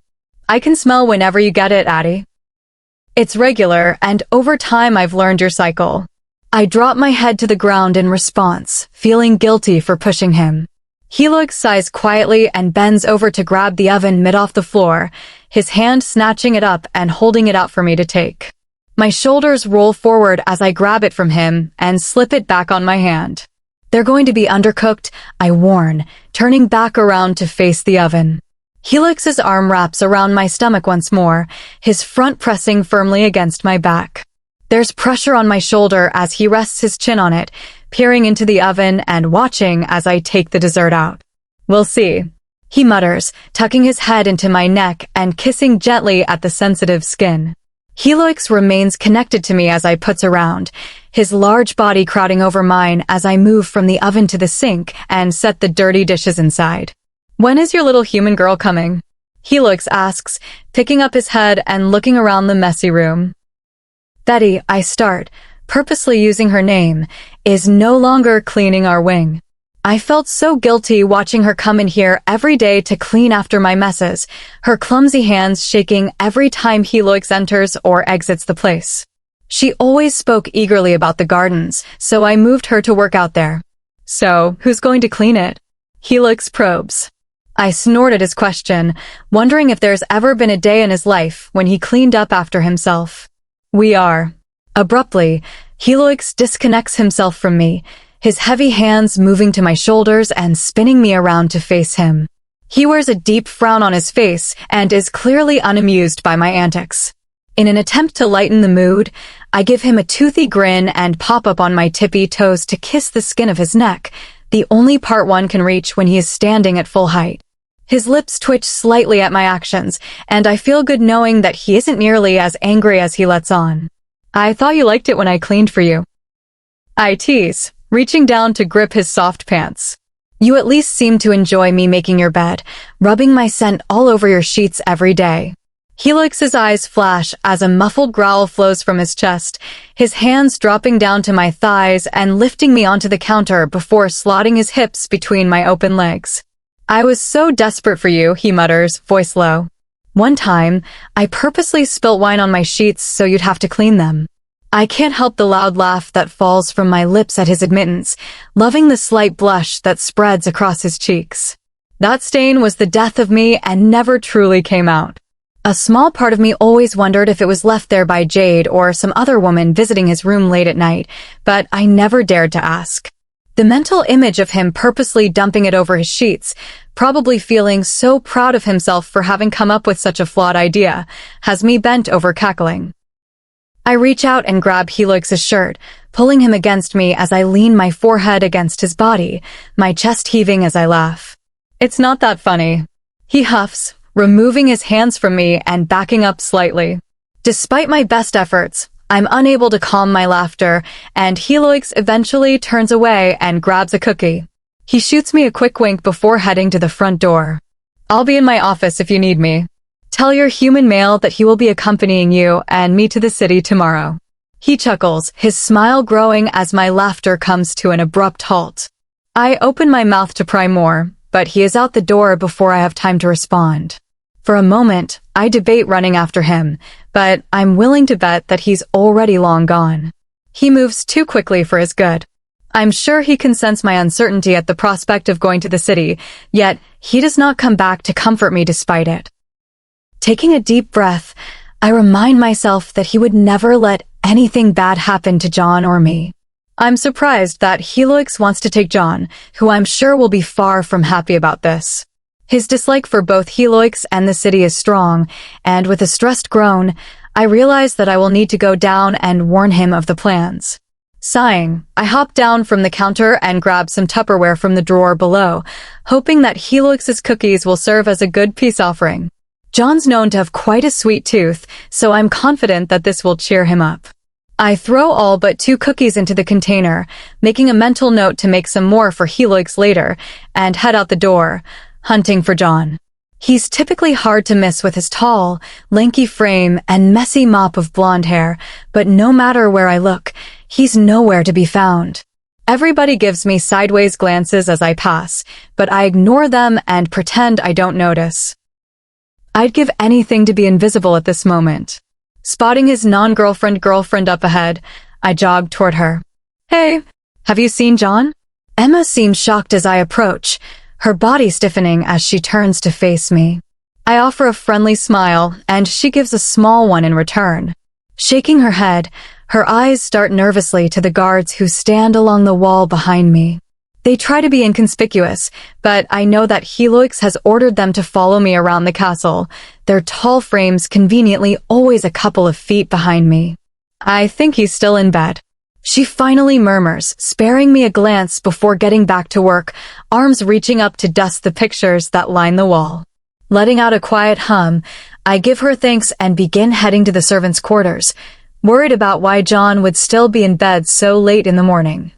I can smell whenever you get it, Addie. It's regular, and over time I've learned your cycle. I drop my head to the ground in response, feeling guilty for pushing him. Helix sighs quietly and bends over to grab the oven mid off the floor, his hand snatching it up and holding it out for me to take. My shoulders roll forward as I grab it from him and slip it back on my hand. They're going to be undercooked, I warn, turning back around to face the oven. Helix's arm wraps around my stomach once more, his front pressing firmly against my back. There's pressure on my shoulder as he rests his chin on it, peering into the oven and watching as I take the dessert out. We'll see, he mutters, tucking his head into my neck and kissing gently at the sensitive skin. Helix remains connected to me as I putz around, his large body crowding over mine as I move from the oven to the sink and set the dirty dishes inside. When is your little human girl coming? Helix asks, picking up his head and looking around the messy room. Betty, I start, purposely using her name, is no longer cleaning our wing. I felt so guilty watching her come in here every day to clean after my messes, her clumsy hands shaking every time Helix enters or exits the place. She always spoke eagerly about the gardens, so I moved her to work out there. So, who's going to clean it? Helix probes. I snort at his question, wondering if there's ever been a day in his life when he cleaned up after himself. We are. Abruptly, Helix disconnects himself from me, his heavy hands moving to my shoulders and spinning me around to face him. He wears a deep frown on his face and is clearly unamused by my antics. In an attempt to lighten the mood, I give him a toothy grin and pop up on my tippy toes to kiss the skin of his neck, the only part one can reach when he is standing at full height. His lips twitch slightly at my actions, and I feel good knowing that he isn't nearly as angry as he lets on. I thought you liked it when I cleaned for you. I tease, reaching down to grip his soft pants. You at least seem to enjoy me making your bed, rubbing my scent all over your sheets every day. Helix's eyes flash as a muffled growl flows from his chest, his hands dropping down to my thighs and lifting me onto the counter before slotting his hips between my open legs. I was so desperate for you, he mutters, voice low. One time, I purposely spilt wine on my sheets so you'd have to clean them. I can't help the loud laugh that falls from my lips at his admittance, loving the slight blush that spreads across his cheeks. That stain was the death of me and never truly came out. A small part of me always wondered if it was left there by Jade or some other woman visiting his room late at night, but I never dared to ask. The mental image of him purposely dumping it over his sheets, probably feeling so proud of himself for having come up with such a flawed idea, has me bent over cackling. I reach out and grab Helix's shirt, pulling him against me as I lean my forehead against his body, my chest heaving as I laugh. It's not that funny. He huffs, removing his hands from me and backing up slightly. Despite my best efforts, I'm unable to calm my laughter, and Helix eventually turns away and grabs a cookie. He shoots me a quick wink before heading to the front door. I'll be in my office if you need me. Tell your human male that he will be accompanying you and me to the city tomorrow. He chuckles, his smile growing as my laughter comes to an abrupt halt. I open my mouth to pry more, but he is out the door before I have time to respond. For a moment, I debate running after him, but I'm willing to bet that he's already long gone. He moves too quickly for his good. I'm sure he can sense my uncertainty at the prospect of going to the city, yet he does not come back to comfort me despite it. Taking a deep breath, I remind myself that he would never let anything bad happen to John or me. I'm surprised that Helix wants to take John, who I'm sure will be far from happy about this. His dislike for both Helix and the city is strong, and with a stressed groan, I realize that I will need to go down and warn him of the plans. Sighing, I hop down from the counter and grab some Tupperware from the drawer below, hoping that Helix's cookies will serve as a good peace offering. John's known to have quite a sweet tooth, so I'm confident that this will cheer him up. I throw all but 2 cookies into the container, making a mental note to make some more for Helix later, and head out the door, hunting for John. He's typically hard to miss with his tall, lanky frame and messy mop of blonde hair, but no matter where I look, he's nowhere to be found. Everybody gives me sideways glances as I pass, but I ignore them and pretend I don't notice. I'd give anything to be invisible at this moment. Spotting his girlfriend up ahead, I jog toward her. Hey, have you seen John? Emma seems shocked as I approach, her body stiffening as she turns to face me. I offer a friendly smile, and she gives a small one in return. Shaking her head, her eyes start nervously to the guards who stand along the wall behind me. They try to be inconspicuous, but I know that Helix has ordered them to follow me around the castle, their tall frames conveniently always a couple of feet behind me. I think he's still in bed. She finally murmurs, sparing me a glance before getting back to work, arms reaching up to dust the pictures that line the wall. Letting out a quiet hum, I give her thanks and begin heading to the servants' quarters, worried about why John would still be in bed so late in the morning.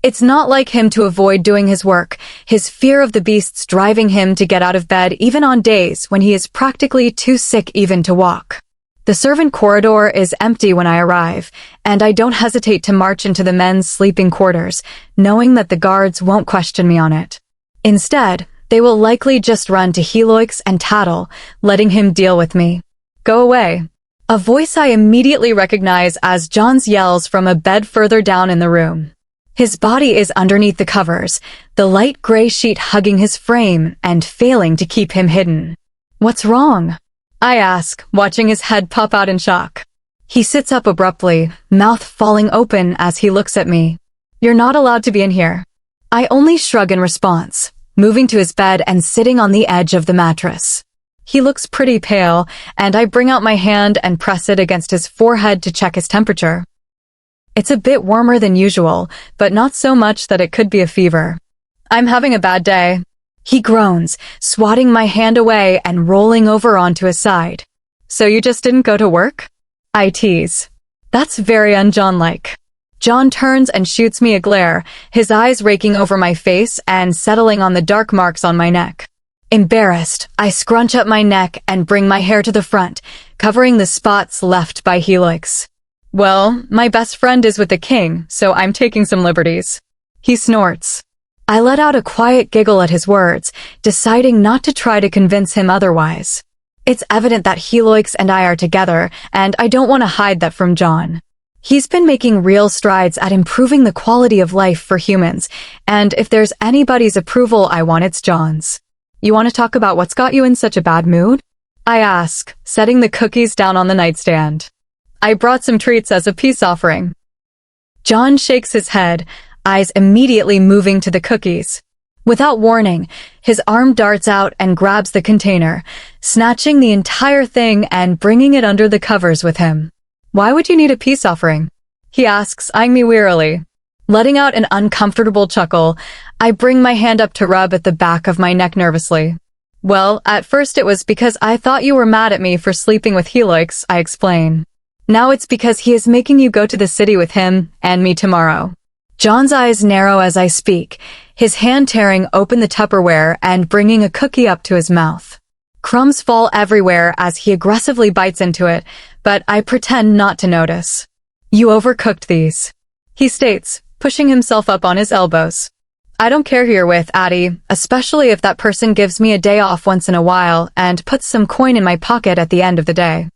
It's not like him to avoid doing his work, his fear of the beasts driving him to get out of bed even on days when he is practically too sick even to walk. The servant corridor is empty when I arrive, and I don't hesitate to march into the men's sleeping quarters, knowing that the guards won't question me on it. Instead, they will likely just run to Helix and tattle, letting him deal with me. Go away. A voice I immediately recognize as John's yells from a bed further down in the room. His body is underneath the covers, the light gray sheet hugging his frame and failing to keep him hidden. What's wrong? I ask, watching his head pop out in shock. He sits up abruptly, mouth falling open as he looks at me. You're not allowed to be in here. I only shrug in response, moving to his bed and sitting on the edge of the mattress. He looks pretty pale, and I bring out my hand and press it against his forehead to check his temperature. It's a bit warmer than usual, but not so much that it could be a fever. I'm having a bad day. He groans, swatting my hand away and rolling over onto his side. So you just didn't go to work? I tease. That's very un-John-like. John turns and shoots me a glare, his eyes raking over my face and settling on the dark marks on my neck. Embarrassed, I scrunch up my neck and bring my hair to the front, covering the spots left by Helix. Well, my best friend is with the king, so I'm taking some liberties. He snorts. I let out a quiet giggle at his words, deciding not to try to convince him otherwise. It's evident that Helix and I are together, and I don't want to hide that from John. He's been making real strides at improving the quality of life for humans, and if there's anybody's approval I want, it's John's. You want to talk about what's got you in such a bad mood? I ask, setting the cookies down on the nightstand. I brought some treats as a peace offering. John shakes his head, eyes immediately moving to the cookies. Without warning, his arm darts out and grabs the container, snatching the entire thing and bringing it under the covers with him. Why would you need a peace offering? He asks, eyeing me wearily. Letting out an uncomfortable chuckle, I bring my hand up to rub at the back of my neck nervously. Well, at first it was because I thought you were mad at me for sleeping with Helix, I explain. Now it's because he is making you go to the city with him and me tomorrow. John's eyes narrow as I speak, his hand tearing open the Tupperware and bringing a cookie up to his mouth. Crumbs fall everywhere as he aggressively bites into it, but I pretend not to notice. You overcooked these, he states, pushing himself up on his elbows. I don't care who you're with, Addie, especially if that person gives me a day off once in a while and puts some coin in my pocket at the end of the day.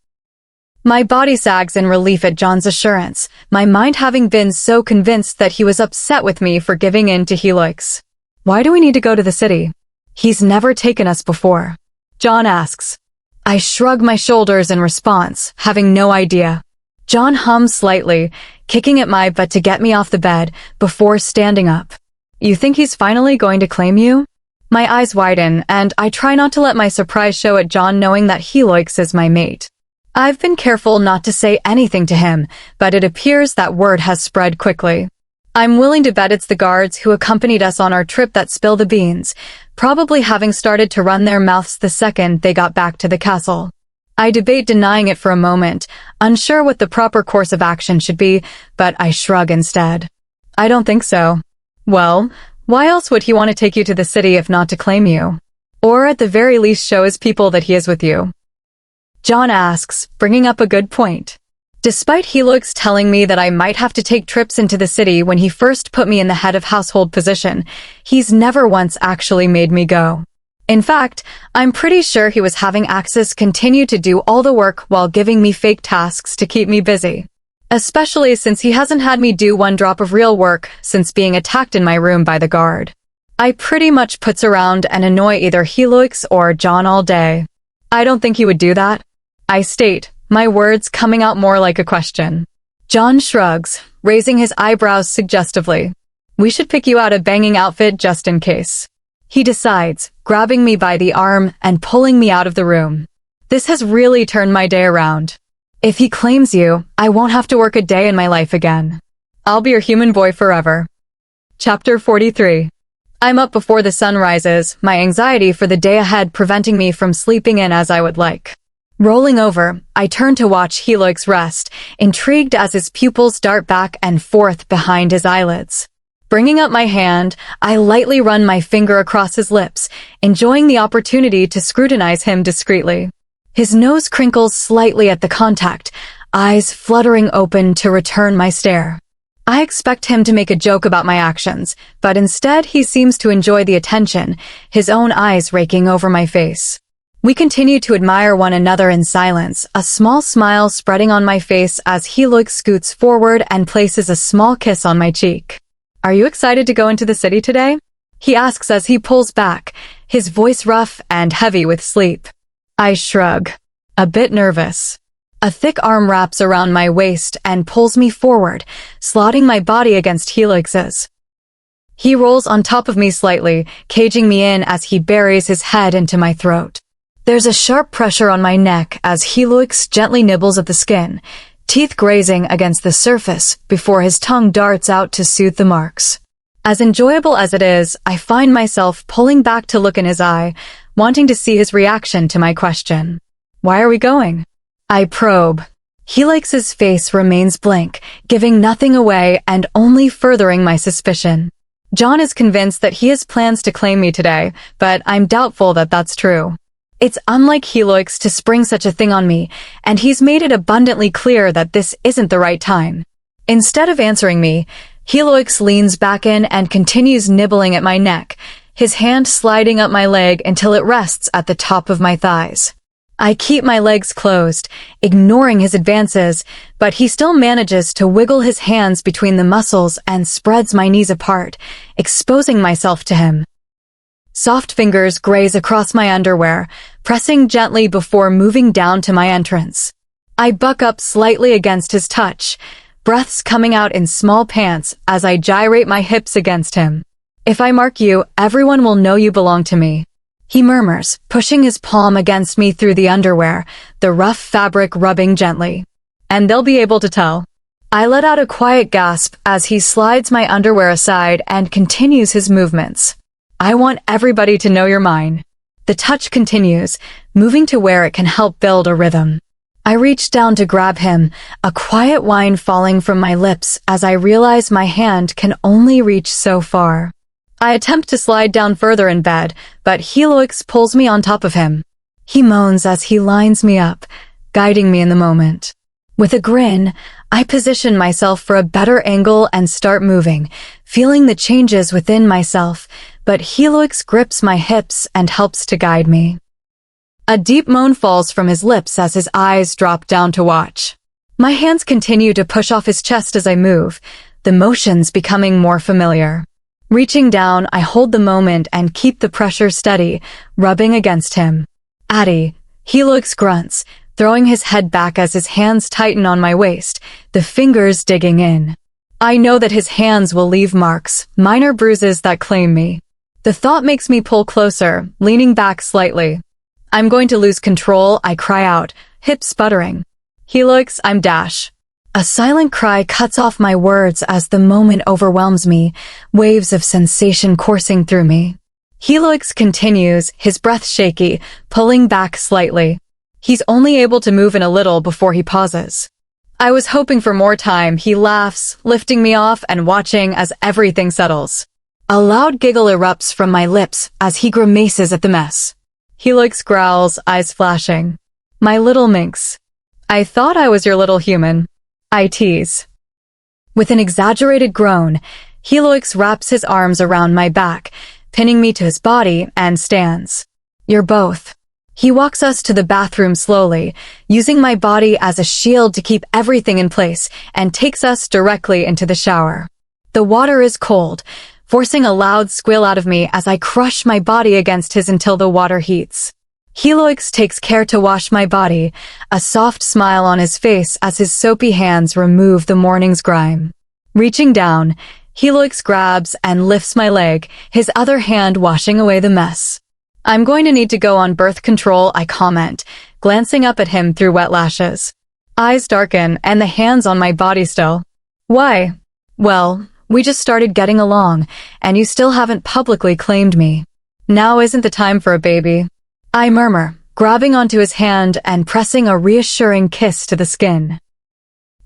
My body sags in relief at John's assurance, my mind having been so convinced that he was upset with me for giving in to Helix. Why do we need to go to the city? He's never taken us before. John asks. I shrug my shoulders in response, having no idea. John hums slightly, kicking at my butt to get me off the bed before standing up. You think he's finally going to claim you? My eyes widen, and I try not to let my surprise show at John knowing that Helix is my mate. I've been careful not to say anything to him, but it appears that word has spread quickly. I'm willing to bet it's the guards who accompanied us on our trip that spill the beans, probably having started to run their mouths the second they got back to the castle. I debate denying it for a moment, unsure what the proper course of action should be, but I shrug instead. I don't think so. Well, why else would he want to take you to the city if not to claim you? Or at the very least show his people that he is with you? John asks, bringing up a good point. Despite Helix telling me that I might have to take trips into the city when he first put me in the head of household position, he's never once actually made me go. In fact, I'm pretty sure he was having Axis continue to do all the work while giving me fake tasks to keep me busy. Especially since he hasn't had me do one drop of real work since being attacked in my room by the guard. I pretty much putz around and annoy either Helix or John all day. I don't think he would do that. I state, my words coming out more like a question. John shrugs, raising his eyebrows suggestively. We should pick you out a banging outfit just in case. He decides, grabbing me by the arm and pulling me out of the room. This has really turned my day around. If he claims you, I won't have to work a day in my life again. I'll be your human boy forever. Chapter 43. I'm up before the sun rises, my anxiety for the day ahead preventing me from sleeping in as I would like. Rolling over, I turn to watch Helix rest, intrigued as his pupils dart back and forth behind his eyelids. Bringing up my hand, I lightly run my finger across his lips, enjoying the opportunity to scrutinize him discreetly. His nose crinkles slightly at the contact, eyes fluttering open to return my stare. I expect him to make a joke about my actions, but instead he seems to enjoy the attention, his own eyes raking over my face. We continue to admire one another in silence, a small smile spreading on my face as Helix scoots forward and places a small kiss on my cheek. Are you excited to go into the city today? He asks as he pulls back, his voice rough and heavy with sleep. I shrug, a bit nervous. A thick arm wraps around my waist and pulls me forward, slotting my body against Helix's. He rolls on top of me slightly, caging me in as he buries his head into my throat. There's a sharp pressure on my neck as Helix gently nibbles at the skin, teeth grazing against the surface before his tongue darts out to soothe the marks. As enjoyable as it is, I find myself pulling back to look in his eye, wanting to see his reaction to my question. Why are we going? I probe. Helix's face remains blank, giving nothing away and only furthering my suspicion. John is convinced that he has plans to claim me today, but I'm doubtful that that's true. It's unlike Helix to spring such a thing on me, and he's made it abundantly clear that this isn't the right time. Instead of answering me, Helix leans back in and continues nibbling at my neck, his hand sliding up my leg until it rests at the top of my thighs. I keep my legs closed, ignoring his advances, but he still manages to wiggle his hands between the muscles and spreads my knees apart, exposing myself to him. Soft fingers graze across my underwear, pressing gently before moving down to my entrance. I buck up slightly against his touch, breaths coming out in small pants as I gyrate my hips against him. If I mark you, everyone will know you belong to me. He murmurs, pushing his palm against me through the underwear, the rough fabric rubbing gently. And they'll be able to tell. I let out a quiet gasp as he slides my underwear aside and continues his movements. I want everybody to know you're mine. The touch continues, moving to where it can help build a rhythm. I reach down to grab him, a quiet whine falling from my lips as I realize my hand can only reach so far. I attempt to slide down further in bed, but Helix pulls me on top of him. He moans as he lines me up, guiding me in the moment. With a grin, I position myself for a better angle and start moving, feeling the changes within myself, but Helix grips my hips and helps to guide me. A deep moan falls from his lips as his eyes drop down to watch. My hands continue to push off his chest as I move, the motions becoming more familiar. Reaching down, I hold the moment and keep the pressure steady, rubbing against him. Addie. Helix grunts, throwing his head back as his hands tighten on my waist, the fingers digging in. I know that his hands will leave marks, minor bruises that claim me. The thought makes me pull closer, leaning back slightly. I'm going to lose control, I cry out, hips sputtering. Helix, I'm Dash. A silent cry cuts off my words as the moment overwhelms me, waves of sensation coursing through me. Helix continues, his breath shaky, pulling back slightly. He's only able to move in a little before he pauses. I was hoping for more time, he laughs, lifting me off and watching as everything settles. A loud giggle erupts from my lips as he grimaces at the mess. Helix growls, eyes flashing. My little minx. I thought I was your little human. I tease. With an exaggerated groan, Helix wraps his arms around my back, pinning me to his body, and stands. You're both. He walks us to the bathroom slowly, using my body as a shield to keep everything in place, and takes us directly into the shower. The water is cold, forcing a loud squeal out of me as I crush my body against his until the water heats. Helix takes care to wash my body, a soft smile on his face as his soapy hands remove the morning's grime. Reaching down, Helix grabs and lifts my leg, his other hand washing away the mess. I'm going to need to go on birth control, I comment, glancing up at him through wet lashes. Eyes darken and the hands on my body still. Why? Well, we just started getting along, and you still haven't publicly claimed me. Now isn't the time for a baby. I murmur, grabbing onto his hand and pressing a reassuring kiss to the skin.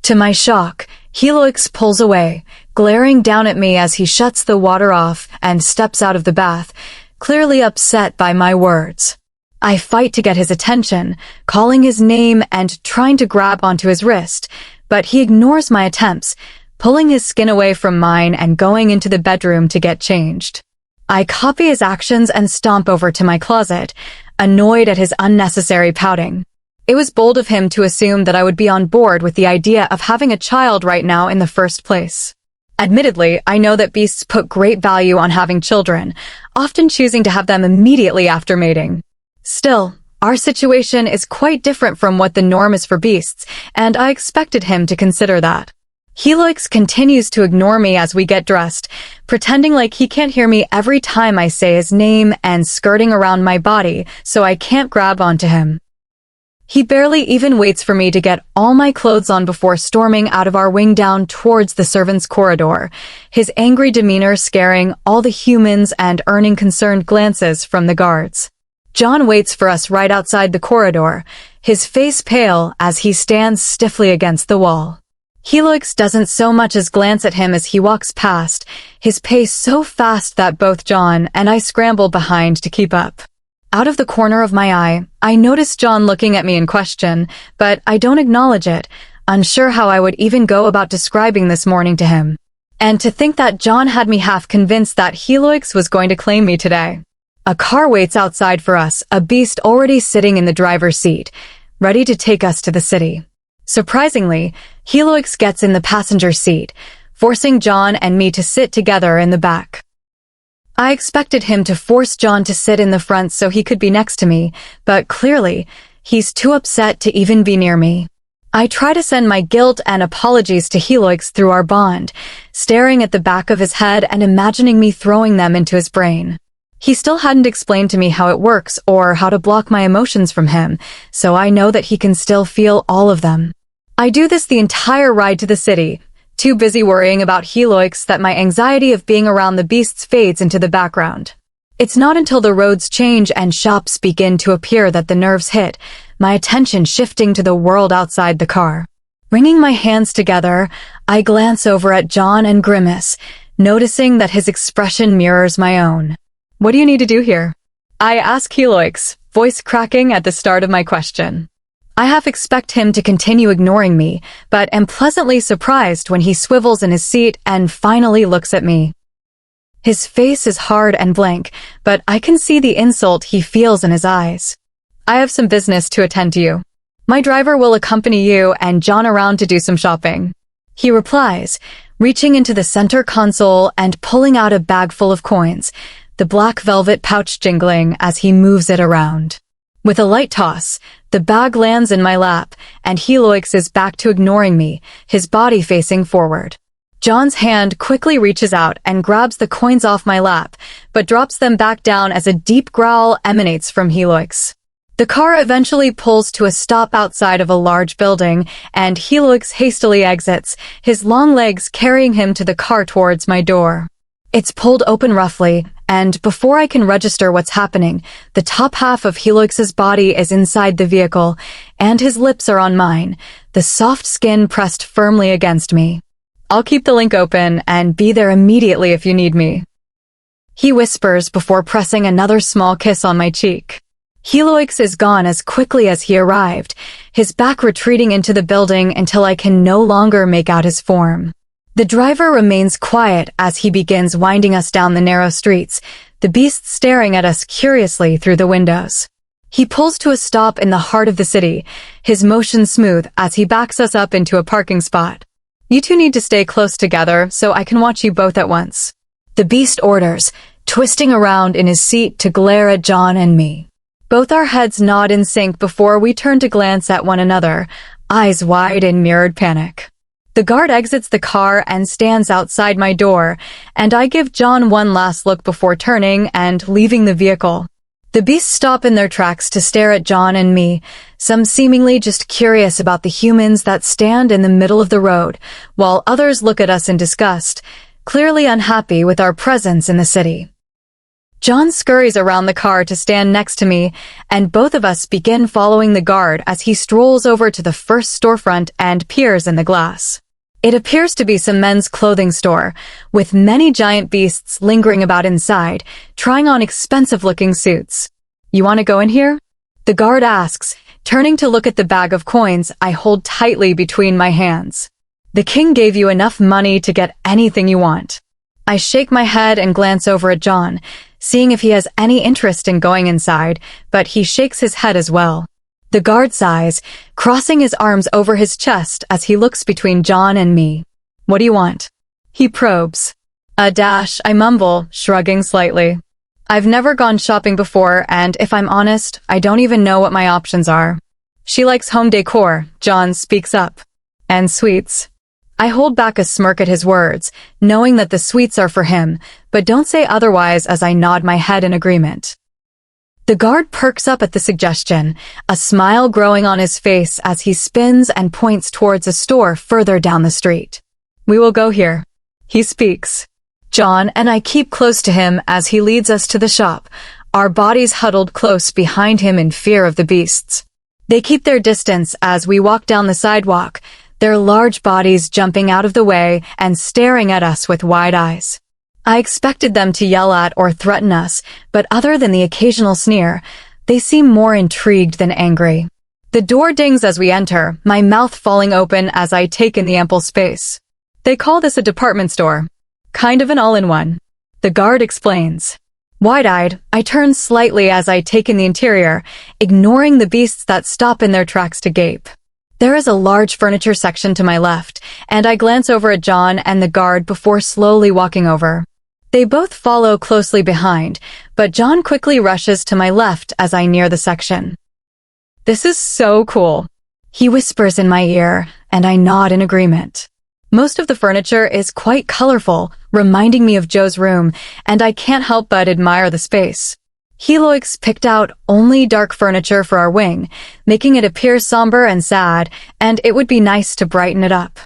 To my shock, Helix pulls away, glaring down at me as he shuts the water off and steps out of the bath, clearly upset by my words. I fight to get his attention, calling his name and trying to grab onto his wrist, but he ignores my attempts, pulling his skin away from mine and going into the bedroom to get changed. I copy his actions and stomp over to my closet, annoyed at his unnecessary pouting. It was bold of him to assume that I would be on board with the idea of having a child right now in the first place. Admittedly, I know that beasts put great value on having children, often choosing to have them immediately after mating. Still, our situation is quite different from what the norm is for beasts, and I expected him to consider that. Helix continues to ignore me as we get dressed, pretending like he can't hear me every time I say his name and skirting around my body so I can't grab onto him. He barely even waits for me to get all my clothes on before storming out of our wing down towards the servants' corridor, his angry demeanor scaring all the humans and earning concerned glances from the guards. John waits for us right outside the corridor, his face pale as he stands stiffly against the wall. Helix doesn't so much as glance at him as he walks past, his pace so fast that both John and I scramble behind to keep up. Out of the corner of my eye, I notice John looking at me in question, but I don't acknowledge it, unsure how I would even go about describing this morning to him. And to think that John had me half convinced that Helix was going to claim me today. A car waits outside for us, a beast already sitting in the driver's seat, ready to take us to the city. Surprisingly, Helix gets in the passenger seat, forcing John and me to sit together in the back. I expected him to force John to sit in the front so he could be next to me, but clearly, he's too upset to even be near me. I try to send my guilt and apologies to Helix through our bond, staring at the back of his head and imagining me throwing them into his brain. He still hadn't explained to me how it works or how to block my emotions from him, so I know that he can still feel all of them. I do this the entire ride to the city, too busy worrying about Helix that my anxiety of being around the beasts fades into the background. It's not until the roads change and shops begin to appear that the nerves hit, my attention shifting to the world outside the car. Wringing my hands together, I glance over at John and grimace, noticing that his expression mirrors my own. What do you need to do here? I ask Helix, voice cracking at the start of my question. I half expect him to continue ignoring me, but am pleasantly surprised when he swivels in his seat and finally looks at me. His face is hard and blank, but I can see the insult he feels in his eyes. I have some business to attend to you. My driver will accompany you and John around to do some shopping. He replies, reaching into the center console and pulling out a bag full of coins, the black velvet pouch jingling as he moves it around. With a light toss, the bag lands in my lap, and he loiks back to ignoring me, his body facing forward. John's hand quickly reaches out and grabs the coins off my lap, but drops them back down as a deep growl emanates from Helix. The car eventually pulls to a stop outside of a large building, and Helix hastily exits, his long legs carrying him to the car towards my door. It's pulled open roughly, and before I can register what's happening, the top half of Helix's body is inside the vehicle, and his lips are on mine, the soft skin pressed firmly against me. I'll keep the link open and be there immediately if you need me. He whispers before pressing another small kiss on my cheek. Helix is gone as quickly as he arrived, his back retreating into the building until I can no longer make out his form. The driver remains quiet as he begins winding us down the narrow streets, the beast staring at us curiously through the windows. He pulls to a stop in the heart of the city, his motion smooth as he backs us up into a parking spot. You two need to stay close together so I can watch you both at once. The beast orders, twisting around in his seat to glare at John and me. Both our heads nod in sync before we turn to glance at one another, eyes wide in mirrored panic. The guard exits the car and stands outside my door, and I give John one last look before turning and leaving the vehicle. The beasts stop in their tracks to stare at John and me, some seemingly just curious about the humans that stand in the middle of the road, while others look at us in disgust, clearly unhappy with our presence in the city. John scurries around the car to stand next to me, and both of us begin following the guard as he strolls over to the first storefront and peers in the glass. It appears to be some men's clothing store, with many giant beasts lingering about inside, trying on expensive-looking suits. You want to go in here? The guard asks, turning to look at the bag of coins I hold tightly between my hands. The king gave you enough money to get anything you want. I shake my head and glance over at John, seeing if he has any interest in going inside, but he shakes his head as well. The guard sighs, crossing his arms over his chest as he looks between John and me. What do you want? He probes. A dash, I mumble, shrugging slightly. I've never gone shopping before, and if I'm honest, I don't even know what my options are. She likes home decor, John speaks up. And sweets. I hold back a smirk at his words, knowing that the sweets are for him, but don't say otherwise as I nod my head in agreement. The guard perks up at the suggestion, a smile growing on his face as he spins and points towards a store further down the street. We will go here. He speaks. John and I keep close to him as he leads us to the shop, our bodies huddled close behind him in fear of the beasts. They keep their distance as we walk down the sidewalk, their large bodies jumping out of the way and staring at us with wide eyes. I expected them to yell at or threaten us, but other than the occasional sneer, they seem more intrigued than angry. The door dings as we enter, my mouth falling open as I take in the ample space. They call this a department store. Kind of an all-in-one. The guard explains. Wide-eyed, I turn slightly as I take in the interior, ignoring the beasts that stop in their tracks to gape. There is a large furniture section to my left, and I glance over at John and the guard before slowly walking over. They both follow closely behind, but John quickly rushes to my left as I near the section. This is so cool. He whispers in my ear, and I nod in agreement. Most of the furniture is quite colorful, reminding me of Joe's room, and I can't help but admire the space. Helix picked out only dark furniture for our wing, making it appear somber and sad, and it would be nice to brighten it up.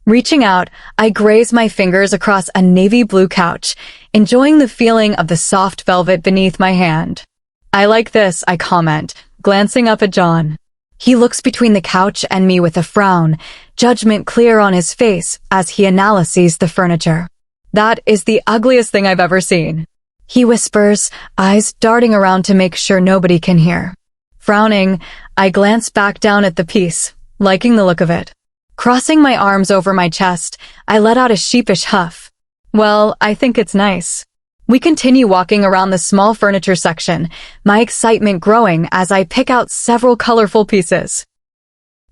Reaching out, I graze my fingers across a navy blue couch, enjoying the feeling of the soft velvet beneath my hand. I like this, I comment, glancing up at John. He looks between the couch and me with a frown, judgment clear on his face as he analyzes the furniture. That is the ugliest thing I've ever seen. He whispers, eyes darting around to make sure nobody can hear. Frowning, I glance back down at the piece, liking the look of it. Crossing my arms over my chest, I let out a sheepish huff. Well, I think it's nice. We continue walking around the small furniture section, my excitement growing as I pick out several colorful pieces.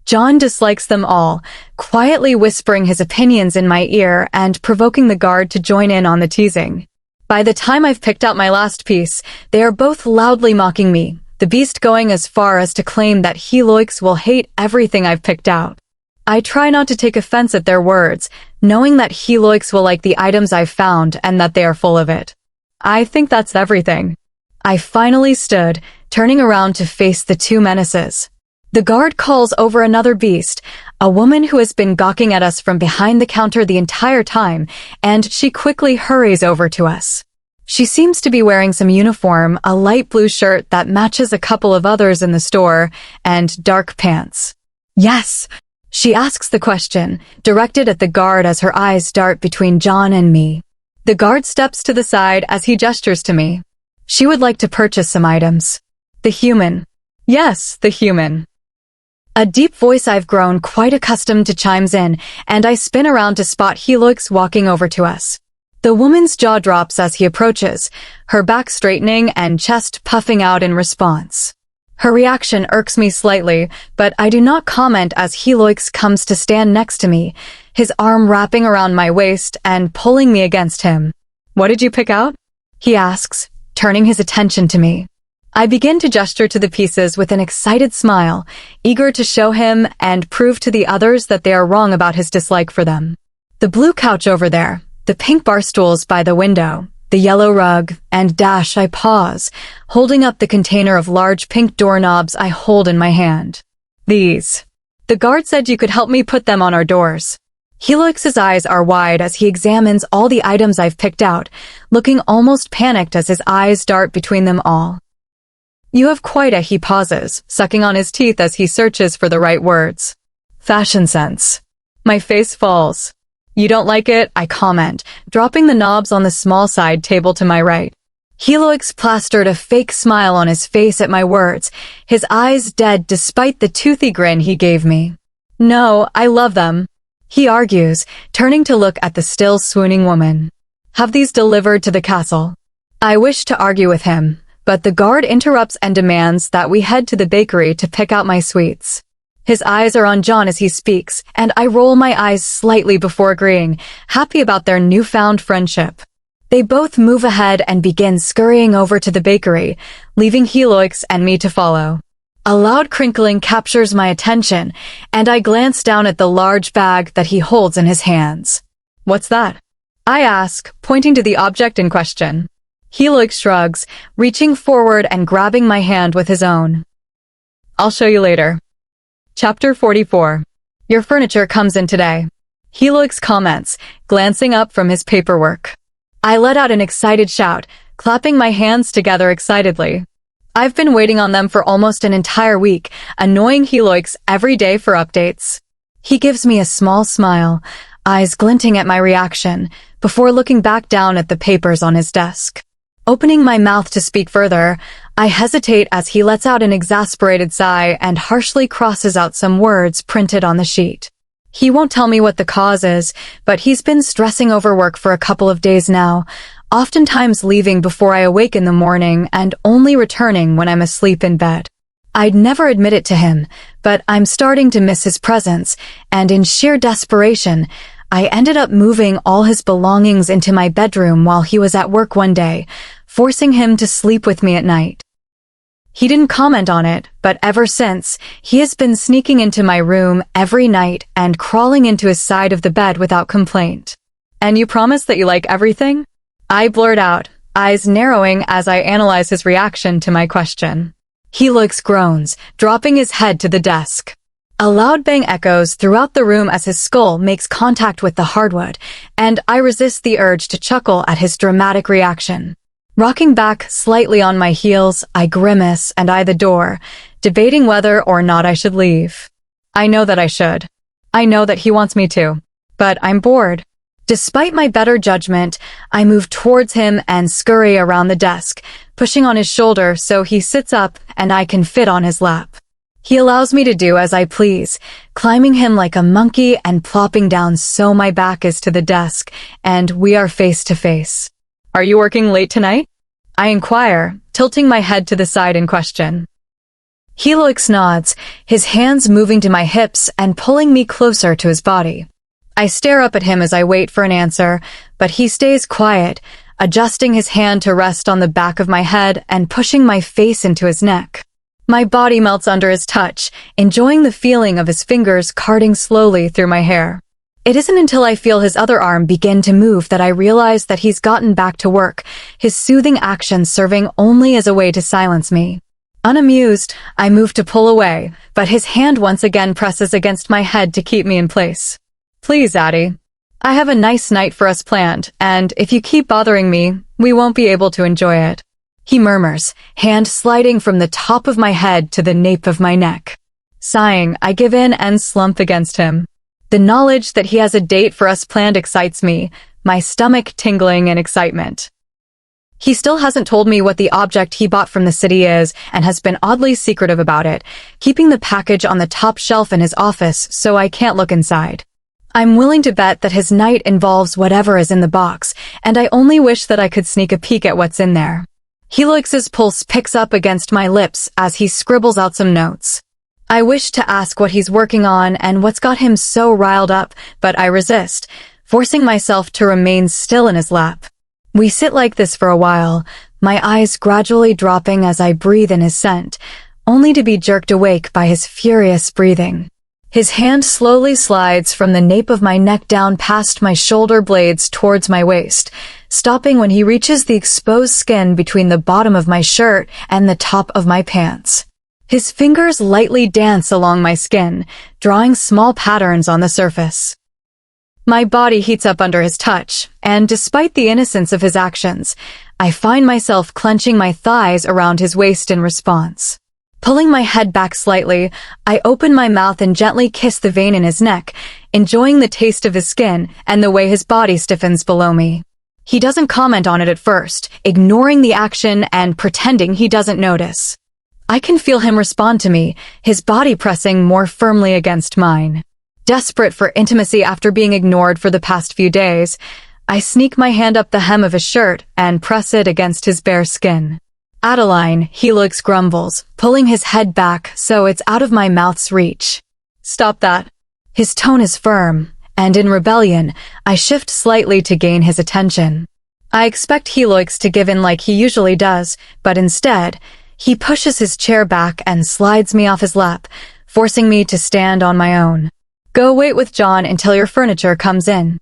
John dislikes them all, quietly whispering his opinions in my ear and provoking the guard to join in on the teasing. By the time I've picked out my last piece, they are both loudly mocking me, the beast going as far as to claim that Heloix will hate everything I've picked out. I try not to take offense at their words, knowing that Heloix will like the items I've found and that they are full of it. I think that's everything. I finally stood, turning around to face the two menaces. The guard calls over another beast, a woman who has been gawking at us from behind the counter the entire time, and she quickly hurries over to us. She seems to be wearing some uniform, a light blue shirt that matches a couple of others in the store, and dark pants. Yes, she asks the question, directed at the guard as her eyes dart between John and me. The guard steps to the side as he gestures to me. She would like to purchase some items. The human. Yes, the human. A deep voice I've grown quite accustomed to chimes in, and I spin around to spot Heloix walking over to us. The woman's jaw drops as he approaches, her back straightening and chest puffing out in response. Her reaction irks me slightly, but I do not comment as Heloix comes to stand next to me, his arm wrapping around my waist and pulling me against him. "What did you pick out?" he asks, turning his attention to me. I begin to gesture to the pieces with an excited smile, eager to show him and prove to the others that they are wrong about his dislike for them. The blue couch over there, the pink bar stools by the window, the yellow rug, and dash I pause, holding up the container of large pink doorknobs I hold in my hand. These. The guard said you could help me put them on our doors. Helix's eyes are wide as he examines all the items I've picked out, looking almost panicked as his eyes dart between them all. "You have quite a," he pauses, sucking on his teeth as he searches for the right words. "Fashion sense." My face falls. "You don't like it?" I comment, dropping the knobs on the small side table to my right. Heloix plastered a fake smile on his face at my words, his eyes dead despite the toothy grin he gave me. "No, I love them," he argues, turning to look at the still swooning woman. "Have these delivered to the castle." I wish to argue with him, but the guard interrupts and demands that we head to the bakery to pick out my sweets. His eyes are on John as he speaks, and I roll my eyes slightly before agreeing, happy about their newfound friendship. They both move ahead and begin scurrying over to the bakery, leaving Heloix and me to follow. A loud crinkling captures my attention, and I glance down at the large bag that he holds in his hands. "What's that?" I ask, pointing to the object in question. Heloix shrugs, reaching forward and grabbing my hand with his own. "I'll show you later." Chapter 44. Your furniture comes in today. Heloix comments, glancing up from his paperwork. I let out an excited shout, clapping my hands together excitedly. I've been waiting on them for almost an entire week, annoying Heloix every day for updates. He gives me a small smile, eyes glinting at my reaction, before looking back down at the papers on his desk. Opening my mouth to speak further, I hesitate as he lets out an exasperated sigh and harshly crosses out some words printed on the sheet. He won't tell me what the cause is, but he's been stressing over work for a couple of days now, oftentimes leaving before I awake in the morning and only returning when I'm asleep in bed. I'd never admit it to him, but I'm starting to miss his presence, and in sheer desperation, I ended up moving all his belongings into my bedroom while he was at work one day, forcing him to sleep with me at night. He didn't comment on it, but ever since, he has been sneaking into my room every night and crawling into his side of the bed without complaint. "And you promise that you like everything?" I blurt out, eyes narrowing as I analyze his reaction to my question. Heloix groans, dropping his head to the desk. A loud bang echoes throughout the room as his skull makes contact with the hardwood, and I resist the urge to chuckle at his dramatic reaction. Rocking back slightly on my heels, I grimace and eye the door, debating whether or not I should leave. I know that I should. I know that he wants me to. But I'm bored. Despite my better judgment, I move towards him and scurry around the desk, pushing on his shoulder so he sits up and I can fit on his lap. He allows me to do as I please, climbing him like a monkey and plopping down so my back is to the desk, and we are face to face. Are you working late tonight? I inquire, tilting my head to the side in question. Helix nods, his hands moving to my hips and pulling me closer to his body. I stare up at him as I wait for an answer, but he stays quiet, adjusting his hand to rest on the back of my head and pushing my face into his neck. My body melts under his touch, enjoying the feeling of his fingers carting slowly through my hair. It isn't until I feel his other arm begin to move that I realize that he's gotten back to work, his soothing actions serving only as a way to silence me. Unamused, I move to pull away, but his hand once again presses against my head to keep me in place. Please, Addie. I have a nice night for us planned, and if you keep bothering me, we won't be able to enjoy it. He murmurs, hand sliding from the top of my head to the nape of my neck. Sighing, I give in and slump against him. The knowledge that he has a date for us planned excites me, my stomach tingling in excitement. He still hasn't told me what the object he bought from the city is and has been oddly secretive about it, keeping the package on the top shelf in his office so I can't look inside. I'm willing to bet that his night involves whatever is in the box, and I only wish that I could sneak a peek at what's in there. Helix's pulse picks up against my lips as he scribbles out some notes. I wish to ask what he's working on and what's got him so riled up, but I resist, forcing myself to remain still in his lap. We sit like this for a while, my eyes gradually dropping as I breathe in his scent, only to be jerked awake by his furious breathing. His hand slowly slides from the nape of my neck down past my shoulder blades towards my waist, stopping when he reaches the exposed skin between the bottom of my shirt and the top of my pants. His fingers lightly dance along my skin, drawing small patterns on the surface. My body heats up under his touch, and despite the innocence of his actions, I find myself clenching my thighs around his waist in response. Pulling my head back slightly, I open my mouth and gently kiss the vein in his neck, enjoying the taste of his skin and the way his body stiffens below me. He doesn't comment on it at first, ignoring the action and pretending he doesn't notice. I can feel him respond to me, his body pressing more firmly against mine. Desperate for intimacy after being ignored for the past few days, I sneak my hand up the hem of his shirt and press it against his bare skin. Adeline, Helix grumbles, pulling his head back so it's out of my mouth's reach. Stop that. His tone is firm, and in rebellion, I shift slightly to gain his attention. I expect Helix to give in like he usually does, but instead, he pushes his chair back and slides me off his lap, forcing me to stand on my own. Go wait with John until your furniture comes in.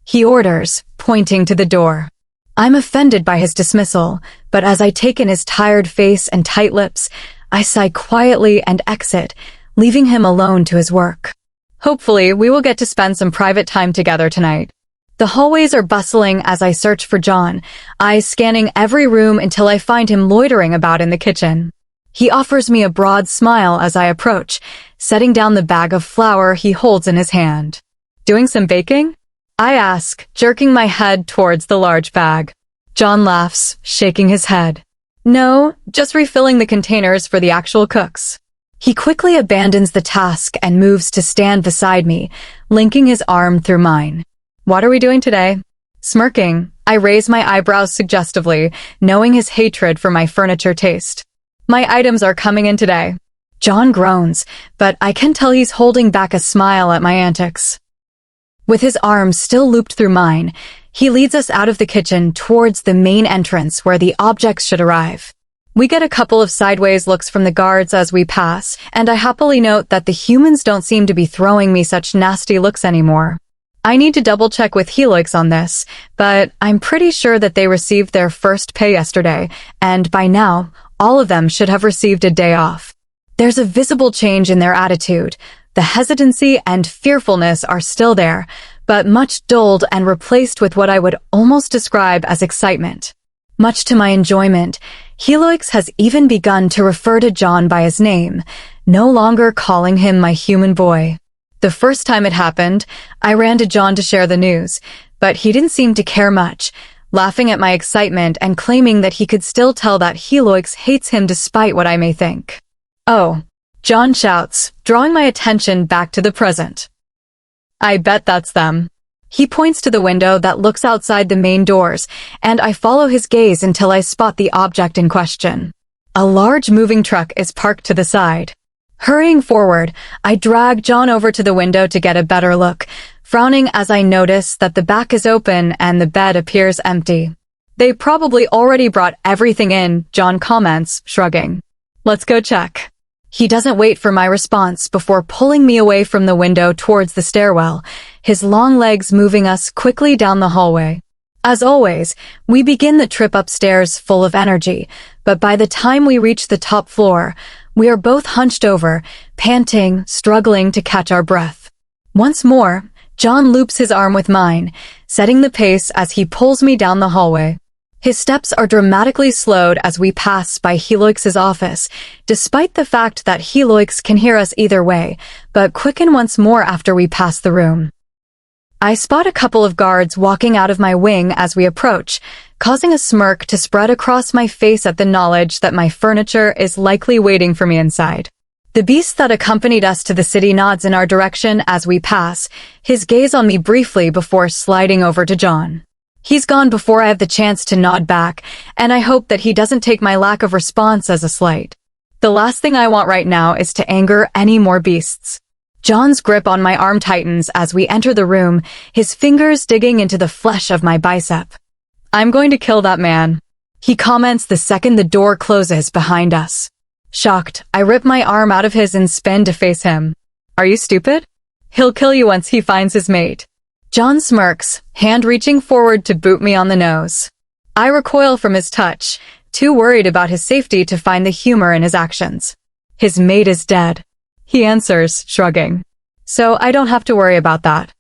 He orders, pointing to the door. I'm offended by his dismissal, but as I take in his tired face and tight lips, I sigh quietly and exit, leaving him alone to his work. Hopefully, we will get to spend some private time together tonight. The hallways are bustling as I search for John, eyes scanning every room until I find him loitering about in the kitchen. He offers me a broad smile as I approach, setting down the bag of flour he holds in his hand. Doing some baking? I ask, jerking my head towards the large bag. John laughs, shaking his head. No, just refilling the containers for the actual cooks. He quickly abandons the task and moves to stand beside me, linking his arm through mine. What are we doing today? Smirking, I raise my eyebrows suggestively, knowing his hatred for my furniture taste. My items are coming in today. John groans, but I can tell he's holding back a smile at my antics. With his arms still looped through mine, he leads us out of the kitchen towards the main entrance where the objects should arrive. We get a couple of sideways looks from the guards as we pass, and I happily note that the humans don't seem to be throwing me such nasty looks anymore. I need to double-check with Helix on this, but I'm pretty sure that they received their first pay yesterday, and by now, all of them should have received a day off. There's a visible change in their attitude. The hesitancy and fearfulness are still there, but much dulled and replaced with what I would almost describe as excitement. Much to my enjoyment, Helix has even begun to refer to John by his name, no longer calling him my human boy. The first time it happened, I ran to John to share the news, but he didn't seem to care much, laughing at my excitement and claiming that he could still tell that Helix hates him despite what I may think. Oh, John shouts, drawing my attention back to the present. I bet that's them. He points to the window that looks outside the main doors, and I follow his gaze until I spot the object in question. A large moving truck is parked to the side. Hurrying forward, I drag John over to the window to get a better look, frowning as I notice that the back is open and the bed appears empty. They probably already brought everything in, John comments, shrugging. Let's go check. He doesn't wait for my response before pulling me away from the window towards the stairwell, his long legs moving us quickly down the hallway. As always, we begin the trip upstairs full of energy, but by the time we reach the top floor, we are both hunched over, panting, struggling to catch our breath. Once more, John loops his arm with mine, setting the pace as he pulls me down the hallway. His steps are dramatically slowed as we pass by Helix's office, despite the fact that Helix can hear us either way, but quicken once more after we pass the room. I spot a couple of guards walking out of my wing as we approach, causing a smirk to spread across my face at the knowledge that my furniture is likely waiting for me inside. The beast that accompanied us to the city nods in our direction as we pass, his gaze on me briefly before sliding over to John. He's gone before I have the chance to nod back, and I hope that he doesn't take my lack of response as a slight. The last thing I want right now is to anger any more beasts. John's grip on my arm tightens as we enter the room, his fingers digging into the flesh of my bicep. I'm going to kill that man, he comments the second the door closes behind us. Shocked, I rip my arm out of his and spin to face him. Are you stupid? He'll kill you once he finds his mate. John smirks, hand reaching forward to boot me on the nose. I recoil from his touch, too worried about his safety to find the humor in his actions. His mate is dead, he answers, shrugging. So I don't have to worry about that.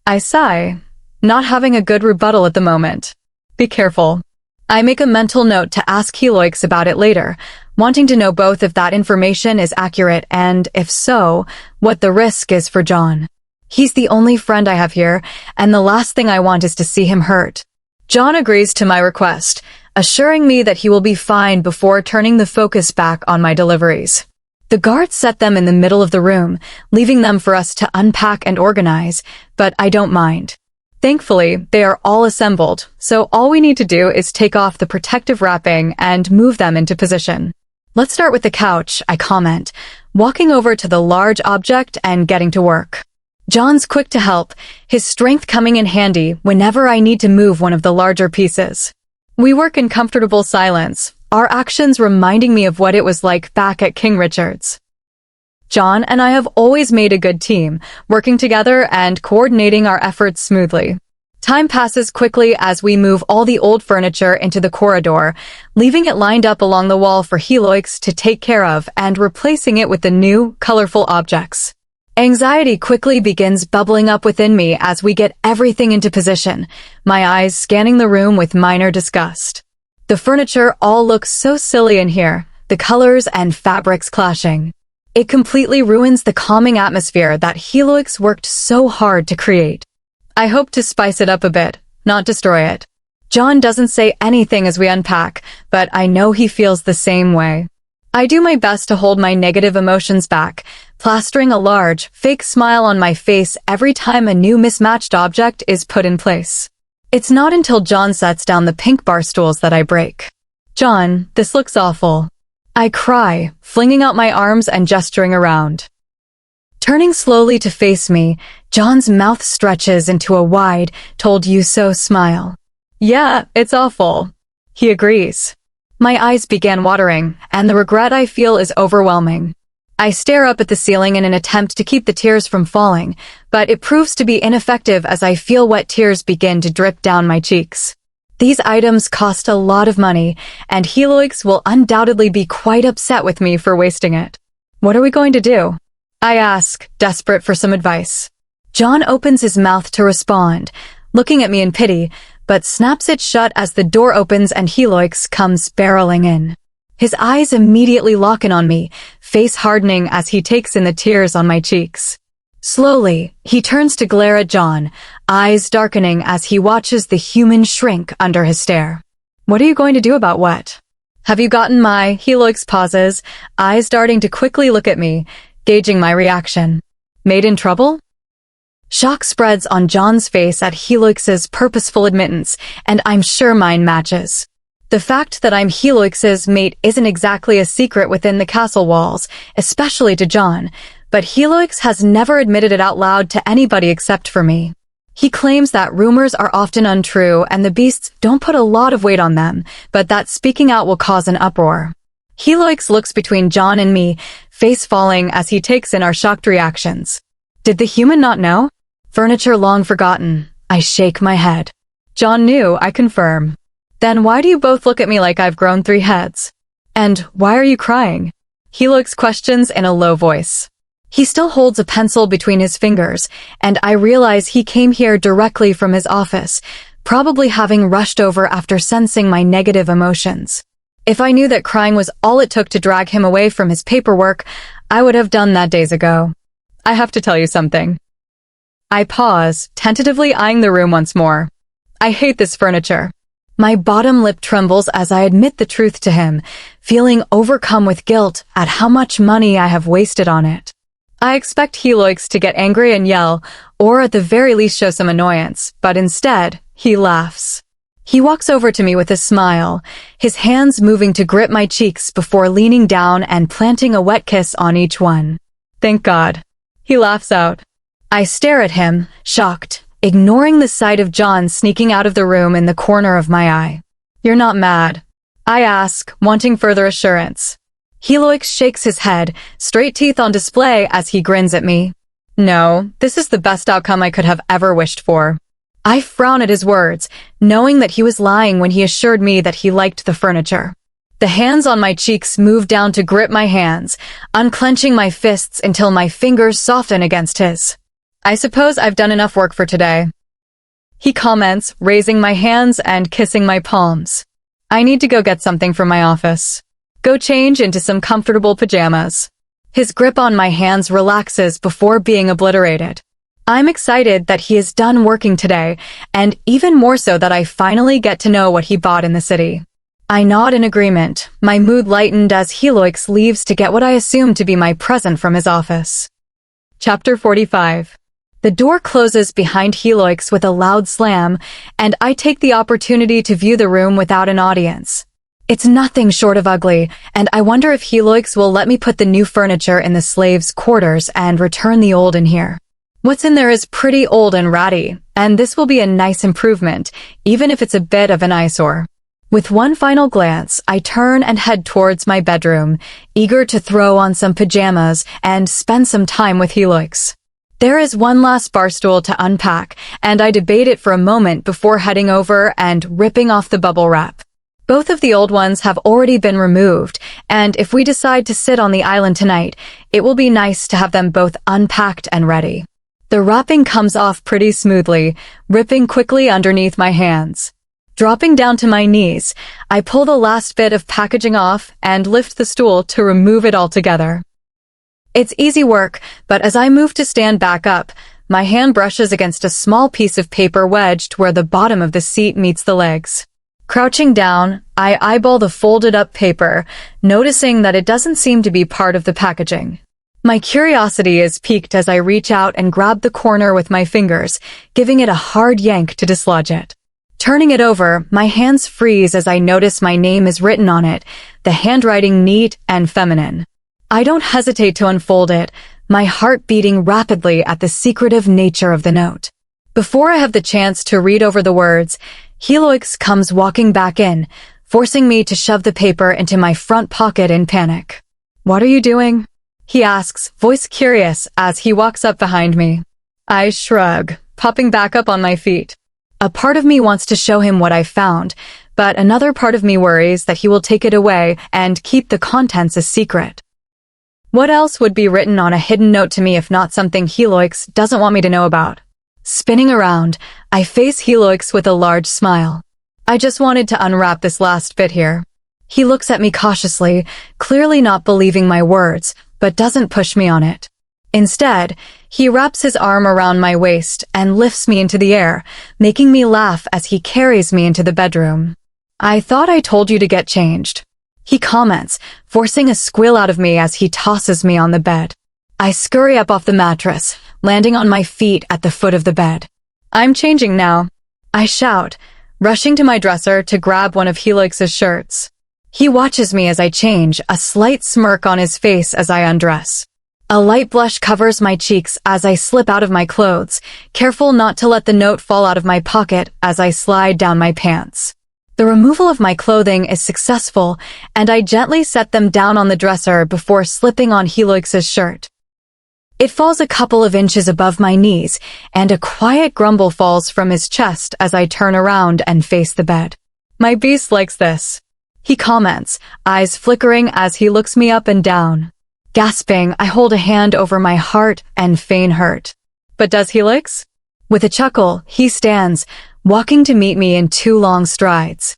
I sigh, not having a good rebuttal at the moment. Be careful. I make a mental note to ask Helix about it later, wanting to know both if that information is accurate and, if so, what the risk is for John. He's the only friend I have here, and the last thing I want is to see him hurt. John agrees to my request, assuring me that he will be fine before turning the focus back on my deliveries. The guards set them in the middle of the room, leaving them for us to unpack and organize, but I don't mind. Thankfully, they are all assembled, so all we need to do is take off the protective wrapping and move them into position. Let's start with the couch, I comment, walking over to the large object and getting to work. John's quick to help, his strength coming in handy whenever I need to move one of the larger pieces. We work in comfortable silence, our actions reminding me of what it was like back at King Richard's. John and I have always made a good team, working together and coordinating our efforts smoothly. Time passes quickly as we move all the old furniture into the corridor, leaving it lined up along the wall for Helix to take care of and replacing it with the new, colorful objects. Anxiety quickly begins bubbling up within me as we get everything into position, my eyes scanning the room with minor disgust. The furniture all looks so silly in here, the colors and fabrics clashing. It completely ruins the calming atmosphere that Helix worked so hard to create. I hope to spice it up a bit, not destroy it. John doesn't say anything as we unpack, but I know he feels the same way. I do my best to hold my negative emotions back, plastering a large, fake smile on my face every time a new mismatched object is put in place. It's not until John sets down the pink bar stools that I break. John, this looks awful. I cry, flinging out my arms and gesturing around. Turning slowly to face me, John's mouth stretches into a wide, told you so smile. Yeah, it's awful. He agrees. My eyes began watering, and the regret I feel is overwhelming. I stare up at the ceiling in an attempt to keep the tears from falling, but it proves to be ineffective as I feel wet tears begin to drip down my cheeks. These items cost a lot of money, and Helix will undoubtedly be quite upset with me for wasting it. What are we going to do? I ask, desperate for some advice. John opens his mouth to respond, looking at me in pity, but snaps it shut as the door opens and Helix comes barreling in. His eyes immediately lock in on me, face hardening as he takes in the tears on my cheeks. Slowly, he turns to glare at John, eyes darkening as he watches the human shrink under his stare. What are you going to do about what? Have you gotten my? Helix pauses, eyes darting to quickly look at me, gauging my reaction. Made in trouble? Shock spreads on John's face at Helix's purposeful admittance, and I'm sure mine matches. The fact that I'm Helix's mate isn't exactly a secret within the castle walls, especially to John, but Helix has never admitted it out loud to anybody except for me. He claims that rumors are often untrue and the beasts don't put a lot of weight on them, but that speaking out will cause an uproar. Helix looks between John and me, face falling as he takes in our shocked reactions. Did the human not know? Furniture long forgotten. I shake my head. John knew, I confirm. Then why do you both look at me like I've grown 3 heads? And why are you crying? Helix questions in a low voice. He still holds a pencil between his fingers, and I realize he came here directly from his office, probably having rushed over after sensing my negative emotions. If I knew that crying was all it took to drag him away from his paperwork, I would have done that days ago. I have to tell you something. I pause, tentatively eyeing the room once more. I hate this furniture. My bottom lip trembles as I admit the truth to him, feeling overcome with guilt at how much money I have wasted on it. I expect Helix to get angry and yell, or at the very least show some annoyance, but instead, he laughs. He walks over to me with a smile, his hands moving to grip my cheeks before leaning down and planting a wet kiss on each one. Thank God. He laughs out. I stare at him, shocked, ignoring the sight of John sneaking out of the room in the corner of my eye. You're not mad? I ask, wanting further assurance. Helix shakes his head, straight teeth on display as he grins at me. No, this is the best outcome I could have ever wished for. I frown at his words, knowing that he was lying when he assured me that he liked the furniture. The hands on my cheeks move down to grip my hands, unclenching my fists until my fingers soften against his. I suppose I've done enough work for today. He comments, raising my hands and kissing my palms. I need to go get something from my office. Go change into some comfortable pajamas. His grip on my hands relaxes before being obliterated. I'm excited that he is done working today, and even more so that I finally get to know what he bought in the city. I nod in agreement, my mood lightened as Helix leaves to get what I assume to be my present from his office. Chapter 45. The door closes behind Helix with a loud slam, and I take the opportunity to view the room without an audience. It's nothing short of ugly, and I wonder if Helix will let me put the new furniture in the slaves' quarters and return the old in here. What's in there is pretty old and ratty, and this will be a nice improvement, even if it's a bit of an eyesore. With one final glance, I turn and head towards my bedroom, eager to throw on some pajamas and spend some time with Helix. There is one last bar stool to unpack, and I debate it for a moment before heading over and ripping off the bubble wrap. Both of the old ones have already been removed, and if we decide to sit on the island tonight, it will be nice to have them both unpacked and ready. The wrapping comes off pretty smoothly, ripping quickly underneath my hands. Dropping down to my knees, I pull the last bit of packaging off and lift the stool to remove it altogether. It's easy work, but as I move to stand back up, my hand brushes against a small piece of paper wedged where the bottom of the seat meets the legs. Crouching down, I eyeball the folded-up paper, noticing that it doesn't seem to be part of the packaging. My curiosity is piqued as I reach out and grab the corner with my fingers, giving it a hard yank to dislodge it. Turning it over, my hands freeze as I notice my name is written on it, the handwriting neat and feminine. I don't hesitate to unfold it, my heart beating rapidly at the secretive nature of the note. Before I have the chance to read over the words, Helix comes walking back in, forcing me to shove the paper into my front pocket in panic. "What are you doing?" he asks, voice curious, as he walks up behind me. I shrug, popping back up on my feet. A part of me wants to show him what I found, but another part of me worries that he will take it away and keep the contents a secret. What else would be written on a hidden note to me if not something Helix doesn't want me to know about? Spinning around, I face Helix with a large smile. I just wanted to unwrap this last bit here. He looks at me cautiously, clearly not believing my words, but doesn't push me on it. Instead, he wraps his arm around my waist and lifts me into the air, making me laugh as he carries me into the bedroom. "I thought I told you to get changed," he comments, forcing a squeal out of me as he tosses me on the bed. I scurry up off the mattress, landing on my feet at the foot of the bed. "I'm changing now," I shout, rushing to my dresser to grab one of Helix's shirts. He watches me as I change, a slight smirk on his face as I undress. A light blush covers my cheeks as I slip out of my clothes, careful not to let the note fall out of my pocket as I slide down my pants. The removal of my clothing is successful, and I gently set them down on the dresser before slipping on Helix's shirt. It falls a couple of inches above my knees, and a quiet grumble falls from his chest as I turn around and face the bed. "My beast likes this," he comments, eyes flickering as he looks me up and down. Gasping, I hold a hand over my heart and feign hurt. "But does Helix?" With a chuckle, he stands, walking to meet me in 2 long strides.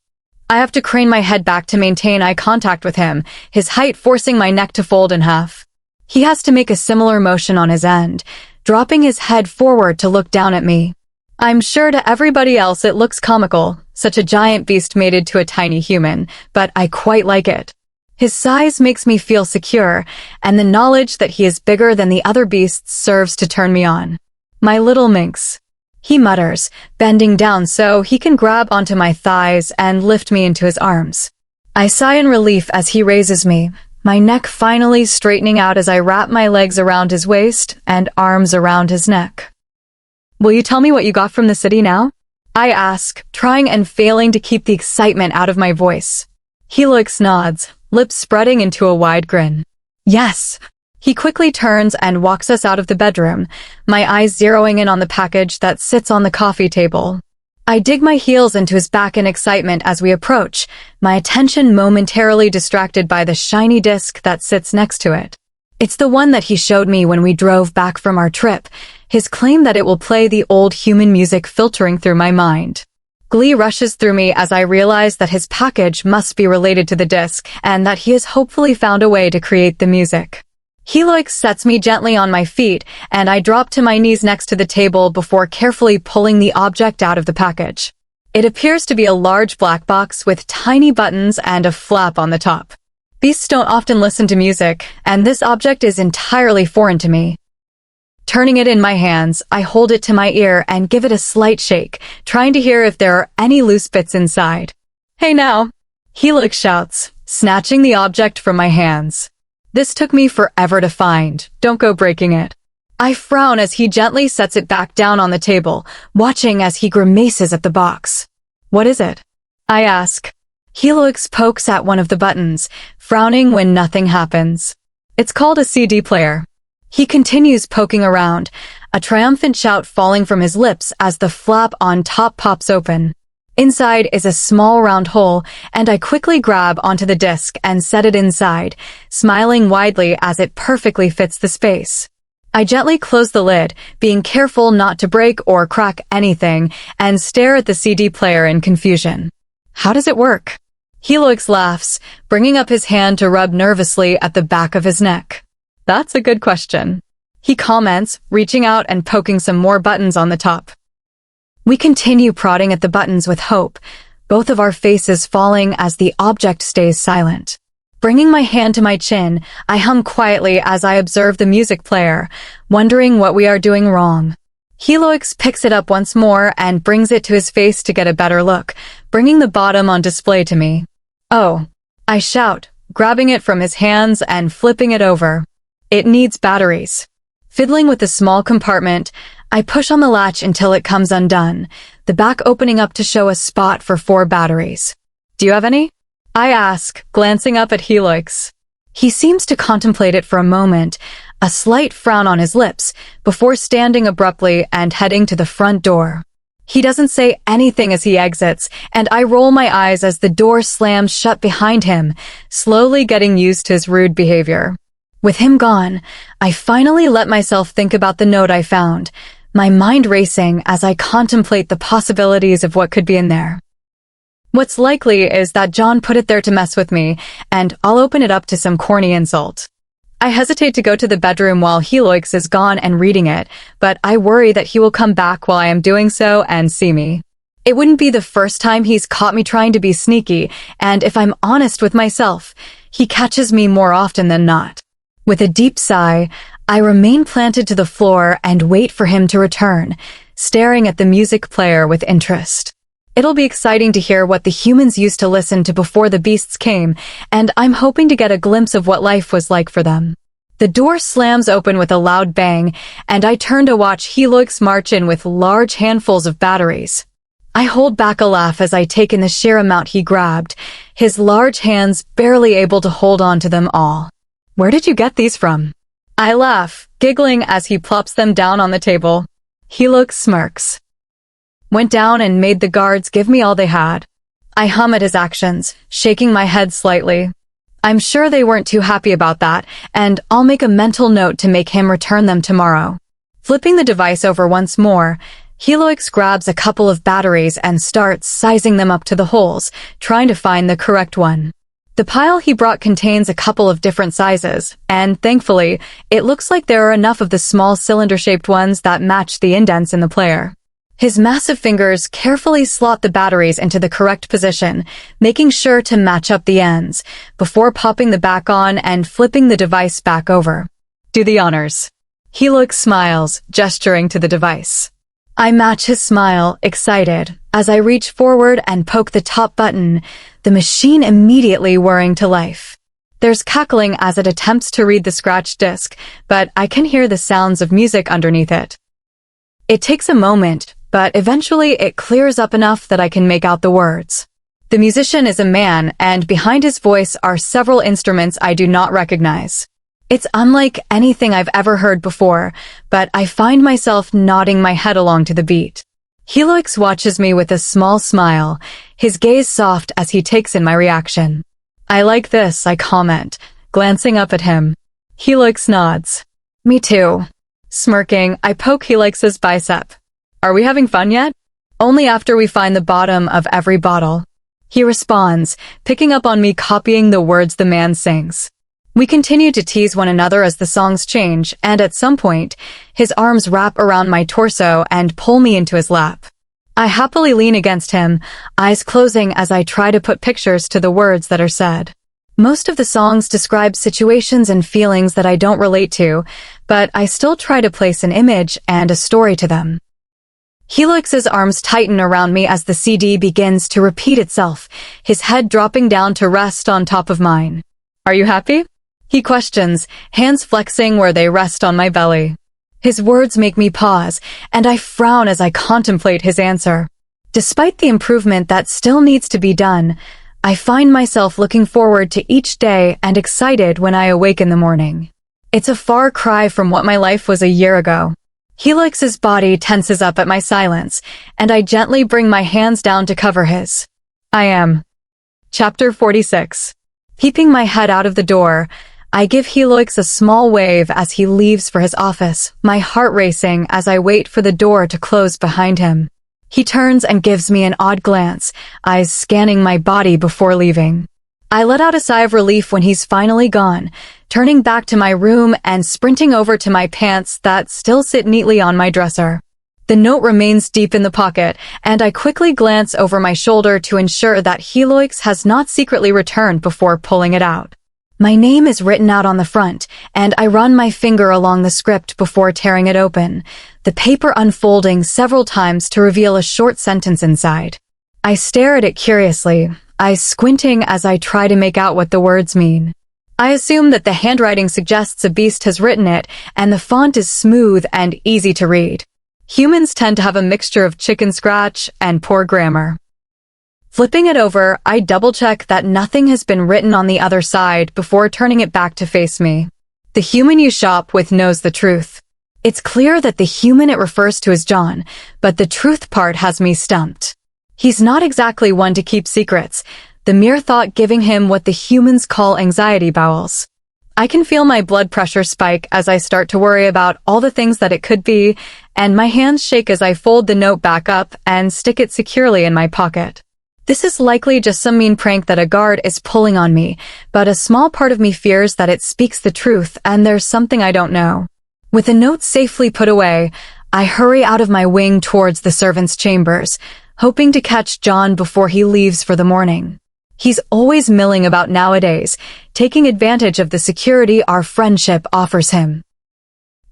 I have to crane my head back to maintain eye contact with him, his height forcing my neck to fold in half. He has to make a similar motion on his end, dropping his head forward to look down at me. I'm sure to everybody else it looks comical, such a giant beast mated to a tiny human, but I quite like it. His size makes me feel secure, and the knowledge that he is bigger than the other beasts serves to turn me on. "My little minx," he mutters, bending down so he can grab onto my thighs and lift me into his arms. I sigh in relief as he raises me, my neck finally straightening out as I wrap my legs around his waist and arms around his neck. "Will you tell me what you got from the city now?" I ask, trying and failing to keep the excitement out of my voice. Helix nods, lips spreading into a wide grin. "Yes." He quickly turns and walks us out of the bedroom, my eyes zeroing in on the package that sits on the coffee table. I dig my heels into his back in excitement as we approach, my attention momentarily distracted by the shiny disc that sits next to it. It's the one that he showed me when we drove back from our trip, his claim that it will play the old human music filtering through my mind. Glee rushes through me as I realize that his package must be related to the disc and that he has hopefully found a way to create the music. Helix sets me gently on my feet, and I drop to my knees next to the table before carefully pulling the object out of the package. It appears to be a large black box with tiny buttons and a flap on the top. Beasts don't often listen to music, and this object is entirely foreign to me. Turning it in my hands, I hold it to my ear and give it a slight shake, trying to hear if there are any loose bits inside. "Hey now!" Helix shouts, snatching the object from my hands. "This took me forever to find. Don't go breaking it." I frown as he gently sets it back down on the table, watching as he grimaces at the box. "What is it?" I ask. Helix pokes at one of the buttons, frowning when nothing happens. "It's called a CD player." He continues poking around, a triumphant shout falling from his lips as the flap on top pops open. Inside is a small round hole, and I quickly grab onto the disc and set it inside, smiling widely as it perfectly fits the space. I gently close the lid, being careful not to break or crack anything, and stare at the CD player in confusion. "How does it work?" Helix laughs, bringing up his hand to rub nervously at the back of his neck. "That's a good question," he comments, reaching out and poking some more buttons on the top. We continue prodding at the buttons with hope, both of our faces falling as the object stays silent. Bringing my hand to my chin, I hum quietly as I observe the music player, wondering what we are doing wrong. Helix picks it up once more and brings it to his face to get a better look, bringing the bottom on display to me. "Oh," I shout, grabbing it from his hands and flipping it over. "It needs batteries." Fiddling with the small compartment, I push on the latch until it comes undone, the back opening up to show a spot for 4 batteries. "Do you have any?" I ask, glancing up at Helix. He seems to contemplate it for a moment, a slight frown on his lips, before standing abruptly and heading to the front door. He doesn't say anything as he exits, and I roll my eyes as the door slams shut behind him, slowly getting used to his rude behavior. With him gone, I finally let myself think about the note I found, my mind racing as I contemplate the possibilities of what could be in there. What's likely is that John put it there to mess with me, and I'll open it up to some corny insult. I hesitate to go to the bedroom while Helix is gone and reading it, but I worry that he will come back while I am doing so and see me. It wouldn't be the first time he's caught me trying to be sneaky, and if I'm honest with myself, he catches me more often than not. With a deep sigh, I remain planted to the floor and wait for him to return, staring at the music player with interest. It'll be exciting to hear what the humans used to listen to before the beasts came, and I'm hoping to get a glimpse of what life was like for them. The door slams open with a loud bang, and I turn to watch Helix march in with large handfuls of batteries. I hold back a laugh as I take in the sheer amount he grabbed, his large hands barely able to hold on to them all. "Where did you get these from?" I laugh, giggling as he plops them down on the table. Helix smirks. "Went down and made the guards give me all they had." I hum at his actions, shaking my head slightly. I'm sure they weren't too happy about that, and I'll make a mental note to make him return them tomorrow. Flipping the device over once more, Helix grabs a couple of batteries and starts sizing them up to the holes, trying to find the correct one. The pile he brought contains a couple of different sizes, and thankfully, it looks like there are enough of the small cylinder-shaped ones that match the indents in the player. His massive fingers carefully slot the batteries into the correct position, making sure to match up the ends, before popping the back on and flipping the device back over. "Do the honors." Helix smiles, gesturing to the device. I match his smile, excited, as I reach forward and poke the top button, the machine immediately whirring to life. There's cackling as it attempts to read the scratched disc, but I can hear the sounds of music underneath it. It takes a moment, but eventually it clears up enough that I can make out the words. The musician is a man, and behind his voice are several instruments I do not recognize. It's unlike anything I've ever heard before, but I find myself nodding my head along to the beat. Helix watches me with a small smile, his gaze soft as he takes in my reaction. "I like this," I comment, glancing up at him. Helix nods. "Me too." Smirking, I poke Helix's bicep. "Are we having fun yet?" "Only after we find the bottom of every bottle." He responds, picking up on me copying the words the man sings. We continue to tease one another as the songs change, and at some point, his arms wrap around my torso and pull me into his lap. I happily lean against him, eyes closing as I try to put pictures to the words that are said. Most of the songs describe situations and feelings that I don't relate to, but I still try to place an image and a story to them. Helix's arms tighten around me as the CD begins to repeat itself, his head dropping down to rest on top of mine. "Are you happy?" he questions, hands flexing where they rest on my belly. His words make me pause, and I frown as I contemplate his answer. Despite the improvement that still needs to be done, I find myself looking forward to each day and excited when I awake in the morning. It's a far cry from what my life was a year ago. Helix's body tenses up at my silence, and I gently bring my hands down to cover his. I am. Chapter 46. Peeping my head out of the door, I give Helix a small wave as he leaves for his office, my heart racing as I wait for the door to close behind him. He turns and gives me an odd glance, eyes scanning my body before leaving. I let out a sigh of relief when he's finally gone, turning back to my room and sprinting over to my pants that still sit neatly on my dresser. The note remains deep in the pocket, and I quickly glance over my shoulder to ensure that Helix has not secretly returned before pulling it out. My name is written out on the front, and I run my finger along the script before tearing it open, the paper unfolding several times to reveal a short sentence inside. I stare at it curiously, eyes squinting as I try to make out what the words mean. I assume that the handwriting suggests a beast has written it, and the font is smooth and easy to read. Humans tend to have a mixture of chicken scratch and poor grammar. Flipping it over, I double-check that nothing has been written on the other side before turning it back to face me. The human you shop with knows the truth. It's clear that the human it refers to is John, but the truth part has me stumped. He's not exactly one to keep secrets, the mere thought giving him what the humans call anxiety bowels. I can feel my blood pressure spike as I start to worry about all the things that it could be, and my hands shake as I fold the note back up and stick it securely in my pocket. This is likely just some mean prank that a guard is pulling on me, but a small part of me fears that it speaks the truth and there's something I don't know. With the note safely put away, I hurry out of my wing towards the servants' chambers, hoping to catch John before he leaves for the morning. He's always milling about nowadays, taking advantage of the security our friendship offers him.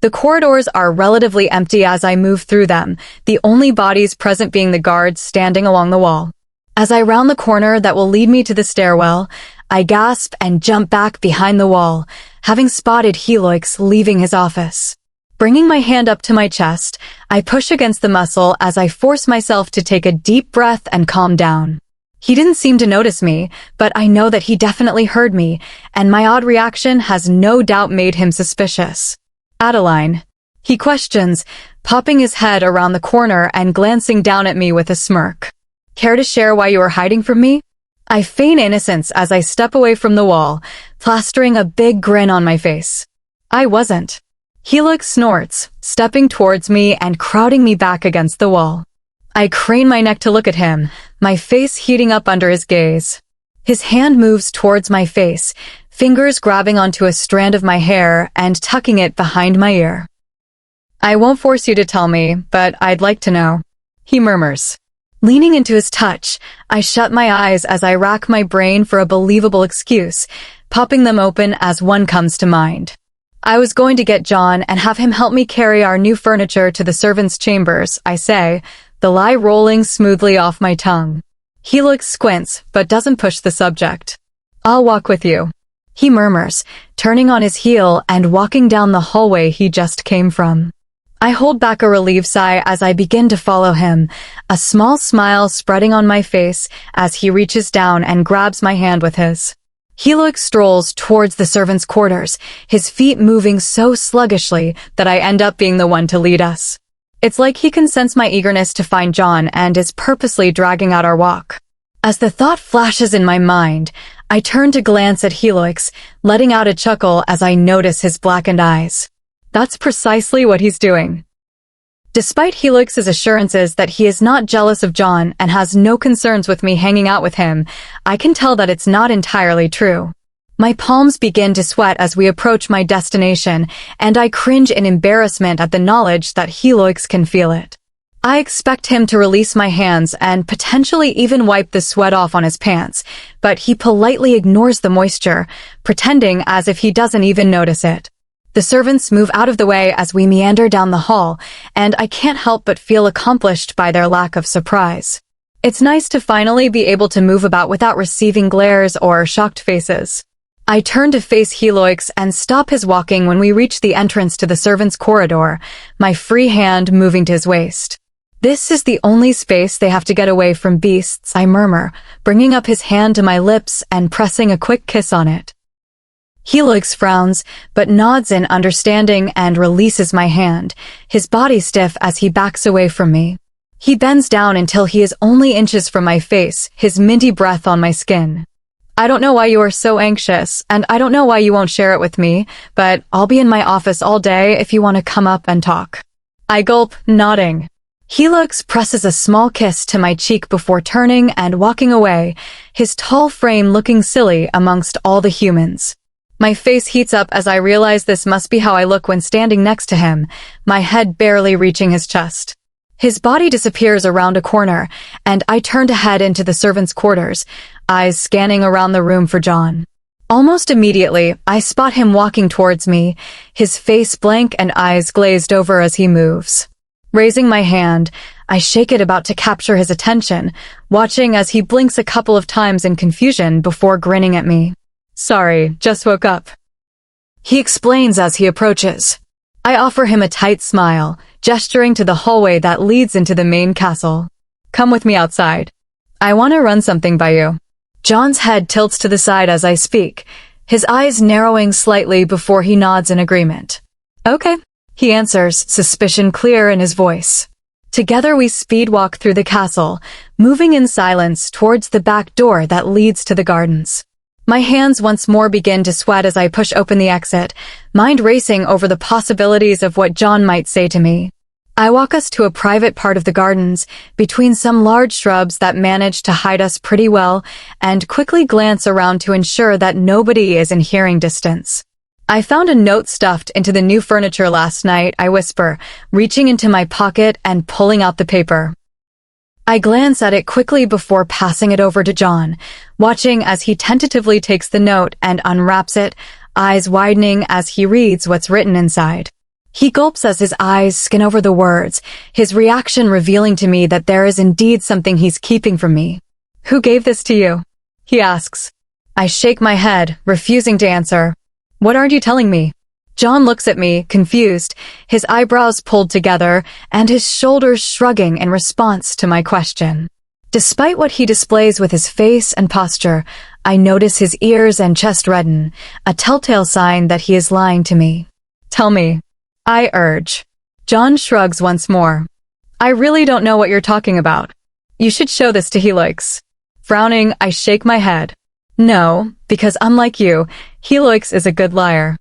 The corridors are relatively empty as I move through them, the only bodies present being the guards standing along the wall. As I round the corner that will lead me to the stairwell, I gasp and jump back behind the wall, having spotted Helix leaving his office. Bringing my hand up to my chest, I push against the muscle as I force myself to take a deep breath and calm down. He didn't seem to notice me, but I know that he definitely heard me, and my odd reaction has no doubt made him suspicious. "Adeline," he questions, popping his head around the corner and glancing down at me with a smirk. "Care to share why you are hiding from me?" I feign innocence as I step away from the wall, plastering a big grin on my face. "I wasn't." Helix snorts, stepping towards me and crowding me back against the wall. I crane my neck to look at him, my face heating up under his gaze. His hand moves towards my face, fingers grabbing onto a strand of my hair and tucking it behind my ear. "I won't force you to tell me, but I'd like to know," he murmurs. Leaning into his touch, I shut my eyes as I rack my brain for a believable excuse, popping them open as one comes to mind. "I was going to get John and have him help me carry our new furniture to the servants' chambers," I say, the lie rolling smoothly off my tongue. Helix squints, but doesn't push the subject. "I'll walk with you," he murmurs, turning on his heel and walking down the hallway he just came from. I hold back a relieved sigh as I begin to follow him, a small smile spreading on my face as he reaches down and grabs my hand with his. Helix strolls towards the servants' quarters, his feet moving so sluggishly that I end up being the one to lead us. It's like he can sense my eagerness to find John and is purposely dragging out our walk. As the thought flashes in my mind, I turn to glance at Helix, letting out a chuckle as I notice his blackened eyes. That's precisely what he's doing. Despite Helix's assurances that he is not jealous of John and has no concerns with me hanging out with him, I can tell that it's not entirely true. My palms begin to sweat as we approach my destination, and I cringe in embarrassment at the knowledge that Helix can feel it. I expect him to release my hands and potentially even wipe the sweat off on his pants, but he politely ignores the moisture, pretending as if he doesn't even notice it. The servants move out of the way as we meander down the hall, and I can't help but feel accomplished by their lack of surprise. It's nice to finally be able to move about without receiving glares or shocked faces. I turn to face Helix and stop his walking when we reach the entrance to the servants' corridor, my free hand moving to his waist. "This is the only space they have to get away from beasts," I murmur, bringing up his hand to my lips and pressing a quick kiss on it. Helix frowns, but nods in understanding and releases my hand, his body stiff as he backs away from me. He bends down until he is only inches from my face, his minty breath on my skin. "I don't know why you are so anxious, and I don't know why you won't share it with me, but I'll be in my office all day if you want to come up and talk." I gulp, nodding. Helix presses a small kiss to my cheek before turning and walking away, his tall frame looking silly amongst all the humans. My face heats up as I realize this must be how I look when standing next to him, my head barely reaching his chest. His body disappears around a corner, and I turn to head into the servants' quarters, eyes scanning around the room for John. Almost immediately, I spot him walking towards me, his face blank and eyes glazed over as he moves. Raising my hand, I shake it about to capture his attention, watching as he blinks a couple of times in confusion before grinning at me. "Sorry, just woke up," he explains as he approaches. I offer him a tight smile, gesturing to the hallway that leads into the main castle. "Come with me outside. I want to run something by you." John's head tilts to the side as I speak, his eyes narrowing slightly before he nods in agreement. "Okay," he answers, suspicion clear in his voice. Together we speed walk through the castle, moving in silence towards the back door that leads to the gardens. My hands once more begin to sweat as I push open the exit, mind racing over the possibilities of what John might say to me. I walk us to a private part of the gardens, between some large shrubs that manage to hide us pretty well, and quickly glance around to ensure that nobody is in hearing distance. "I found a note stuffed into the new furniture last night," I whisper, reaching into my pocket and pulling out the paper. I glance at it quickly before passing it over to John, watching as he tentatively takes the note and unwraps it, eyes widening as he reads what's written inside. He gulps as his eyes skim over the words, his reaction revealing to me that there is indeed something he's keeping from me. "Who gave this to you?" he asks. I shake my head, refusing to answer. "What aren't you telling me?" John looks at me, confused, his eyebrows pulled together, and his shoulders shrugging in response to my question. Despite what he displays with his face and posture, I notice his ears and chest redden, a telltale sign that he is lying to me. "Tell me," I urge. John shrugs once more. "I really don't know what you're talking about. You should show this to Helix." Frowning, I shake my head. "No, because unlike you, Helix is a good liar."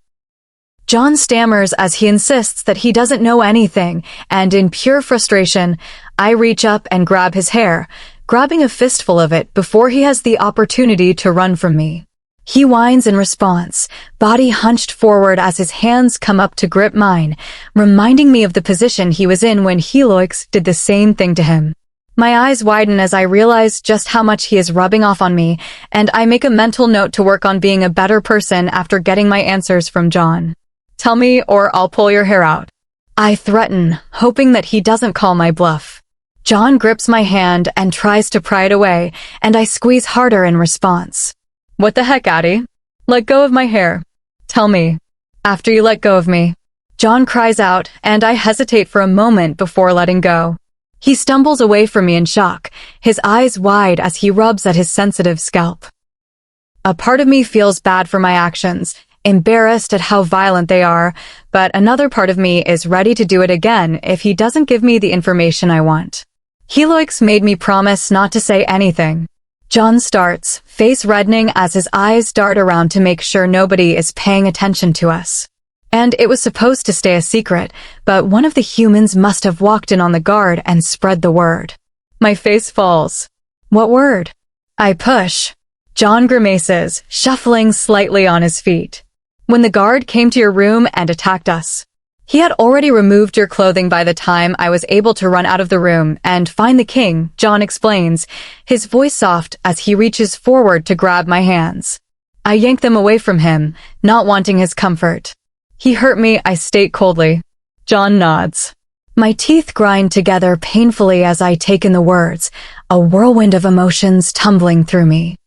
John stammers as he insists that he doesn't know anything, and in pure frustration, I reach up and grab his hair, grabbing a fistful of it before he has the opportunity to run from me. He whines in response, body hunched forward as his hands come up to grip mine, reminding me of the position he was in when Helix did the same thing to him. My eyes widen as I realize just how much he is rubbing off on me, and I make a mental note to work on being a better person after getting my answers from John. "Tell me, or I'll pull your hair out," I threaten, hoping that he doesn't call my bluff. John grips my hand and tries to pry it away, and I squeeze harder in response. "What the heck, Addie? Let go of my hair. Tell me." "After you let go of me," John cries out, and I hesitate for a moment before letting go. He stumbles away from me in shock, his eyes wide as he rubs at his sensitive scalp. A part of me feels bad for my actions, embarrassed at how violent they are, but another part of me is ready to do it again if he doesn't give me the information I want. Helix made me promise not to say anything. John starts, face reddening as his eyes dart around to make sure nobody is paying attention to us. And it was supposed to stay a secret, but one of the humans must have walked in on the guard and spread the word. My face falls. "What word?" I push. John grimaces, shuffling slightly on his feet. "When the guard came to your room and attacked us. He had already removed your clothing by the time I was able to run out of the room and find the king," John explains, his voice soft as he reaches forward to grab my hands. I yank them away from him, not wanting his comfort. "He hurt me," I state coldly. John nods. My teeth grind together painfully as I take in the words, a whirlwind of emotions tumbling through me.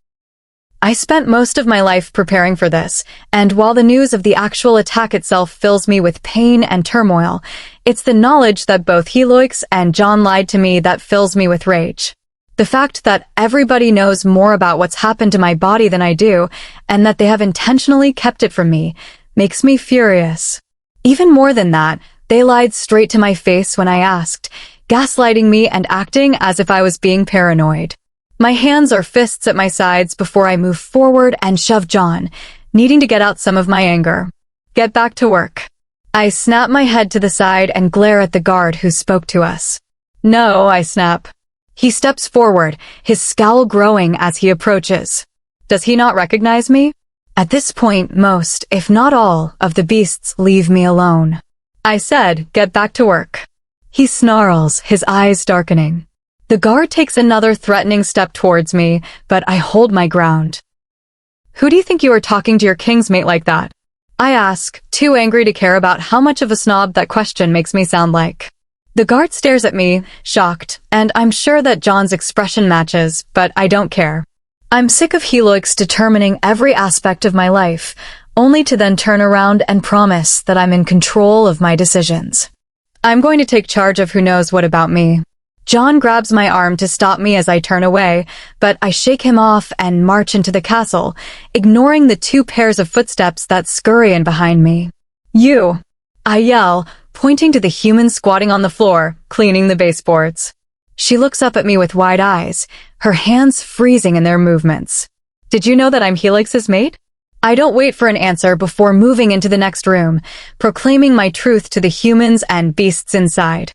I spent most of my life preparing for this, and while the news of the actual attack itself fills me with pain and turmoil, it's the knowledge that both Helix and John lied to me that fills me with rage. The fact that everybody knows more about what's happened to my body than I do, and that they have intentionally kept it from me, makes me furious. Even more than that, they lied straight to my face when I asked, gaslighting me and acting as if I was being paranoid. My hands are fists at my sides before I move forward and shove John, needing to get out some of my anger. "Get back to work." I snap my head to the side and glare at the guard who spoke to us. "No," I snap. He steps forward, his scowl growing as he approaches. Does he not recognize me? At this point, most, if not all, of the beasts leave me alone. I said, "Get back to work." He snarls, his eyes darkening. The guard takes another threatening step towards me, but I hold my ground. "Who do you think you are talking to your kingsmate like that?" I ask, too angry to care about how much of a snob that question makes me sound like. The guard stares at me, shocked, and I'm sure that John's expression matches, but I don't care. I'm sick of Helix determining every aspect of my life, only to then turn around and promise that I'm in control of my decisions. I'm going to take charge of who knows what about me. John grabs my arm to stop me as I turn away, but I shake him off and march into the castle, ignoring the 2 pairs of footsteps that scurry in behind me. "You!" I yell, pointing to the human squatting on the floor, cleaning the baseboards. She looks up at me with wide eyes, her hands freezing in their movements. "Did you know that I'm Helix's mate?" I don't wait for an answer before moving into the next room, proclaiming my truth to the humans and beasts inside.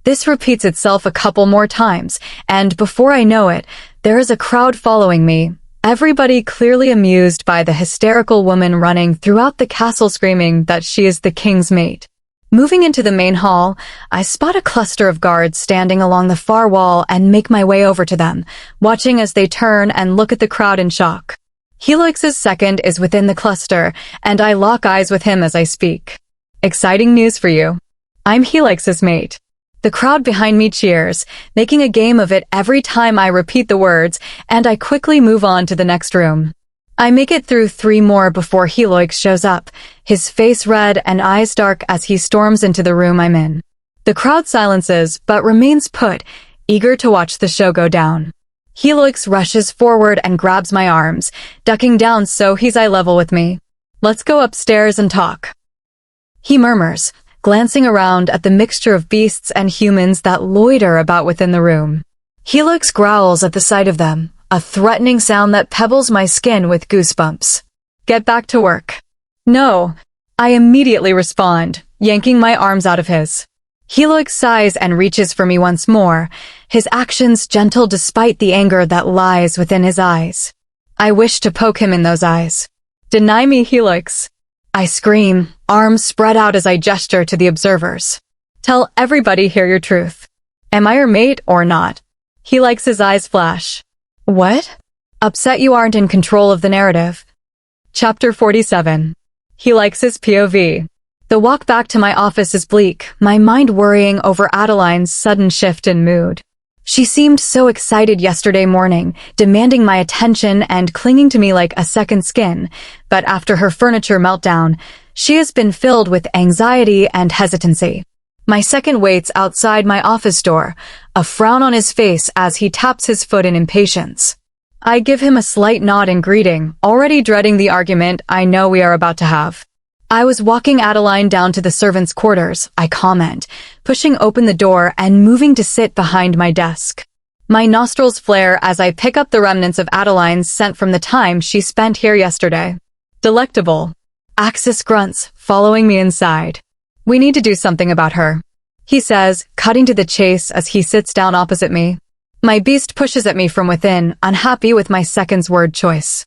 This repeats itself a couple more times, and before I know it, there is a crowd following me, everybody clearly amused by the hysterical woman running throughout the castle screaming that she is the king's mate. Moving into the main hall, I spot a cluster of guards standing along the far wall and make my way over to them, watching as they turn and look at the crowd in shock. Helix's second is within the cluster, and I lock eyes with him as I speak. Exciting news for you. I'm Helix's mate. The crowd behind me cheers, making a game of it every time I repeat the words, and I quickly move on to the next room. I make it through 3 more before Helix shows up, his face red and eyes dark as he storms into the room I'm in. The crowd silences, but remains put, eager to watch the show go down. Helix rushes forward and grabs my arms, ducking down so he's eye level with me. Let's go upstairs and talk. He murmurs, glancing around at the mixture of beasts and humans that loiter about within the room. Helix growls at the sight of them, a threatening sound that pebbles my skin with goosebumps. Get back to work. No. I immediately respond, yanking my arms out of his. Helix sighs and reaches for me once more, his actions gentle despite the anger that lies within his eyes. I wish to poke him in those eyes. Deny me, Helix. I scream, arms spread out as I gesture to the observers. Tell everybody here your truth. Am I your mate or not? Helix's eyes flash. What? Upset you aren't in control of the narrative. Chapter 47. Helix's POV. The walk back to my office is bleak, my mind worrying over Adeline's sudden shift in mood. She seemed so excited yesterday morning, demanding my attention and clinging to me like a second skin, but after her furniture meltdown, she has been filled with anxiety and hesitancy. My second waits outside my office door, a frown on his face as he taps his foot in impatience. I give him a slight nod in greeting, already dreading the argument I know we are about to have. I was walking Adeline down to the servants' quarters, I comment, pushing open the door and moving to sit behind my desk. My nostrils flare as I pick up the remnants of Adeline's scent from the time she spent here yesterday. Delectable. Axis grunts, following me inside. We need to do something about her, he says, cutting to the chase as he sits down opposite me. My beast pushes at me from within, unhappy with my second's word choice.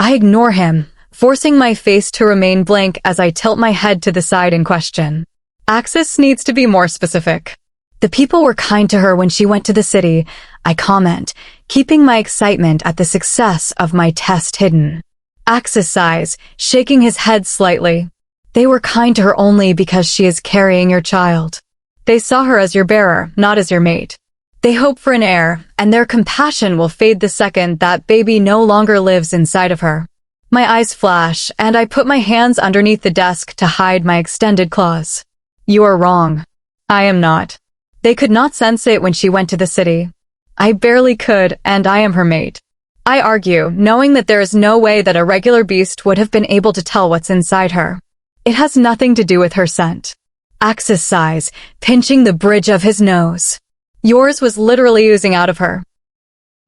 I ignore him, forcing my face to remain blank as I tilt my head to the side in question. Axis needs to be more specific. The people were kind to her when she went to the city, I comment, keeping my excitement at the success of my test hidden. Axis sighs, shaking his head slightly. They were kind to her only because she is carrying your child. They saw her as your bearer, not as your mate. They hope for an heir, and their compassion will fade the second that baby no longer lives inside of her. My eyes flash, and I put my hands underneath the desk to hide my extended claws. You are wrong. I am not. They could not sense it when she went to the city. I barely could, and I am her mate. I argue, knowing that there is no way that a regular beast would have been able to tell what's inside her. It has nothing to do with her scent. Axis sighs, pinching the bridge of his nose. Yours was literally oozing out of her.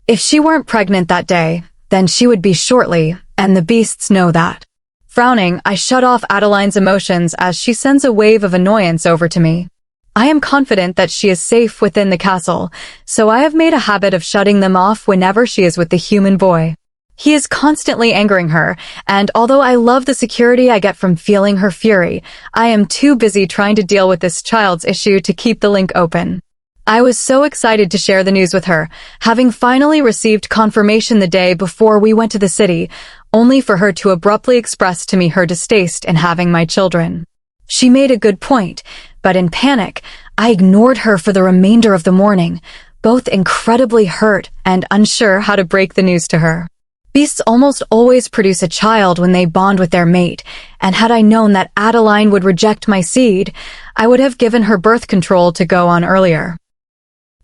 If she weren't pregnant that day, then she would be shortly, and the beasts know that. Frowning, I shut off Adeline's emotions as she sends a wave of annoyance over to me. I am confident that she is safe within the castle, so I have made a habit of shutting them off whenever she is with the human boy. He is constantly angering her, and although I love the security I get from feeling her fury, I am too busy trying to deal with this child's issue to keep the link open. I was so excited to share the news with her, having finally received confirmation the day before we went to the city, only for her to abruptly express to me her distaste in having my children. She made a good point, but in panic, I ignored her for the remainder of the morning, both incredibly hurt and unsure how to break the news to her. Beasts almost always produce a child when they bond with their mate, and had I known that Adeline would reject my seed, I would have given her birth control to go on earlier.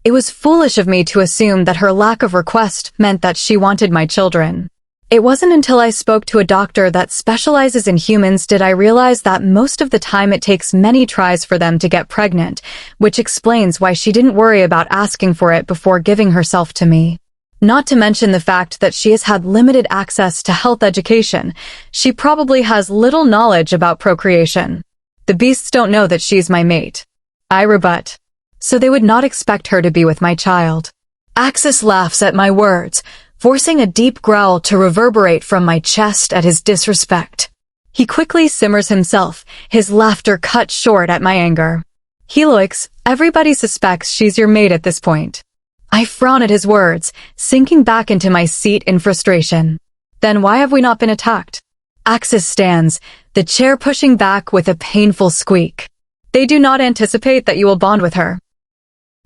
It was foolish of me to assume that her lack of request meant that she wanted my children. It wasn't until I spoke to a doctor that specializes in humans did I realize that most of the time it takes many tries for them to get pregnant, which explains why she didn't worry about asking for it before giving herself to me. Not to mention the fact that she has had limited access to health education. She probably has little knowledge about procreation. The beasts don't know that she's my mate. I rebut. So they would not expect her to be with my child. Axis laughs at my words, forcing a deep growl to reverberate from my chest at his disrespect. He quickly simmers himself, his laughter cut short at my anger. Helix, everybody suspects she's your mate at this point. I frown at his words, sinking back into my seat in frustration. Then why have we not been attacked? Axis stands, the chair pushing back with a painful squeak. They do not anticipate that you will bond with her.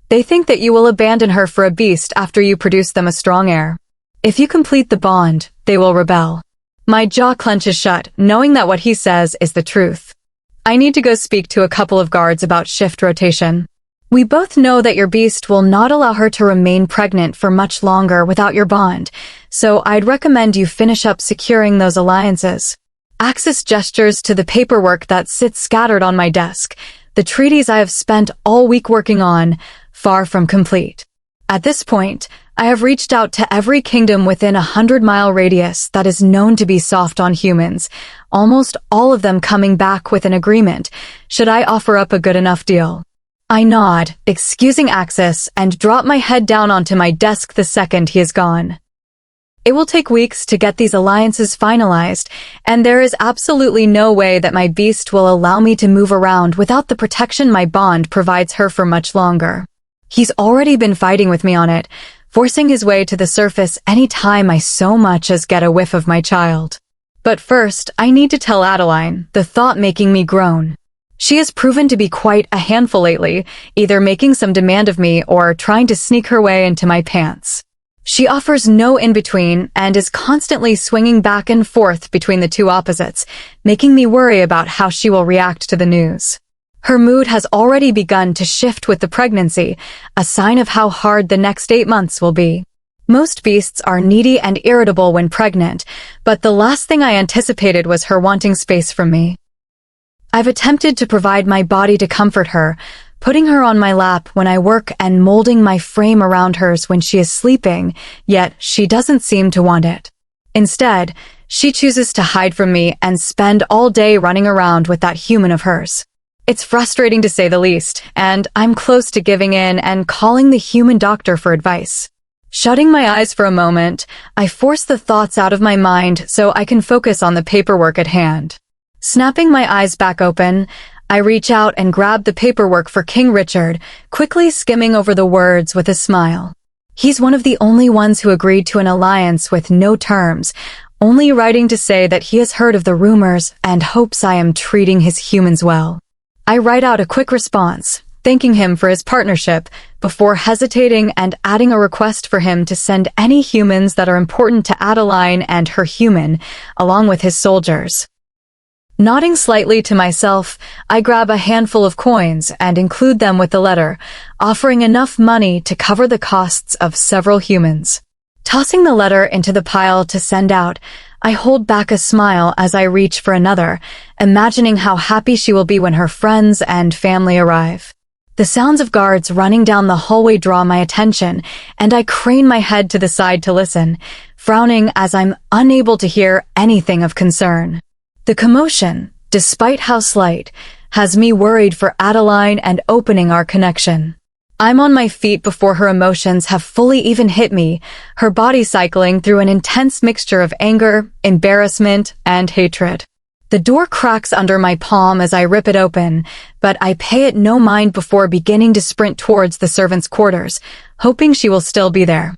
They think that you will abandon her for a beast after you produce them a strong heir. If you complete the bond, they will rebel. My jaw clenches shut, knowing that what he says is the truth. I need to go speak to a couple of guards about shift rotation. We both know that your beast will not allow her to remain pregnant for much longer without your bond, so I'd recommend you finish up securing those alliances. Axis gestures to the paperwork that sits scattered on my desk, the treaties I have spent all week working on, far from complete. At this point, I have reached out to every kingdom within a 100-mile radius that is known to be soft on humans, almost all of them coming back with an agreement, should I offer up a good enough deal. I nod, excusing Axis, and drop my head down onto my desk the second he is gone. It will take weeks to get these alliances finalized, and there is absolutely no way that my beast will allow me to move around without the protection my bond provides her for much longer. He's already been fighting with me on it, forcing his way to the surface any time I so much as get a whiff of my child. But first, I need to tell Adeline, the thought making me groan. She has proven to be quite a handful lately, either making some demand of me or trying to sneak her way into my pants. She offers no in-between and is constantly swinging back and forth between the two opposites, making me worry about how she will react to the news. Her mood has already begun to shift with the pregnancy, a sign of how hard the next 8 months will be. Most beasts are needy and irritable when pregnant, but the last thing I anticipated was her wanting space from me. I've attempted to provide my body to comfort her, putting her on my lap when I work and molding my frame around hers when she is sleeping, yet she doesn't seem to want it. Instead, she chooses to hide from me and spend all day running around with that human of hers. It's frustrating to say the least, and I'm close to giving in and calling the human doctor for advice. Shutting my eyes for a moment, I force the thoughts out of my mind so I can focus on the paperwork at hand. Snapping my eyes back open, I reach out and grab the paperwork for King Richard, quickly skimming over the words with a smile. He's one of the only ones who agreed to an alliance with no terms, only writing to say that he has heard of the rumors and hopes I am treating his humans well. I write out a quick response, thanking him for his partnership, before hesitating and adding a request for him to send any humans that are important to Adeline and her human, along with his soldiers. Nodding slightly to myself, I grab a handful of coins and include them with the letter, offering enough money to cover the costs of several humans. Tossing the letter into the pile to send out, I hold back a smile as I reach for another, imagining how happy she will be when her friends and family arrive. The sounds of guards running down the hallway draw my attention, and I crane my head to the side to listen, frowning as I'm unable to hear anything of concern. The commotion, despite how slight, has me worried for Adeline and opening our connection. I'm on my feet before her emotions have fully even hit me, her body cycling through an intense mixture of anger, embarrassment, and hatred. The door cracks under my palm as I rip it open, but I pay it no mind before beginning to sprint towards the servants' quarters, hoping she will still be there.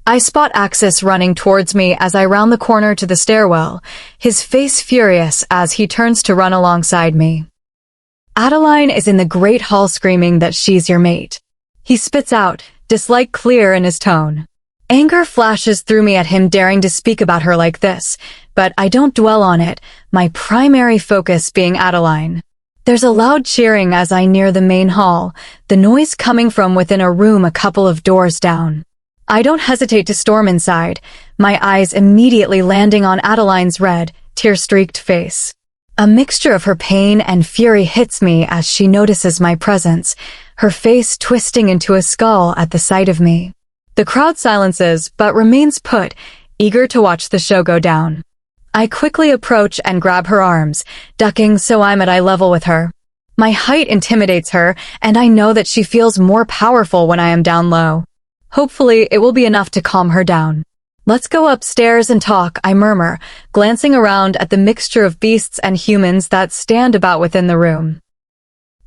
I spot Axis running towards me as I round the corner to the stairwell, his face furious as he turns to run alongside me. Adeline is in the great hall screaming that she's your mate. He spits out, dislike clear in his tone. Anger flashes through me at him daring to speak about her like this, but I don't dwell on it, my primary focus being Adeline. There's a loud cheering as I near the main hall, the noise coming from within a room a couple of doors down. I don't hesitate to storm inside, my eyes immediately landing on Adeline's red, tear-streaked face. A mixture of her pain and fury hits me as she notices my presence, her face twisting into a skull at the sight of me. The crowd silences but remains put, eager to watch the show go down. I quickly approach and grab her arms, ducking so I'm at eye level with her. My height intimidates her, and I know that she feels more powerful when I am down low. Hopefully, it will be enough to calm her down. Let's go upstairs and talk, I murmur, glancing around at the mixture of beasts and humans that stand about within the room.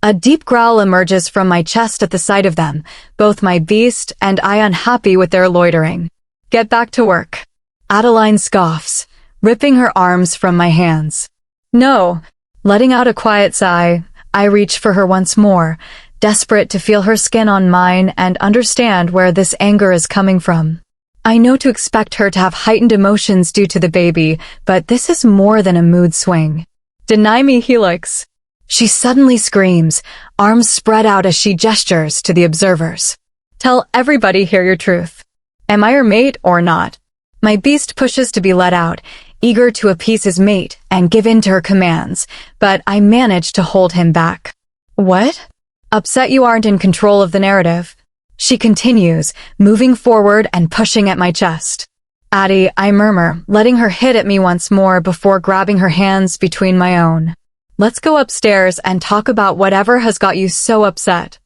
A deep growl emerges from my chest at the sight of them, both my beast and I unhappy with their loitering. Get back to work. Adeline scoffs, ripping her arms from my hands. No. Letting out a quiet sigh, I reach for her once more, desperate to feel her skin on mine and understand where this anger is coming from. I know to expect her to have heightened emotions due to the baby, but this is more than a mood swing. Deny me, Helix. She suddenly screams, arms spread out as she gestures to the observers. Tell everybody here your truth. Am I your mate or not? My beast pushes to be let out, eager to appease his mate and give in to her commands, but I manage to hold him back. What? Upset you aren't in control of the narrative. She continues, moving forward and pushing at my chest. Addie, I murmur, letting her hit at me once more before grabbing her hands between my own. Let's go upstairs and talk about whatever has got you so upset.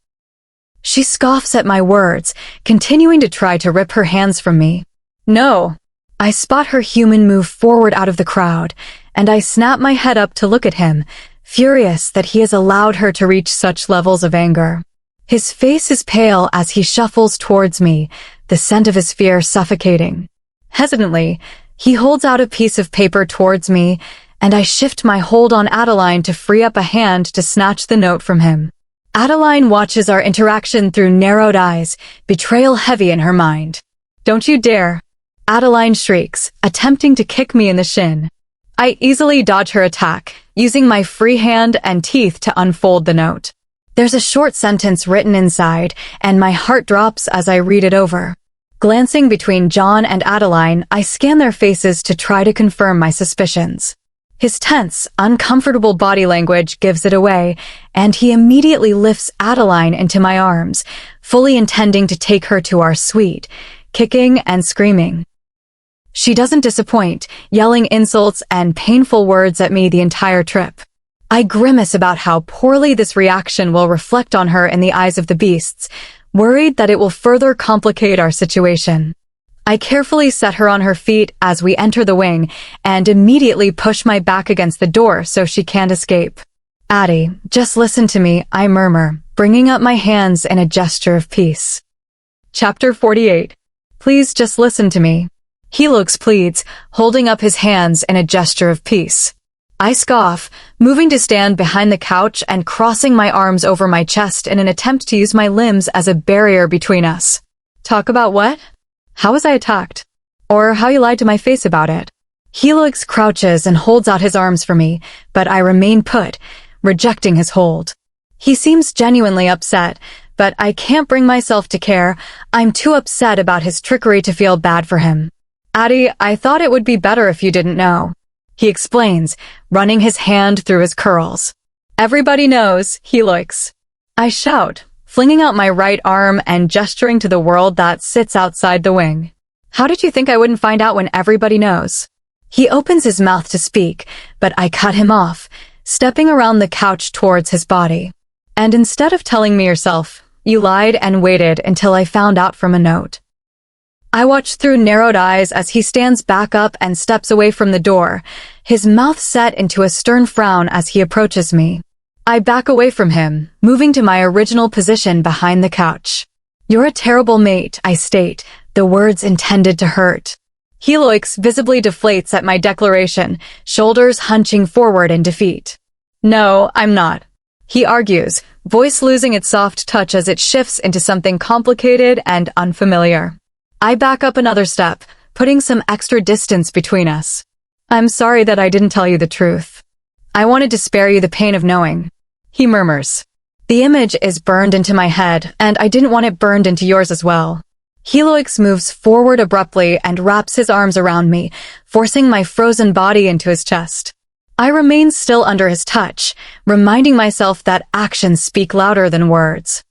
She scoffs at my words, continuing to try to rip her hands from me. No. I spot her human move forward out of the crowd, and I snap my head up to look at him, furious that he has allowed her to reach such levels of anger. His face is pale as he shuffles towards me, the scent of his fear suffocating. Hesitantly, he holds out a piece of paper towards me, and I shift my hold on Adeline to free up a hand to snatch the note from him. Adeline watches our interaction through narrowed eyes, betrayal heavy in her mind. Don't you dare! Adeline shrieks, attempting to kick me in the shin. I easily dodge her attack, using my free hand and teeth to unfold the note. There's a short sentence written inside, and my heart drops as I read it over. Glancing between John and Adeline, I scan their faces to try to confirm my suspicions. His tense, uncomfortable body language gives it away, and he immediately lifts Adeline into my arms, fully intending to take her to our suite, kicking and screaming. She doesn't disappoint, yelling insults and painful words at me the entire trip. I grimace about how poorly this reaction will reflect on her in the eyes of the beasts, worried that it will further complicate our situation. I carefully set her on her feet as we enter the wing and immediately push my back against the door so she can't escape. Addie, just listen to me, I murmur, bringing up my hands in a gesture of peace. Chapter 48. Please just listen to me. Helix pleads, holding up his hands in a gesture of peace. I scoff, moving to stand behind the couch and crossing my arms over my chest in an attempt to use my limbs as a barrier between us. Talk about what? How was I attacked? Or how you lied to my face about it? Helix crouches and holds out his arms for me, but I remain put, rejecting his hold. He seems genuinely upset, but I can't bring myself to care. I'm too upset about his trickery to feel bad for him. Addie, I thought it would be better if you didn't know. He explains, running his hand through his curls. Everybody knows, Helix. I shout, flinging out my right arm and gesturing to the world that sits outside the wing. How did you think I wouldn't find out when everybody knows? He opens his mouth to speak, but I cut him off, stepping around the couch towards his body. And instead of telling me yourself, you lied and waited until I found out from a note. I watch through narrowed eyes as he stands back up and steps away from the door, his mouth set into a stern frown as he approaches me. I back away from him, moving to my original position behind the couch. You're a terrible mate, I state, the words intended to hurt. Helix visibly deflates at my declaration, shoulders hunching forward in defeat. No, I'm not. He argues, voice losing its soft touch as it shifts into something complicated and unfamiliar. I back up another step, putting some extra distance between us. I'm sorry that I didn't tell you the truth. I wanted to spare you the pain of knowing. He murmurs. The image is burned into my head, and I didn't want it burned into yours as well. Helix moves forward abruptly and wraps his arms around me, forcing my frozen body into his chest. I remain still under his touch, reminding myself that actions speak louder than words.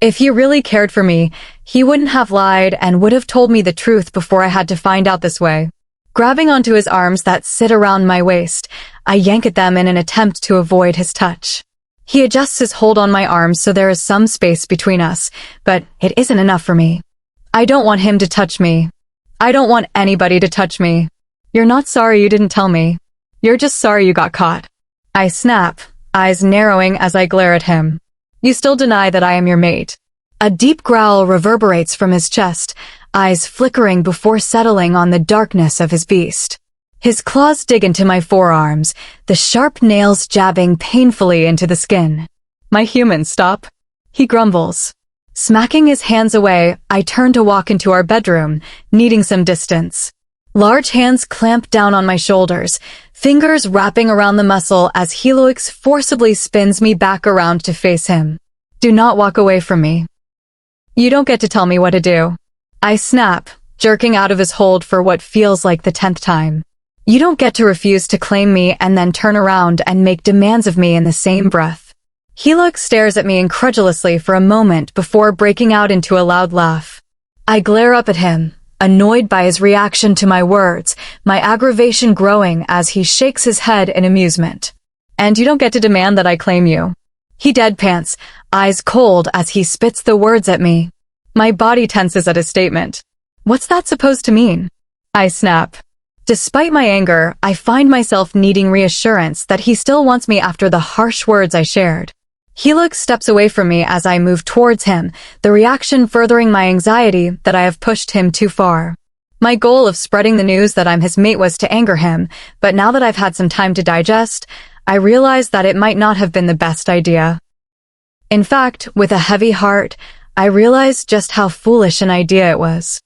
If he really cared for me, he wouldn't have lied and would have told me the truth before I had to find out this way. Grabbing onto his arms that sit around my waist, I yank at them in an attempt to avoid his touch. He adjusts his hold on my arms so there is some space between us, but it isn't enough for me. I don't want him to touch me. I don't want anybody to touch me. You're not sorry you didn't tell me. You're just sorry you got caught. I snap, eyes narrowing as I glare at him. You still deny that I am your mate. A deep growl reverberates from his chest, eyes flickering before settling on the darkness of his beast. His claws dig into my forearms, the sharp nails jabbing painfully into the skin. "My human, stop," he grumbles. Smacking his hands away, I turn to walk into our bedroom, needing some distance. Large hands clamp down on my shoulders, fingers wrapping around the muscle as Helix forcibly spins me back around to face him. "Do not walk away from me. You don't get to tell me what to do." I snap, jerking out of his hold for what feels like the 10th time. "You don't get to refuse to claim me and then turn around and make demands of me in the same breath." Helix stares at me incredulously for a moment before breaking out into a loud laugh. I glare up at him, annoyed by his reaction to my words, my aggravation growing as he shakes his head in amusement. "And you don't get to demand that I claim you." He deadpans, eyes cold as he spits the words at me. My body tenses at his statement. "What's that supposed to mean?" I snap. Despite my anger, I find myself needing reassurance that he still wants me after the harsh words I shared. Helix steps away from me as I move towards him, the reaction furthering my anxiety that I have pushed him too far. My goal of spreading the news that I'm his mate was to anger him, but now that I've had some time to digest, I realize that it might not have been the best idea. In fact, with a heavy heart, I realized just how foolish an idea it was.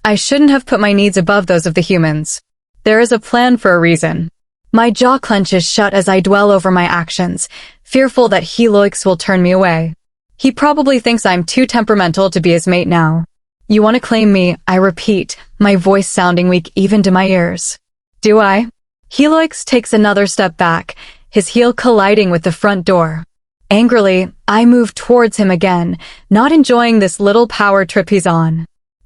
I shouldn't have put my needs above those of the humans. There is a plan for a reason. My jaw clenches shut as I dwell over my actions, fearful that Helix will turn me away. He probably thinks I'm too temperamental to be his mate now. "You want to claim me," I repeat, my voice sounding weak even to my ears. "Do I?" Helix takes another step back, his heel colliding with the front door. Angrily, I move towards him again, not enjoying this little power trip he's on.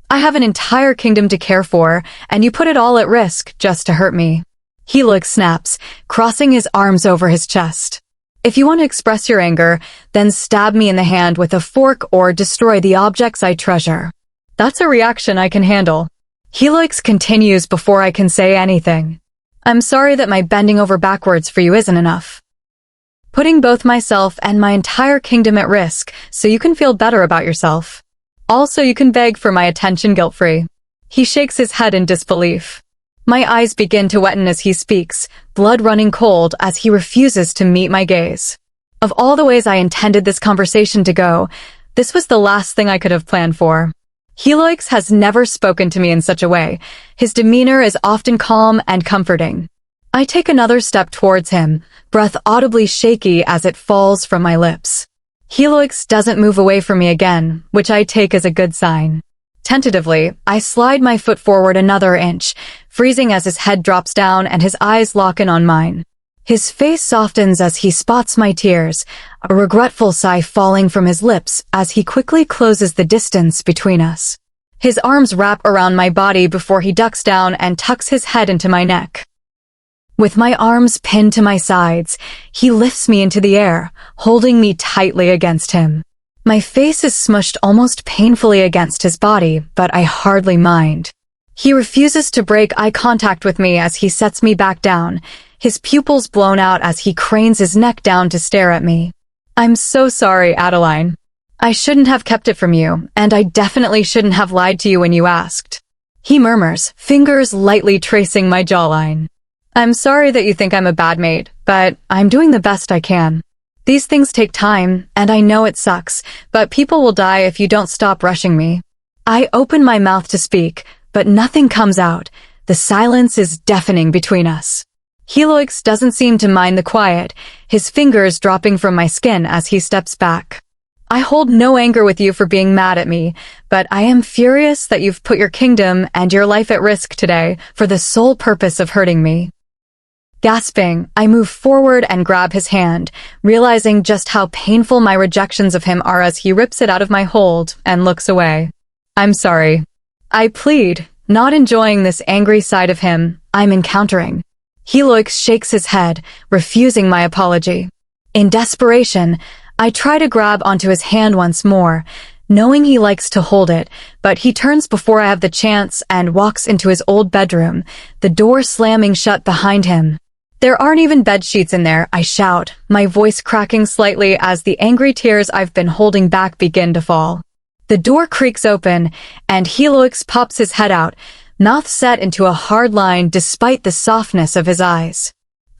"I have an entire kingdom to care for, and you put it all at risk just to hurt me." Helix snaps, crossing his arms over his chest. "If you want to express your anger, then stab me in the hand with a fork or destroy the objects I treasure. That's a reaction I can handle." Helix continues before I can say anything. "I'm sorry that my bending over backwards for you isn't enough. Putting both myself and my entire kingdom at risk so you can feel better about yourself. Also, you can beg for my attention guilt-free." He shakes his head in disbelief. My eyes begin to wetten as he speaks, blood running cold as he refuses to meet my gaze. Of all the ways I intended this conversation to go, this was the last thing I could have planned for. Helix has never spoken to me in such a way. His demeanor is often calm and comforting. I take another step towards him, breath audibly shaky as it falls from my lips. Helix doesn't move away from me again, which I take as a good sign. Tentatively, I slide my foot forward another inch, freezing as his head drops down and his eyes lock in on mine. His face softens as he spots my tears, a regretful sigh falling from his lips as he quickly closes the distance between us. His arms wrap around my body before he ducks down and tucks his head into my neck. With my arms pinned to my sides, he lifts me into the air, holding me tightly against him. My face is smushed almost painfully against his body, but I hardly mind. He refuses to break eye contact with me as he sets me back down, his pupils blown out as he cranes his neck down to stare at me. "I'm so sorry, Adeline. I shouldn't have kept it from you, and I definitely shouldn't have lied to you when you asked." He murmurs, fingers lightly tracing my jawline. "I'm sorry that you think I'm a bad mate, but I'm doing the best I can. These things take time, and I know it sucks, but people will die if you don't stop rushing me." I open my mouth to speak, but nothing comes out. The silence is deafening between us. Helix doesn't seem to mind the quiet, his fingers dropping from my skin as he steps back. "I hold no anger with you for being mad at me, but I am furious that you've put your kingdom and your life at risk today for the sole purpose of hurting me." Gasping, I move forward and grab his hand, realizing just how painful my rejections of him are as he rips it out of my hold and looks away. "I'm sorry." I plead, not enjoying this angry side of him I'm encountering. Helix shakes his head, refusing my apology. In desperation, I try to grab onto his hand once more, knowing he likes to hold it, but he turns before I have the chance and walks into his old bedroom, the door slamming shut behind him. "There aren't even bed sheets in there," I shout, my voice cracking slightly as the angry tears I've been holding back begin to fall. The door creaks open, and Helix pops his head out, mouth set into a hard line despite the softness of his eyes.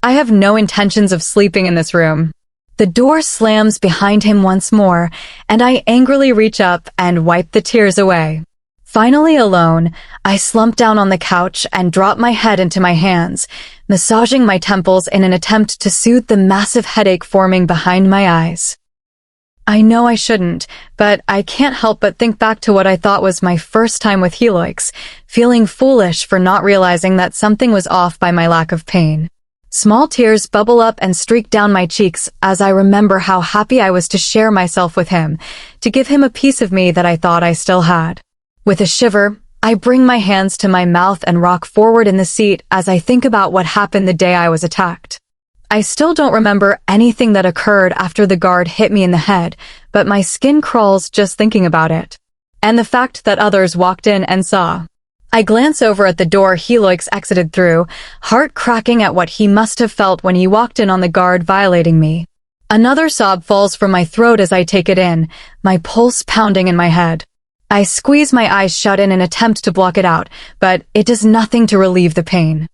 I have no intentions of sleeping in this room. The door slams behind him once more, and I angrily reach up and wipe the tears away. Finally alone, I slump down on the couch and drop my head into my hands, massaging my temples in an attempt to soothe the massive headache forming behind my eyes. I know I shouldn't, but I can't help but think back to what I thought was my first time with Helix, feeling foolish for not realizing that something was off by my lack of pain. Small tears bubble up and streak down my cheeks as I remember how happy I was to share myself with him, to give him a piece of me that I thought I still had. With a shiver, I bring my hands to my mouth and rock forward in the seat as I think about what happened the day I was attacked. I still don't remember anything that occurred after the guard hit me in the head, but my skin crawls just thinking about it. And the fact that others walked in and saw. I glance over at the door Helix exited through, heart cracking at what he must have felt when he walked in on the guard violating me. Another sob falls from my throat as I take it in, my pulse pounding in my head. I squeeze my eyes shut in an attempt to block it out, but it does nothing to relieve the pain.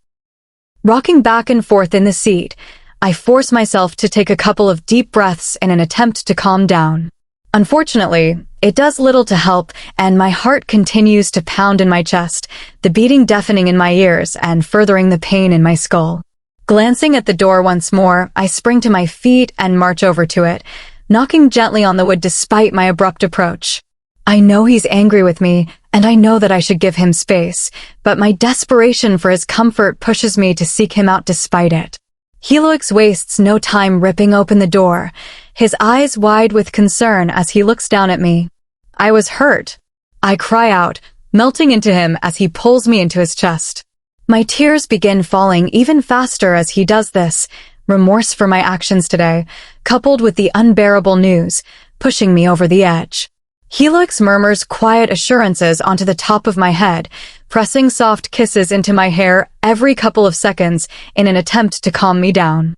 Rocking back and forth in the seat, I force myself to take a couple of deep breaths in an attempt to calm down. Unfortunately, it does little to help, and my heart continues to pound in my chest, the beating deafening in my ears and furthering the pain in my skull. Glancing at the door once more, I spring to my feet and march over to it, knocking gently on the wood despite my abrupt approach. I know he's angry with me, and I know that I should give him space, but my desperation for his comfort pushes me to seek him out despite it. Helix wastes no time ripping open the door, his eyes wide with concern as he looks down at me. I was hurt. I cry out, melting into him as he pulls me into his chest. My tears begin falling even faster as he does this, remorse for my actions today, coupled with the unbearable news, pushing me over the edge. Helix murmurs quiet assurances onto the top of my head, pressing soft kisses into my hair every couple of seconds in an attempt to calm me down.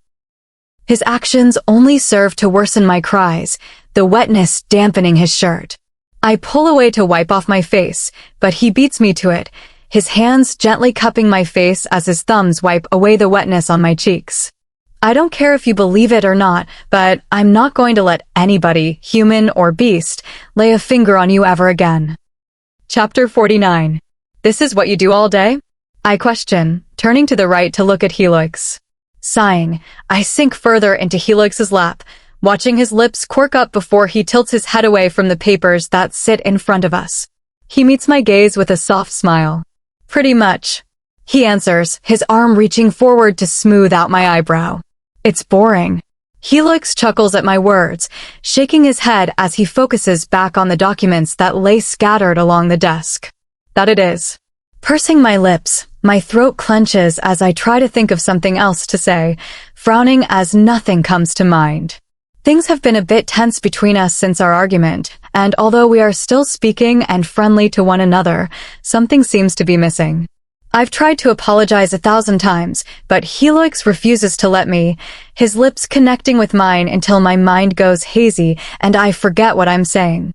His actions only serve to worsen my cries, the wetness dampening his shirt. I pull away to wipe off my face, but he beats me to it, his hands gently cupping my face as his thumbs wipe away the wetness on my cheeks. I don't care if you believe it or not, but I'm not going to let anybody, human or beast, lay a finger on you ever again. Chapter 49. This is what you do all day? I question, turning to the right to look at Helix. Sighing, I sink further into Helix's lap, watching his lips quirk up before he tilts his head away from the papers that sit in front of us. He meets my gaze with a soft smile. Pretty much, he answers, his arm reaching forward to smooth out my eyebrow. It's boring. Helix chuckles at my words, shaking his head as he focuses back on the documents that lay scattered along the desk. That it is. Pursing my lips, my throat clenches as I try to think of something else to say, frowning as nothing comes to mind. Things have been a bit tense between us since our argument, and although we are still speaking and friendly to one another, something seems to be missing. I've tried to apologize 1,000 times, but Helix refuses to let me, his lips connecting with mine until my mind goes hazy and I forget what I'm saying.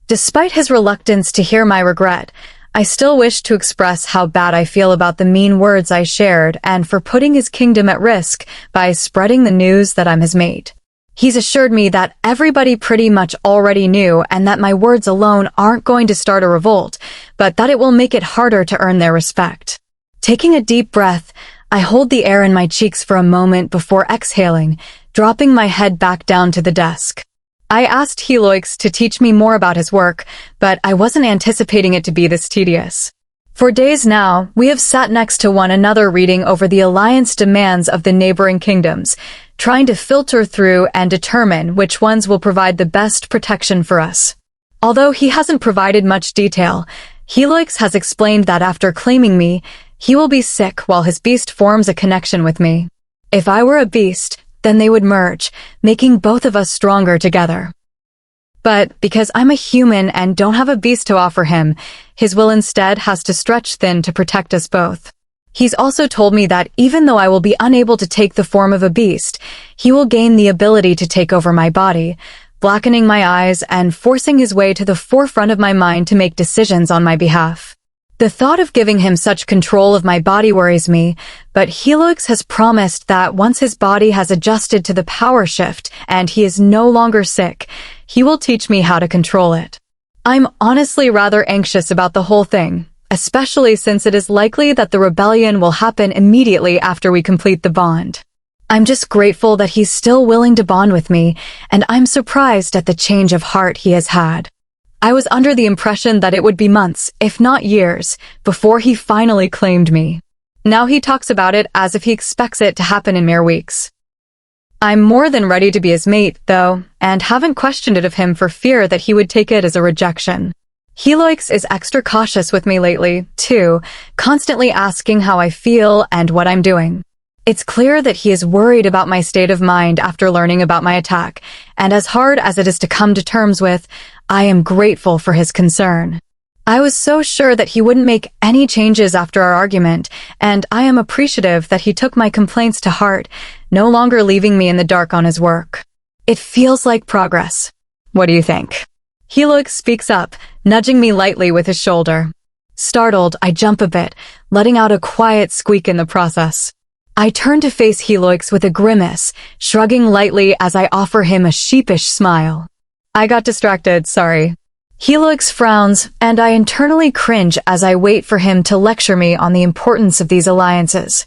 Despite his reluctance to hear my regret, I still wish to express how bad I feel about the mean words I shared and for putting his kingdom at risk by spreading the news that I'm his mate. He's assured me that everybody pretty much already knew and that my words alone aren't going to start a revolt, but that it will make it harder to earn their respect. Taking a deep breath, I hold the air in my cheeks for a moment before exhaling, dropping my head back down to the desk. I asked Helix to teach me more about his work, but I wasn't anticipating it to be this tedious. For days now, we have sat next to one another reading over the alliance demands of the neighboring kingdoms, trying to filter through and determine which ones will provide the best protection for us. Although he hasn't provided much detail, Helix has explained that after claiming me, he will be sick while his beast forms a connection with me. If I were a beast, then they would merge, making both of us stronger together. But because I'm a human and don't have a beast to offer him, his will instead has to stretch thin to protect us both. He's also told me that even though I will be unable to take the form of a beast, he will gain the ability to take over my body, blackening my eyes and forcing his way to the forefront of my mind to make decisions on my behalf. The thought of giving him such control of my body worries me, but Helix has promised that once his body has adjusted to the power shift and he is no longer sick, he will teach me how to control it. I'm honestly rather anxious about the whole thing, especially since it is likely that the rebellion will happen immediately after we complete the bond. I'm just grateful that he's still willing to bond with me, and I'm surprised at the change of heart he has had. I was under the impression that it would be months, if not years, before he finally claimed me. Now he talks about it as if he expects it to happen in mere weeks. I'm more than ready to be his mate, though, and haven't questioned it of him for fear that he would take it as a rejection. Helix is extra cautious with me lately, too, constantly asking how I feel and what I'm doing. It's clear that he is worried about my state of mind after learning about my attack, and as hard as it is to come to terms with, I am grateful for his concern. I was so sure that he wouldn't make any changes after our argument, and I am appreciative that he took my complaints to heart, no longer leaving me in the dark on his work. It feels like progress. What do you think? Helix speaks up, nudging me lightly with his shoulder. Startled, I jump a bit, letting out a quiet squeak in the process. I turn to face Helix with a grimace, shrugging lightly as I offer him a sheepish smile. I got distracted, sorry. Helix frowns, and I internally cringe as I wait for him to lecture me on the importance of these alliances.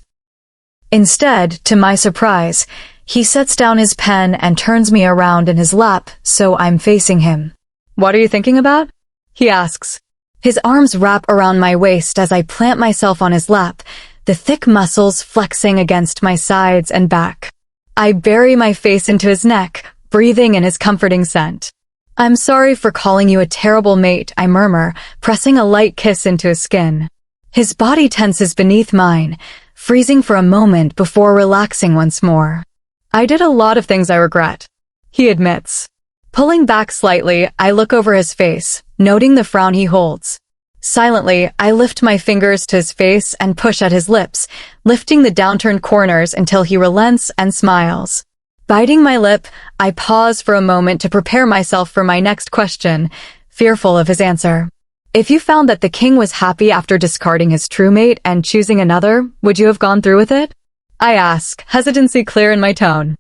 Instead, to my surprise, he sets down his pen and turns me around in his lap, so I'm facing him. What are you thinking about? He asks. His arms wrap around my waist as I plant myself on his lap, the thick muscles flexing against my sides and back. I bury my face into his neck, breathing in his comforting scent. I'm sorry for calling you a terrible mate, I murmur, pressing a light kiss into his skin. His body tenses beneath mine, freezing for a moment before relaxing once more. I did a lot of things I regret, he admits. Pulling back slightly, I look over his face, noting the frown he holds. Silently, I lift my fingers to his face and push at his lips, lifting the downturned corners until he relents and smiles. Biting my lip, I pause for a moment to prepare myself for my next question, fearful of his answer. If you found that the king was happy after discarding his true mate and choosing another, would you have gone through with it? I ask, hesitancy clear in my tone.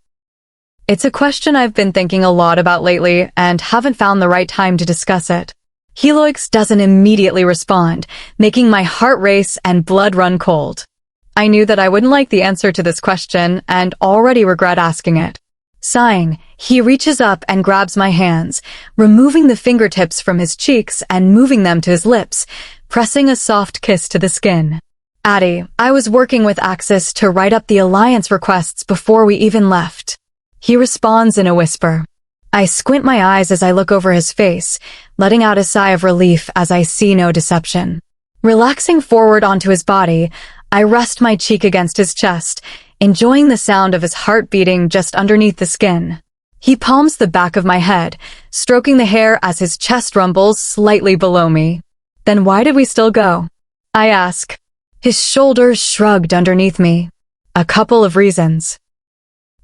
It's a question I've been thinking a lot about lately and haven't found the right time to discuss it. Helix doesn't immediately respond, making my heart race and blood run cold. I knew that I wouldn't like the answer to this question and already regret asking it. Sighing, he reaches up and grabs my hands, removing the fingertips from his cheeks and moving them to his lips, pressing a soft kiss to the skin. Addie, I was working with Axis to write up the alliance requests before we even left. He responds in a whisper. I squint my eyes as I look over his face, letting out a sigh of relief as I see no deception. Relaxing forward onto his body, I rest my cheek against his chest, enjoying the sound of his heart beating just underneath the skin. He palms the back of my head, stroking the hair as his chest rumbles slightly below me. Then why did we still go? I ask. His shoulders shrugged underneath me. A couple of reasons.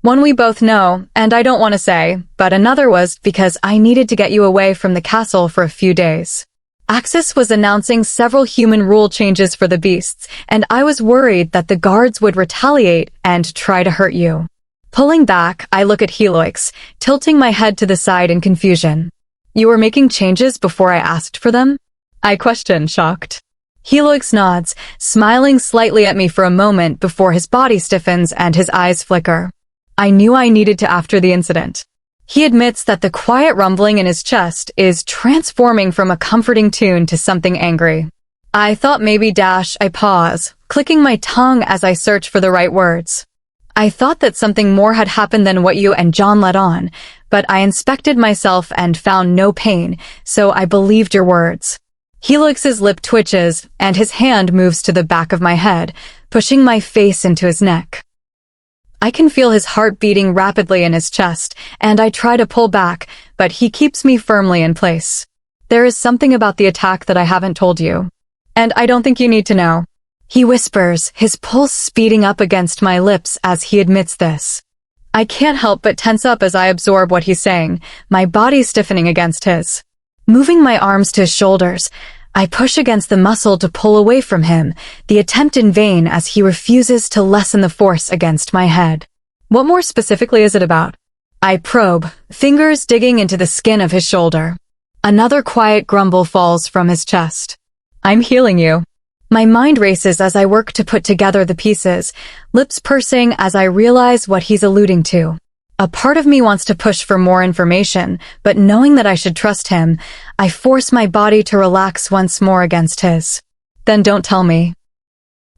One we both know, and I don't want to say, but another was because I needed to get you away from the castle for a few days. Axis was announcing several human rule changes for the beasts, and I was worried that the guards would retaliate and try to hurt you. Pulling back, I look at Helix, tilting my head to the side in confusion. You were making changes before I asked for them? I question, shocked. Helix nods, smiling slightly at me for a moment before his body stiffens and his eyes flicker. I knew I needed to after the incident. He admits that the quiet rumbling in his chest is transforming from a comforting tune to something angry. I thought maybe I pause, clicking my tongue as I search for the right words. I thought that something more had happened than what you and John let on, but I inspected myself and found no pain, so I believed your words. Helix's lip twitches, and his hand moves to the back of my head, pushing my face into his neck. I can feel his heart beating rapidly in his chest, and I try to pull back, but he keeps me firmly in place. There is something about the attack that I haven't told you. And I don't think you need to know. He whispers, his pulse speeding up against my lips as he admits this. I can't help but tense up as I absorb what he's saying, my body stiffening against his. Moving my arms to his shoulders, I push against the muscle to pull away from him, the attempt in vain as he refuses to lessen the force against my head. What more specifically is it about? I probe, fingers digging into the skin of his shoulder. Another quiet grumble falls from his chest. I'm healing you. My mind races as I work to put together the pieces, lips pursing as I realize what he's alluding to. A part of me wants to push for more information, but knowing that I should trust him, I force my body to relax once more against his. Then don't tell me.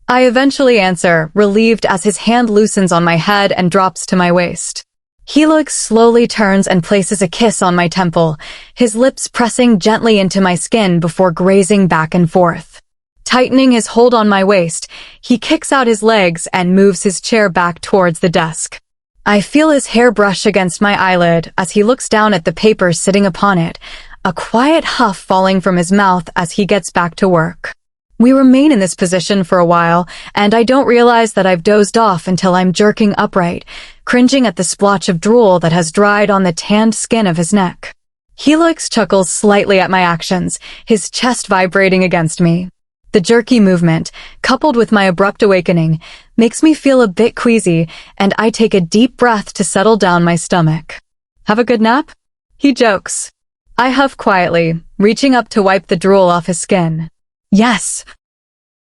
I eventually answer, relieved as his hand loosens on my head and drops to my waist. Helix slowly turns and places a kiss on my temple, his lips pressing gently into my skin before grazing back and forth. Tightening his hold on my waist, he kicks out his legs and moves his chair back towards the desk. I feel his hair brush against my eyelid as he looks down at the papers sitting upon it, a quiet huff falling from his mouth as he gets back to work. We remain in this position for a while, and I don't realize that I've dozed off until I'm jerking upright, cringing at the splotch of drool that has dried on the tanned skin of his neck. Helix chuckles slightly at my actions, his chest vibrating against me. The jerky movement, coupled with my abrupt awakening, makes me feel a bit queasy, and I take a deep breath to settle down my stomach. Have a good nap? He jokes. I huff quietly, reaching up to wipe the drool off his skin. Yes.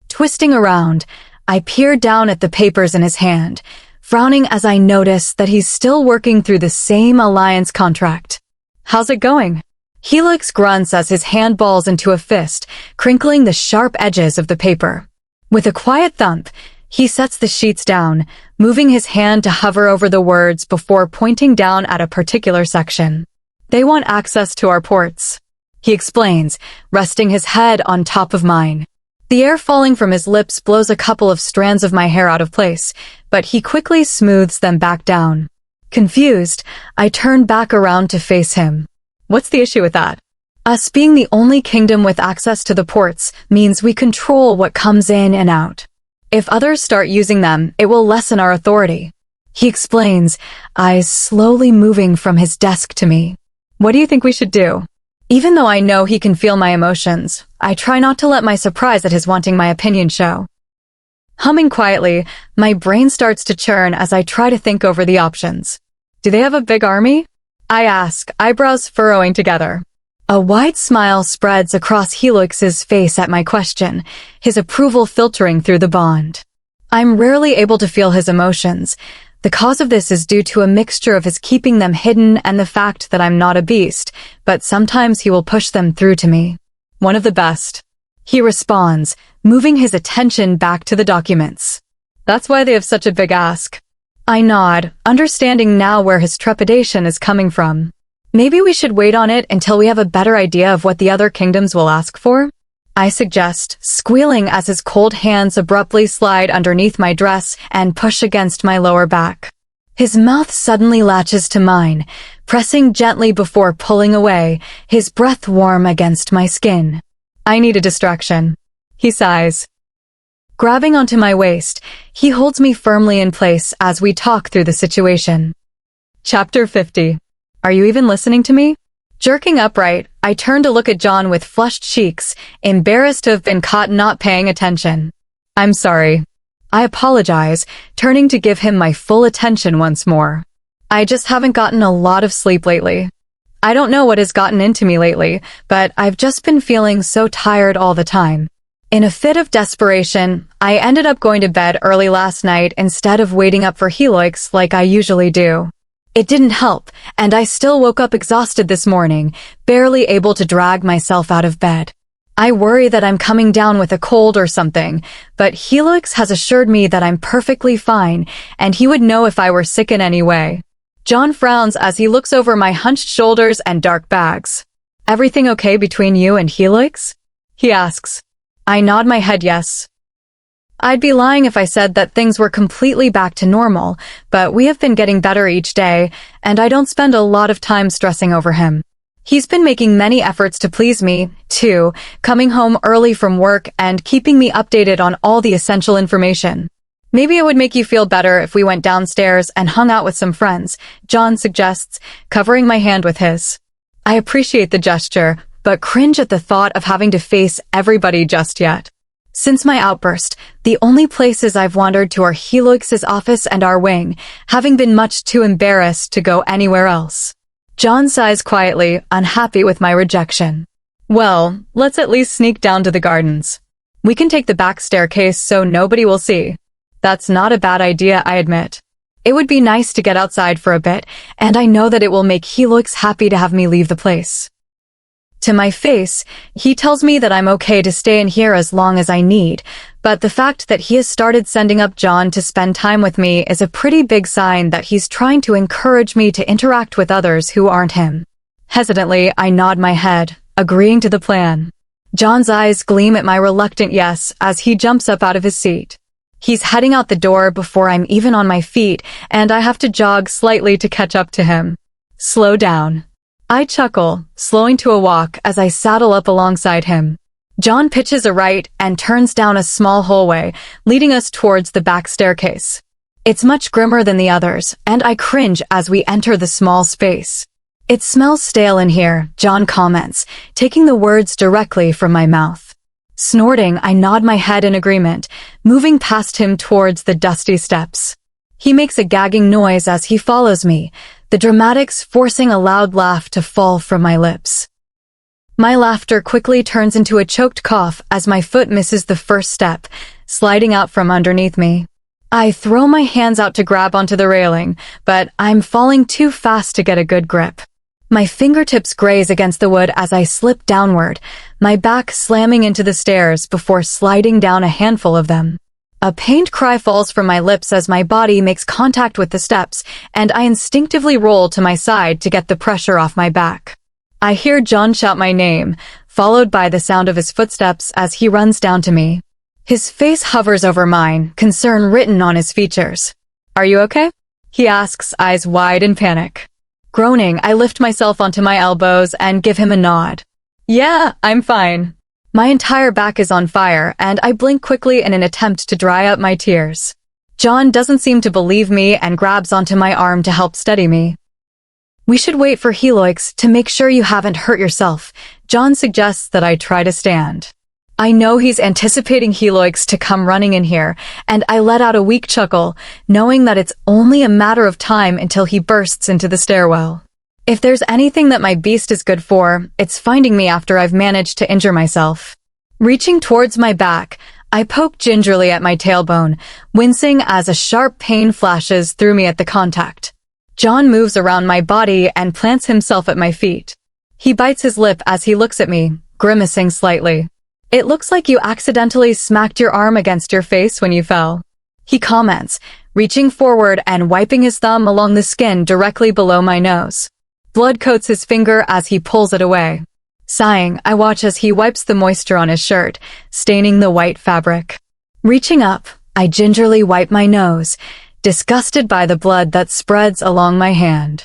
Twisting around, I peer down at the papers in his hand, frowning as I notice that he's still working through the same alliance contract. How's it going? Helix grunts as his hand balls into a fist, crinkling the sharp edges of the paper. With a quiet thump, he sets the sheets down, moving his hand to hover over the words before pointing down at a particular section. They want access to our ports, he explains, resting his head on top of mine. The air falling from his lips blows a couple of strands of my hair out of place, but he quickly smooths them back down. Confused, I turn back around to face him. What's the issue with that? Us being the only kingdom with access to the ports means we control what comes in and out. If others start using them, it will lessen our authority. He explains, eyes slowly moving from his desk to me. What do you think we should do? Even though I know he can feel my emotions, I try not to let my surprise at his wanting my opinion show. Humming quietly, my brain starts to churn as I try to think over the options. Do they have a big army? I ask, eyebrows furrowing together. A wide smile spreads across Helix's face at my question, his approval filtering through the bond. I'm rarely able to feel his emotions. The cause of this is due to a mixture of his keeping them hidden and the fact that I'm not a beast, but sometimes he will push them through to me. One of the best. He responds, moving his attention back to the documents. That's why they have such a big ask. I nod, understanding now where his trepidation is coming from. Maybe we should wait on it until we have a better idea of what the other kingdoms will ask for? I suggest, squealing as his cold hands abruptly slide underneath my dress and push against my lower back. His mouth suddenly latches to mine, pressing gently before pulling away, his breath warm against my skin. I need a distraction. He sighs. Grabbing onto my waist, he holds me firmly in place as we talk through the situation. Chapter 50. Are you even listening to me? Jerking upright, I turn to look at John with flushed cheeks, embarrassed to have been caught not paying attention. I'm sorry. I apologize, turning to give him my full attention once more. I just haven't gotten a lot of sleep lately. I don't know what has gotten into me lately, but I've just been feeling so tired all the time. In a fit of desperation, I ended up going to bed early last night instead of waiting up for Helix like I usually do. It didn't help, and I still woke up exhausted this morning, barely able to drag myself out of bed. I worry that I'm coming down with a cold or something, but Helix has assured me that I'm perfectly fine, and he would know if I were sick in any way. John frowns as he looks over my hunched shoulders and dark bags. Everything okay between you and Helix? He asks. I nod my head yes. I'd be lying if I said that things were completely back to normal, but we have been getting better each day, and I don't spend a lot of time stressing over him. He's been making many efforts to please me, too, coming home early from work and keeping me updated on all the essential information. Maybe it would make you feel better if we went downstairs and hung out with some friends, John suggests, covering my hand with his. I appreciate the gesture, but cringe at the thought of having to face everybody just yet. Since my outburst, the only places I've wandered to are Helix's office and our wing, having been much too embarrassed to go anywhere else. John sighs quietly, unhappy with my rejection. Well, let's at least sneak down to the gardens. We can take the back staircase so nobody will see. That's not a bad idea, I admit. It would be nice to get outside for a bit, and I know that it will make Helix happy to have me leave the place. To my face, he tells me that I'm okay to stay in here as long as I need, but the fact that he has started sending up John to spend time with me is a pretty big sign that he's trying to encourage me to interact with others who aren't him. Hesitantly, I nod my head, agreeing to the plan. John's eyes gleam at my reluctant yes as he jumps up out of his seat. He's heading out the door before I'm even on my feet, and I have to jog slightly to catch up to him. Slow down. I chuckle, slowing to a walk as I saddle up alongside him. John pitches a right and turns down a small hallway, leading us towards the back staircase. It's much grimmer than the others, and I cringe as we enter the small space. It smells stale in here, John comments, taking the words directly from my mouth. Snorting, I nod my head in agreement, moving past him towards the dusty steps. He makes a gagging noise as he follows me, the dramatics forcing a loud laugh to fall from my lips. My laughter quickly turns into a choked cough as my foot misses the first step, sliding out from underneath me. I throw my hands out to grab onto the railing, but I'm falling too fast to get a good grip. My fingertips graze against the wood as I slip downward, my back slamming into the stairs before sliding down a handful of them. A pained cry falls from my lips as my body makes contact with the steps, and I instinctively roll to my side to get the pressure off my back. I hear John shout my name, followed by the sound of his footsteps as he runs down to me. His face hovers over mine, concern written on his features. "Are you okay?" he asks, eyes wide in panic. Groaning, I lift myself onto my elbows and give him a nod. "Yeah, I'm fine." My entire back is on fire, and I blink quickly in an attempt to dry up my tears. John doesn't seem to believe me and grabs onto my arm to help steady me. "We should wait for Helix to make sure you haven't hurt yourself." John suggests that I try to stand. I know he's anticipating Helix to come running in here, and I let out a weak chuckle, knowing that it's only a matter of time until he bursts into the stairwell. If there's anything that my beast is good for, it's finding me after I've managed to injure myself. Reaching towards my back, I poke gingerly at my tailbone, wincing as a sharp pain flashes through me at the contact. John moves around my body and plants himself at my feet. He bites his lip as he looks at me, grimacing slightly. "It looks like you accidentally smacked your arm against your face when you fell," he comments, reaching forward and wiping his thumb along the skin directly below my nose. Blood coats his finger as he pulls it away. Sighing, I watch as he wipes the moisture on his shirt, staining the white fabric. Reaching up, I gingerly wipe my nose, disgusted by the blood that spreads along my hand.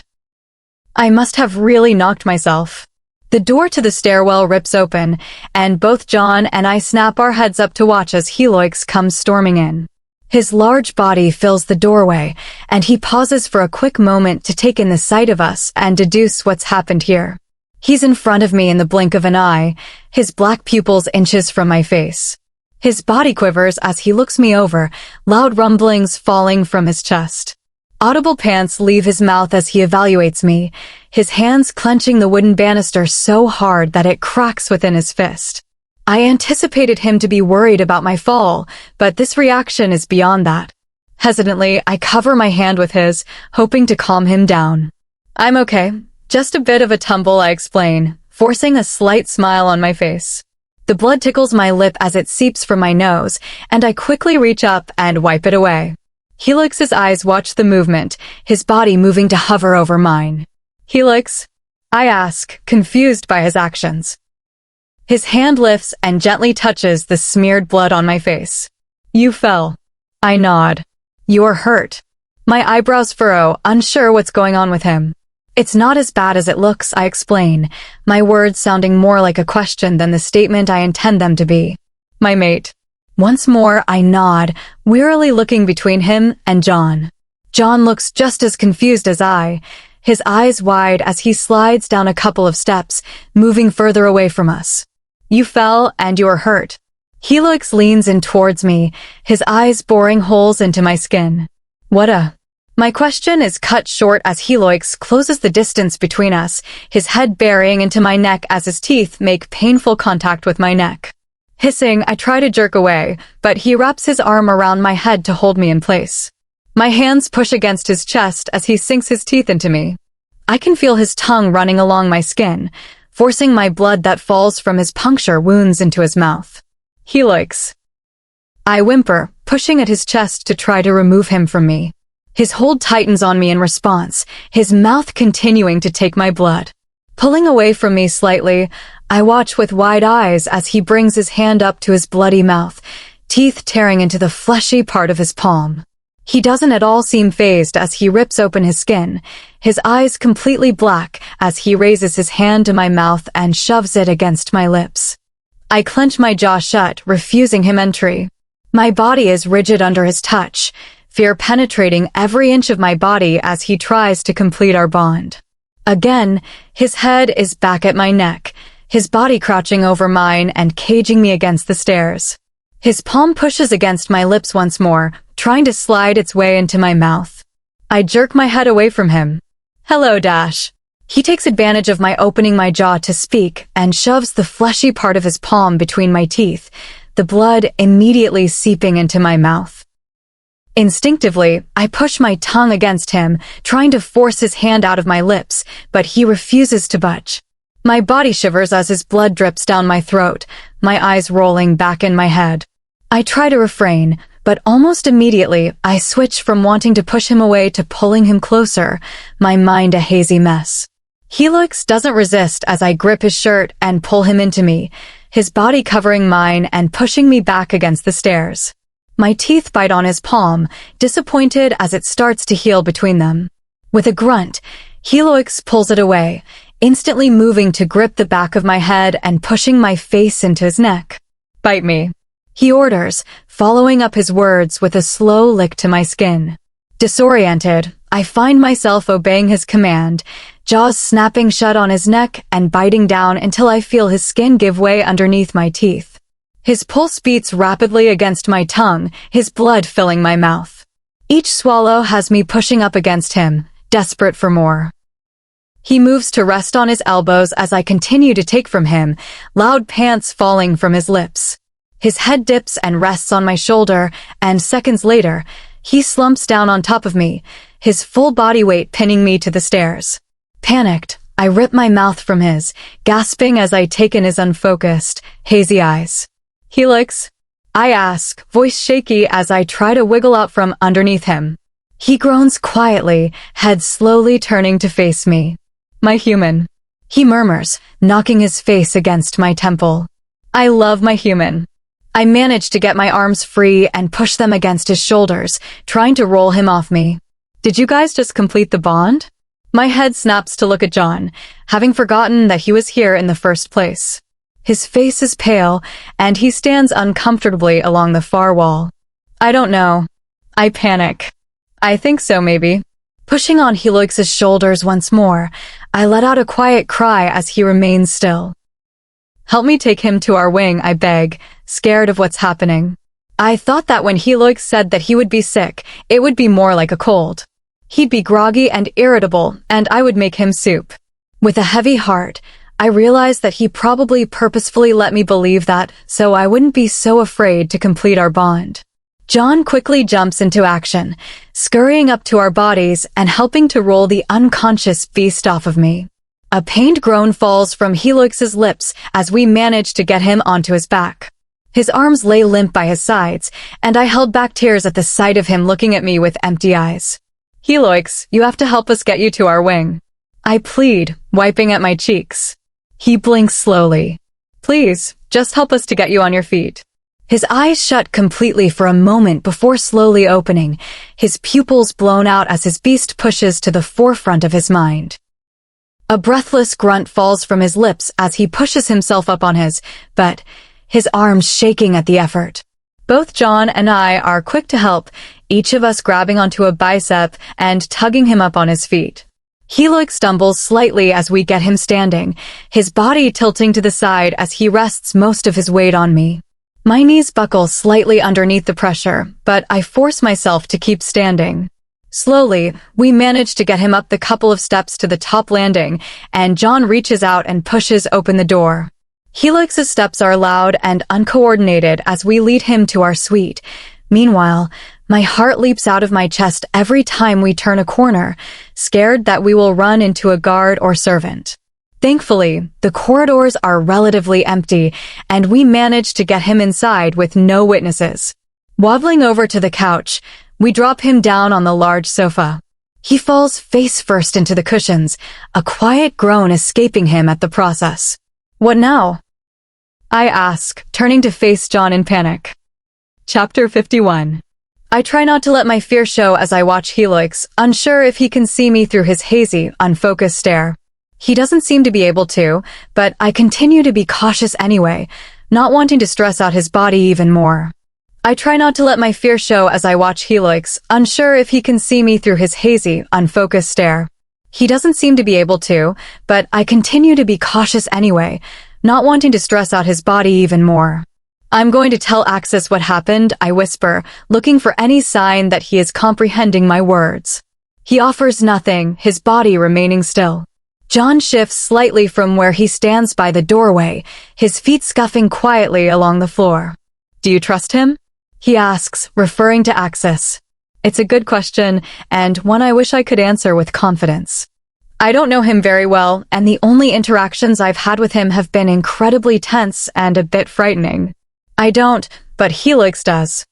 I must have really knocked myself. The door to the stairwell rips open, and both John and I snap our heads up to watch as Helix comes storming in. His large body fills the doorway, and he pauses for a quick moment to take in the sight of us and deduce what's happened here. He's in front of me in the blink of an eye, his black pupils inches from my face. His body quivers as he looks me over, loud rumblings falling from his chest. Audible pants leave his mouth as he evaluates me, his hands clenching the wooden banister so hard that it cracks within his fist. I anticipated him to be worried about my fall, but this reaction is beyond that. Hesitantly, I cover my hand with his, hoping to calm him down. "I'm okay. Just a bit of a tumble," I explain, forcing a slight smile on my face. The blood tickles my lip as it seeps from my nose, and I quickly reach up and wipe it away. Helix's eyes watch the movement, his body moving to hover over mine. "Helix?" I ask, confused by his actions. His hand lifts and gently touches the smeared blood on my face. "You fell." I nod. "You're hurt." My eyebrows furrow, unsure what's going on with him. "It's not as bad as it looks," I explain, my words sounding more like a question than the statement I intend them to be. "My mate." Once more, I nod, wearily looking between him and John. John looks just as confused as I. his eyes wide as he slides down a couple of steps, moving further away from us. You fell and you are hurt. Helix leans in towards me, his eyes boring holes into my skin. My question is cut short as Helix closes the distance between us, his head burying into my neck as his teeth make painful contact with my neck. Hissing, I try to jerk away, but he wraps his arm around my head to hold me in place. My hands push against his chest as he sinks his teeth into me. I can feel his tongue running along my skin, forcing my blood that falls from his puncture wounds into his mouth. Helix. I whimper, pushing at his chest to try to remove him from me. His hold tightens on me in response, his mouth continuing to take my blood. Pulling away from me slightly, I watch with wide eyes as he brings his hand up to his bloody mouth, teeth tearing into the fleshy part of his palm. He doesn't at all seem fazed as he rips open his skin, his eyes completely black as he raises his hand to my mouth and shoves it against my lips. I clench my jaw shut, refusing him entry. My body is rigid under his touch, fear penetrating every inch of my body as he tries to complete our bond. Again, his head is back at my neck, his body crouching over mine and caging me against the stairs. His palm pushes against my lips once more, trying to slide its way into my mouth. I jerk my head away from him. Hello, Dash. He takes advantage of my opening my jaw to speak and shoves the fleshy part of his palm between my teeth, the blood immediately seeping into my mouth. Instinctively, I push my tongue against him, trying to force his hand out of my lips, but he refuses to budge. My body shivers as his blood drips down my throat, my eyes rolling back in my head. I try to refrain, but almost immediately, I switch from wanting to push him away to pulling him closer, my mind a hazy mess. Helix doesn't resist as I grip his shirt and pull him into me, his body covering mine and pushing me back against the stairs. My teeth bite on his palm, disappointed as it starts to heal between them. With a grunt, Helix pulls it away, instantly moving to grip the back of my head and pushing my face into his neck. Bite me, he orders, following up his words with a slow lick to my skin. Disoriented, I find myself obeying his command, jaws snapping shut on his neck and biting down until I feel his skin give way underneath my teeth. His pulse beats rapidly against my tongue, his blood filling my mouth. Each swallow has me pushing up against him, desperate for more. He moves to rest on his elbows as I continue to take from him, loud pants falling from his lips. His head dips and rests on my shoulder, and seconds later, he slumps down on top of me, his full body weight pinning me to the stairs. Panicked, I rip my mouth from his, gasping as I take in his unfocused, hazy eyes. Helix? I ask, voice shaky as I try to wiggle out from underneath him. He groans quietly, head slowly turning to face me. My human. He murmurs, knocking his face against my temple. I love my human. I manage to get my arms free and push them against his shoulders, trying to roll him off me. Did you guys just complete the bond? My head snaps to look at John, having forgotten that he was here in the first place. His face is pale, and he stands uncomfortably along the far wall. I don't know. I panic. I think so, maybe. Pushing on Helix's shoulders once more, I let out a quiet cry as he remains still. Help me take him to our wing, I beg, scared of what's happening. I thought that when Helix said that he would be sick, it would be more like a cold. He'd be groggy and irritable, and I would make him soup. With a heavy heart, I realized that he probably purposefully let me believe that so I wouldn't be so afraid to complete our bond. John quickly jumps into action, scurrying up to our bodies and helping to roll the unconscious beast off of me. A pained groan falls from Helix's lips as we manage to get him onto his back. His arms lay limp by his sides, and I held back tears at the sight of him looking at me with empty eyes. Helix, you have to help us get you to our wing. I plead, wiping at my cheeks. He blinks slowly. Please, just help us to get you on your feet. His eyes shut completely for a moment before slowly opening, his pupils blown out as his beast pushes to the forefront of his mind. A breathless grunt falls from his lips as he pushes himself up on his arms shaking at the effort. Both John and I are quick to help, each of us grabbing onto a bicep and tugging him up on his feet. Helix stumbles slightly as we get him standing, his body tilting to the side as he rests most of his weight on me. My knees buckle slightly underneath the pressure, but I force myself to keep standing. Slowly, we manage to get him up the couple of steps to the top landing, and John reaches out and pushes open the door. Helix's steps are loud and uncoordinated as we lead him to our suite. Meanwhile, my heart leaps out of my chest every time we turn a corner, scared that we will run into a guard or servant. Thankfully, the corridors are relatively empty, and we manage to get him inside with no witnesses. Wobbling over to the couch, we drop him down on the large sofa. He falls face first into the cushions, a quiet groan escaping him at the process. "What now?" I ask, turning to face John in panic. Chapter 51. I try not to let my fear show as I watch Helix, unsure if he can see me through his hazy, unfocused stare. He doesn't seem to be able to, but I continue to be cautious anyway, not wanting to stress out his body even more. I try not to let my fear show as I watch Helix, unsure if he can see me through his hazy, unfocused stare. He doesn't seem to be able to, but I continue to be cautious anyway, not wanting to stress out his body even more. "I'm going to tell Axis what happened," I whisper, looking for any sign that he is comprehending my words. He offers nothing, his body remaining still. John shifts slightly from where he stands by the doorway, his feet scuffing quietly along the floor. "Do you trust him?" he asks, referring to Axis. It's a good question, and one I wish I could answer with confidence. I don't know him very well, and the only interactions I've had with him have been incredibly tense and a bit frightening. I don't, but Helix does.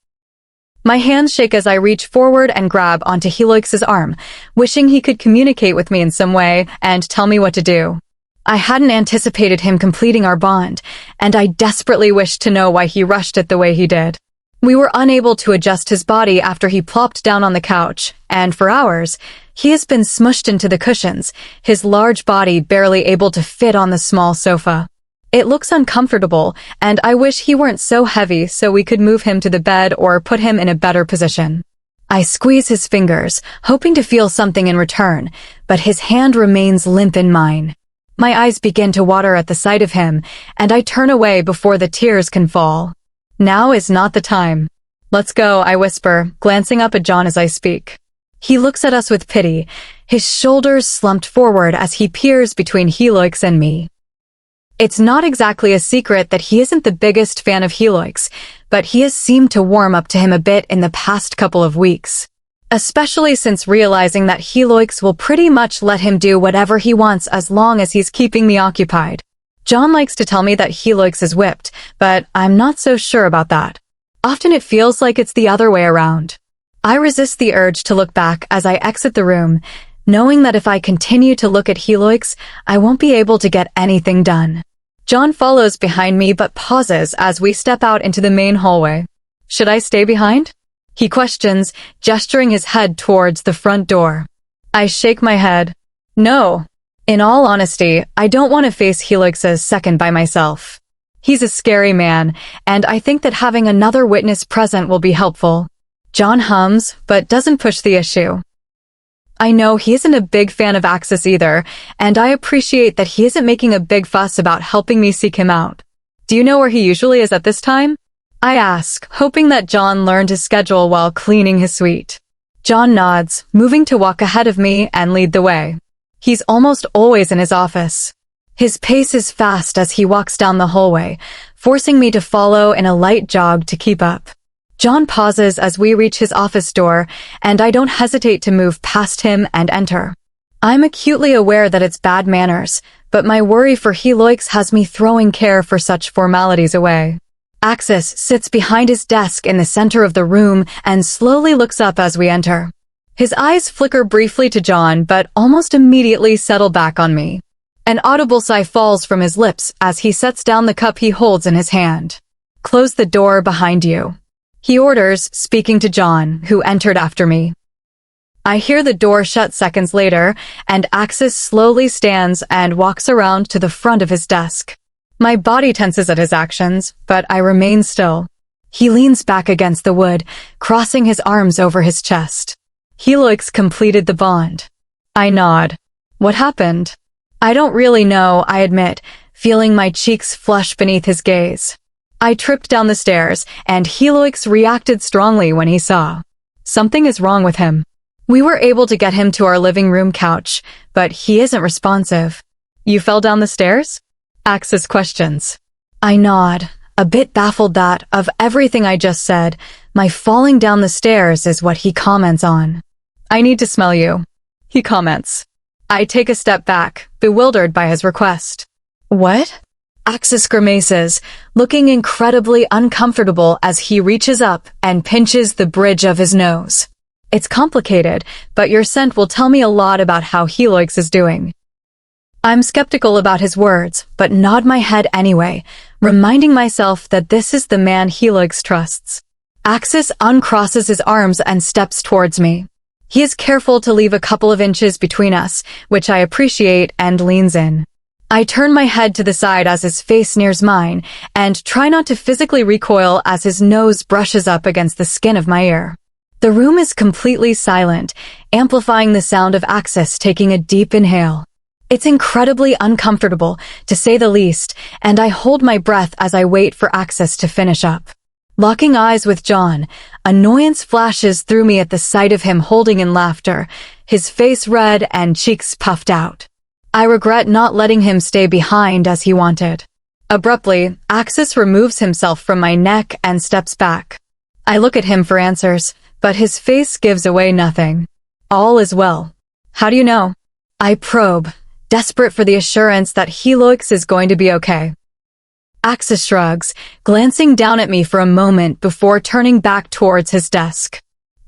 My hands shake as I reach forward and grab onto Helix's arm, wishing he could communicate with me in some way and tell me what to do. I hadn't anticipated him completing our bond, and I desperately wished to know why he rushed it the way he did. We were unable to adjust his body after he plopped down on the couch, and for hours, he has been smushed into the cushions, his large body barely able to fit on the small sofa. It looks uncomfortable, and I wish he weren't so heavy so we could move him to the bed or put him in a better position. I squeeze his fingers, hoping to feel something in return, but his hand remains limp in mine. My eyes begin to water at the sight of him, and I turn away before the tears can fall. Now is not the time. "Let's go," I whisper, glancing up at John as I speak. He looks at us with pity, his shoulders slumped forward as he peers between Helix and me. It's not exactly a secret that he isn't the biggest fan of Helix, but he has seemed to warm up to him a bit in the past couple of weeks. Especially since realizing that Helix will pretty much let him do whatever he wants as long as he's keeping me occupied. John likes to tell me that Helix is whipped, but I'm not so sure about that. Often it feels like it's the other way around. I resist the urge to look back as I exit the room, knowing that if I continue to look at Helix, I won't be able to get anything done. John follows behind me but pauses as we step out into the main hallway. "Should I stay behind?" he questions, gesturing his head towards the front door. I shake my head. No. In all honesty, I don't want to face Helix's second by myself. He's a scary man, and I think that having another witness present will be helpful. John hums, but doesn't push the issue. I know he isn't a big fan of Axis either, and I appreciate that he isn't making a big fuss about helping me seek him out. "Do you know where he usually is at this time?" I ask, hoping that John learned his schedule while cleaning his suite. John nods, moving to walk ahead of me and lead the way. He's almost always in his office. His pace is fast as he walks down the hallway, forcing me to follow in a light jog to keep up. John pauses as we reach his office door, and I don't hesitate to move past him and enter. I'm acutely aware that it's bad manners, but my worry for Helix has me throwing care for such formalities away. Axis sits behind his desk in the center of the room and slowly looks up as we enter. His eyes flicker briefly to John, but almost immediately settle back on me. An audible sigh falls from his lips as he sets down the cup he holds in his hand. "Close the door behind you," he orders, speaking to John, who entered after me. I hear the door shut seconds later, and Axis slowly stands and walks around to the front of his desk. My body tenses at his actions, but I remain still. He leans back against the wood, crossing his arms over his chest. Helix completed the bond. I nod. What happened? I don't really know, I admit, feeling my cheeks flush beneath his gaze. I tripped down the stairs, and Helix reacted strongly when he saw. Something is wrong with him. We were able to get him to our living room couch, but he isn't responsive. You fell down the stairs? Axis questions. I nod, a bit baffled that, of everything I just said, my falling down the stairs is what he comments on. I need to smell you, he comments. I take a step back, bewildered by his request. What? Axis grimaces, looking incredibly uncomfortable as he reaches up and pinches the bridge of his nose. It's complicated, but your scent will tell me a lot about how Helix is doing. I'm skeptical about his words, but nod my head anyway, reminding myself that this is the man Helix trusts. Axis uncrosses his arms and steps towards me. He is careful to leave a couple of inches between us, which I appreciate, and leans in. I turn my head to the side as his face nears mine, and try not to physically recoil as his nose brushes up against the skin of my ear. The room is completely silent, amplifying the sound of Axis taking a deep inhale. It's incredibly uncomfortable, to say the least, and I hold my breath as I wait for Axis to finish up. Locking eyes with John, annoyance flashes through me at the sight of him holding in laughter, his face red and cheeks puffed out. I regret not letting him stay behind as he wanted. Abruptly, Axis removes himself from my neck and steps back. I look at him for answers, but his face gives away nothing. All is well. How do you know? I probe, desperate for the assurance that Helix is going to be okay. Axis shrugs, glancing down at me for a moment before turning back towards his desk.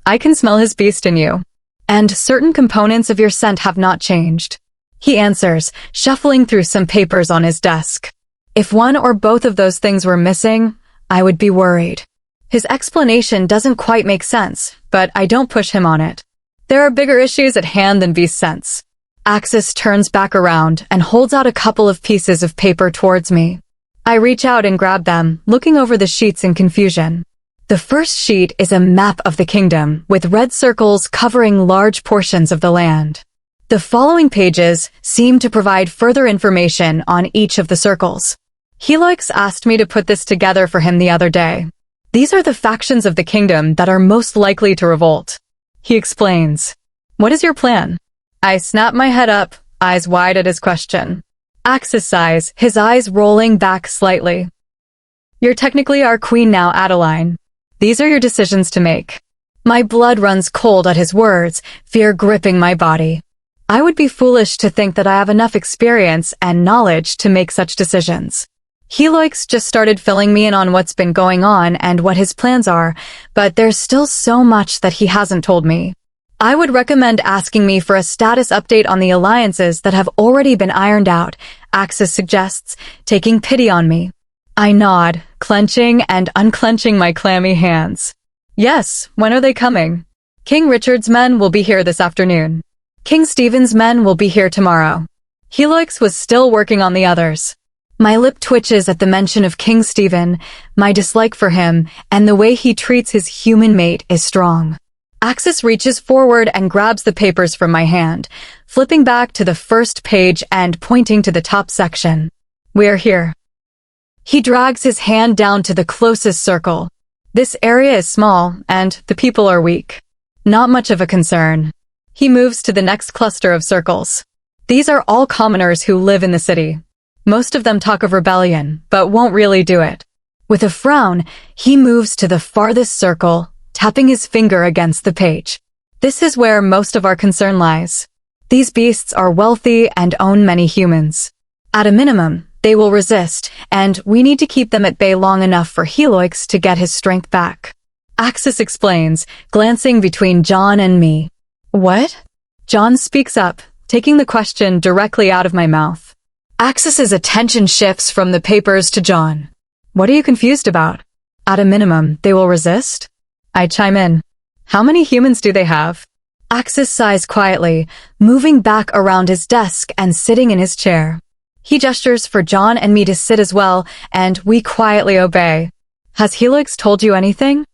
I can smell his beast in you. And certain components of your scent have not changed. He answers, shuffling through some papers on his desk. If one or both of those things were missing, I would be worried. His explanation doesn't quite make sense, but I don't push him on it. There are bigger issues at hand than beast scents. Axis turns back around and holds out a couple of pieces of paper towards me. I reach out and grab them, looking over the sheets in confusion. The first sheet is a map of the kingdom, with red circles covering large portions of the land. The following pages seem to provide further information on each of the circles. Helix asked me to put this together for him the other day. These are the factions of the kingdom that are most likely to revolt. He explains. What is your plan? I snap my head up, eyes wide at his question. Axis sighs, his eyes rolling back slightly. You're technically our queen now, Adeline. These are your decisions to make. My blood runs cold at his words, fear gripping my body. I would be foolish to think that I have enough experience and knowledge to make such decisions. Helix just started filling me in on what's been going on and what his plans are, but there's still so much that he hasn't told me. I would recommend asking me for a status update on the alliances that have already been ironed out, Axis suggests, taking pity on me. I nod, clenching and unclenching my clammy hands. Yes, when are they coming? King Richard's men will be here this afternoon. King Stephen's men will be here tomorrow. Helix was still working on the others. My lip twitches at the mention of King Stephen. My dislike for him and the way he treats his human mate is strong. Axis reaches forward and grabs the papers from my hand, flipping back to the first page and pointing to the top section. We're here. He drags his hand down to the closest circle. This area is small, and the people are weak. Not much of a concern. He moves to the next cluster of circles. These are all commoners who live in the city. Most of them talk of rebellion, but won't really do it. With a frown, he moves to the farthest circle, tapping his finger against the page. This is where most of our concern lies. These beasts are wealthy and own many humans. At a minimum, they will resist, and we need to keep them at bay long enough for Helix to get his strength back. Axis explains, glancing between John and me. What? John speaks up, taking the question directly out of my mouth. Axis's attention shifts from the papers to John. What are you confused about? At a minimum, they will resist? I chime in. How many humans do they have? Axis sighs quietly, moving back around his desk and sitting in his chair. He gestures for John and me to sit as well, and we quietly obey. Has Helix told you anything?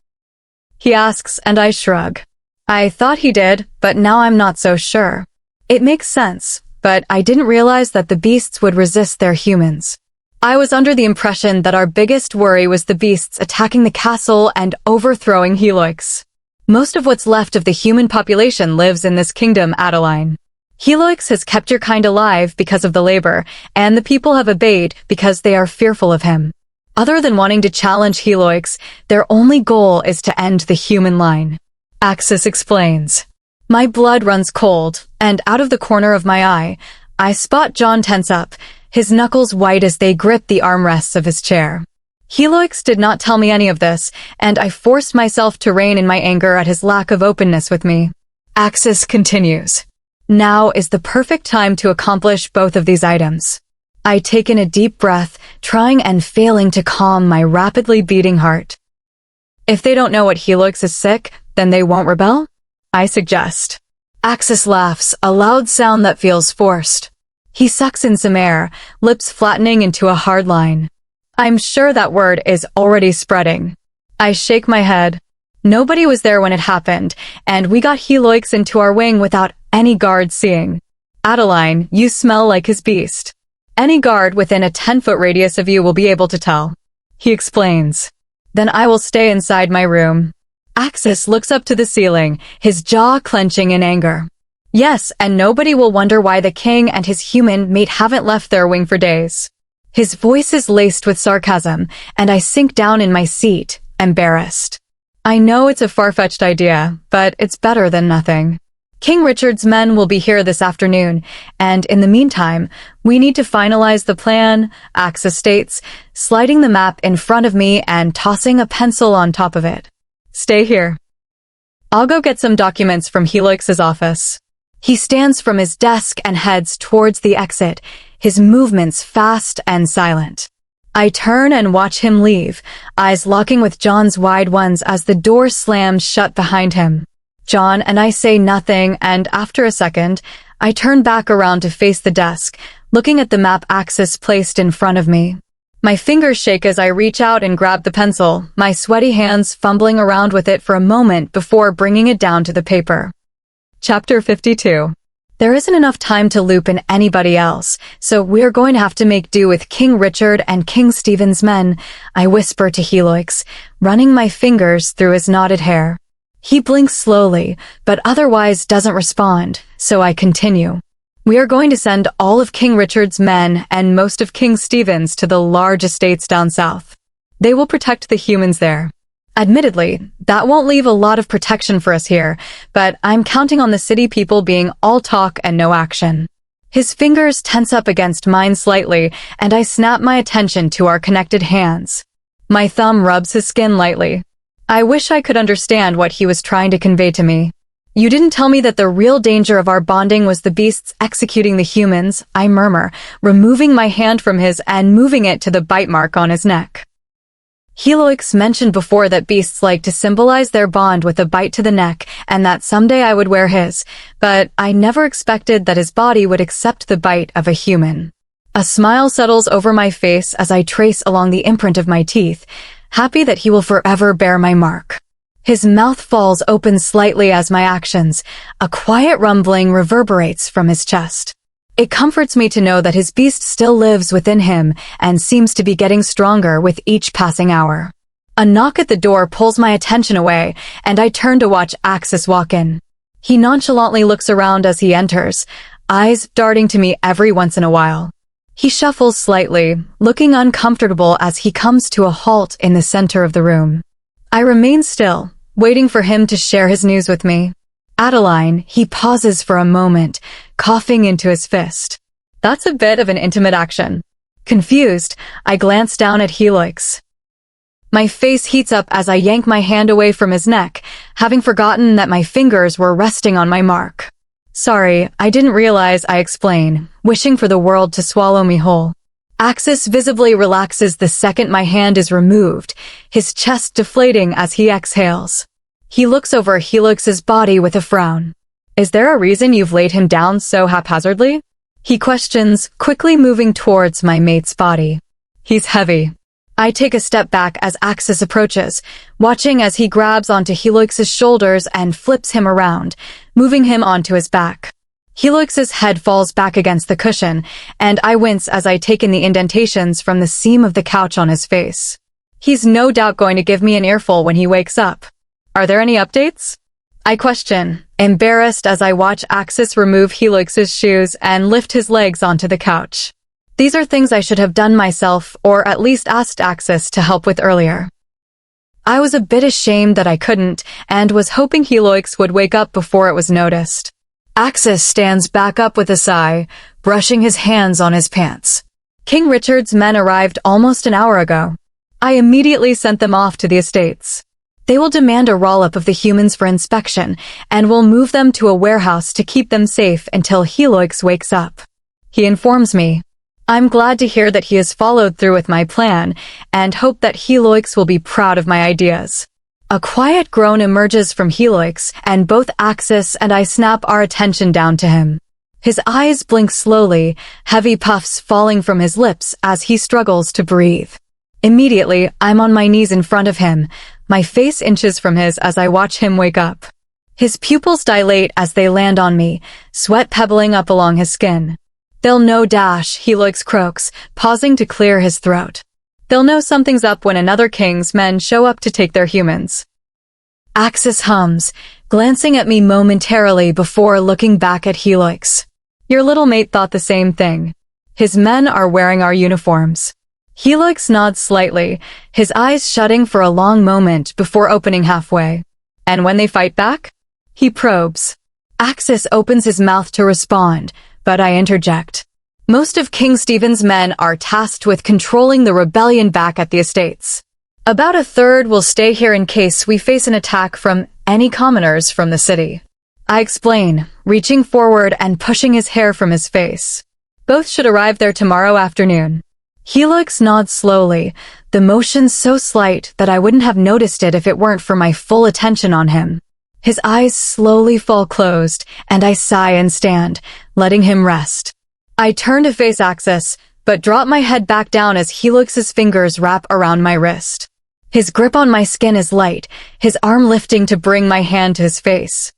He asks, and I shrug. I thought he did, but now I'm not so sure. It makes sense. but I didn't realize that the beasts would resist their humans. I was under the impression that our biggest worry was the beasts attacking the castle and overthrowing Helix. Most of what's left of the human population lives in this kingdom, Adeline. Helix has kept your kind alive because of the labor, and the people have obeyed because they are fearful of him. Other than wanting to challenge Helix, their only goal is to end the human line. Axis explains. My blood runs cold, and out of the corner of my eye, I spot John tense up, his knuckles white as they grip the armrests of his chair. Helix did not tell me any of this, and I forced myself to rein in my anger at his lack of openness with me. Axis continues. Now is the perfect time to accomplish both of these items. I take in a deep breath, trying and failing to calm my rapidly beating heart. If they don't know what Helix is sick, then they won't rebel? I suggest. Axis laughs, a loud sound that feels forced. He sucks in some air, lips flattening into a hard line. I'm sure that word is already spreading. I shake my head. Nobody was there when it happened, and we got Helix into our wing without any guard seeing. Adeline, you smell like his beast. Any guard within a 10-foot radius of you will be able to tell. He explains. Then I will stay inside my room. Axis looks up to the ceiling, his jaw clenching in anger. Yes, and nobody will wonder why the king and his human mate haven't left their wing for days. His voice is laced with sarcasm, and I sink down in my seat, embarrassed. I know it's a far-fetched idea, but it's better than nothing. King Richard's men will be here this afternoon, and in the meantime, we need to finalize the plan, Axis states, sliding the map in front of me and tossing a pencil on top of it. Stay here. I'll go get some documents from Helix's office. He stands from his desk and heads towards the exit, his movements fast and silent. I turn and watch him leave, eyes locking with John's wide ones as the door slams shut behind him. John and I say nothing, and after a second, I turn back around to face the desk, looking at the map Axis placed in front of me. My fingers shake as I reach out and grab the pencil, my sweaty hands fumbling around with it for a moment before bringing it down to the paper. Chapter 52. There isn't enough time to loop in anybody else, so we're going to have to make do with King Richard and King Stephen's men, I whisper to Helix, running my fingers through his knotted hair. He blinks slowly, but otherwise doesn't respond, so I continue. We are going to send all of King Richard's men and most of King Stephen's to the large estates down south. They will protect the humans there. Admittedly, that won't leave a lot of protection for us here, but I'm counting on the city people being all talk and no action. His fingers tense up against mine slightly, and I snap my attention to our connected hands. My thumb rubs his skin lightly. I wish I could understand what he was trying to convey to me. You didn't tell me that the real danger of our bonding was the beasts executing the humans, I murmur, removing my hand from his and moving it to the bite mark on his neck. Helix mentioned before that beasts like to symbolize their bond with a bite to the neck and that someday I would wear his, but I never expected that his body would accept the bite of a human. A smile settles over my face as I trace along the imprint of my teeth, happy that he will forever bear my mark. His mouth falls open slightly as my actions. A quiet rumbling reverberates from his chest. It comforts me to know that his beast still lives within him and seems to be getting stronger with each passing hour. A knock at the door pulls my attention away, and I turn to watch Axis walk in. He nonchalantly looks around as he enters, eyes darting to me every once in a while. He shuffles slightly, looking uncomfortable as he comes to a halt in the center of the room. I remain still, waiting for him to share his news with me. Adeline, he pauses for a moment, coughing into his fist. That's a bit of an intimate action. Confused, I glance down at Helix. My face heats up as I yank my hand away from his neck, having forgotten that my fingers were resting on my mark. Sorry, I didn't realize, I explain, wishing for the world to swallow me whole. Axis visibly relaxes the second my hand is removed, his chest deflating as he exhales. He looks over Helix's body with a frown. Is there a reason you've laid him down so haphazardly? He questions, quickly moving towards my mate's body. He's heavy. I take a step back as Axis approaches, watching as he grabs onto Helix's shoulders and flips him around, moving him onto his back. Helix's head falls back against the cushion, and I wince as I take in the indentations from the seam of the couch on his face. He's no doubt going to give me an earful when he wakes up. Are there any updates? I question, embarrassed as I watch Axis remove Helix's shoes and lift his legs onto the couch. These are things I should have done myself, or at least asked Axis to help with earlier. I was a bit ashamed that I couldn't, and was hoping Helix would wake up before it was noticed. Axis stands back up with a sigh, brushing his hands on his pants. King Richard's men arrived almost an hour ago. I immediately sent them off to the estates. They will demand a roll-up of the humans for inspection, and will move them to a warehouse to keep them safe until Helix wakes up. He informs me. I'm glad to hear that he has followed through with my plan, and hope that Helix will be proud of my ideas. A quiet groan emerges from Helix, and both Axis and I snap our attention down to him. His eyes blink slowly, heavy puffs falling from his lips as he struggles to breathe. Immediately, I'm on my knees in front of him, my face inches from his as I watch him wake up. His pupils dilate as they land on me, sweat pebbling up along his skin. They'll know dash, Helix croaks, pausing to clear his throat. They'll know something's up when another king's men show up to take their humans. Axis hums, glancing at me momentarily before looking back at Helix. Your little mate thought the same thing. His men are wearing our uniforms. Helix nods slightly, his eyes shutting for a long moment before opening halfway. And when they fight back? He probes. Axis opens his mouth to respond, but I interject. Most of King Stephen's men are tasked with controlling the rebellion back at the estates. About a third will stay here in case we face an attack from any commoners from the city. I explain, reaching forward and pushing his hair from his face. Both should arrive there tomorrow afternoon. Helix nods slowly, the motion so slight that I wouldn't have noticed it if it weren't for my full attention on him. His eyes slowly fall closed, and I sigh and stand, letting him rest. I turn to face Axis, but drop my head back down as Helix's fingers wrap around my wrist. His grip on my skin is light, his arm lifting to bring my hand to his face.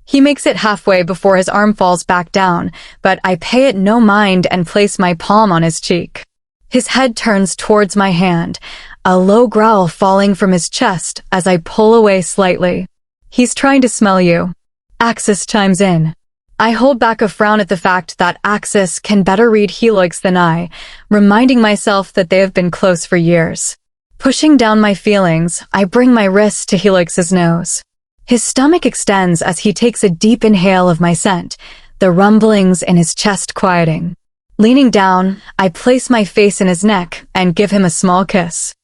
He makes it halfway before his arm falls back down, but I pay it no mind and place my palm on his cheek. His head turns towards my hand, a low growl falling from his chest as I pull away slightly. He's trying to smell you. Axis chimes in. I hold back a frown at the fact that Axis can better read Helix than I, reminding myself that they have been close for years. Pushing down my feelings, I bring my wrist to Helix's nose. His stomach extends as he takes a deep inhale of my scent, the rumblings in his chest quieting. Leaning down, I place my face in his neck and give him a small kiss.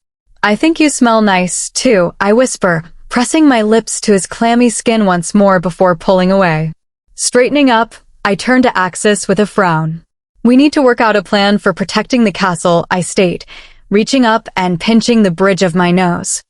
I think you smell nice, too, I whisper, pressing my lips to his clammy skin once more before pulling away. Straightening up, I turn to Axis with a frown. We need to work out a plan for protecting the castle, I state, reaching up and pinching the bridge of my nose.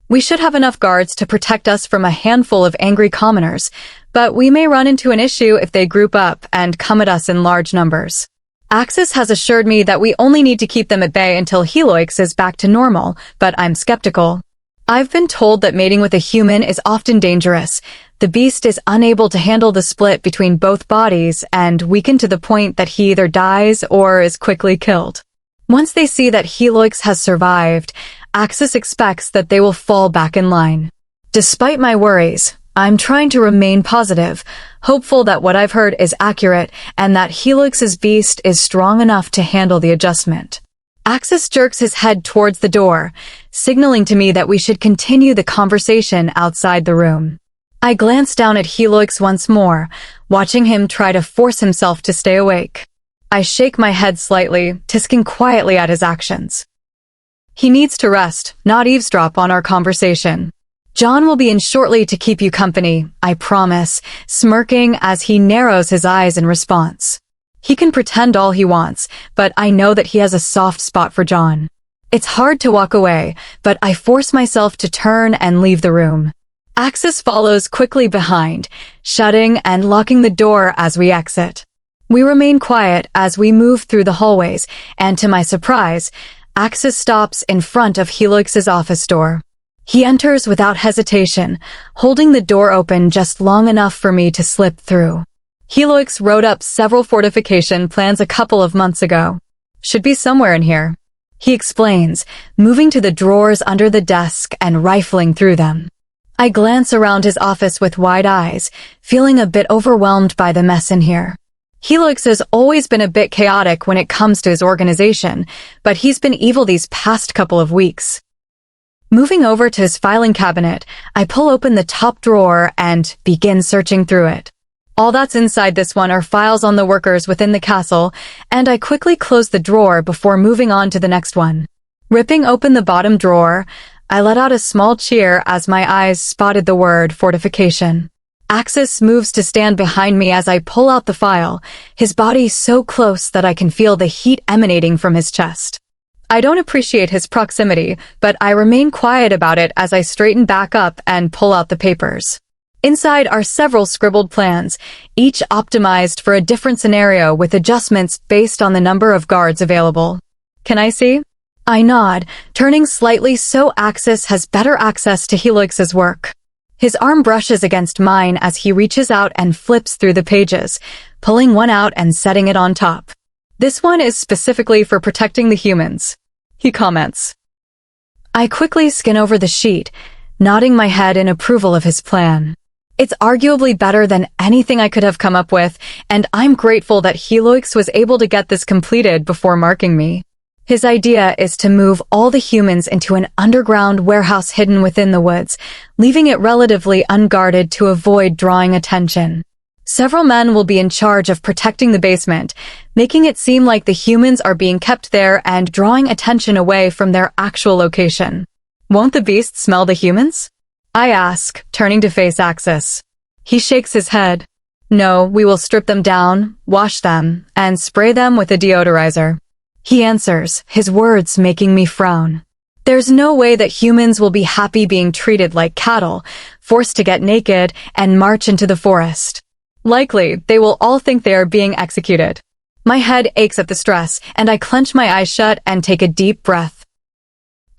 We should have enough guards to protect us from a handful of angry commoners, but we may run into an issue if they group up and come at us in large numbers. Axis has assured me that we only need to keep them at bay until Helix is back to normal, but I'm skeptical. I've been told that mating with a human is often dangerous. The beast is unable to handle the split between both bodies and weakened to the point that he either dies or is quickly killed. Once they see that Helix has survived, Axis expects that they will fall back in line. Despite my worries, I'm trying to remain positive, hopeful that what I've heard is accurate and that Helix's beast is strong enough to handle the adjustment. Axis jerks his head towards the door, signaling to me that we should continue the conversation outside the room. I glance down at Helix once more, watching him try to force himself to stay awake. I shake my head slightly, tisking quietly at his actions. He needs to rest, not eavesdrop on our conversation. John will be in shortly to keep you company, I promise, smirking as he narrows his eyes in response. He can pretend all he wants, but I know that he has a soft spot for John. It's hard to walk away, but I force myself to turn and leave the room. Axis follows quickly behind, shutting and locking the door as we exit. We remain quiet as we move through the hallways, and to my surprise, Axis stops in front of Helix's office door. He enters without hesitation, holding the door open just long enough for me to slip through. Helix wrote up several fortification plans a couple of months ago. Should be somewhere in here. He explains, moving to the drawers under the desk and rifling through them. I glance around his office with wide eyes, feeling a bit overwhelmed by the mess in here. Helix has always been a bit chaotic when it comes to his organization, but he's been evil these past couple of weeks. Moving over to his filing cabinet, I pull open the top drawer and begin searching through it. All that's inside this one are files on the workers within the castle, and I quickly close the drawer before moving on to the next one. Ripping open the bottom drawer, I let out a small cheer as my eyes spotted the word fortification. Axis moves to stand behind me as I pull out the file, his body so close that I can feel the heat emanating from his chest. I don't appreciate his proximity, but I remain quiet about it as I straighten back up and pull out the papers. Inside are several scribbled plans, each optimized for a different scenario with adjustments based on the number of guards available. Can I see? I nod, turning slightly so Axis has better access to Helix's work. His arm brushes against mine as he reaches out and flips through the pages, pulling one out and setting it on top. This one is specifically for protecting the humans, he comments. I quickly skim over the sheet, nodding my head in approval of his plan. It's arguably better than anything I could have come up with, and I'm grateful that Helix was able to get this completed before marking me. His idea is to move all the humans into an underground warehouse hidden within the woods, leaving it relatively unguarded to avoid drawing attention. Several men will be in charge of protecting the basement, making it seem like the humans are being kept there and drawing attention away from their actual location. Won't the beasts smell the humans? I ask, turning to face Axis. He shakes his head. No, we will strip them down, wash them, and spray them with a deodorizer. He answers, his words making me frown. There's no way that humans will be happy being treated like cattle, forced to get naked and march into the forest. Likely, they will all think they are being executed. My head aches at the stress, and I clench my eyes shut and take a deep breath.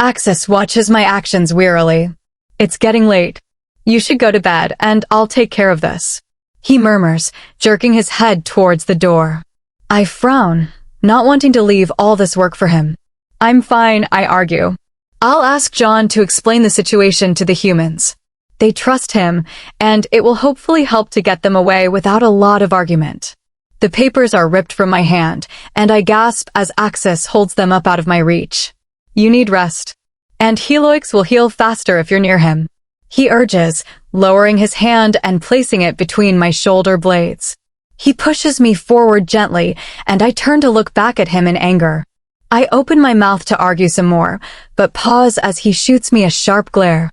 Axis watches my actions wearily. It's getting late. You should go to bed, and I'll take care of this. He murmurs, jerking his head towards the door. I frown, not wanting to leave all this work for him. I'm fine, I argue. I'll ask John to explain the situation to the humans. They trust him, and it will hopefully help to get them away without a lot of argument. The papers are ripped from my hand, and I gasp as Axis holds them up out of my reach. You need rest. And Helix will heal faster if you're near him. He urges, lowering his hand and placing it between my shoulder blades. He pushes me forward gently, and I turn to look back at him in anger. I open my mouth to argue some more, but pause as he shoots me a sharp glare.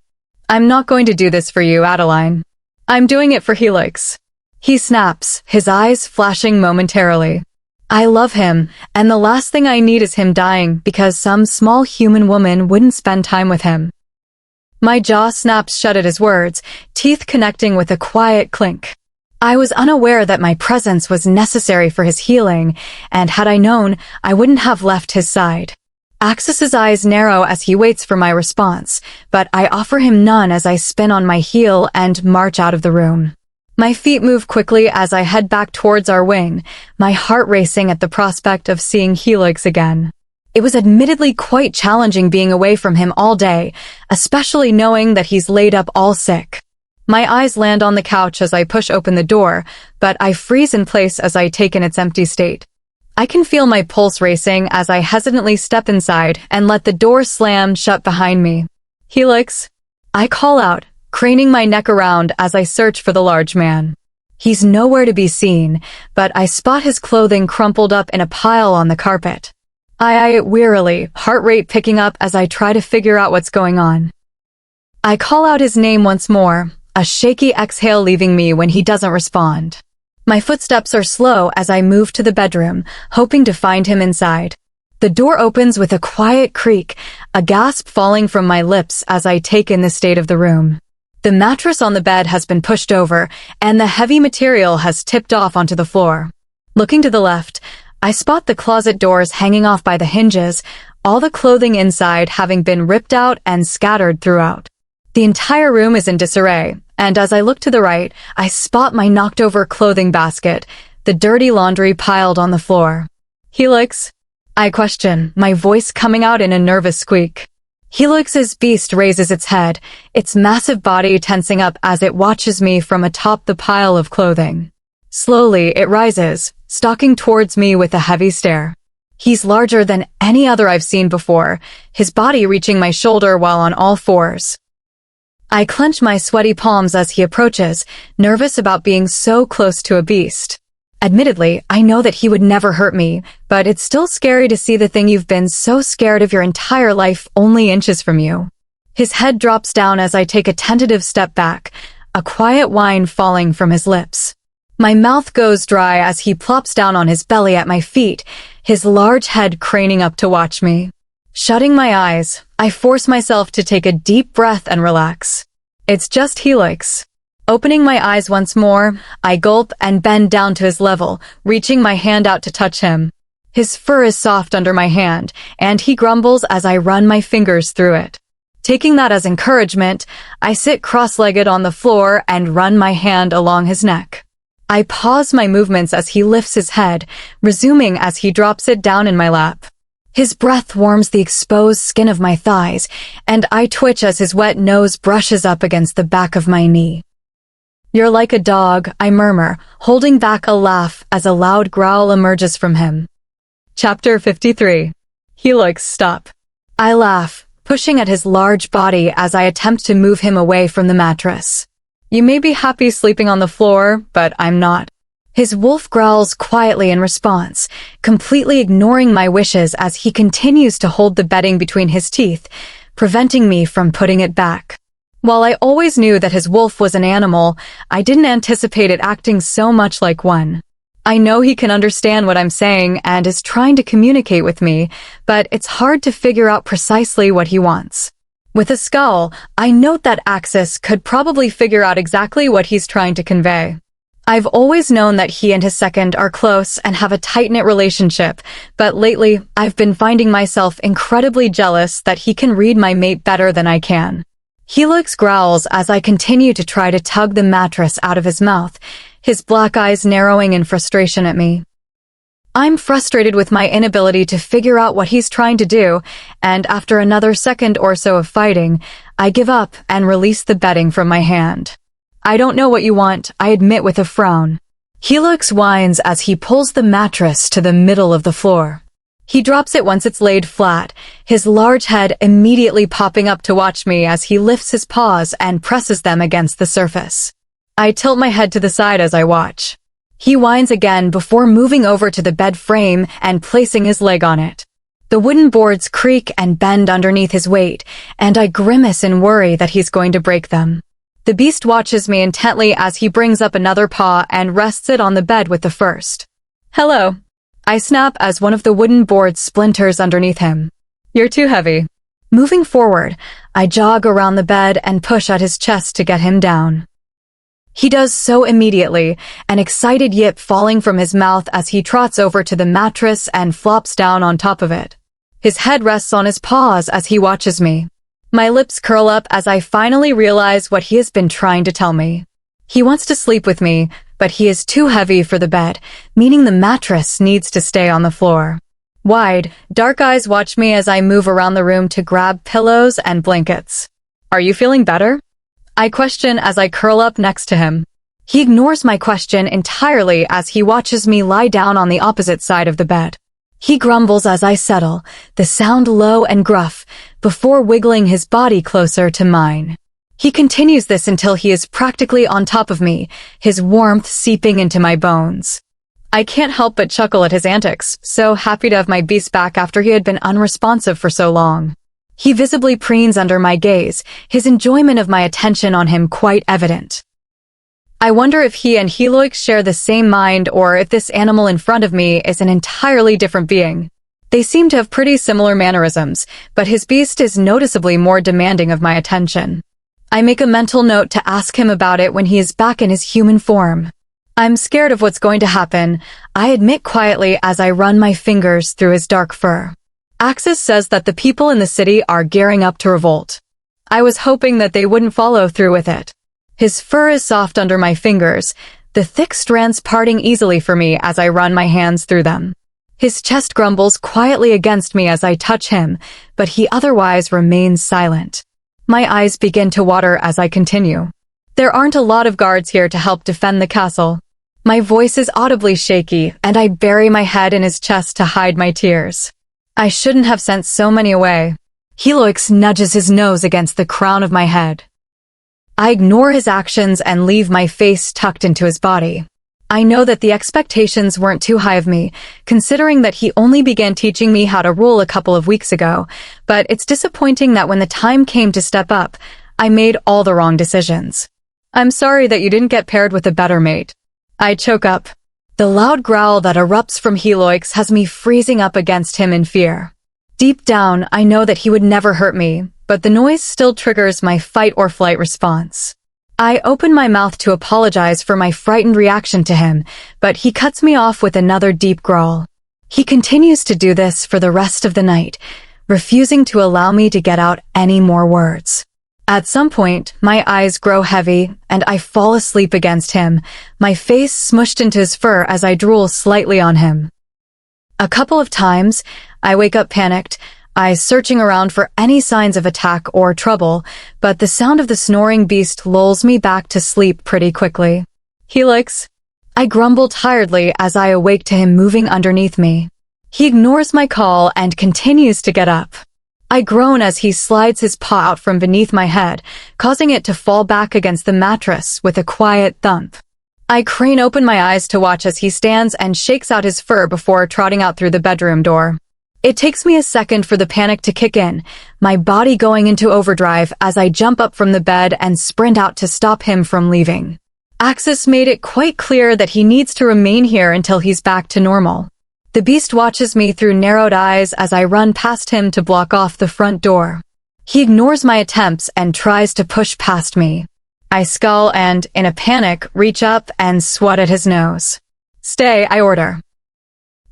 I'm not going to do this for you, Adeline. I'm doing it for Helix. He snaps, his eyes flashing momentarily. I love him, and the last thing I need is him dying because some small human woman wouldn't spend time with him. My jaw snaps shut at his words, teeth connecting with a quiet clink. I was unaware that my presence was necessary for his healing, and had I known, I wouldn't have left his side. Axis's eyes narrow as he waits for my response, but I offer him none as I spin on my heel and march out of the room. My feet move quickly as I head back towards our wing, my heart racing at the prospect of seeing Helix again. It was admittedly quite challenging being away from him all day, especially knowing that he's laid up all sick. My eyes land on the couch as I push open the door, but I freeze in place as I take in its empty state. I can feel my pulse racing as I hesitantly step inside and let the door slam shut behind me. Helix, I call out, craning my neck around as I search for the large man. He's nowhere to be seen, but I spot his clothing crumpled up in a pile on the carpet. I eye it wearily, heart rate picking up as I try to figure out what's going on. I call out his name once more, a shaky exhale leaving me when he doesn't respond. My footsteps are slow as I move to the bedroom, hoping to find him inside. The door opens with a quiet creak, a gasp falling from my lips as I take in the state of the room. The mattress on the bed has been pushed over, and the heavy material has tipped off onto the floor. Looking to the left, I spot the closet doors hanging off by the hinges, all the clothing inside having been ripped out and scattered throughout. The entire room is in disarray, and as I look to the right, I spot my knocked-over clothing basket, the dirty laundry piled on the floor. "Helix?" I question, my voice coming out in a nervous squeak. Helix's beast raises its head, its massive body tensing up as it watches me from atop the pile of clothing. Slowly, it rises, stalking towards me with a heavy stare. He's larger than any other I've seen before, his body reaching my shoulder while on all fours. I clench my sweaty palms as he approaches, nervous about being so close to a beast. Admittedly, I know that he would never hurt me, but it's still scary to see the thing you've been so scared of your entire life only inches from you. His head drops down as I take a tentative step back, a quiet whine falling from his lips. My mouth goes dry as he plops down on his belly at my feet, his large head craning up to watch me. Shutting my eyes, I force myself to take a deep breath and relax. It's just Helix. Opening my eyes once more, I gulp and bend down to his level, reaching my hand out to touch him. His fur is soft under my hand, and he grumbles as I run my fingers through it. Taking that as encouragement, I sit cross-legged on the floor and run my hand along his neck. I pause my movements as he lifts his head, resuming as he drops it down in my lap. His breath warms the exposed skin of my thighs, and I twitch as his wet nose brushes up against the back of my knee. "You're like a dog," I murmur, holding back a laugh as a loud growl emerges from him. Chapter 53. Helix, stop. I laugh, pushing at his large body as I attempt to move him away from the mattress. "You may be happy sleeping on the floor, but I'm not." His wolf growls quietly in response, completely ignoring my wishes as he continues to hold the bedding between his teeth, preventing me from putting it back. While I always knew that his wolf was an animal, I didn't anticipate it acting so much like one. I know he can understand what I'm saying and is trying to communicate with me, but it's hard to figure out precisely what he wants. With a scowl, I note that Axis could probably figure out exactly what he's trying to convey. I've always known that he and his second are close and have a tight-knit relationship, but lately I've been finding myself incredibly jealous that he can read my mate better than I can. Helix growls as I continue to try to tug the mattress out of his mouth, his black eyes narrowing in frustration at me. I'm frustrated with my inability to figure out what he's trying to do, and after another second or so of fighting, I give up and release the bedding from my hand. "I don't know what you want," I admit with a frown. Helix whines as he pulls the mattress to the middle of the floor. He drops it once it's laid flat, his large head immediately popping up to watch me as he lifts his paws and presses them against the surface. I tilt my head to the side as I watch. He whines again before moving over to the bed frame and placing his leg on it. The wooden boards creak and bend underneath his weight, and I grimace in worry that he's going to break them. The beast watches me intently as he brings up another paw and rests it on the bed with the first. "Hello." I snap as one of the wooden boards splinters underneath him. "You're too heavy." Moving forward, I jog around the bed and push at his chest to get him down. He does so immediately, an excited yip falling from his mouth as he trots over to the mattress and flops down on top of it. His head rests on his paws as he watches me. My lips curl up as I finally realize what he has been trying to tell me. He wants to sleep with me, but he is too heavy for the bed, meaning the mattress needs to stay on the floor. Wide, dark eyes watch me as I move around the room to grab pillows and blankets. "Are you feeling better?" I question as I curl up next to him. He ignores my question entirely as he watches me lie down on the opposite side of the bed. He grumbles as I settle, the sound low and gruff, before wiggling his body closer to mine. He continues this until he is practically on top of me, his warmth seeping into my bones. I can't help but chuckle at his antics, so happy to have my beast back after he had been unresponsive for so long. He visibly preens under my gaze, his enjoyment of my attention on him quite evident. I wonder if he and Helix share the same mind or if this animal in front of me is an entirely different being. They seem to have pretty similar mannerisms, but his beast is noticeably more demanding of my attention. I make a mental note to ask him about it when he is back in his human form. I'm scared of what's going to happen, I admit quietly as I run my fingers through his dark fur. Axis says that the people in the city are gearing up to revolt. I was hoping that they wouldn't follow through with it. His fur is soft under my fingers, the thick strands parting easily for me as I run my hands through them. His chest grumbles quietly against me as I touch him, but he otherwise remains silent. My eyes begin to water as I continue. There aren't a lot of guards here to help defend the castle. My voice is audibly shaky, and I bury my head in his chest to hide my tears. I shouldn't have sent so many away. Helix nudges his nose against the crown of my head. I ignore his actions and leave my face tucked into his body. I know that the expectations weren't too high of me, considering that he only began teaching me how to rule a couple of weeks ago, but it's disappointing that when the time came to step up, I made all the wrong decisions. I'm sorry that you didn't get paired with a better mate. I choke up. The loud growl that erupts from Helix has me freezing up against him in fear. Deep down, I know that he would never hurt me, but the noise still triggers my fight or flight response. I open my mouth to apologize for my frightened reaction to him, but he cuts me off with another deep growl. He continues to do this for the rest of the night, refusing to allow me to get out any more words. At some point, my eyes grow heavy, and I fall asleep against him, my face smushed into his fur as I drool slightly on him. A couple of times, I wake up panicked, eyes searching around for any signs of attack or trouble, but the sound of the snoring beast lulls me back to sleep pretty quickly. Helix. I grumble tiredly as I awake to him moving underneath me. He ignores my call and continues to get up. I groan as he slides his paw out from beneath my head, causing it to fall back against the mattress with a quiet thump. I crane open my eyes to watch as he stands and shakes out his fur before trotting out through the bedroom door. It takes me a second for the panic to kick in, my body going into overdrive as I jump up from the bed and sprint out to stop him from leaving. Axis made it quite clear that he needs to remain here until he's back to normal. The beast watches me through narrowed eyes as I run past him to block off the front door. He ignores my attempts and tries to push past me. I scull and, in a panic, reach up and swat at his nose. Stay, I order.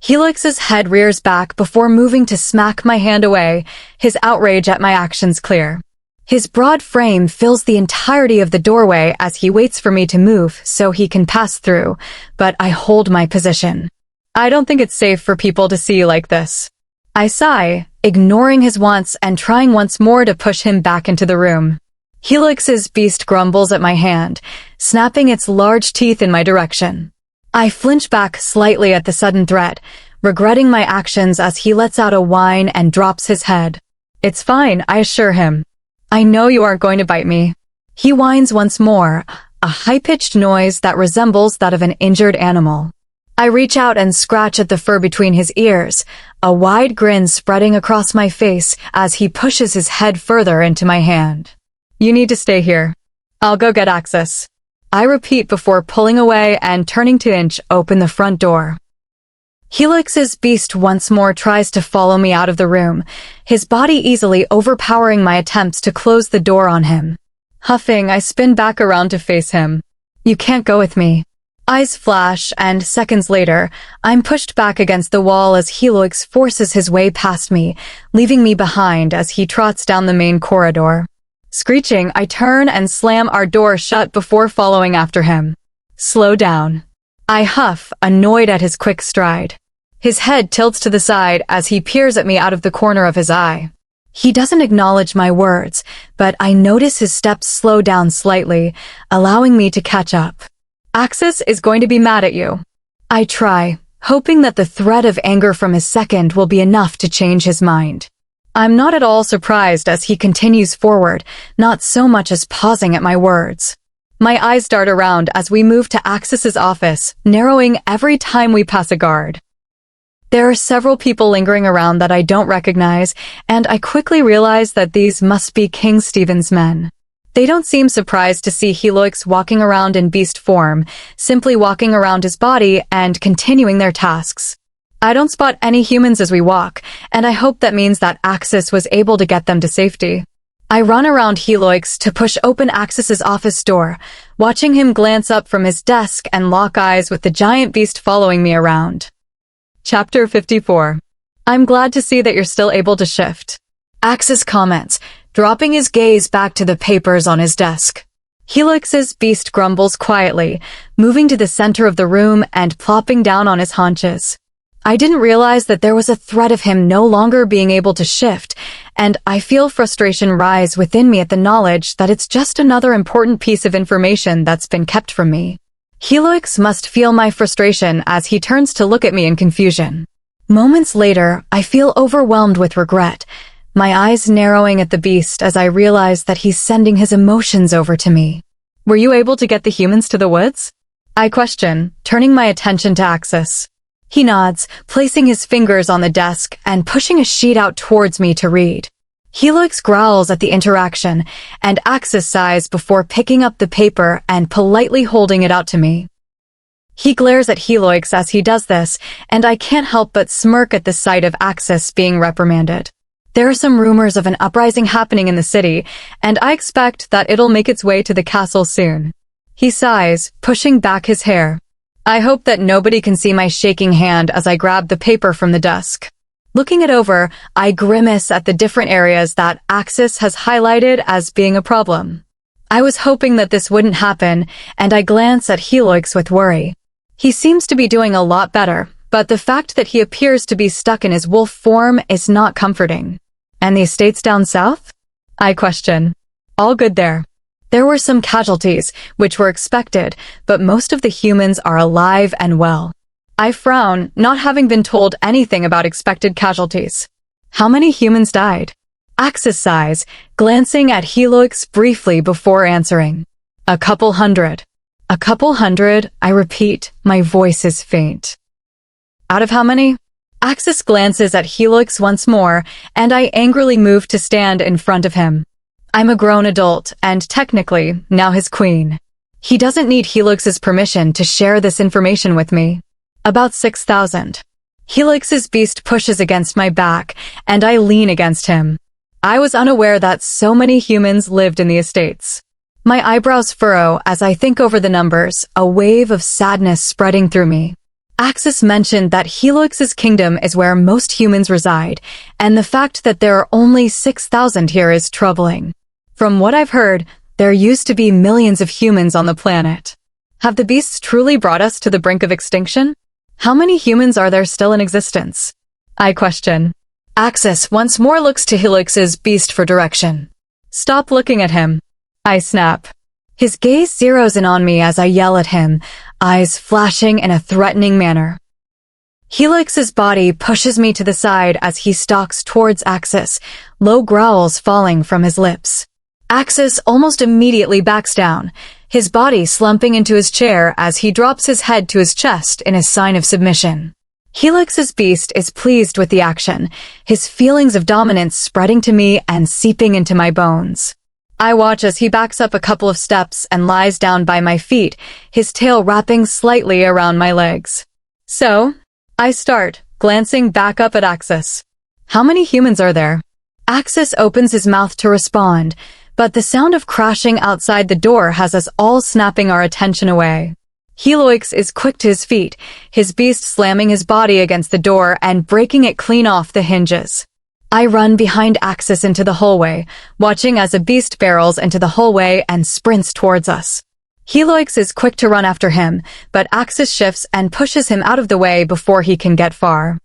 Helix's head rears back before moving to smack my hand away, his outrage at my actions clear. His broad frame fills the entirety of the doorway as he waits for me to move so he can pass through, but I hold my position. I don't think it's safe for people to see you like this. I sigh, ignoring his wants and trying once more to push him back into the room. Helix's beast grumbles at my hand, snapping its large teeth in my direction. I flinch back slightly at the sudden threat, regretting my actions as he lets out a whine and drops his head. It's fine, I assure him. I know you aren't going to bite me. He whines once more, a high-pitched noise that resembles that of an injured animal. I reach out and scratch at the fur between his ears, a wide grin spreading across my face as he pushes his head further into my hand. You need to stay here. I'll go get access. I repeat before pulling away and turning to inch open the front door. Helix's beast once more tries to follow me out of the room, his body easily overpowering my attempts to close the door on him. Huffing, I spin back around to face him. You can't go with me. Eyes flash, and seconds later, I'm pushed back against the wall as Helix forces his way past me, leaving me behind as he trots down the main corridor. Screeching, I turn and slam our door shut before following after him. Slow down. I huff, annoyed at his quick stride. His head tilts to the side as he peers at me out of the corner of his eye. He doesn't acknowledge my words, but I notice his steps slow down slightly, allowing me to catch up. Axis is going to be mad at you. I try, hoping that the threat of anger from his second will be enough to change his mind. I'm not at all surprised as he continues forward, not so much as pausing at my words. My eyes dart around as we move to Axis's office, narrowing every time we pass a guard. There are several people lingering around that I don't recognize, and I quickly realize that these must be King Stephen's men. They don't seem surprised to see Helix walking around in beast form, simply walking around his body and continuing their tasks. I don't spot any humans as we walk, and I hope that means that Axis was able to get them to safety. I run around Helix to push open Axis's office door, watching him glance up from his desk and lock eyes with the giant beast following me around. Chapter 54. I'm glad to see that you're still able to shift. Axis comments, dropping his gaze back to the papers on his desk. Helix's beast grumbles quietly, moving to the center of the room and plopping down on his haunches. I didn't realize that there was a threat of him no longer being able to shift, and I feel frustration rise within me at the knowledge that it's just another important piece of information that's been kept from me. Helix must feel my frustration as he turns to look at me in confusion. Moments later, I feel overwhelmed with regret, my eyes narrowing at the beast as I realize that he's sending his emotions over to me. Were you able to get the humans to the woods? I question, turning my attention to Axis. He nods, placing his fingers on the desk and pushing a sheet out towards me to read. Helix growls at the interaction, and Axis sighs before picking up the paper and politely holding it out to me. He glares at Helix as he does this, and I can't help but smirk at the sight of Axis being reprimanded. There are some rumors of an uprising happening in the city, and I expect that it'll make its way to the castle soon. He sighs, pushing back his hair. I hope that nobody can see my shaking hand as I grab the paper from the desk. Looking it over, I grimace at the different areas that Axis has highlighted as being a problem. I was hoping that this wouldn't happen, and I glance at Helix with worry. He seems to be doing a lot better, but the fact that he appears to be stuck in his wolf form is not comforting. And the estates down south? I question. All good there. There were some casualties, which were expected, but most of the humans are alive and well. I frown, not having been told anything about expected casualties. How many humans died? Axis sighs, glancing at Helix briefly before answering. A couple hundred. A couple hundred, I repeat, my voice is faint. Out of how many? Axis glances at Helix once more, and I angrily move to stand in front of him. I'm a grown adult, and technically, now his queen. He doesn't need Helix's permission to share this information with me. About 6,000. Helix's beast pushes against my back, and I lean against him. I was unaware that so many humans lived in the estates. My eyebrows furrow as I think over the numbers, a wave of sadness spreading through me. Axis mentioned that Helix's kingdom is where most humans reside, and the fact that there are only 6,000 here is troubling. From what I've heard, there used to be millions of humans on the planet. Have the beasts truly brought us to the brink of extinction? How many humans are there still in existence? I question. Axis once more looks to Helix's beast for direction. Stop looking at him. I snap. His gaze zeroes in on me as I yell at him, eyes flashing in a threatening manner. Helix's body pushes me to the side as he stalks towards Axis, low growls falling from his lips. Axis almost immediately backs down, his body slumping into his chair as he drops his head to his chest in a sign of submission. Helix's beast is pleased with the action, his feelings of dominance spreading to me and seeping into my bones. I watch as he backs up a couple of steps and lies down by my feet, his tail wrapping slightly around my legs. So, I start, glancing back up at Axis. How many humans are there? Axis opens his mouth to respond, but the sound of crashing outside the door has us all snapping our attention away. Helix is quick to his feet, his beast slamming his body against the door and breaking it clean off the hinges. I run behind Axis into the hallway, watching as a beast barrels into the hallway and sprints towards us. Helix is quick to run after him, but Axis shifts and pushes him out of the way before he can get far.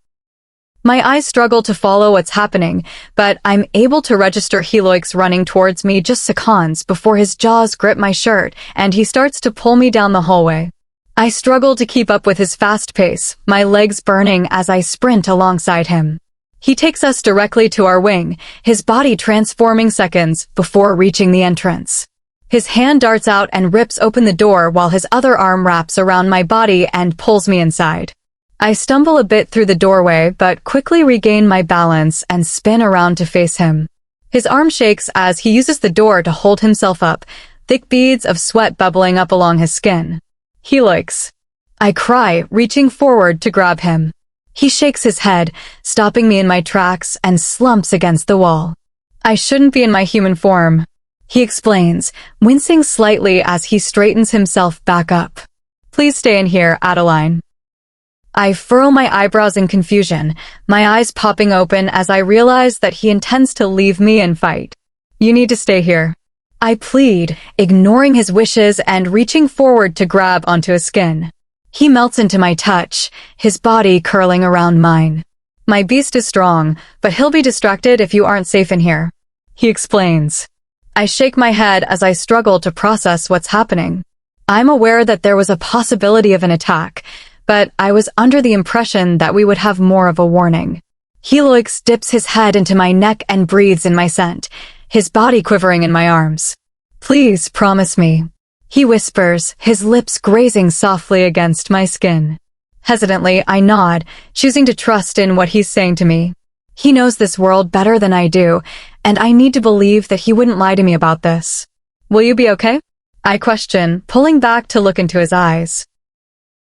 My eyes struggle to follow what's happening, but I'm able to register Helix running towards me just seconds before his jaws grip my shirt and he starts to pull me down the hallway. I struggle to keep up with his fast pace, my legs burning as I sprint alongside him. He takes us directly to our wing, his body transforming seconds before reaching the entrance. His hand darts out and rips open the door while his other arm wraps around my body and pulls me inside. I stumble a bit through the doorway but quickly regain my balance and spin around to face him. His arm shakes as he uses the door to hold himself up, thick beads of sweat bubbling up along his skin. Helix. I cry, reaching forward to grab him. He shakes his head, stopping me in my tracks and slumps against the wall. I shouldn't be in my human form, he explains, wincing slightly as he straightens himself back up. Please stay in here, Adeline. I furrow my eyebrows in confusion, my eyes popping open as I realize that he intends to leave me and fight. You need to stay here. I plead, ignoring his wishes and reaching forward to grab onto his skin. He melts into my touch, his body curling around mine. My beast is strong, but he'll be distracted if you aren't safe in here, he explains. I shake my head as I struggle to process what's happening. I'm aware that there was a possibility of an attack, but I was under the impression that we would have more of a warning. Helix dips his head into my neck and breathes in my scent, his body quivering in my arms. Please promise me, he whispers, his lips grazing softly against my skin. Hesitantly, I nod, choosing to trust in what he's saying to me. He knows this world better than I do, and I need to believe that he wouldn't lie to me about this. Will you be okay? I question, pulling back to look into his eyes.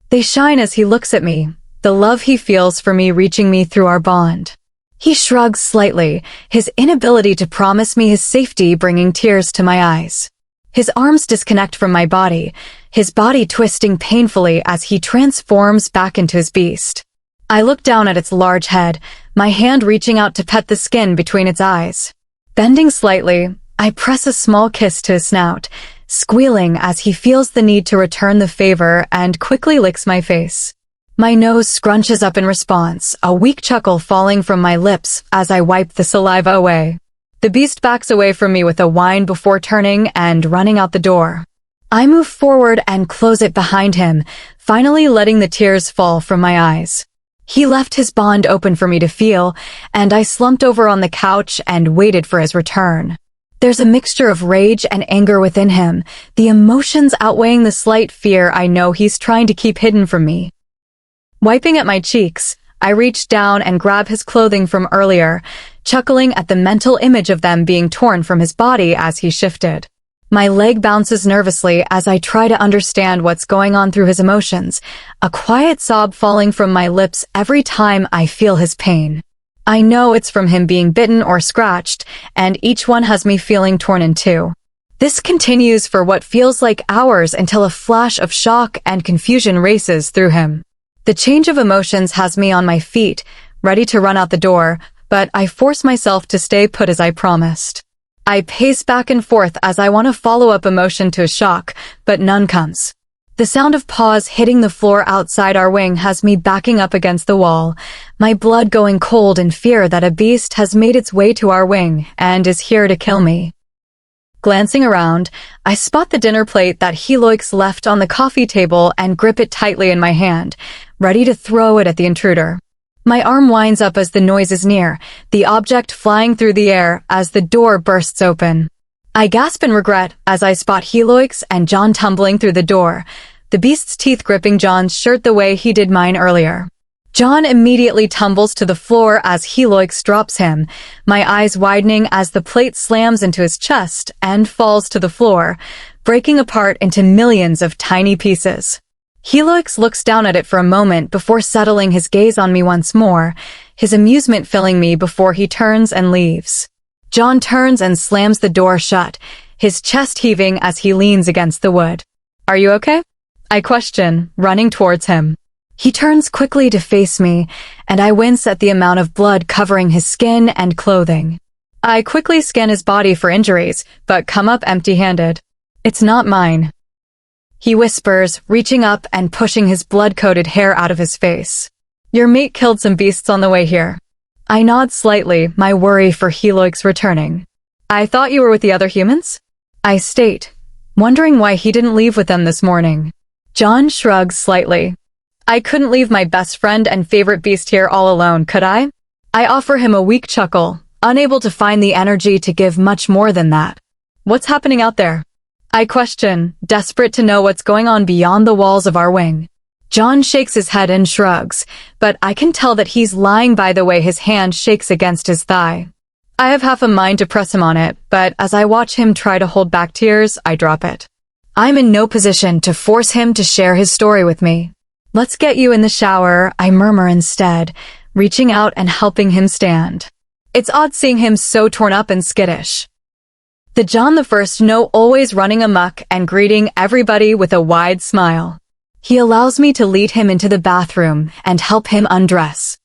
They shine as he looks at me, the love he feels for me reaching me through our bond. He shrugs slightly, his inability to promise me his safety bringing tears to my eyes. His arms disconnect from my body, his body twisting painfully as he transforms back into his beast. I look down at its large head, my hand reaching out to pet the skin between its eyes. Bending slightly, I press a small kiss to his snout, squealing as he feels the need to return the favor and quickly licks my face. My nose scrunches up in response, a weak chuckle falling from my lips as I wipe the saliva away. The beast backs away from me with a whine before turning and running out the door. I move forward and close it behind him, finally letting the tears fall from my eyes. He left his bond open for me to feel, and I slumped over on the couch and waited for his return. There's a mixture of rage and anger within him, the emotions outweighing the slight fear I know he's trying to keep hidden from me. Wiping at my cheeks, I reach down and grab his clothing from earlier, chuckling at the mental image of them being torn from his body as he shifted. My leg bounces nervously as I try to understand what's going on through his emotions, a quiet sob falling from my lips every time I feel his pain. I know it's from him being bitten or scratched, and each one has me feeling torn in two. This continues for what feels like hours until a flash of shock and confusion races through him. The change of emotions has me on my feet, ready to run out the door, but I force myself to stay put as I promised. I pace back and forth as I want to follow up emotion to a shock, but none comes. The sound of paws hitting the floor outside our wing has me backing up against the wall, my blood going cold in fear that a beast has made its way to our wing and is here to kill me. Glancing around, I spot the dinner plate that Helix left on the coffee table and grip it tightly in my hand, ready to throw it at the intruder. My arm winds up as the noise is near, the object flying through the air as the door bursts open. I gasp in regret as I spot Helix and John tumbling through the door, the beast's teeth gripping John's shirt the way he did mine earlier. John immediately tumbles to the floor as Helix drops him, my eyes widening as the plate slams into his chest and falls to the floor, breaking apart into millions of tiny pieces. Helix looks down at it for a moment before settling his gaze on me once more, his amusement filling me before he turns and leaves. John turns and slams the door shut, his chest heaving as he leans against the wood. Are you okay? I question, running towards him. He turns quickly to face me, and I wince at the amount of blood covering his skin and clothing. I quickly scan his body for injuries, but come up empty-handed. It's not mine, he whispers, reaching up and pushing his blood-coated hair out of his face. Your mate killed some beasts on the way here. I nod slightly, my worry for Helix returning. I thought you were with the other humans? I state, wondering why he didn't leave with them this morning. John shrugs slightly. I couldn't leave my best friend and favorite beast here all alone, could I? I offer him a weak chuckle, unable to find the energy to give much more than that. What's happening out there? I question, desperate to know what's going on beyond the walls of our wing. John shakes his head and shrugs, but I can tell that he's lying by the way his hand shakes against his thigh. I have half a mind to press him on it, but as I watch him try to hold back tears, I drop it. I'm in no position to force him to share his story with me. Let's get you in the shower, I murmur instead, reaching out and helping him stand. It's odd seeing him so torn up and skittish. The John the First know always running amok and greeting everybody with a wide smile. He allows me to lead him into the bathroom and help him undress.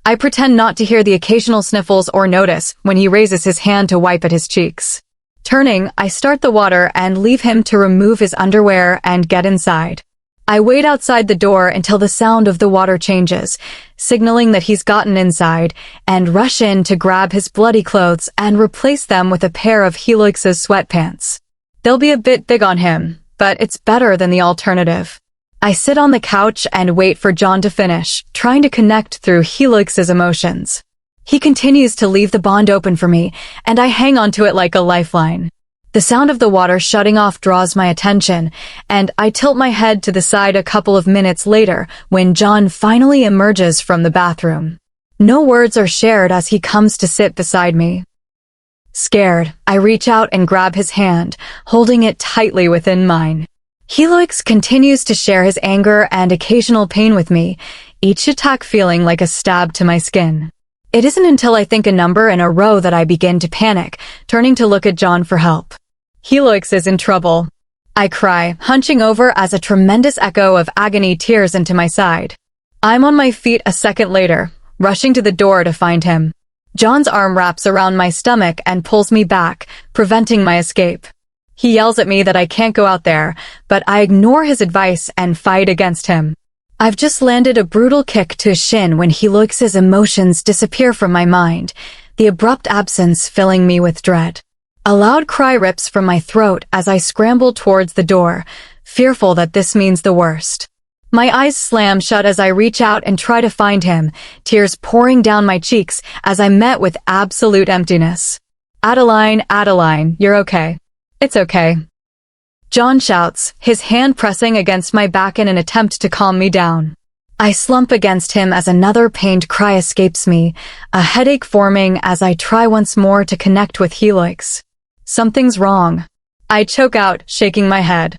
I pretend not to hear the occasional sniffles or notice when he raises his hand to wipe at his cheeks. Turning, I start the water and leave him to remove his underwear and get inside. I wait outside the door until the sound of the water changes, signaling that he's gotten inside, and rush in to grab his bloody clothes and replace them with a pair of Helix's sweatpants. They'll be a bit big on him, but it's better than the alternative. I sit on the couch and wait for John to finish, trying to connect through Helix's emotions. He continues to leave the bond open for me, and I hang onto it like a lifeline. The sound of the water shutting off draws my attention, and I tilt my head to the side a couple of minutes later when John finally emerges from the bathroom. No words are shared as he comes to sit beside me. Scared, I reach out and grab his hand, holding it tightly within mine. Helix continues to share his anger and occasional pain with me, each attack feeling like a stab to my skin. It isn't until I think a number in a row that I begin to panic, turning to look at John for help. Helix is in trouble. I cry, hunching over as a tremendous echo of agony tears into my side. I'm on my feet a second later, rushing to the door to find him. John's arm wraps around my stomach and pulls me back, preventing my escape. He yells at me that I can't go out there, but I ignore his advice and fight against him. I've just landed a brutal kick to his shin when Helix's emotions disappear from my mind, the abrupt absence filling me with dread. A loud cry rips from my throat as I scramble towards the door, fearful that this means the worst. My eyes slam shut as I reach out and try to find him, tears pouring down my cheeks as I'm met with absolute emptiness. Adeline, you're okay. It's okay. John shouts, his hand pressing against my back in an attempt to calm me down. I slump against him as another pained cry escapes me, a headache forming as I try once more to connect with Helix. Something's wrong. I choke out, shaking my head.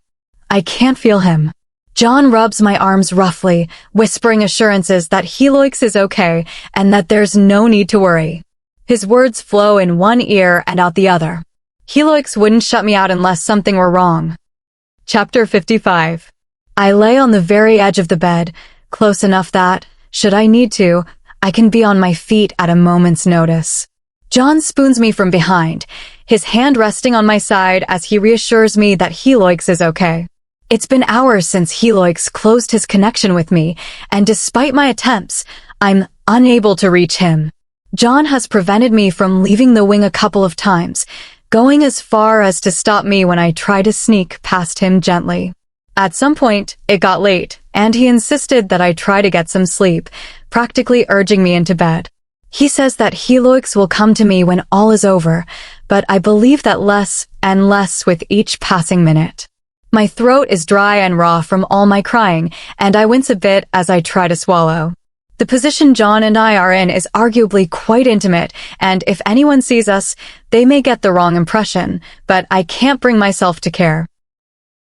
I can't feel him. John rubs my arms roughly, whispering assurances that Helix is okay and that there's no need to worry. His words flow in one ear and out the other. Helix wouldn't shut me out unless something were wrong. Chapter 55. I lay on the very edge of the bed, close enough that, should I need to, I can be on my feet at a moment's notice. John spoons me from behind, his hand resting on my side as he reassures me that Helix is okay. It's been hours since Helix closed his connection with me, and despite my attempts, I'm unable to reach him. John has prevented me from leaving the wing a couple of times, going as far as to stop me when I try to sneak past him gently. At some point, it got late, and he insisted that I try to get some sleep, practically urging me into bed. He says that Helix will come to me when all is over, but I believe that less and less with each passing minute. My throat is dry and raw from all my crying, and I wince a bit as I try to swallow. The position John and I are in is arguably quite intimate, and if anyone sees us, they may get the wrong impression, but I can't bring myself to care.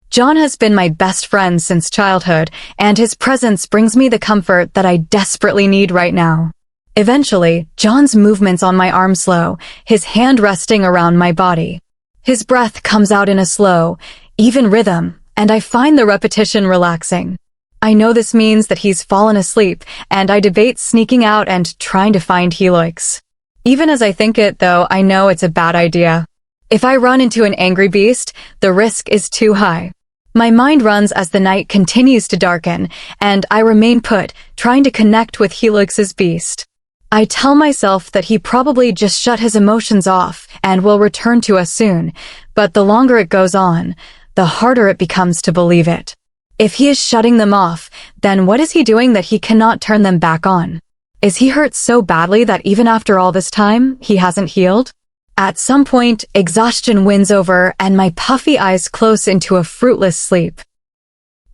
John has been my best friend since childhood, and his presence brings me the comfort that I desperately need right now. Eventually, John's movements on my arm slow, his hand resting around my body. His breath comes out in a slow, even rhythm, and I find the repetition relaxing. I know this means that he's fallen asleep, and I debate sneaking out and trying to find Helix. Even as I think it, though, I know it's a bad idea. If I run into an angry beast, the risk is too high. My mind runs as the night continues to darken, and I remain put, trying to connect with Helix's beast. I tell myself that he probably just shut his emotions off and will return to us soon, but the longer it goes on, the harder it becomes to believe it. If he is shutting them off, then what is he doing that he cannot turn them back on? Is he hurt so badly that even after all this time, he hasn't healed? At some point, exhaustion wins over and my puffy eyes close into a fruitless sleep.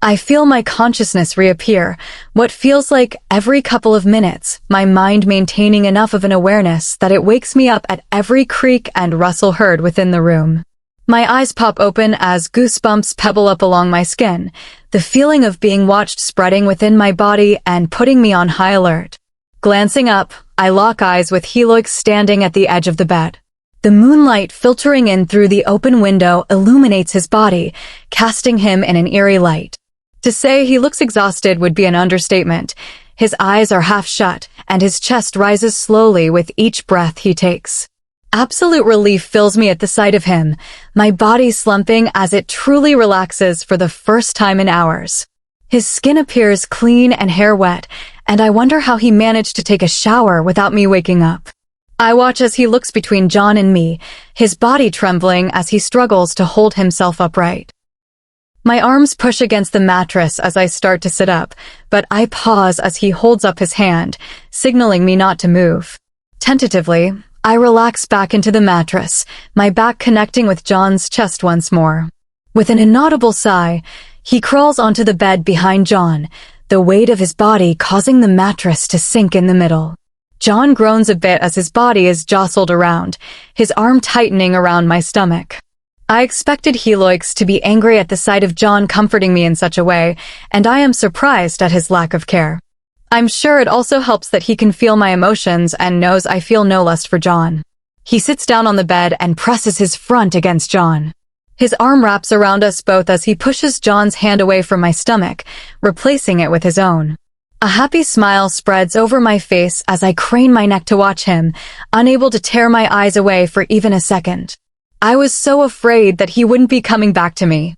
I feel my consciousness reappear, what feels like every couple of minutes, my mind maintaining enough of an awareness that it wakes me up at every creak and rustle heard within the room. My eyes pop open as goosebumps pebble up along my skin, the feeling of being watched spreading within my body and putting me on high alert. Glancing up, I lock eyes with Helix standing at the edge of the bed. The moonlight filtering in through the open window illuminates his body, casting him in an eerie light. To say he looks exhausted would be an understatement. His eyes are half shut, and his chest rises slowly with each breath he takes. Absolute relief fills me at the sight of him, my body slumping as it truly relaxes for the first time in hours. His skin appears clean and hair wet, and I wonder how he managed to take a shower without me waking up. I watch as he looks between John and me, his body trembling as he struggles to hold himself upright. My arms push against the mattress as I start to sit up, but I pause as he holds up his hand, signaling me not to move. Tentatively, I relax back into the mattress, my back connecting with John's chest once more. With an inaudible sigh, he crawls onto the bed behind John, the weight of his body causing the mattress to sink in the middle. John groans a bit as his body is jostled around, his arm tightening around my stomach. I expected Helix to be angry at the sight of John comforting me in such a way, and I am surprised at his lack of care. I'm sure it also helps that he can feel my emotions and knows I feel no lust for John. He sits down on the bed and presses his front against John. His arm wraps around us both as he pushes John's hand away from my stomach, replacing it with his own. A happy smile spreads over my face as I crane my neck to watch him, unable to tear my eyes away for even a second. I was so afraid that he wouldn't be coming back to me.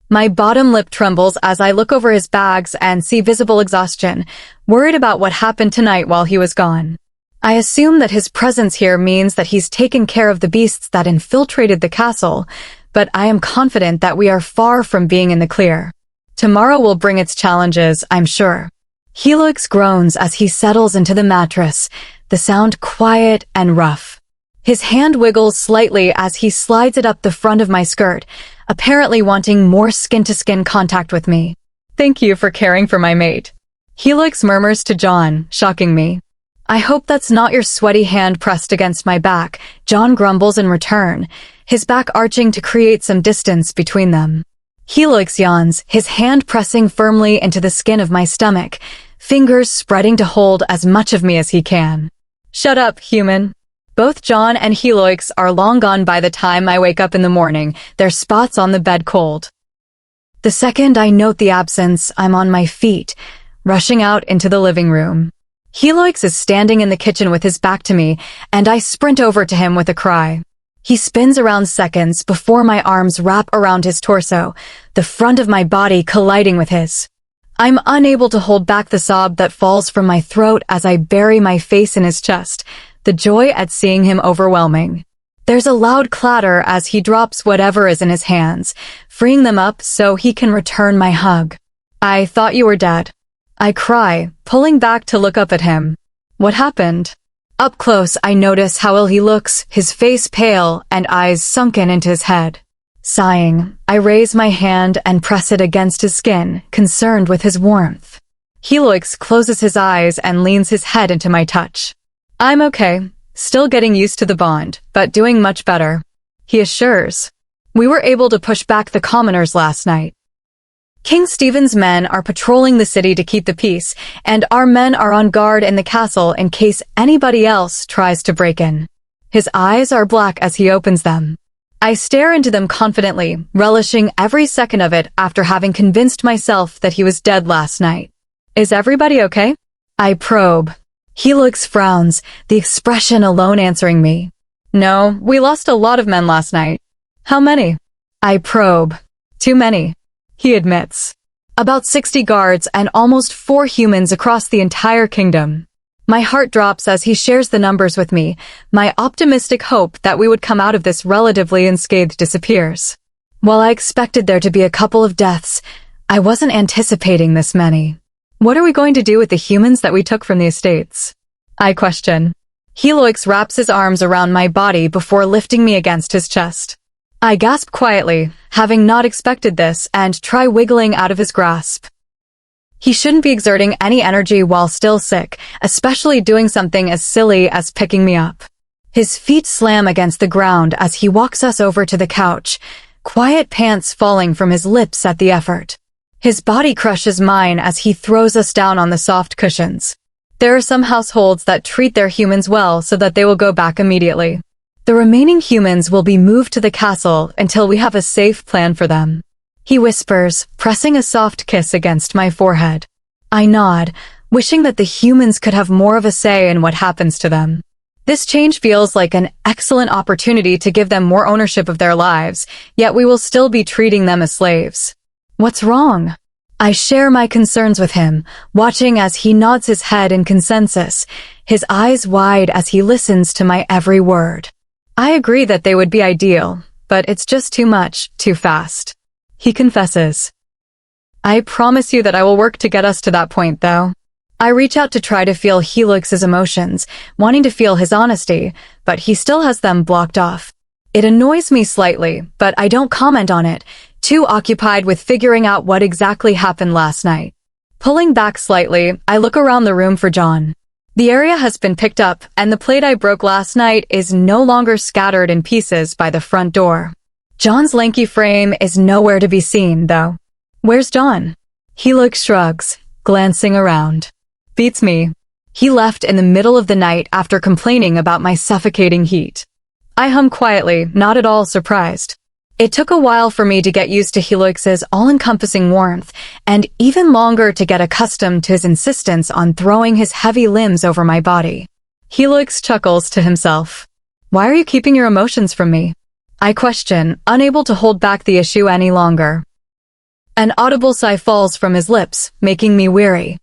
My bottom lip trembles as I look over his bags and see visible exhaustion, worried about what happened tonight while he was gone. I assume that his presence here means that he's taken care of the beasts that infiltrated the castle, but I am confident that we are far from being in the clear. Tomorrow will bring its challenges, I'm sure. Helix groans as he settles into the mattress, the sound quiet and rough. His hand wiggles slightly as he slides it up the front of my skirt, apparently wanting more skin-to-skin contact with me. Thank you for caring for my mate. Helix murmurs to John, shocking me. I hope that's not your sweaty hand pressed against my back, John grumbles in return, his back arching to create some distance between them. Helix yawns, his hand pressing firmly into the skin of my stomach, fingers spreading to hold as much of me as he can. Shut up, human. Both John and Helix are long gone by the time I wake up in the morning, their spots on the bed cold. The second I note the absence, I'm on my feet, rushing out into the living room. Helix is standing in the kitchen with his back to me, and I sprint over to him with a cry. He spins around seconds before my arms wrap around his torso, the front of my body colliding with his. I'm unable to hold back the sob that falls from my throat as I bury my face in his chest, the joy at seeing him overwhelming. There's a loud clatter as he drops whatever is in his hands, freeing them up so he can return my hug. I thought you were dead. I cry, pulling back to look up at him. What happened? Up close, I notice how ill he looks, his face pale and eyes sunken into his head. Sighing, I raise my hand and press it against his skin, concerned with his warmth. Helix closes his eyes and leans his head into my touch. I'm okay, still getting used to the bond, but doing much better. He assures. We were able to push back the commoners last night. King Stephen's men are patrolling the city to keep the peace, and our men are on guard in the castle in case anybody else tries to break in. His eyes are black as he opens them. I stare into them confidently, relishing every second of it after having convinced myself that he was dead last night. Is everybody okay? I probe. Helix frowns, the expression alone answering me. No, we lost a lot of men last night. How many? I probe. Too many. He admits. About 60 guards and almost 4 humans across the entire kingdom. My heart drops as he shares the numbers with me. My optimistic hope that we would come out of this relatively unscathed disappears. While I expected there to be a couple of deaths, I wasn't anticipating this many. What are we going to do with the humans that we took from the estates? I question. Helix wraps his arms around my body before lifting me against his chest. I gasp quietly, having not expected this, and try wiggling out of his grasp. He shouldn't be exerting any energy while still sick, especially doing something as silly as picking me up. His feet slam against the ground as he walks us over to the couch, quiet pants falling from his lips at the effort. His body crushes mine as he throws us down on the soft cushions. There are some households that treat their humans well so that they will go back immediately. The remaining humans will be moved to the castle until we have a safe plan for them. He whispers, pressing a soft kiss against my forehead. I nod, wishing that the humans could have more of a say in what happens to them. This change feels like an excellent opportunity to give them more ownership of their lives, yet we will still be treating them as slaves. What's wrong? I share my concerns with him, watching as he nods his head in consensus, his eyes wide as he listens to my every word. I agree that they would be ideal, but it's just too much, too fast. He confesses. I promise you that I will work to get us to that point, though. I reach out to try to feel Helix's emotions, wanting to feel his honesty, but he still has them blocked off. It annoys me slightly, but I don't comment on it, too occupied with figuring out what exactly happened last night. Pulling back slightly, I look around the room for John. The area has been picked up, and the plate I broke last night is no longer scattered in pieces by the front door. John's lanky frame is nowhere to be seen, though. Where's John? Helix shrugs, glancing around. Beats me. He left in the middle of the night after complaining about my suffocating heat. I hum quietly, not at all surprised. It took a while for me to get used to Helix's all-encompassing warmth, and even longer to get accustomed to his insistence on throwing his heavy limbs over my body. Helix chuckles to himself. Why are you keeping your emotions from me? I question, unable to hold back the issue any longer. An audible sigh falls from his lips, making me weary.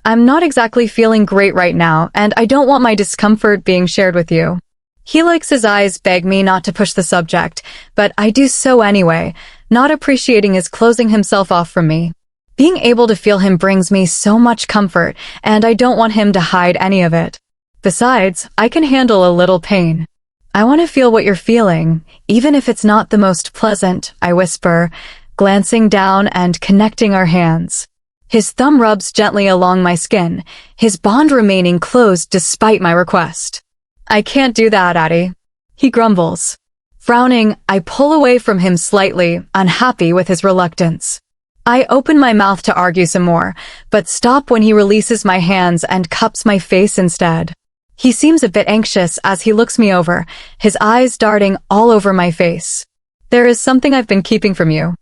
I'm not exactly feeling great right now, and I don't want my discomfort being shared with you. Helix's eyes beg me not to push the subject, but I do so anyway, not appreciating his closing himself off from me. Being able to feel him brings me so much comfort, and I don't want him to hide any of it. Besides, I can handle a little pain. I want to feel what you're feeling, even if it's not the most pleasant, I whisper, glancing down and connecting our hands. His thumb rubs gently along my skin, his bond remaining closed despite my request. I can't do that, Addie. He grumbles. Frowning, I pull away from him slightly, unhappy with his reluctance. I open my mouth to argue some more, but stop when he releases my hands and cups my face instead. He seems a bit anxious as he looks me over, his eyes darting all over my face. There is something I've been keeping from you.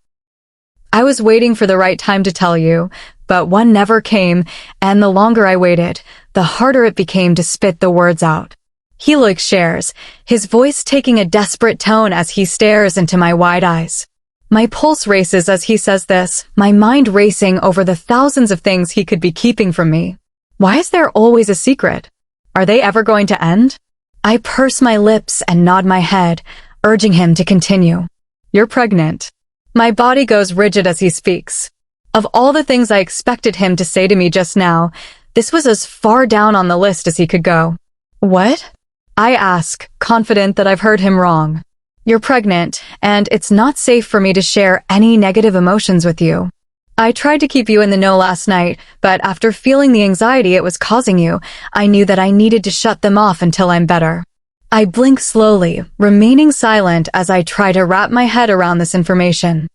I was waiting for the right time to tell you, but one never came, and the longer I waited, the harder it became to spit the words out. Helix shares, his voice taking a desperate tone as he stares into my wide eyes. My pulse races as he says this, my mind racing over the thousands of things he could be keeping from me. Why is there always a secret? Are they ever going to end? I purse my lips and nod my head, urging him to continue. You're pregnant. My body goes rigid as he speaks. Of all the things I expected him to say to me just now, this was as far down on the list as he could go. What? I ask, confident that I've heard him wrong. You're pregnant, and it's not safe for me to share any negative emotions with you. I tried to keep you in the know last night, but after feeling the anxiety it was causing you, I knew that I needed to shut them off until I'm better. I blink slowly, remaining silent as I try to wrap my head around this information.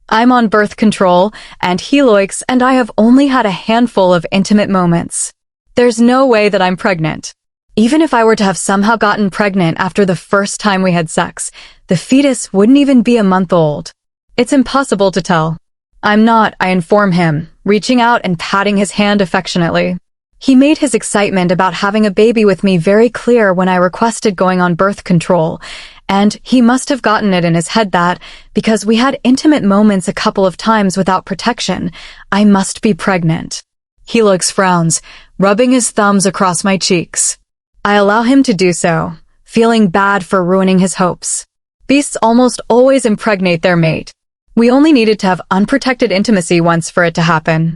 I'm on birth control, and Helix and I have only had a handful of intimate moments. There's no way that I'm pregnant. Even if I were to have somehow gotten pregnant after the first time we had sex, the fetus wouldn't even be a month old. It's impossible to tell. I'm not, I inform him, reaching out and patting his hand affectionately. He made his excitement about having a baby with me very clear when I requested going on birth control, and he must have gotten it in his head that, because we had intimate moments a couple of times without protection, I must be pregnant. Helix frowns, rubbing his thumbs across my cheeks. I allow him to do so, feeling bad for ruining his hopes. Beasts almost always impregnate their mate. We only needed to have unprotected intimacy once for it to happen.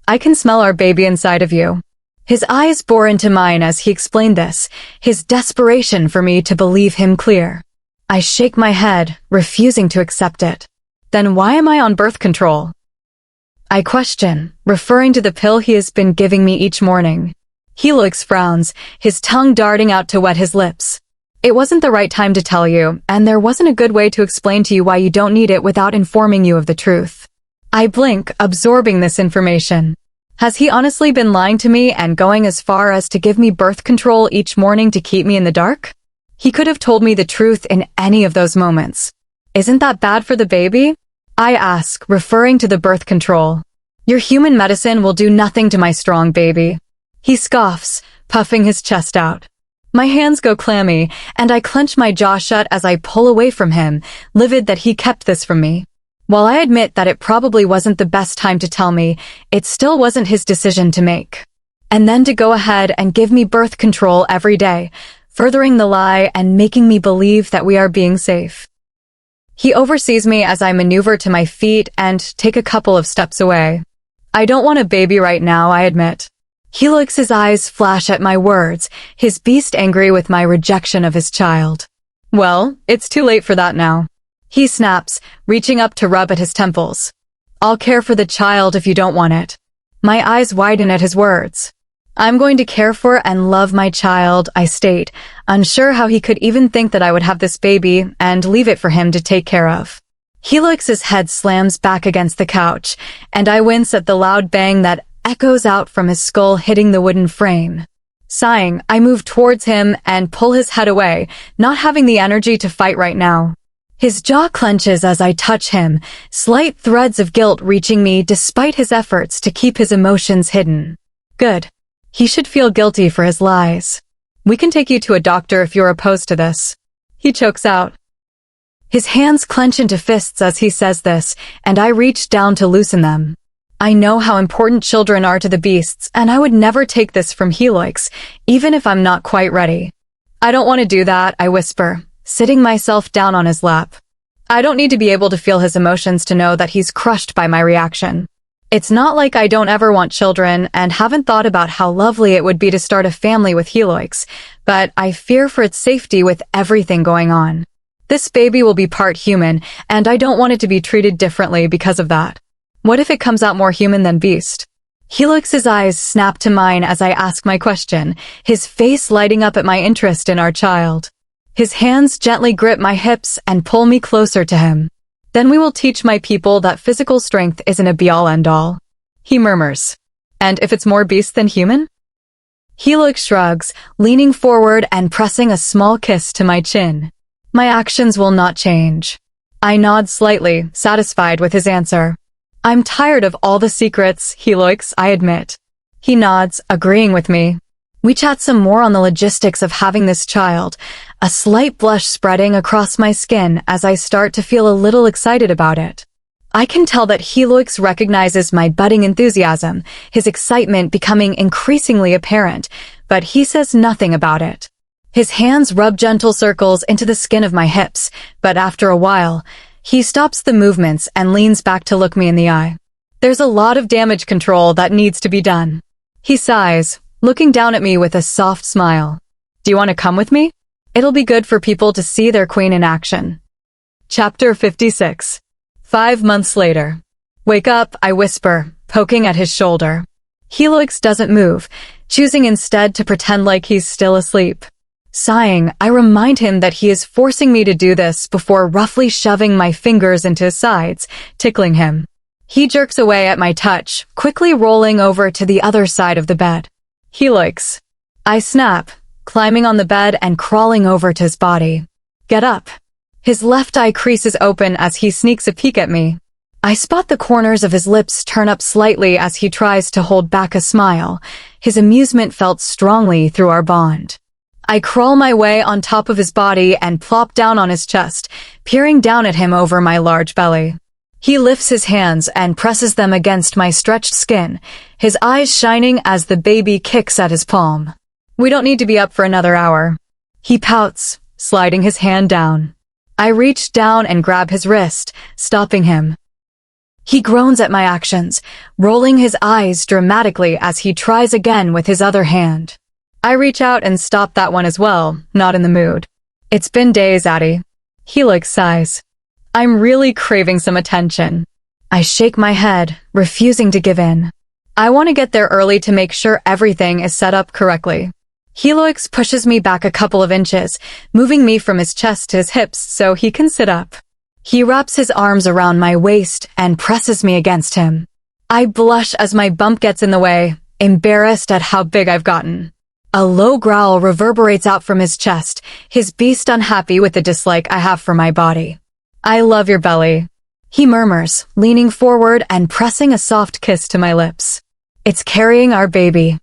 I can smell our baby inside of you. His eyes bore into mine as he explained this, his desperation for me to believe him clear. I shake my head, refusing to accept it. Then why am I on birth control? I question, referring to the pill he has been giving me each morning. Helix frowns, his tongue darting out to wet his lips. It wasn't the right time to tell you, and there wasn't a good way to explain to you why you don't need it without informing you of the truth. I blink, absorbing this information. Has he honestly been lying to me and going as far as to give me birth control each morning to keep me in the dark? He could have told me the truth in any of those moments. Isn't that bad for the baby? I ask, referring to the birth control. Your human medicine will do nothing to my strong baby. He scoffs, puffing his chest out. My hands go clammy, and I clench my jaw shut as I pull away from him, livid that he kept this from me. While I admit that it probably wasn't the best time to tell me, it still wasn't his decision to make. And then to go ahead and give me birth control every day, furthering the lie and making me believe that we are being safe. He oversees me as I maneuver to my feet and take a couple of steps away. I don't want a baby right now, I admit. Helix's eyes flash at my words, his beast angry with my rejection of his child. Well, it's too late for that now. He snaps, reaching up to rub at his temples. I'll care for the child if you don't want it. My eyes widen at his words. I'm going to care for and love my child, I state, unsure how he could even think that I would have this baby and leave it for him to take care of. Helix's head slams back against the couch, and I wince at the loud bang that echoes out from his skull hitting the wooden frame. Sighing, I move towards him and pull his head away, not having the energy to fight right now. His jaw clenches as I touch him, slight threads of guilt reaching me despite his efforts to keep his emotions hidden. Good. He should feel guilty for his lies. We can take you to a doctor if you're opposed to this. He chokes out. His hands clench into fists as he says this, and I reach down to loosen them. I know how important children are to the beasts, and I would never take this from Helix, even if I'm not quite ready. I don't want to do that, I whisper, sitting myself down on his lap. I don't need to be able to feel his emotions to know that he's crushed by my reaction. It's not like I don't ever want children and haven't thought about how lovely it would be to start a family with Helix, but I fear for its safety with everything going on. This baby will be part human, and I don't want it to be treated differently because of that. What if it comes out more human than beast? Helix's eyes snap to mine as I ask my question, his face lighting up at my interest in our child. His hands gently grip my hips and pull me closer to him. Then we will teach my people that physical strength isn't a be-all end-all. He murmurs. And if it's more beast than human? Helix shrugs, leaning forward and pressing a small kiss to my chin. My actions will not change. I nod slightly, satisfied with his answer. I'm tired of all the secrets, Helix, I admit. He nods, agreeing with me. We chat some more on the logistics of having this child, a slight blush spreading across my skin as I start to feel a little excited about it. I can tell that Helix recognizes my budding enthusiasm, his excitement becoming increasingly apparent, but he says nothing about it. His hands rub gentle circles into the skin of my hips, but after a while, he stops the movements and leans back to look me in the eye. There's a lot of damage control that needs to be done. He sighs, looking down at me with a soft smile. Do you want to come with me? It'll be good for people to see their queen in action. Chapter 56. 5 months later. Wake up, I whisper, poking at his shoulder. Helix doesn't move, choosing instead to pretend like he's still asleep. Sighing, I remind him that he is forcing me to do this before roughly shoving my fingers into his sides, tickling him. He jerks away at my touch, quickly rolling over to the other side of the bed. Helix. I snap, climbing on the bed and crawling over to his body. Get up. His left eye creases open as he sneaks a peek at me. I spot the corners of his lips turn up slightly as he tries to hold back a smile. His amusement felt strongly through our bond. I crawl my way on top of his body and plop down on his chest, peering down at him over my large belly. He lifts his hands and presses them against my stretched skin, his eyes shining as the baby kicks at his palm. We don't need to be up for another hour. He pouts, sliding his hand down. I reach down and grab his wrist, stopping him. He groans at my actions, rolling his eyes dramatically as he tries again with his other hand. I reach out and stop that one as well, not in the mood. It's been days, Addie. Helix sighs. I'm really craving some attention. I shake my head, refusing to give in. I want to get there early to make sure everything is set up correctly. Helix pushes me back a couple of inches, moving me from his chest to his hips so he can sit up. He wraps his arms around my waist and presses me against him. I blush as my bump gets in the way, embarrassed at how big I've gotten. A low growl reverberates out from his chest, his beast unhappy with the dislike I have for my body. I love your belly. He murmurs, leaning forward and pressing a soft kiss to my lips. It's carrying our baby.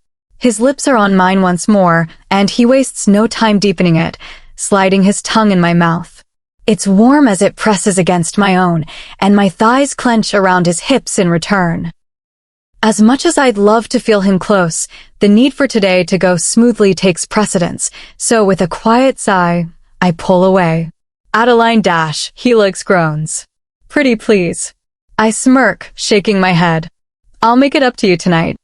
His lips are on mine once more, and he wastes no time deepening it, sliding his tongue in my mouth. It's warm as it presses against my own, and my thighs clench around his hips in return. As much as I'd love to feel him close, the need for today to go smoothly takes precedence, so with a quiet sigh, I pull away. Adeline dash, Helix groans. Pretty please. I smirk, shaking my head. I'll make it up to you tonight.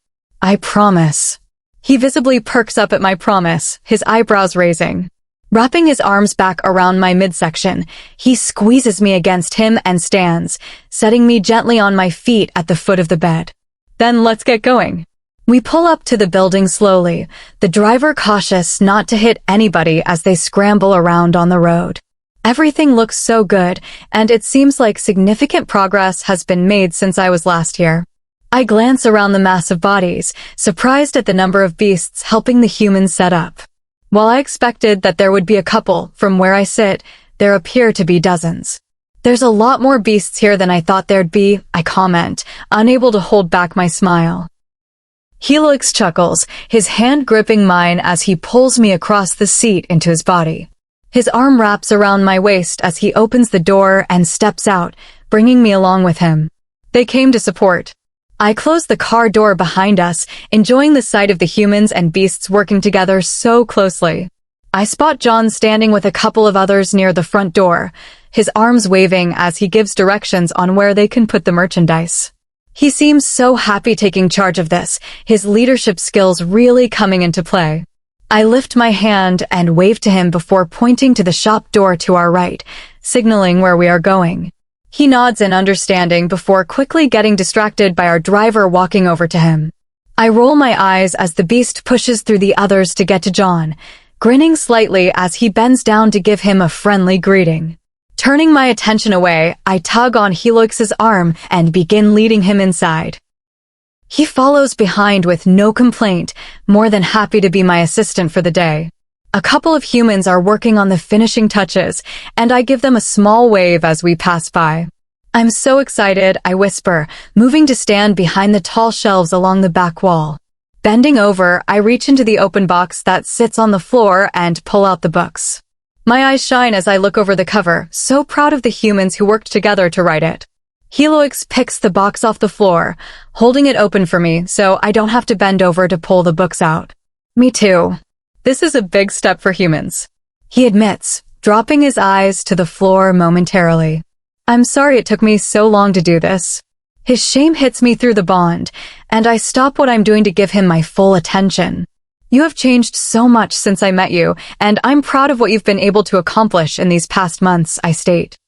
I promise. He visibly perks up at my promise, his eyebrows raising. Wrapping his arms back around my midsection, he squeezes me against him and stands, setting me gently on my feet at the foot of the bed. Then let's get going. We pull up to the building slowly, the driver cautious not to hit anybody as they scramble around on the road. Everything looks so good, and it seems like significant progress has been made since I was last here. I glance around the mass of bodies, surprised at the number of beasts helping the humans set up. While I expected that there would be a couple, from where I sit, there appear to be dozens. There's a lot more beasts here than I thought there'd be, I comment, unable to hold back my smile. Helix chuckles, his hand gripping mine as he pulls me across the seat into his body. His arm wraps around my waist as he opens the door and steps out, bringing me along with him. They came to support. I close the car door behind us, enjoying the sight of the humans and beasts working together so closely. I spot John standing with a couple of others near the front door, his arms waving as he gives directions on where they can put the merchandise. He seems so happy taking charge of this, his leadership skills really coming into play. I lift my hand and wave to him before pointing to the shop door to our right, signaling where we are going. He nods in understanding before quickly getting distracted by our driver walking over to him. I roll my eyes as the beast pushes through the others to get to John, grinning slightly as he bends down to give him a friendly greeting. Turning my attention away, I tug on Helix's arm and begin leading him inside. He follows behind with no complaint, more than happy to be my assistant for the day. A couple of humans are working on the finishing touches, and I give them a small wave as we pass by. I'm so excited, I whisper, moving to stand behind the tall shelves along the back wall. Bending over, I reach into the open box that sits on the floor and pull out the books. My eyes shine as I look over the cover, so proud of the humans who worked together to write it. Helix picks the box off the floor, holding it open for me so I don't have to bend over to pull the books out. Me too. This is a big step for humans, he admits, dropping his eyes to the floor momentarily. I'm sorry it took me so long to do this. His shame hits me through the bond, and I stop what I'm doing to give him my full attention. You have changed so much since I met you, and I'm proud of what you've been able to accomplish in these past months, I state.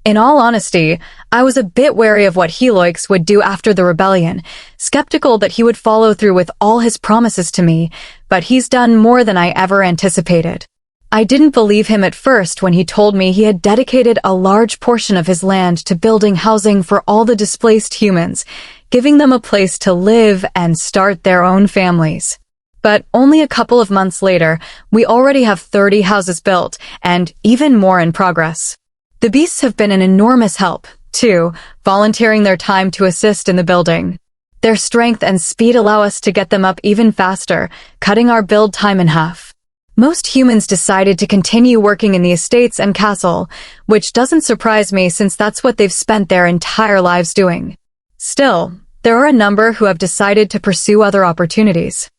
In all honesty, I was a bit wary of what Helix would do after the rebellion, skeptical that he would follow through with all his promises to me, but he's done more than I ever anticipated. I didn't believe him at first when he told me he had dedicated a large portion of his land to building housing for all the displaced humans, giving them a place to live and start their own families. But only a couple of months later, we already have 30 houses built, and even more in progress. The beasts have been an enormous help, too, volunteering their time to assist in the building. Their strength and speed allow us to get them up even faster, cutting our build time in half. Most humans decided to continue working in the estates and castle, which doesn't surprise me since that's what they've spent their entire lives doing. Still, there are a number who have decided to pursue other opportunities.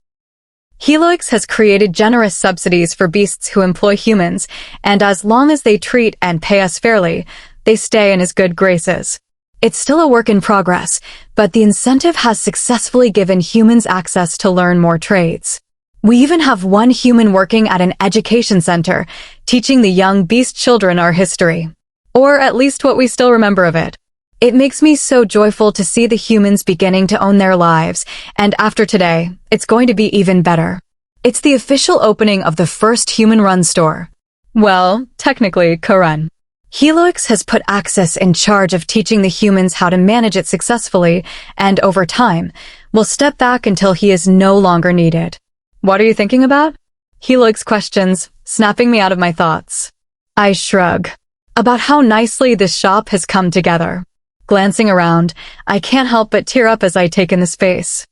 Helix has created generous subsidies for beasts who employ humans, and as long as they treat and pay us fairly, they stay in his good graces. It's still a work in progress, but the incentive has successfully given humans access to learn more trades. We even have one human working at an education center, teaching the young beast children our history. Or at least what we still remember of it. It makes me so joyful to see the humans beginning to own their lives, and after today, it's going to be even better. It's the official opening of the first human-run store. Well, technically, co-run. Helix has put Axis in charge of teaching the humans how to manage it successfully, and over time, will step back until he is no longer needed. What are you thinking about? Helix questions, snapping me out of my thoughts. I shrug. About how nicely this shop has come together. Glancing around, I can't help but tear up as I take in the space.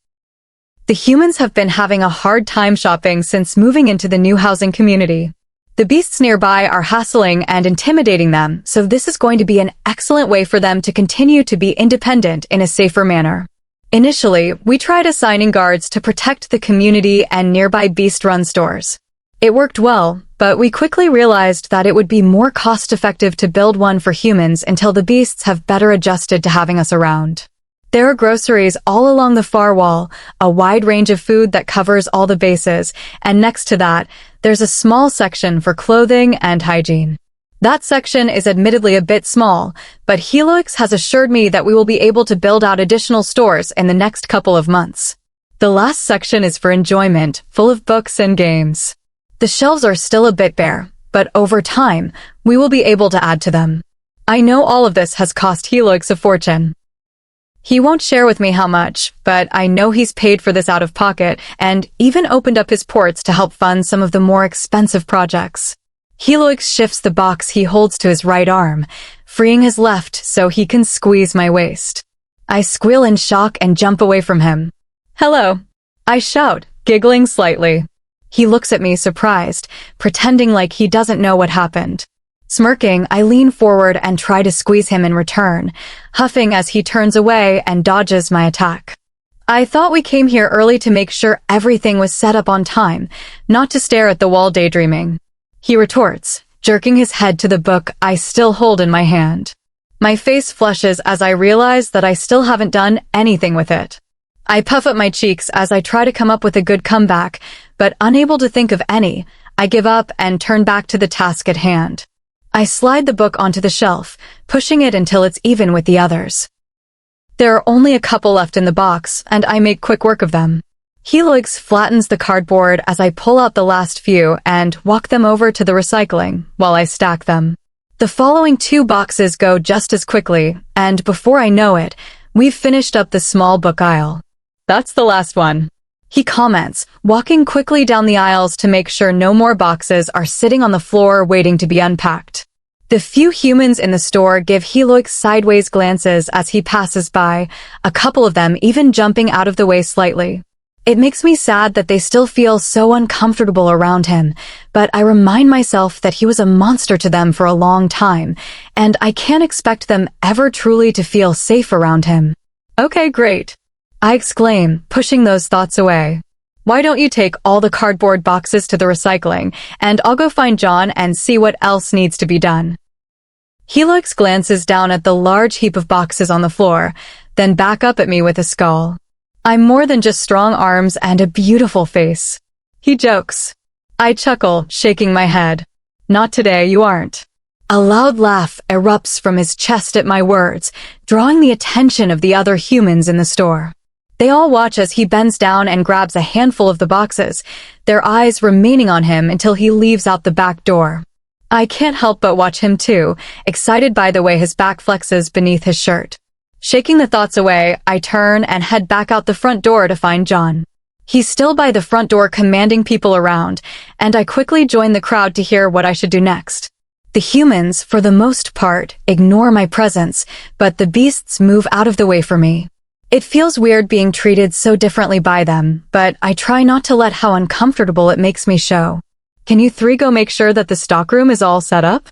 The humans have been having a hard time shopping since moving into the new housing community. The beasts nearby are hassling and intimidating them, so this is going to be an excellent way for them to continue to be independent in a safer manner. Initially, we tried assigning guards to protect the community and nearby beast-run stores. It worked well, but we quickly realized that it would be more cost-effective to build one for humans until the beasts have better adjusted to having us around. There are groceries all along the far wall, a wide range of food that covers all the bases, and next to that, there's a small section for clothing and hygiene. That section is admittedly a bit small, but Helix has assured me that we will be able to build out additional stores in the next couple of months. The last section is for enjoyment, full of books and games. The shelves are still a bit bare, but over time, we will be able to add to them. I know all of this has cost Helix a fortune. He won't share with me how much, but I know he's paid for this out of pocket and even opened up his ports to help fund some of the more expensive projects. Helix shifts the box he holds to his right arm, freeing his left so he can squeeze my waist. I squeal in shock and jump away from him. "Hello," I shout, giggling slightly. He looks at me surprised, pretending like he doesn't know what happened. Smirking, I lean forward and try to squeeze him in return, huffing as he turns away and dodges my attack. "I thought we came here early to make sure everything was set up on time, not to stare at the wall daydreaming," he retorts, jerking his head to the book I still hold in my hand. My face flushes as I realize that I still haven't done anything with it. I puff up my cheeks as I try to come up with a good comeback, but unable to think of any, I give up and turn back to the task at hand. I slide the book onto the shelf, pushing it until it's even with the others. There are only a couple left in the box, and I make quick work of them. Helix flattens the cardboard as I pull out the last few and walk them over to the recycling while I stack them. The following 2 boxes go just as quickly, and before I know it, we've finished up the small book aisle. "That's the last one," he comments, walking quickly down the aisles to make sure no more boxes are sitting on the floor waiting to be unpacked. The few humans in the store give Helix sideways glances as he passes by, a couple of them even jumping out of the way slightly. It makes me sad that they still feel so uncomfortable around him, but I remind myself that he was a monster to them for a long time, and I can't expect them ever truly to feel safe around him. "Okay, great," I exclaim, pushing those thoughts away. "Why don't you take all the cardboard boxes to the recycling, and I'll go find John and see what else needs to be done." Helix glances down at the large heap of boxes on the floor, then back up at me with a scowl. "I'm more than just strong arms and a beautiful face," he jokes. I chuckle, shaking my head. "Not today, you aren't." A loud laugh erupts from his chest at my words, drawing the attention of the other humans in the store. They all watch as he bends down and grabs a handful of the boxes, their eyes remaining on him until he leaves out the back door. I can't help but watch him too, excited by the way his back flexes beneath his shirt. Shaking the thoughts away, I turn and head back out the front door to find John. He's still by the front door commanding people around, and I quickly join the crowd to hear what I should do next. The humans, for the most part, ignore my presence, but the beasts move out of the way for me. It feels weird being treated so differently by them, but I try not to let how uncomfortable it makes me show. "Can you 3 go make sure that the stockroom is all set up?"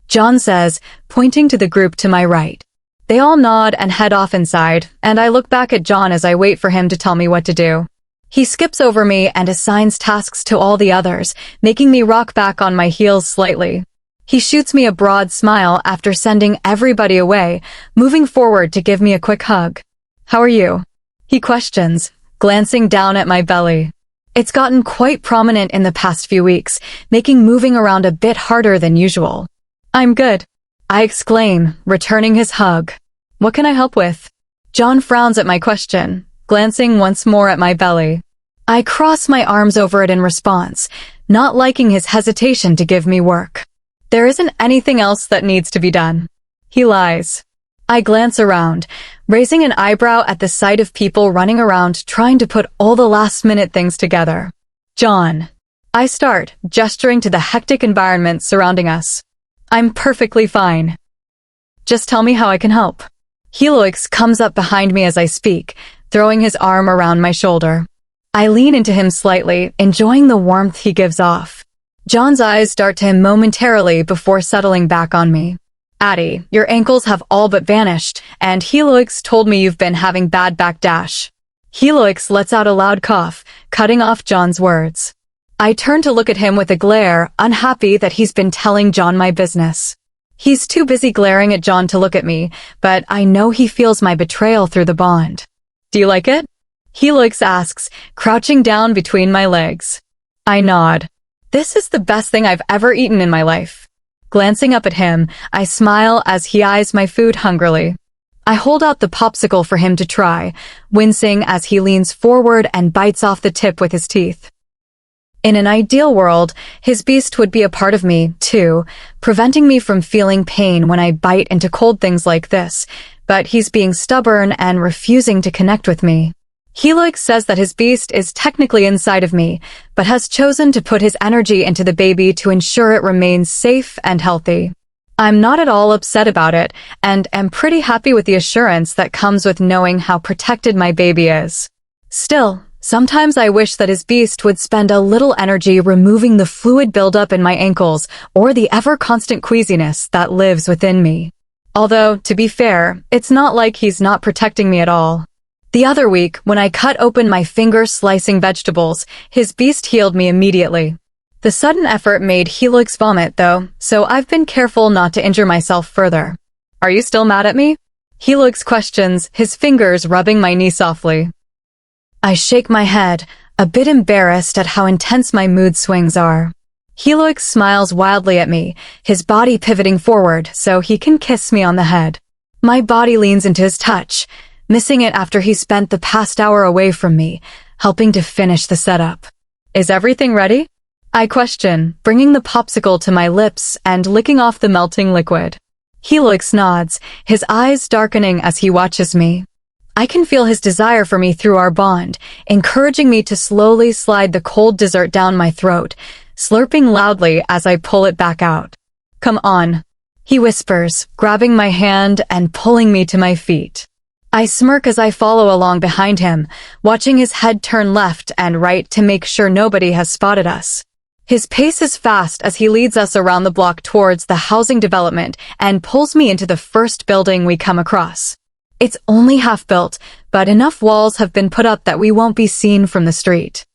John says, pointing to the group to my right. They all nod and head off inside, and I look back at John as I wait for him to tell me what to do. He skips over me and assigns tasks to all the others, making me rock back on my heels slightly. He shoots me a broad smile after sending everybody away, moving forward to give me a quick hug. "How are you?" he questions, glancing down at my belly. It's gotten quite prominent in the past few weeks, making moving around a bit harder than usual. "I'm good," I exclaim, returning his hug. "What can I help with?" John frowns at my question, glancing once more at my belly. I cross my arms over it in response, not liking his hesitation to give me work. "There isn't anything else that needs to be done," he lies. I glance around, raising an eyebrow at the sight of people running around trying to put all the last-minute things together. "John," I start, gesturing to the hectic environment surrounding us. "I'm perfectly fine. Just tell me how I can help." Helix comes up behind me as I speak, throwing his arm around my shoulder. I lean into him slightly, enjoying the warmth he gives off. John's eyes dart to him momentarily before settling back on me. Addie, your ankles have all but vanished, and Helix told me you've been having bad back dash. Helix lets out a loud cough, cutting off John's words. I turn to look at him with a glare, unhappy that he's been telling John my business. He's too busy glaring at John to look at me, but I know he feels my betrayal through the bond. Do you like it? Helix asks, crouching down between my legs. I nod. This is the best thing I've ever eaten in my life. Glancing up at him, I smile as he eyes my food hungrily. I hold out the popsicle for him to try, wincing as he leans forward and bites off the tip with his teeth. In an ideal world, his beast would be a part of me, too, preventing me from feeling pain when I bite into cold things like this, but he's being stubborn and refusing to connect with me. Helix says that his beast is technically inside of me, but has chosen to put his energy into the baby to ensure it remains safe and healthy. I'm not at all upset about it, and am pretty happy with the assurance that comes with knowing how protected my baby is. Still, sometimes I wish that his beast would spend a little energy removing the fluid buildup in my ankles or the ever-constant queasiness that lives within me. Although, to be fair, it's not like he's not protecting me at all. The other week, when I cut open my finger slicing vegetables, his beast healed me immediately. The sudden effort made Helix vomit, though, so I've been careful not to injure myself further. Are you still mad at me? Helix questions, his fingers rubbing my knee softly. I shake my head, a bit embarrassed at how intense my mood swings are. Helix smiles wildly at me, his body pivoting forward so he can kiss me on the head. My body leans into his touch, missing it after he spent the past hour away from me, helping to finish the setup. Is everything ready? I question, bringing the popsicle to my lips and licking off the melting liquid. Helix nods, his eyes darkening as he watches me. I can feel his desire for me through our bond, encouraging me to slowly slide the cold dessert down my throat, slurping loudly as I pull it back out. Come on, he whispers, grabbing my hand and pulling me to my feet. I smirk as I follow along behind him, watching his head turn left and right to make sure nobody has spotted us. His pace is fast as he leads us around the block towards the housing development and pulls me into the first building we come across. It's only half built, but enough walls have been put up that we won't be seen from the street.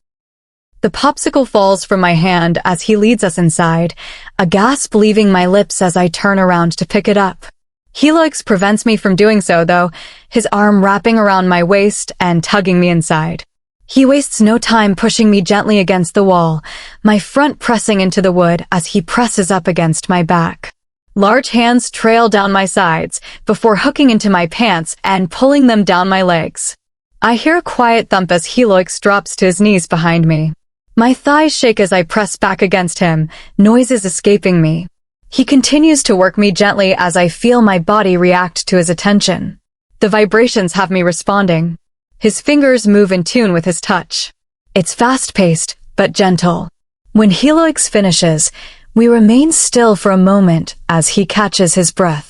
The popsicle falls from my hand as he leads us inside, a gasp leaving my lips as I turn around to pick it up. Helix prevents me from doing so, though, his arm wrapping around my waist and tugging me inside. He wastes no time pushing me gently against the wall, my front pressing into the wood as he presses up against my back. Large hands trail down my sides before hooking into my pants and pulling them down my legs. I hear a quiet thump as Helix drops to his knees behind me. My thighs shake as I press back against him, noises escaping me. He continues to work me gently as I feel my body react to his attention. The vibrations have me responding. His fingers move in tune with his touch. It's fast-paced, but gentle. When Helix finishes, we remain still for a moment as he catches his breath.